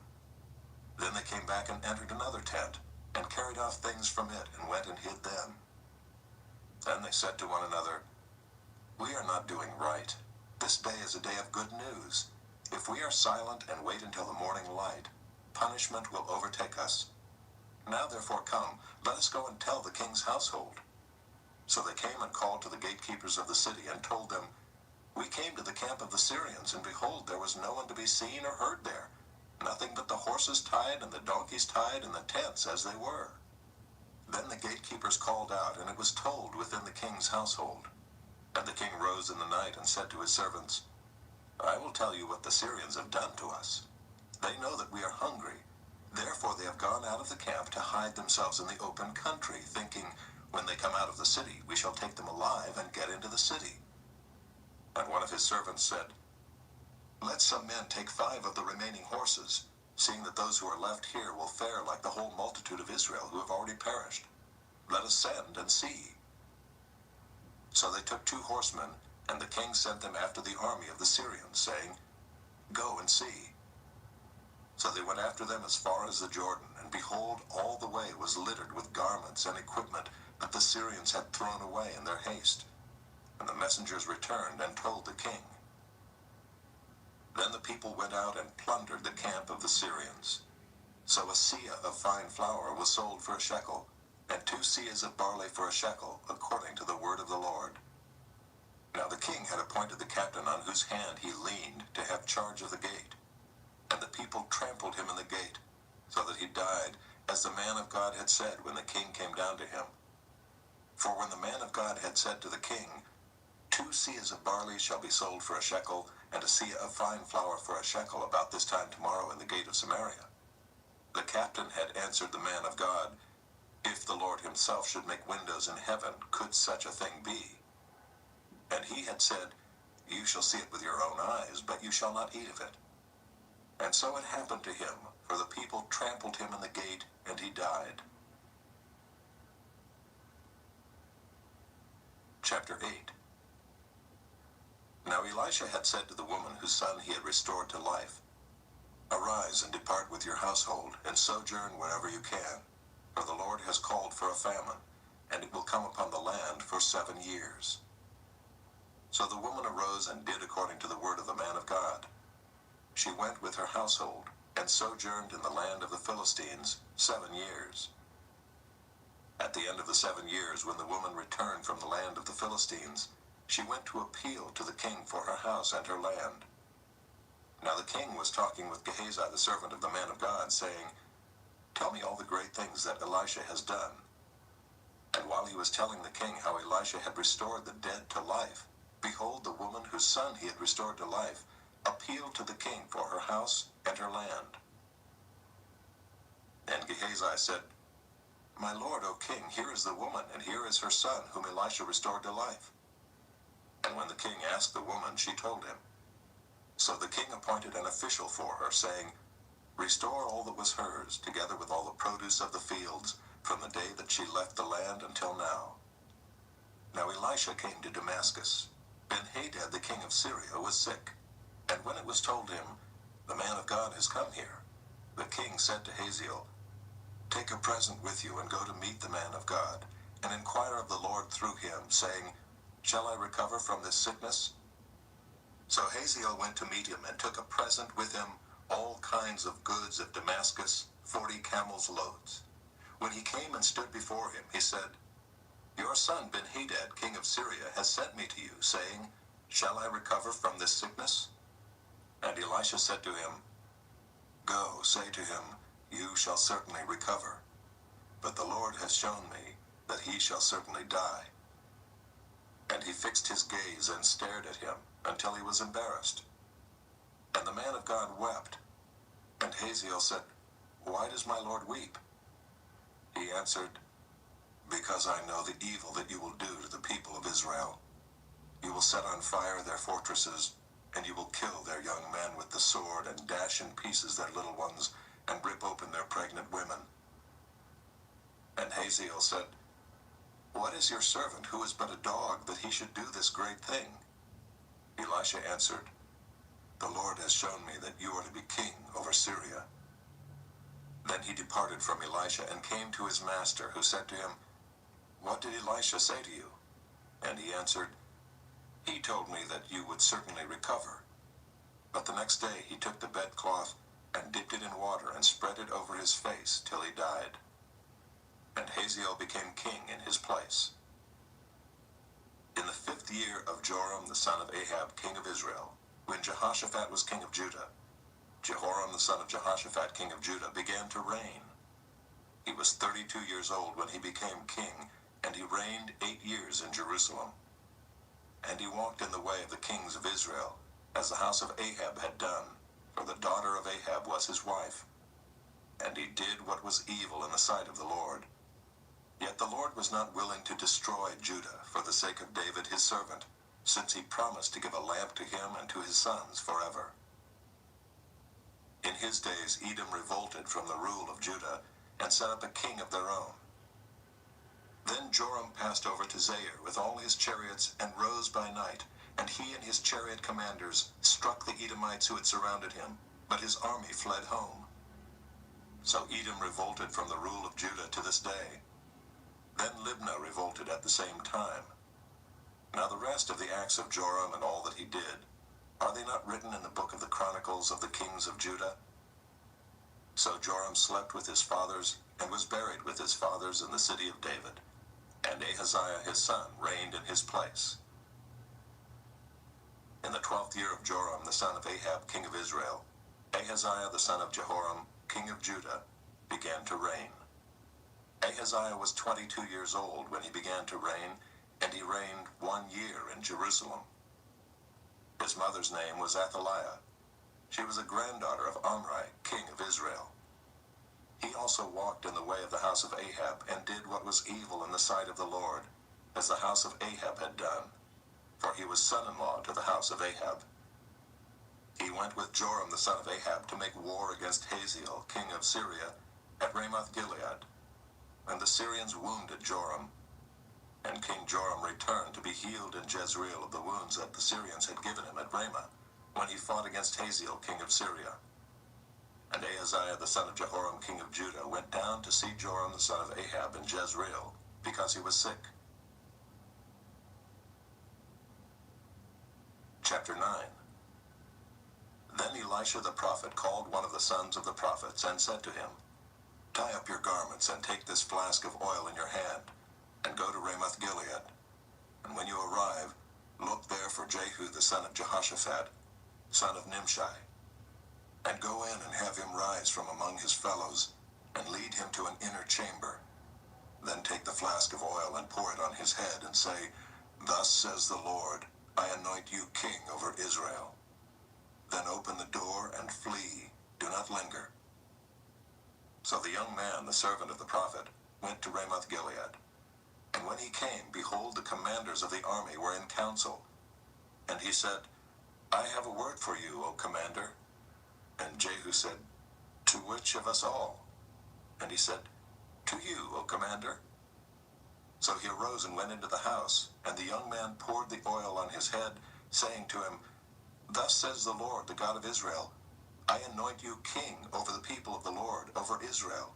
Then they came back and entered another tent, and carried off things from it, and went and hid them. Then they said to one another, "We are not doing right. This day is a day of good news. If we are silent and wait until the morning light, punishment will overtake us. Now therefore come, let us go and tell the king's household." So they came and called to the gatekeepers of the city, and told them, "We came to the camp of the Syrians, and behold, there was no one to be seen or heard there, nothing but the horses tied and the donkeys tied and the tents as they were." Then the gatekeepers called out, and it was told within the king's household. And the king rose in the night and said to his servants, "I will tell you what the Syrians have done to us. They know that we are hungry. Therefore they have gone out of the camp to hide themselves in the open country, thinking, when they come out of the city, we shall take them alive and get into the city." And one of his servants said, "Let some men take 5 of the remaining horses, seeing that those who are left here will fare like the whole multitude of Israel who have already perished. Let us send and see." So they took 2 horsemen, and the king sent them after the army of the Syrians, saying, "Go and see." So they went after them as far as the Jordan, and behold, all the way was littered with garments and equipment that the Syrians had thrown away in their haste. And the messengers returned and told the king. Then the people went out and plundered the camp of the Syrians. So a seah of fine flour was sold for a shekel, and 2 seahs of barley for a shekel, according to the word of the Lord. Now the king had appointed the captain on whose hand he leaned to have charge of the gate. And the people trampled him in the gate, so that he died, as the man of God had said when the king came down to him. For when the man of God had said to the king, 2 seahs of barley shall be sold for a shekel, and a seah of fine flour for a shekel about this time tomorrow in the gate of Samaria, the captain had answered the man of God, If the Lord himself should make windows in heaven, could such a thing be? And he had said, You shall see it with your own eyes, but you shall not eat of it. And so it happened to him, for the people trampled him in the gate, and he died. Chapter 8. Now Elisha had said to the woman whose son he had restored to life, Arise and depart with your household, and sojourn wherever you can, for the Lord has called for a famine, and it will come upon the land for 7 years. So the woman arose and did according to the word of the man of God. She went with her household, and sojourned in the land of the Philistines 7 years. At the end of the 7 years, when the woman returned from the land of the Philistines, she went to appeal to the king for her house and her land. Now the king was talking with Gehazi, the servant of the man of God, saying, Tell me all the great things that Elisha has done. And while he was telling the king how Elisha had restored the dead to life, behold, the woman whose son he had restored to life appealed to the king for her house and her land. And Gehazi said, My lord, O king, here is the woman, and here is her son, whom Elisha restored to life. And when the king asked the woman, she told him. So the king appointed an official for her, saying, Restore all that was hers, together with all the produce of the fields, from the day that she left the land until now. Now Elisha came to Damascus. Ben-Hadad, the king of Syria, was sick. And when it was told him, The man of God has come here, the king said to Hazael, Take a present with you and go to meet the man of God, and inquire of the Lord through him, saying, Shall I recover from this sickness? So Hazael went to meet him and took a present with him, all kinds of goods of Damascus, 40 camels' loads. When he came and stood before him, he said, Your son Ben-Hadad, king of Syria, has sent me to you, saying, Shall I recover from this sickness? And Elisha said to him, Go, say to him, You shall certainly recover. But the Lord has shown me that he shall certainly die. And he fixed his gaze and stared at him until he was embarrassed. And the man of God wept. And Hazael said, Why does my lord weep? He answered, Because I know the evil that you will do to the people of Israel. You will set on fire their fortresses, and you will kill their young men with the sword, and dash in pieces their little ones, and rip open their pregnant women. And Hazael said, What is your servant, who is but a dog, that he should do this great thing? Elisha answered, The Lord has shown me that you are to be king over Syria. Then he departed from Elisha and came to his master, who said to him, What did Elisha say to you? And he answered, He told me that you would certainly recover. But the next day he took the bedcloth and dipped it in water and spread it over his face till he died. And Hazael became king in his place. In the 5th year of Joram the son of Ahab, king of Israel, when Jehoshaphat was king of Judah, Jehoram the son of Jehoshaphat, king of Judah, began to reign. He was 32 years old when he became king, and he reigned 8 years in Jerusalem. And he walked in the way of the kings of Israel, as the house of Ahab had done, for the daughter of Ahab was his wife. And he did what was evil in the sight of the Lord. Yet the Lord was not willing to destroy Judah for the sake of David his servant, since he promised to give a lamp to him and to his sons forever. In his days Edom revolted from the rule of Judah, and set up a king of their own. Then Joram passed over to Zair with all his chariots, and rose by night, and he and his chariot commanders struck the Edomites who had surrounded him, but his army fled home. So Edom revolted from the rule of Judah to this day. Then Libnah revolted at the same time. Now the rest of the acts of Joram and all that he did, are they not written in the book of the Chronicles of the kings of Judah? So Joram slept with his fathers, and was buried with his fathers in the city of David. And Ahaziah his son reigned in his place. In the 12th year of Joram the son of Ahab king of Israel, Ahaziah the son of Jehoram king of Judah began to reign. Ahaziah was 22 years old when he began to reign, and he reigned 1 year in Jerusalem. His mother's name was Athaliah. She was a granddaughter of Omri, king of Israel. He also walked in the way of the house of Ahab, and did what was evil in the sight of the Lord, as the house of Ahab had done, for he was son-in-law to the house of Ahab. He went with Joram the son of Ahab to make war against Hazael, king of Syria, at Ramoth Gilead. And the Syrians wounded Joram. And King Joram returned to be healed in Jezreel of the wounds that the Syrians had given him at Ramah, when he fought against Hazael, king of Syria. And Ahaziah the son of Jehoram, king of Judah, went down to see Joram the son of Ahab in Jezreel, because he was sick. Chapter 9. Then Elisha the prophet called one of the sons of the prophets, and said to him, Tie up your garments, and take this flask of oil in your hand, and go to Ramoth Gilead. And when you arrive, look there for Jehu the son of Jehoshaphat, son of Nimshi, and go in and have him rise from among his fellows, and lead him to an inner chamber. Then take the flask of oil and pour it on his head, and say, Thus says the Lord, I anoint you king over Israel. Then open the door and flee, do not linger. So the young man, the servant of the prophet, went to Ramoth Gilead. And when he came, behold, the commanders of the army were in council. And he said, I have a word for you, O commander. And Jehu said, To which of us all? And he said, To you, O commander. So he arose and went into the house, and the young man poured the oil on his head, saying to him, Thus says the Lord, the God of Israel, I anoint you king over the people of the Lord, over Israel.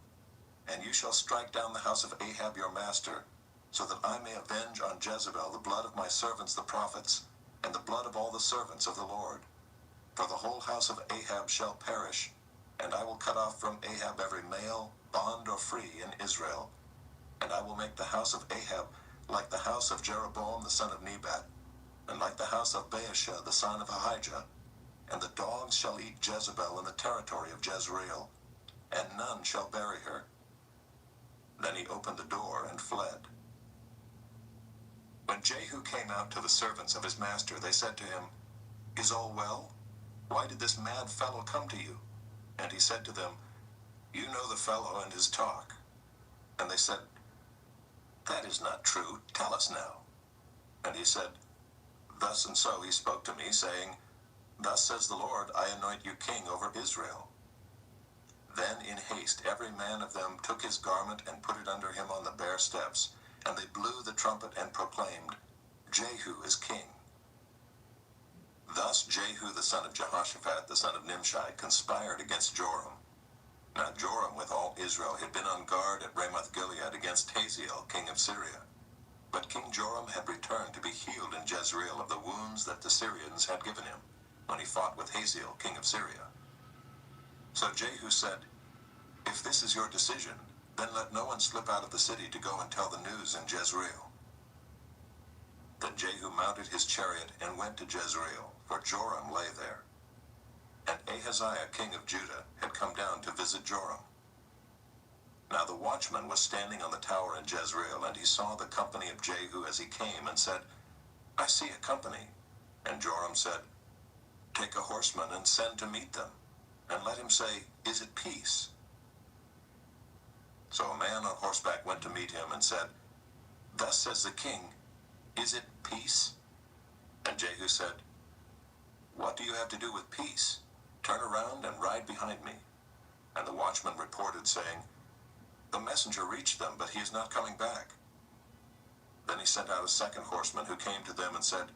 And you shall strike down the house of Ahab your master, so that I may avenge on Jezebel the blood of my servants the prophets, and the blood of all the servants of the Lord. For the whole house of Ahab shall perish, and I will cut off from Ahab every male, bond or free in Israel. And I will make the house of Ahab like the house of Jeroboam the son of Nebat, and like the house of Baasha the son of Ahijah. And the dogs shall eat Jezebel in the territory of Jezreel, and none shall bury her. Then he opened the door and fled. When Jehu came out to the servants of his master, they said to him, Is all well? Why did this mad fellow come to you? And he said to them, You know the fellow and his talk. And they said, That is not true. Tell us now. And he said, Thus and so he spoke to me, saying, Thus says the Lord, I anoint you king over Israel. Then in haste every man of them took his garment and put it under him on the bare steps, and they blew the trumpet and proclaimed, Jehu is king. Thus Jehu the son of Jehoshaphat the son of Nimshi conspired against Joram. Now Joram with all Israel had been on guard at Ramoth Gilead against Hazael king of Syria. But King Joram had returned to be healed in Jezreel of the wounds that the Syrians had given him, when he fought with Hazael king of Syria. So Jehu said, If this is your decision, then let no one slip out of the city to go and tell the news in Jezreel. Then Jehu mounted his chariot and went to Jezreel, for Joram lay there. And Ahaziah king of Judah had come down to visit Joram. Now the watchman was standing on the tower in Jezreel, and he saw the company of Jehu as he came, and said, I see a company. And Joram said, Take a horseman and send to meet them, and let him say, Is it peace? So a man on horseback went to meet him and said, Thus says the king, Is it peace? And Jehu said, What do you have to do with peace? Turn around and ride behind me. And the watchman reported, saying, The messenger reached them, but he is not coming back. Then he sent out a second horseman who came to them and said,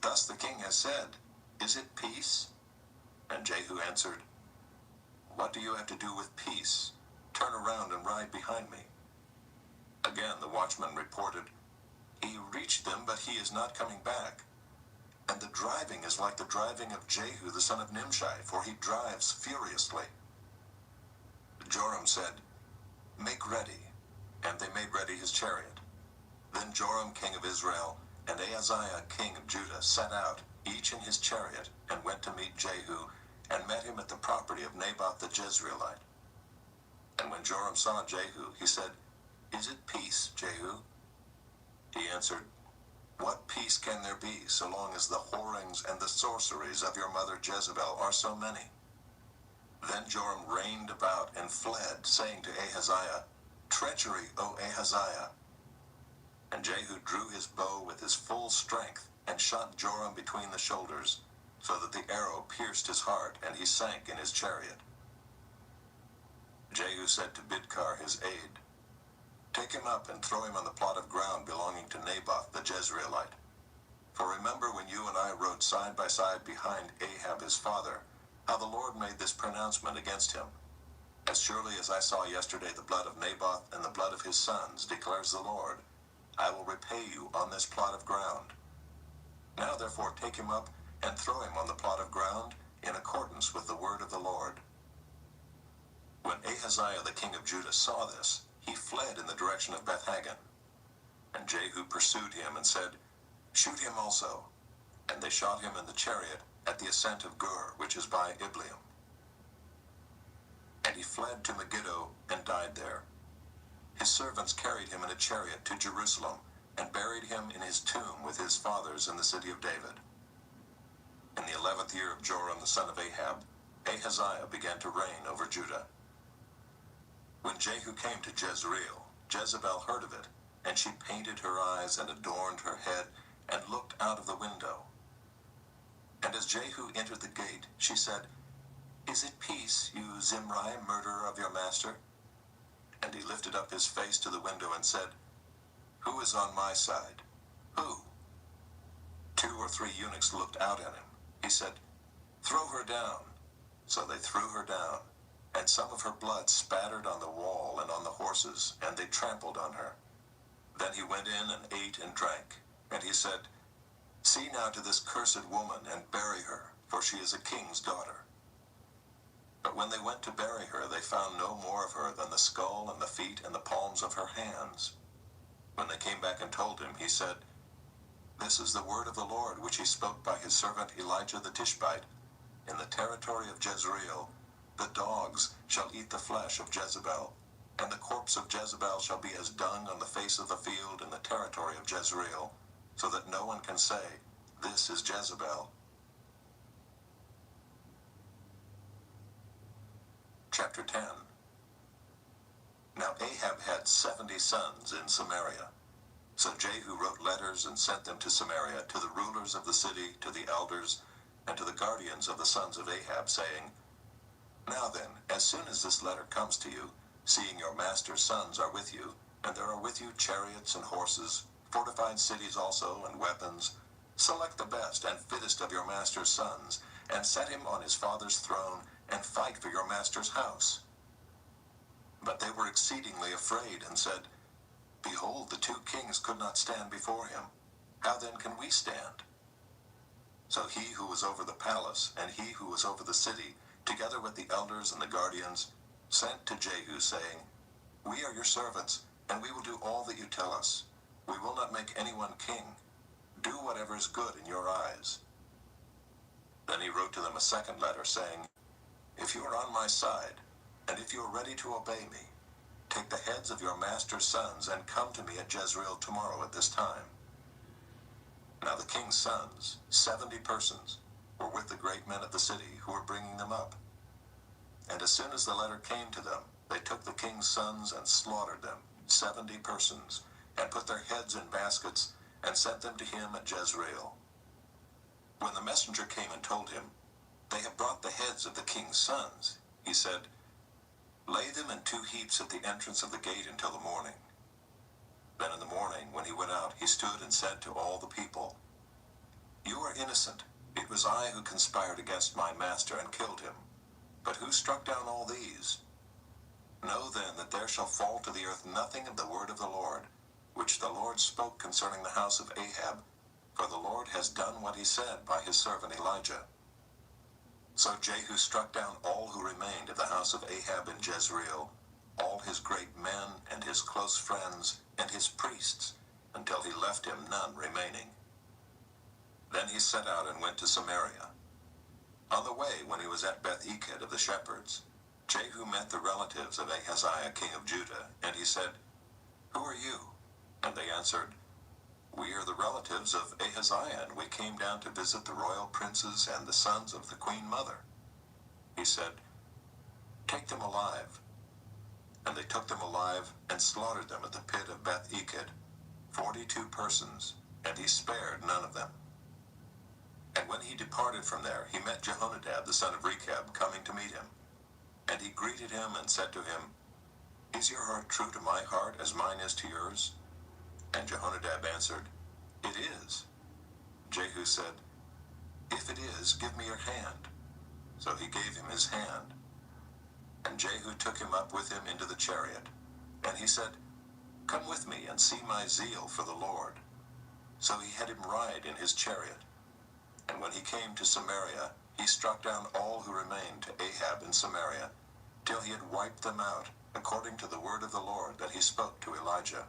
Thus the king has said, Is it peace? And Jehu answered, What do you have to do with peace? Turn around and ride behind me." Again the watchman reported, "He reached them, but he is not coming back. And the driving is like the driving of Jehu the son of Nimshi, for he drives furiously." Joram said, "Make ready." And they made ready his chariot. Then Joram king of Israel and Ahaziah king of Judah set out, each in his chariot, and went to meet Jehu, and met him at the property of Naboth the Jezreelite. And when Joram saw Jehu, he said, "Is it peace, Jehu?" He answered, "What peace can there be, so long as the whorings and the sorceries of your mother Jezebel are so many?" Then Joram reined about and fled, saying to Ahaziah, "Treachery, O Ahaziah!" And Jehu drew his bow with his full strength, and shot Joram between the shoulders, so that the arrow pierced his heart, and he sank in his chariot. Jehu said to Bidkar his aide, "Take him up and throw him on the plot of ground belonging to Naboth the Jezreelite. For remember when you and I rode side by side behind Ahab his father, how the Lord made this pronouncement against him. As surely as I saw yesterday the blood of Naboth and the blood of his sons, declares the Lord, I will repay you on this plot of ground. Now therefore take him up and throw him on the plot of ground in accordance with the word of the Lord." When Ahaziah the king of Judah saw this, he fled in the direction of Beth-Hagan. And Jehu pursued him and said, "Shoot him also." And they shot him in the chariot at the ascent of Gur, which is by Ibleam. And he fled to Megiddo and died there. His servants carried him in a chariot to Jerusalem, and buried him in his tomb with his fathers in the city of David. In the 11th year of Joram the son of Ahab, Ahaziah began to reign over Judah. When Jehu came to Jezreel, Jezebel heard of it, and she painted her eyes and adorned her head, and looked out of the window. And as Jehu entered the gate, she said, "Is it peace, you Zimri, murderer of your master?" And he lifted up his face to the window and said, "Who is on my side? Who?" 2 or 3 eunuchs looked out at him. He said, "Throw her down." So they threw her down, and some of her blood spattered on the wall and on the horses, and they trampled on her. Then he went in and ate and drank, and he said, "See now to this cursed woman, and bury her, for she is a king's daughter." But when they went to bury her, they found no more of her than the skull and the feet and the palms of her hands. When they came back and told him, he said, "This is the word of the Lord which he spoke by his servant Elijah the Tishbite. In the territory of Jezreel, the dogs shall eat the flesh of Jezebel, and the corpse of Jezebel shall be as dung on the face of the field in the territory of Jezreel, so that no one can say, 'This is Jezebel.'" Chapter 10. Now Ahab had 70 sons in Samaria. So Jehu wrote letters and sent them to Samaria, to the rulers of the city, to the elders, and to the guardians of the sons of Ahab, saying, "Now then, as soon as this letter comes to you, seeing your master's sons are with you, and there are with you chariots and horses, fortified cities also, and weapons, select the best and fittest of your master's sons, and set him on his father's throne, and fight for your master's house." But they were exceedingly afraid, and said, "Behold, the 2 kings could not stand before him. How then can we stand?" So he who was over the palace, and he who was over the city, together with the elders and the guardians, sent to Jehu, saying, "We are your servants, and we will do all that you tell us. We will not make anyone king. Do whatever is good in your eyes." Then he wrote to them a second letter, saying, "If you are on my side, and if you are ready to obey me, take the heads of your master's sons, and come to me at Jezreel tomorrow at this time." Now the king's sons, 70 persons, were with the great men of the city, who were bringing them up. And as soon as the letter came to them, they took the king's sons and slaughtered them, 70 persons, and put their heads in baskets, and sent them to him at Jezreel. When the messenger came and told him, "They have brought the heads of the king's sons," he said, "Lay them in 2 heaps at the entrance of the gate until the morning." Then in the morning, when he went out, he stood and said to all the people, "You are innocent. It was I who conspired against my master and killed him. But who struck down all these? Know then that there shall fall to the earth nothing of the word of the Lord, which the Lord spoke concerning the house of Ahab, for the Lord has done what he said by his servant Elijah. So Jehu struck down all who remained of the house of Ahab in Jezreel, all his great men and his close friends and his priests, until he left him none remaining. Then he set out and went to Samaria. On the way, when he was at Beth-eked of the shepherds, Jehu met the relatives of Ahaziah king of Judah, and he said, "Who are you?" And they answered, "We are the relatives of Ahaziah, and we came down to visit the royal princes and the sons of the queen mother." He said, "Take them alive." And they took them alive and slaughtered them at the pit of Beth-eked, 42 persons, and he spared none of them. And when he departed from there, he met Jehonadab the son of Rechab coming to meet him. And he greeted him and said to him, "Is your heart true to my heart as mine is to yours?" And Jehonadab answered, "It is." Jehu said, "If it is, give me your hand." So he gave him his hand. And Jehu took him up with him into the chariot. And he said, "Come with me and see my zeal for the Lord." So he had him ride in his chariot. And when he came to Samaria, he struck down all who remained to Ahab in Samaria, till he had wiped them out, according to the word of the Lord that he spoke to Elijah.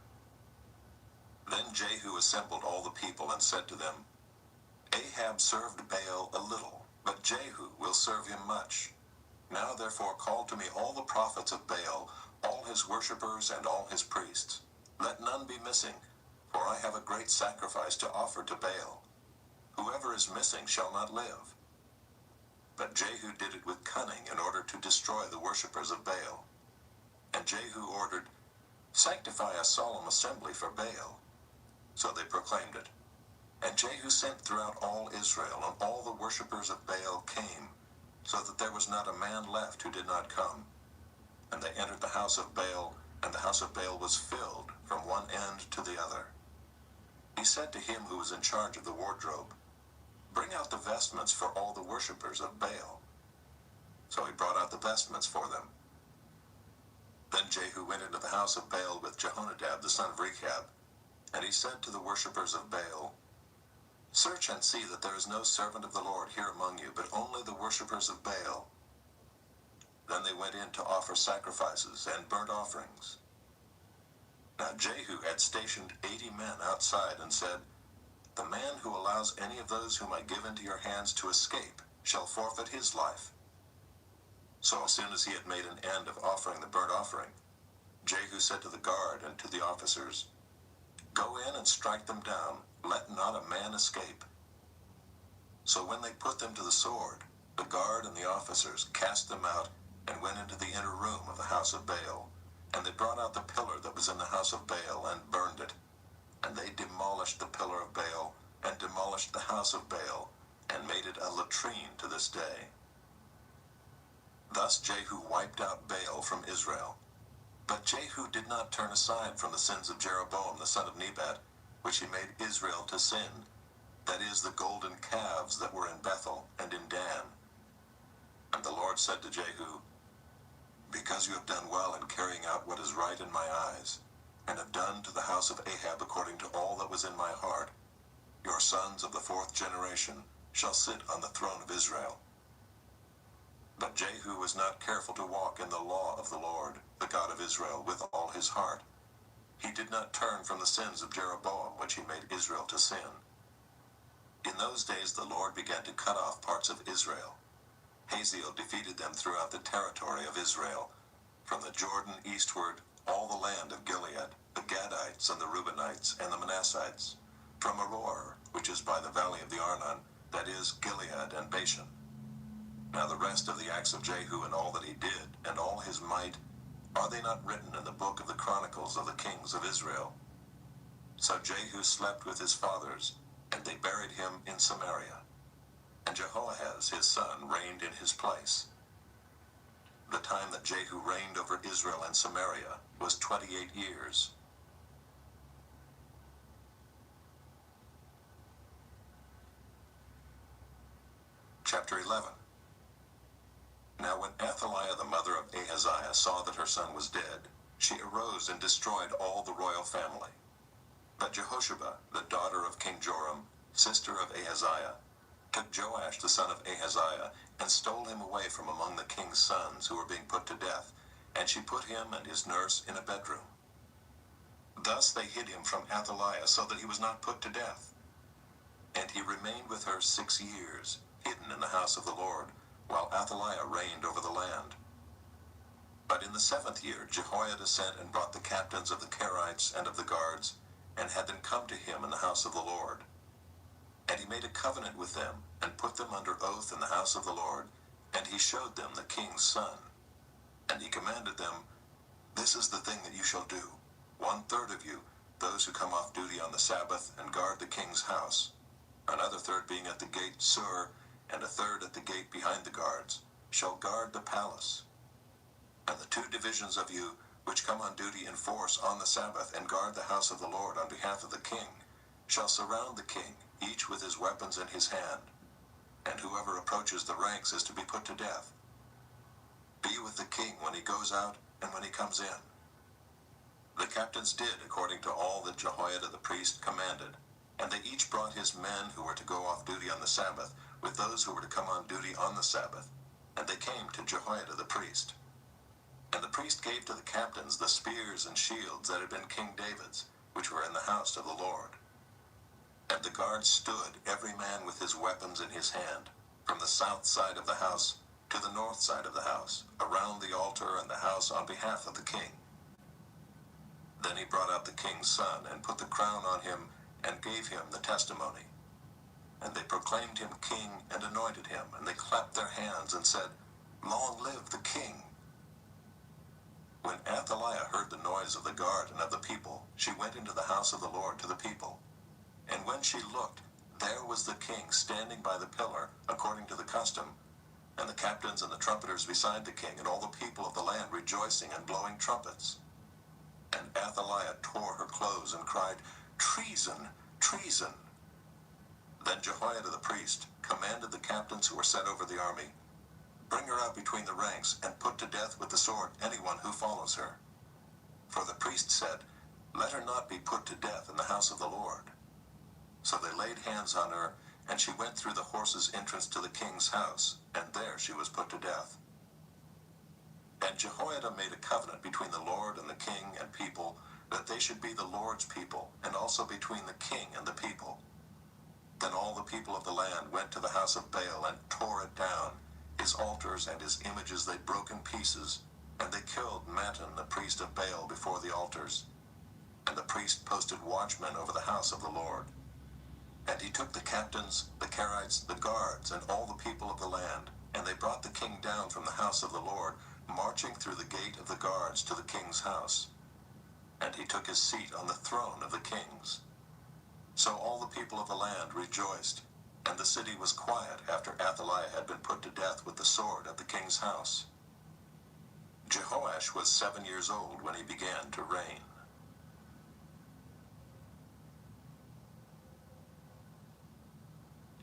Then Jehu assembled all the people and said to them, "Ahab served Baal a little, but Jehu will serve him much. Now therefore call to me all the prophets of Baal, all his worshippers and all his priests. Let none be missing, for I have a great sacrifice to offer to Baal. Whoever is missing shall not live." But Jehu did it with cunning in order to destroy the worshippers of Baal. And Jehu ordered, "Sanctify a solemn assembly for Baal." So they proclaimed it. And Jehu sent throughout all Israel, and all the worshippers of Baal came, so that there was not a man left who did not come. And they entered the house of Baal, and the house of Baal was filled from one end to the other. He said to him who was in charge of the wardrobe, "Bring out the vestments for all the worshippers of Baal." So he brought out the vestments for them. Then Jehu went into the house of Baal with Jehonadab the son of Rechab, and he said to the worshippers of Baal, "Search and see that there is no servant of the Lord here among you, but only the worshippers of Baal." Then they went in to offer sacrifices and burnt offerings. Now Jehu had stationed 80 men outside and said, "The man who allows any of those whom I give into your hands to escape shall forfeit his life." So as soon as he had made an end of offering the burnt offering, Jehu said to the guard and to the officers, "Go in and strike them down, let not a man escape." So when they put them to the sword, the guard and the officers cast them out and went into the inner room of the house of Baal. And they brought out the pillar that was in the house of Baal and burned it. And they demolished the pillar of Baal and demolished the house of Baal and made it a latrine to this day. Thus Jehu wiped out Baal from Israel. But Jehu did not turn aside from the sins of Jeroboam the son of Nebat, which he made Israel to sin, that is, the golden calves that were in Bethel and in Dan. And the Lord said to Jehu, "Because you have done well in carrying out what is right in my eyes, and have done to the house of Ahab according to all that was in my heart, your sons of the 4th generation shall sit on the throne of Israel." But Jehu was not careful to walk in the law of the Lord, the God of Israel, with all his heart. He did not turn from the sins of Jeroboam, which he made Israel to sin. In those days the Lord began to cut off parts of Israel. Hazael defeated them throughout the territory of Israel, from the Jordan eastward, all the land of Gilead, the Gadites and the Reubenites and the Manassites, from Aroer, which is by the valley of the Arnon, that is, Gilead and Bashan. Now the rest of the acts of Jehu and all that he did, and all his might, are they not written in the book of the Chronicles of the kings of Israel? So Jehu slept with his fathers, and they buried him in Samaria. And Jehoahaz his son reigned in his place. The time that Jehu reigned over Israel and Samaria was 28 years. Chapter 11. Now when saw that her son was dead, she arose and destroyed all the royal family. But Jehosheba, the daughter of King Joram, sister of Ahaziah, took Joash the son of Ahaziah and stole him away from among the king's sons who were being put to death, and she put him and his nurse in a bedroom. Thus they hid him from Athaliah so that he was not put to death. And he remained with her 6 years, hidden in the house of the Lord, while Athaliah reigned over the land. But in the 7th year Jehoiada sent and brought the captains of the Kerites and of the guards, and had them come to him in the house of the Lord. And he made a covenant with them, and put them under oath in the house of the Lord, and he showed them the king's son. And he commanded them, "This is the thing that you shall do. 1/3 of you, those who come off duty on the Sabbath and guard the king's house, another third being at the gate Sur, and a third at the gate behind the guards, shall guard the palace. And the 2 divisions of you, which come on duty in force on the Sabbath and guard the house of the Lord on behalf of the king, shall surround the king, each with his weapons in his hand, and whoever approaches the ranks is to be put to death. Be with the king when he goes out and when he comes in." The captains did according to all that Jehoiada the priest commanded, and they each brought his men who were to go off duty on the Sabbath with those who were to come on duty on the Sabbath, and they came to Jehoiada the priest. And the priest gave to the captains the spears and shields that had been King David's, which were in the house of the Lord. And the guards stood, every man with his weapons in his hand, from the south side of the house to the north side of the house, around the altar and the house on behalf of the king. Then he brought out the king's son, and put the crown on him, and gave him the testimony. And they proclaimed him king, and anointed him, and they clapped their hands, and said, "Long live the king!" When Athaliah heard the noise of the guard and of the people, she went into the house of the Lord to the people. And when she looked, there was the king standing by the pillar, according to the custom, and the captains and the trumpeters beside the king, and all the people of the land rejoicing and blowing trumpets. And Athaliah tore her clothes and cried, "Treason! Treason!" Then Jehoiada the priest commanded the captains who were set over the army, "Bring her out between the ranks, and put to death with the sword anyone who follows her." For the priest said, "Let her not be put to death in the house of the Lord." So they laid hands on her, and she went through the horses' entrance to the king's house, and there she was put to death. And Jehoiada made a covenant between the Lord and the king and people, that they should be the Lord's people, and also between the king and the people. Then all the people of the land went to the house of Baal and tore it down. His altars and his images they broke in pieces, and they killed Mattan the priest of Baal before the altars. And the priest posted watchmen over the house of the Lord. And he took the captains, the Kerites, the guards, and all the people of the land, and they brought the king down from the house of the Lord, marching through the gate of the guards to the king's house. And he took his seat on the throne of the kings. So all the people of the land rejoiced, and the city was quiet after Athaliah had been put to death with the sword at the king's house. Jehoash was 7 years old when he began to reign.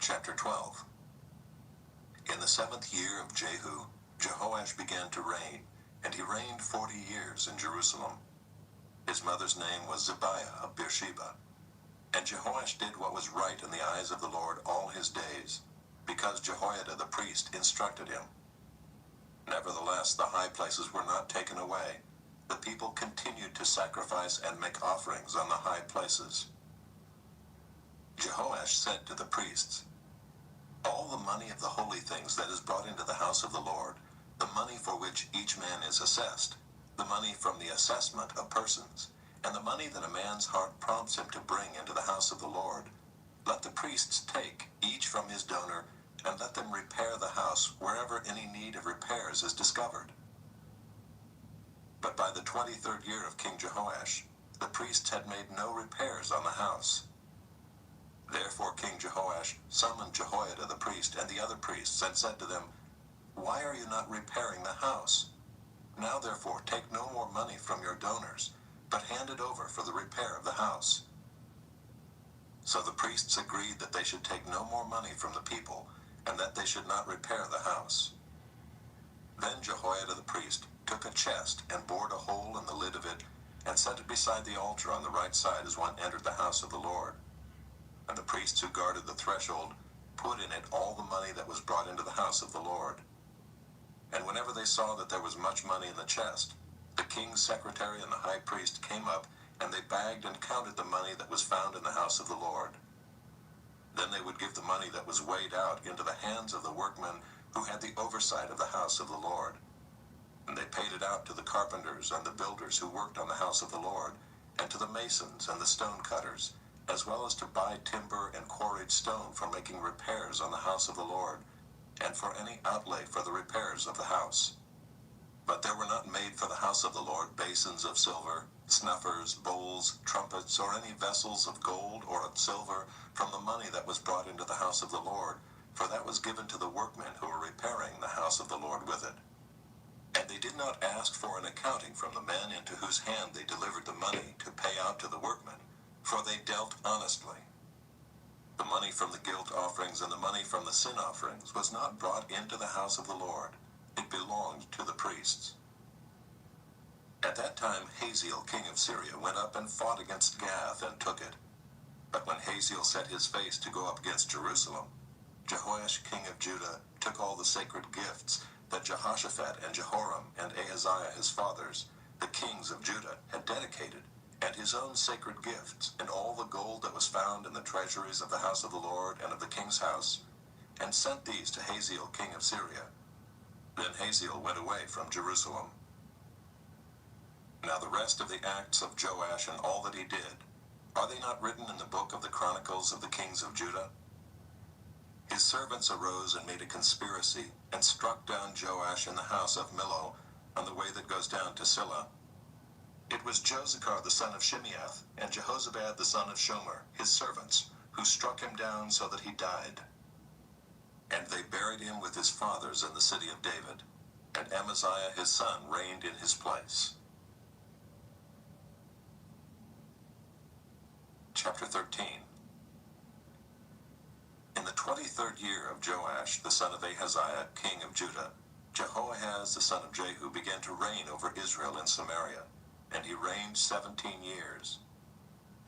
Chapter 12. In the 7th year of Jehu, Jehoash began to reign, and he reigned 40 years in Jerusalem. His mother's name was Zibiah of Beersheba. And Jehoash did what was right in the eyes of the Lord all his days, because Jehoiada the priest instructed him. Nevertheless, the high places were not taken away. The people continued to sacrifice and make offerings on the high places. Jehoash said to the priests, "All the money of the holy things that is brought into the house of the Lord, the money for which each man is assessed, the money from the assessment of persons, and the money that a man's heart prompts him to bring into the house of the Lord, let the priests take, each from his donor, and let them repair the house wherever any need of repairs is discovered." But by the 23rd year of King Jehoash, the priests had made no repairs on the house. Therefore King Jehoash summoned Jehoiada the priest and the other priests, and said to them, "Why are you not repairing the house? Now therefore take no more money from your donors, but hand it over for the repair of the house." So the priests agreed that they should take no more money from the people, and that they should not repair the house. Then Jehoiada the priest took a chest and bored a hole in the lid of it, and set it beside the altar on the right side as one entered the house of the Lord. And the priests who guarded the threshold put in it all the money that was brought into the house of the Lord. And whenever they saw that there was much money in the chest, the king's secretary and the high priest came up, and they bagged and counted the money that was found in the house of the Lord. Then they would give the money that was weighed out into the hands of the workmen who had the oversight of the house of the Lord. And they paid it out to the carpenters and the builders who worked on the house of the Lord, and to the masons and the stone cutters, as well as to buy timber and quarried stone for making repairs on the house of the Lord, and for any outlay for the repairs of the house. But there were not made for the house of the Lord basins of silver, snuffers, bowls, trumpets, or any vessels of gold or of silver from the money that was brought into the house of the Lord, for that was given to the workmen who were repairing the house of the Lord with it. And they did not ask for an accounting from the men into whose hand they delivered the money to pay out to the workmen, for they dealt honestly. The money from the guilt offerings and the money from the sin offerings was not brought into the house of the Lord. It belonged to the priests. At that time Hazael king of Syria went up and fought against Gath and took it. But when Hazael set his face to go up against Jerusalem, Jehoash king of Judah took all the sacred gifts that Jehoshaphat and Jehoram and Ahaziah his fathers, the kings of Judah, had dedicated, and his own sacred gifts, and all the gold that was found in the treasuries of the house of the Lord and of the king's house, and sent these to Hazael king of Syria. Then Hazael went away from Jerusalem. Now the rest of the acts of Joash and all that he did, are they not written in the book of the Chronicles of the kings of Judah? His servants arose and made a conspiracy, and struck down Joash in the house of Millo, on the way that goes down to Silla. It was Josachar the son of Shimeath, and Jehozabad the son of Shomer, his servants, who struck him down so that he died. And they buried him with his fathers in the city of David, and Amaziah his son reigned in his place. Chapter 13. In the 23rd year of Joash, the son of Ahaziah, king of Judah, Jehoahaz the son of Jehu began to reign over Israel in Samaria, and he reigned 17 years.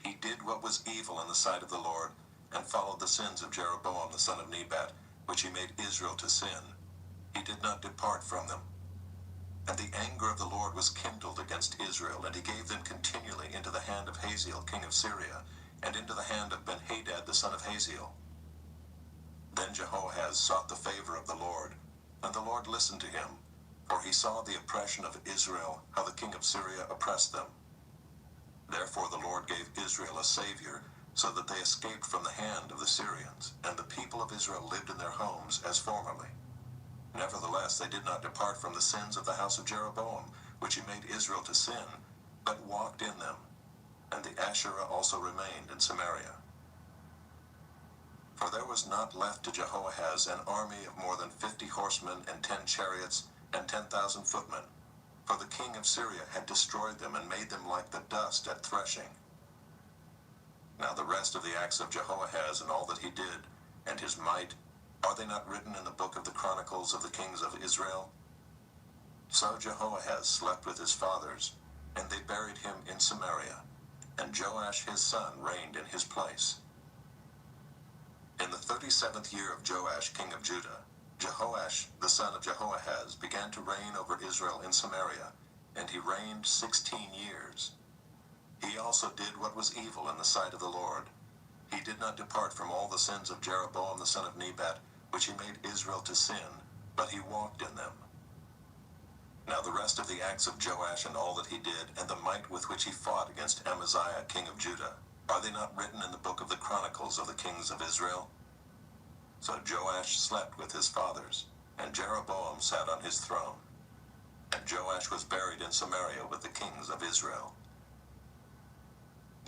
He did what was evil in the sight of the Lord, and followed the sins of Jeroboam the son of Nebat, which he made Israel to sin. He did not depart from them. And the anger of the Lord was kindled against Israel, and he gave them continually into the hand of Hazael king of Syria, and into the hand of Benhadad the son of Hazael. Then Jehoahaz sought the favor of the Lord, and the Lord listened to him, for he saw the oppression of Israel, how the king of Syria oppressed them. Therefore the Lord gave Israel a savior, so that they escaped from the hand of the Syrians, and the people of Israel lived in their homes as formerly. Nevertheless they did not depart from the sins of the house of Jeroboam, which he made Israel to sin, but walked in them. And the Asherah also remained in Samaria. For there was not left to Jehoahaz an army of more than 50 horsemen and 10 chariots and 10,000 footmen, for the king of Syria had destroyed them and made them like the dust at threshing. Now the rest of the acts of Jehoahaz and all that he did, and his might, are they not written in the book of the Chronicles of the kings of Israel? So Jehoahaz slept with his fathers, and they buried him in Samaria, and Joash his son reigned in his place. In the 37th year of Joash king of Judah, Jehoash the son of Jehoahaz began to reign over Israel in Samaria, and he reigned 16 years. He also did what was evil in the sight of the Lord. He did not depart from all the sins of Jeroboam the son of Nebat, which he made Israel to sin, but he walked in them. Now the rest of the acts of Joash and all that he did, and the might with which he fought against Amaziah king of Judah, are they not written in the book of the Chronicles of the kings of Israel? So Joash slept with his fathers, and Jeroboam sat on his throne. And Joash was buried in Samaria with the kings of Israel.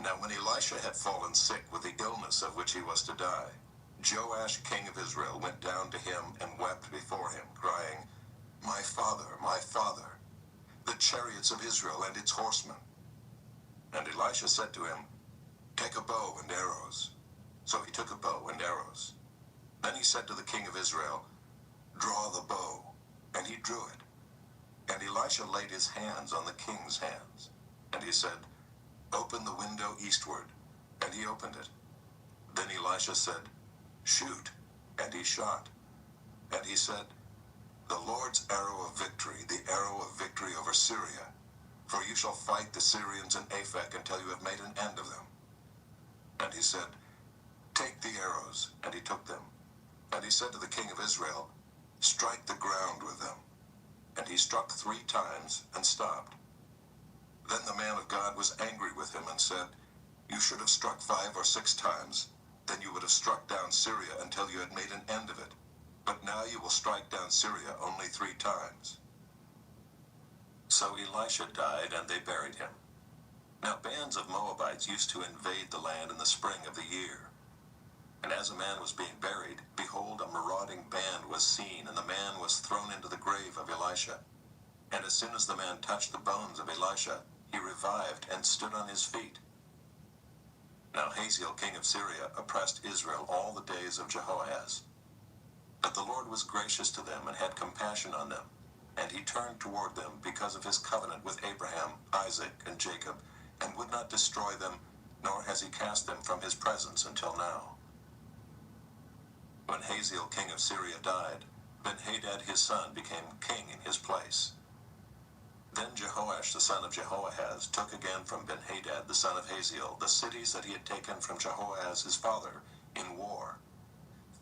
Now when Elisha had fallen sick with the illness of which he was to die, Joash king of Israel went down to him and wept before him, crying, my father, the chariots of Israel and its horsemen. And Elisha said to him, take a bow and arrows. So he took a bow and arrows. Then he said to the king of Israel, draw the bow. And he drew it. And Elisha laid his hands on the king's hands. And he said, "Open the window eastward." And he opened it. Then Elisha said, "Shoot." And he shot. And he said, "The Lord's arrow of victory, the arrow of victory over Syria. For you shall fight the Syrians in Aphek until you have made an end of them." And he said, "Take the arrows." And he took them. And he said to the king of Israel, "Strike the ground with them." And he struck 3 times and stopped. Then the man of God was angry with him and said, "You should have struck 5 or 6 times. Then you would have struck down Syria until you had made an end of it. But now you will strike down Syria only 3 times. So Elisha died, and they buried him. Now bands of Moabites used to invade the land in the spring of the year. And as a man was being buried, behold, a marauding band was seen, and the man was thrown into the grave of Elisha. And as soon as the man touched the bones of Elisha, he revived and stood on his feet. Now Hazael king of Syria oppressed Israel all the days of Jehoahaz. But the Lord was gracious to them and had compassion on them, and he turned toward them because of his covenant with Abraham, Isaac, and Jacob, and would not destroy them, nor has he cast them from his presence until now. When Hazael king of Syria died, Ben-Hadad his son became king in his place. Then Jehoash the son of Jehoahaz took again from Ben-Hadad the son of Hazael the cities that he had taken from Jehoahaz his father in war.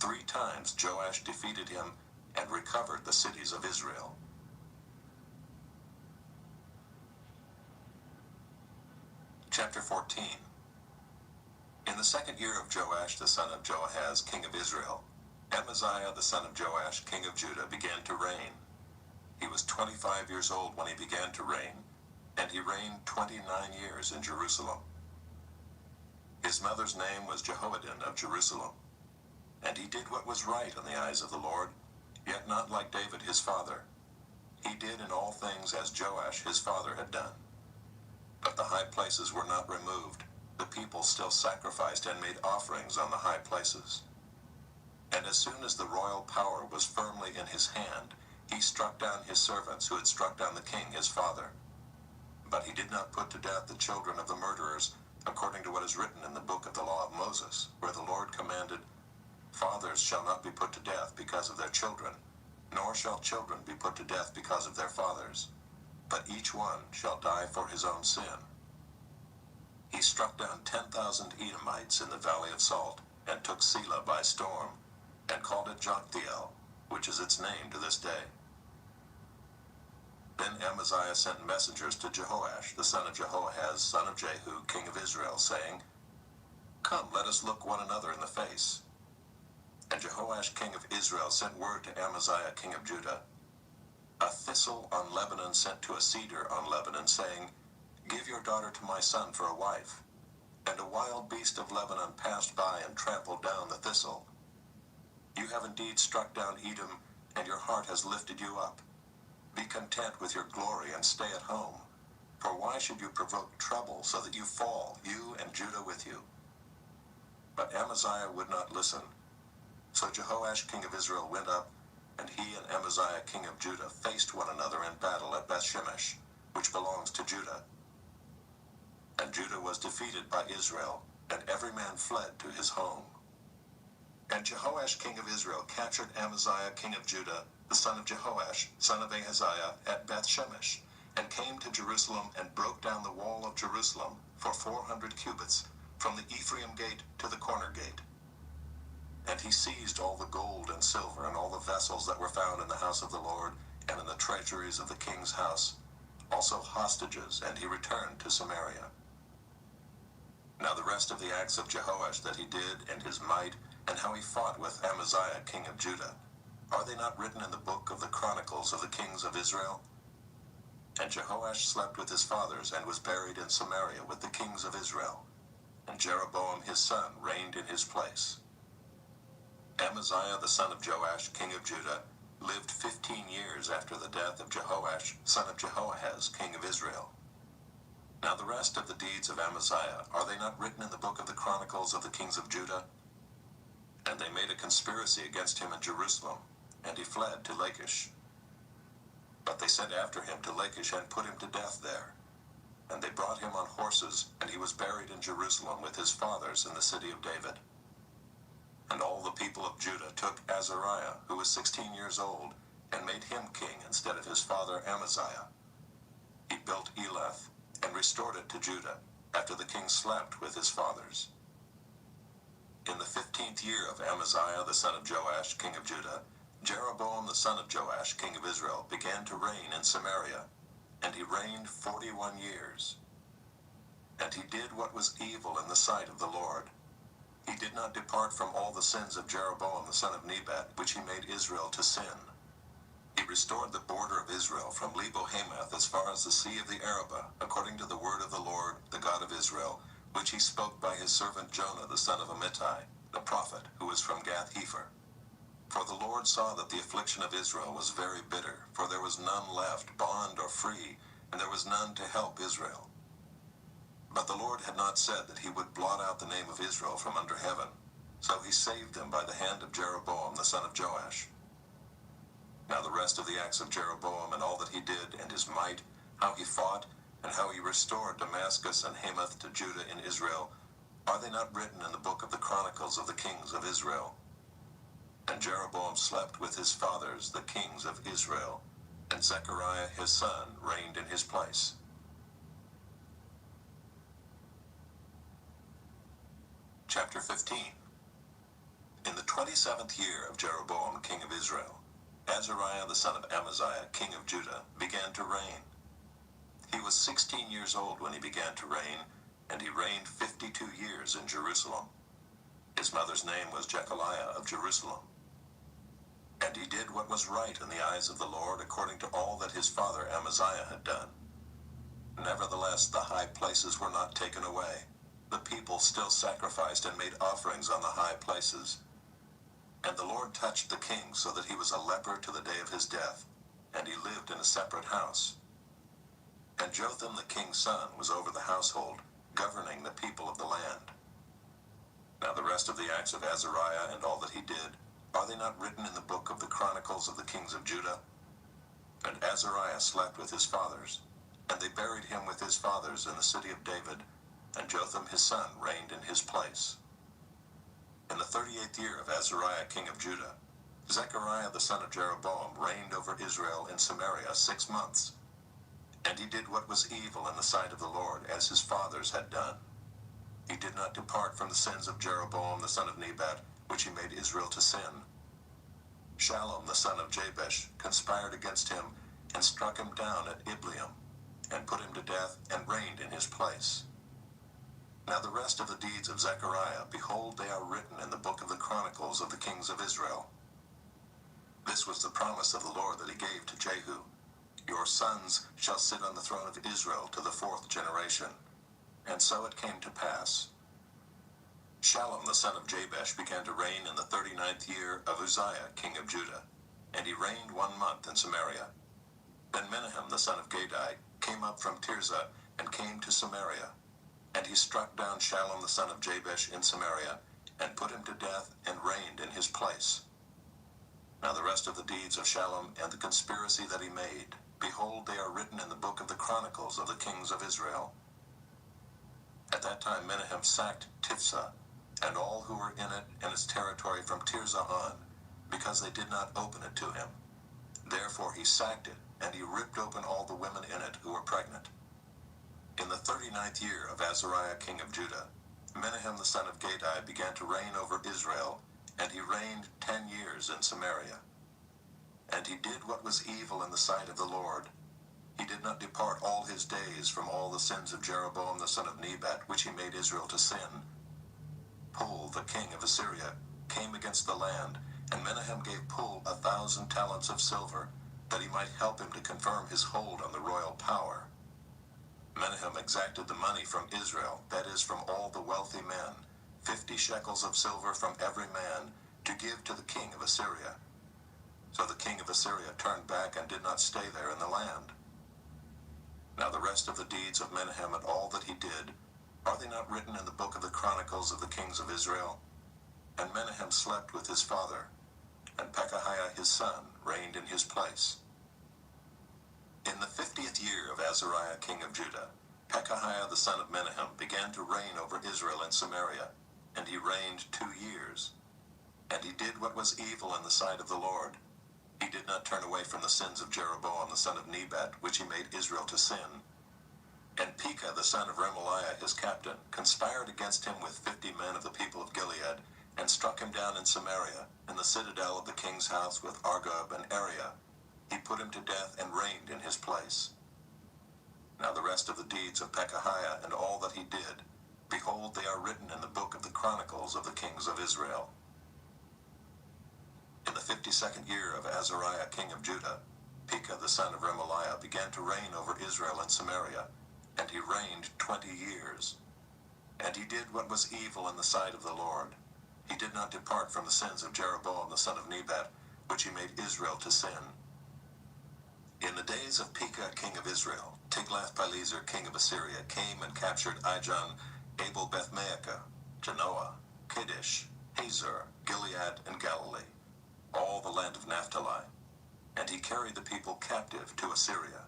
3 times Joash defeated him and recovered the cities of Israel. Chapter 14. In the 2nd year of Joash the son of Joahaz king of Israel, Amaziah the son of Joash king of Judah began to reign. He was 25 years old when he began to reign, and he reigned 29 years in Jerusalem. His mother's name was Jehoaddin of Jerusalem. And he did what was right in the eyes of the Lord, yet not like David his father. He did in all things as Joash his father had done. But the high places were not removed. The people still sacrificed and made offerings on the high places. And as soon as the royal power was firmly in his hand, he struck down his servants who had struck down the king his father. But he did not put to death the children of the murderers, according to what is written in the book of the law of Moses, where the Lord commanded, "Fathers shall not be put to death because of their children, nor shall children be put to death because of their fathers, but each one shall die for his own sin." He struck down 10,000 Edomites in the valley of Salt, and took Selah by storm, and called it Joktheel, which is its name to this day. Then Amaziah sent messengers to Jehoash, the son of Jehoahaz, son of Jehu, king of Israel, saying, "Come, let us look one another in the face." And Jehoash king of Israel sent word to Amaziah king of Judah, "A thistle on Lebanon sent to a cedar on Lebanon, saying, 'Give your daughter to my son for a wife.' And a wild beast of Lebanon passed by and trampled down the thistle. You have indeed struck down Edom, and your heart has lifted you up. Be content with your glory and stay at home. For why should you provoke trouble so that you fall, you and Judah with you?" But Amaziah would not listen. So Jehoash king of Israel went up, and he and Amaziah king of Judah faced one another in battle at Bethshemesh, which belongs to Judah. And Judah was defeated by Israel, and every man fled to his home. And Jehoash king of Israel captured Amaziah king of Judah, the son of Jehoash, son of Ahaziah, at Bethshemesh, and came to Jerusalem and broke down the wall of Jerusalem for 400 cubits, from the Ephraim gate to the corner gate. And he seized all the gold and silver and all the vessels that were found in the house of the Lord and in the treasuries of the king's house, also hostages, and he returned to Samaria. Now the rest of the acts of Jehoash that he did, and his might, and how he fought with Amaziah king of Judah, are they not written in the book of the Chronicles of the kings of Israel? And Jehoash slept with his fathers and was buried in Samaria with the kings of Israel, and Jeroboam his son reigned in his place. Amaziah the son of Joash king of Judah lived 15 years after the death of Jehoash son of Jehoahaz king of Israel. Now the rest of the deeds of Amaziah, are they not written in the book of the Chronicles of the kings of Judah? And they made a conspiracy against him in Jerusalem, and he fled to Lachish. But they sent after him to Lachish and put him to death there. And they brought him on horses, and he was buried in Jerusalem with his fathers in the city of David. And all the people of Judah took Azariah, who was 16 years old, and made him king instead of his father Amaziah. He built Elath, and restored it to Judah, after the king slept with his fathers. In the 15th year of Amaziah the son of Joash, king of Judah, Jeroboam the son of Joash, king of Israel, began to reign in Samaria, and he reigned 41 years. And he did what was evil in the sight of the Lord. He did not depart from all the sins of Jeroboam the son of Nebat, which he made Israel to sin. He restored the border of Israel from Lebo-Hamath as far as the sea of the Arabah, according to the word of the Lord, the God of Israel, which he spoke by his servant Jonah the son of Amittai, the prophet, who was from Gath-hepher. For the Lord saw that the affliction of Israel was very bitter, for there was none left, bond or free, and there was none to help Israel. But the Lord had not said that he would blot out the name of Israel from under heaven, so he saved them by the hand of Jeroboam the son of Joash. Now the rest of the acts of Jeroboam and all that he did, and his might, how he fought, and how he restored Damascus and Hamath to Judah in Israel, are they not written in the book of the Chronicles of the kings of Israel? And Jeroboam slept with his fathers, the kings of Israel, and Zechariah his son reigned in his place. Chapter 15. In the 27th year of Jeroboam king of Israel, Azariah the son of Amaziah king of Judah began to reign. He was 16 years old when he began to reign, and he reigned 52 years in Jerusalem. His mother's name was Jechaliah of Jerusalem. And he did what was right in the eyes of the Lord, according to all that his father Amaziah had done. Nevertheless, the high places were not taken away. The people still sacrificed and made offerings on the high places. And the Lord touched the king so that he was a leper to the day of his death, and he lived in a separate house. And Jotham the king's son was over the household, governing the people of the land. Now the rest of the acts of Azariah and all that he did, are they not written in the book of the Chronicles of the kings of Judah? And Azariah slept with his fathers, and they buried him with his fathers in the city of David, and Jotham his son reigned in his place. In the 38th year of Azariah king of Judah, Zechariah the son of Jeroboam reigned over Israel in Samaria 6 months. And he did what was evil in the sight of the Lord, as his fathers had done. He did not depart from the sins of Jeroboam the son of Nebat, which he made Israel to sin. Shallum the son of Jabesh conspired against him, and struck him down at Ibleam, and put him to death, and reigned in his place. Now the rest of the deeds of Zechariah, behold, they are written in the book of the Chronicles of the kings of Israel. This was the promise of the Lord that he gave to Jehu. Your sons shall sit on the throne of Israel to the 4th generation. And so it came to pass. Shallum the son of Jabesh began to reign in the 39th year of Uzziah king of Judah, and he reigned 1 month in Samaria. Then Menahem the son of Gadai came up from Tirzah, and came to Samaria. And he struck down Shallum the son of Jabesh in Samaria, and put him to death, and reigned in his place. Now the rest of the deeds of Shallum and the conspiracy that he made, behold, they are written in the book of the Chronicles of the kings of Israel. At that time Menahem sacked Tiphsah, and all who were in it and its territory from Tirzah on, because they did not open it to him. Therefore he sacked it, and he ripped open all the women in it who were pregnant. In the 39th year of Azariah king of Judah, Menahem the son of Gadai began to reign over Israel, and he reigned 10 years in Samaria. And he did what was evil in the sight of the Lord. He did not depart all his days from all the sins of Jeroboam the son of Nebat, which he made Israel to sin. Pul, the king of Assyria, came against the land, and Menahem gave Pul 1,000 talents of silver, that he might help him to confirm his hold on the royal power. Menahem exacted the money from Israel, that is, from all the wealthy men, 50 shekels of silver from every man, to give to the king of Assyria. So the king of Assyria turned back and did not stay there in the land. Now the rest of the deeds of Menahem and all that he did, are they not written in the book of the Chronicles of the kings of Israel? And Menahem slept with his father, and Pekahiah his son reigned in his place. In the 50th year of Azariah king of Judah, Pekahiah the son of Menahem began to reign over Israel and Samaria, and he reigned 2 years. And he did what was evil in the sight of the Lord. He did not turn away from the sins of Jeroboam the son of Nebat, which he made Israel to sin. And Pekah the son of Remaliah his captain conspired against him with 50 men of the people of Gilead, and struck him down in Samaria, in the citadel of the king's house with Argob and Ariah. He put him to death and reigned in his place. Now the rest of the deeds of Pekahiah and all that he did, behold, they are written in the book of the Chronicles of the kings of Israel. In the 52nd year of Azariah king of Judah, Pekah the son of Remaliah began to reign over Israel and Samaria, and he reigned 20 years. And he did what was evil in the sight of the Lord. He did not depart from the sins of Jeroboam the son of Nebat, which he made Israel to sin. In the days of Pekah king of Israel, Tiglath-Pileser king of Assyria came and captured Ijon, Abel-Beth-Maachah, Janoah, Kadesh, Hazor, Gilead, and Galilee, all the land of Naphtali, and he carried the people captive to Assyria.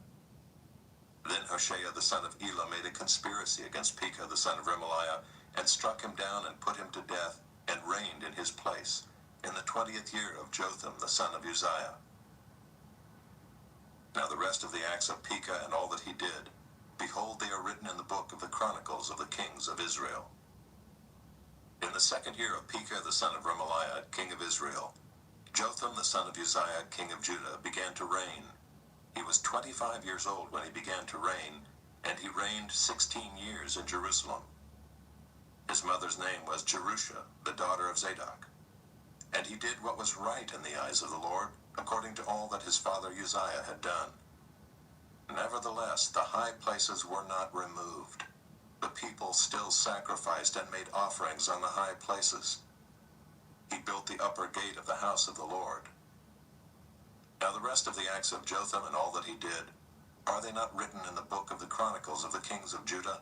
Then Hoshea the son of Elah made a conspiracy against Pekah the son of Remaliah, and struck him down and put him to death, and reigned in his place, in the 20th year of Jotham the son of Uzziah. Now the rest of the acts of Pekah and all that he did, behold, they are written in the book of the Chronicles of the kings of Israel. In the 2nd year of Pekah the son of Remaliah, king of Israel, Jotham the son of Uzziah, king of Judah, began to reign. He was 25 years old when he began to reign, and he reigned 16 years in Jerusalem. His mother's name was Jerusha, the daughter of Zadok. And he did what was right in the eyes of the Lord, according to all that his father Uzziah had done. Nevertheless, the high places were not removed. The people still sacrificed and made offerings on the high places. He built the upper gate of the house of the Lord. Now the rest of the acts of Jotham and all that he did, are they not written in the book of the Chronicles of the kings of Judah?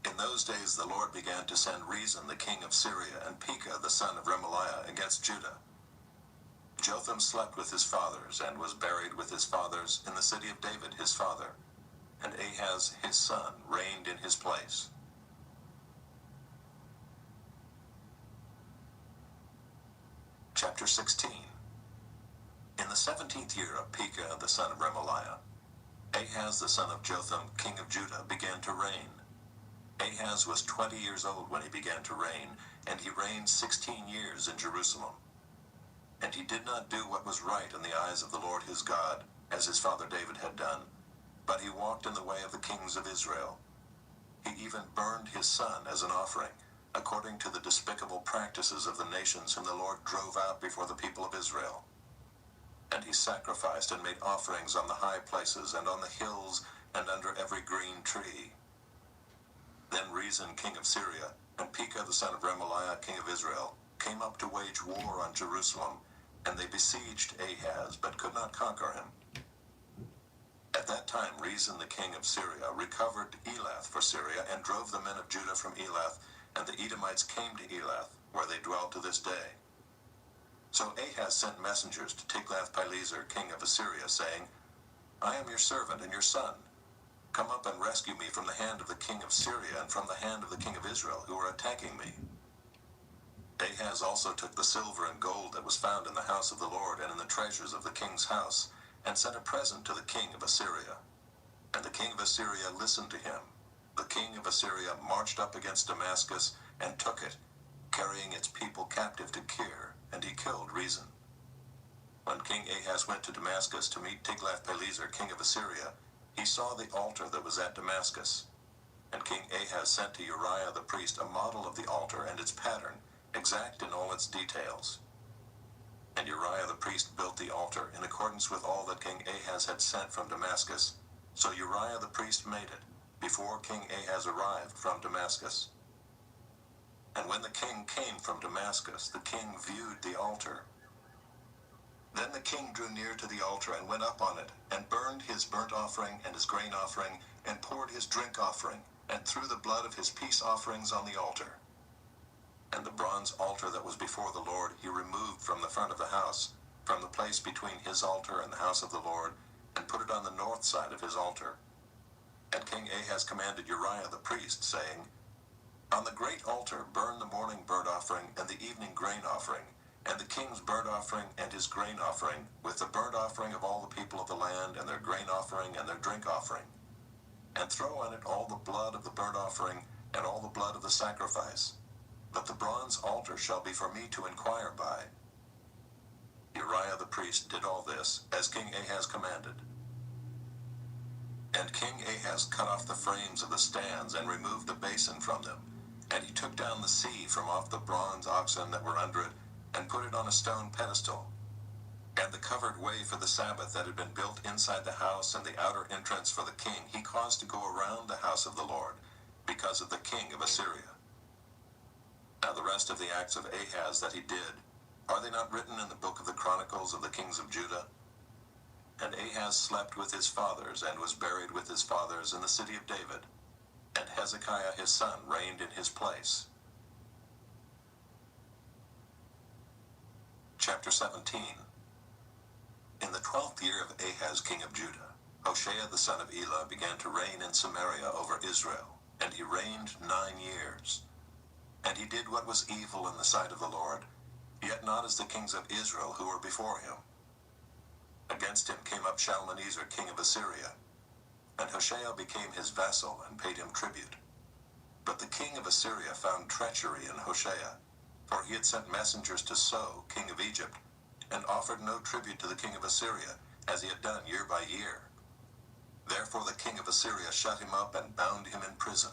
In those days the Lord began to send Rezin the king of Syria and Pekah the son of Remaliah against Judah. Jotham slept with his fathers and was buried with his fathers in the city of David his father, and Ahaz his son reigned in his place. Chapter 16. In the 17th year of Pekah the son of Remaliah, Ahaz the son of Jotham king of Judah began to reign. Ahaz was 20 years old when he began to reign, and he reigned 16 years in Jerusalem. And he did not do what was right in the eyes of the Lord his God, as his father David had done, but he walked in the way of the kings of Israel. He even burned his son as an offering, according to the despicable practices of the nations whom the Lord drove out before the people of Israel. And he sacrificed and made offerings on the high places and on the hills and under every green tree. Then Rezin king of Syria and Pekah the son of Remaliah king of Israel came up to wage war on Jerusalem, and they besieged Ahaz, but could not conquer him. At that time Rezin the king of Syria recovered Elath for Syria, and drove the men of Judah from Elath, and the Edomites came to Elath, where they dwell to this day. So Ahaz sent messengers to Tiglath-Pileser king of Assyria, saying, I am your servant and your son. Come up and rescue me from the hand of the king of Syria and from the hand of the king of Israel, who are attacking me. Ahaz also took the silver and gold that was found in the house of the Lord and in the treasures of the king's house, and sent a present to the king of Assyria. And the king of Assyria listened to him. The king of Assyria marched up against Damascus and took it, carrying its people captive to Kir, and he killed Rezin. When King Ahaz went to Damascus to meet Tiglath-Pileser king of Assyria, he saw the altar that was at Damascus. And King Ahaz sent to Uriah the priest a model of the altar and its pattern, exact in all its details. And Uriah the priest built the altar in accordance with all that King Ahaz had sent from Damascus. So Uriah the priest made it, before King Ahaz arrived from Damascus. And when the king came from Damascus, the king viewed the altar. Then the king drew near to the altar and went up on it, and burned his burnt offering and his grain offering, and poured his drink offering, and threw the blood of his peace offerings on the altar. And the bronze altar that was before the Lord he removed from the front of the house, from the place between his altar and the house of the Lord, and put it on the north side of his altar. And King Ahaz commanded Uriah the priest, saying, On the great altar burn the morning burnt offering and the evening grain offering, and the king's burnt offering and his grain offering, with the burnt offering of all the people of the land, and their grain offering and their drink offering. And throw on it all the blood of the burnt offering, and all the blood of the sacrifice. But the bronze altar shall be for me to inquire by. Uriah the priest did all this, as King Ahaz commanded. And King Ahaz cut off the frames of the stands, and removed the basin from them. And he took down the sea from off the bronze oxen that were under it, and put it on a stone pedestal. And the covered way for the Sabbath that had been built inside the house, and the outer entrance for the king, he caused to go around the house of the Lord, because of the king of Assyria. Now the rest of the acts of Ahaz that he did, are they not written in the book of the Chronicles of the kings of Judah? And Ahaz slept with his fathers, and was buried with his fathers in the city of David. And Hezekiah his son reigned in his place. Chapter 17. In the 12th year of Ahaz king of Judah, Hoshea the son of Elah began to reign in Samaria over Israel, and he reigned 9 years. And he did what was evil in the sight of the Lord, yet not as the kings of Israel who were before him. Against him came up Shalmaneser king of Assyria, and Hoshea became his vassal and paid him tribute. But the king of Assyria found treachery in Hoshea, for he had sent messengers to So, king of Egypt, and offered no tribute to the king of Assyria, as he had done year by year. Therefore the king of Assyria shut him up and bound him in prison.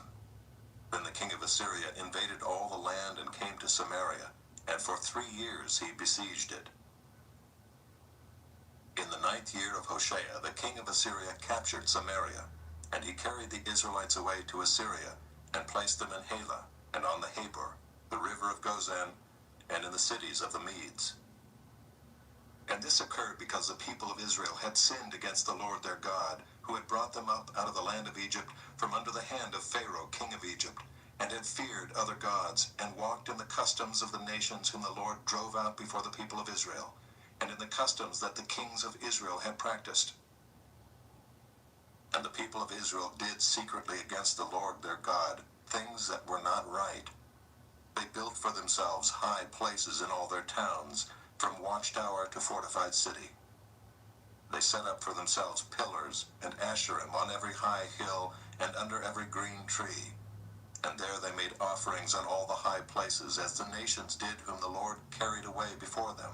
Then the king of Assyria invaded all the land and came to Samaria, and for 3 years he besieged it. In the 9th year of Hoshea, the king of Assyria captured Samaria, and he carried the Israelites away to Assyria, and placed them in Halah, and on the Habor, the river of Gozan, and in the cities of the Medes. And this occurred because the people of Israel had sinned against the Lord their God, who had brought them up out of the land of Egypt from under the hand of Pharaoh king of Egypt, and had feared other gods, and walked in the customs of the nations whom the Lord drove out before the people of Israel, and in the customs that the kings of Israel had practiced. And the people of Israel did secretly against the Lord their God things that were not right. They built for themselves high places in all their towns, from watchtower to fortified city. They set up for themselves pillars and Asherim on every high hill and under every green tree. And there they made offerings on all the high places, as the nations did whom the Lord carried away before them.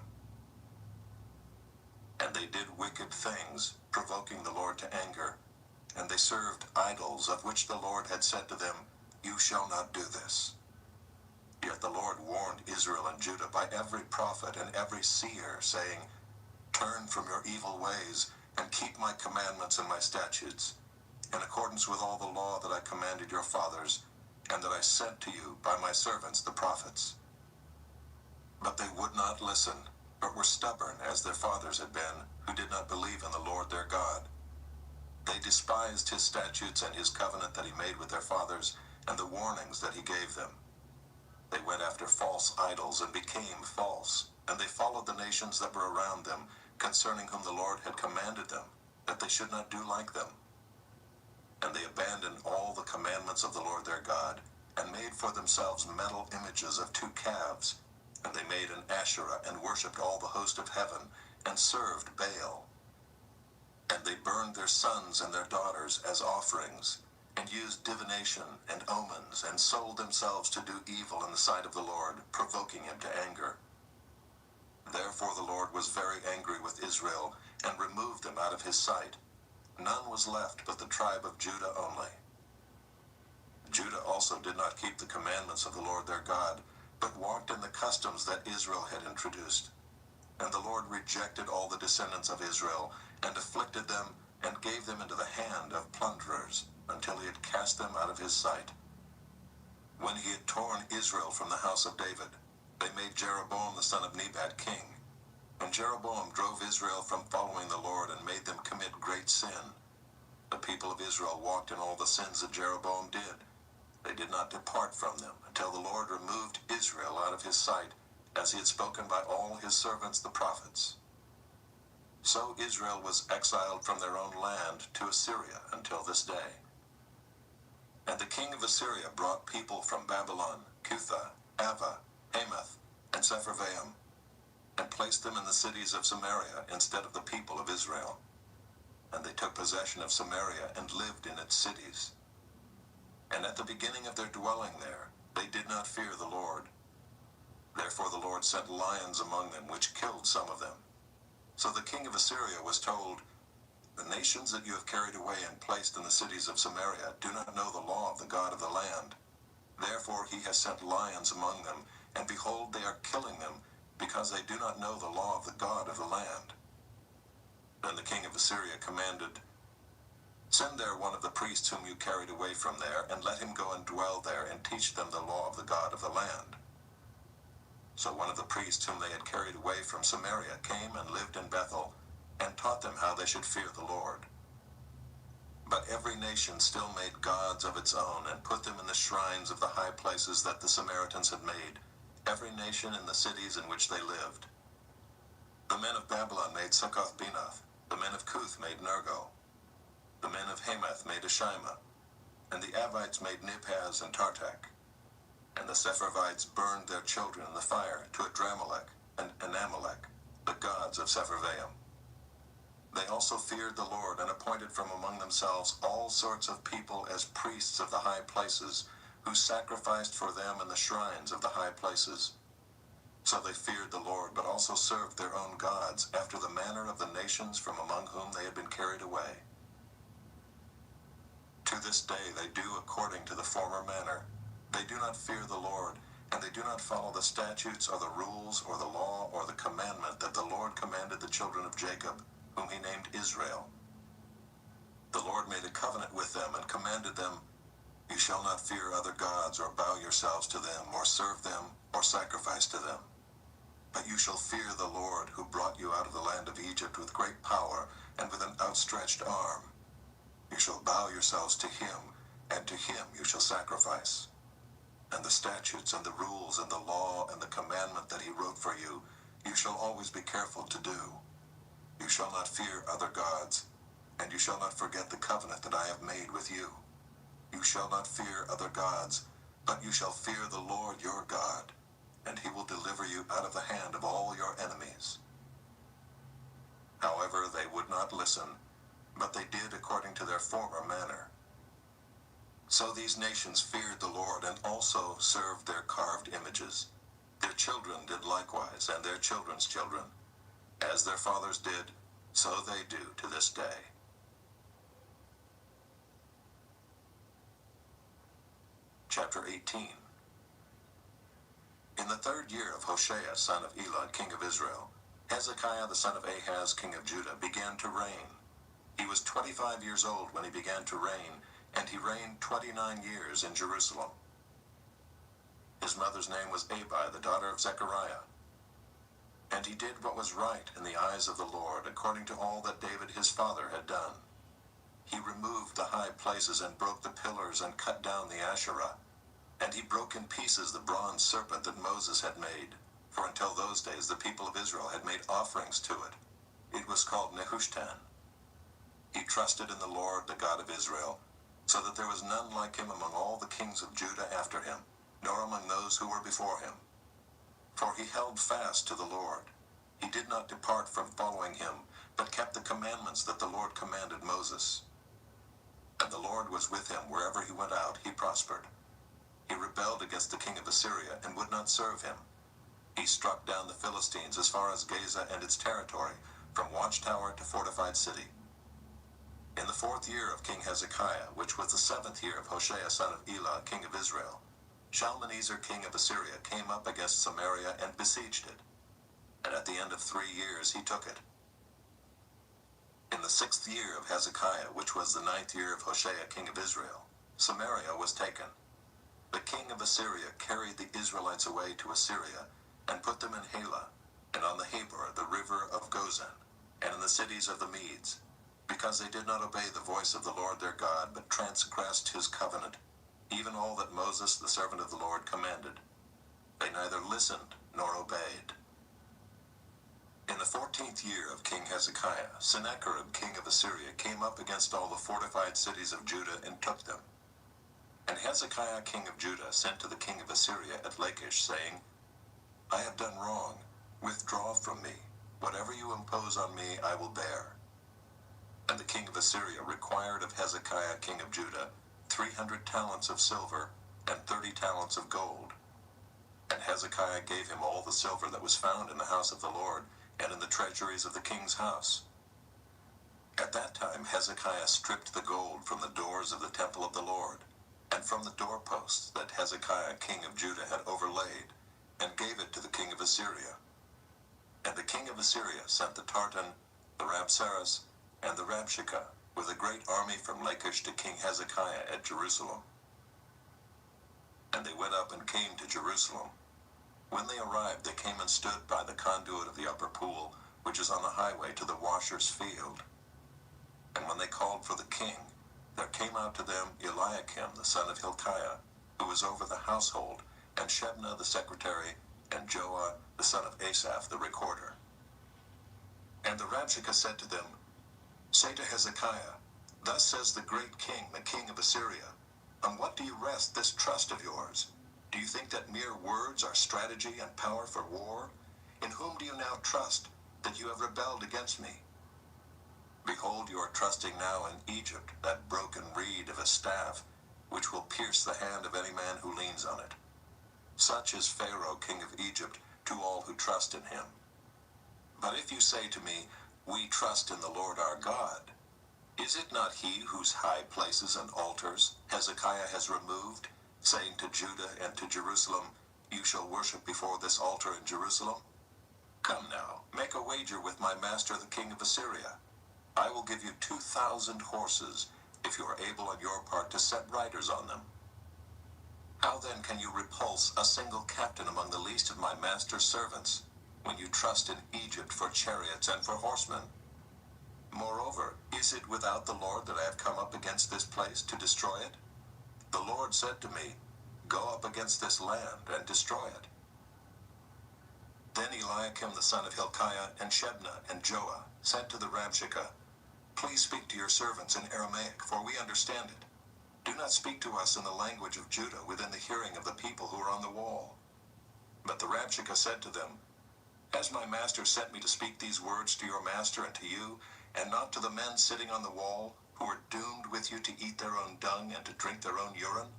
And they did wicked things, provoking the Lord to anger. And they served idols, of which the Lord had said to them, You shall not do this. Yet the Lord warned Israel and Judah by every prophet and every seer, saying, Turn from your evil ways, and keep my commandments and my statutes, in accordance with all the law that I commanded your fathers, and that I sent to you by my servants the prophets. But they would not listen, but were stubborn as their fathers had been, who did not believe in the Lord their God. They despised his statutes and his covenant that he made with their fathers, and the warnings that he gave them. They went after false idols and became false, and they followed the nations that were around them, concerning whom the Lord had commanded them, that they should not do like them. And they abandoned all the commandments of the Lord their God, and made for themselves metal images of 2 calves. And they made an Asherah, and worshipped all the host of heaven, and served Baal. And they burned their sons and their daughters as offerings, and used divination and omens, and sold themselves to do evil in the sight of the Lord, provoking him to anger. Therefore the Lord was very angry with Israel, and removed them out of his sight. None was left but the tribe of Judah only. Judah also did not keep the commandments of the Lord their God, but walked in the customs that Israel had introduced. And the Lord rejected all the descendants of Israel, and afflicted them, and gave them into the hand of plunderers, until he had cast them out of his sight. When he had torn Israel from the house of David, they made Jeroboam the son of Nebat king. And Jeroboam drove Israel from following the Lord, and made them commit great sin. The people of Israel walked in all the sins that Jeroboam did. They did not depart from them, until the Lord removed Israel out of his sight, as he had spoken by all his servants the prophets. So Israel was exiled from their own land to Assyria until this day. And the king of Assyria brought people from Babylon, Cutha, Ava, Hamath, and Sepharvaim, and placed them in the cities of Samaria instead of the people of Israel. And they took possession of Samaria and lived in its cities. And at the beginning of their dwelling there, they did not fear the Lord. Therefore the Lord sent lions among them, which killed some of them. So the king of Assyria was told, "The nations that you have carried away and placed in the cities of Samaria do not know the law of the God of the land. Therefore he has sent lions among them, and behold, they are killing them, because they do not know the law of the God of the land." Then the king of Assyria commanded, "Send there one of the priests whom you carried away from there, and let him go and dwell there, and teach them the law of the God of the land." So one of the priests whom they had carried away from Samaria came and lived in Bethel, and taught them how they should fear the Lord. But every nation still made gods of its own, and put them in the shrines of the high places that the Samaritans had made, every nation in the cities in which they lived. The men of Babylon made Succoth-Benoth, the men of Cuth made Nergal, the men of Hamath made Ashima, and the Avites made Nibhaz and Tartak. And the Sepharvites burned their children in the fire to Adramelech and Anamelech, the gods of Sepharvaim. They also feared the Lord, and appointed from among themselves all sorts of people as priests of the high places, who sacrificed for them in the shrines of the high places. So they feared the Lord, but also served their own gods, after the manner of the nations from among whom they had been carried away. To this day they do according to the former manner. They do not fear the Lord, and they do not follow the statutes or the rules or the law or the commandment that the Lord commanded the children of Jacob, whom he named Israel. The Lord made a covenant with them and commanded them, "You shall not fear other gods or bow yourselves to them or serve them or sacrifice to them. But you shall fear the Lord, who brought you out of the land of Egypt with great power and with an outstretched arm. You shall bow yourselves to him, and to him you shall sacrifice. And the statutes and the rules and the law and the commandment that he wrote for you, you shall always be careful to do. You shall not fear other gods, and you shall not forget the covenant that I have made with you. You shall not fear other gods, but you shall fear the Lord your God, and he will deliver you out of the hand of all your enemies." However, they would not listen, but they did according to their former manner. So these nations feared the Lord, and also served their carved images. Their children did likewise, and their children's children. As their fathers did, so they do to this day. Chapter 18. In the 3rd year of Hoshea, son of Elah, king of Israel, Hezekiah the son of Ahaz, king of Judah, began to reign. He was 25 years old when he began to reign, and he reigned 29 years in Jerusalem. His mother's name was Abi, the daughter of Zechariah. And he did what was right in the eyes of the Lord, according to all that David his father had done. He removed the high places and broke the pillars and cut down the Asherah. And he broke in pieces the bronze serpent that Moses had made, for until those days the people of Israel had made offerings to it. It was called Nehushtan. He trusted in the Lord, the God of Israel, so that there was none like him among all the kings of Judah after him, nor among those who were before him. For he held fast to the Lord. He did not depart from following him, but kept the commandments that the Lord commanded Moses. And the Lord was with him wherever he went out, he prospered. He rebelled against the king of Assyria and would not serve him. He struck down the Philistines as far as Gaza and its territory, from watchtower to fortified city. In the 4th year of King Hezekiah, which was the 7th year of Hoshea son of Elah, king of Israel, Shalmaneser king of Assyria came up against Samaria and besieged it. And at the end of 3 years he took it. In the 6th year of Hezekiah, which was the 9th year of Hoshea king of Israel, Samaria was taken. The king of Assyria carried the Israelites away to Assyria, and put them in Halah, and on the Habor, the river of Gozan, and in the cities of the Medes, because they did not obey the voice of the Lord their God, but transgressed his covenant, even all that Moses the servant of the Lord commanded. They neither listened nor obeyed. In the 14th year of King Hezekiah, Sennacherib king of Assyria came up against all the fortified cities of Judah and took them. And Hezekiah king of Judah sent to the king of Assyria at Lachish, saying, I have done wrong. Withdraw from me. Whatever you impose on me, I will bear. And the king of Assyria required of Hezekiah king of Judah 300 talents of silver and 30 talents of gold. And Hezekiah gave him all the silver that was found in the house of the Lord and in the treasuries of the king's house. At that time Hezekiah stripped the gold from the doors of the temple of the Lord, and from the doorposts that Hezekiah king of Judah had overlaid, and gave it to the king of Assyria. And the king of Assyria sent the Tartan, the Rabsaris, and the Rabshakeh with a great army from Lachish to King Hezekiah at Jerusalem. And they went up and came to Jerusalem. When they arrived, they came and stood by the conduit of the upper pool, which is on the highway to the washer's field. And when they called for the king, there came out to them Eliakim the son of Hilkiah, who was over the household, and Shebna the secretary, and Joah the son of Asaph the recorder. And the Rabshakeh said to them, Say to Hezekiah, Thus says the great king, the king of Assyria, On what do you rest this trust of yours? Do you think that mere words are strategy and power for war? In whom do you now trust, that you have rebelled against me? Behold, you are trusting now in Egypt, that broken reed of a staff, which will pierce the hand of any man who leans on it. Such is Pharaoh, king of Egypt, to all who trust in him. But if you say to me, We trust in the Lord our God, is it not he whose high places and altars Hezekiah has removed, saying to Judah and to Jerusalem, You shall worship before this altar in Jerusalem? Come now, make a wager with my master the king of Assyria. I will give you 2,000 horses, if you are able on your part to set riders on them. How then can you repulse a single captain among the least of my master's servants, when you trust in Egypt for chariots and for horsemen? Moreover, is it without the Lord that I have come up against this place to destroy it? The Lord said to me, Go up against this land and destroy it. Then Eliakim the son of Hilkiah and Shebna and Joah said to the Rabshakeh, Please speak to your servants in Aramaic, for we understand it. Do not speak to us in the language of Judah within the hearing of the people who are on the wall. But the Rabshakeh said to them, Has my master sent me to speak these words to your master and to you, and not to the men sitting on the wall, who are doomed with you to eat their own dung and to drink their own urine?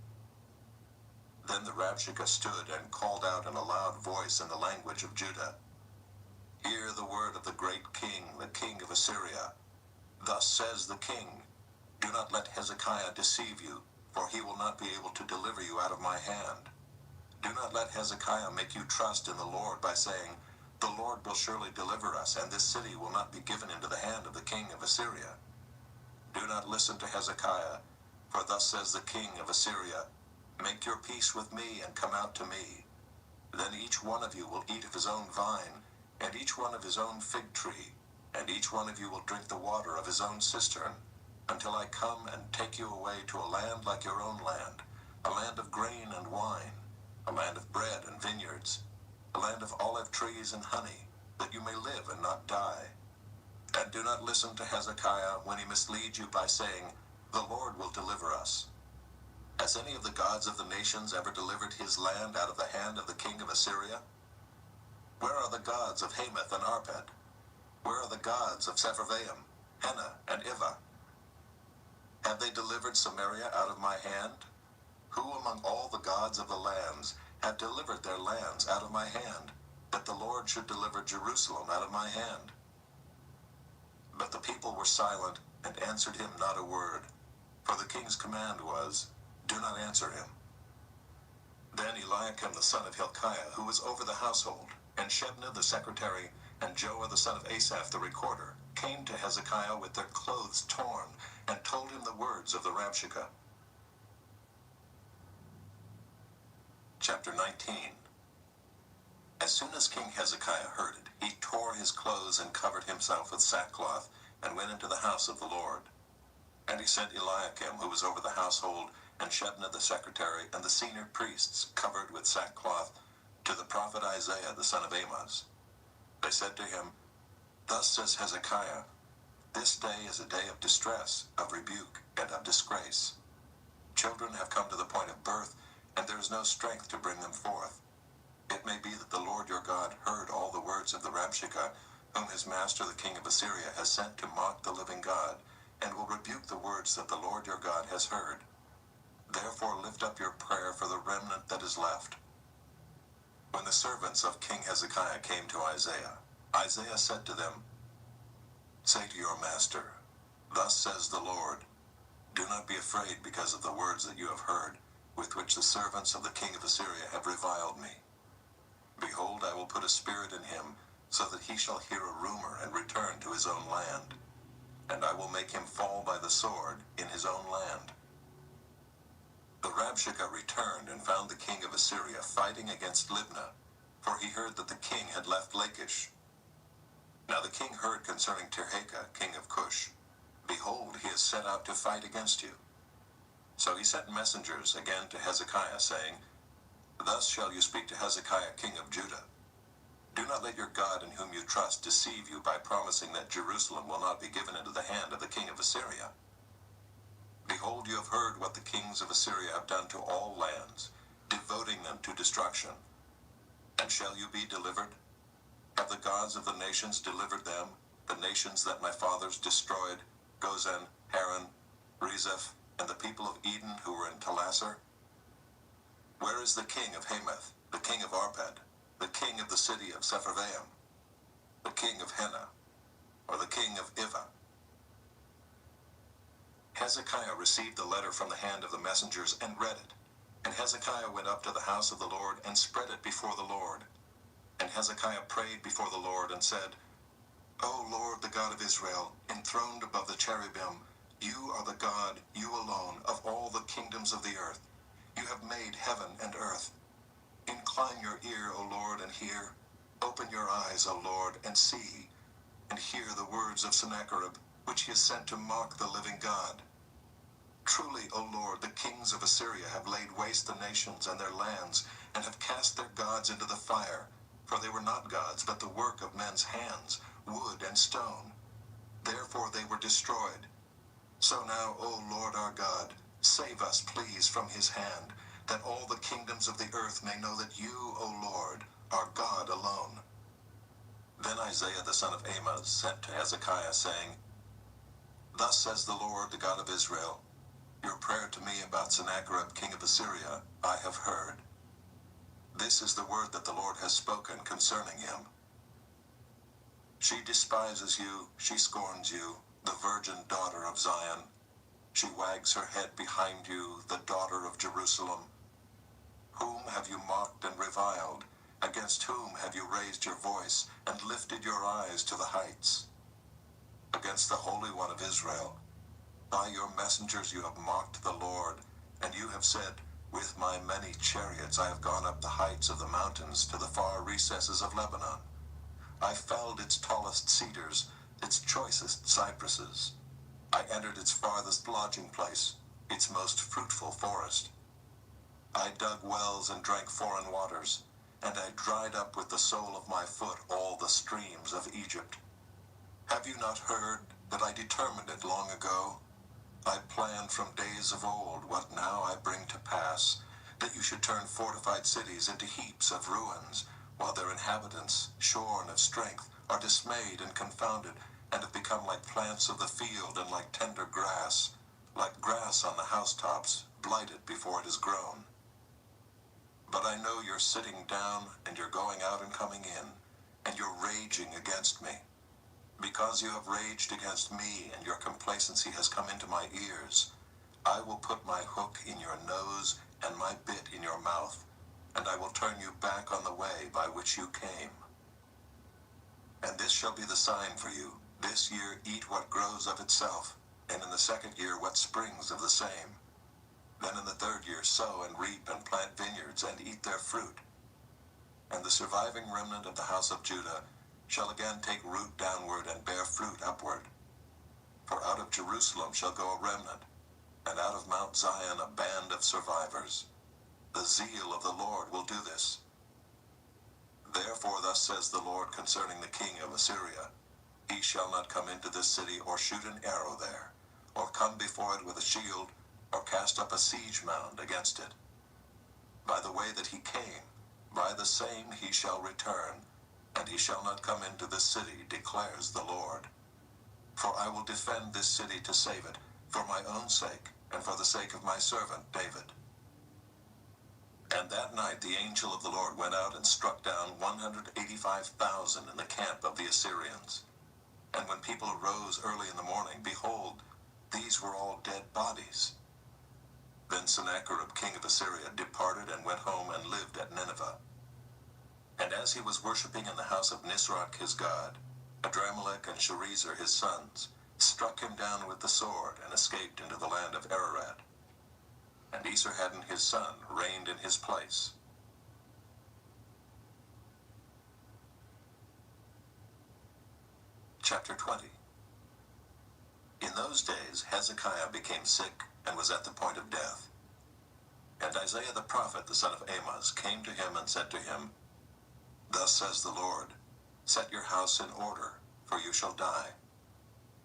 Then the Rabshakeh stood and called out in a loud voice in the language of Judah, Hear the word of the great king, the king of Assyria. Thus says the king, Do not let Hezekiah deceive you, for he will not be able to deliver you out of my hand. Do not let Hezekiah make you trust in the Lord by saying, The Lord will surely deliver us, and this city will not be given into the hand of the king of Assyria. Do not listen to Hezekiah, for thus says the king of Assyria, Make your peace with me and come out to me. Then each one of you will eat of his own vine, and each one of his own fig tree, and each one of you will drink the water of his own cistern, until I come and take you away to a land like your own land, a land of grain and wine, a land of bread and vineyards, a land of olive trees and honey, that you may live and not die. And do not listen to Hezekiah when he misleads you by saying, The Lord will deliver us. Has any of the gods of the nations ever delivered his land out of the hand of the king of Assyria? Where are the gods of Hamath and Arpad? Where are the gods of Sepharvaim, Hena, and Ivah? Have they delivered Samaria out of my hand? Who among all the gods of the lands have delivered their lands out of my hand, that the Lord should deliver Jerusalem out of my hand? But the people were silent and answered him not a word, for the king's command was, Do not answer him. Then Eliakim the son of Hilkiah, who was over the household, and Shebna the secretary, and Joah the son of Asaph the recorder, came to Hezekiah with their clothes torn, and told him the words of the Rabshakeh. Chapter 19. As soon as King Hezekiah heard it, he tore his clothes and covered himself with sackcloth, and went into the house of the Lord. And he sent Eliakim, who was over the household, and Shebna the secretary, and the senior priests, covered with sackcloth, to the prophet Isaiah the son of Amoz. They said to him, Thus says Hezekiah, this day is a day of distress, of rebuke, and of disgrace. Children have come to the point of birth, and there is no strength to bring them forth. It may be that the Lord your God heard all the words of the Rabshakeh, whom his master the king of Assyria has sent to mock the living God, and will rebuke the words that the Lord your God has heard. Therefore lift up your prayer for the remnant that is left. When the servants of King Hezekiah came to Isaiah, Isaiah said to them, say to your master, thus says the Lord, do not be afraid because of the words that you have heard, with which the servants of the king of Assyria have reviled me. Behold, I will put a spirit in him, so that he shall hear a rumor and return to his own land. And I will make him fall by the sword in his own land. The Rabshakeh returned and found the king of Assyria fighting against Libnah, for he heard that the king had left Lachish. Now the king heard concerning Tirhakah, king of Cush, behold, he has set out to fight against you. So he sent messengers again to Hezekiah, saying, thus shall you speak to Hezekiah, king of Judah. Do not let your God in whom you trust deceive you by promising that Jerusalem will not be given into the hand of the king of Assyria. Behold, you have heard what the kings of Assyria have done to all lands, devoting them to destruction. And shall you be delivered? Have the gods of the nations delivered them, the nations that my fathers destroyed, Gozan, Haran, Rezeph, and the people of Eden who were in Talasar? Where is the king of Hamath, the king of Arpad, the king of the city of Sepharvaim, the king of Hena, or the king of Ivah? Hezekiah received the letter from the hand of the messengers and read it. And Hezekiah went up to the house of the Lord and spread it before the Lord. And Hezekiah prayed before the Lord and said, O Lord, the God of Israel, enthroned above the cherubim, you are the God, you alone, of all the kingdoms of the earth. You have made heaven and earth. Incline your ear, O Lord, and hear. Open your eyes, O Lord, and see, and hear the words of Sennacherib, which he has sent to mock the living God. Truly, O Lord, the kings of Assyria have laid waste the nations and their lands, and have cast their gods into the fire, for they were not gods, but the work of men's hands, wood and stone. Therefore they were destroyed. So now, O Lord our God, save us, please, from his hand, that all the kingdoms of the earth may know that you, O Lord, are God alone. Then Isaiah the son of Amoz sent to Hezekiah, saying, thus says the Lord, the God of Israel, your prayer to me about Sennacherib, king of Assyria, I have heard. This is the word that the Lord has spoken concerning him. She despises you, she scorns you, the virgin daughter of Zion. She wags her head behind you, the daughter of Jerusalem. Whom have you mocked and reviled? Against whom have you raised your voice and lifted your eyes to the heights? Against the Holy One of Israel. By your messengers you have mocked the Lord, and you have said, with my many chariots I have gone up the heights of the mountains to the far recesses of Lebanon. I felled its tallest cedars, its choicest cypresses. I entered its farthest lodging place, its most fruitful forest. I dug wells and drank foreign waters, and I dried up with the sole of my foot all the streams of Egypt. Have you not heard that I determined it long ago? I planned from days of old what now I bring to pass, that you should turn fortified cities into heaps of ruins, while their inhabitants, shorn of strength, are dismayed and confounded, and have become like plants of the field and like tender grass, like grass on the housetops, blighted before it is grown. But I know you're sitting down, and you're going out and coming in, and you're raging against me. Because you have raged against me, and your complacency has come into my ears, I will put my hook in your nose and my bit in your mouth, and I will turn you back on the way by which you came. And this shall be the sign for you. This year eat what grows of itself, and in the second year what springs of the same. Then in the third year sow and reap and plant vineyards and eat their fruit. And the surviving remnant of the house of Judah shall again take root downward and bear fruit upward. For out of Jerusalem shall go a remnant, and out of Mount Zion a band of survivors. The zeal of the Lord will do this. Therefore thus says the Lord concerning the king of Assyria, He shall not come into this city, or shoot an arrow there, or come before it with a shield, or cast up a siege mound against it. By the way that he came, by the same he shall return, and he shall not come into this city, declares the Lord. For I will defend this city to save it, for my own sake, and for the sake of my servant David. And that night the angel of the Lord went out and struck down 185,000 in the camp of the Assyrians. And when people arose early in the morning, behold, these were all dead bodies. Then Sennacherib king of Assyria departed and went home and lived at Nineveh. And as he was worshipping in the house of Nisroch his god, Adramelech and Sharezer his sons struck him down with the sword and escaped into the land of Ararat. And Esarhaddon his son reigned in his place. Chapter 20. In those days Hezekiah became sick and was at the point of death. And Isaiah the prophet, the son of Amoz, came to him and said to him, Thus says the Lord, Set your house in order, for you shall die.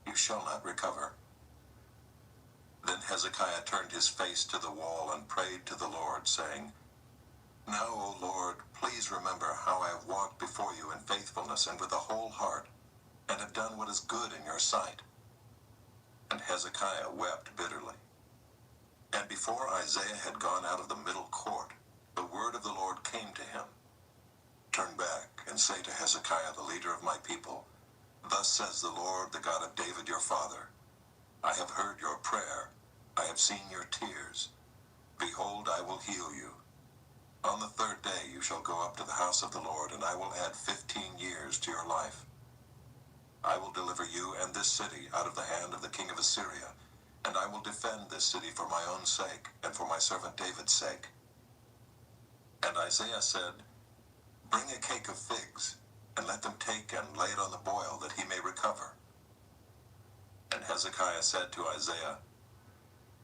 You shall not recover. Then Hezekiah turned his face to the wall and prayed to the Lord, saying, Now, O Lord, please remember how I have walked before you in faithfulness and with a whole heart, and have done what is good in your sight. And Hezekiah wept bitterly. And before Isaiah had gone out of the middle court, the word of the Lord came to him. Turn back and say to Hezekiah, the leader of my people, Thus says the Lord, the God of David your father, I have heard your prayer, I have seen your tears. Behold, I will heal you. On the third day you shall go up to the house of the Lord, and I will add 15 years to your life. I will deliver you and this city out of the hand of the king of Assyria, and I will defend this city for my own sake, and for my servant David's sake. And Isaiah said, Bring a cake of figs, and let them take and lay it on the boil, that he may recover. And Hezekiah said to Isaiah,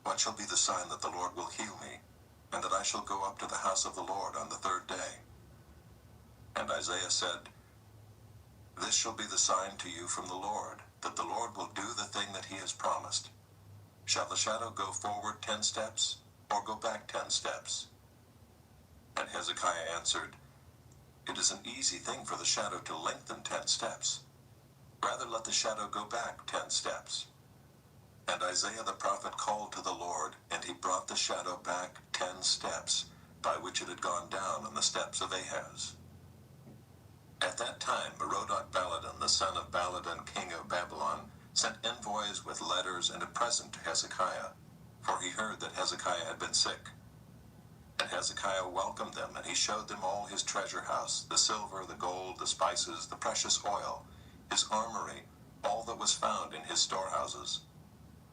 What shall be the sign that the Lord will heal me, and that I shall go up to the house of the Lord on the third day? And Isaiah said, This shall be the sign to you from the Lord, that the Lord will do the thing that he has promised. Shall the shadow go forward 10 steps, or go back 10 steps? And Hezekiah answered, It is an easy thing for the shadow to lengthen 10 steps. Rather let the shadow go back 10 steps. And Isaiah the prophet called to the Lord, and he brought the shadow back 10 steps, by which it had gone down on the steps of Ahaz. At that time Merodach-Baladan, the son of Baladan, king of Babylon, sent envoys with letters and a present to Hezekiah, for he heard that Hezekiah had been sick. And Hezekiah welcomed them, and he showed them all his treasure house, the silver, the gold, the spices, the precious oil, his armory, all that was found in his storehouses.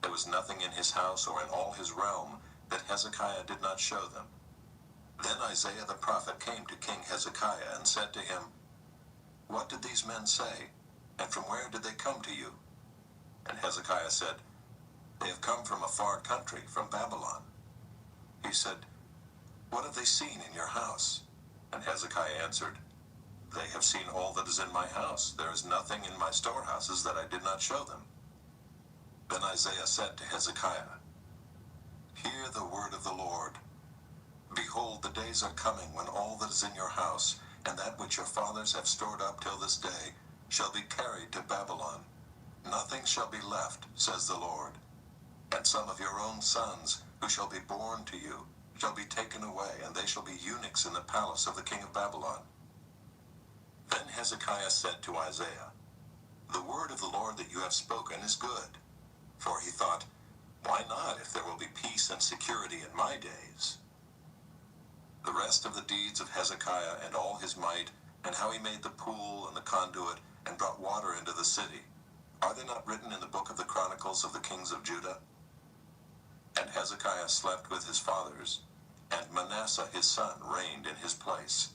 There was nothing in his house or in all his realm that Hezekiah did not show them. Then Isaiah the prophet came to King Hezekiah and said to him, What did these men say, and from where did they come to you? And Hezekiah said, They have come from a far country, from Babylon. He said, What have they seen in your house? And Hezekiah answered, They have seen all that is in my house. There is nothing in my storehouses that I did not show them. Then Isaiah said to Hezekiah, Hear the word of the Lord. Behold, the days are coming when all that is in your house, and that which your fathers have stored up till this day, shall be carried to Babylon. Nothing shall be left, says the Lord. And some of your own sons, who shall be born to you, shall be taken away, and they shall be eunuchs in the palace of the king of Babylon. Then Hezekiah said to Isaiah, The word of the Lord that you have spoken is good. For he thought, Why not, if there will be peace and security in my days? The rest of the deeds of Hezekiah and all his might, and how he made the pool and the conduit, and brought water into the city, are they not written in the book of the Chronicles of the kings of Judah? And Hezekiah slept with his fathers, and Manasseh his son reigned in his place.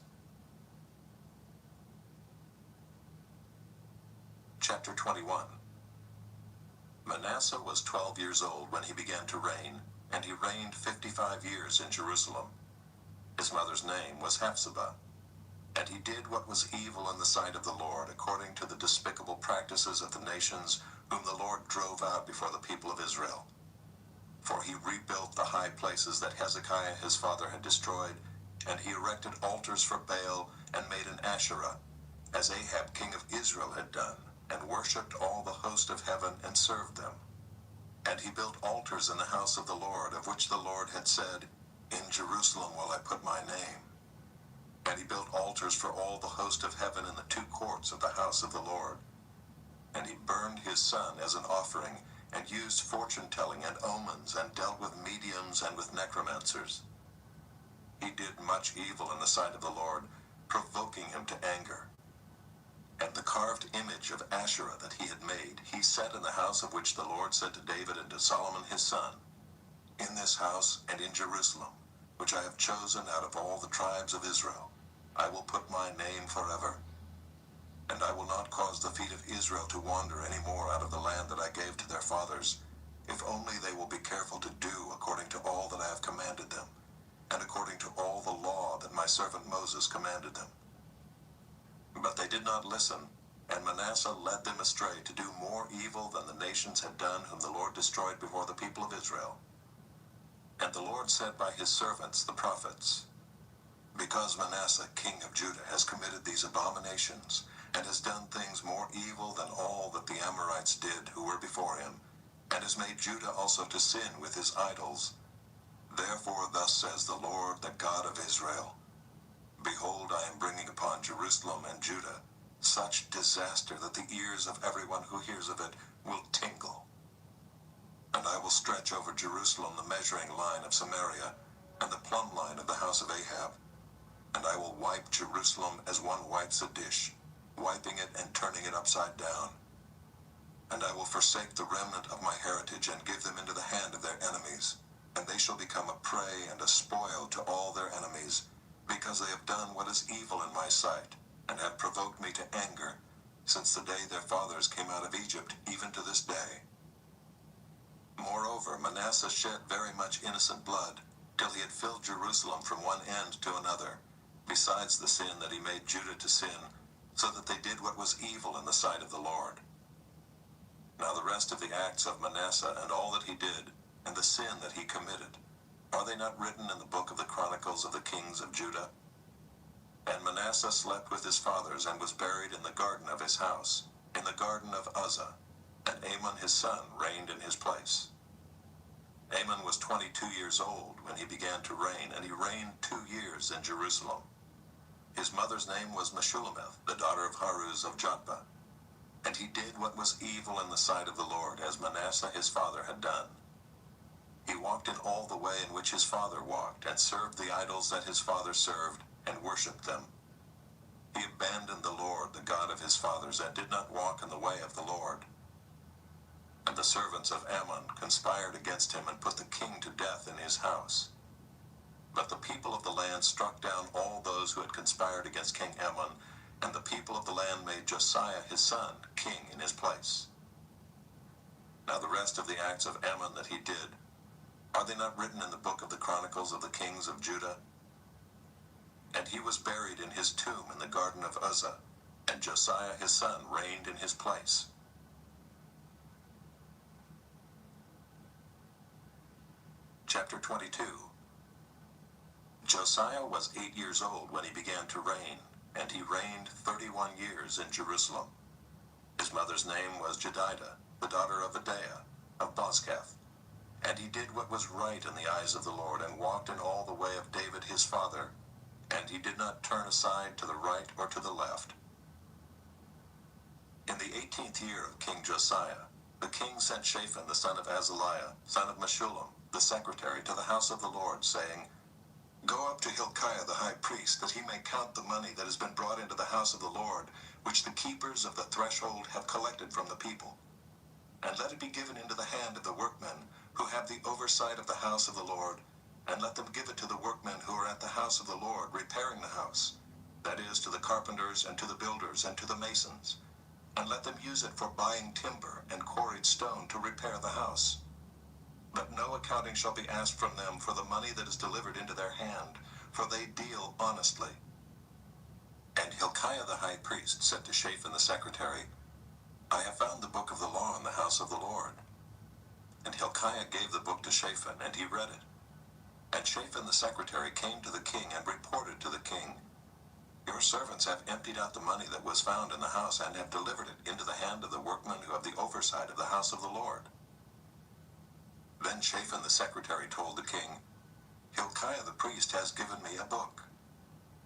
Chapter 21. Manasseh was 12 years old when he began to reign, and he reigned 55 years in Jerusalem. His mother's name was Hephzibah. And he did what was evil in the sight of the Lord, according to the despicable practices of the nations whom the Lord drove out before the people of Israel. For he rebuilt the high places that Hezekiah his father had destroyed, and he erected altars for Baal and made an Asherah, as Ahab king of Israel had done, and worshipped all the host of heaven and served them. And he built altars in the house of the Lord, of which the Lord had said, In Jerusalem will I put my name. And he built altars for all the host of heaven in the two courts of the house of the Lord. And he burned his son as an offering, and used fortune-telling and omens, and dealt with mediums and with necromancers. He did much evil in the sight of the Lord, provoking him to anger. And the carved image of Asherah that he had made, he set in the house of which the Lord said to David and to Solomon his son, In this house and in Jerusalem, which I have chosen out of all the tribes of Israel, I will put my name forever. And I will not cause the feet of Israel to wander any more out of the land that I gave to their fathers, if only they will be careful to do according to all that I have commanded them, and according to all the law that my servant Moses commanded them. But they did not listen, and Manasseh led them astray to do more evil than the nations had done whom the Lord destroyed before the people of Israel. And the Lord said by his servants the prophets, Because Manasseh king of Judah has committed these abominations, and has done things more evil than all that the Amorites did who were before him, and has made Judah also to sin with his idols. Therefore thus says the Lord, the God of Israel, Behold, I am bringing upon Jerusalem and Judah such disaster that the ears of everyone who hears of it will tingle. And I will stretch over Jerusalem the measuring line of Samaria, and the plumb line of the house of Ahab. And I will wipe Jerusalem as one wipes a dish, wiping it and turning it upside down. And I will forsake the remnant of my heritage and give them into the hand of their enemies, and they shall become a prey and a spoil to all their enemies, because they have done what is evil in my sight, and have provoked me to anger, since the day their fathers came out of Egypt, even to this day. Moreover, Manasseh shed very much innocent blood, till he had filled Jerusalem from one end to another, besides the sin that he made Judah to sin, so that they did what was evil in the sight of the Lord. Now the rest of the acts of Manasseh and all that he did, and the sin that he committed, are they not written in the book of the Chronicles of the kings of Judah? And Manasseh slept with his fathers and was buried in the garden of his house, in the garden of Uzzah, and Amon his son reigned in his place. Amon was 22 years old when he began to reign, and he reigned 2 years in Jerusalem. His mother's name was Meshullemeth, the daughter of Haruz of Jotbah. And he did what was evil in the sight of the Lord, as Manasseh his father had done. He walked in all the way in which his father walked, and served the idols that his father served, and worshipped them. He abandoned the Lord, the God of his fathers, and did not walk in the way of the Lord. And the servants of Ammon conspired against him, and put the king to death in his house. But the people of the land struck down all those who had conspired against King Ammon, and the people of the land made Josiah his son king in his place. Now the rest of the acts of Ammon that he did, are they not written in the book of the Chronicles of the kings of Judah? And he was buried in his tomb in the garden of Uzzah, and Josiah his son reigned in his place. Chapter 22. Josiah was 8 years old when he began to reign, and he reigned 31 years in Jerusalem. His mother's name was Jedidah, the daughter of Adaiah, of Bozkath. And he did what was right in the eyes of the Lord, and walked in all the way of David his father, and he did not turn aside to the right or to the left. In the 18th year of King Josiah, the king sent Shaphan the son of Azaliah, son of Meshullam, the secretary, to the house of the Lord, saying, Go up to Hilkiah the high priest, that he may count the money that has been brought into the house of the Lord, which the keepers of the threshold have collected from the people. And let it be given into the hand of the workmen, who have the oversight of the house of the Lord, and let them give it to the workmen who are at the house of the Lord, repairing the house, that is, to the carpenters, and to the builders, and to the masons. And let them use it for buying timber and quarried stone to repair the house. But no accounting shall be asked from them for the money that is delivered into their hand, for they deal honestly. Hilkiah the high priest said to Shaphan the secretary, I have found the book of the law in the house of the Lord. And Hilkiah gave the book to Shaphan, and he read it. And Shaphan the secretary came to the king and reported to the king, Your servants have emptied out the money that was found in the house and have delivered it into the hand of the workmen who have the oversight of the house of the Lord. Then Shaphan the secretary told the king, Hilkiah the priest has given me a book.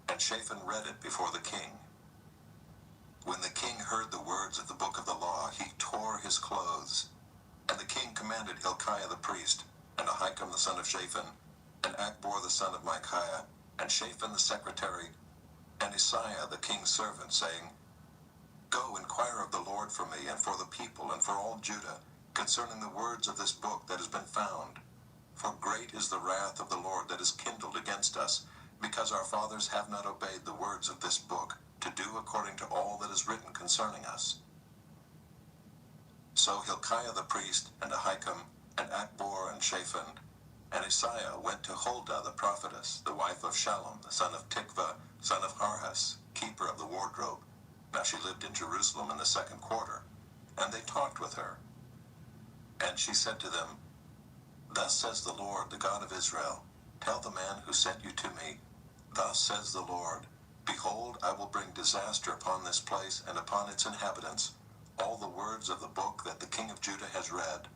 And Shaphan read it before the king. When the king heard the words of the book of the law, he tore his clothes. And the king commanded Hilkiah the priest, and Ahikam the son of Shaphan, and Achbor the son of Micaiah, and Shaphan the secretary, and Isaiah the king's servant, saying, Go inquire of the Lord for me and for the people and for all Judah, concerning the words of this book that has been found. For great is the wrath of the Lord that is kindled against us, because our fathers have not obeyed the words of this book, to do according to all that is written concerning us. So Hilkiah the priest, and Ahikam, and Achbor, and Shaphan, and Isaiah went to Huldah the prophetess, the wife of Shallum, the son of Tikvah, son of Harhas, keeper of the wardrobe. Now she lived in Jerusalem in the 2nd quarter, and they talked with her. And she said to them, Thus says the Lord, the God of Israel, Tell the man who sent you to me, Thus says the Lord, Behold, I will bring disaster upon this place and upon its inhabitants, all the words of the book that the king of Judah has read,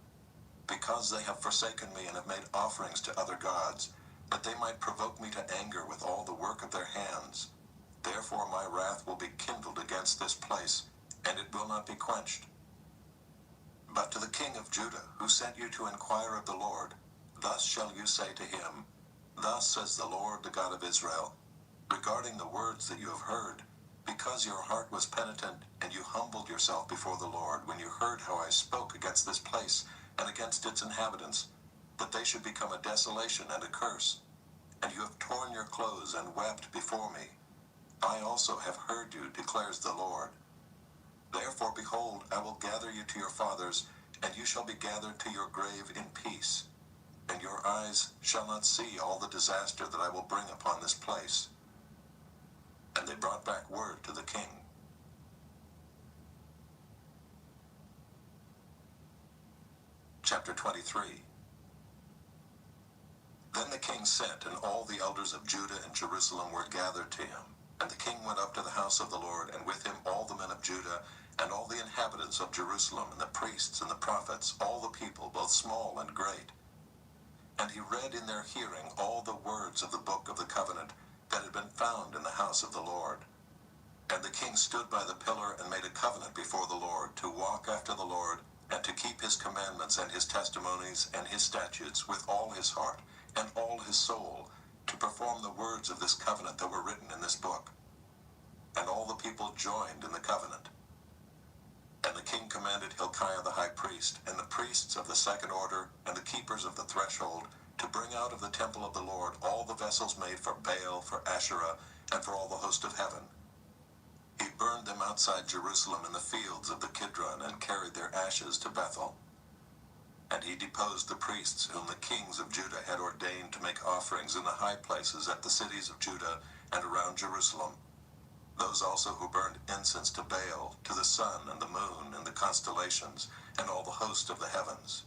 because they have forsaken me and have made offerings to other gods, that they might provoke me to anger with all the work of their hands. Therefore my wrath will be kindled against this place, and it will not be quenched. But to the king of Judah, who sent you to inquire of the Lord, thus shall you say to him, Thus says the Lord, the God of Israel, regarding the words that you have heard, because your heart was penitent, and you humbled yourself before the Lord, when you heard how I spoke against this place and against its inhabitants, that they should become a desolation and a curse. And you have torn your clothes and wept before me. I also have heard you, declares the Lord. Therefore, behold, I will gather you to your fathers, and you shall be gathered to your grave in peace. And your eyes shall not see all the disaster that I will bring upon this place. And they brought back word to the king. Chapter 23. Then the king sent, and all the elders of Judah and Jerusalem were gathered to him. And the king went up to the house of the Lord, and with him all the men of Judah, and all the inhabitants of Jerusalem, and the priests and the prophets, all the people, both small and great. And he read in their hearing all the words of the book of the covenant that had been found in the house of the Lord. And the king stood by the pillar and made a covenant before the Lord, to walk after the Lord, and to keep his commandments and his testimonies and his statutes with all his heart and all his soul, to perform the words of this covenant that were written in this book. And all the people joined in the covenant. And the king commanded Hilkiah the high priest, and the priests of the 2nd order, and the keepers of the threshold, to bring out of the temple of the Lord all the vessels made for Baal, for Asherah, and for all the host of heaven. He burned them outside Jerusalem in the fields of the Kidron, and carried their ashes to Bethel. And he deposed the priests whom the kings of Judah had ordained to make offerings in the high places at the cities of Judah and around Jerusalem. Those also who burned incense to Baal, to the sun and the moon and the constellations, and all the host of the heavens.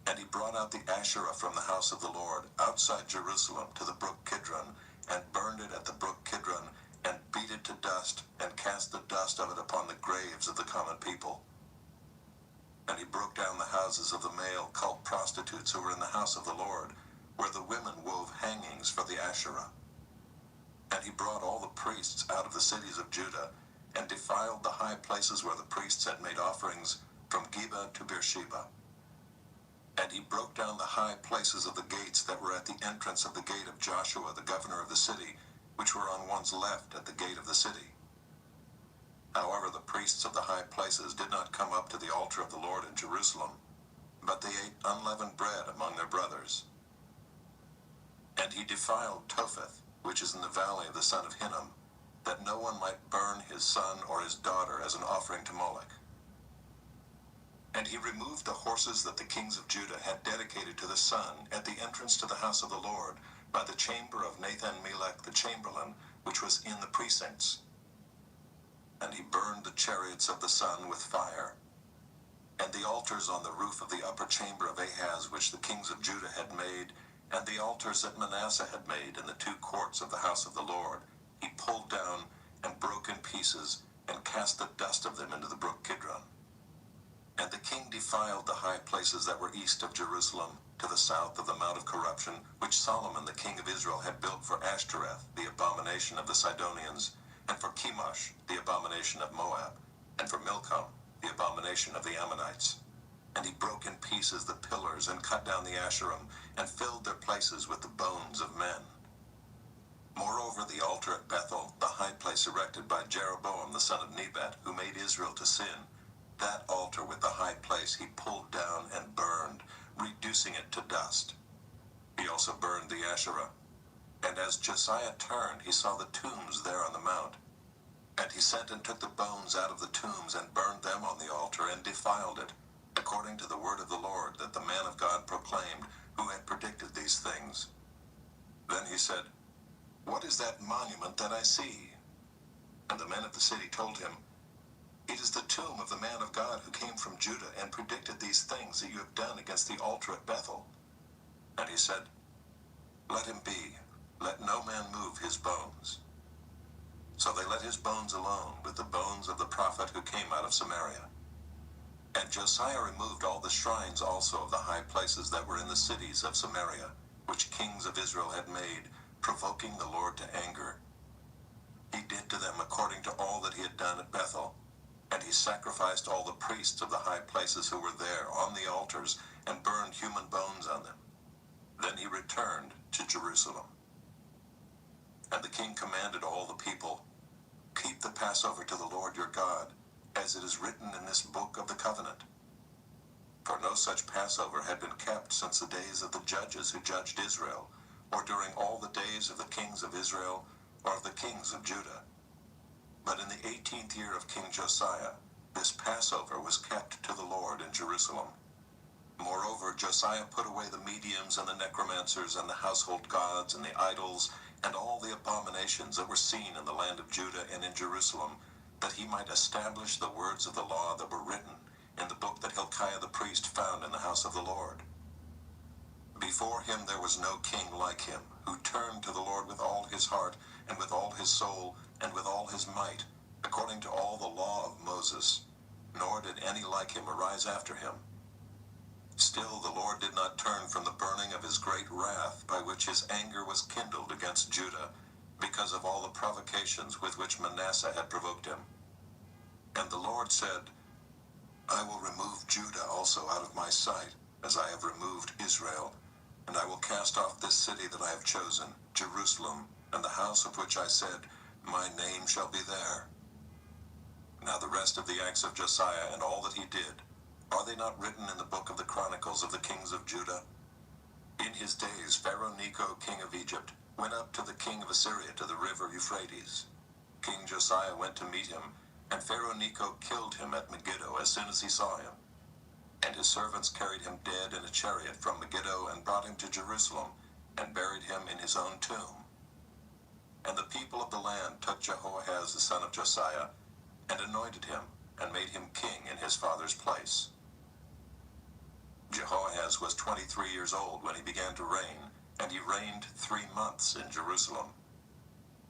And he brought out the Asherah from the house of the Lord, outside Jerusalem, to the brook Kidron, and burned it at the brook Kidron, and beat it to dust, and cast the dust of it upon the graves of the common people. And he broke down the houses of the male cult prostitutes who were in the house of the Lord, where the women wove hangings for the Asherah. And he brought all the priests out of the cities of Judah, and defiled the high places where the priests had made offerings, from Geba to Beersheba. And he broke down the high places of the gates that were at the entrance of the gate of Joshua, the governor of the city, which were on one's left at the gate of the city. However, the priests of the high places did not come up to the altar of the Lord in Jerusalem, but they ate unleavened bread among their brothers. And he defiled Topheth, which is in the valley of the son of Hinnom, that no one might burn his son or his daughter as an offering to Moloch. And he removed the horses that the kings of Judah had dedicated to the sun at the entrance to the house of the Lord, by the chamber of Nathan-Melech the chamberlain, which was in the precincts. And he burned the chariots of the sun with fire, and the altars on the roof of the upper chamber of Ahaz, which the kings of Judah had made, and the altars that Manasseh had made in the 2 courts of the house of the Lord, he pulled down and broke in pieces, and cast the dust of them into the brook Kidron. And the king defiled the high places that were east of Jerusalem, to the south of the Mount of Corruption, which Solomon the king of Israel had built for Ashtoreth, the abomination of the Sidonians, and for Chemosh, the abomination of Moab, and for Milcom, the abomination of the Ammonites. And he broke in pieces the pillars, and cut down the Asherim, and filled their places with the bones of men. Moreover, the altar at Bethel, the high place erected by Jeroboam the son of Nebat, who made Israel to sin, that altar with the high place he pulled down and burned, reducing it to dust. He also burned the Asherah. And as Josiah turned, he saw the tombs there on the mount. And he sent and took the bones out of the tombs, and burned them on the altar, and defiled it, according to the word of the Lord that the man of God proclaimed, who had predicted these things. Then he said, "What is that monument that I see?" And the men of the city told him, "It is the tomb of the man of God who came from Judah and predicted these things that you have done against the altar at Bethel." And he said, "Let him be. Let no man move his bones." So they let his bones alone, with the bones of the prophet who came out of Samaria. And Josiah removed all the shrines also of the high places that were in the cities of Samaria, which kings of Israel had made, provoking the Lord to anger. He did to them according to all that he had done at Bethel. And he sacrificed all the priests of the high places who were there on the altars, and burned human bones on them. Then he returned to Jerusalem. And the king commanded all the people, "Keep the Passover to the Lord your God, as it is written in this book of the covenant." For no such Passover had been kept since the days of the judges who judged Israel, or during all the days of the kings of Israel, or of the kings of Judah. But in the 18th year of King Josiah, this Passover was kept to the Lord in Jerusalem. Moreover, Josiah put away the mediums and the necromancers and the household gods and the idols and all the abominations that were seen in the land of Judah and in Jerusalem, that he might establish the words of the law that were written in the book that Hilkiah the priest found in the house of the Lord. Before him there was no king like him, who turned to the Lord with all his heart, and with all his soul, and with all his might, according to all the law of Moses, nor did any like him arise after him. Still the Lord did not turn from the burning of his great wrath, by which his anger was kindled against Judah, because of all the provocations with which Manasseh had provoked him. And the Lord said, "I will remove Judah also out of my sight, as I have removed Israel, and I will cast off this city that I have chosen, Jerusalem, and the house of which I said, my name shall be there." Now the rest of the acts of Josiah and all that he did, are they not written in the book of the Chronicles of the kings of Judah? In his days Pharaoh Necho, king of Egypt, went up to the king of Assyria to the river Euphrates. King Josiah went to meet him, and Pharaoh Necho killed him at Megiddo as soon as he saw him. And his servants carried him dead in a chariot from Megiddo, and brought him to Jerusalem, and buried him in his own tomb. And the people of the land took Jehoahaz the son of Josiah, and anointed him, and made him king in his father's place. Jehoahaz was 23 years old when he began to reign, and he reigned 3 months in Jerusalem.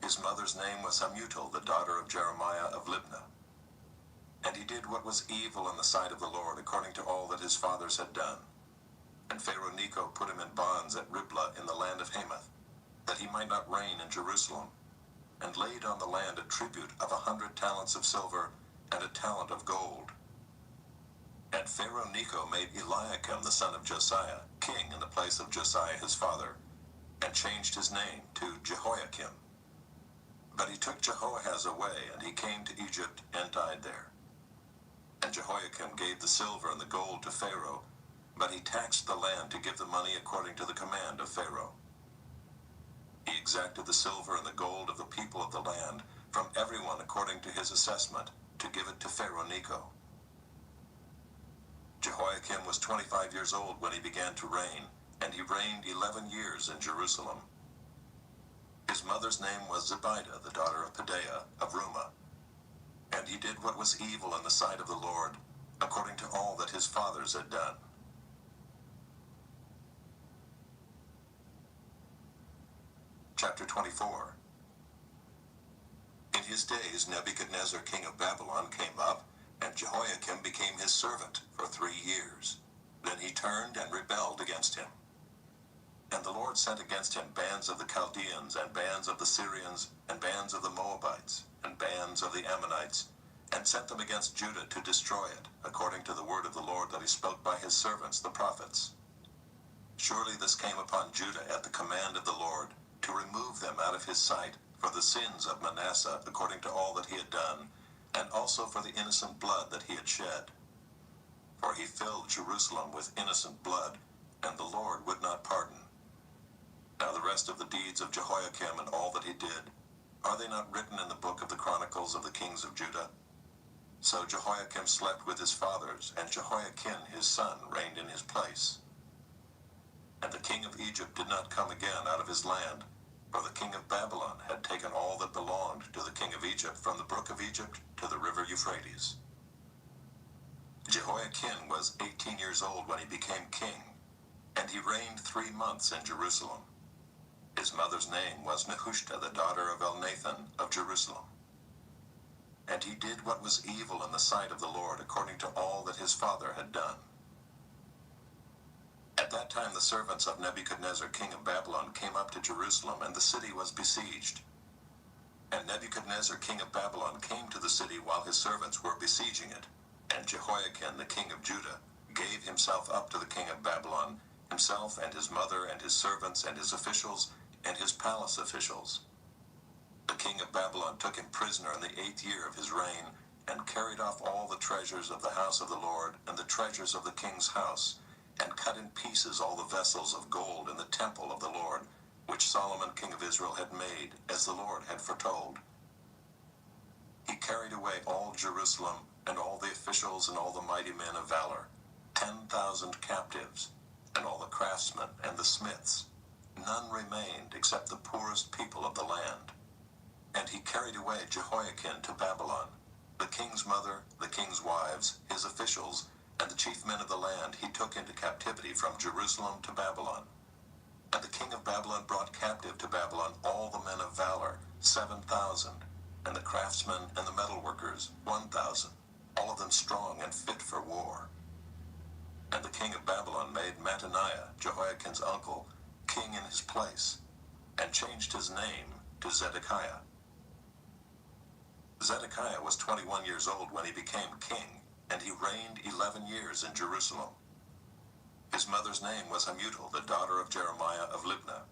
His mother's name was Hamutal, the daughter of Jeremiah of Libnah. And he did what was evil in the sight of the Lord, according to all that his fathers had done. And Pharaoh Necho put him in bonds at Riblah in the land of Hamath, that he might not reign in Jerusalem, and laid on the land a tribute of 100 talents of silver and a talent of gold. And Pharaoh Necho made Eliakim the son of Josiah king in the place of Josiah his father, and changed his name to Jehoiakim. But he took Jehoahaz away, and he came to Egypt and died there. And Jehoiakim gave the silver and the gold to Pharaoh, but he taxed the land to give the money according to the command of Pharaoh. He exacted the silver and the gold of the people of the land, from everyone according to his assessment, to give it to Pharaoh Necho. Jehoiakim was 25 years old when he began to reign, and he reigned 11 years in Jerusalem. His mother's name was Zebidah, the daughter of Pedaiah of Rumah. And he did what was evil in the sight of the Lord, according to all that his fathers had done. Chapter 24. In his days Nebuchadnezzar king of Babylon came up, and Jehoiakim became his servant for 3 years. Then he turned and rebelled against him. And the Lord sent against him bands of the Chaldeans, and bands of the Syrians, and bands of the Moabites, and bands of the Ammonites, and sent them against Judah to destroy it, according to the word of the Lord that he spoke by his servants the prophets. Surely this came upon Judah at the command of the Lord, to remove them out of his sight, for the sins of Manasseh, according to all that he had done, and also for the innocent blood that he had shed. For he filled Jerusalem with innocent blood, and the Lord would not pardon. Now the rest of the deeds of Jehoiakim and all that he did, are they not written in the book of the Chronicles of the kings of Judah? So Jehoiakim slept with his fathers, and Jehoiakim his son reigned in his place. And the king of Egypt did not come again out of his land, for the king of Babylon had taken all that belonged to the king of Egypt from the brook of Egypt to the river Euphrates. Jehoiakim was 18 years old when he became king, and he reigned 3 months in Jerusalem. His mother's name was Nehushta, the daughter of Elnathan of Jerusalem. And he did what was evil in the sight of the Lord, according to all that his father had done. At that time the servants of Nebuchadnezzar king of Babylon came up to Jerusalem, and the city was besieged. And Nebuchadnezzar king of Babylon came to the city while his servants were besieging it. And Jehoiakim the king of Judah gave himself up to the king of Babylon, himself and his mother and his servants and his officials and his palace officials. The king of Babylon took him prisoner in the 8th year of his reign, and carried off all the treasures of the house of the Lord and the treasures of the king's house, and cut in pieces all the vessels of gold in the temple of the Lord, which Solomon king of Israel had made, as the Lord had foretold. He carried away all Jerusalem, and all the officials and all the mighty men of valor, 10,000 captives, and all the craftsmen and the smiths. None remained except the poorest people of the land. And he carried away Jehoiakim to Babylon, the king's mother, the king's wives, his officials, and the chief men of the land he took into captivity from Jerusalem to Babylon. And the king of Babylon brought captive to Babylon all the men of valor, 7,000, and the craftsmen and the metalworkers, 1,000, all of them strong and fit for war. And the king of Babylon made Mattaniah, Jehoiakim's uncle, king in his place, and changed his name to Zedekiah. Zedekiah was 21 years old when he became king, and he reigned 11 years in Jerusalem. His mother's name was Hamutal, the daughter of Jeremiah of Libnah.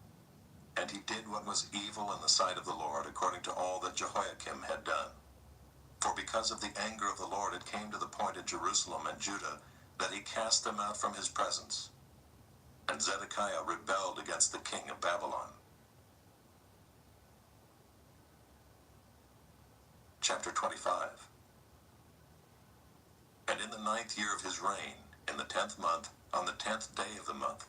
And he did what was evil in the sight of the Lord, according to all that Jehoiakim had done. For because of the anger of the Lord it came to the point in Jerusalem and Judah, that he cast them out from his presence. And Zedekiah rebelled against the king of Babylon. Chapter 25. And in the 9th year of his reign, in the 10th month, on the 10th day of the month,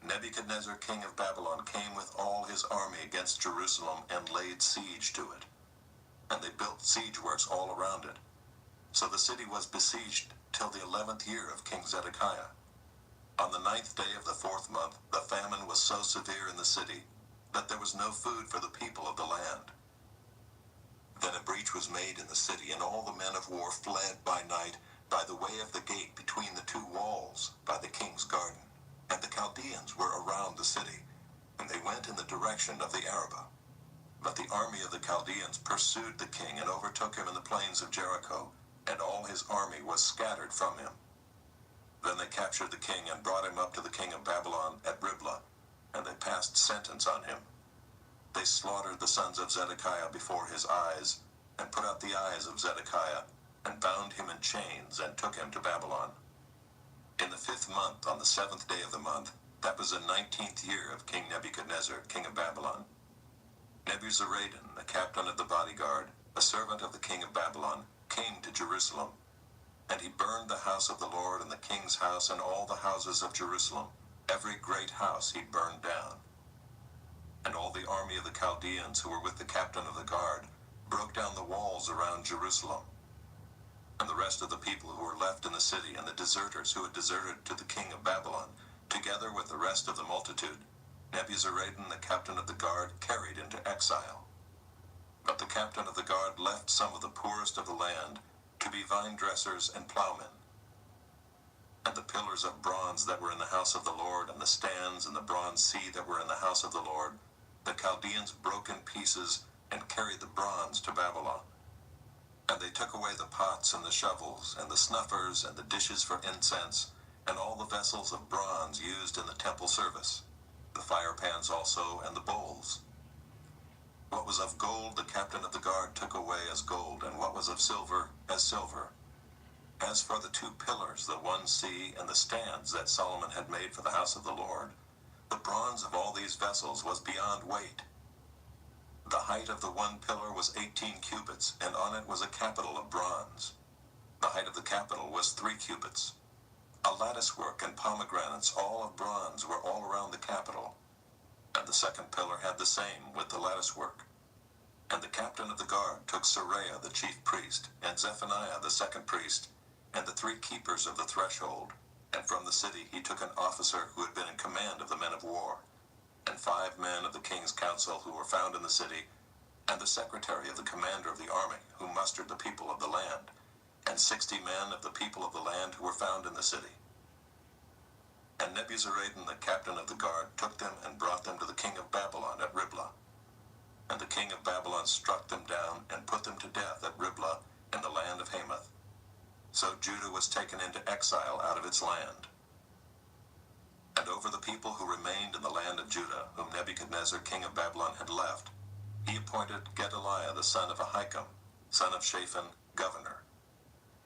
Nebuchadnezzar king of Babylon came with all his army against Jerusalem and laid siege to it. And they built siege works all around it. So the city was besieged till the 11th year of King Zedekiah. On the 9th day of the 4th month, the famine was so severe in the city that there was no food for the people of the land. Then a breach was made in the city, and all the men of war fled by night by the way of the gate between the 2 walls by the king's garden. And the Chaldeans were around the city, and they went in the direction of the Arabah. But the army of the Chaldeans pursued the king and overtook him in the plains of Jericho, and all his army was scattered from him. Then they captured the king and brought him up to the king of Babylon at Riblah, and they passed sentence on him. They slaughtered the sons of Zedekiah before his eyes, and put out the eyes of Zedekiah, and bound him in chains, and took him to Babylon. In the 5th month, on the 7th day of the month, that was the 19th year of King Nebuchadnezzar, king of Babylon, Nebuzaradan, the captain of the bodyguard, a servant of the king of Babylon, came to Jerusalem. And he burned the house of the Lord and the king's house and all the houses of Jerusalem. Every great house he burned down. and all the army of the Chaldeans who were with the captain of the guard broke down the walls around Jerusalem. And the rest of the people who were left in the city and the deserters who had deserted to the king of Babylon, together with the rest of the multitude, Nebuzaradan, the captain of the guard, carried into exile. But the captain of the guard left some of the poorest of the land to be vine dressers and plowmen. And the pillars of bronze that were in the house of the Lord, and the stands and the bronze sea that were in the house of the Lord, the Chaldeans broke in pieces and carried the bronze to Babylon. And they took away the pots and the shovels and the snuffers and the dishes for incense and all the vessels of bronze used in the temple service, the fire pans also and the bowls. What was of gold the captain of the guard took away as gold, and what was of silver as silver. As for the two pillars, the one sea and the stands that Solomon had made for the house of the Lord, the bronze of all these vessels was beyond weight. The height of the one pillar was 18 cubits, and on it was a capital of bronze. The height of the capital was 3 cubits. A latticework and pomegranates, all of bronze, were all around the capital. And the second pillar had the same with the latticework. And the captain of the guard took Seraiah the chief priest, and Zephaniah the second priest, and the 3 keepers of the threshold. And from the city he took an officer who had been in command of the men of war, and 5 men of the king's council who were found in the city, and the secretary of the commander of the army who mustered the people of the land, and 60 men of the people of the land who were found in the city. And Nebuzaradan, the captain of the guard, took them and brought them to the king of Babylon at Riblah. And the king of Babylon struck them down and put them to death at Riblah in the land of Hamath. So Judah was taken into exile out of its land. And over the people who remained in the land of Judah, whom Nebuchadnezzar king of Babylon had left, he appointed Gedaliah the son of Ahikam, son of Shaphan, governor.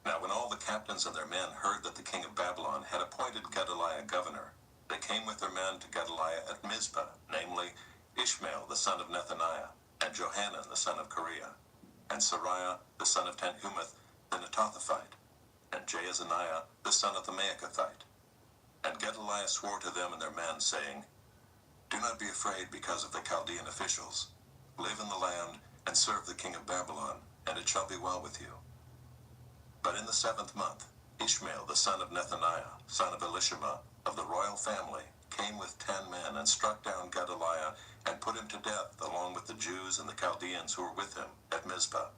Now when all the captains and their men heard that the king of Babylon had appointed Gedaliah governor, they came with their men to Gedaliah at Mizpah, namely Ishmael the son of Nethaniah, and Johanan the son of Kareah, and Seraiah the son of Tanhumeth the Netophathite, and Jaazaniah the son of the Maacathite. And Gedaliah swore to them and their men, saying, Do not be afraid because of the Chaldean officials. Live in the land and serve the king of Babylon, and it shall be well with you. But in the 7th month, Ishmael the son of Nethaniah, son of Elishama, of the royal family, came with 10 men and struck down Gedaliah and put him to death along with the Jews and the Chaldeans who were with him at Mizpah.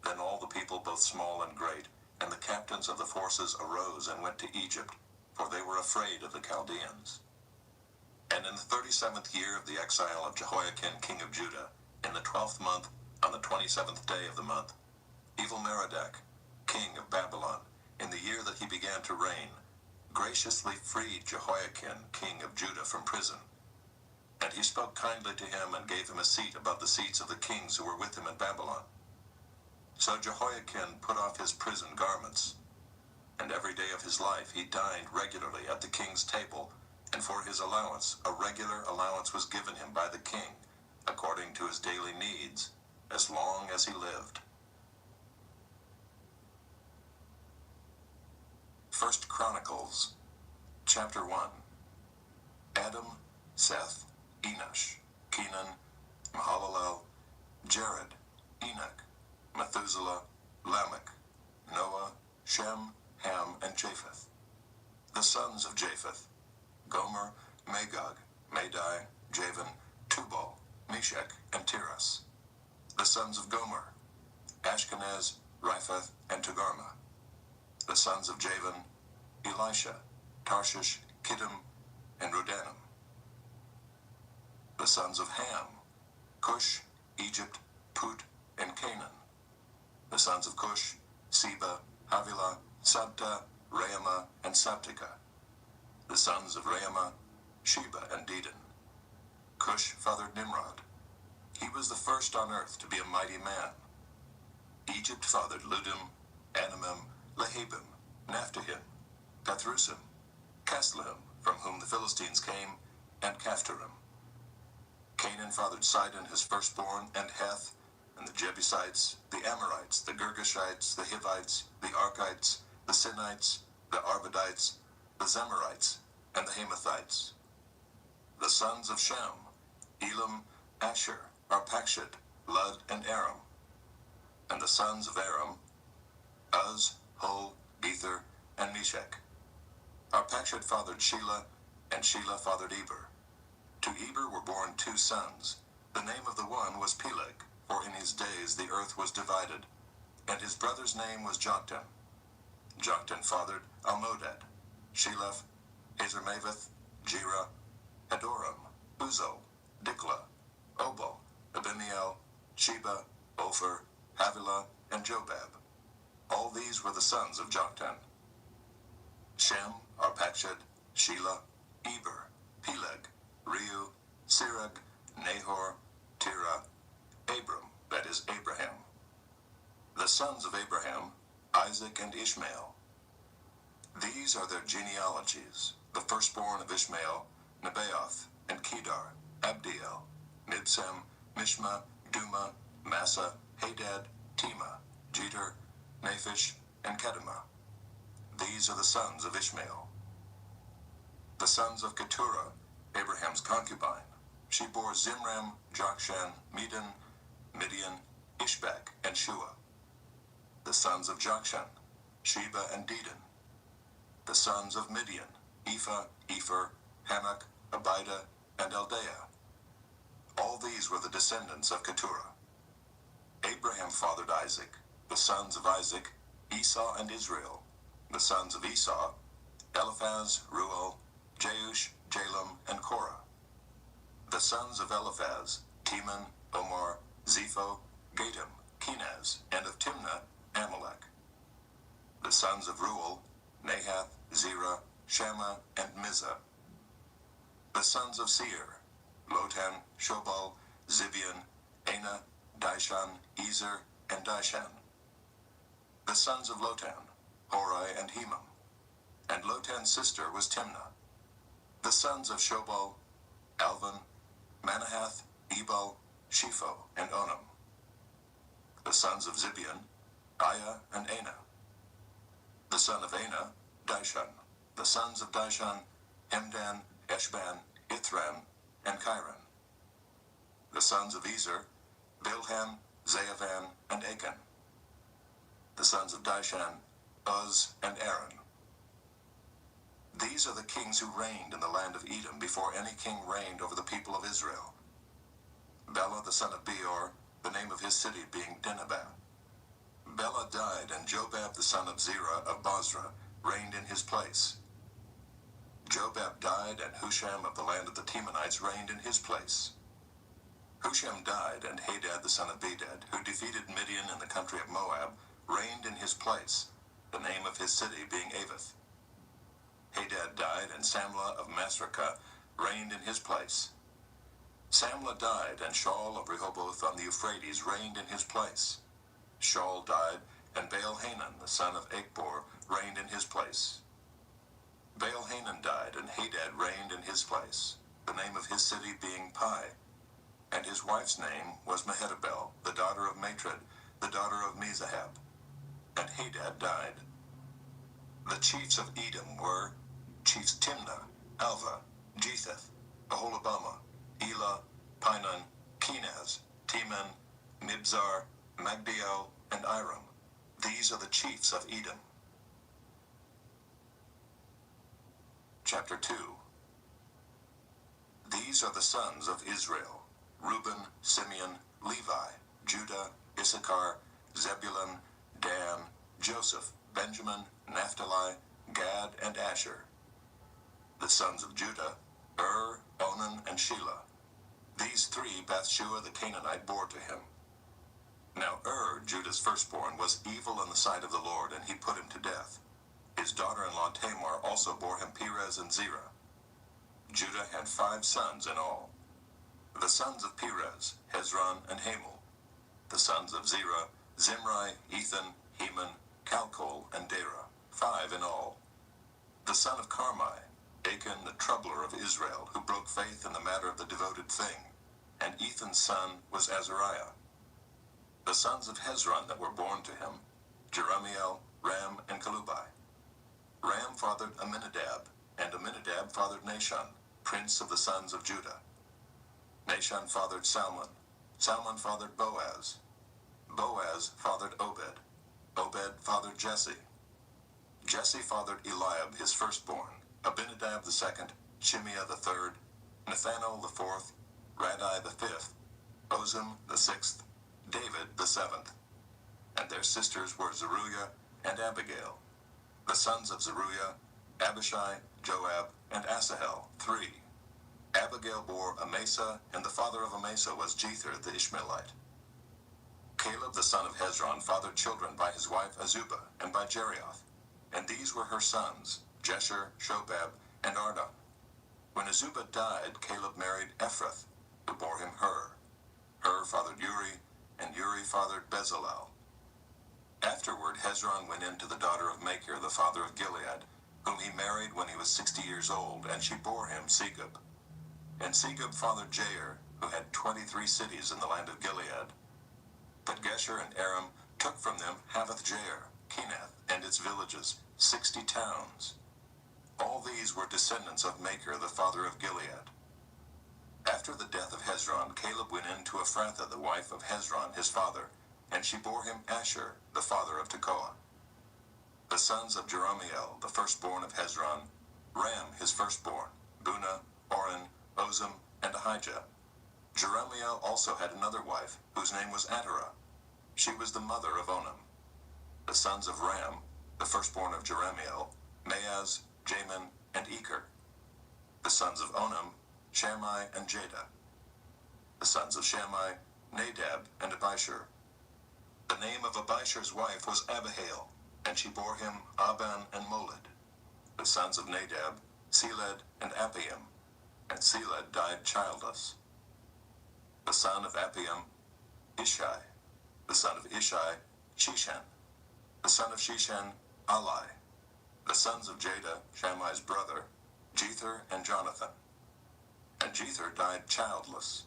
Then all the people, both small and great, and the captains of the forces arose and went to Egypt, for they were afraid of the Chaldeans. And in the 37th year of the exile of Jehoiakim king of Judah, in the 12th month, on the 27th day of the month, Evil-Merodach, king of Babylon, in the year that he began to reign, graciously freed Jehoiakim king of Judah from prison. And he spoke kindly to him and gave him a seat above the seats of the kings who were with him in Babylon. So Jehoiakim put off his prison garments, and every day of his life he dined regularly at the king's table, and for his allowance a regular allowance was given him by the king, according to his daily needs, as long as he lived. 1 Chronicles, chapter 1. Adam, Seth, Enosh, Kenan, Mahalalel, Jared, Enoch, Methuselah, Lamech, Noah, Shem, Ham, and Japheth. The sons of Japheth: Gomer, Magog, Madai, Javan, Tubal, Meshach, and Tiras. The sons of Gomer: Ashkenaz, Riphath, and Togarmah. The sons of Javan: Elisha, Tarshish, Kittim, and Rodanim. The sons of Ham: Cush, Egypt, Put, and Canaan. The sons of Cush: Seba, Havilah, Sabta, Raamah, and Sabteka. The sons of Raamah: Sheba and Dedan. Cush fathered Nimrod. He was the first on earth to be a mighty man. Egypt fathered Ludim, Anamim, Lehabim, Naphtuhim, Pathrusim, Casluhim, from whom the Philistines came, and Caphtorim. Canaan fathered Sidon his firstborn, and Heth, and the Jebusites, the Amorites, the Girgashites, the Hivites, the Arkites, the Sinites, the Arvadites, the Zemarites, and the Hamathites. The sons of Shem: Elam, Asher, Arpachshad, Lud, and Aram. And the sons of Aram, Uz, Hul, Ether, and Meshech. Arpachshad fathered Shelah, and Shelah fathered Eber. To Eber were born 2 sons. The name of the one was Peleg, for in his days the earth was divided. And his brother's name was Joktan. Joktan fathered Almodad, Sheleph, Hazarmaveth, Jerah, Adoram, Uzo, Diklah, Obal, Abimael, Sheba, Ophir, Havilah, and Jobab. All these were the sons of Joktan. Shem, Arpachshad, Shelah, Eber, Peleg, Reu, Sirach, Nahor, Terah, Abram, that is Abraham. The sons of Abraham, Isaac and Ishmael. These are their genealogies. The firstborn of Ishmael, Nebaioth, and Kedar, Abdiel, Mibsam, Mishma, Duma, Massa, Hadad, Tema, Jeter, Naphish, and Kedemah. These are the sons of Ishmael. The sons of Keturah, Abraham's concubine. She bore Zimram, Jokshan, Medan, Midian, Ishbak, and Shua. The sons of Jokshan, Sheba and Dedan. The sons of Midian, Ephah, Epher, Hanok, Abida, and Eldaah. All these were the descendants of Keturah. Abraham fathered Isaac. The sons of Isaac, Esau and Israel. The sons of Esau, Eliphaz, Reuel, Jeush, Jalam, and Korah. The sons of Eliphaz, Teman, Omar, Zepho, Gatam, Kenaz, and of Timnah, Amalek. The sons of Reuel, Nahath, Zerah, Shammah, and Mizah. The sons of Seir, Lotan, Shobal, Zibeon, Anah, Dishan, Ezer, and Dishan. The sons of Lotan, Hori and Hemam. And Lotan's sister was Timnah. The sons of Shobal, Alvan, Manahath, Ebal, Shepho, and Onam. The sons of Zibeon, Aiah and Anah. The son of Anah, Dishan. The sons of Dishan, Hemdan, Eshban, Ithran, and Chiron. The sons of Ezer, Bilhan, Zaavan, and Achan. The sons of Dishan, Uz, and Aaron. These are the kings who reigned in the land of Edom before any king reigned over the people of Israel. Bela the son of Beor, the name of his city being Dinhabah. Bela died, and Jobab the son of Zerah of Bozrah reigned in his place. Jobab died, and Husham of the land of the Temanites reigned in his place. Husham died, and Hadad the son of Bedad, who defeated Midian in the country of Moab, reigned in his place, the name of his city being Avith. Hadad died, and Samlah of Masrekah reigned in his place. Samlah died, and Shaul of Rehoboth on the Euphrates reigned in his place. Shaul died, and Baal-Hanan the son of Achbor reigned in his place. Baal-Hanan died, and Hadad reigned in his place, the name of his city being Pai. And his wife's name was Mehetabel, the daughter of Matred, the daughter of Mezahab. And Hadad died. The chiefs of Edom were chiefs Timnah, Alva, Jetheth, Aholibamah, Elah, Pinon, Kenaz, Teman, Mibzar, Magdiel, and Iram. These are the chiefs of Edom. Chapter 2. These are the sons of Israel: Reuben, Simeon, Levi, Judah, Issachar, Zebulun, Dan, Joseph, Benjamin, Naphtali, Gad, and Asher. The sons of Judah: Onan, and Shelah. These 3 Bathshua the Canaanite bore to him. Now Judah's firstborn, was evil in the sight of the Lord, and he put him to death. His daughter-in-law Tamar also bore him Perez and Zerah. Judah had 5 sons in all. The sons of Perez, Hezron and Hamul. The sons of Zerah, Zimri, Ethan, Heman, Calcol, and Dara, 5 in all. The son of Carmi, Achan the troubler of Israel, who broke faith in the matter of the devoted thing. And Ethan's son was Azariah. The sons of Hezron that were born to him, Jerahmeel, Ram, and Kalubai. Ram fathered Aminadab, and Aminadab fathered Nahshon, prince of the sons of Judah. Nahshon fathered Salmon. Salmon fathered Boaz. Boaz fathered Obed. Obed fathered Jesse. Jesse fathered Eliab, his firstborn, Abinadab the second, Shimeah the third, Nathanael the fourth, Radai the fifth, Ozem the sixth, David the seventh. And their sisters were Zeruiah and Abigail. The sons of Zeruiah, Abishai, Joab, and Asahel, 3. Abigail bore Amasa, and the father of Amasa was Jether the Ishmaelite. Caleb the son of Hezron fathered children by his wife Azubah and by Jerioth. And these were her sons, Jesher, Shobab, and Ardon. When Azubah died, Caleb married Ephrath, who bore him Hur. Hur fathered Uri, and Uri fathered Bezalel. Afterward Hezron went in to the daughter of Machir, the father of Gilead, whom he married when he was 60 years old, and she bore him Segub. And Segub fathered Jair, who had 23 cities in the land of Gilead. But Gesher and Aram took from them Havoth-Jair, Kenath, and its villages, 60 towns. All these were descendants of Machir, the father of Gilead. After the death of Hezron, Caleb went in to Ephrathah, the wife of Hezron, his father, and she bore him Asher, the father of Tekoa. The sons of Jerahmeel, the firstborn of Hezron, Ram, his firstborn, Bunah, Oren, Ozem, and Ahijah. Jerahmeel also had another wife, whose name was Atarah. She was the mother of Onam. The sons of Ram, the firstborn of Jerahmeel, Maaz, Jamin, and Eker. The sons of Onam, Shammai and Jada. The sons of Shammai, Nadab and Abishur. The name of Abishur's wife was Abihail, and she bore him Aban and Molid. The sons of Nadab, Seled and Appiam, and Seled died childless. The son of Appiam, Ishai. The son of Ishai, Shishan. The son of Shishan, Alai. The sons of Jada, Shammai's brother, Jether and Jonathan. And Jether died childless.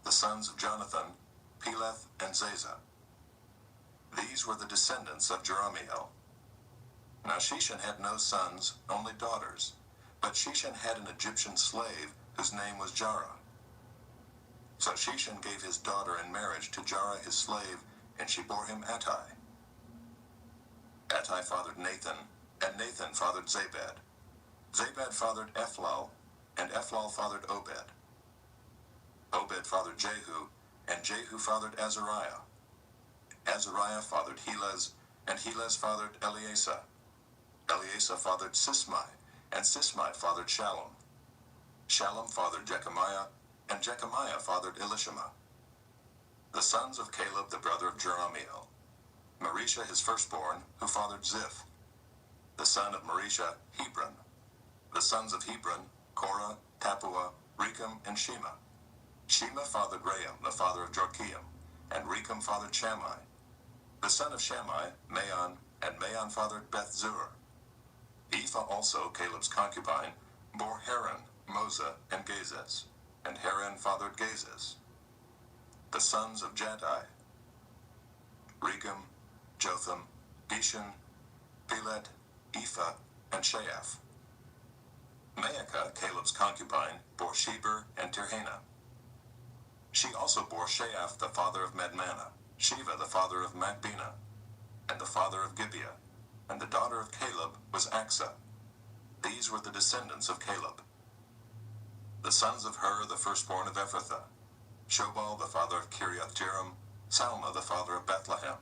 The sons of Jonathan, Peleth and Zazah. These were the descendants of Jerahmeel. Now Shishan had no sons, only daughters, but Shishan had an Egyptian slave whose name was Jarrah. So Shishan gave his daughter in marriage to Jarrah his slave, and she bore him Attai. Attai fathered Nathan, and Nathan fathered Zabad. Zabad fathered Ephlal, and Ephlal fathered Obed. Obed fathered Jehu, and Jehu fathered Azariah. Azariah fathered Helez, and Helez fathered Eleasah. Eleasah fathered Sismai, and Sismai fathered Shallum. Shallum fathered Jechemiah, and Jechemiah fathered Elishama. The sons of Caleb, the brother of Jerahmeel. Marisha his firstborn, who fathered Ziph. The son of Marisha, Hebron. The sons of Hebron, Korah, Tappuah, Rechem, and Shema. Shema fathered Rehum, the father of Jorkeam, and Rechem fathered Shammai. The son of Shammai, Maon, and Maon fathered Beth-zur. Ephah also, Caleb's concubine, bore Haran, Moza, and Gazez, and Haran fathered Gazez. The sons of Jaddai, Regem, Jotham, Dishan, Pelet, Ephah, and Sheaph. Maacah, Caleb's concubine, bore Sheber and Tirhana. She also bore Sheaph, the father of Madmannah, Sheva, the father of Macbena, and the father of Gibeah, and the daughter of Caleb was Achsah. These were the descendants of Caleb. The sons of Hur, the firstborn of Ephrathah, Shobal, the father of Kiriath-Jearim, Salma, the father of Bethlehem,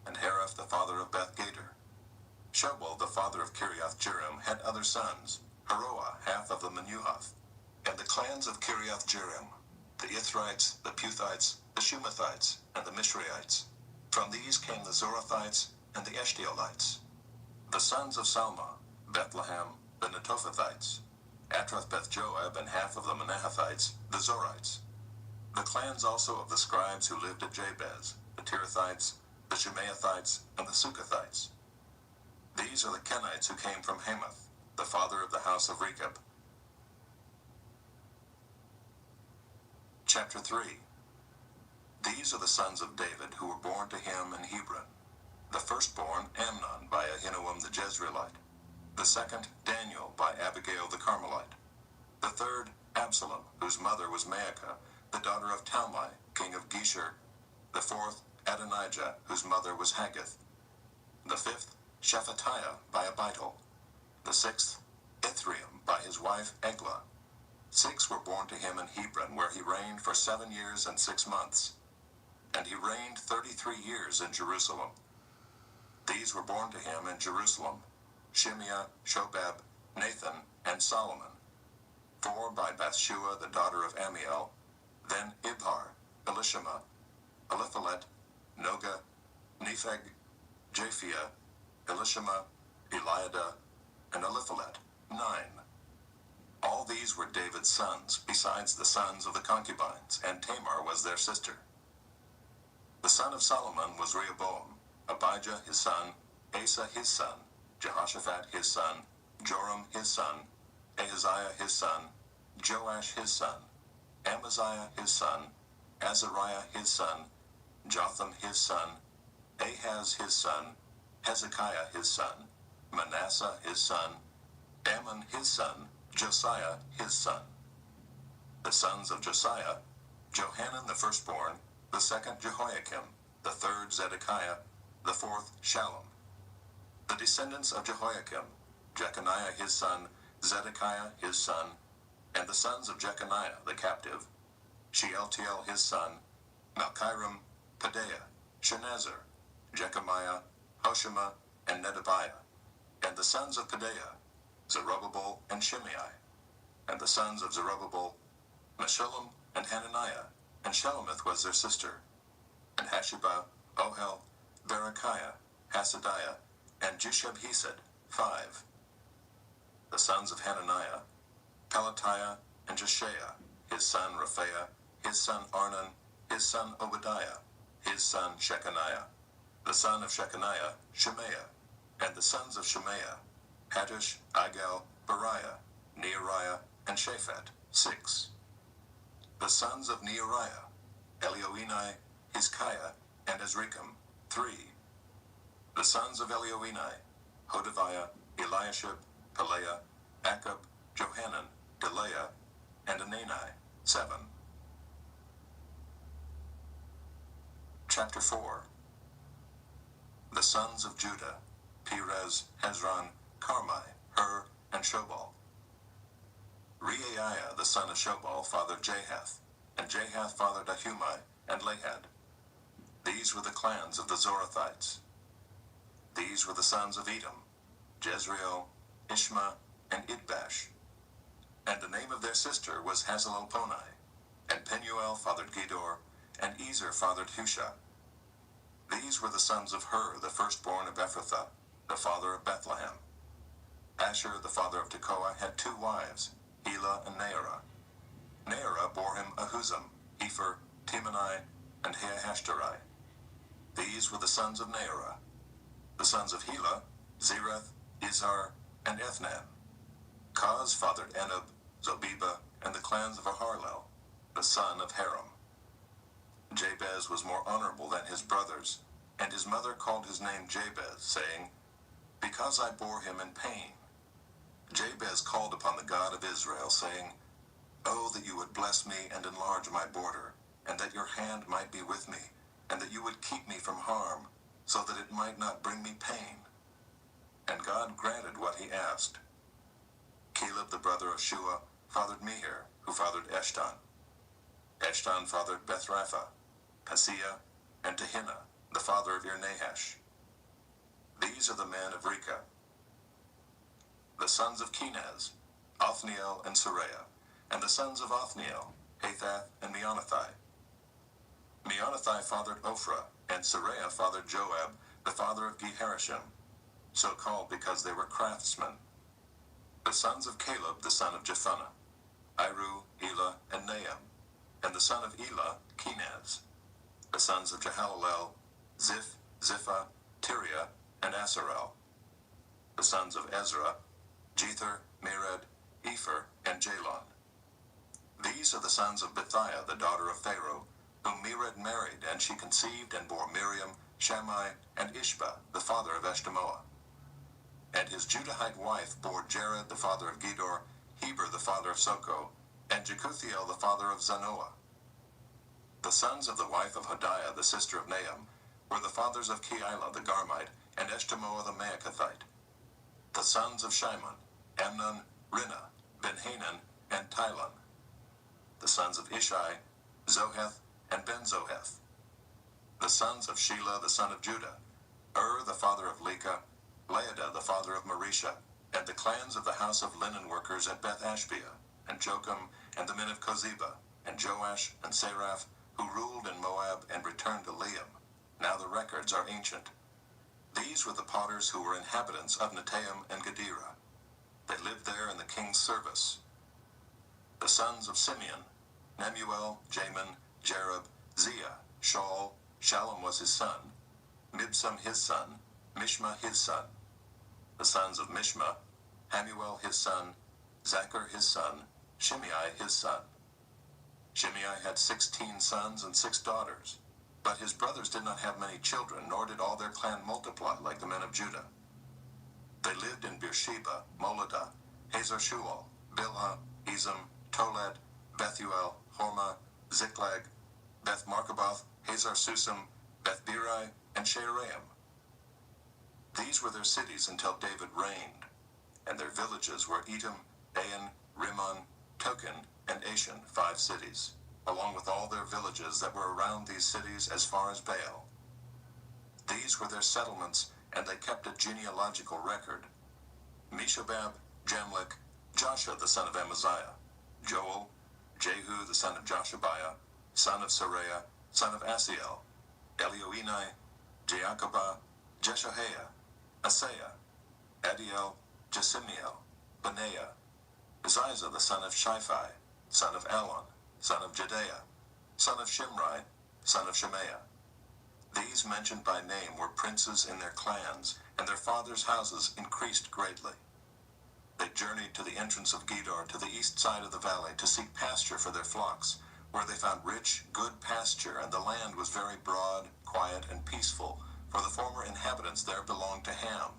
and Hareph, the father of Beth-Gader. Shobal, the father of Kiriath-Jearim, had other sons, Haroah, half of the Menuhath, and the clans of Kiriath-Jearim, the Ithrites, the Puthites, the Shumathites, and the Mishraites. From these came the Zorathites and the Eshtaolites. The sons of Salma, Bethlehem, the Netophathites, Atroth-Beth-Joab, and half of the Manahathites, the Zorites. The clans also of the scribes who lived at Jabez, the Tirathites, the Shemaathites, and the Sukathites. These are the Kenites who came from Hamath, the father of the house of Rechab. Chapter 3. These are the sons of David who were born to him in Hebron. The firstborn, Amnon, by Ahinoam the Jezreelite. The second, Daniel, by Abigail the Carmelite. The third, Absalom, whose mother was Maacah, the daughter of Talmai, king of Geshur. The fourth, Adonijah, whose mother was Haggith. The fifth, Shephatiah by Abital. The sixth, Ithream by his wife Eglah. 6 were born to him in Hebron, where he reigned for 7 years and 6 months. And he reigned 33 years in Jerusalem. These were born to him in Jerusalem: Shimeah, Shobab, Nathan, and Solomon. 4 by Bathshua, the daughter of Amiel. Then Ibhar, Elishama, Eliphalet, Noga, Nepheg, Japhia, Elishama, Eliada, and Eliphalet. 9. All these were David's sons, besides the sons of the concubines, and Tamar was their sister. The son of Solomon was Rehoboam, Abijah his son, Asa his son, Jehoshaphat his son, Joram his son, Ahaziah his son, Joash his son, Amaziah his son, Azariah his son, Jotham his son, Ahaz his son, Hezekiah his son, Manasseh his son, Ammon his son, Josiah his son. The sons of Josiah: Johanan the firstborn, the second Jehoiakim, the third Zedekiah, the fourth Shallum. The descendants of Jehoiakim: Jeconiah his son, Zedekiah his son, and the sons of Jeconiah the captive: Shealtiel his son, Malchiram, Pedaiah, Shenazar, Jechemiah, Hoshama, and Nedabiah. And the sons of Pedaiah: Zerubbabel and Shimei. And the sons of Zerubbabel: Meshullam and Hananiah, and Shelomith was their sister. And Hashubah, Ohel, Berechiah, Hasadiah, and Jushab-Hesed, 5. The sons of Hananiah: Pelatiah and Jeshaiah, his son Raphaiah, his son Arnan, his son Obadiah, his son Shechaniah. The son of Shechaniah: Shemaiah. And the sons of Shemaiah: Hattush, Igal, Bariah, Neariah, and Shaphat, 6. The sons of Neariah: Elioenai, Hizkiah, and Azrikam, 3. The sons of Elioenai: Hodaviah, Eliashib, Pelaiah, Akab, Johanan, Delaiah, and Anani, 7. Chapter 4. The sons of Judah: Perez, Hezron, Carmi, Hur, and Shobal. Reaiah the son of Shobal fathered Jahath, and Jahath fathered Ahumai and Lahad. These were the clans of the Zorathites. These were the sons of Edom: Jezreel, Ishma, and Idbash. And the name of their sister was Hazelelponai. And Penuel fathered Gedor, and Ezer fathered Husha. These were the sons of Hur, the firstborn of Ephrathah, the father of Bethlehem. Asher, the father of Tekoa, had 2 wives, Elah and Naarah. Naarah bore him Ahuzam, Epher, Timani, and Haahashtarai. These were the sons of Naarah. The sons of Helah: Zereth, Izhar, and Ethnan. Koz fathered Enub, Zobeba, and the clans of Aharlel, the son of Haram. Jabez was more honorable than his brothers, and his mother called his name Jabez, saying, "Because I bore him in pain." Jabez called upon the God of Israel, saying, "Oh, that you would bless me and enlarge my border, and that your hand might be with me, and that you would keep me from harm, so that it might not bring me pain." And God granted what he asked. Caleb, the brother of Shua, fathered Mehir, who fathered Eshton. Eshton fathered Bethrapha, Paseah, and Tehinnah, the father of Ir-Nahash. These are the men of Rechah. The sons of Kenaz: Othniel and Sariah. And the sons of Othniel: Hathath and Meonothai. Meonothai fathered Ophrah, and Sariah fathered Joab, the father of Geharashim, so called because they were craftsmen. The sons of Caleb, the son of Jephunneh: Iru, Elah, and Nahum. And the son of Elah: Kenaz. The sons of Jehalelel: Ziph, Ziphah, Tiria, and Asarel. The sons of Ezra: Jether, Mered, Epher, and Jalon. These are the sons of Bethiah, the daughter of Pharaoh, whom Mered married, and she conceived and bore Miriam, Shammai, and Ishba, the father of Eshtemoa. And his Judahite wife bore Jared, the father of Gedor, Heber, the father of Soko, and Jekuthiel the father of Zanoah. The sons of the wife of Hodiah, the sister of Nahum, were the fathers of Keilah the Garmite, and Eshtemoa the Maacathite. The sons of Shimon, Amnon, Rinnah, Ben-Hanan, and Tilon. The sons of Ishai, Zoheth, and Ben-Zoheth. The sons of Shelah the son of Judah, the father of Leka, Laadah the father of Marisha, and the clans of the house of linen workers at Beth-Ashbea, and Jocham, and the men of Kozeba, and Joash, and Seraph, who ruled in Moab and returned to Liam. Now the records are ancient. These were the potters who were inhabitants of Netaim and Gedera. They lived there in the king's service. The sons of Simeon, Nemuel, Jamin, Jerub, Zia, Shaul, Shallum was his son, Mibsam his son, Mishma his son. The sons of Mishma, Hamuel his son, Zachar his son, Shimei his son. Shimei had 16 sons and 6 daughters, but his brothers did not have many children, nor did all their clan multiply like the men of Judah. They lived in Beersheba, Moladah, Hazar-Shual, Bilhah, Ezem, Tolad, Bethuel, Hormah, Ziklag, Beth-Markaboth, Hazar-Susam, Beth-Birai, and Shearaim. These were their cities until David reigned, and their villages were Etam, Ain, Rimmon, Token, and Ashan, 5 cities, along with all their villages that were around these cities as far as Baal. These were their settlements, and they kept a genealogical record. Meshobab, Jamlech, Joshua the son of Amaziah, Joel, Jehu the son of Joshabiah, son of Saraiah, son of Asiel, Elioenai, Jaakobah, Jeshohaiah, Asaiah, Adiel, Jesimiel, Benaiah, Ziza the son of Shiphi, son of Alon, son of Jedaiah, son of Shimri, son of Shemaiah. These mentioned by name were princes in their clans, and their fathers' houses increased greatly. They journeyed to the entrance of Gedor to the east side of the valley to seek pasture for their flocks, where they found rich, good pasture, and the land was very broad, quiet, and peaceful, for the former inhabitants there belonged to Ham.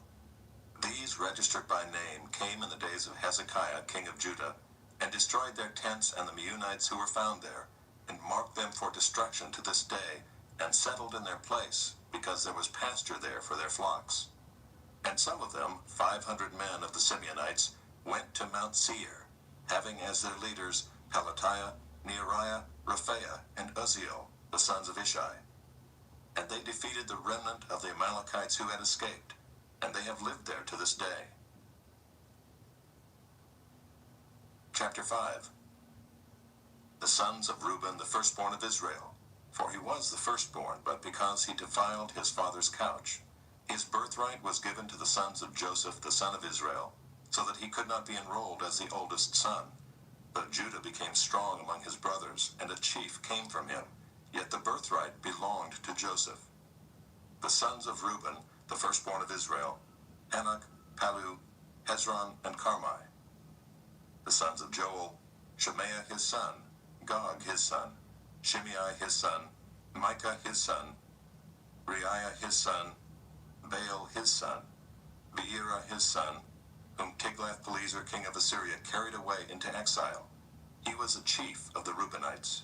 These, registered by name, came in the days of Hezekiah, king of Judah, and destroyed their tents and the Meunites who were found there, and marked them for destruction to this day, and settled in their place, because there was pasture there for their flocks. And some of them, 500 men of the Simeonites, went to Mount Seir, having as their leaders Pelatiah, Neariah, Rephaiah, and Uzziel, the sons of Ishai. And they defeated the remnant of the Amalekites who had escaped, and they have lived there to this day. Chapter 5. The sons of Reuben, the firstborn of Israel, for he was the firstborn, but because he defiled his father's couch, his birthright was given to the sons of Joseph, the son of Israel, so that he could not be enrolled as the oldest son. But Judah became strong among his brothers, and a chief came from him, yet the birthright belonged to Joseph. The sons of Reuben, the firstborn of Israel, Anak, Palu, Hezron, and Carmi. The sons of Joel, Shemaiah his son, Gog his son, Shimei his son, Micah his son, Reiah his son, Baal his son, Beerah his son, whom Tiglath-Pileser king of Assyria carried away into exile. He was a chief of the Reubenites,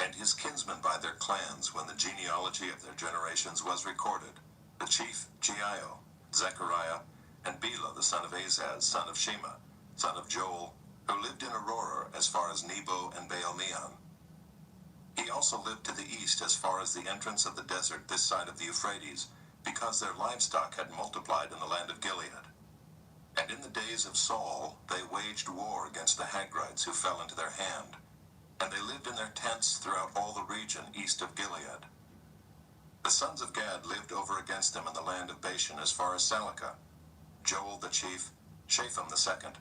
and his kinsmen by their clans when the genealogy of their generations was recorded, the chief Jeiel, Zechariah, and Bela the son of Azaz, son of Shema, son of Joel, who lived in Aurora as far as Nebo and Baal-Meon. He also lived to the east as far as the entrance of the desert this side of the Euphrates, because their livestock had multiplied in the land of Gilead. And in the days of Saul they waged war against the Hagrites who fell into their hand, and they lived in their tents throughout all the region east of Gilead. The sons of Gad lived over against them in the land of Bashan as far as Salakah, Joel the chief, Shapham the second,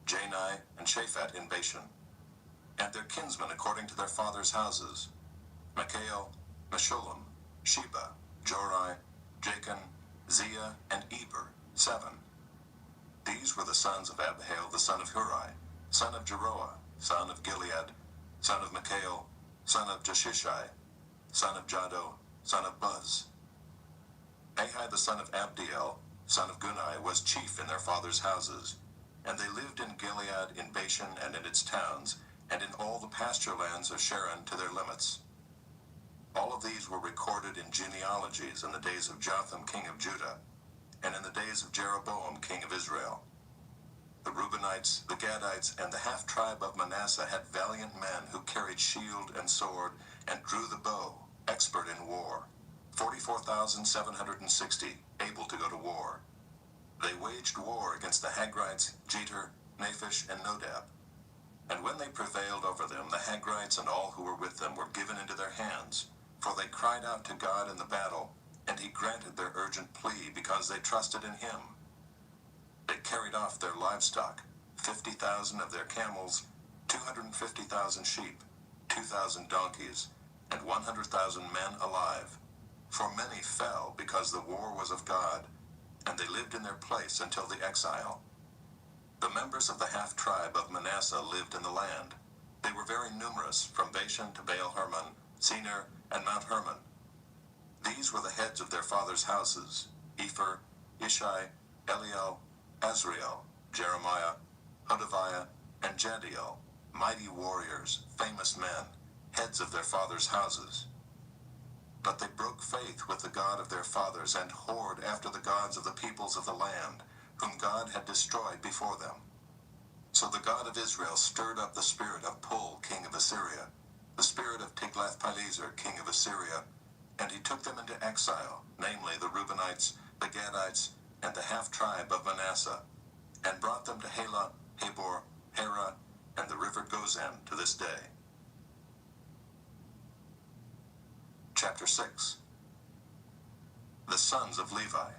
Jani and Shaphat in Bashan, and their kinsmen according to their fathers' houses, Michael, Meshullam, Sheba, Jorai, Jachin, Zia, and Eber, 7. These were the sons of Abihail the son of Huri, son of Jeroah, son of Gilead, son of Michael, son of Jeshishai, son of Jado, son of Buz. Ahi the son of Abdiel, son of Gunai, was chief in their fathers' houses, and they lived in Gilead, in Bashan, and in its towns, and in all the pasture lands of Sharon to their limits. All of these were recorded in genealogies in the days of Jotham king of Judah, and in the days of Jeroboam king of Israel. The Reubenites, the Gadites, and the half-tribe of Manasseh had valiant men who carried shield and sword and drew the bow, expert in war, 44,760, able to go to war. They waged war against the Hagrites, Jeter, Naphish, and Nodab. And when they prevailed over them, the Hagrites and all who were with them were given into their hands, for they cried out to God in the battle, and he granted their urgent plea because they trusted in him. They carried off their livestock, 50,000 of their camels, 250,000 sheep, 2,000 donkeys, and 100,000 men alive. For many fell because the war was of God, and they lived in their place until the exile. The members of the half-tribe of Manasseh lived in the land. They were very numerous, from Bashan to Baal-Hermon, Senir, and Mount Hermon. These were the heads of their fathers' houses: Epher, Ishai, Eliel, Azriel, Jeremiah, Hodaviah, and Jadiel, mighty warriors, famous men, heads of their fathers' houses. But they broke faith with the God of their fathers and whored after the gods of the peoples of the land, whom God had destroyed before them. So the God of Israel stirred up the spirit of Pul, king of Assyria, the spirit of Tiglath-Pileser, king of Assyria, and he took them into exile, namely the Reubenites, the Gadites, and the half-tribe of Manasseh, and brought them to Halah, Habor, Hara, and the river Gozan to this day. Chapter 6. The sons of Levi: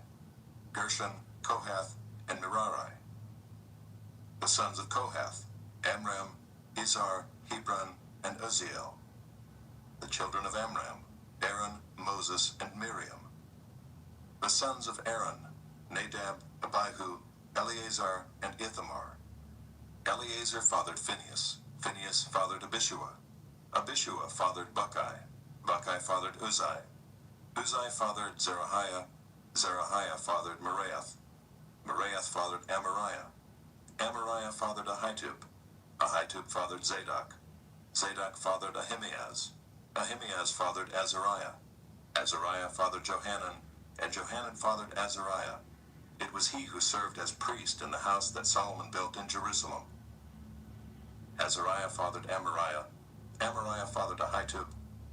Gershon, Kohath, and Merari. The sons of Kohath: Amram, Izhar, Hebron, and Uzziel. The children of Amram: Aaron, Moses, and Miriam. The sons of Aaron: Nadab, Abihu, Eleazar, and Ithamar. Eleazar fathered Phinehas. Phinehas fathered Abishua. Abishua fathered Buckai. Buckai fathered Uzai. Uzai fathered Zerahiah. Zerahiah fathered Meraioth. Meraioth fathered Amariah. Amariah fathered Ahitub. Ahitub fathered Zadok. Zadok fathered Ahimaaz. Ahimaaz fathered Azariah. Azariah fathered Johanan, and Johanan fathered Azariah. It was he who served as priest in the house that Solomon built in Jerusalem. Azariah fathered Amariah. Amariah fathered Ahitub.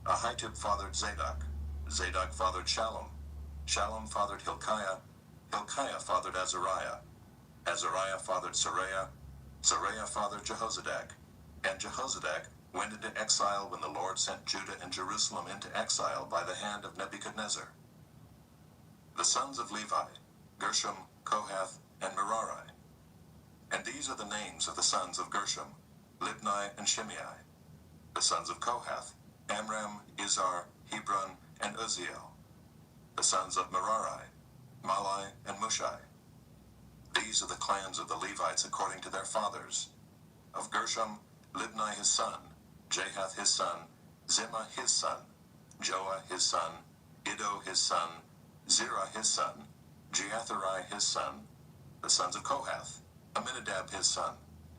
Ahitub fathered Zadok. Zadok fathered Shallum. Shallum fathered Hilkiah. Hilkiah fathered Azariah. Azariah fathered Seraiah. Seraiah fathered Jehozadak. And Jehozadak went into exile when the Lord sent Judah and Jerusalem into exile by the hand of Nebuchadnezzar. The sons of Levi: Gershom, Kohath, and Merari. And these are the names of the sons of Gershom: Libni and Shimei. The sons of Kohath: Amram, Izhar, Hebron, and Uzziel. The sons of Merari: Malai and Mushai. These are the clans of the Levites according to their fathers. Of Gershom: Libni his son, Jahath his son, Zimmah his son, Joah his son, Iddo his son, Zerah his son, Jeatherai his son. The sons of Kohath: Aminadab his son,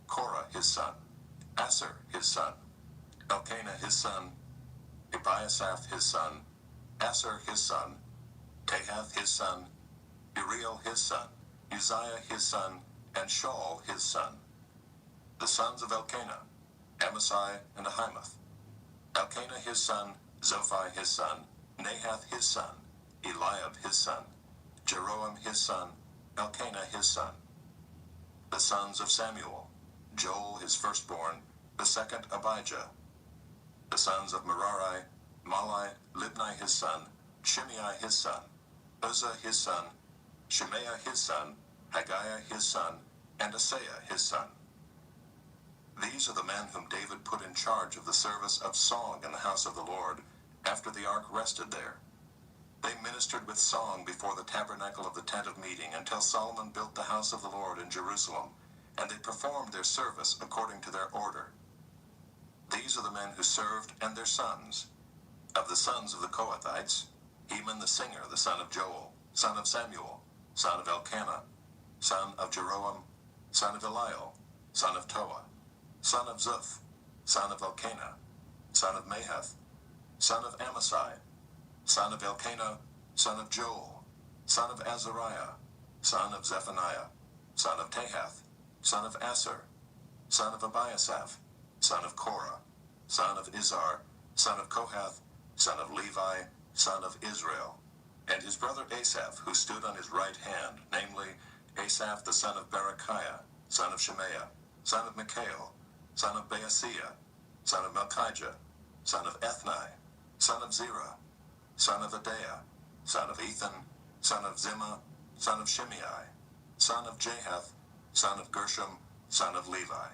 Korah his son, Aser his son, Elkanah his son, Ebiasaph his son, Aser his son, Tahath his son, Uriel his son, Uzziah his son, and Shaul his son. The sons of Elkanah: Amasai and Ahimoth. Elkanah his son, Zophai his son, Nahath his son, Eliab his son, Jeroam his son, Elkanah his son. The sons of Samuel: Joel his firstborn, the second Abijah. The sons of Merari: Malai, Libni his son, Shimei his son, Uzzah his son, Shemaiah his son, Haggiah his son, and Asaiah his son. These are the men whom David put in charge of the service of song in the house of the Lord, after the ark rested there. They ministered with song before the tabernacle of the tent of meeting until Solomon built the house of the Lord in Jerusalem, and they performed their service according to their order. These are the men who served and their sons. Of the sons of the Kohathites: Heman the singer, the son of Joel, son of Samuel, son of Elkanah, son of Jeroam, son of Eliel, son of Toah, son of Zuph, son of Elkanah, son of Mahath, son of Amasai, son of Elkanah, son of Joel, son of Azariah, son of Zephaniah, son of Tahath, son of Aser, son of Abiasaph, son of Korah, son of Izhar, son of Kohath, son of Levi, son of Israel, and his brother Asaph, who stood on his right hand, namely, Asaph the son of Berechiah, son of Shemaiah, son of Michael, son of Baaseiah, son of Malchijah, son of Ethni, son of Zerah, son of Adaiah, son of Ethan, son of Zimmah, son of Shimei, son of Jahath, son of Gershom, son of Levi.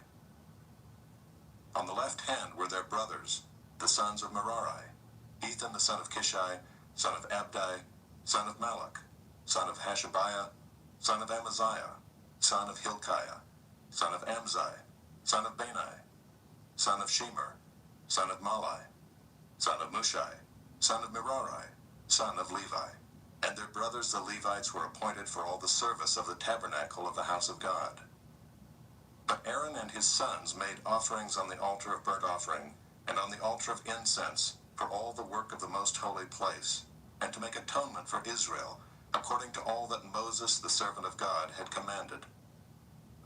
On the left hand were their brothers, the sons of Merari, Ethan the son of Kishi, son of Abdi, son of Malach, son of Hashabiah, son of Amaziah, son of Hilkiah, son of Amzai, son of Bani, son of Shemer, son of Malai, son of Mushai, son of Merari, son of Levi. And their brothers the Levites were appointed for all the service of the tabernacle of the house of God. But Aaron and his sons made offerings on the altar of burnt offering, and on the altar of incense, for all the work of the most holy place, and to make atonement for Israel, according to all that Moses the servant of God had commanded.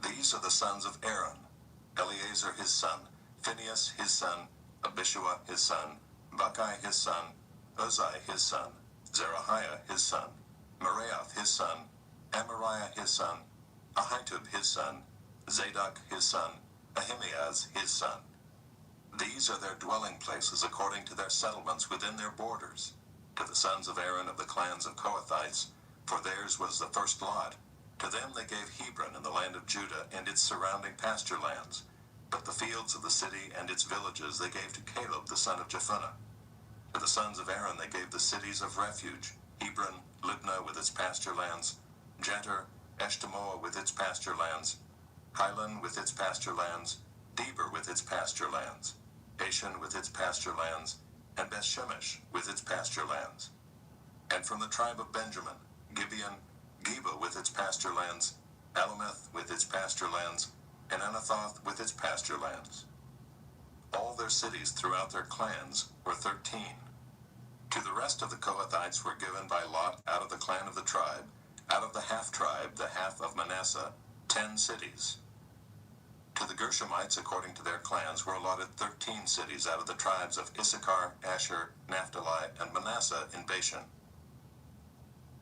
These are the sons of Aaron: Eleazar his son, Phinehas his son, Abishua his son, Buckai his son, Uzai his son, Zerahiah his son, Meraioth his son, Amariah his son, Ahitub his son, Zadok his son, Ahimaaz his son. These are their dwelling places according to their settlements within their borders, to the sons of Aaron of the clans of Kohathites, for theirs was the first lot. To them they gave Hebron in the land of Judah and its surrounding pasture lands, but the fields of the city and its villages they gave to Caleb the son of Jephunneh. To the sons of Aaron they gave the cities of refuge, Hebron, Libnah with its pasture lands, Jeter, Eshtemoa with its pasture lands, Hilan with its pasture lands, Deber with its pasture lands, Ashan with its pasture lands, and Bethshemesh with its pasture lands. And from the tribe of Benjamin, Gibeon, Geba with its pasture lands, Alameth with its pasture lands, and Anathoth with its pasture lands. All their cities throughout their clans were 13. To the rest of the Kohathites were given by lot out of the clan of the tribe, out of the half-tribe, the half of Manasseh, 10 cities. To the Gershomites, according to their clans, were allotted 13 cities out of the tribes of Issachar, Asher, Naphtali, and Manasseh in Bashan.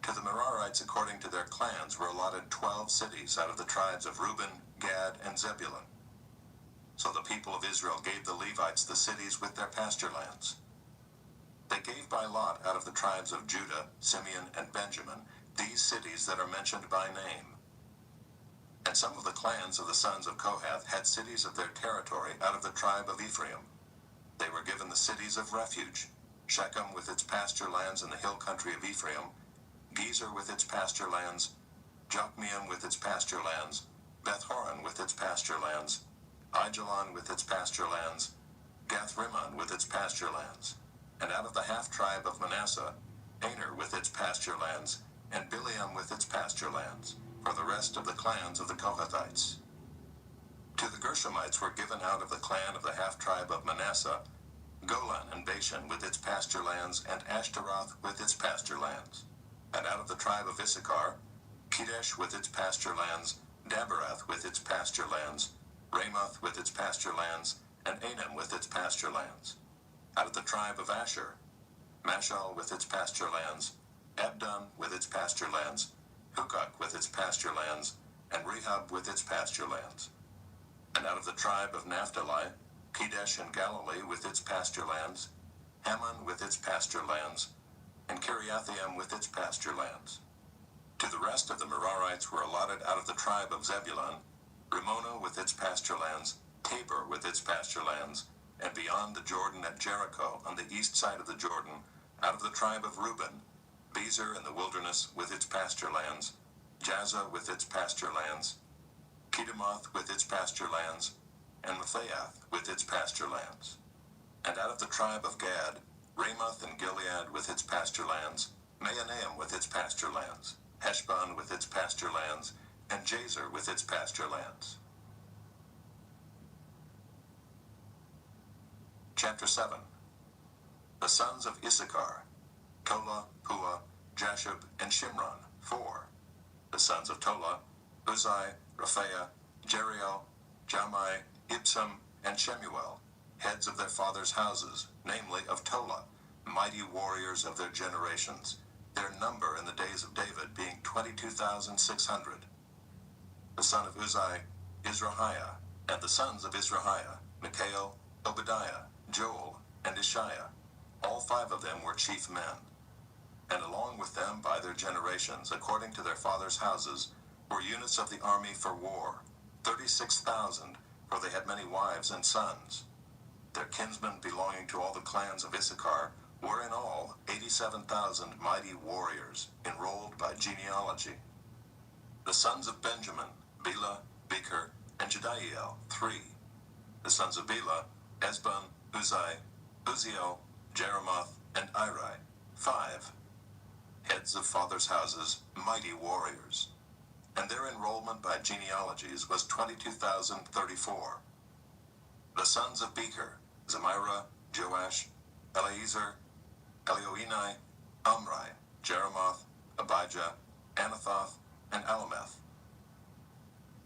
To the Merarites, according to their clans, were allotted 12 cities out of the tribes of Reuben, Gad, and Zebulun. So the people of Israel gave the Levites the cities with their pasture lands. They gave by lot out of the tribes of Judah, Simeon, and Benjamin these cities that are mentioned by name. And some of the clans of the sons of Kohath had cities of their territory out of the tribe of Ephraim. They were given the cities of refuge: Shechem with its pasture lands in the hill country of Ephraim, Gezer with its pasture lands, Jokmeam with its pasture lands, Beth-horon with its pasture lands, Aijalon with its pasture lands, Gath-rimmon with its pasture lands. And out of the half-tribe of Manasseh, Aner with its pasture lands, and Bileam with its pasture lands, for the rest of the clans of the Kohathites. To the Gershomites were given out of the clan of the half-tribe of Manasseh, Golan and Bashan with its pasture lands, and Ashtaroth with its pasture lands. And out of the tribe of Issachar, Kedesh with its pasture lands, Daberath with its pasture lands, Ramoth with its pasture lands, and Anam with its pasture lands. Out of the tribe of Asher, Mashal with its pasture lands, Abdon with its pasture lands, Hukok with its pasture lands, and Rehob with its pasture lands. And out of the tribe of Naphtali, Kedesh and Galilee with its pasture lands, Hammon with its pasture lands, and Kiriathaim with its pasture lands. To the rest of the Merarites were allotted out of the tribe of Zebulun, Ramona with its pasture lands, Tabor with its pasture lands, and beyond the Jordan at Jericho on the east side of the Jordan, out of the tribe of Reuben, Bezer in the wilderness with its pasture lands, Jazzah with its pasture lands, Kedemoth with its pasture lands, and Mephiath with its pasture lands. And out of the tribe of Gad, Ramoth and Gilead with its pasture lands, Mahanaim with its pasture lands, Heshbon with its pasture lands, and Jazer with its pasture lands. Chapter 7. The sons of Issachar, Tola, Pua, Jashub, and Shimron, 4. The sons of Tola, Uzai, Raphael, Jeriel, Jamai, Ibsam, and Shemuel, heads of their fathers' houses, namely of Tola, mighty warriors of their generations, their number in the days of David being 22,600. The son of Uzai, Izrahiah, and the sons of Izrahiah, Mikael, Obadiah, Joel, and Ishiah. All 5 of them were chief men. And along with them by their generations, according to their fathers' houses, were units of the army for war, 36,000, for they had many wives and sons. Their kinsmen belonging to all the clans of Issachar were in all 87,000 mighty warriors, enrolled by genealogy. The sons of Benjamin, Bela, Becher, and Jediael, 3. The sons of Bela, Esbon, Uzai, Uziel, Jeremoth, and Iri, 5. Heads of fathers' houses, mighty warriors. And their enrollment by genealogies was 22,034. The sons of Becher, Zemira, Joash, Eliezer, Elioenai, Omri, Jeremoth, Abijah, Anathoth, and Alameth.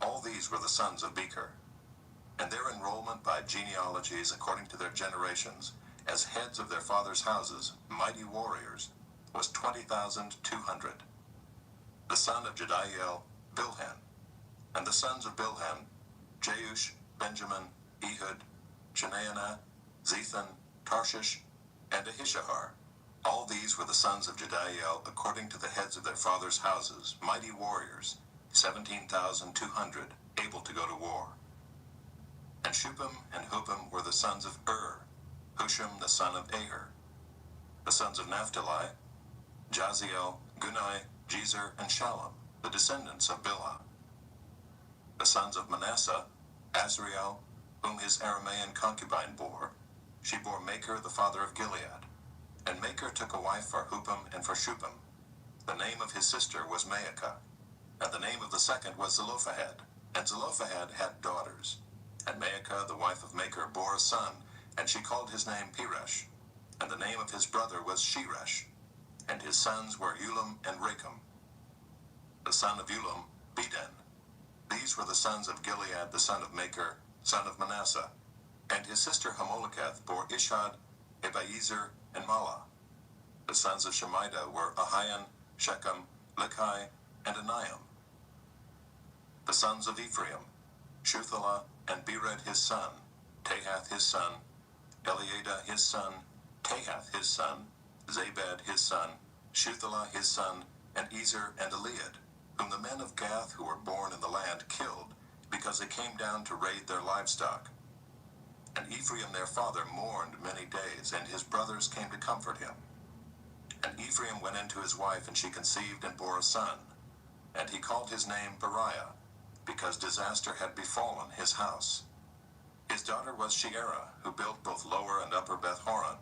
All these were the sons of Becher. And their enrollment by genealogies according to their generations, as heads of their fathers' houses, mighty warriors, was 20,200. The son of Jediael, Bilhan. And the sons of Bilhan, Jeush, Benjamin, Ehud, Shanaanah, Zethan, Tarshish, and Ahishahar. All these were the sons of Jediael according to the heads of their fathers' houses, mighty warriors, 17,200, able to go to war. And Shupim and Hupim were the sons of Hushim the son of Aher. The sons of Naphtali, Jaziel, Gunai, Jezer, and Shallum, the descendants of Bilhah. The sons of Manasseh, Azriel, whom his Aramean concubine bore. She bore Machir the father of Gilead. And Machir took a wife for Hupim and for Shupim. The name of his sister was Maacah, and the name of the second was Zelophehad. And Zelophehad had daughters. And Maacah the wife of Machir bore a son, and she called his name Peresh. And the name of his brother was Sheresh. And his sons were Ulam and Rakem. The son of Ulam, Beden. These were the sons of Gilead the son of Machir, son of Manasseh. And his sister Hamoleketh bore Ishad, Ebiezer, and Malah. The sons of Shemida were Ahian, Shechem, Lekai, and Aniam. The sons of Ephraim, Shuthelah, and Bered his son, Tahath his son, Eliada his son, Tahath his son, Zabad his son, Shuthelah his son, and Ezer and Eliad, whom the men of Gath who were born in the land killed, because they came down to raid their livestock. And Ephraim their father mourned many days, and his brothers came to comfort him. And Ephraim went in to his wife, and she conceived and bore a son. And he called his name Beriah, because disaster had befallen his house. His daughter was Sheerah, who built both lower and upper Beth-horon,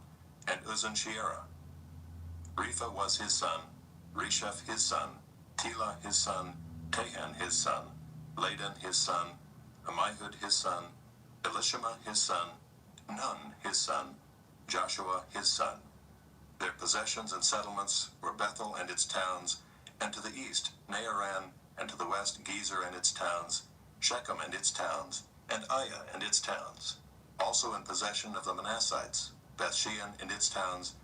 and Uzan-Sheerah. Repha was his son, Resheph his son, Telah his son, Tahan his son, Ladan his son, Ammihud his son, Elishama his son, Nun his son, Joshua his son. Their possessions and settlements were Bethel and its towns, and to the east Naaran, and to the west Gezer and its towns, Shechem and its towns, and Aiah and its towns. Also in possession of the Manassites, Bethshean and its towns,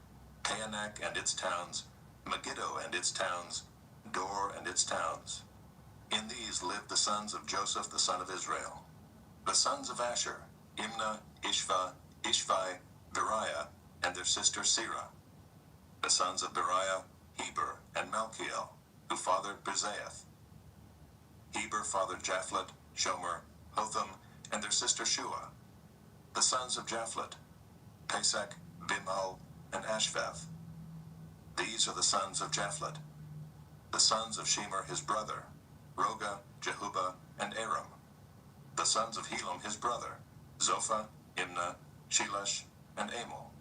Taanach and its towns, Megiddo and its towns, Dor and its towns. In these lived the sons of Joseph the son of Israel. The sons of Asher, Imnah, Ishva, Ishvi, Beriah, and their sister Serah. The sons of Beriah, Heber, and Malchiel, who fathered Bizaeth. Heber fathered Japhlet, Shomer, Hotham, and their sister Shua. The sons of Japhlet, Pesach, Bimal, and Ashvath. These are the sons of Japhlet. The sons of Shemer his brother, Roga, Jehuba, and Aram. The sons of Helam his brother, Zophah, Imnah, Shelesh, and Amal.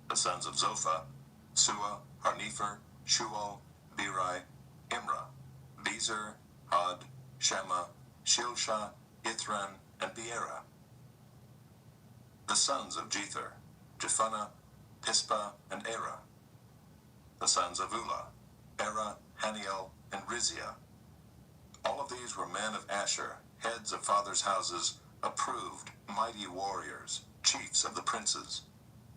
The sons of Zophah, Sua, Harnepher, Shual, Beri, Imrah, Bezer, Had, Shema, Shilsha, Ithran, and Beerah. The sons of Jether, Jephunneh, Pispa, and Era. The sons of Ulah, Era, Haniel, and Rizia. All of these were men of Asher, heads of fathers' houses, approved, mighty warriors, chiefs of the princes.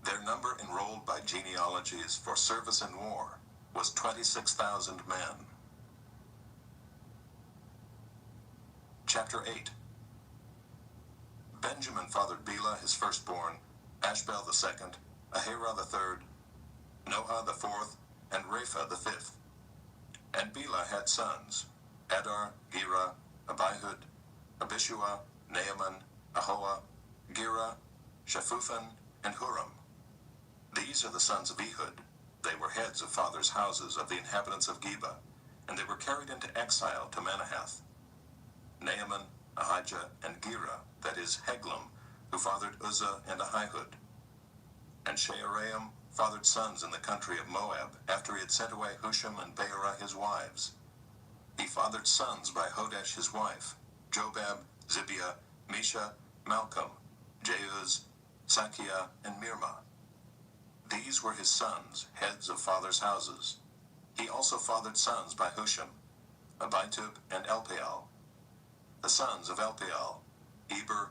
Their number enrolled by genealogies for service in war was 26,000 men. Chapter 8. Benjamin fathered Bela his firstborn, Ashbel the second, Ahira the third, Noah the fourth, and Rapha the fifth. And Bela had sons, Adar, Gera, Abihud, Abishua, Naaman, Ahoah, Gera, Shaphupan, and Huram. These are the sons of Ehud. They were heads of fathers' houses of the inhabitants of Geba, and they were carried into exile to Manahath. Naaman, Ahijah, and Gera, that is Heglam, who fathered Uzzah and Ahihud. And Shearaim fathered sons in the country of Moab, after he had sent away Husham and Beerah his wives. He fathered sons by Hodesh his wife, Jobab, Zibiah, Mesha, Malcolm, Jeuz, Sakiah, and Mirmah. These were his sons, heads of fathers' houses. He also fathered sons by Husham, Abitub, and Elpaal. The sons of Elpaal, Eber,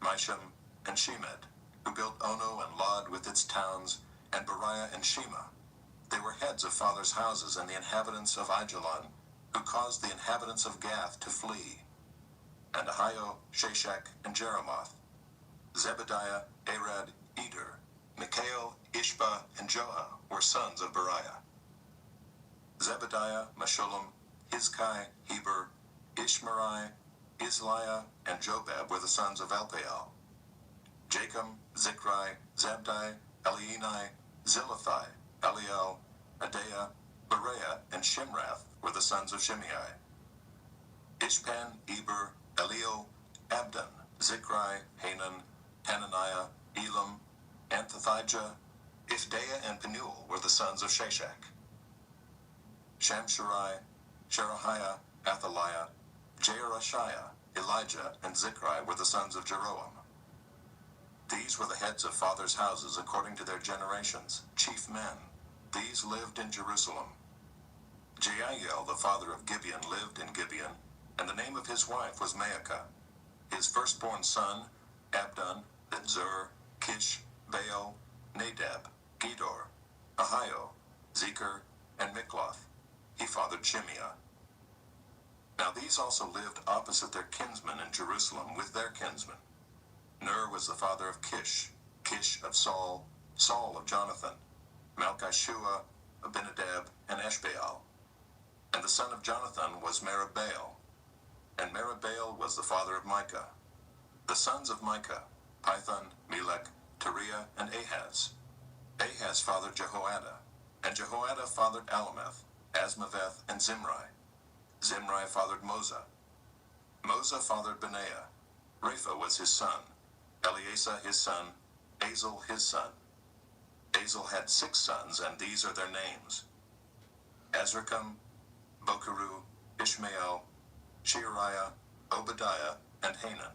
Misham, and Shemed, who built Ono and Lod with its towns, and Beriah and Shema. They were heads of fathers' houses and the inhabitants of Aijalon, who caused the inhabitants of Gath to flee. And Ahio, Shashak, and Jeremoth. Zebediah, Arad, Eder, Mikhael, Ishba, and Joah were sons of Beriah. Zebediah, Meshullam, Hizkai, Heber, Ishmerai, Isliah, and Jobab were the sons of Elpaal. Jacob, Zichri, Zabdi, Elienai, Zilithai, Eliel, Adaiah, Bereah, and Shimrath were the sons of Shimei. Ishpan, Eber, Eliel, Abdon, Zichri, Hanan, Hananiah, Elam, Anthothijah, Ifdaiah, and Penuel were the sons of Shashak. Shamsherai, Sherahiah, Athaliah, Jearashiah, Elijah, and Zichri were the sons of Jeroam. These were the heads of fathers' houses according to their generations, chief men. These lived in Jerusalem. Jeiel, the father of Gibeon, lived in Gibeon, and the name of his wife was Maacah. His firstborn son, Abdon, then Zur, Kish, Baal, Nadab, Gedor, Ahio, Zecher, and Mikloth. He fathered Shimeah. Now these also lived opposite their kinsmen in Jerusalem with their kinsmen. Ner was the father of Kish, Kish of Saul, Saul of Jonathan, Malchishua, Abinadab, and Eshbaal. And the son of Jonathan was Meribbaal, and Meribbaal was the father of Micah. The sons of Micah, Pithon, Melech, Teriah, and Ahaz. Ahaz fathered Jehoiada, and Jehoiada fathered Alameth, Asmaveth, and Zimri. Zimri fathered Moza. Moza fathered Benaiah. Rapha was his son, Eleasah his son, Azel his son. Azel had 6 sons, and these are their names: Azrikam, Bokeru, Ishmael, Sheariah, Obadiah, and Hanan.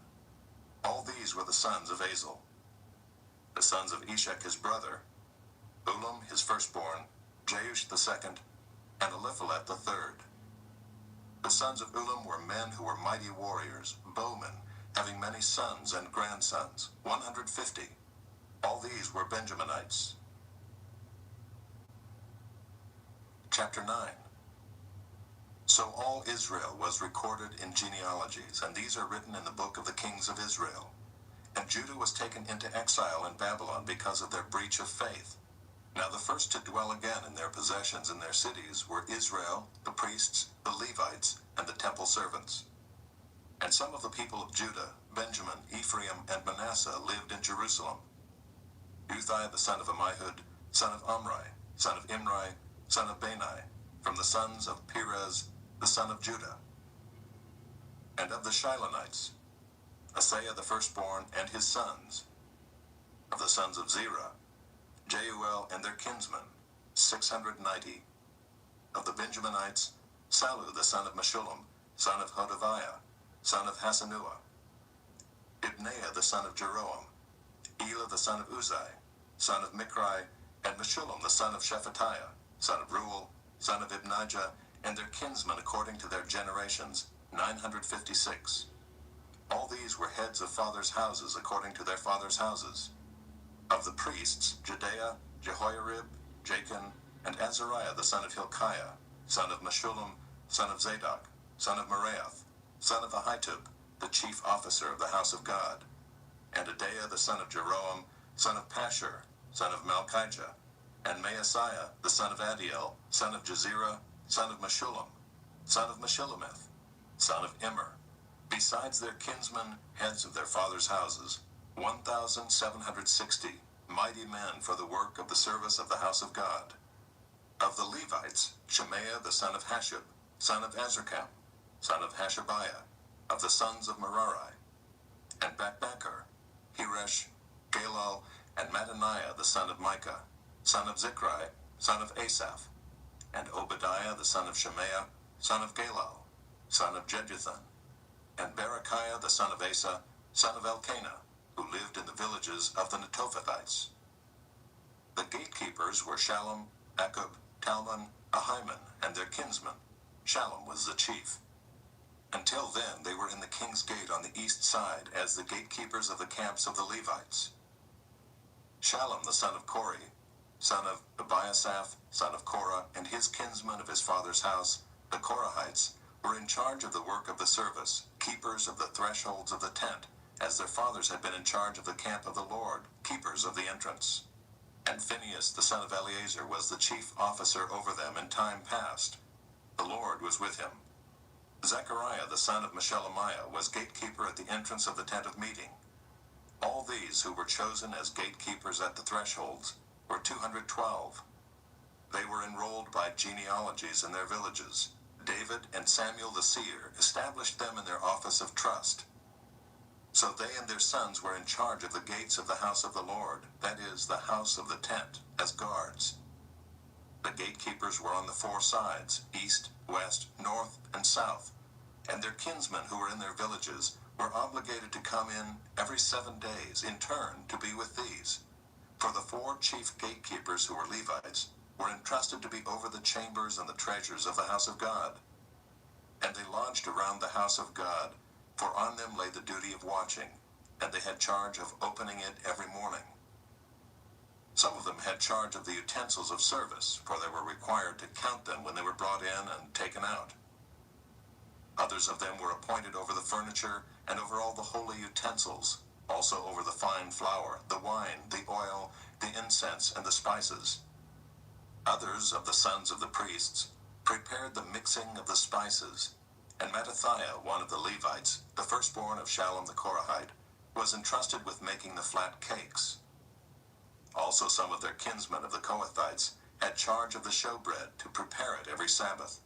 All these were the sons of Azel. The sons of Eshek his brother: Ulam his firstborn, Jeush the second, and Eliphalet the third. The sons of Ulam were men who were mighty warriors, bowmen, having many sons and grandsons, 150. All these were Benjaminites. Chapter 9. So all Israel was recorded in genealogies, and these are written in the book of the kings of Israel. And Judah was taken into exile in Babylon because of their breach of faith. Now the first to dwell again in their possessions in their cities were Israel, the priests, the Levites, and the temple servants. And some of the people of Judah, Benjamin, Ephraim, and Manasseh lived in Jerusalem. Uzziah the son of Ammihud, son of Omri, son of Imri, son of Bani, from the sons of Perez, the son of Judah. And of the Shilonites, Asaiah the firstborn and his sons. Of the sons of Zerah, Jeuel and their kinsmen, 690. Of the Benjaminites, Sallu the son of Meshullam, son of Hodaviah, son of Hasanua. Ibneiah the son of Jeroam, Elah the son of Uzai, son of Michri, and Meshullam the son of Shephatiah, son of Reuel, son of Ibnijah, and their kinsmen according to their generations, 956. All these were heads of fathers' houses according to their fathers' houses. Of the priests, Jedaiah, Jehoiarib, Jachin, and Azariah the son of Hilkiah, son of Meshullam, son of Zadok, son of Meraioth, son of Ahitub, the chief officer of the house of God, and Adaiah the son of Jeroham, son of Pashur, son of Malchijah, and Maaseiah the son of Adiel, son of Jezerah, son of Meshullam, son of Meshillemith, son of Immer, besides their kinsmen, heads of their fathers' houses, 1,760 mighty men for the work of the service of the house of God. Of the Levites, Shemaiah the son of Hashub, son of Azrikam, son of Hashabiah, of the sons of Merari, and Bakbakkar, Heresh, Galal, and Mattaniah the son of Micah, son of Zichri, son of Asaph, and Obadiah the son of Shemaiah, son of Galal, son of Jeduthun, and Berechiah the son of Asa, son of Elkanah, who lived in the villages of the Netophathites. The gatekeepers were Shallum, Akub, Talmon, Ahiman, and their kinsmen. Shallum was the chief. Until then they were in the king's gate on the east side as the gatekeepers of the camps of the Levites. Shallum the son of Kori, son of Ebiasaph, son of Korah, and his kinsmen of his father's house, the Korahites, were in charge of the work of the service, keepers of the thresholds of the tent, as their fathers had been in charge of the camp of the Lord, keepers of the entrance. And Phinehas the son of Eleazar was the chief officer over them in time past. The Lord was with him. Zechariah the son of Meshelemiah was gatekeeper at the entrance of the tent of meeting. All these who were chosen as gatekeepers at the thresholds were 212. They were enrolled by genealogies in their villages. David and Samuel the seer established them in their office of trust. So they and their sons were in charge of the gates of the house of the Lord, that is, the house of the tent, as guards. The gatekeepers were on the four sides, east, west, north, and south, and their kinsmen who were in their villages were obligated to come in every 7 days in turn to be with these. For the four chief gatekeepers who were Levites were entrusted to be over the chambers and the treasures of the house of God. And they lodged around the house of God, for on them lay the duty of watching, and they had charge of opening it every morning. Some of them had charge of the utensils of service, for they were required to count them when they were brought in and taken out. Others of them were appointed over the furniture and over all the holy utensils, also over the fine flour, the wine, the oil, the incense, and the spices. Others of the sons of the priests prepared the mixing of the spices, and Mattathiah, one of the Levites, the firstborn of Shallum the Korahite, was entrusted with making the flat cakes. Also some of their kinsmen of the Kohathites had charge of the showbread to prepare it every Sabbath.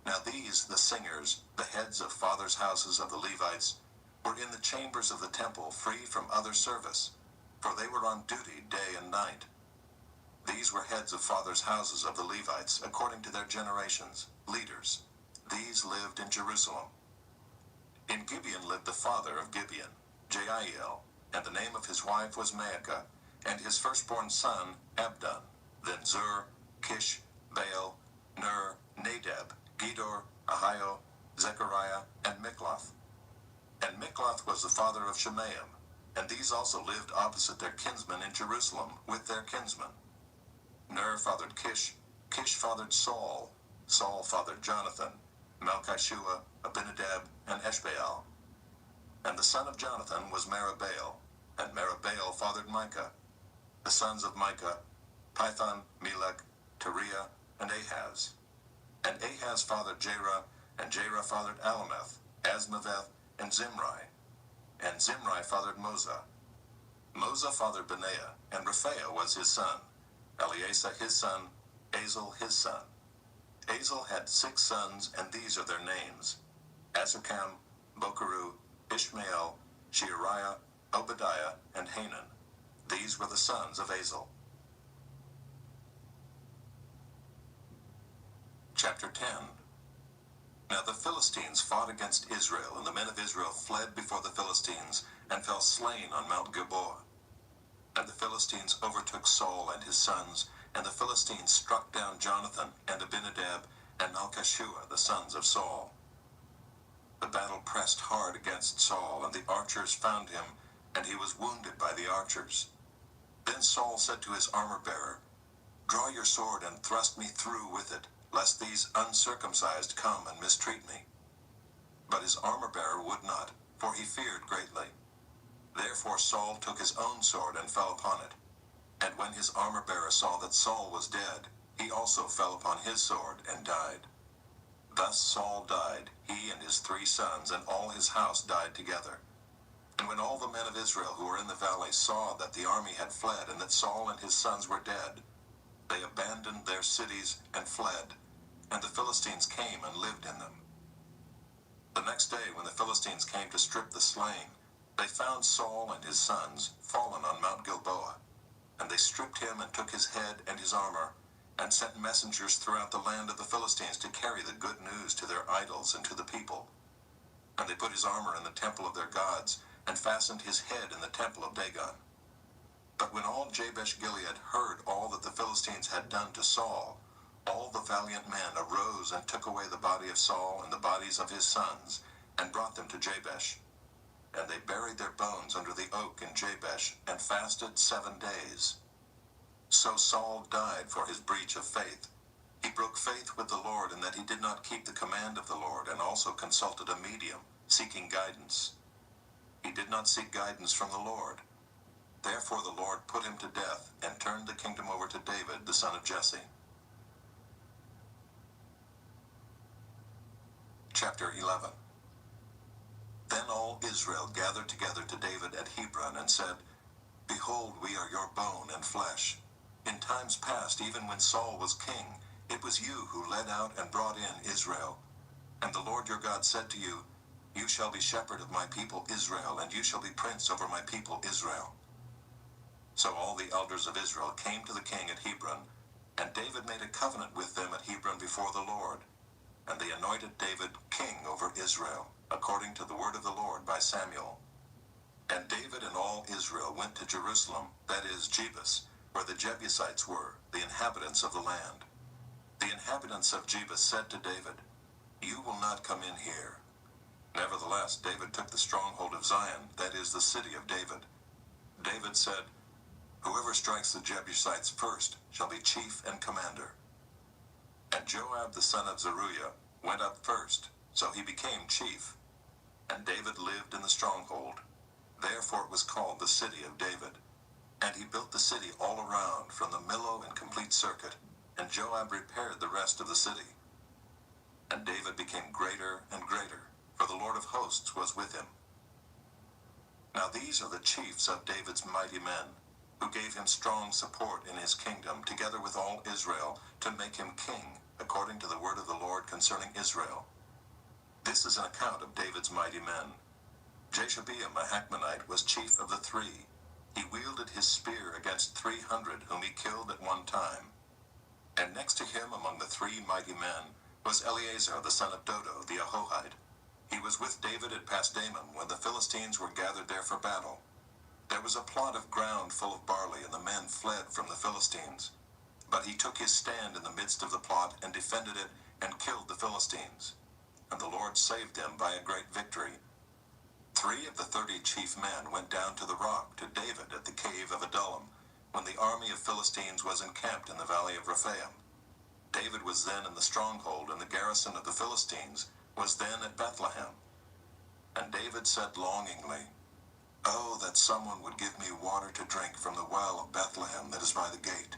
Now these, the singers, the heads of fathers' houses of the Levites, were in the chambers of the temple free from other service, for they were on duty day and night. These were heads of fathers' houses of the Levites according to their generations, leaders. These lived in Jerusalem. In Gibeon lived the father of Gibeon, Jeiel, and the name of his wife was Maacah, and his firstborn son, Abdon, then Zur, Kish, Baal, Ner, Nadab, Gedor, Ahio, Zechariah, and Mikloth. And Mikloth was the father of Shemaim, and these also lived opposite their kinsmen in Jerusalem with their kinsmen. Ner fathered Kish, Kish fathered Saul, Saul fathered Jonathan, Malchishua, Abinadab, and Eshbaal. And the son of Jonathan was Merabaal, and Merabaal fathered Micah. The sons of Micah, Pithon, Melech, Teriah, and Ahaz. And Ahaz fathered Jerah, and Jerah fathered Alameth, Asmaveth, and Zimri. And Zimri fathered Moza. Moza fathered Benaiah, and Rephaiah was his son. Eleazar his son, Azel his son. Azel had 6 sons, and these are their names: Azrikam, Bokeru, Ishmael, Sheariah, Obadiah, and Hanan. These were the sons of Azel. Chapter 10. Now the Philistines fought against Israel, and the men of Israel fled before the Philistines, and fell slain on Mount Gilboa. And the Philistines overtook Saul and his sons, and the Philistines struck down Jonathan and Abinadab and Malchishua, the sons of Saul. The battle pressed hard against Saul, and the archers found him, and he was wounded by the archers. Then Saul said to his armor-bearer, "Draw your sword and thrust me through with it, lest these uncircumcised come and mistreat me." But his armor-bearer would not, for he feared greatly. Therefore Saul took his own sword and fell upon it. And when his armor-bearer saw that Saul was dead, he also fell upon his sword and died. Thus Saul died, he and his 3 sons, and all his house died together. And when all the men of Israel who were in the valley saw that the army had fled, and that Saul and his sons were dead, they abandoned their cities and fled, and the Philistines came and lived in them. The next day, when the Philistines came to strip the slain, they found Saul and his sons fallen on Mount Gilboa. And they stripped him and took his head and his armor, and sent messengers throughout the land of the Philistines to carry the good news to their idols and to the people. And they put his armor in the temple of their gods, and fastened his head in the temple of Dagon. But when all Jabesh-Gilead heard all that the Philistines had done to Saul, all the valiant men arose and took away the body of Saul and the bodies of his sons, and brought them to Jabesh. And they buried their bones under the oak in Jabesh, and fasted 7 days. So Saul died for his breach of faith. He broke faith with the Lord in that he did not keep the command of the Lord, and also consulted a medium, seeking guidance. He did not seek guidance from the Lord. Therefore the Lord put him to death, and turned the kingdom over to David, the son of Jesse. Chapter 11. Then all Israel gathered together to David at Hebron, and said, "Behold, we are your bone and flesh. In times past, even when Saul was king, it was you who led out and brought in Israel. And the Lord your God said to you, 'You shall be shepherd of my people Israel, and you shall be prince over my people Israel.'" So all the elders of Israel came to the king at Hebron, and David made a covenant with them at Hebron before the Lord. And they anointed David king over Israel, according to the word of the Lord by Samuel. And David and all Israel went to Jerusalem, that is, Jebus, where the Jebusites were, the inhabitants of the land. The inhabitants of Jebus said to David, "You will not come in here." Nevertheless, David took the stronghold of Zion, that is, the city of David. David said, "Whoever strikes the Jebusites first shall be chief and commander." And Joab the son of Zeruiah went up first, so he became chief. And David lived in the stronghold. Therefore it was called the city of David. And he built the city all around, from the Millo in complete circuit, and Joab repaired the rest of the city. And David became greater and greater, for the Lord of hosts was with him. Now these are the chiefs of David's mighty men, who gave him strong support in his kingdom, together with all Israel, to make him king, according to the word of the Lord concerning Israel. This is an account of David's mighty men. Jashobeam, a Hachmonite, was chief of the 3. He wielded his spear against 300, whom he killed at one time. And next to him among the 3 mighty men was Eleazar the son of Dodo, the Ahohite. He was with David at Pasdammim when the Philistines were gathered there for battle. There was a plot of ground full of barley, and the men fled from the Philistines. But he took his stand in the midst of the plot, and defended it, and killed the Philistines. And the Lord saved them by a great victory. 3 of the 30 chief men went down to the rock to David at the cave of Adullam, when the army of Philistines was encamped in the valley of Rephaim. David was then in the stronghold, and the garrison of the Philistines was then at Bethlehem. And David said longingly, "Oh, that someone would give me water to drink from the well of Bethlehem that is by the gate."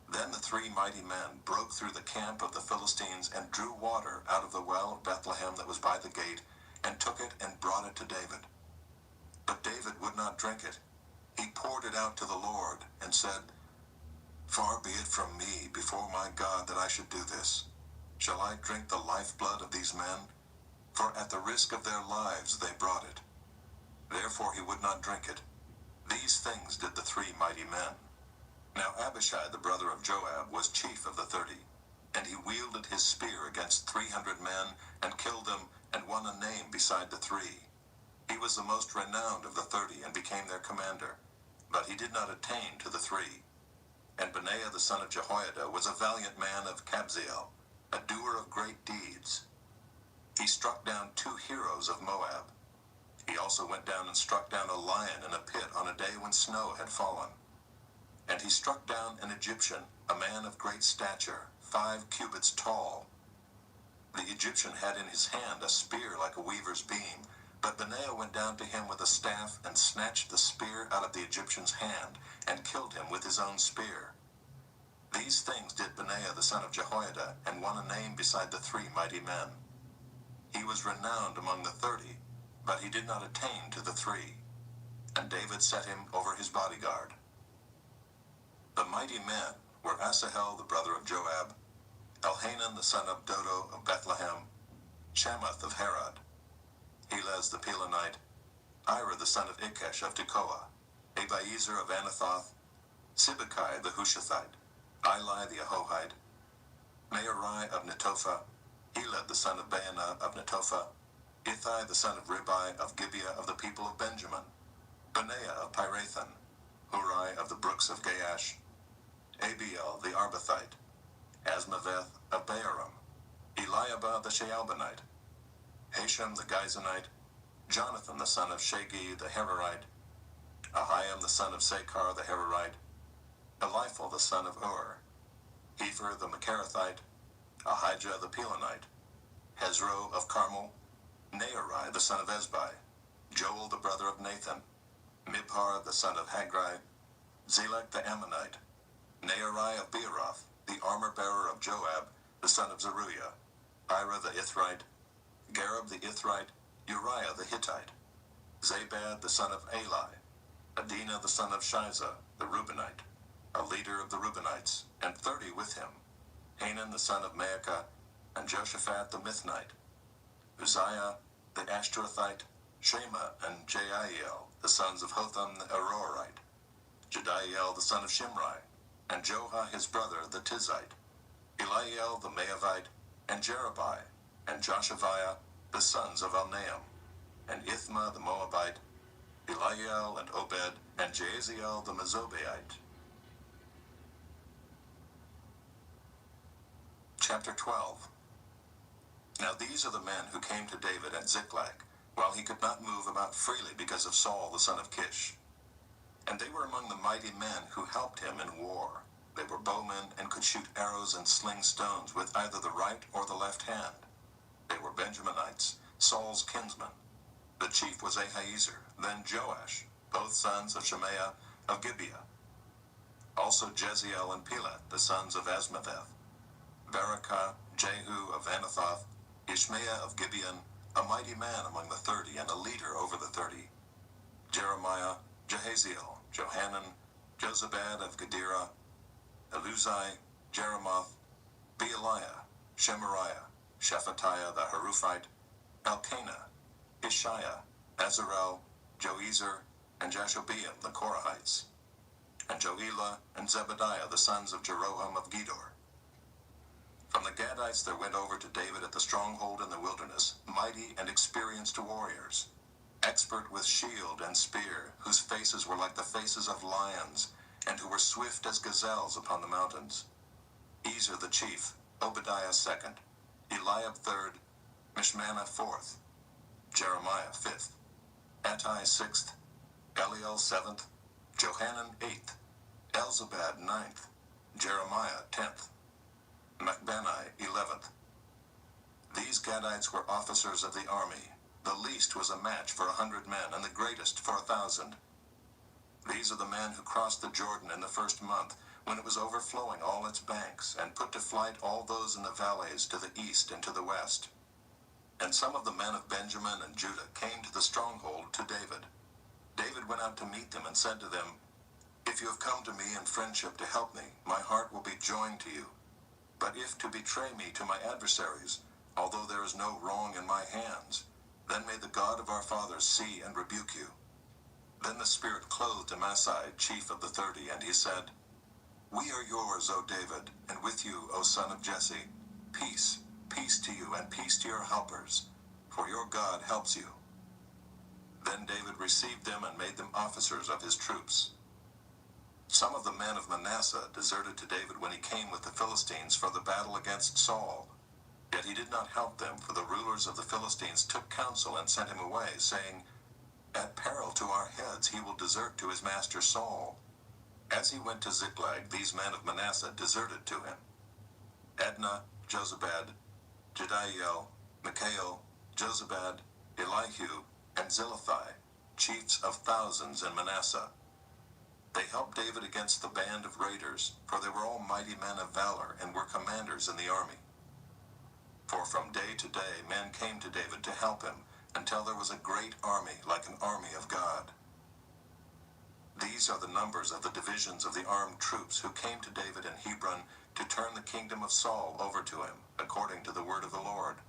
Then the 3 mighty men broke through the camp of the Philistines, and drew water out of the well of Bethlehem that was by the gate, and took it and brought it to David. But David would not drink it. He poured it out to the Lord, and said, "Far be it from me before my God that I should do this. Shall I drink the lifeblood of these men? For at the risk of their lives they brought it." Therefore he would not drink it. These things did the 3 mighty men. Now Abishai the brother of Joab was chief of the 30, and he wielded his spear against 300 men, and killed them, and won a name beside the 3. He was the most renowned of the 30, and became their commander. but he did not attain to the 3. And Benaiah the son of Jehoiada was a valiant man of Kabzeel, a doer of great deeds. He struck down 2 heroes of Moab. He also went down and struck down a lion in a pit on a day when snow had fallen. And he struck down an Egyptian, a man of great stature, 5 cubits tall. The Egyptian had in his hand a spear like a weaver's beam, but Benaiah went down to him with a staff and snatched the spear out of the Egyptian's hand and killed him with his own spear. These things did Benaiah the son of Jehoiada, and won a name beside the 3 mighty men. He was renowned among the 30, but he did not attain to the 3. And David set him over his bodyguard. The mighty men were Asahel the brother of Joab, Elhanan the son of Dodo of Bethlehem, Shamath of Harod, Helez the Pelonite, Ira the son of Ikesh of Tekoa, Abiezer of Anathoth, Sibbecai the Hushathite, Eli the Ahohite, Mearai of Netophah, Heled the son of Baanah of Netophah, Ithai the son of Ribai of Gibeah of the people of Benjamin, Benaiah of Pirathon, Hurai of the brooks of Gaash, Abiel the Arbathite, Asmaveth of Baarim, Eliabah the Shaalbonite, Hashem the Gizonite, Jonathan the son of Shagi the Herorite, Ahiam the son of Sakar the Herorite, Eliphal the son of Ur, Hefer the Macharathite, Ahijah the Pelonite, Hezro of Carmel, Nearai the son of Ezbai, Joel the brother of Nathan, Mibhar the son of Haggai, Zelek the Ammonite, Nearai of Beeroth, the armor-bearer of Joab, the son of Zeruiah, Ira the Ithrite, Gareb the Ithrite, Uriah the Hittite, Zabad the son of Eli, Adinah the son of Shiza, the Reubenite, a leader of the Reubenites, and 30 with him, Hanan the son of Maacah, and Joshaphat the Mithnite, Uzziah the Ashtarothite, Shema and Jeiel, the sons of Hotham the Arorite, Jediel the son of Shimri, and Joha his brother the Tizite, Eliel the Maavite, and Jerubai, and Joshaviah, the sons of Alnaam, and Ithma the Moabite, Eliel and Obed, and Jaasiel the Mezobaite. Chapter 12. Now these are the men who came to David at Ziklag, while he could not move about freely because of Saul the son of Kish. And they were among the mighty men who helped him in war. They were bowmen and could shoot arrows and sling stones with either the right or the left hand. They were Benjaminites, Saul's kinsmen. The chief was Ahiezer, then Joash, both sons of Shemaiah of Gibeah. Also Jeziel and Pelet, the sons of Asmaveth. Barakah, Jehu of Anathoth, Ishmael of Gibeon, a mighty man among the 30 and a leader over the 30. Jeremiah, Jehaziel, Johanan, Jozabad of Gedera, Eluzai, Jeremoth, Bealiah, Shemariah, Shephatiah the Haruphite, Elkanah, Ishiah, Azarel, Joezer, and Jashobeam the Korahites, and Joelah and Zebediah the sons of Jeroham of Gedor. From the Gadites there went over to David at the stronghold in the wilderness, mighty and experienced warriors, expert with shield and spear, whose faces were like the faces of lions, and who were swift as gazelles upon the mountains. Ezer the chief, Obadiah second, Eliab third, Mishmannah fourth, Jeremiah fifth, Attai sixth, Eliel seventh, Johanan eighth, Elzabad ninth, Jeremiah 10th, Machbenai 11th. These Gadites were officers of the army. The least was a match for 100 men, and the greatest for 1,000. These are the men who crossed the Jordan in the first month, when it was overflowing all its banks, and put to flight all those in the valleys to the east and to the west. And some of the men of Benjamin and Judah came to the stronghold to David. David went out to meet them and said to them, "If you have come to me in friendship to help me, my heart will be joined to you. But if to betray me to my adversaries, although there is no wrong in my hands, then may the God of our fathers see and rebuke you." Then the Spirit clothed Amasai, chief of the 30, and he said, "We are yours, O David, and with you, O son of Jesse. Peace, peace to you, and peace to your helpers, for your God helps you." Then David received them and made them officers of his troops. Some of the men of Manasseh deserted to David when he came with the Philistines for the battle against Saul. Yet he did not help them, for the rulers of the Philistines took counsel and sent him away, saying, "At peril to our heads he will desert to his master Saul." As he went to Ziklag, these men of Manasseh deserted to him: Adnah, Jozabad, Jediael, Mikael, Jozabad, Elihu, and Zilithai, chiefs of thousands in Manasseh. They helped David against the band of raiders, for they were all mighty men of valor and were commanders in the army. For from day to day men came to David to help him, until there was a great army, like an army of God. These are the numbers of the divisions of the armed troops who came to David in Hebron to turn the kingdom of Saul over to him, according to the word of the Lord.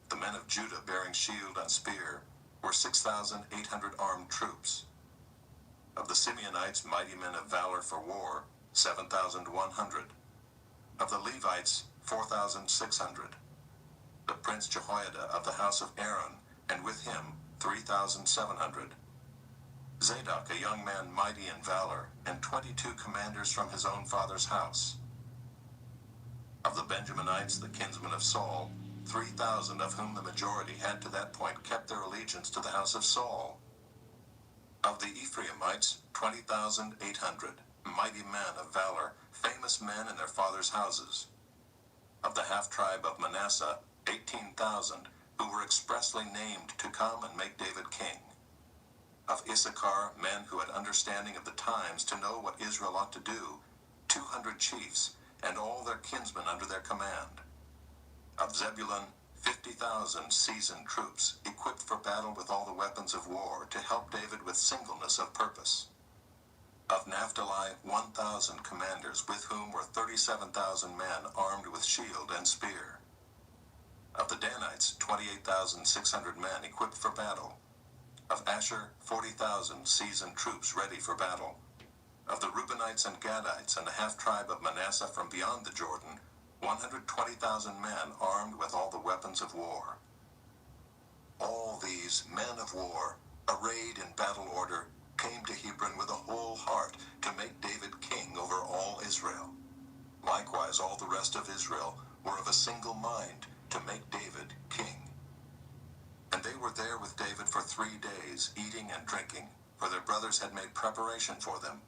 The men of Judah bearing shield and spear were 6,800 armed troops. Of the Simeonites, mighty men of valor for war, 7,100. Of the Levites, 4,600. The prince Jehoiada of the house of Aaron, and with him 3,700. Zadok, a young man mighty in valor, and 22 commanders from his own father's house. Of the Benjaminites, the kinsmen of Saul, 3,000, of whom the majority had to that point kept their allegiance to the house of Saul. Of the Ephraimites, 20,800, mighty men of valor, famous men in their fathers' houses. Of the half-tribe of Manasseh, 18,000, who were expressly named to come and make David king. Of Issachar, men who had understanding of the times to know what Israel ought to do, 200 chiefs, and all their kinsmen under their command. Of Zebulun, 50,000 seasoned troops, equipped for battle with all the weapons of war, to help David with singleness of purpose. Of Naphtali, 1,000 commanders, with whom were 37,000 men armed with shield and spear. Of the Danites, 28,600 men equipped for battle. Of Asher, 40,000 seasoned troops ready for battle. Of the Reubenites and Gadites and the half-tribe of Manasseh from beyond the Jordan, 120,000 men armed with all the weapons of war. All these men of war, arrayed in battle order, came to Hebron with a whole heart to make David king over all Israel. Likewise all the rest of Israel were of a single mind to make David king. And they were there with David for 3 days, eating and drinking, for their brothers had made preparation for them,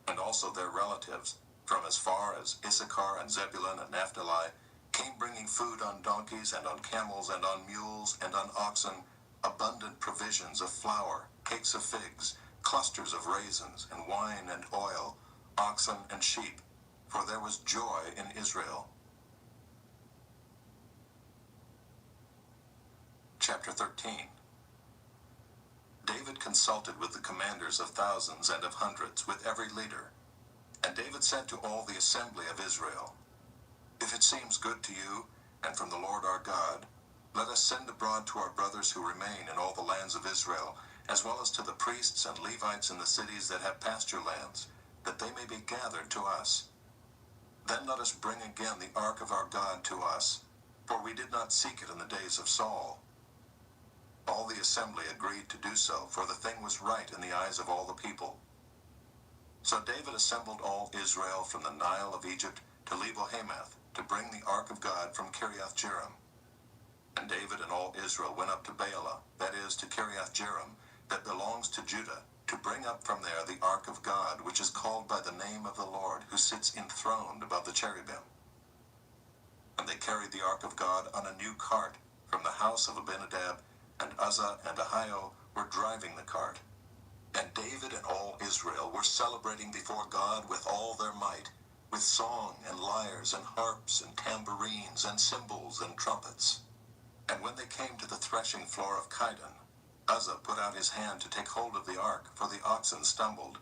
and also their relatives, from as far as Issachar and Zebulun and Naphtali, came bringing food on donkeys and on camels and on mules and on oxen, abundant provisions of flour, cakes of figs, clusters of raisins, and wine and oil, oxen and sheep, for there was joy in Israel. Chapter 13. David consulted with the commanders of thousands and of hundreds, with every leader. And David said to all the assembly of Israel, "If it seems good to you, and from the Lord our God, let us send abroad to our brothers who remain in all the lands of Israel, as well as to the priests and Levites in the cities that have pasture lands, that they may be gathered to us. Then let us bring again the ark of our God to us, for we did not seek it in the days of Saul." All the assembly agreed to do so, for the thing was right in the eyes of all the people. So David assembled all Israel from the Nile of Egypt to Lebo-Hamath, to bring the ark of God from Kiriath-Jearim. And David and all Israel went up to Baalah, that is, to Kiriath-Jearim, that belongs to Judah, to bring up from there the ark of God, which is called by the name of the Lord, who sits enthroned above the cherubim. And they carried the ark of God on a new cart from the house of Abinadab, and Uzzah and Ahio were driving the cart. And David and all Israel were celebrating before God with all their might, with song and lyres and harps and tambourines and cymbals and trumpets. And when they came to the threshing floor of Chidon, Uzzah put out his hand to take hold of the ark, for the oxen stumbled.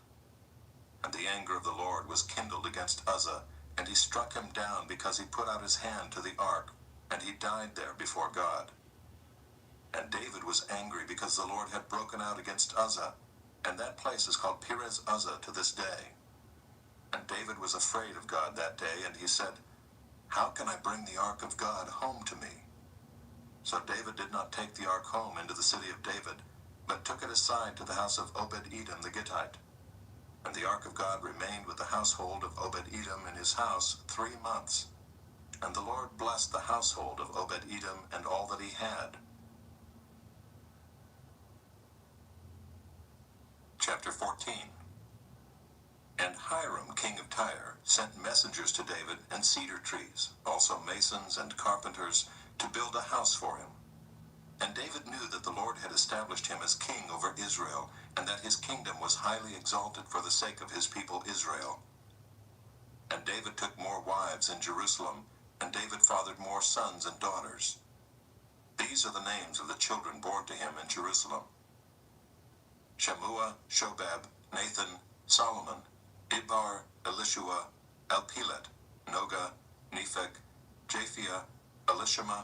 And the anger of the Lord was kindled against Uzzah, and he struck him down because he put out his hand to the ark, and he died there before God. And David was angry because the Lord had broken out against Uzzah, and that place is called Perez Uzzah to this day. And David was afraid of God that day, and he said, "How can I bring the ark of God home to me?" So David did not take the ark home into the city of David, but took it aside to the house of Obed-Edom the Gittite. And the ark of God remained with the household of Obed-Edom in his house 3 months. And the Lord blessed the household of Obed-Edom and all that he had. Chapter 14. And Hiram, king of Tyre, sent messengers to David and cedar trees, also masons and carpenters, to build a house for him. And David knew that the Lord had established him as king over Israel, and that his kingdom was highly exalted for the sake of his people Israel. And David took more wives in Jerusalem, and David fathered more sons and daughters. These are the names of the children born to him in Jerusalem: Shammua, Shobab, Nathan, Solomon, Ibar, Elishua, Elpelet, Noga, Nepheg, Japhia, Elishama,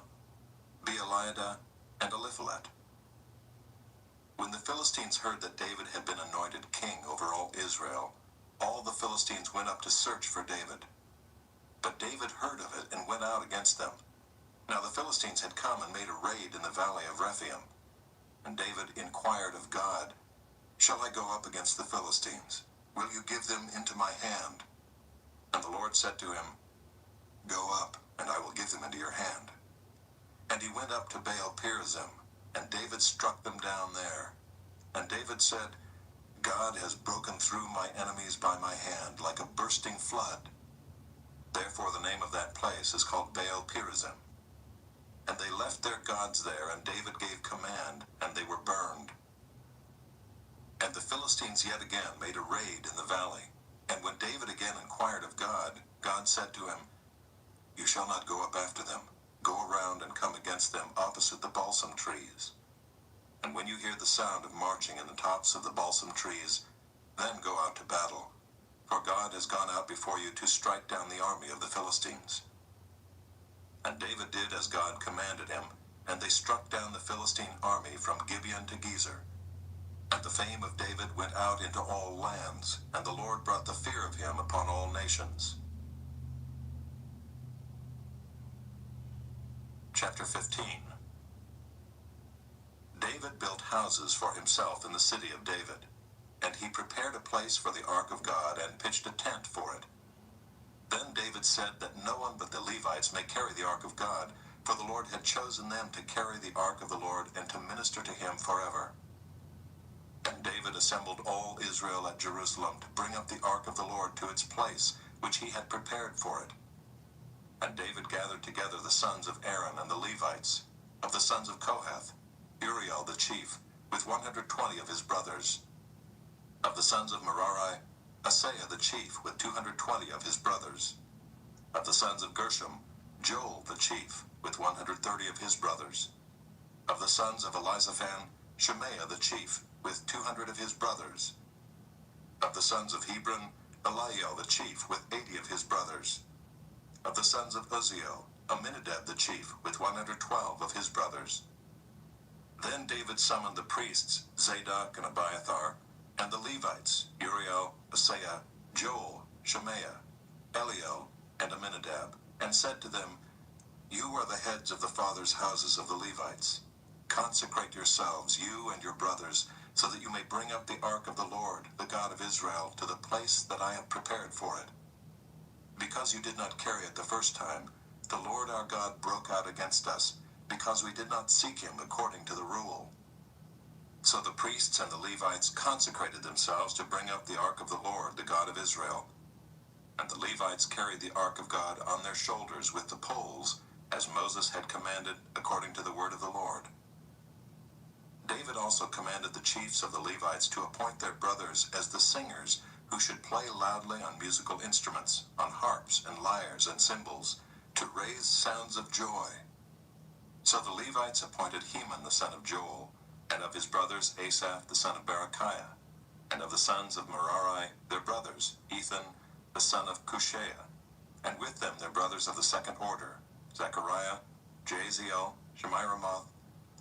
Beeliada, and Eliphalet. When the Philistines heard that David had been anointed king over all Israel, all the Philistines went up to search for David. But David heard of it and went out against them. Now the Philistines had come and made a raid in the valley of Rephaim. And David inquired of God, "Shall I go up against the Philistines? Will you give them into my hand?" And the Lord said to him, "Go up, and I will give them into your hand." And he went up to Baal-perazim, and David struck them down there. And David said, "God has broken through my enemies by my hand like a bursting flood." Therefore the name of that place is called Baal-perazim. And they left their gods there, and David gave command, and they were burned. And the Philistines yet again made a raid in the valley. And when David again inquired of God, God said to him, "You shall not go up after them. Go around and come against them opposite the balsam trees. And when you hear the sound of marching in the tops of the balsam trees, then go out to battle. For God has gone out before you to strike down the army of the Philistines." And David did as God commanded him, and they struck down the Philistine army from Gibeon to Gezer. And the fame of David went out into all lands, and the Lord brought the fear of him upon all nations. Chapter 15. David built houses for himself in the city of David, and he prepared a place for the ark of God and pitched a tent for it. Then David said that no one but the Levites may carry the ark of God, for the Lord had chosen them to carry the ark of the Lord and to minister to him forever. And David assembled all Israel at Jerusalem to bring up the ark of the Lord to its place, which he had prepared for it. And David gathered together the sons of Aaron and the Levites, of the sons of Kohath, Uriel the chief, with 120 of his brothers. Of the sons of Merari, Asaiah the chief, with 220 of his brothers. Of the sons of Gershom, Joel the chief, with 130 of his brothers. Of the sons of Elizaphan, Shemaiah the chief, with 200 of his brothers. Of the sons of Hebron, Eliel the chief, with 80 of his brothers. Of the sons of Uzziel, Aminadab the chief, with 112 of his brothers. Then David summoned the priests, Zadok and Abiathar, and the Levites, Uriel, Asaiah, Joel, Shemaiah, Eliel, and Aminadab, and said to them, "You are the heads of the fathers' houses of the Levites. Consecrate yourselves, you and your brothers, so that you may bring up the ark of the Lord, the God of Israel, to the place that I have prepared for it. Because you did not carry it the first time, the Lord our God broke out against us, because we did not seek him according to the rule." So the priests and the Levites consecrated themselves to bring up the ark of the Lord, the God of Israel. And the Levites carried the ark of God on their shoulders with the poles, as Moses had commanded according to the word of the Lord. David also commanded the chiefs of the Levites to appoint their brothers as the singers, who should play loudly on musical instruments, on harps and lyres and cymbals, to raise sounds of joy. So the Levites appointed Heman the son of Joel, and of his brothers Asaph the son of Berechiah, and of the sons of Merari their brothers, Ethan the son of Cushaiah, and with them their brothers of the second order, Zechariah, Jaziel, Shemiramoth,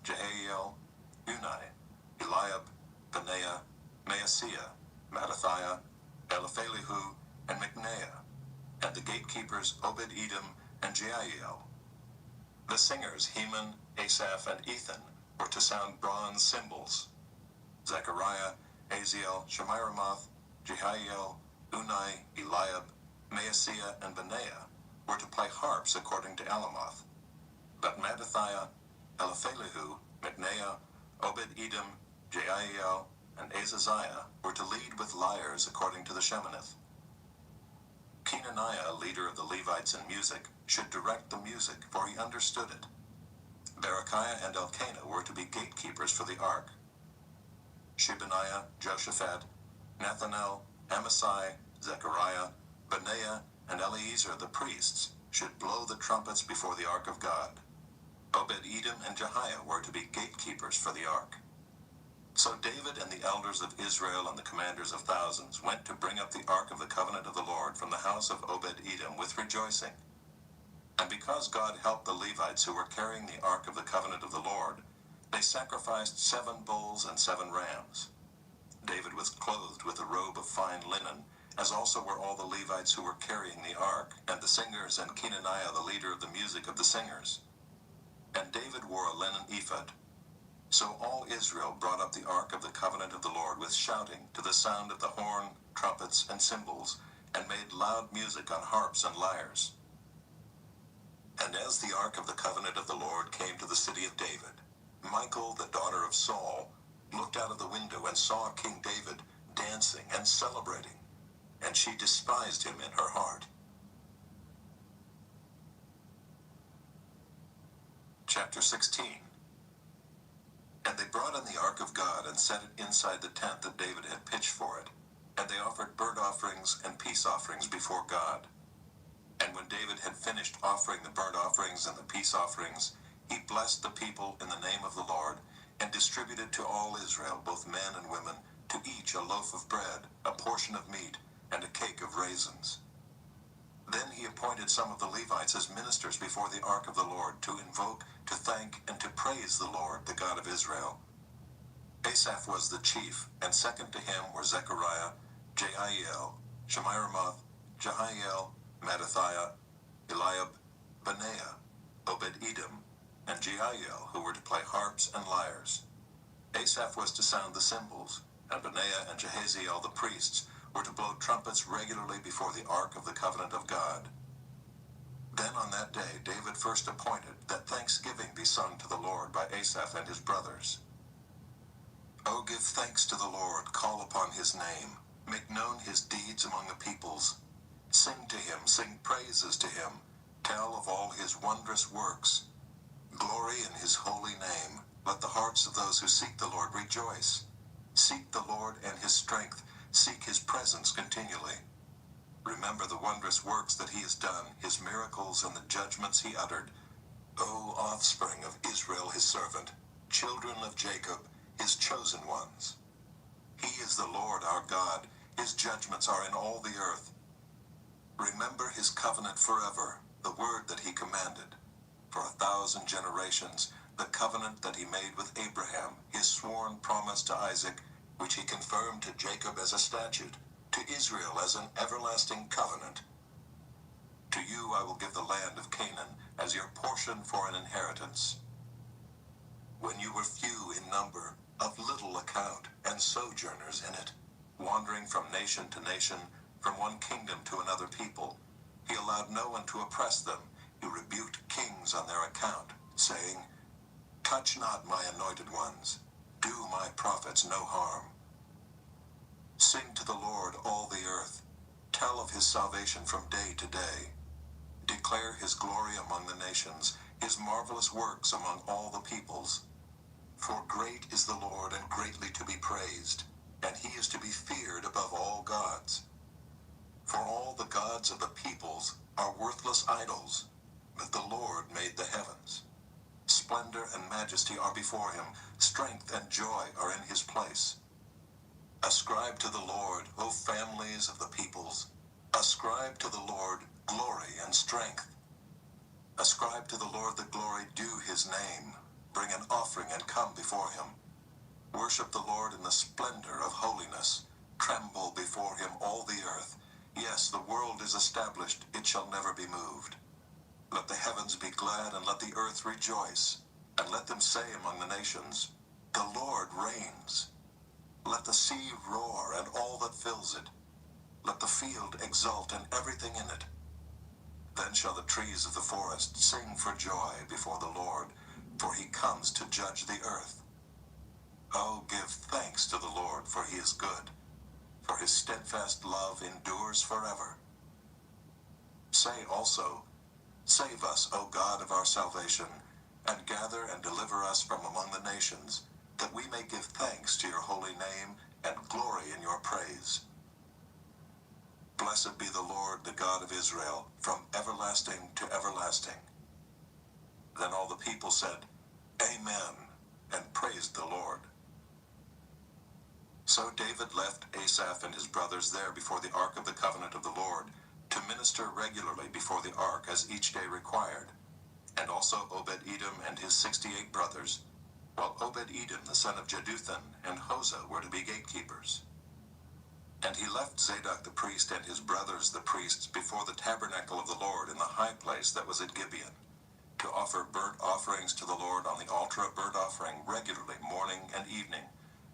Jehiel, Unai, Eliab, Benaiah, Maaseiah, Mattathiah, Eliphalihu, and Micneiah, and the gatekeepers Obed-Edom and Jeiel. The singers Heman, Asaph, and Ethan were to sound bronze cymbals. Zechariah, Aziel, Shemiramoth, Jehiel, Unai, Eliab, Maaseiah, and Benaiah were to play harps according to Alamoth. But Mattithiah, Eliphelehu, Mikneiah, Obed-Edom, Jeiel, and Azaziah were to lead with lyres according to the Sheminith. Kenaniah, leader of the Levites in music, should direct the music, for he understood it. Berechiah and Elkanah were to be gatekeepers for the ark. Shebaniah, Joshaphat, Nethanel, Amasai, Zechariah, Benaiah, and Eleazar the priests should blow the trumpets before the ark of God. Obed-Edom and Jehiah were to be gatekeepers for the ark. So David and the elders of Israel and the commanders of thousands went to bring up the ark of the covenant of the Lord from the house of Obed-Edom with rejoicing. And because God helped the Levites who were carrying the ark of the covenant of the Lord, they sacrificed 7 bulls and 7 rams. David was clothed with a robe of fine linen, as also were all the Levites who were carrying the ark, and the singers, and Kenaniah the leader of the music of the singers. And David wore a linen ephod. So all Israel brought up the ark of the covenant of the Lord with shouting, to the sound of the horn, trumpets, and cymbals, and made loud music on harps and lyres. And as the ark of the covenant of the Lord came to the city of David, Michal, the daughter of Saul, looked out of the window and saw King David dancing and celebrating, and she despised him in her heart. Chapter 16. And they brought in the ark of God and set it inside the tent that David had pitched for it, and they offered burnt offerings and peace offerings before God. And when David had finished offering the burnt offerings and the peace offerings, he blessed the people in the name of the Lord, and distributed to all Israel, both men and women, to each a loaf of bread, a portion of meat, and a cake of raisins. Then he appointed some of the Levites as ministers before the ark of the Lord, to invoke, to thank, and to praise the Lord, the God of Israel. Asaph was the chief, and second to him were Zechariah, Jeiel, Shemiramoth, Jehiel, Mattithiah, Eliab, Benaiah, Obed-Edom, and Jeiel, who were to play harps and lyres. Asaph was to sound the cymbals, and Benaiah and Jehaziel the priests were to blow trumpets regularly before the ark of the covenant of God. Then on that day David first appointed that thanksgiving be sung to the Lord by Asaph and his brothers. O give thanks to the Lord, call upon his name, make known his deeds among the peoples. Sing to him, sing praises to him, tell of all his wondrous works. Glory in his holy name, let the hearts of those who seek the Lord rejoice. Seek the Lord and his strength, seek his presence continually. Remember the wondrous works that he has done, his miracles and the judgments he uttered. O offspring of Israel his servant, children of Jacob, his chosen ones. He is the Lord our God, his judgments are in all the earth. Remember his covenant forever, the word that he commanded. For 1,000 generations, the covenant that he made with Abraham, his sworn promise to Isaac, which he confirmed to Jacob as a statute, to Israel as an everlasting covenant. To you I will give the land of Canaan as your portion for an inheritance. When you were few in number, of little account, and sojourners in it, wandering from nation to nation, from one kingdom to another people, he allowed no one to oppress them. He rebuked kings on their account, saying, Touch not my anointed ones, do my prophets no harm. Sing to the Lord, all the earth. Tell of his salvation from day to day. Declare his glory among the nations, his marvelous works among all the peoples. For great is the Lord and greatly to be praised, and he is to be feared above all gods. For all the gods of the peoples are worthless idols, but the Lord made the heavens. Splendor and majesty are before him, strength and joy are in his place. Ascribe to the Lord, O families of the peoples. Ascribe to the Lord glory and strength. Ascribe to the Lord the glory due his name. Bring an offering and come before him. Worship the Lord in the splendor of holiness. Tremble before him all the earth. Yes, the world is established, it shall never be moved. Let the heavens be glad, and let the earth rejoice. And let them say among the nations, The Lord reigns. Let the sea roar, and all that fills it. let the field exult and everything in it. Then shall the trees of the forest sing for joy before the Lord, for he comes to judge the earth. Oh, give thanks to the Lord, for he is good, for his steadfast love endures forever. Say also, Save us, O God of our salvation, and gather and deliver us from among the nations, that we may give thanks to your holy name and glory in your praise. Blessed be the Lord, the God of Israel, from everlasting to everlasting. Then all the people said, Amen, and praised the Lord. So David left Asaph and his brothers there before the ark of the covenant of the Lord, to minister regularly before the ark as each day required, and also Obed-Edom and his 68 brothers, while Obed-Edom the son of Jeduthun and Hosah were to be gatekeepers. And he left Zadok the priest and his brothers the priests before the tabernacle of the Lord in the high place that was at Gibeon, to offer burnt offerings to the Lord on the altar of burnt offering regularly morning and evening,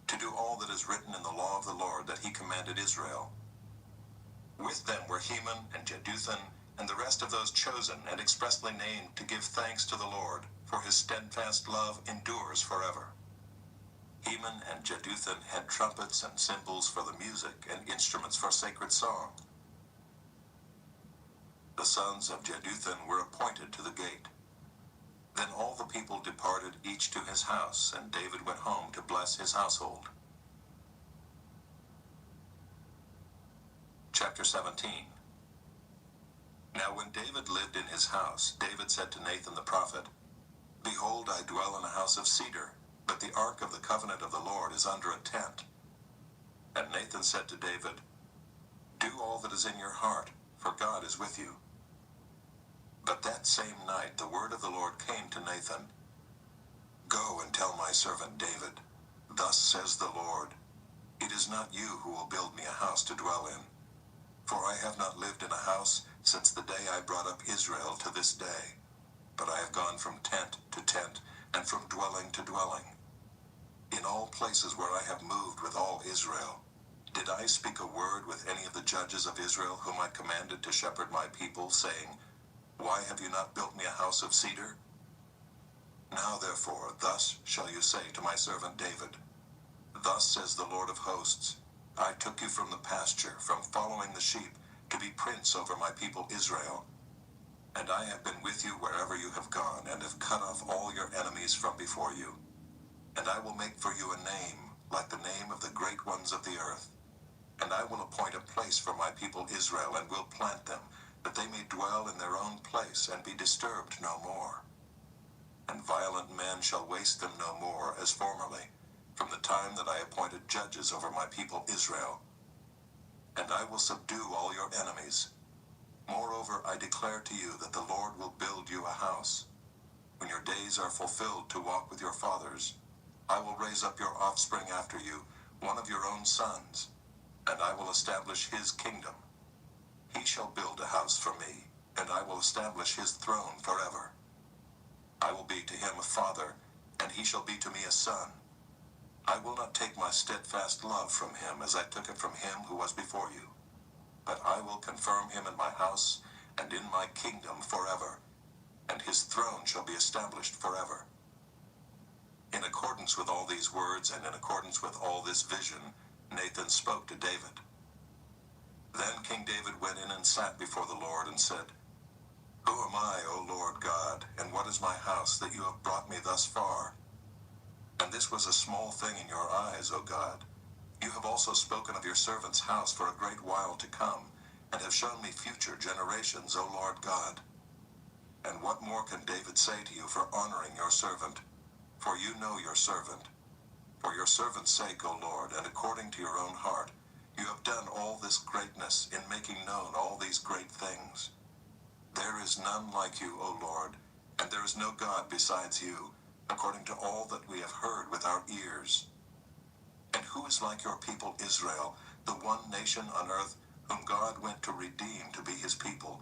to do all that is written in the law of the Lord that he commanded Israel. With them were Heman and Jeduthun, and the rest of those chosen and expressly named to give thanks to the Lord, for his steadfast love endures forever. Heman and Jeduthun had trumpets and cymbals for the music and instruments for sacred song. The sons of Jeduthun were appointed to the gate. Then all the people departed each to his house, and David went home to bless his household. Chapter 17. Now when David lived in his house, David said to Nathan the prophet, Behold, I dwell in a house of cedar, but the ark of the covenant of the Lord is under a tent. And Nathan said to David, Do all that is in your heart, for God is with you. But that same night the word of the Lord came to Nathan, Go and tell my servant David, Thus says the Lord, It is not you who will build me a house to dwell in, for I have not lived in a house since the day I brought up Israel to this day, but I have gone from tent to tent, and from dwelling to dwelling. In all places where I have moved with all Israel, did I speak a word with any of the judges of Israel whom I commanded to shepherd my people, saying, Why have you not built me a house of cedar? Now therefore, thus shall you say to my servant David, Thus says the Lord of hosts, I took you from the pasture, from following the sheep, to be prince over my people Israel. And I have been with you wherever you have gone, and have cut off all your enemies from before you. And I will make for you a name, like the name of the great ones of the earth. And I will appoint a place for my people Israel, and will plant them, that they may dwell in their own place, and be disturbed no more. And violent men shall waste them no more, as formerly, from the time that I appointed judges over my people Israel. And I will subdue all your enemies. Moreover, I declare to you that the Lord will build you a house. When your days are fulfilled to walk with your fathers, I will raise up your offspring after you, one of your own sons, and I will establish his kingdom. He shall build a house for me, and I will establish his throne forever. I will be to him a father, and he shall be to me a son. I will not take my steadfast love from him as I took it from him who was before you, but I will confirm him in my house and in my kingdom forever, and his throne shall be established forever. In accordance with all these words and in accordance with all this vision, Nathan spoke to David. Then King David went in and sat before the Lord and said, Who am I, O Lord God, and what is my house that you have brought me thus far? And this was a small thing in your eyes, O God. You have also spoken of your servant's house for a great while to come, and have shown me future generations, O Lord God. And what more can David say to you for honoring your servant? For you know your servant. For your servant's sake, O Lord, and according to your own heart, you have done all this greatness in making known all these great things. There is none like you, O Lord, and there is no God besides you, according to all that we have heard with our ears. And who is like your people Israel, the one nation on earth whom God went to redeem to be his people,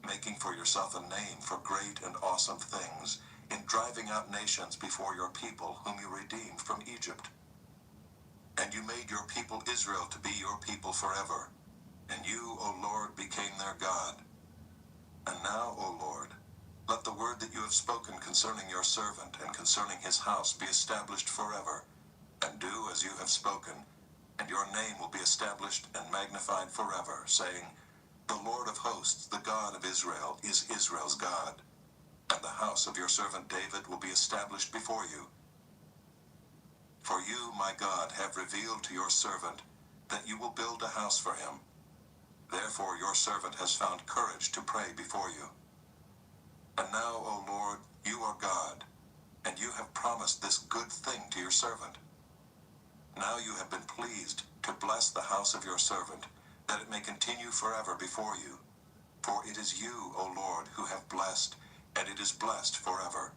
making for yourself a name for great and awesome things, in driving out nations before your people whom you redeemed from Egypt? And you made your people Israel to be your people forever. and you, O Lord, became their God. And now, O Lord, let the word that you have spoken concerning your servant and concerning his house be established forever, and do as you have spoken, and your name will be established and magnified forever, saying, The Lord of hosts, the God of Israel, is Israel's God, and the house of your servant David will be established before you. For you, my God, have revealed to your servant that you will build a house for him. Therefore your servant has found courage to pray before you. And now, O Lord, you are God, and you have promised this good thing to your servant. Now you have been pleased to bless the house of your servant, that it may continue forever before you. For it is you, O Lord, who have blessed, and it is blessed forever.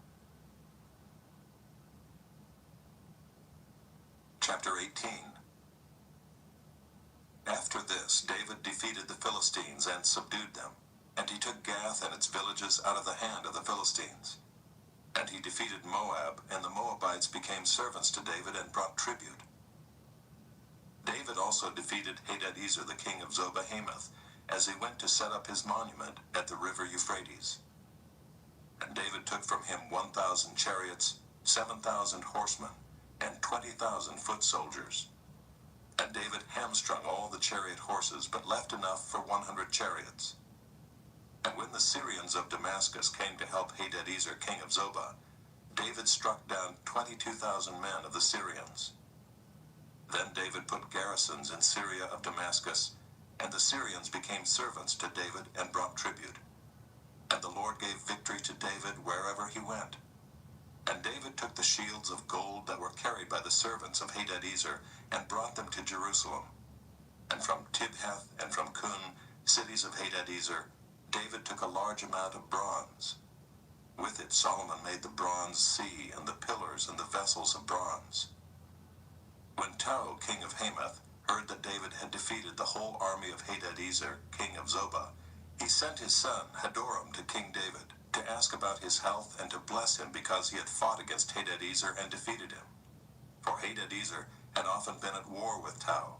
Chapter 18. After this, David defeated the Philistines and subdued them, and he took Gath and its villages out of the hand of the Philistines. And he defeated Moab, and the Moabites became servants to David and brought tribute. David also defeated Hadadezer the king of Zobah-Hamath, as he went to set up his monument at the river Euphrates. And David took from him 1,000 chariots, 7,000 horsemen, and 20,000 foot soldiers. And David hamstrung all the chariot horses, but left enough for 100 chariots. And when the Syrians of Damascus came to help Hadadezer king of Zobah, David struck down 22,000 men of the Syrians. Then David put garrisons in Syria of Damascus, and the Syrians became servants to David and brought tribute. And the Lord gave victory to David wherever he went. And David took the shields of gold that were carried by the servants of Hadadezer, and brought them to Jerusalem. And from Tibhath and from Kun, cities of Hadadezer, David took a large amount of bronze. With it Solomon made the bronze sea and the pillars and the vessels of bronze. When Tou, king of Hamath, heard that David had defeated the whole army of Hadadezer, king of Zobah, he sent his son Hadoram to King David, to ask about his health and to bless him because he had fought against Hadadezer and defeated him. For Hadadezer had often been at war with Tou.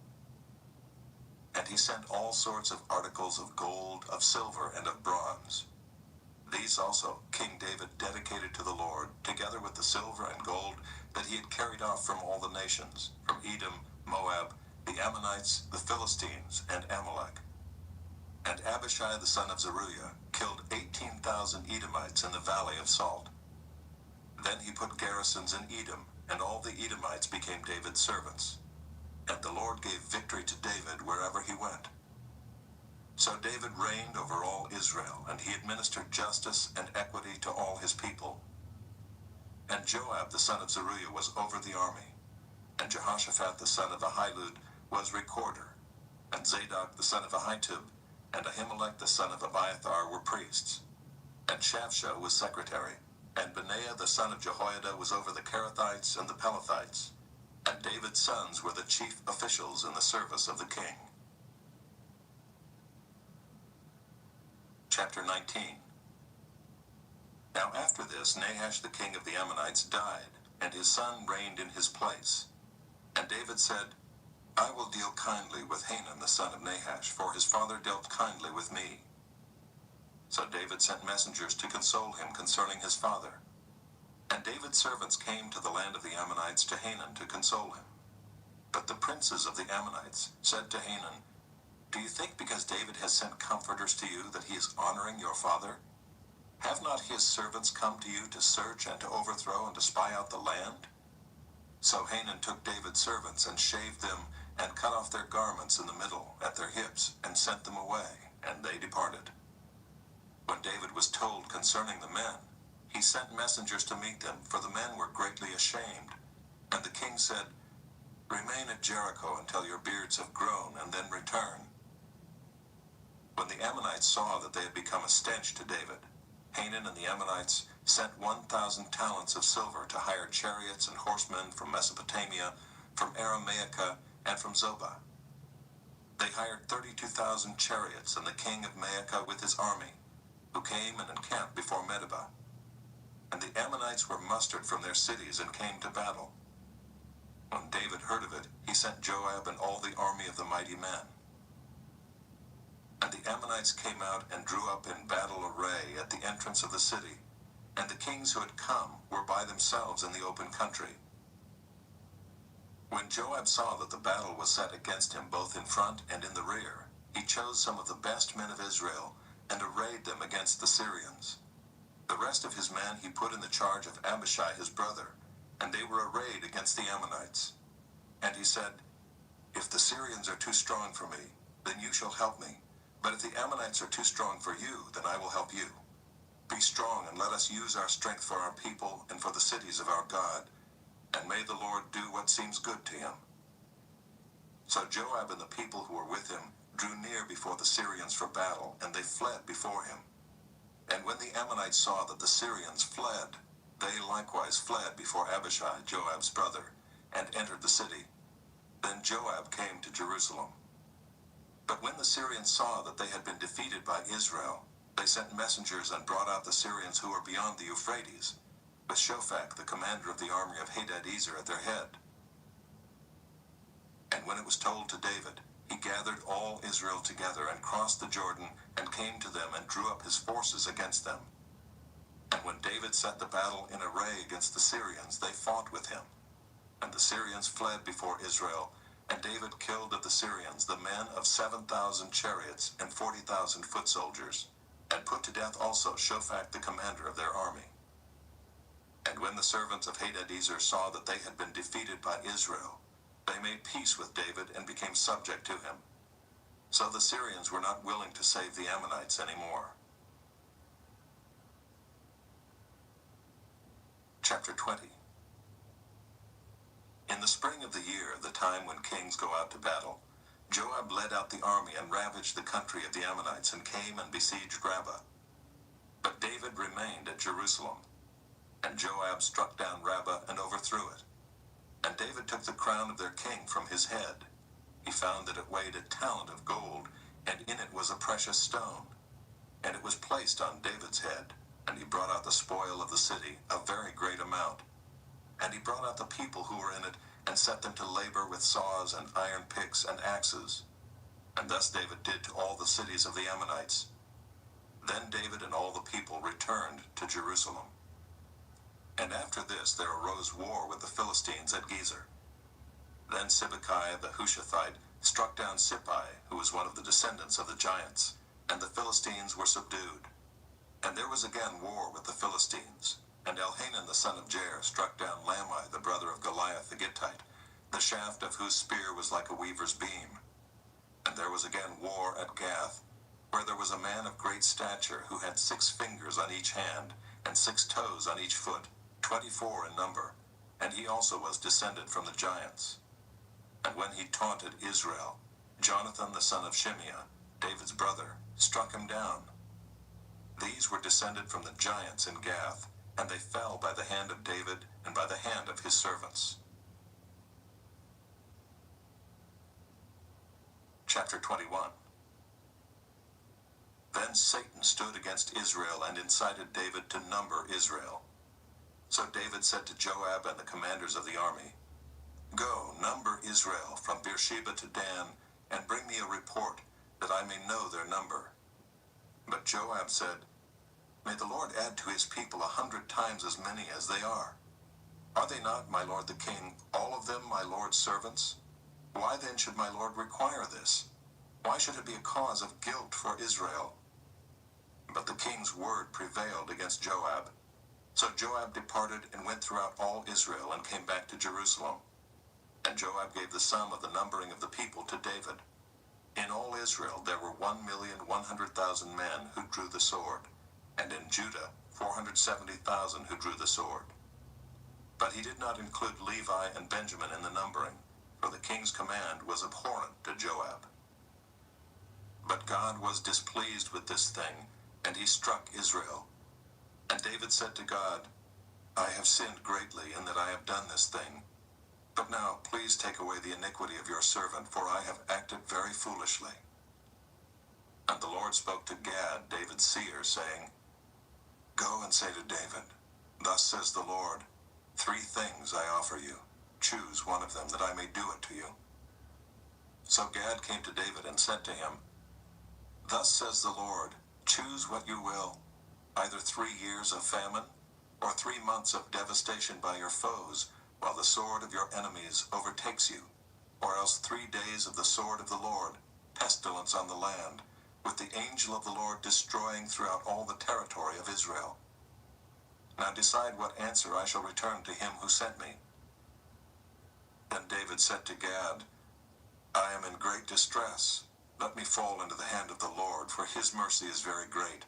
And he sent all sorts of articles of gold, of silver, and of bronze. These also King David dedicated to the Lord, together with the silver and gold that he had carried off from all the nations, from Edom, Moab, the Ammonites, the Philistines, and Amalek. And Abishai the son of Zeruiah killed 18,000 Edomites in the valley of Salt. Then he put garrisons in Edom, and all the Edomites became David's servants. And the Lord gave victory to David wherever he went. So David reigned over all Israel, and he administered justice and equity to all his people. And Joab the son of Zeruiah was over the army, and Jehoshaphat the son of Ahilud was recorder, and Zadok the son of Ahitub, and Ahimelech the son of Abiathar were priests. And Shavsha was secretary, and Benaiah the son of Jehoiada was over the Kerethites and the Pelethites. And David's sons were the chief officials in the service of the king. Chapter 19. Now after this, Nahash the king of the Ammonites died, and his son reigned in his place. And David said, I will deal kindly with Hanun the son of Nahash, for his father dealt kindly with me. So David sent messengers to console him concerning his father. And David's servants came to the land of the Ammonites to Hanun to console him. But the princes of the Ammonites said to Hanun, Do you think because David has sent comforters to you that he is honoring your father? Have not his servants come to you to search and to overthrow and to spy out the land? So Hanun took David's servants and shaved them and cut off their garments in the middle at their hips and sent them away, and they departed. When David was told concerning the men, he sent messengers to meet them, for the men were greatly ashamed. And the king said, Remain at Jericho until your beards have grown, and then return. When the Ammonites saw that they had become a stench to David, Hanun and the Ammonites sent 1,000 talents of silver to hire chariots and horsemen from Mesopotamia, from Aramaica, and from Zobah. They hired 32,000 chariots and the king of Maacah with his army, who came and encamped before Medeba. And the Ammonites were mustered from their cities and came to battle. When David heard of it, he sent Joab and all the army of the mighty men. And the Ammonites came out and drew up in battle array at the entrance of the city, and the kings who had come were by themselves in the open country. When Joab saw that the battle was set against him both in front and in the rear, he chose some of the best men of Israel and arrayed them against the Syrians. The rest of his men he put in the charge of Abishai his brother, and they were arrayed against the Ammonites. And he said, "If the Syrians are too strong for me, then you shall help me. But if the Ammonites are too strong for you, then I will help you. Be strong and let us use our strength for our people and for the cities of our God, and may the Lord do what seems good to him." So Joab and the people who were with him drew near before the Syrians for battle, and they fled before him. And when the Ammonites saw that the Syrians fled, they likewise fled before Abishai, Joab's brother, and entered the city. Then Joab came to Jerusalem. But when the Syrians saw that they had been defeated by Israel, they sent messengers and brought out the Syrians who were beyond the Euphrates, with Shophak, the commander of the army of Hadadezer, at their head. And when it was told to David, he gathered all Israel together and crossed the Jordan and came to them and drew up his forces against them. And when David set the battle in array against the Syrians, they fought with him. And the Syrians fled before Israel, and David killed of the Syrians the men of 7,000 chariots and 40,000 foot soldiers, and put to death also Shophak, the commander of their army. And when the servants of Hadadezer saw that they had been defeated by Israel, they made peace with David and became subject to him. So the Syrians were not willing to save the Ammonites anymore. Chapter 20. In the spring of the year, the time when kings go out to battle, Joab led out the army and ravaged the country of the Ammonites and came and besieged Rabbah. But David remained at Jerusalem. And Joab struck down Rabbah and overthrew it. And David took the crown of their king from his head. He found that it weighed a talent of gold, and in it was a precious stone. And it was placed on David's head, and he brought out the spoil of the city, a very great amount. And he brought out the people who were in it, and set them to labor with saws and iron picks and axes. And thus David did to all the cities of the Ammonites. Then David and all the people returned to Jerusalem. And after this there arose war with the Philistines at Gezer. Then Sibbecai the Hushathite struck down Sippai, who was one of the descendants of the giants, and the Philistines were subdued. And there was again war with the Philistines. And Elhanan the son of Jair struck down Lamai, the brother of Goliath the Gittite, the shaft of whose spear was like a weaver's beam. And there was again war at Gath, where there was a man of great stature who had 6 fingers on each hand, and 6 toes on each foot, 24 in number, and he also was descended from the giants. And when he taunted Israel, Jonathan the son of Shimeah, David's brother, struck him down. These were descended from the giants in Gath, and they fell by the hand of David and by the hand of his servants. Chapter 21. Then Satan stood against Israel and incited David to number Israel. So David said to Joab and the commanders of the army, "Go, number Israel from Beersheba to Dan, and bring me a report, that I may know their number." But Joab said, "May the Lord add to his people 100 times as many as they are. Are they not, my lord the king, all of them my lord's servants? Why then should my lord require this? Why should it be a cause of guilt for Israel?" But the king's word prevailed against Joab. So Joab departed and went throughout all Israel and came back to Jerusalem. And Joab gave the sum of the numbering of the people to David. In all Israel there were 1,100,000 men who drew the sword, and in Judah 470,000 who drew the sword. But he did not include Levi and Benjamin in the numbering, for the king's command was abhorrent to Joab. But God was displeased with this thing, and he struck Israel. And David said to God, "I have sinned greatly in that I have done this thing. But now please take away the iniquity of your servant, for I have acted very foolishly." And the Lord spoke to Gad, David's seer, saying, "Go and say to David, Thus says the Lord, 3 things I offer you. Choose one of them, that I may do it to you." So Gad came to David and said to him, Thus says the Lord, choose what you will, either 3 years of famine, or 3 months of devastation by your foes, while the sword of your enemies overtakes you, or else 3 days of the sword of the Lord, pestilence on the land, with the angel of the Lord destroying throughout all the territory of Israel. Now decide what answer I shall return to him who sent me. Then David said to Gad, I am in great distress. Let me fall into the hand of the Lord, for his mercy is very great.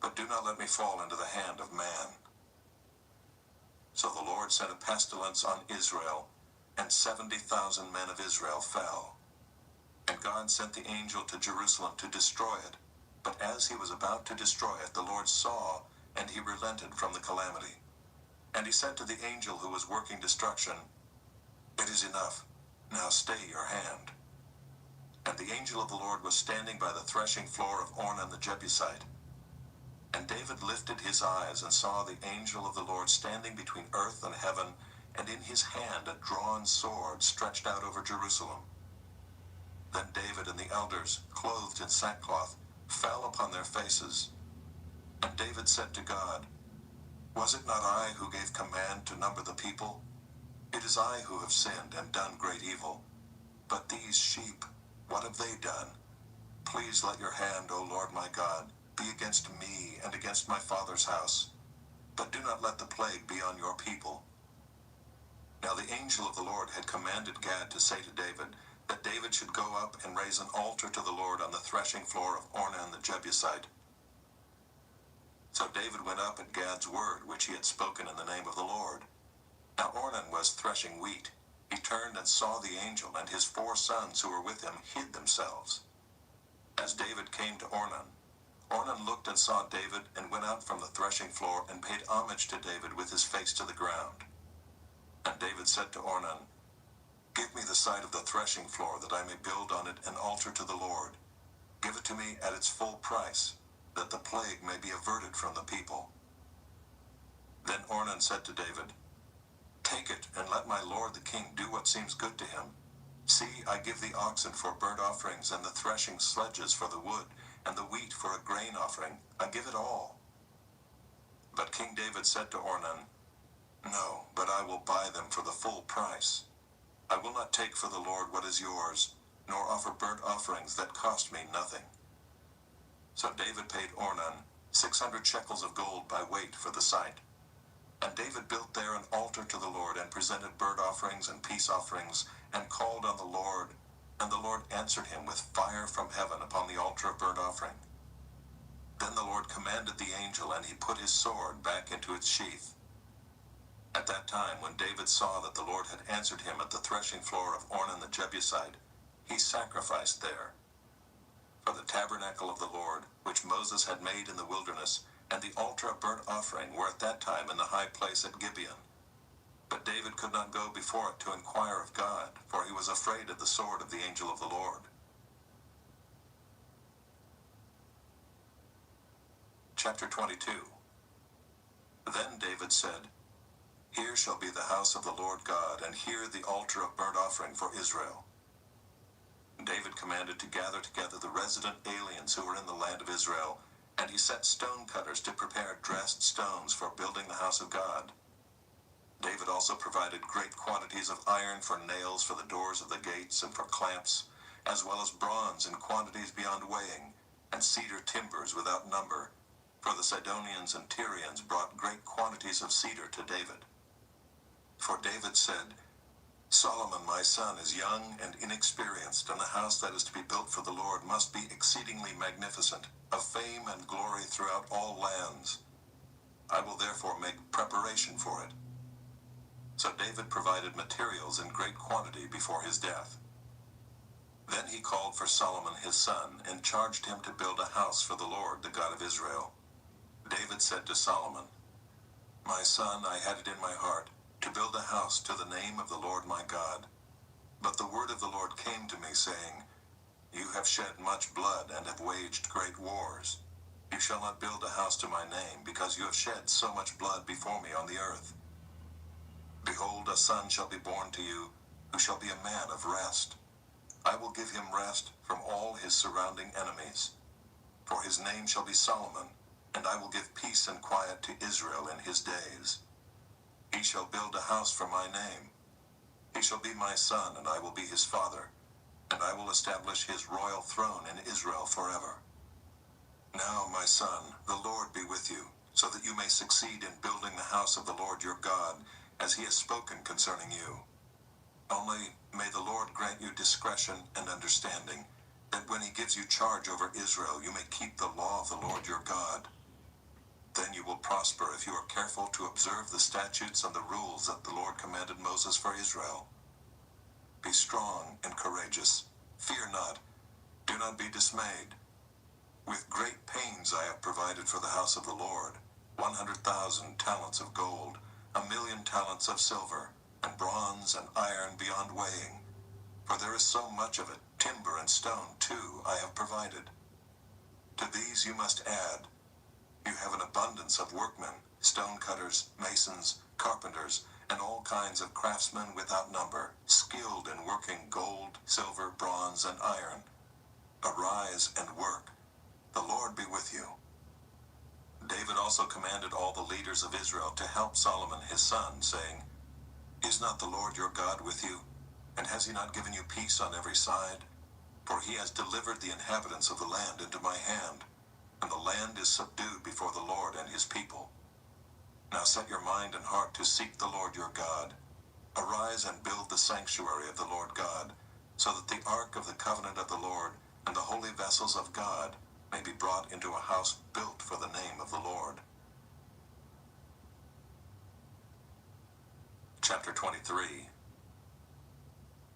But do not let me fall into the hand of man. So the Lord sent a pestilence on Israel, and 70,000 men of Israel fell. And God sent the angel to Jerusalem to destroy it. But as he was about to destroy it, the Lord saw, and he relented from the calamity. And he said to the angel who was working destruction, It is enough. Now stay your hand. And the angel of the Lord was standing by the threshing floor of Ornan the Jebusite. And David lifted his eyes and saw the angel of the Lord standing between earth and heaven, and in his hand a drawn sword stretched out over Jerusalem. Then David and the elders, clothed in sackcloth, fell upon their faces. And David said to God, Was it not I who gave command to number the people? It is I who have sinned and done great evil. But these sheep, what have they done? Please let your hand, O Lord my God, be against me and against my father's house. But do not let the plague be on your people. Now the angel of the Lord had commanded Gad to say to David, that David should go up and raise an altar to the Lord on the threshing floor of Ornan the Jebusite. So David went up at Gad's word, which he had spoken in the name of the Lord. Now Ornan was threshing wheat. He turned and saw the angel, and his 4 sons who were with him hid themselves. As David came to Ornan, Ornan looked and saw David, and went out from the threshing floor, and paid homage to David with his face to the ground. And David said to Ornan, Give me the side of the threshing floor, that I may build on it an altar to the Lord. Give it to me at its full price, that the plague may be averted from the people. Then Ornan said to David, Take it, and let my lord the king do what seems good to him. See, I give the oxen for burnt offerings, and the threshing sledges for the wood, and the wheat for a grain offering. I give it all. But King David said to Ornan, No, but I will buy them for the full price. I will not take for the Lord what is yours, nor offer burnt offerings that cost me nothing. So David paid Ornan 600 shekels of gold by weight for the site. And David built there an altar to the Lord, and presented burnt offerings and peace offerings, and called on the Lord. And the Lord answered him with fire from heaven upon the altar of burnt offering. Then the Lord commanded the angel, and he put his sword back into its sheath. At that time, when David saw that the Lord had answered him at the threshing floor of Ornan the Jebusite, he sacrificed there. For the tabernacle of the Lord, which Moses had made in the wilderness, and the altar of burnt offering were at that time in the high place at Gibeon. But David could not go before it to inquire of God, for he was afraid of the sword of the angel of the Lord. Chapter 22. Then David said, Here shall be the house of the Lord God, and here the altar of burnt offering for Israel. David commanded to gather together the resident aliens who were in the land of Israel, and he set stone cutters to prepare dressed stones for building the house of God. David also provided great quantities of iron for nails for the doors of the gates and for clamps, as well as bronze in quantities beyond weighing, and cedar timbers without number, for the Sidonians and Tyrians brought great quantities of cedar to David. For David said, Solomon my son is young and inexperienced, and the house that is to be built for the Lord must be exceedingly magnificent, of fame and glory throughout all lands. I will therefore make preparation for it. So David provided materials in great quantity before his death. Then he called for Solomon his son, and charged him to build a house for the Lord, the God of Israel. David said to Solomon, My son, I had it in my heart to build a house to the name of the Lord my God. But the word of the Lord came to me, saying, You have shed much blood, and have waged great wars. You shall not build a house to my name, because you have shed so much blood before me on the earth. Behold, a son shall be born to you, who shall be a man of rest. I will give him rest from all his surrounding enemies. For his name shall be Solomon, and I will give peace and quiet to Israel in his days. He shall build a house for my name. He shall be my son, and I will be his father, and I will establish his royal throne in Israel forever. Now, my son, the Lord be with you, so that you may succeed in building the house of the Lord your God, as he has spoken concerning you. Only may the Lord grant you discretion and understanding, that when he gives you charge over Israel, you may keep the law of the Lord your God. Then you will prosper if you are careful to observe the statutes and the rules that the Lord commanded Moses for Israel. Be strong and courageous. Fear not. Do not be dismayed. With great pains I have provided for the house of the Lord 100,000 talents of gold, 1,000,000 talents of silver, and bronze and iron beyond weighing. For there is so much of it, timber and stone too I have provided. To these you must add, you have an abundance of workmen, stone cutters, masons, carpenters, and all kinds of craftsmen without number, skilled in working gold, silver, bronze, and iron. Arise and work. The Lord be with you. David also commanded all the leaders of Israel to help Solomon his son, saying, Is not the Lord your God with you? And has he not given you peace on every side? For he has delivered the inhabitants of the land into my hand, and the land is subdued before the Lord and his people. Now set your mind and heart to seek the Lord your God. Arise and build the sanctuary of the Lord God, so that the ark of the covenant of the Lord and the holy vessels of God may be brought into a house built for the name of the Lord. Chapter 23.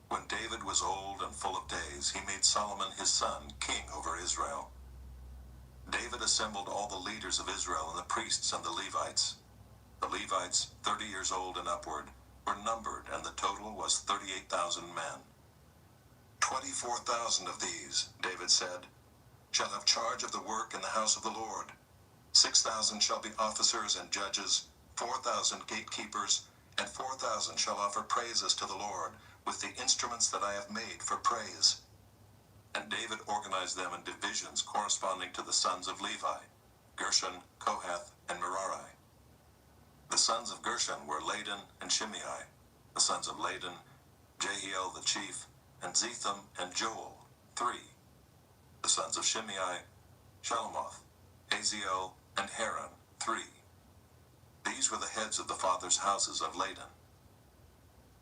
When David was old and full of days, he made Solomon his son king over Israel. David assembled all the leaders of Israel and the priests and the Levites. The Levites, 30 years old and upward, were numbered, and the total was 38,000 men. 24,000 of these, David said, shall have charge of the work in the house of the Lord. 6,000 shall be officers and judges, 4,000 gatekeepers, and 4,000 shall offer praises to the Lord with the instruments that I have made for praise. And David organized them in divisions corresponding to the sons of Levi, Gershon, Kohath, and Merari. The sons of Gershon were Ladan and Shimei. The sons of Ladan, Jehiel the chief, and Zetham and Joel, 3. The sons of Shimei, Shelomoth, Haziel, and Haran, 3. These were the heads of the fathers' houses of Ladan.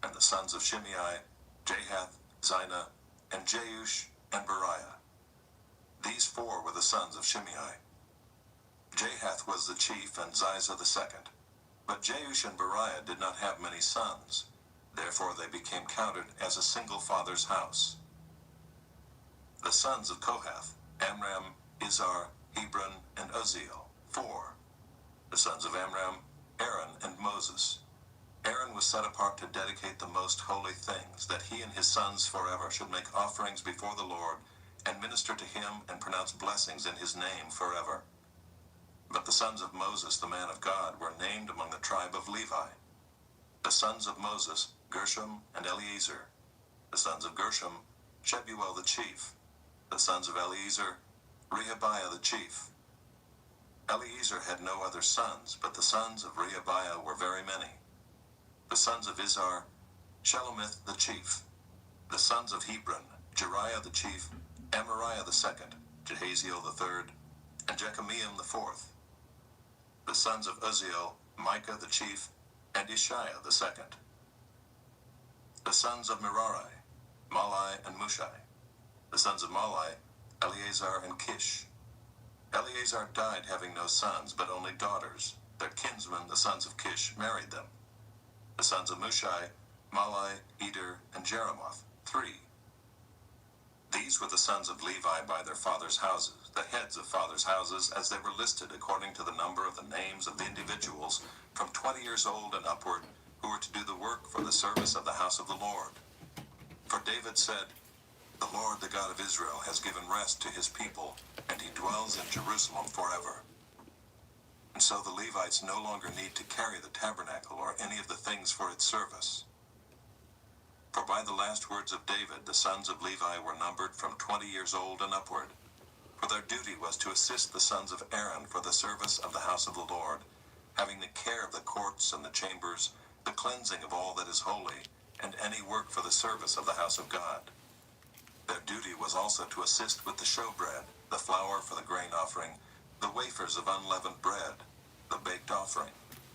And the sons of Shimei, Jahath, Zina, and Jeush, and Beriah. These 4 were the sons of Shimei. Jahath was the chief, and Ziza the second. But Jeush and Beriah did not have many sons. Therefore they became counted as a single father's house. The sons of Kohath, Amram, Izhar, Hebron, and Uzziel, 4. The sons of Amram, Aaron, and Moses. Aaron was set apart to dedicate the most holy things, that he and his sons forever should make offerings before the Lord, and minister to him and pronounce blessings in his name forever. But the sons of Moses, the man of God, were named among the tribe of Levi. The sons of Moses, Gershom and Eleazar. The sons of Gershom, Shebuel the chief. The sons of Eleazar, Rehabiah the chief. Eleazar had no other sons, but the sons of Rehabiah were very many. The sons of Izhar, Shelomith the chief. The sons of Hebron, Jeriah the chief, Amariah the second, Jehaziel the third, and Jekameam the fourth. The sons of Uzziel, Micah the chief, and Ishiah the second. The sons of Merari, Malai and Mushai. The sons of Malai, Eleazar and Kish. Eleazar died having no sons, but only daughters. Their kinsmen, the sons of Kish, married them. The sons of Mushai, Malai, Eder, and Jeremoth, 3. These were the sons of Levi by their fathers' houses, the heads of fathers' houses, as they were listed according to the number of the names of the individuals from 20 years old and upward, who were to do the work for the service of the house of the Lord. For David said, The Lord, the God of Israel, has given rest to his people, and he dwells in Jerusalem forever. And so the Levites no longer need to carry the tabernacle or any of the things for its service. For by the last words of David, the sons of Levi were numbered from 20 years old and upward. for their duty was to assist the sons of Aaron for the service of the house of the Lord, having the care of the courts and the chambers, the cleansing of all that is holy, and any work for the service of the house of God. Their duty was also to assist with the showbread, the flour for the grain offering, the wafers of unleavened bread, the baked offering,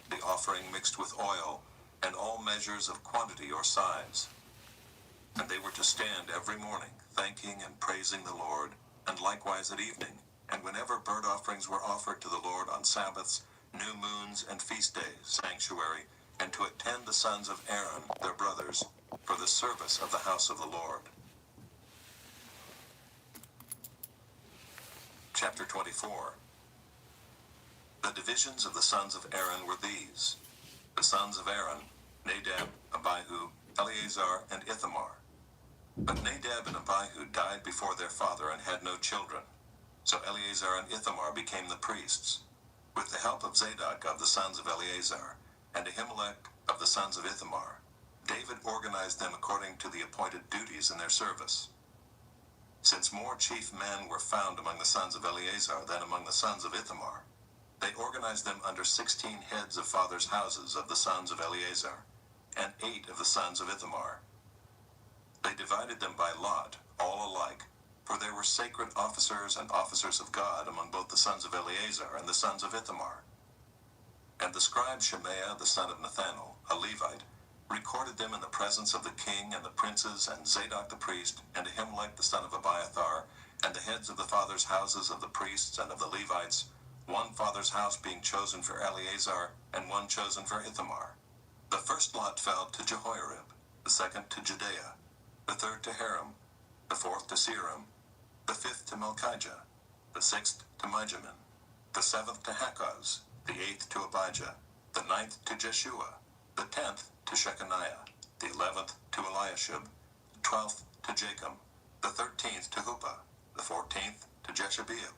the offering mixed with oil, and all measures of quantity or size. And they were to stand every morning, thanking and praising the Lord, and likewise at evening, and whenever burnt offerings were offered to the Lord on Sabbaths, new moons, and feast days, sanctuary, and to attend the sons of Aaron, their brothers, for the service of the house of the Lord. Chapter 24. The divisions of the sons of Aaron were these. The sons of Aaron, Nadab, Abihu, Eleazar, and Ithamar. But Nadab and Abihu died before their father and had no children. So Eleazar and Ithamar became the priests. With the help of Zadok of the sons of Eleazar, and Ahimelech of the sons of Ithamar, David organized them according to the appointed duties in their service. Since more chief men were found among the sons of Eleazar than among the sons of Ithamar, they organized them under 16 heads of fathers' houses of the sons of Eleazar, and 8 of the sons of Ithamar. They divided them by lot, all alike, for there were sacred officers and officers of God among both the sons of Eleazar and the sons of Ithamar. And the scribe Shemaiah the son of Nathanael, a Levite, recorded them in the presence of the king and the princes and Zadok the priest and Ahimelech the son of Abiathar and the heads of the fathers' houses of the priests and of the Levites, one father's house being chosen for Eleazar and one chosen for Ithamar. The first lot fell to Jehoiarib, the second to Judea, the third to Haram, the fourth to Seram, the fifth to Malchijah, the sixth to Mijamin, the seventh to Hakkoz, the eighth to Abijah, the ninth to Jeshua, the 10th to Shechaniah, the 11th to Eliashib, the 12th to Jacob, the 13th to Huppah, the 14th to Jeshabeab,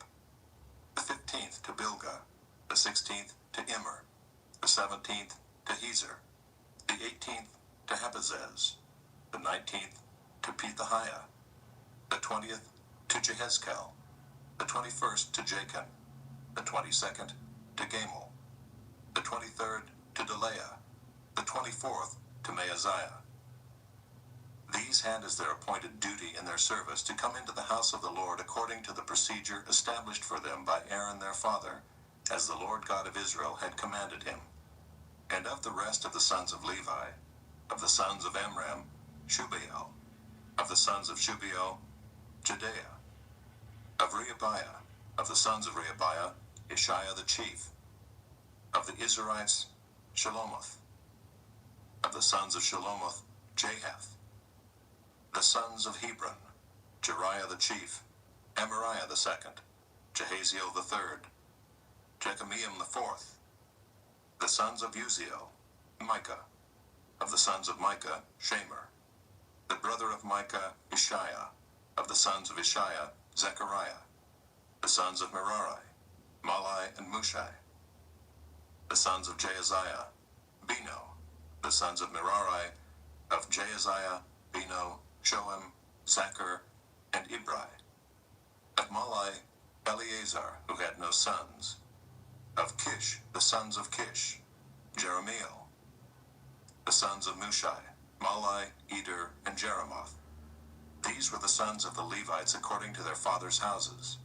the 15th to Bilgah, the 16th to Immer, the 17th to Hezer, the 18th to Habazez, the 19th to Pethahiah, the 20th to Jehezkel, the 21st to Jachin, the 22nd to Gamul, the 23rd to Delaiah, the 24th to Maaziah. These had as their appointed duty in their service to come into the house of the Lord according to the procedure established for them by Aaron their father, as the Lord God of Israel had commanded him. And of the rest of the sons of Levi, of the sons of Amram, Shubael, of the sons of Shubael, Jehdeiah, of Rehabiah, of the sons of Rehabiah, Ishiah the chief, of the Israelites, Shelomoth, of the sons of Shelomoth, Jahath, the sons of Hebron, Jeriah the chief, Amariah the second, Jahaziel the third, Jekameam the fourth, the sons of Uziel, Micah, of the sons of Micah, Shamer, the brother of Micah, Ishiah, of the sons of Ishiah, Zechariah, the sons of Merari, Malai and Mushai, the sons of Jaaziah, Beno, the sons of Merari, of Jaaziah, Beno, Shoham, Zachar, and Ibri, of Malai, Eleazar, who had no sons, of Kish, the sons of Kish, Jeremiel, the sons of Mushai, Malai, Eder, and Jeremoth. These were the sons of the Levites according to their fathers' houses.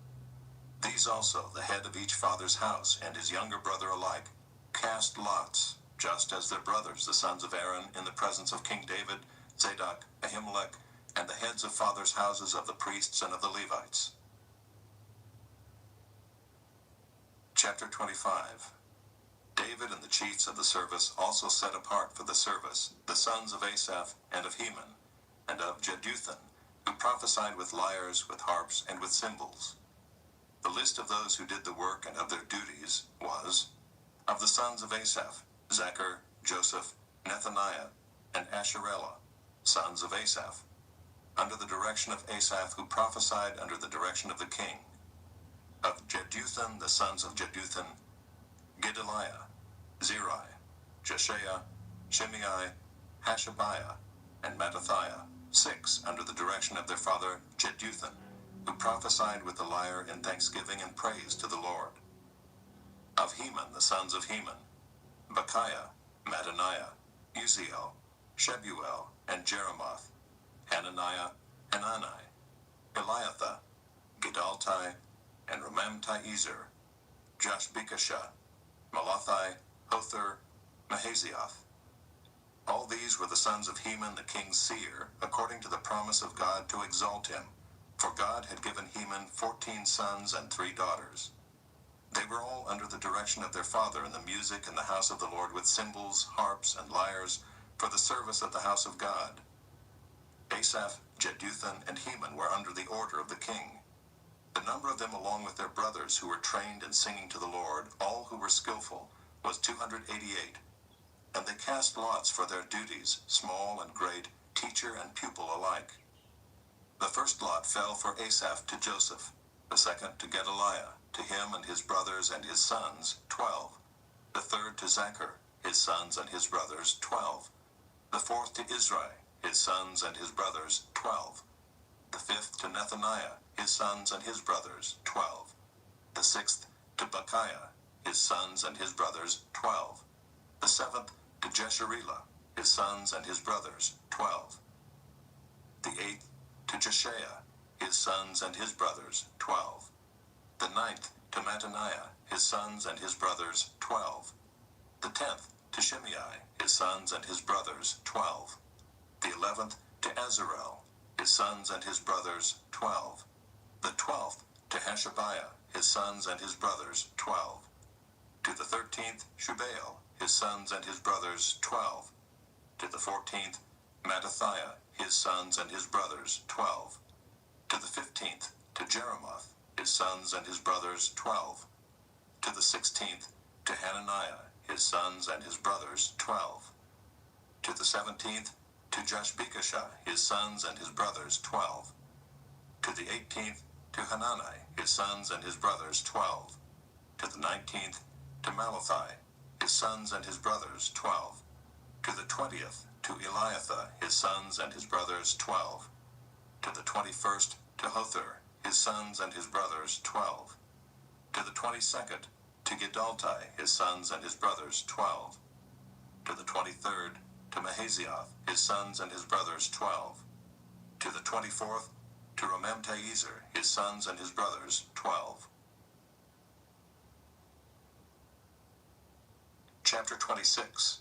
These also, the head of each father's house and his younger brother alike, cast lots, just as their brothers, the sons of Aaron, in the presence of King David, Zadok, Ahimelech, and the heads of fathers' houses of the priests and of the Levites. Chapter 25. David and the chiefs of the service also set apart for the service the sons of Asaph and of Heman, and of Jeduthun, who prophesied with lyres, with harps, and with cymbals. The list of those who did the work and of their duties was, of the sons of Asaph, Zachar, Joseph, Nethaniah, and Asherellah, sons of Asaph, under the direction of Asaph, who prophesied under the direction of the king. Of Jeduthun, the sons of Jeduthun, Gedaliah, Zeri, Jeshaiah, Shimei, Hashabiah, and Mattathiah, 6, under the direction of their father Jeduthun, who prophesied with the lyre in thanksgiving and praise to the Lord. Of Heman, the sons of Heman, Bechiah, Mattaniah, Uziel, Shebuel, and Jeremoth, Hananiah, Hanani, Eliathah, Gidaltai, and Ramamti-Ezer, Joshbekashah, Malathi, Hothir, Mahazioth. All these were the sons of Heman the king's seer, according to the promise of God to exalt him, for God had given Heman 14 sons and 3 daughters. They were all under the direction of their father in the music in the house of the Lord with cymbals, harps, and lyres, for the service of the house of God. Asaph, Jeduthun, and Heman were under the order of the king. The number of them along with their brothers who were trained in singing to the Lord, all who were skillful, was 288. And they cast lots for their duties, small and great, teacher and pupil alike. The first lot fell for Asaph to Joseph, the second to Gedaliah, to him and his brothers and his sons, 12. The third to Zachar, his sons and his brothers, 12. The fourth to Israel, his sons and his brothers, 12. The fifth to Nethaniah, his sons and his brothers, 12. The sixth to Bechiah, his sons and his brothers, 12. The seventh to Jesharilah, his sons and his brothers, 12. The eighth to Jeshaiah, his sons and his brothers, 12. The ninth to Mattaniah, his sons and his brothers, 12. The 10th to Shimei, his sons and his brothers, 12. The 11th to Azarel, his sons and his brothers, 12. The 12th to Hashabiah, his sons and his brothers, 12. To the 13th, Shubael, his sons and his brothers, 12. To the 14th, Mattathiah, his sons and his brothers, 12. To the 15th, to Jeremoth, his sons and his brothers, 12. To the 16th, to Hananiah, his sons and his brothers, 12. To the 17th, to Joshbekashah, his sons and his brothers, 12. To the 18th, to Hanani, his sons and his brothers, 12. To the 19th, to Malathi, his sons and his brothers, 12. To the 20th, to Eliathah, his sons and his brothers, 12. To the 21st, to Hothir, his sons and his brothers, 12. To the 22nd, to Gidaltai, his sons and his brothers, 12. To the 23rd, to Mahazioth, his sons and his brothers, 12. To the 24th, to Ramamti-Ezer, his sons and his brothers, 12. Chapter 26.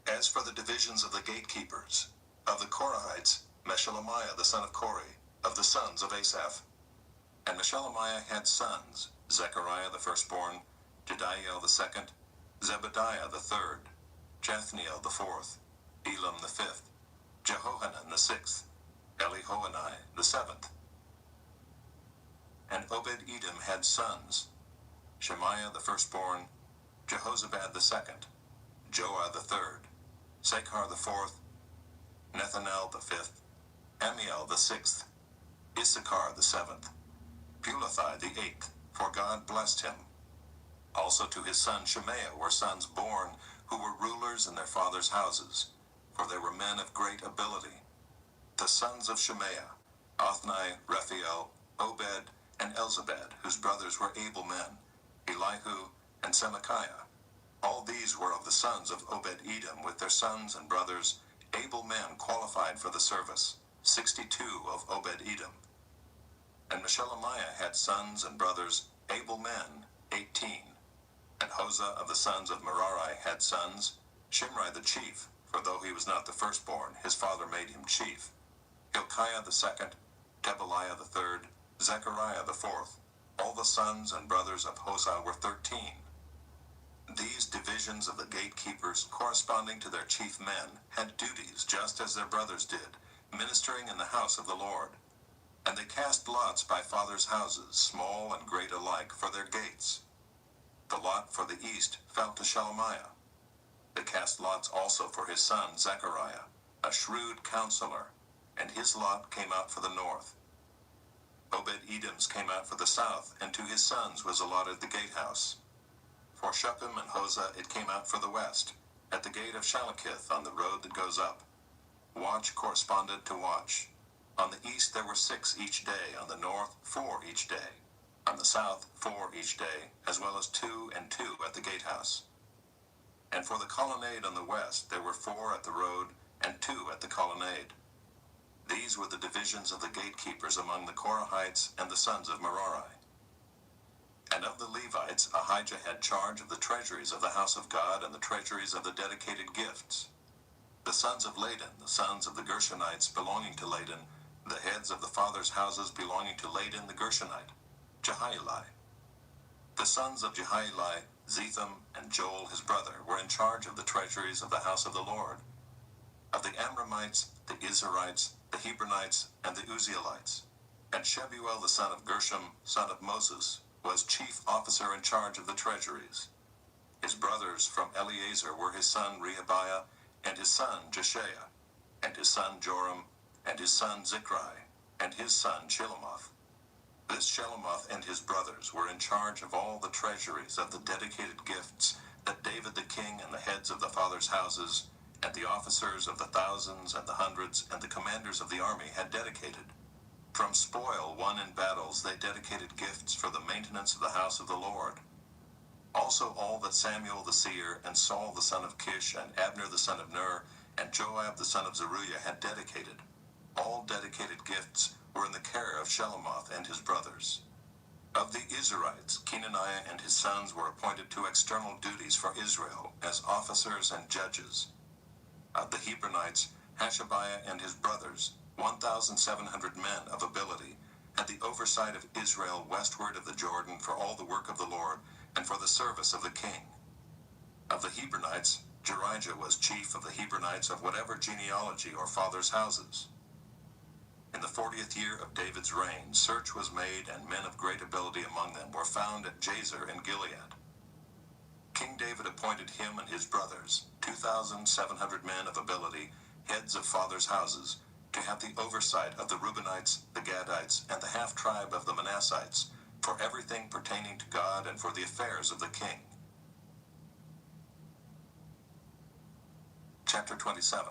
As for the divisions of the gatekeepers, of the Korahites, Meshelemiah the son of Kori, of the sons of Asaph. And Meshelemiah had sons, Zechariah the firstborn, Jediael the second, Zebediah the third, Jathniel the fourth, Elam the fifth, Jehohanan the sixth, Elihoenai the seventh. And Obed-Edom had sons, Shemaiah the firstborn, Jehozabad the second, Joah the third, Sakhar the fourth, Nethanel the fifth, Amiel the sixth, Issachar the seventh, Pulathai the eighth, for God blessed him. Also to his son Shemaiah were sons born, who were rulers in their fathers' houses, for they were men of great ability. The sons of Shemaiah, Othni, Rephael, Obed, and Elzabad, whose brothers were able men, Elihu, and Semachiah. All these were of the sons of Obed-Edom with their sons and brothers, able men qualified for the service, 62 of Obed-Edom. And Meshelemiah had sons and brothers, able men, 18. And Hosah of the sons of Merari had sons, Shimri the chief, for though he was not the firstborn, his father made him chief. Hilkiah the second, Tebaliah the third, Zechariah the fourth. All the sons and brothers of Hosah were 13. These divisions of the gatekeepers, corresponding to their chief men, had duties just as their brothers did, ministering in the house of the Lord. And they cast lots by fathers' houses, small and great alike, for their gates. The lot for the east fell to Shelemiah. They cast lots also for his son Zechariah, a shrewd counselor, and his lot came out for the north. Obed-Edom's came out for the south, and to his sons was allotted the gatehouse. For Shuppim and Hosah it came out for the west, at the gate of Shalakith on the road that goes up. Watch corresponded to watch. On the east there were 6 each day, on the north 4 each day, on the south 4 each day, as well as 2 and 2 at the gatehouse. And for the colonnade on the west there were 4 at the road, and 2 at the colonnade. These were the divisions of the gatekeepers among the Korahites and the sons of Merari. And of the Levites, Ahijah had charge of the treasuries of the house of God and the treasuries of the dedicated gifts. The sons of Ladan, the sons of the Gershonites belonging to Ladan, the heads of the fathers' houses belonging to Ladan the Gershonite, Jehieli. The sons of Jehieli, Zetham, and Joel his brother, were in charge of the treasuries of the house of the Lord. Of the Amramites, the Izharites, the Hebronites, and the Uzzielites. And Shebuel the son of Gershom, son of Moses, was chief officer in charge of the treasuries. His brothers from Eleazar were his son Rehabiah, and his son Jeshiah, and his son Joram, and his son Zichri, and his son Shelomoth. This Shelomoth and his brothers were in charge of all the treasuries of the dedicated gifts that David the king and the heads of the fathers' houses, and the officers of the thousands and the hundreds, and the commanders of the army had dedicated. From spoil won in battles they dedicated gifts for the maintenance of the house of the Lord. Also all that Samuel the seer, and Saul the son of Kish, and Abner the son of Ner, and Joab the son of Zeruiah had dedicated. All dedicated gifts were in the care of Shelomoth and his brothers. Of the Israelites, Kenaniah and his sons were appointed to external duties for Israel as officers and judges. Of the Hebronites, Hashabiah and his brothers, 1,700 men of ability, had the oversight of Israel westward of the Jordan for all the work of the Lord, and for the service of the king. Of the Hebronites, Jerijah was chief of the Hebronites of whatever genealogy or fathers' houses. In the 40th year of David's reign, search was made, and men of great ability among them were found at Jazer in Gilead. King David appointed him and his brothers, 2,700 men of ability, heads of fathers' houses, to have the oversight of the Reubenites, the Gadites, and the half-tribe of the Manassites, for everything pertaining to God and for the affairs of the king. Chapter 27.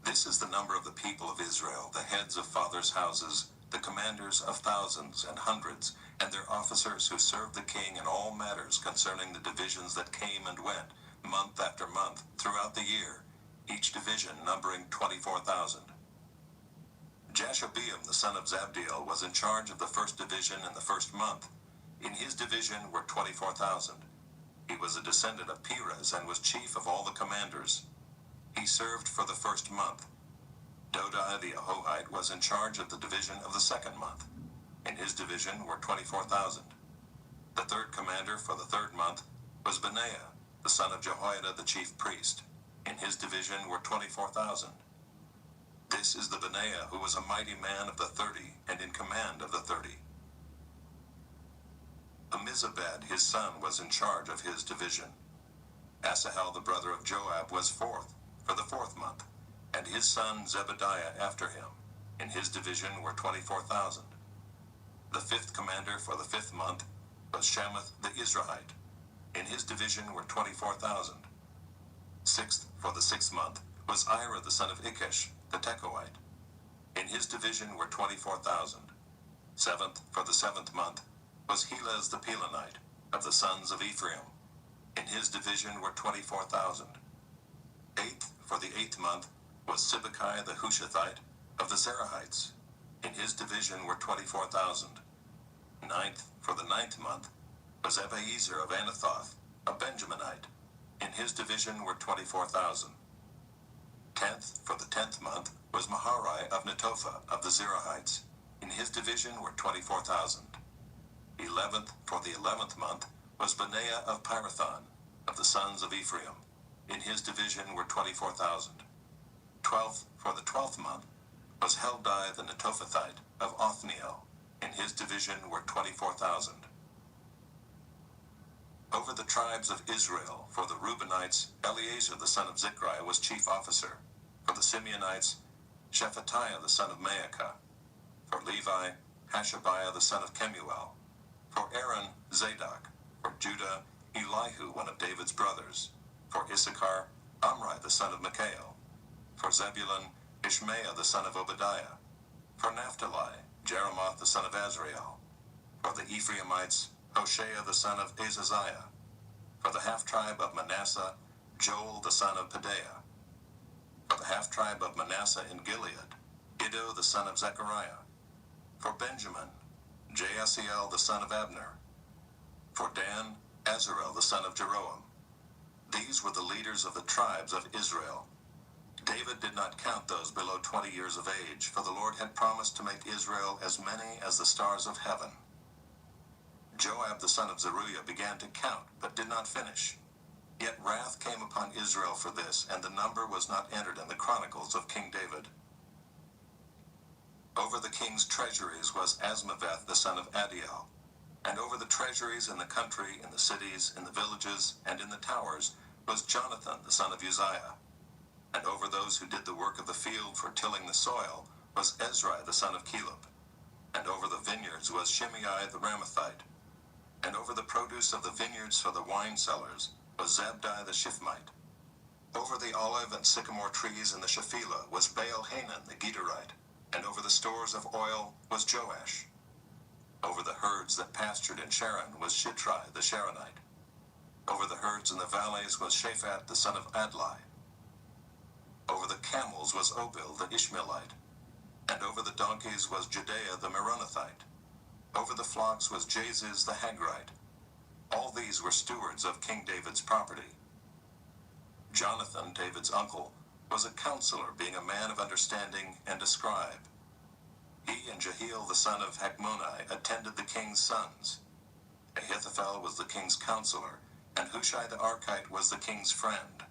This is the number of the people of Israel, the heads of fathers' houses, the commanders of thousands and hundreds, and their officers who served the king in all matters concerning the divisions that came and went, month after month, throughout the year, each division numbering 24,000. Jashobeam the son of Zabdiel was in charge of the first division in the first month. In his division were 24,000. He was a descendant of Perez and was chief of all the commanders. He served for the first month. Dodai the Ahohite was in charge of the division of the second month. In his division were 24,000. The third commander for the third month was Benaiah, the son of Jehoiada the chief priest. In his division were 24,000. This is the Benaiah who was a mighty man of the 30, and in command of the 30. Ammizabad his son was in charge of his division. Asahel the brother of Joab was fourth, for the fourth month, and his son Zebediah after him. In his division were 24,000. The fifth commander for the fifth month was Shamath the Israelite. In his division were 24,000. Sixth for the sixth month was Ira the son of Ikkesh, the Tekoite. In his division were 24,000. Seventh for the seventh month was Helez the Pelonite, of the sons of Ephraim. In his division were 24,000. Eighth for the eighth month was Sibbecai the Hushathite, of the Zerahites. In his division were 24,000. Ninth for the ninth month was Ebiezer of Anathoth, a Benjaminite. In his division were 24,000. 10th for the 10th month was Maharai of Netophah of the Zerahites. In his division were 24,000. 11th for the 11th month was Benaiah of Pirathon of the sons of Ephraim. In his division were 24,000. 12th for the 12th month was Heldai the Netophathite of Othniel. In his division were 24,000. Over the tribes of Israel, for the Reubenites, Eleazar the son of Zichri was chief officer. For the Simeonites, Shephatiah the son of Maacah. For Levi, Hashabiah the son of Kemuel. For Aaron, Zadok. For Judah, Elihu one of David's brothers. For Issachar, Amri the son of Mikael. For Zebulun, Ishmael the son of Obadiah. For Naphtali, Jeremoth the son of Azriel. For the Ephraimites, Hoshea the son of Azaziah. For the half-tribe of Manasseh, Joel the son of Pedaiah. For the half-tribe of Manasseh in Gilead, Iddo the son of Zechariah. For Benjamin, Jaasiel the son of Abner. For Dan, Azarel the son of Jeroham. These were the leaders of the tribes of Israel. David did not count those below 20 years of age, for the Lord had promised to make Israel as many as the stars of heaven. Joab the son of Zeruiah began to count, but did not finish. Yet wrath came upon Israel for this, and the number was not entered in the chronicles of King David. Over the king's treasuries was Asmaveth the son of Adiel. And over the treasuries in the country, in the cities, in the villages, and in the towers, was Jonathan the son of Uzziah. And over those who did the work of the field for tilling the soil was Ezrai the son of Caleb. And over the vineyards was Shimei the Ramathite. And over the produce of the vineyards for the wine cellars was Zabdi the Shifmite. Over the olive and sycamore trees in the Shephelah was Baal-Hanan the Gederite. And over the stores of oil was Joash. Over the herds that pastured in Sharon was Shitrai the Sharonite. Over the herds in the valleys was Shaphat the son of Adlai. Over the camels was Obil the Ishmaelite. And over the donkeys was Judea the Meronothite. Over the flocks was Jaziz the Hagrite. All these were stewards of King David's property. Jonathan, David's uncle, was a counselor, being a man of understanding and a scribe. He and Jehiel the son of Hachmoni attended the king's sons. Ahithophel was the king's counselor, and Hushai the Archite was the king's friend.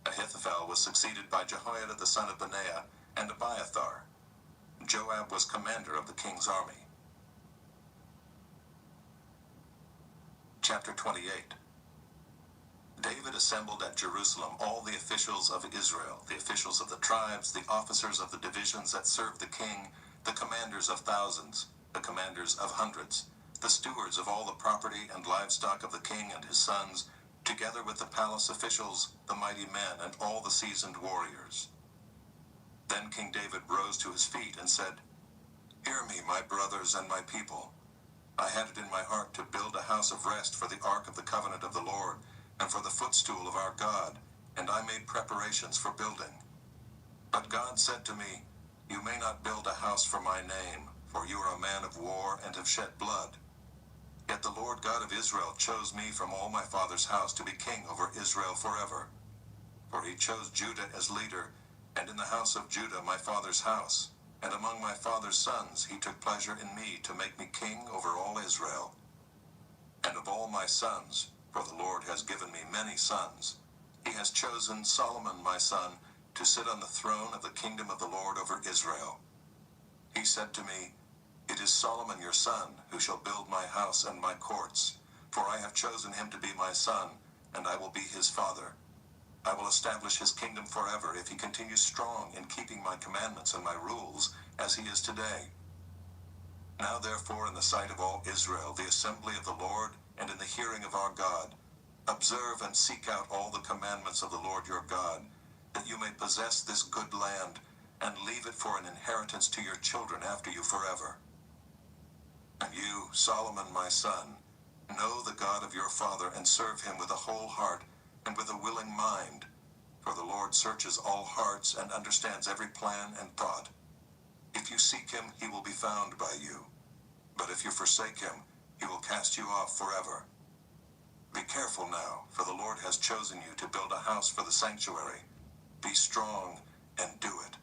Ahithophel was succeeded by Jehoiada the son of Benaiah and Abiathar. Joab was commander of the king's army. Chapter 28. David assembled at Jerusalem all the officials of Israel, the officials of the tribes, the officers of the divisions that served the king, the commanders of thousands, the commanders of hundreds, the stewards of all the property and livestock of the king and his sons, together with the palace officials, the mighty men, and all the seasoned warriors. Then King David rose to his feet and said, "Hear me, my brothers and my people. I had it in my heart to build a house of rest for the ark of the covenant of the Lord, and for the footstool of our God, and I made preparations for building. But God said to me, 'You may not build a house for my name, for you are a man of war and have shed blood.' Yet the Lord God of Israel chose me from all my father's house to be king over Israel forever. For he chose Judah as leader, and in the house of Judah my father's house, and among my father's sons he took pleasure in me to make me king over all Israel. And of all my sons, for the Lord has given me many sons, he has chosen Solomon my son to sit on the throne of the kingdom of the Lord over Israel. He said to me, 'It is Solomon your son who shall build my house and my courts, for I have chosen him to be my son, and I will be his father. I will establish his kingdom forever if he continues strong in keeping my commandments and my rules, as he is today.' Now therefore, in the sight of all Israel, the assembly of the Lord, and in the hearing of our God, observe and seek out all the commandments of the Lord your God, that you may possess this good land, and leave it for an inheritance to your children after you forever. And you, Solomon my son, know the God of your father, and serve him with a whole heart and with a willing mind, for the Lord searches all hearts and understands every plan and thought. If you seek him, he will be found by you. But if you forsake him, he will cast you off forever. Be careful now, for the Lord has chosen you to build a house for the sanctuary. Be strong and do it."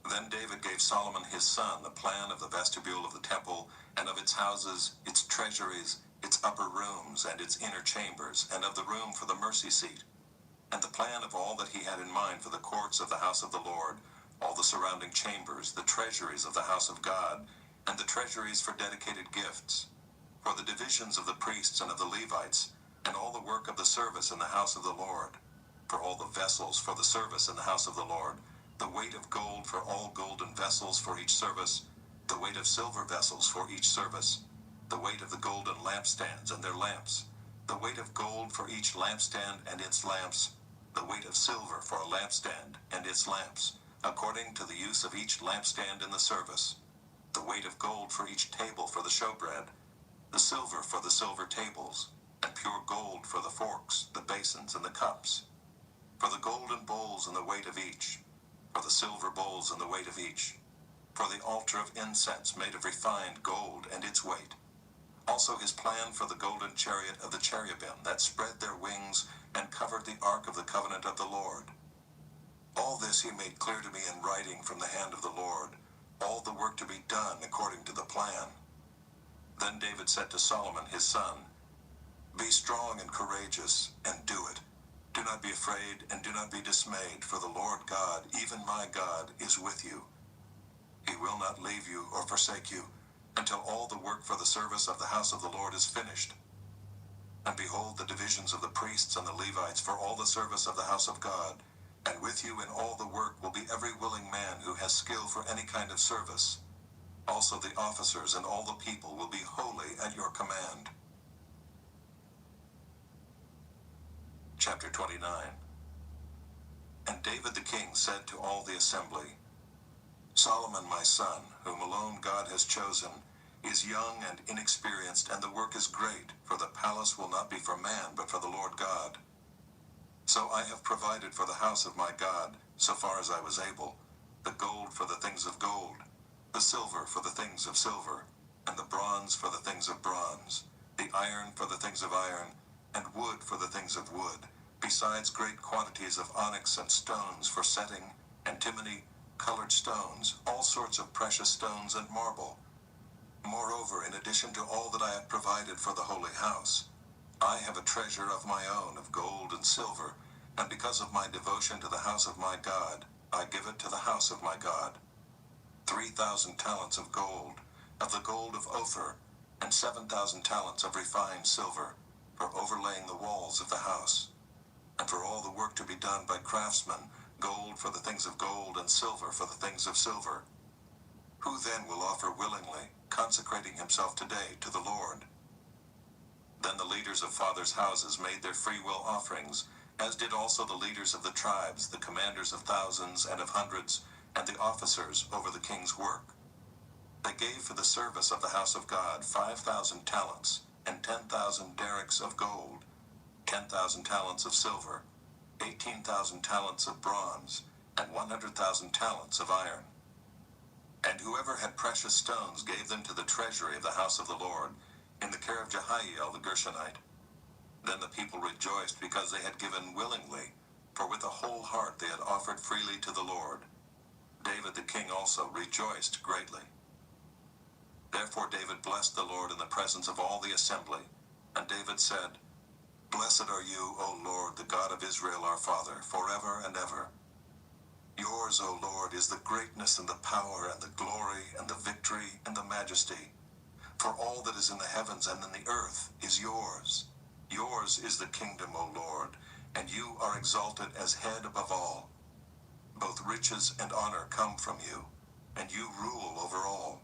Then David gave Solomon his son the plan of the vestibule of the temple, and of its houses, its treasuries, its upper rooms, and its inner chambers, and of the room for the mercy seat, and the plan of all that he had in mind for the courts of the house of the Lord, all the surrounding chambers, the treasuries of the house of God, and the treasuries for dedicated gifts, for the divisions of the priests and of the Levites, and all the work of the service in the house of the Lord, for all the vessels for the service in the house of the Lord, the weight of gold for all golden vessels for each service, the weight of silver vessels for each service, the weight of the golden lampstands and their lamps, the weight of gold for each lampstand and its lamps, the weight of silver for a lampstand and its lamps, according to the use of each lampstand in the service, the weight of gold for each table for the showbread, the silver for the silver tables, and pure gold for the forks, the basins, and the cups, for the golden bowls and the weight of each, for the silver bowls and the weight of each, for the altar of incense made of refined gold and its weight. Also his plan for the golden chariot of the cherubim that spread their wings and covered the ark of the covenant of the Lord. All this he made clear to me in writing from the hand of the Lord, all the work to be done according to the plan. Then David said to Solomon his son, "Be strong and courageous, and do it. Do not be afraid, and do not be dismayed, for the Lord God, even my God, is with you. He will not leave you or forsake you, until all the work for the service of the house of the Lord is finished. And behold, the divisions of the priests and the Levites for all the service of the house of God, and with you in all the work will be every willing man who has skill for any kind of service. Also the officers and all the people will be holy at your command." Chapter 29. And David the king said to all the assembly, "Solomon my son, whom alone God has chosen, is young and inexperienced, and the work is great, for the palace will not be for man, but for the Lord God. So I have provided for the house of my God, so far as I was able, the gold for the things of gold, the silver for the things of silver, and the bronze for the things of bronze, the iron for the things of iron, and wood for the things of wood, besides great quantities of onyx and stones for setting, antimony, colored stones, all sorts of precious stones and marble. Moreover, in addition to all that I have provided for the holy house, I have a treasure of my own of gold and silver, and because of my devotion to the house of my God, I give it to the house of my God. 3,000 talents of gold, of the gold of Ophir, and 7,000 talents of refined silver, for overlaying the walls of the house, and for all the work to be done by craftsmen, gold for the things of gold and silver for the things of silver. Who then will offer willingly, consecrating himself today to the Lord?" Then the leaders of fathers' houses made their freewill offerings, as did also the leaders of the tribes, the commanders of thousands and of hundreds, and the officers over the king's work. They gave for the service of the house of God 5,000 talents, and 10,000 derricks of gold, 10,000 talents of silver, 18,000 talents of bronze, and 100,000 talents of iron. And whoever had precious stones gave them to the treasury of the house of the Lord, in the care of Jehiel the Gershonite. Then the people rejoiced because they had given willingly, for with a whole heart they had offered freely to the Lord. David the king also rejoiced greatly. Therefore David blessed the Lord in the presence of all the assembly, and David said, "Blessed are you, O Lord, the God of Israel our Father, forever and ever. Yours, O Lord, is the greatness and the power and the glory and the victory and the majesty. For all that is in the heavens and in the earth is yours. Yours is the kingdom, O Lord, and you are exalted as head above all. Both riches and honor come from you, and you rule over all.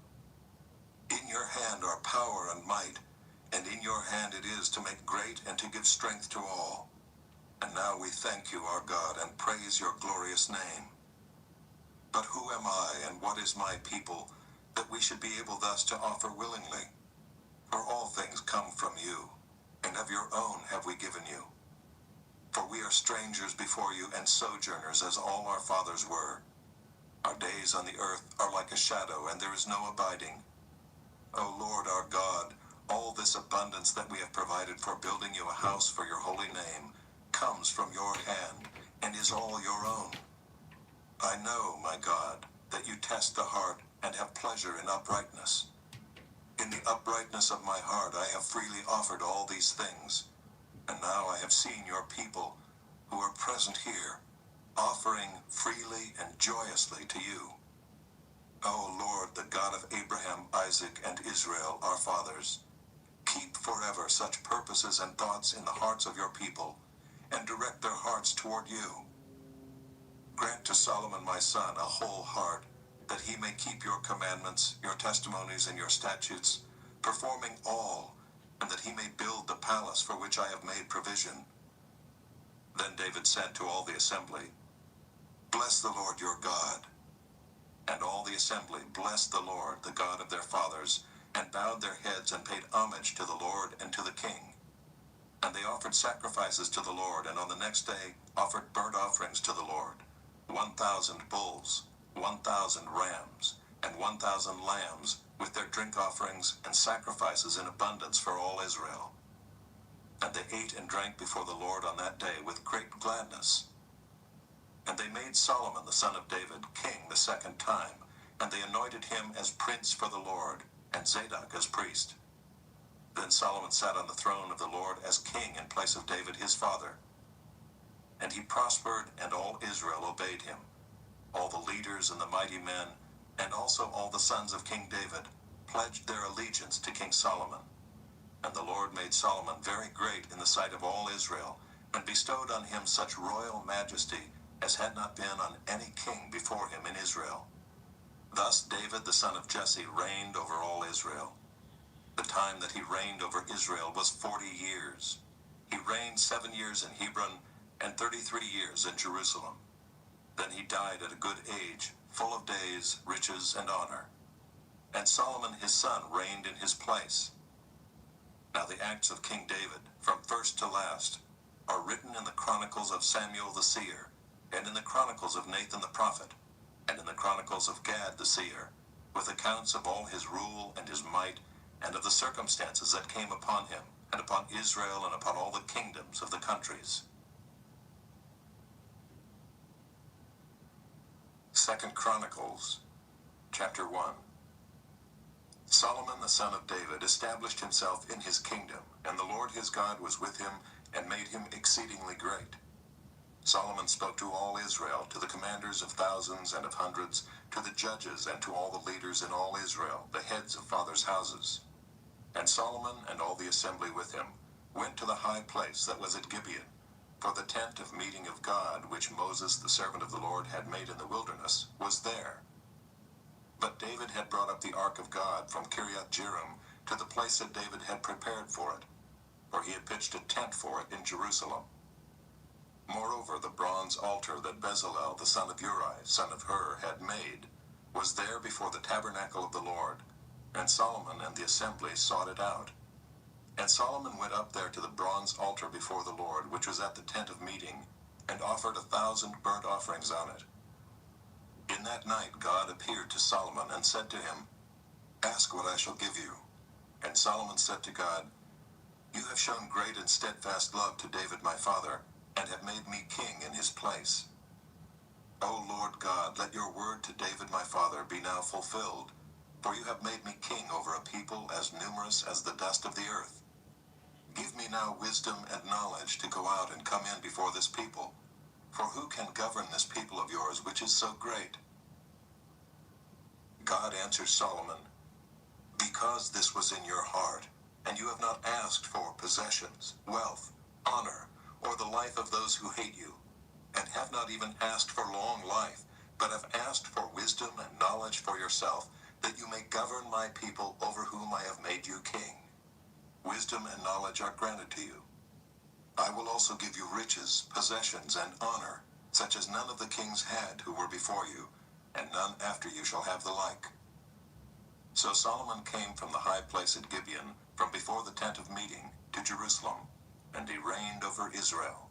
In your hand are power and might, and in your hand it is to make great and to give strength to all. And now we thank you, our God, and praise your glorious name. But who am I, and what is my people, that we should be able thus to offer willingly? For all things come from you, and of your own have we given you. For we are strangers before you, and sojourners as all our fathers were. Our days on the earth are like a shadow, and there is no abiding. O Lord our God, all this abundance that we have provided for building you a house for your holy name comes from your hand, and is all your own. I know, my God, that you test the heart and have pleasure in uprightness. In the uprightness of my heart I have freely offered all these things, and now I have seen your people, who are present here, offering freely and joyously to you. O Lord, the God of Abraham, Isaac, and Israel, our fathers, keep forever such purposes and thoughts in the hearts of your people, and direct their hearts toward you. Grant to Solomon my son a whole heart, that he may keep your commandments, your testimonies, and your statutes, performing all, and that he may build the palace for which I have made provision." Then David said to all the assembly, Bless the Lord your God. And all the assembly blessed the Lord, the God of their fathers, and bowed their heads and paid homage to the Lord and to the king. And they offered sacrifices to the Lord, and on the next day offered burnt offerings to the Lord, 1,000 bulls, 1,000 rams, and 1,000 lambs, with their drink offerings and sacrifices in abundance for all Israel. And they ate and drank before the Lord on that day with great gladness. And they made Solomon the son of David king the second time, and they anointed him as prince for the Lord, and Zadok as priest. Then Solomon sat on the throne of the Lord as king in place of David his father. And he prospered, and all Israel obeyed him. All the leaders and the mighty men, and also all the sons of King David, pledged their allegiance to King Solomon. And the Lord made Solomon very great in the sight of all Israel, and bestowed on him such royal majesty as had not been on any king before him in Israel. Thus David the son of Jesse reigned over all Israel. The time that he reigned over Israel was 40 years. He reigned 7 years in Hebron, and 33 years in Jerusalem. Then he died at a good age, full of days, riches, and honor. And Solomon his son reigned in his place. Now the acts of King David, from first to last, are written in the chronicles of Samuel the seer, and in the chronicles of Nathan the prophet, and in the chronicles of Gad the seer, with accounts of all his rule and his might, and of the circumstances that came upon him, and upon Israel, and upon all the kingdoms of the countries. 2 Chronicles, chapter 1. Solomon the son of David established himself in his kingdom, and the Lord his God was with him, and made him exceedingly great. Solomon spoke to all Israel, to the commanders of thousands and of hundreds, to the judges and to all the leaders in all Israel, the heads of fathers' houses. And Solomon and all the assembly with him went to the high place that was at Gibeon, for the tent of meeting of God, which Moses the servant of the Lord had made in the wilderness, was there. But David had brought up the ark of God from Kiriath-Jearim to the place that David had prepared for it, for he had pitched a tent for it in Jerusalem. Moreover, the bronze altar that Bezalel the son of Uri, son of Hur, had made, was there before the tabernacle of the Lord, and Solomon and the assembly sought it out. And Solomon went up there to the bronze altar before the Lord, which was at the tent of meeting, and offered 1,000 burnt offerings on it. In that night God appeared to Solomon and said to him, "Ask what I shall give you." And Solomon said to God, "You have shown great and steadfast love to David my father, and have made me king in his place. O Lord God, let your word to David my father be now fulfilled, for you have made me king over a people as numerous as the dust of the earth. Give me now wisdom and knowledge to go out and come in before this people, for who can govern this people of yours which is so great?" God answered Solomon, "Because this was in your heart, and you have not asked for possessions, wealth, honor, or the life of those who hate you, and have not even asked for long life, but have asked for wisdom and knowledge for yourself, that you may govern my people over whom I have made you king. Wisdom and knowledge are granted to you. I will also give you riches, possessions, and honor, such as none of the kings had who were before you, and none after you shall have the like." So Solomon came from the high place at Gibeon, from before the tent of meeting, to Jerusalem, and he reigned over Israel.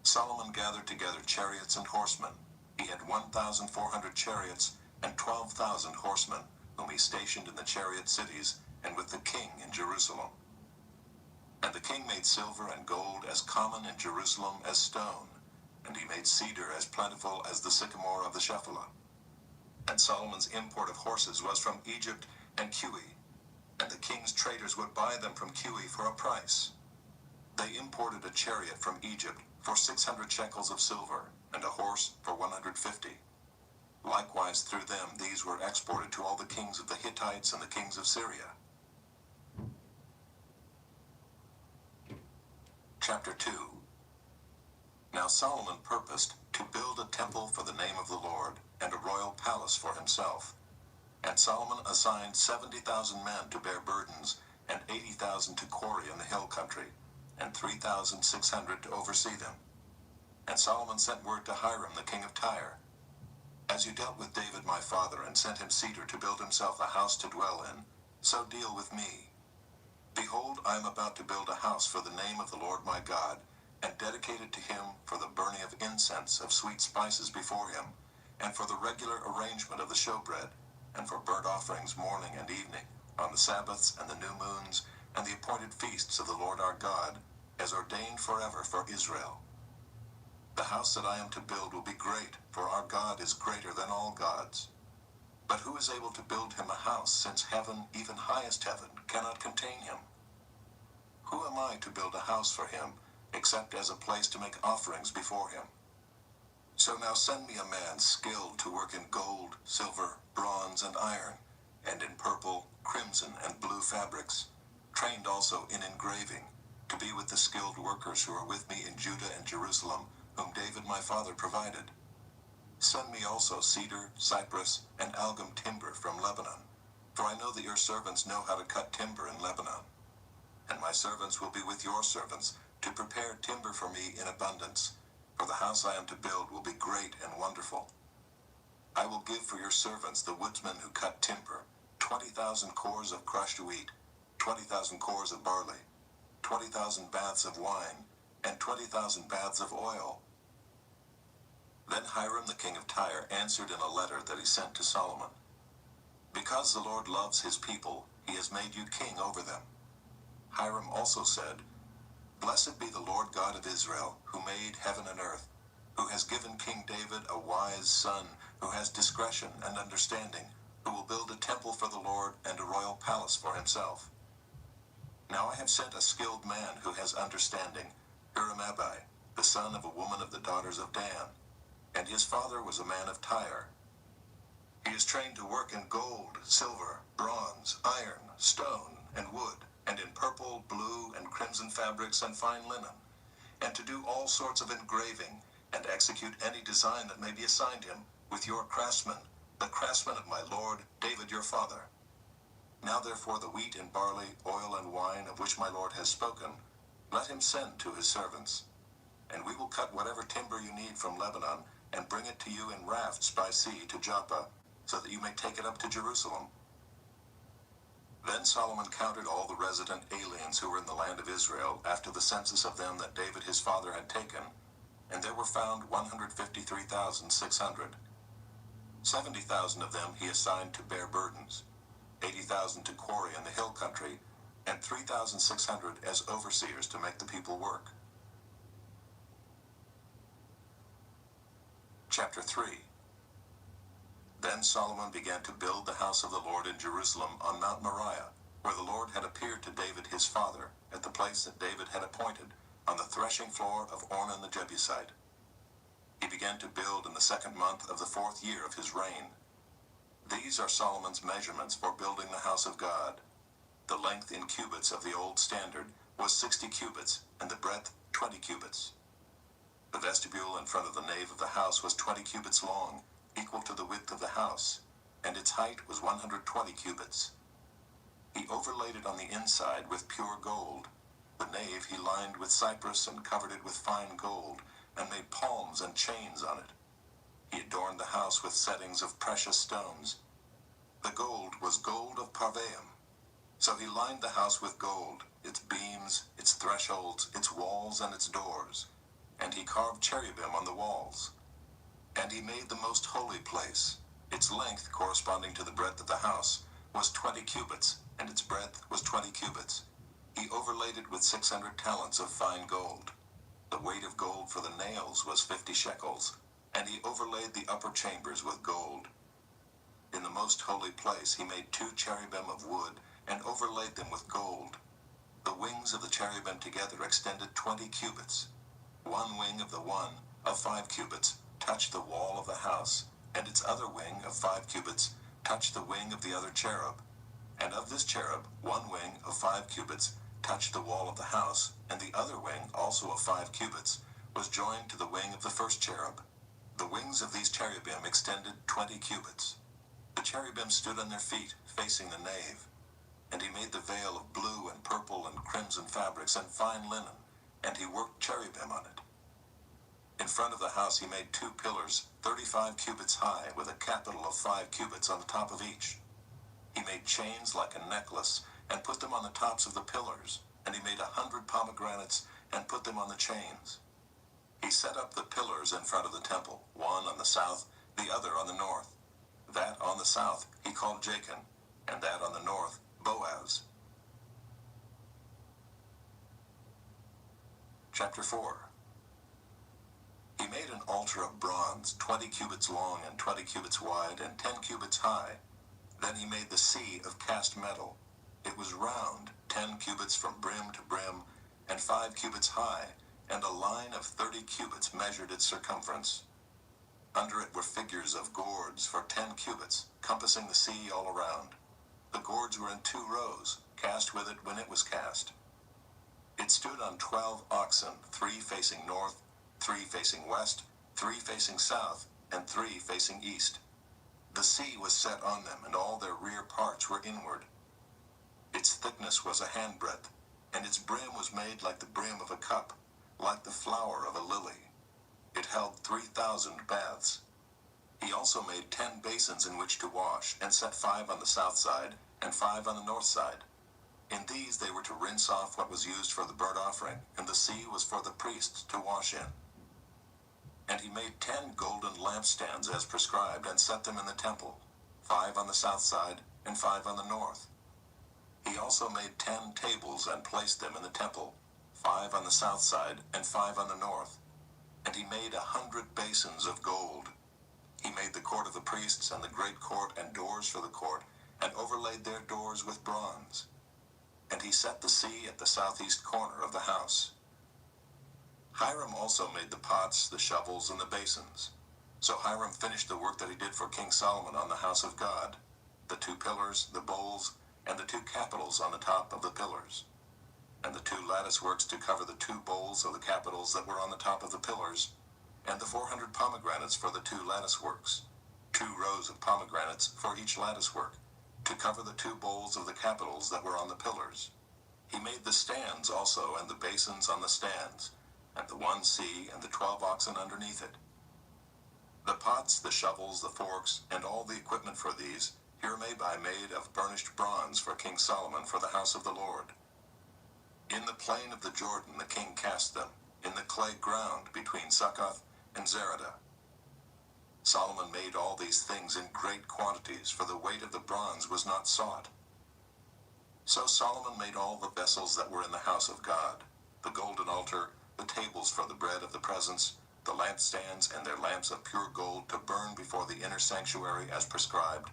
Solomon gathered together chariots and horsemen. He had 1,400 chariots and 12,000 horsemen, whom he stationed in the chariot cities, and with the king in Jerusalem. And the king made silver and gold as common in Jerusalem as stone, and he made cedar as plentiful as the sycamore of the Shephelah. And Solomon's import of horses was from Egypt and Cui, and the king's traders would buy them from Cui for a price. They imported a chariot from Egypt for 600 shekels of silver, and a horse for 150. Likewise through them these were exported to all the kings of the Hittites and the kings of Syria. Chapter 2. Now Solomon purposed to build a temple for the name of the Lord, and a royal palace for himself. And Solomon assigned 70,000 men to bear burdens, and 80,000 to quarry in the hill country, and 3,600 to oversee them. And Solomon sent word to Hiram the king of Tyre, As you dealt with David my father, and sent him cedar to build himself a house to dwell in, so deal with me. Behold, I am about to build a house for the name of the Lord my God, and dedicate it to him for the burning of incense of sweet spices before him, and for the regular arrangement of the showbread, and for burnt offerings morning and evening, on the Sabbaths and the new moons, and the appointed feasts of the Lord our God, as ordained forever for Israel. The house that I am to build will be great, for our God is greater than all gods. But who is able to build him a house, since heaven, even highest heaven, cannot contain him? Who am I to build a house for him, except as a place to make offerings before him? So now send me a man skilled to work in gold, silver, bronze, and iron, and in purple, crimson, and blue fabrics, trained also in engraving, to be with the skilled workers who are with me in Judah and Jerusalem, whom David my father provided. Send me also cedar, cypress, and algum timber from Lebanon, for I know that your servants know how to cut timber in Lebanon. And my servants will be with your servants, to prepare timber for me in abundance, for the house I am to build will be great and wonderful. I will give for your servants, the woodsmen who cut timber, 20,000 cores of crushed wheat, 20,000 cores of barley, 20,000 baths of wine, and 20,000 baths of oil. Then Hiram the king of Tyre answered in a letter that he sent to Solomon, Because the Lord loves his people, he has made you king over them. Hiram also said, Blessed be the Lord God of Israel, who made heaven and earth, who has given King David a wise son, who has discretion and understanding, who will build a temple for the Lord and a royal palace for himself. Now I have sent a skilled man who has understanding, Huram-Abi, the son of a woman of the daughters of Dan, and his father was a man of Tyre. He is trained to work in gold, silver, bronze, iron, stone, and wood, and in purple, blue, and crimson fabrics and fine linen, and to do all sorts of engraving, and execute any design that may be assigned him, with your craftsmen, the craftsmen of my lord David your father. Now therefore the wheat and barley, oil and wine, of which my lord has spoken, let him send to his servants. And we will cut whatever timber you need from Lebanon, and bring it to you in rafts by sea to Joppa, so that you may take it up to Jerusalem. Then Solomon counted all the resident aliens who were in the land of Israel after the census of them that David his father had taken, and there were found 153,600. 70,000 of them he assigned to bear burdens, 80,000 to quarry in the hill country, and 3,600 as overseers to make the people work. Chapter 3. Then Solomon began to build the house of the Lord in Jerusalem on Mount Moriah, where the Lord had appeared to David his father, at the place that David had appointed, on the threshing floor of Ornan the Jebusite. He began to build in the 2nd month of the 4th year of his reign. These are Solomon's measurements for building the house of God. The length in cubits of the old standard was 60 cubits, and the breadth 20 cubits. The vestibule in front of the nave of the house was 20 cubits long, equal to the width of the house, and its height was 120 cubits. He overlaid it on the inside with pure gold. The nave he lined with cypress and covered it with fine gold, and made palms and chains on it. He adorned the house with settings of precious stones. The gold was gold of Parvaim. So he lined the house with gold, its beams, its thresholds, its walls, and its doors. And he carved cherubim on the walls. And he made the most holy place. Its length, corresponding to the breadth of the house, was 20 cubits, and its breadth was 20 cubits. He overlaid it with 600 talents of fine gold. The weight of gold for the nails was 50 shekels, and he overlaid the upper chambers with gold. In the most holy place he made 2 cherubim of wood, and overlaid them with gold. The wings of the cherubim together extended 20 cubits. One wing of the one, of 5 cubits, touched the wall of the house, and its other wing, of 5 cubits, touched the wing of the other cherub. And of this cherub, one wing, of 5 cubits, touched the wall of the house, and the other wing, also of 5 cubits, was joined to the wing of the first cherub. The wings of these cherubim extended 20 cubits. The cherubim stood on their feet, facing the nave. And he made the veil of blue and purple and crimson fabrics and fine linen, and he worked cherubim on it. In front of the house he made 2 pillars, 35 cubits high, with a capital of 5 cubits on the top of each. He made chains like a necklace, and put them on the tops of the pillars, and he made 100 pomegranates, and put them on the chains. He set up the pillars in front of the temple, one on the south, the other on the north. That on the south he called Jachin, and that on the north Boaz. Chapter 4. He made an altar of bronze, 20 cubits long and 20 cubits wide and 10 cubits high. Then he made the sea of cast metal. It was round, 10 cubits from brim to brim, and 5 cubits high, and a line of 30 cubits measured its circumference. Under it were figures of gourds for 10 cubits, compassing the sea all around. The gourds were in 2 rows, cast with it when it was cast. It stood on 12 oxen, 3 facing north, 3 facing west, 3 facing south, and 3 facing east. The sea was set on them, and all their rear parts were inward. Its thickness was a handbreadth, and its brim was made like the brim of a cup, like the flower of a lily. It held 3,000 baths. He also made 10 basins in which to wash, and set 5 on the south side, and 5 on the north side. In these they were to rinse off what was used for the burnt offering, and the sea was for the priests to wash in. And he made 10 golden lampstands as prescribed, and set them in the temple, 5 on the south side, and 5 on the north. He also made 10 tables, and placed them in the temple, 5 on the south side, and 5 on the north. And he made 100 basins of gold. He made the court of the priests, and the great court, and doors for the court, and overlaid their doors with bronze. And he set the sea at the southeast corner of the house. Hiram also made the pots, the shovels, and the basins. So Hiram finished the work that he did for King Solomon on the house of God, the 2 pillars, the bowls, and the 2 capitals on the top of the pillars, and the 2 lattice works to cover the 2 bowls of the capitals that were on the top of the pillars, and the 400 pomegranates for the 2 lattice works, 2 rows of pomegranates for each lattice work, to cover the 2 bowls of the capitals that were on the pillars. He made the stands also, and the basins on the stands, and the 1 sea, and the 12 oxen underneath it. The pots, the shovels, the forks, and all the equipment for these, hereby made of burnished bronze for King Solomon for the house of the Lord. In the plain of the Jordan the king cast them, in the clay ground between Succoth and Zeradah. Solomon made all these things in great quantities, for the weight of the bronze was not sought. So Solomon made all the vessels that were in the house of God, the golden altar, the tables for the bread of the presence, the lampstands and their lamps of pure gold to burn before the inner sanctuary as prescribed,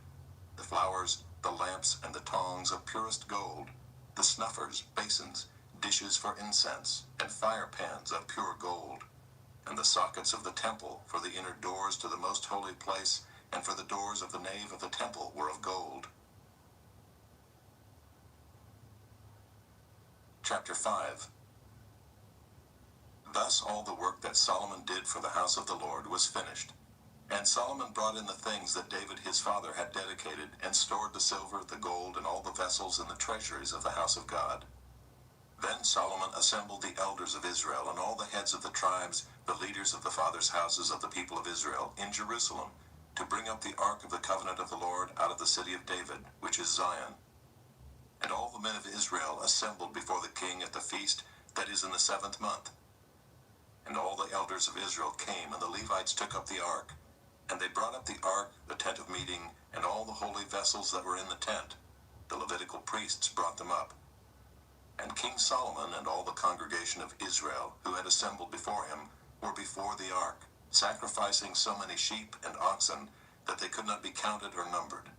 the flowers, the lamps, and the tongs of purest gold, the snuffers, basins, dishes for incense, and fire pans of pure gold, and the sockets of the temple for the inner doors to the most holy place, and for the doors of the nave of the temple were of gold. Chapter 5. Thus all the work that Solomon did for the house of the Lord was finished. And Solomon brought in the things that David his father had dedicated, and stored the silver, the gold, and all the vessels in the treasuries of the house of God. Then Solomon assembled the elders of Israel, and all the heads of the tribes, the leaders of the fathers' houses of the people of Israel, in Jerusalem, to bring up the ark of the covenant of the Lord out of the city of David, which is Zion. And all the men of Israel assembled before the king at the feast that is in the 7th month. And all the elders of Israel came, and the Levites took up the ark. And they brought up the ark, the tent of meeting, and all the holy vessels that were in the tent. The Levitical priests brought them up. And King Solomon and all the congregation of Israel, who had assembled before him, were before the ark, sacrificing so many sheep and oxen that they could not be counted or numbered.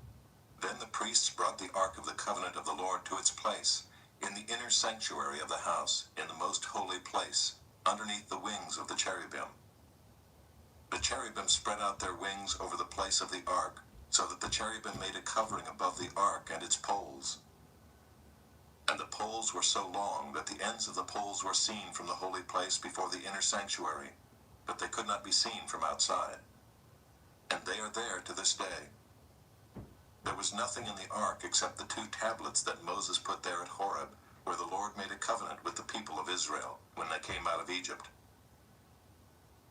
Then the priests brought the ark of the covenant of the Lord to its place, in the inner sanctuary of the house, in the most holy place, underneath the wings of the cherubim. The cherubim spread out their wings over the place of the ark, so that the cherubim made a covering above the ark and its poles. And the poles were so long that the ends of the poles were seen from the holy place before the inner sanctuary, but they could not be seen from outside. And they are there to this day. There was nothing in the ark except the 2 tablets that Moses put there at Horeb, where the Lord made a covenant with the people of Israel when they came out of Egypt.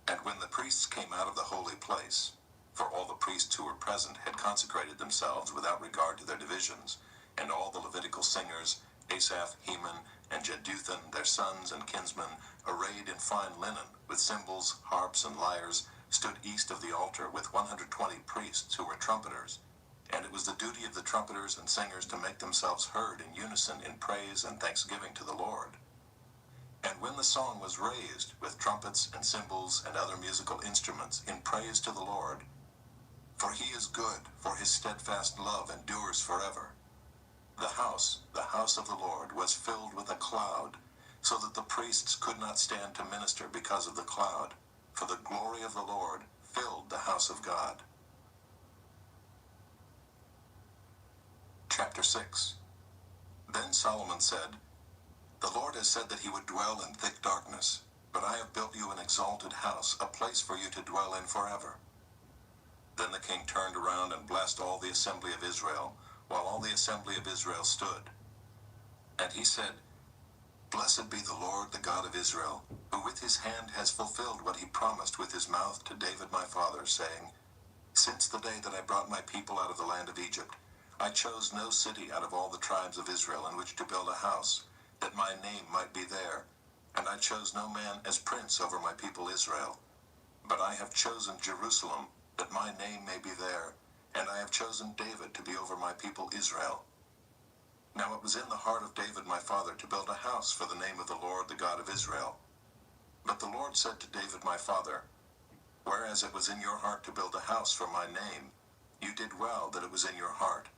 And when the priests came out of the holy place, for all the priests who were present had consecrated themselves without regard to their divisions, and all the Levitical singers, Asaph, Heman, and Jeduthun, their sons and kinsmen, arrayed in fine linen, with cymbals, harps, and lyres, stood east of the altar with 120 priests who were trumpeters. And it was the duty of the trumpeters and singers to make themselves heard in unison in praise and thanksgiving to the Lord. And when the song was raised with trumpets and cymbals and other musical instruments in praise to the Lord, for he is good, for his steadfast love endures forever. The house of the Lord, was filled with a cloud, so that the priests could not stand to minister because of the cloud, for the glory of the Lord filled the house of God. Chapter 6. Then Solomon said, "The Lord has said that he would dwell in thick darkness, but I have built you an exalted house, a place for you to dwell in forever." Then the king turned around and blessed all the assembly of Israel, while all the assembly of Israel stood. And he said, "Blessed be the Lord, the God of Israel, who with his hand has fulfilled what he promised with his mouth to David my father, saying, Since the day that I brought my people out of the land of Egypt, I chose no city out of all the tribes of Israel in which to build a house, that my name might be there. And I chose no man as prince over my people Israel. But I have chosen Jerusalem, that my name may be there, and I have chosen David to be over my people Israel. Now it was in the heart of David my father to build a house for the name of the Lord, the God of Israel. But the Lord said to David my father, Whereas it was in your heart to build a house for my name, you did well that it was in your heart.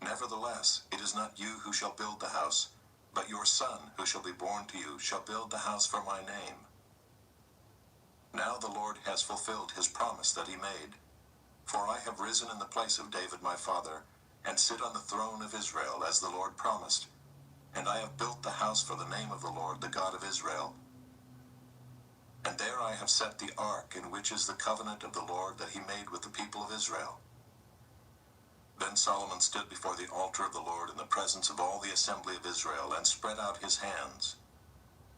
Nevertheless, it is not you who shall build the house, but your son who shall be born to you shall build the house for my name. Now the Lord has fulfilled his promise that he made. For I have risen in the place of David my father, and sit on the throne of Israel as the Lord promised. And I have built the house for the name of the Lord, the God of Israel. And there I have set the ark, in which is the covenant of the Lord that he made with the people of Israel. Then Solomon stood before the altar of the Lord in the presence of all the assembly of Israel, and spread out his hands.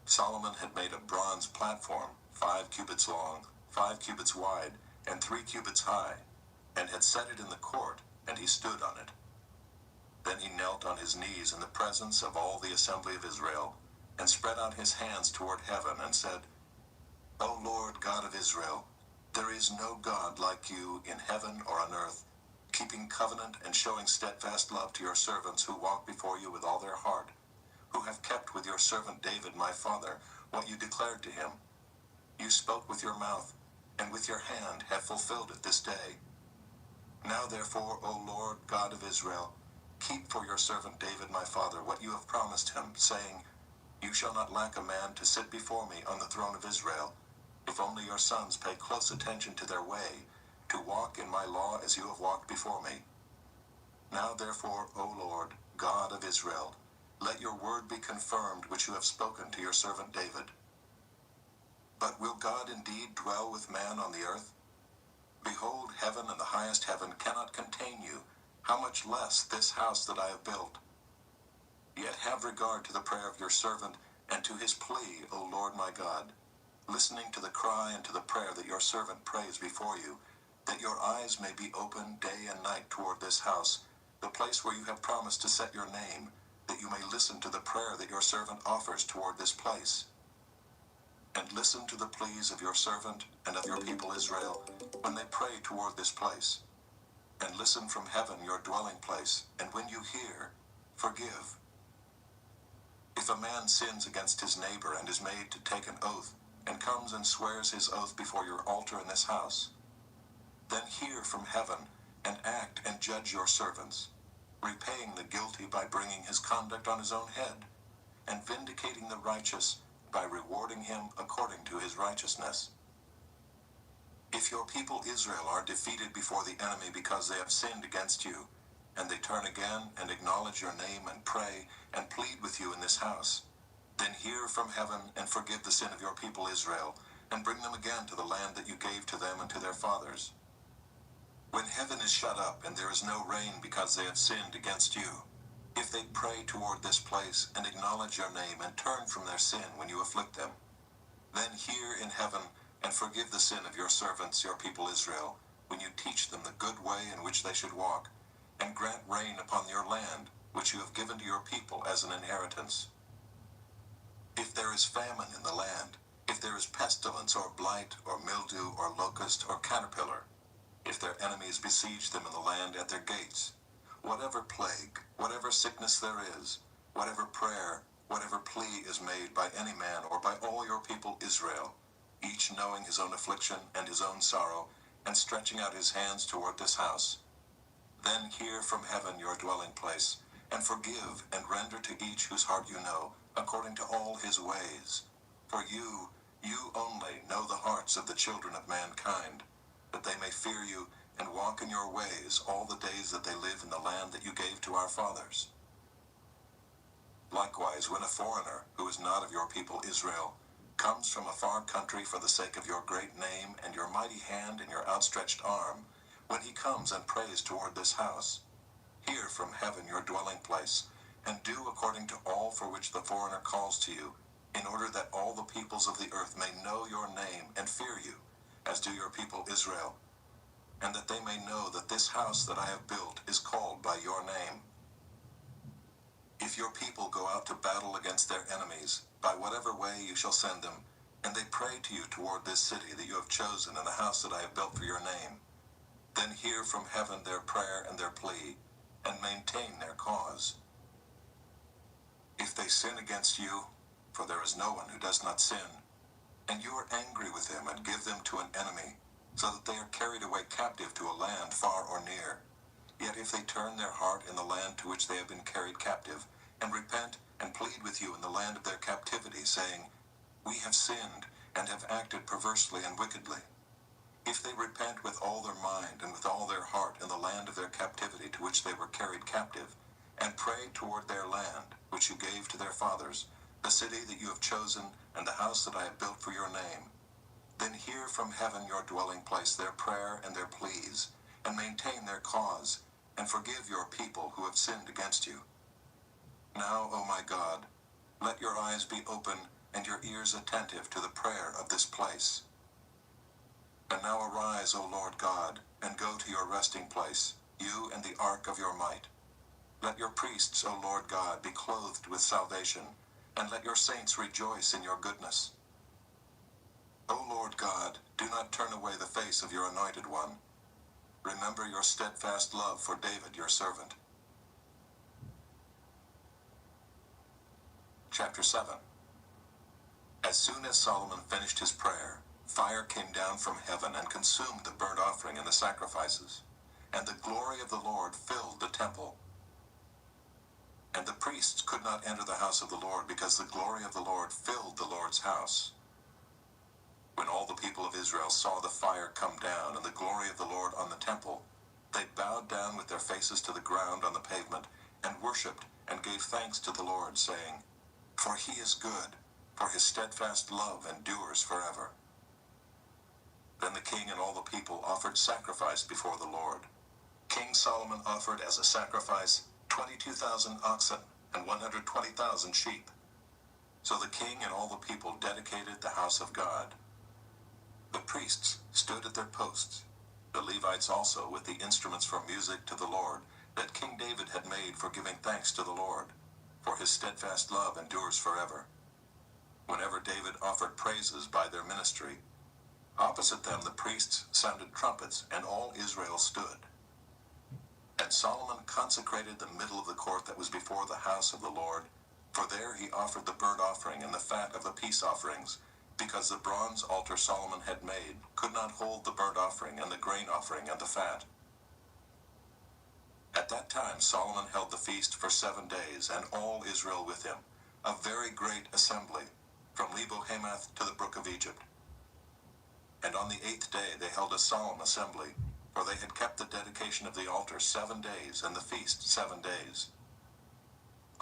Solomon had made a bronze platform, 5 cubits long, 5 cubits wide, and 3 cubits high, and had set it in the court, and he stood on it. Then he knelt on his knees in the presence of all the assembly of Israel, and spread out his hands toward heaven, and said, O Lord God of Israel, there is no God like you in heaven or on earth, keeping covenant and showing steadfast love to your servants who walk before you with all their heart, who have kept with your servant David my father what you declared to him. You spoke with your mouth, and with your hand have fulfilled it this day. Now therefore, O Lord God of Israel, keep for your servant David my father what you have promised him, saying, You shall not lack a man to sit before me on the throne of Israel, if only your sons pay close attention to their way, to walk in my law as you have walked before me. Now therefore, O Lord, God of Israel, let your word be confirmed which you have spoken to your servant David. But will God indeed dwell with man on the earth? Behold, heaven and the highest heaven cannot contain you, how much less this house that I have built? Yet have regard to the prayer of your servant, and to his plea, O Lord my God, listening to the cry and to the prayer that your servant prays before you, that your eyes may be open day and night toward this house, the place where you have promised to set your name, that you may listen to the prayer that your servant offers toward this place. And listen to the pleas of your servant and of your people Israel, when they pray toward this place. And listen from heaven your dwelling place, and when you hear, forgive. If a man sins against his neighbor and is made to take an oath, and comes and swears his oath before your altar in this house, then hear from heaven, and act and judge your servants, repaying the guilty by bringing his conduct on his own head, and vindicating the righteous by rewarding him according to his righteousness. If your people Israel are defeated before the enemy because they have sinned against you, and they turn again and acknowledge your name and pray and plead with you in this house, then hear from heaven and forgive the sin of your people Israel, and bring them again to the land that you gave to them and to their fathers. When heaven is shut up and there is no rain because they have sinned against you, if they pray toward this place and acknowledge your name and turn from their sin when you afflict them, then hear in heaven, and forgive the sin of your servants, your people Israel, when you teach them the good way in which they should walk, and grant rain upon your land, which you have given to your people as an inheritance. If there is famine in the land, if there is pestilence or blight or mildew or locust or caterpillar, if their enemies besiege them in the land at their gates, whatever plague, whatever sickness there is, whatever prayer, whatever plea is made by any man or by all your people Israel, each knowing his own affliction and his own sorrow, and stretching out his hands toward this house, then hear from heaven your dwelling place, and forgive and render to each whose heart you know, according to all his ways. For you only know the hearts of the children of mankind, that they may fear you and walk in your ways all the days that they live in the land that you gave to our fathers. Likewise, when a foreigner, who is not of your people Israel, comes from a far country for the sake of your great name and your mighty hand and your outstretched arm, when he comes and prays toward this house, hear from heaven your dwelling place, and do according to all for which the foreigner calls to you, in order that all the peoples of the earth may know your name and fear you, as do your people Israel, and that they may know that this house that I have built is called by your name. If your people go out to battle against their enemies, by whatever way you shall send them, and they pray to you toward this city that you have chosen and the house that I have built for your name, then hear from heaven their prayer and their plea, and maintain their cause. If they sin against you, for there is no one who does not sin, and you are angry with them and give them to an enemy, so that they are carried away captive to a land far or near, yet if they turn their heart in the land to which they have been carried captive, and repent and plead with you in the land of their captivity, saying, We have sinned, and have acted perversely and wickedly, if they repent with all their mind and with all their heart in the land of their captivity to which they were carried captive, and pray toward their land, which you gave to their fathers, the city that you have chosen, and the house that I have built for your name, then hear from heaven your dwelling place their prayer and their pleas, and maintain their cause, and forgive your people who have sinned against you. Now, O my God, let your eyes be open and your ears attentive to the prayer of this place. And now arise, O Lord God, and go to your resting place, you and the ark of your might. Let your priests, O Lord God, be clothed with salvation, and let your saints rejoice in your goodness. O Lord God, do not turn away the face of your anointed one. Remember your steadfast love for David your servant. Chapter 7. As soon as Solomon finished his prayer, fire came down from heaven and consumed the burnt offering and the sacrifices, and the glory of the Lord filled the temple. And the priests could not enter the house of the Lord, because the glory of the Lord filled the Lord's house. When all the people of Israel saw the fire come down and the glory of the Lord on the temple, they bowed down with their faces to the ground on the pavement, and worshipped and gave thanks to the Lord, saying, For he is good, for his steadfast love endures forever. Then the king and all the people offered sacrifice before the Lord. King Solomon offered as a sacrifice 22,000 oxen and 120,000 sheep. So the king and all the people dedicated the house of God. The priests stood at their posts, the Levites also with the instruments for music to the Lord, that King David had made for giving thanks to the Lord, for his steadfast love endures forever. Whenever David offered praises by their ministry, opposite them the priests sounded trumpets, and all Israel stood. And Solomon consecrated the middle of the court that was before the house of the Lord, for there he offered the burnt offering and the fat of the peace offerings, because the bronze altar Solomon had made could not hold the burnt offering and the grain offering and the fat. At that time Solomon held the feast for 7 days, and all Israel with him, a very great assembly, from Lebo-Hamath to the brook of Egypt. And on the 8th day they held a solemn assembly, for they had kept the dedication of the altar 7 days, and the feast 7 days.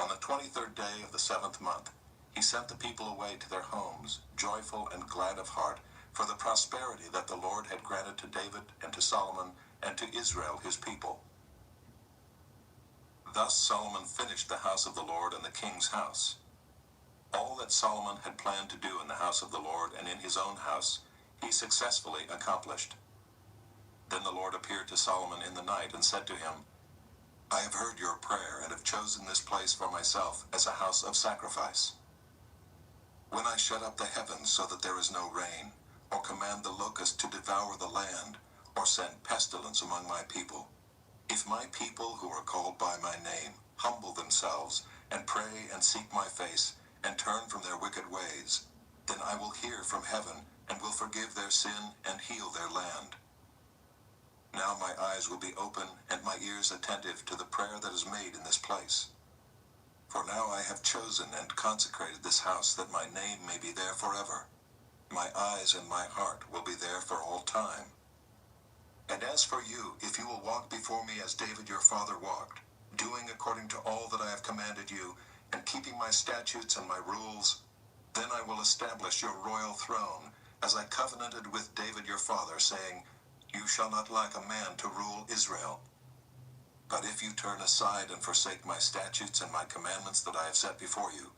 On the 23rd day of the 7th month, he sent the people away to their homes, joyful and glad of heart, for the prosperity that the Lord had granted to David and to Solomon and to Israel his people. Thus Solomon finished the house of the Lord and the king's house. All that Solomon had planned to do in the house of the Lord and in his own house, he successfully accomplished. Then the Lord appeared to Solomon in the night and said to him, I have heard your prayer and have chosen this place for myself as a house of sacrifice. When I shut up the heavens so that there is no rain, or command the locust to devour the land, or send pestilence among my people, if my people who are called by my name humble themselves and pray and seek my face and turn from their wicked ways, then I will hear from heaven and will forgive their sin and heal their land. Now my eyes will be open and my ears attentive to the prayer that is made in this place. For now I have chosen and consecrated this house that my name may be there forever. My eyes and my heart will be there for all time. And as for you, if you will walk before me as David your father walked, doing according to all that I have commanded you, and keeping my statutes and my rules, then I will establish your royal throne, as I covenanted with David your father, saying, You shall not lack a man to rule Israel. But if you turn aside and forsake my statutes and my commandments that I have set before you,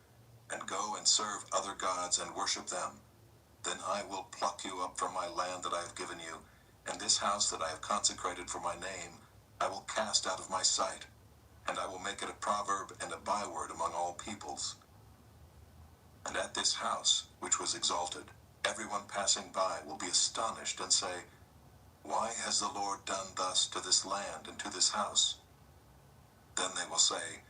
and go and serve other gods and worship them, then I will pluck you up from my land that I have given you, and this house that I have consecrated for my name, I will cast out of my sight, and I will make it a proverb and a byword among all peoples. And at this house, which was exalted, everyone passing by will be astonished and say, Why has the Lord done thus to this land and to this house? Then they will say,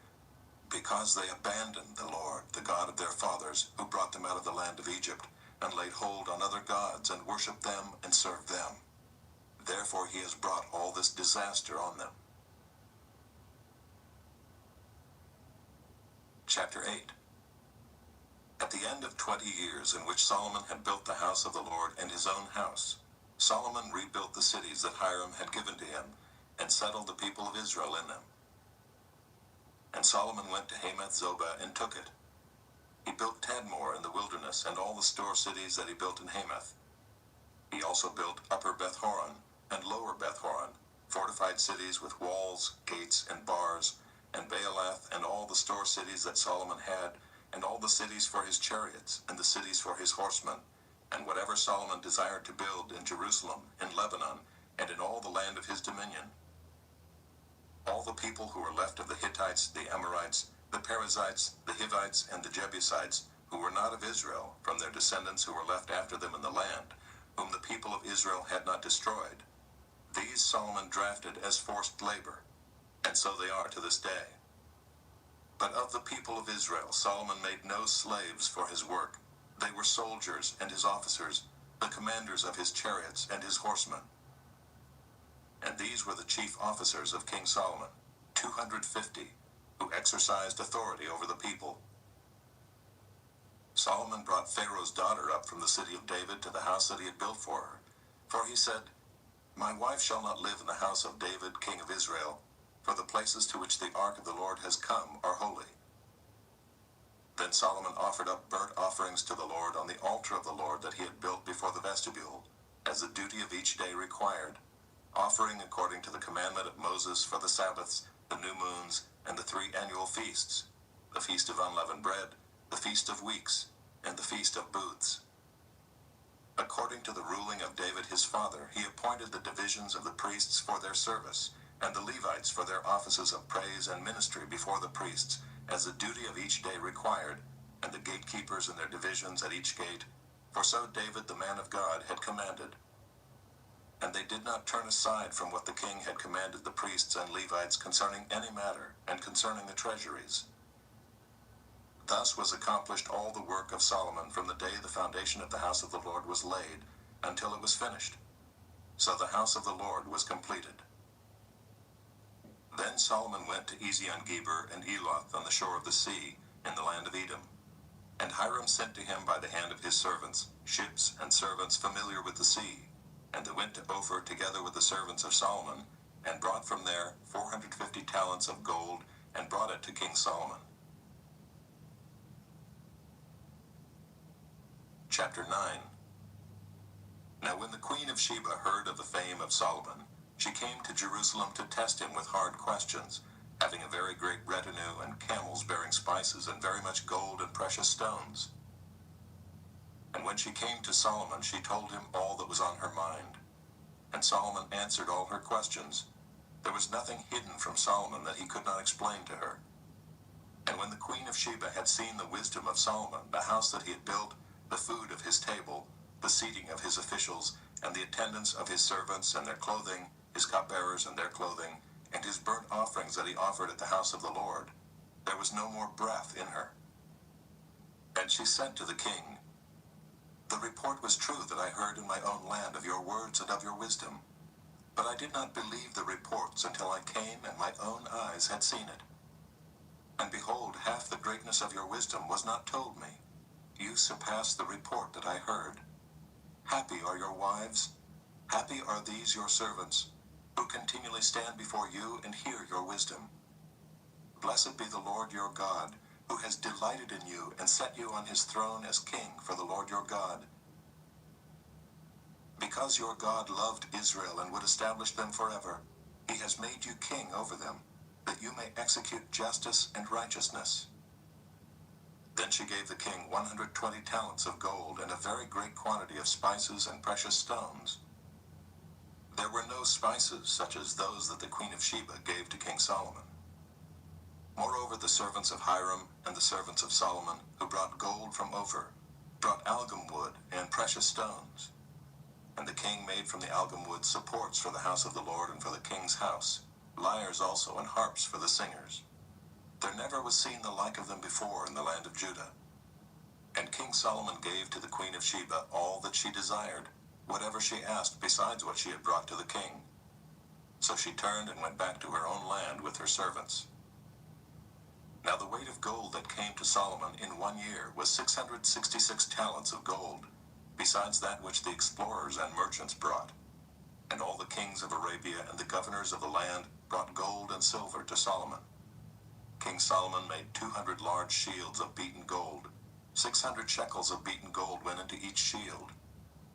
Because they abandoned the Lord, the God of their fathers, who brought them out of the land of Egypt, and laid hold on other gods, and worshipped them and served them. Therefore he has brought all this disaster on them. Chapter 8. At the end of 20 years in which Solomon had built the house of the Lord and his own house, Solomon rebuilt the cities that Hiram had given to him, and settled the people of Israel in them. And Solomon went to Hamath-zobah and took it. He built Tadmor in the wilderness, and all the store cities that he built in Hamath. He also built Upper Beth-horon and Lower Beth-horon, fortified cities with walls, gates, and bars, and Baalath, and all the store cities that Solomon had, and all the cities for his chariots, and the cities for his horsemen, and whatever Solomon desired to build in Jerusalem, in Lebanon, and in all the land of his dominion. All the people who were left of the Hittites, the Amorites, the Perizzites, the Hivites, and the Jebusites, who were not of Israel, from their descendants who were left after them in the land, whom the people of Israel had not destroyed, these Solomon drafted as forced labor, and so they are to this day. But of the people of Israel Solomon made no slaves for his work. They were soldiers and his officers, the commanders of his chariots and his horsemen. And these were the chief officers of King Solomon, 250, who exercised authority over the people. Solomon brought Pharaoh's daughter up from the city of David to the house that he had built for her. For he said, My wife shall not live in the house of David, king of Israel, for the places to which the ark of the Lord has come are holy. Then Solomon offered up burnt offerings to the Lord on the altar of the Lord that he had built before the vestibule, as the duty of each day required, offering according to the commandment of Moses for the Sabbaths, the new moons, and the 3 annual feasts, the feast of unleavened bread, the feast of weeks, and the feast of booths. According to the ruling of David his father, he appointed the divisions of the priests for their service, and the Levites for their offices of praise and ministry before the priests, as the duty of each day required, and the gatekeepers in their divisions at each gate, for so David the man of God had commanded. And they did not turn aside from what the king had commanded the priests and Levites concerning any matter, and concerning the treasuries. Thus was accomplished all the work of Solomon from the day the foundation of the house of the Lord was laid, until it was finished. So the house of the Lord was completed. Then Solomon went to Ezion-Geber and Eloth on the shore of the sea, in the land of Edom. And Hiram sent to him by the hand of his servants, ships and servants familiar with the sea. And they went to Ophir together with the servants of Solomon, and brought from there 450 talents of gold, and brought it to King Solomon. Chapter 9. Now when the queen of Sheba heard of the fame of Solomon, she came to Jerusalem to test him with hard questions, having a very great retinue, and camels bearing spices, and very much gold and precious stones. And when she came to Solomon, she told him all that was on her mind. And Solomon answered all her questions. There was nothing hidden from Solomon that he could not explain to her. And when the queen of Sheba had seen the wisdom of Solomon, the house that he had built, the food of his table, the seating of his officials, and the attendance of his servants and their clothing, his cupbearers and their clothing, and his burnt offerings that he offered at the house of the Lord, there was no more breath in her. And she said to the king, "The report was true that I heard in my own land of your words and of your wisdom. But I did not believe the reports until I came and my own eyes had seen it. And behold, half the greatness of your wisdom was not told me. You surpassed the report that I heard. Happy are your wives, happy are these your servants, who continually stand before you and hear your wisdom. Blessed be the Lord your God, who has delighted in you and set you on his throne as king for the Lord your God. Because your God loved Israel and would establish them forever, he has made you king over them, that you may execute justice and righteousness." Then she gave the king 120 talents of gold and a very great quantity of spices and precious stones. There were no spices such as those that the queen of Sheba gave to King Solomon. Moreover, the servants of Hiram and the servants of Solomon, who brought gold from Ophir, brought algum wood and precious stones. And the king made from the algum wood supports for the house of the Lord and for the king's house, lyres also and harps for the singers. There never was seen the like of them before in the land of Judah. And King Solomon gave to the queen of Sheba all that she desired, whatever she asked besides what she had brought to the king. So she turned and went back to her own land with her servants. Now the weight of gold that came to Solomon in 1 year was 666 talents of gold, besides that which the explorers and merchants brought. And all the kings of Arabia and the governors of the land brought gold and silver to Solomon. King Solomon made 200 large shields of beaten gold. 600 shekels of beaten gold went into each shield.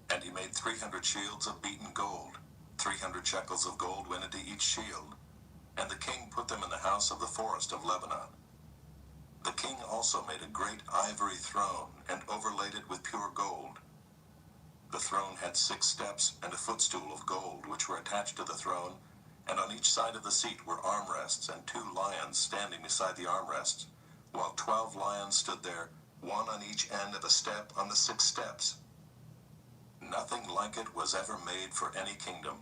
And he made 300 shields of beaten gold. 300 shekels of gold went into each shield. And the king put them in the house of the forest of Lebanon. The king also made a great ivory throne and overlaid it with pure gold. The throne had 6 steps and a footstool of gold, which were attached to the throne, and on each side of the seat were armrests and 2 lions standing beside the armrests, while 12 lions stood there, one on each end of a step on the 6 steps. Nothing like it was ever made for any kingdom.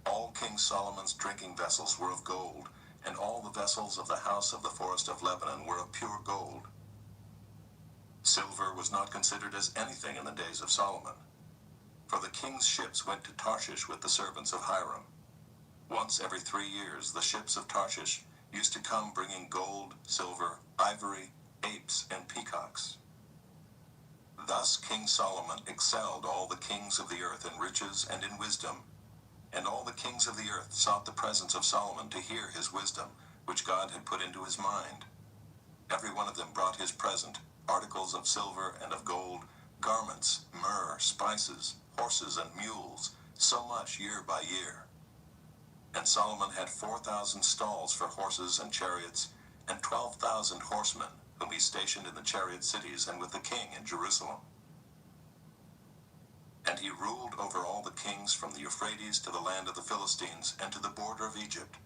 All King Solomon's drinking vessels were of gold, and all the vessels of the house of the forest of Lebanon were of pure gold. Silver was not considered as anything in the days of Solomon, for the king's ships went to Tarshish with the servants of Hiram. Once every 3 years the ships of Tarshish used to come bringing gold, silver, ivory, apes, and peacocks. Thus King Solomon excelled all the kings of the earth in riches and in wisdom, and all the kings of the earth sought the presence of Solomon to hear his wisdom, which God had put into his mind. Every one of them brought his present, articles of silver and of gold, garments, myrrh, spices, horses and mules, so much year by year. And Solomon had 4,000 stalls for horses and chariots, and 12,000 horsemen, whom he stationed in the chariot cities and with the king in Jerusalem. And he ruled over all the kings from the Euphrates to the land of the Philistines and to the border of Egypt.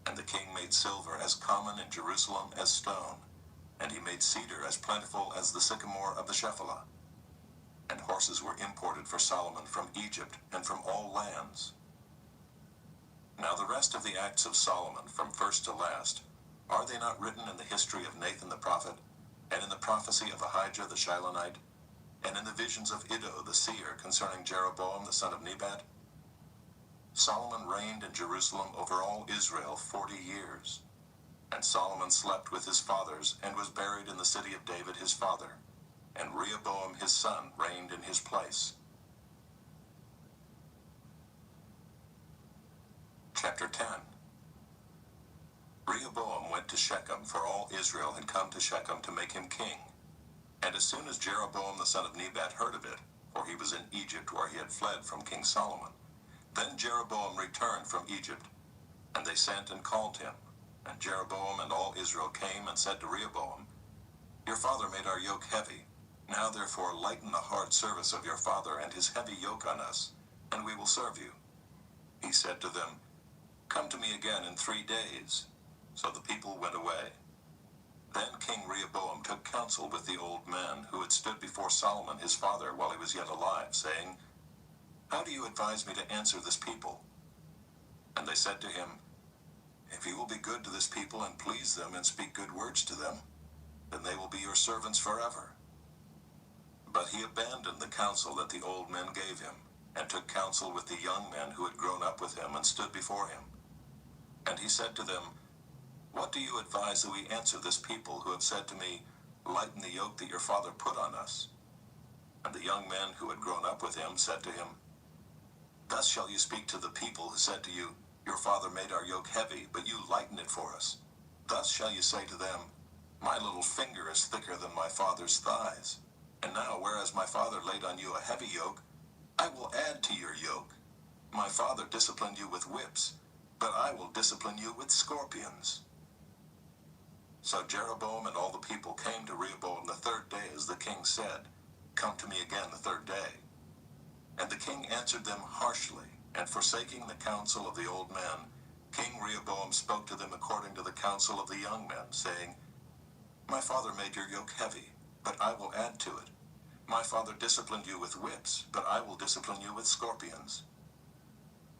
And the king made silver as common in Jerusalem as stone, and he made cedar as plentiful as the sycamore of the Shephelah. And horses were imported for Solomon from Egypt and from all lands. Now the rest of the acts of Solomon, from first to last, are they not written in the history of Nathan the prophet, and in the prophecy of Ahijah the Shilonite, and in the visions of Iddo the seer concerning Jeroboam the son of Nebat? Solomon reigned in Jerusalem over all Israel 40 years. And Solomon slept with his fathers, and was buried in the city of David his father. And Rehoboam his son reigned in his place. Chapter 10. Rehoboam went to Shechem, for all Israel had come to Shechem to make him king. And as soon as Jeroboam the son of Nebat heard of it, for he was in Egypt where he had fled from King Solomon, then Jeroboam returned from Egypt, and they sent and called him. And Jeroboam and all Israel came and said to Rehoboam, "Your father made our yoke heavy. Now therefore lighten the hard service of your father and his heavy yoke on us, and we will serve you. He said to them, Come to me again in 3 days. So the people went away. Then King Rehoboam took counsel with the old men who had stood before Solomon his father while he was yet alive, saying, How do you advise me to answer this people? And they said to him, If you will be good to this people and please them and speak good words to them, then they will be your servants forever. But he abandoned the counsel that the old men gave him, and took counsel with the young men who had grown up with him and stood before him. And he said to them, What do you advise that we answer this people who have said to me, Lighten the yoke that your father put on us? And the young men who had grown up with him said to him, Thus shall you speak to the people who said to you, Your father made our yoke heavy, but you lightened it for us. Thus shall you say to them, My little finger is thicker than my father's thighs. And now, whereas my father laid on you a heavy yoke, I will add to your yoke. My father disciplined you with whips, but I will discipline you with scorpions. So Jeroboam and all the people came to Rehoboam the 3rd day, as the king said, Come to me again the 3rd day. And the king answered them harshly, and forsaking the counsel of the old men, King Rehoboam spoke to them according to the counsel of the young men, saying, My father made your yoke heavy, but I will add to it. My father disciplined you with whips, but I will discipline you with scorpions.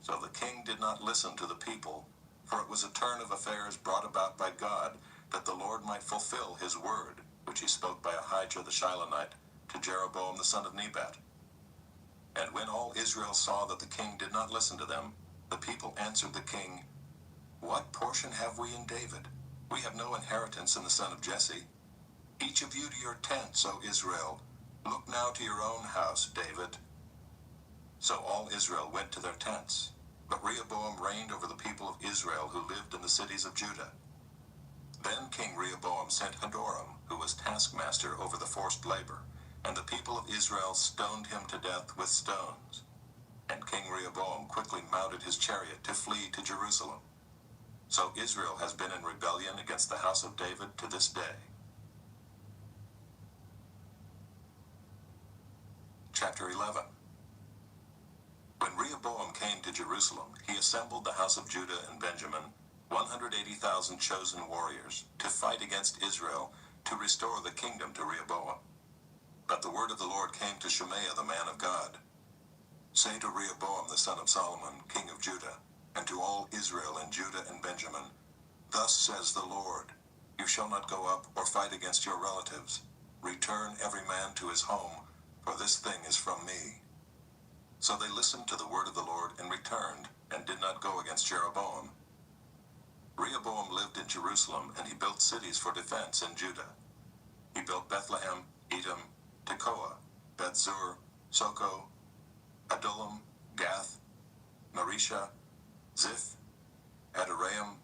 So the king did not listen to the people, for it was a turn of affairs brought about by God, that the Lord might fulfill his word, which he spoke by Ahijah the Shilonite to Jeroboam the son of Nebat. And when all Israel saw that the king did not listen to them, the people answered the king, What portion have we in David? We have no inheritance in the son of Jesse. Each of you to your tents, O Israel. Look now to your own house, David. So all Israel went to their tents. But Rehoboam reigned over the people of Israel who lived in the cities of Judah. Then King Rehoboam sent Hadoram, who was taskmaster over the forced labor, and the people of Israel stoned him to death with stones. And King Rehoboam quickly mounted his chariot to flee to Jerusalem. So Israel has been in rebellion against the house of David to this day. Chapter 11. When Rehoboam came to Jerusalem, he assembled the house of Judah and Benjamin, 180,000 chosen warriors, to fight against Israel, to restore the kingdom to Rehoboam. But the word of the Lord came to Shemaiah the man of God. Say to Rehoboam the son of Solomon, king of Judah, and to all Israel in Judah and Benjamin, Thus says the Lord, You shall not go up or fight against your relatives. Return every man to his home, for this thing is from me. So they listened to the word of the Lord and returned, and did not go against Jeroboam. Rehoboam lived in Jerusalem, and he built cities for defense in Judah. He built Bethlehem, Edom, Tekoa, Bethzur, Soko, Adullam, Gath, Marisha, Ziph, Adoraim,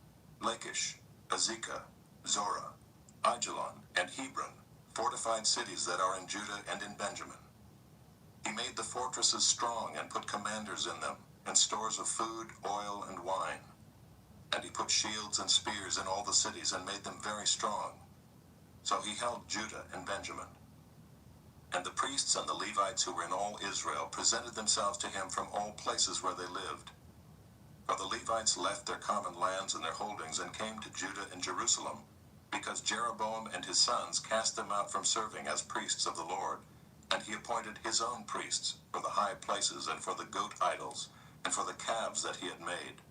Lachish, Azekah, Zorah, Aijalon, and Hebron, fortified cities that are in Judah and in Benjamin. He made the fortresses strong and put commanders in them, and stores of food, oil, and wine. And he put shields and spears in all the cities and made them very strong. So he held Judah and Benjamin. And the priests and the Levites who were in all Israel presented themselves to him from all places where they lived. For the Levites left their common lands and their holdings and came to Judah and Jerusalem, because Jeroboam and his sons cast them out from serving as priests of the Lord, and he appointed his own priests for the high places and for the goat idols, and for the calves that he had made.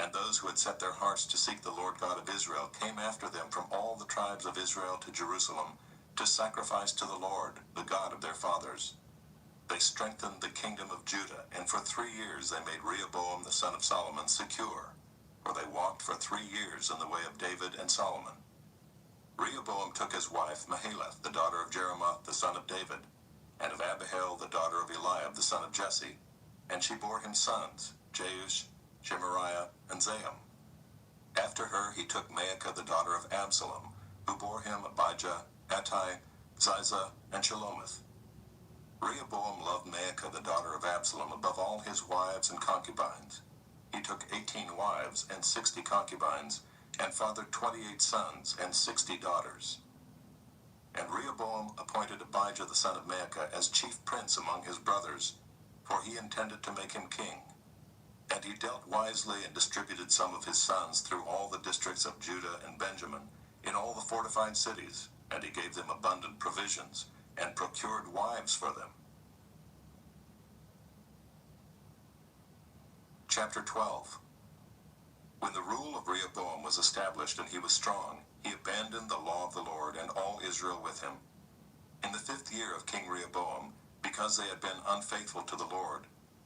And those who had set their hearts to seek the Lord God of Israel came after them from all the tribes of Israel to Jerusalem, to sacrifice to the Lord, the God of their fathers. They strengthened the kingdom of Judah, and for 3 years they made Rehoboam the son of Solomon secure, for they walked for 3 years in the way of David and Solomon. Rehoboam took his wife Mahalath, the daughter of Jeremoth the son of David, and of Abihail the daughter of Eliab the son of Jesse, and she bore him sons, Jeush, Shemariah, and Zaham. After her he took Maacah the daughter of Absalom, who bore him Abijah, Attai, Ziza, and Shelomith. Rehoboam loved Maacah the daughter of Absalom above all his wives and concubines. He took 18 wives and 60 concubines, and fathered 28 sons and 60 daughters. And Rehoboam appointed Abijah the son of Maacah as chief prince among his brothers, for he intended to make him king. And he dealt wisely and distributed some of his sons through all the districts of Judah and Benjamin, in all the fortified cities, and he gave them abundant provisions, and procured wives for them. Chapter 12. When the rule of Rehoboam was established and he was strong, he abandoned the law of the Lord and all Israel with him. In the 5th year of King Rehoboam, because they had been unfaithful to the Lord,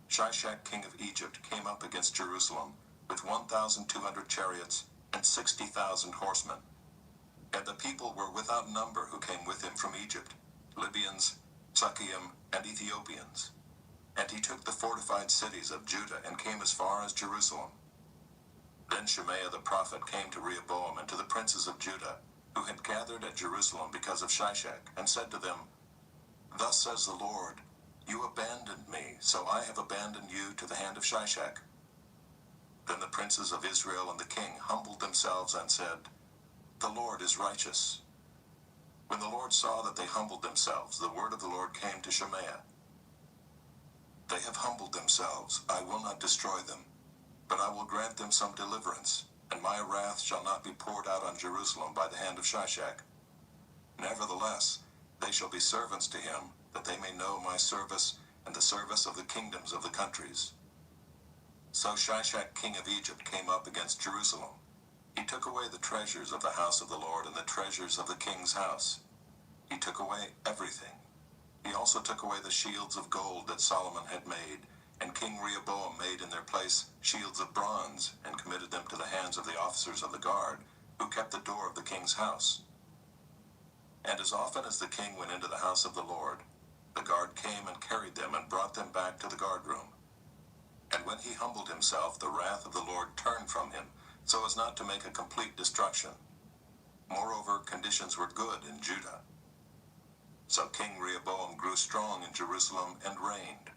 Shishak king of Egypt came up against Jerusalem with 1,200 chariots and 60,000 horsemen. And the people were without number who came with him from Egypt, Libyans, Sukkiim, and Ethiopians. And he took the fortified cities of Judah and came as far as Jerusalem. Then Shemaiah the prophet came to Rehoboam and to the princes of Judah, who had gathered at Jerusalem because of Shishak, and said to them, Thus says the Lord, You abandoned me, so I have abandoned you to the hand of Shishak. Then the princes of Israel and the king humbled themselves and said, The Lord is righteous. When the Lord saw that they humbled themselves, the word of the Lord came to Shemaiah. They have humbled themselves, I will not destroy them, but I will grant them some deliverance, and my wrath shall not be poured out on Jerusalem by the hand of Shishak. Nevertheless, they shall be servants to him, that they may know my service and the service of the kingdoms of the countries. So Shishak king of Egypt came up against Jerusalem. He took away the treasures of the house of the Lord and the treasures of the king's house. He took away everything. He also took away the shields of gold that Solomon had made, and King Rehoboam made in their place shields of bronze, and committed them to the hands of the officers of the guard, who kept the door of the king's house. And as often as the king went into the house of the Lord, the guard came and carried them and brought them back to the guardroom. And when he humbled himself, the wrath of the Lord turned from him, so as not to make a complete destruction. Moreover, conditions were good in Judah. So King Rehoboam grew strong in Jerusalem and reigned.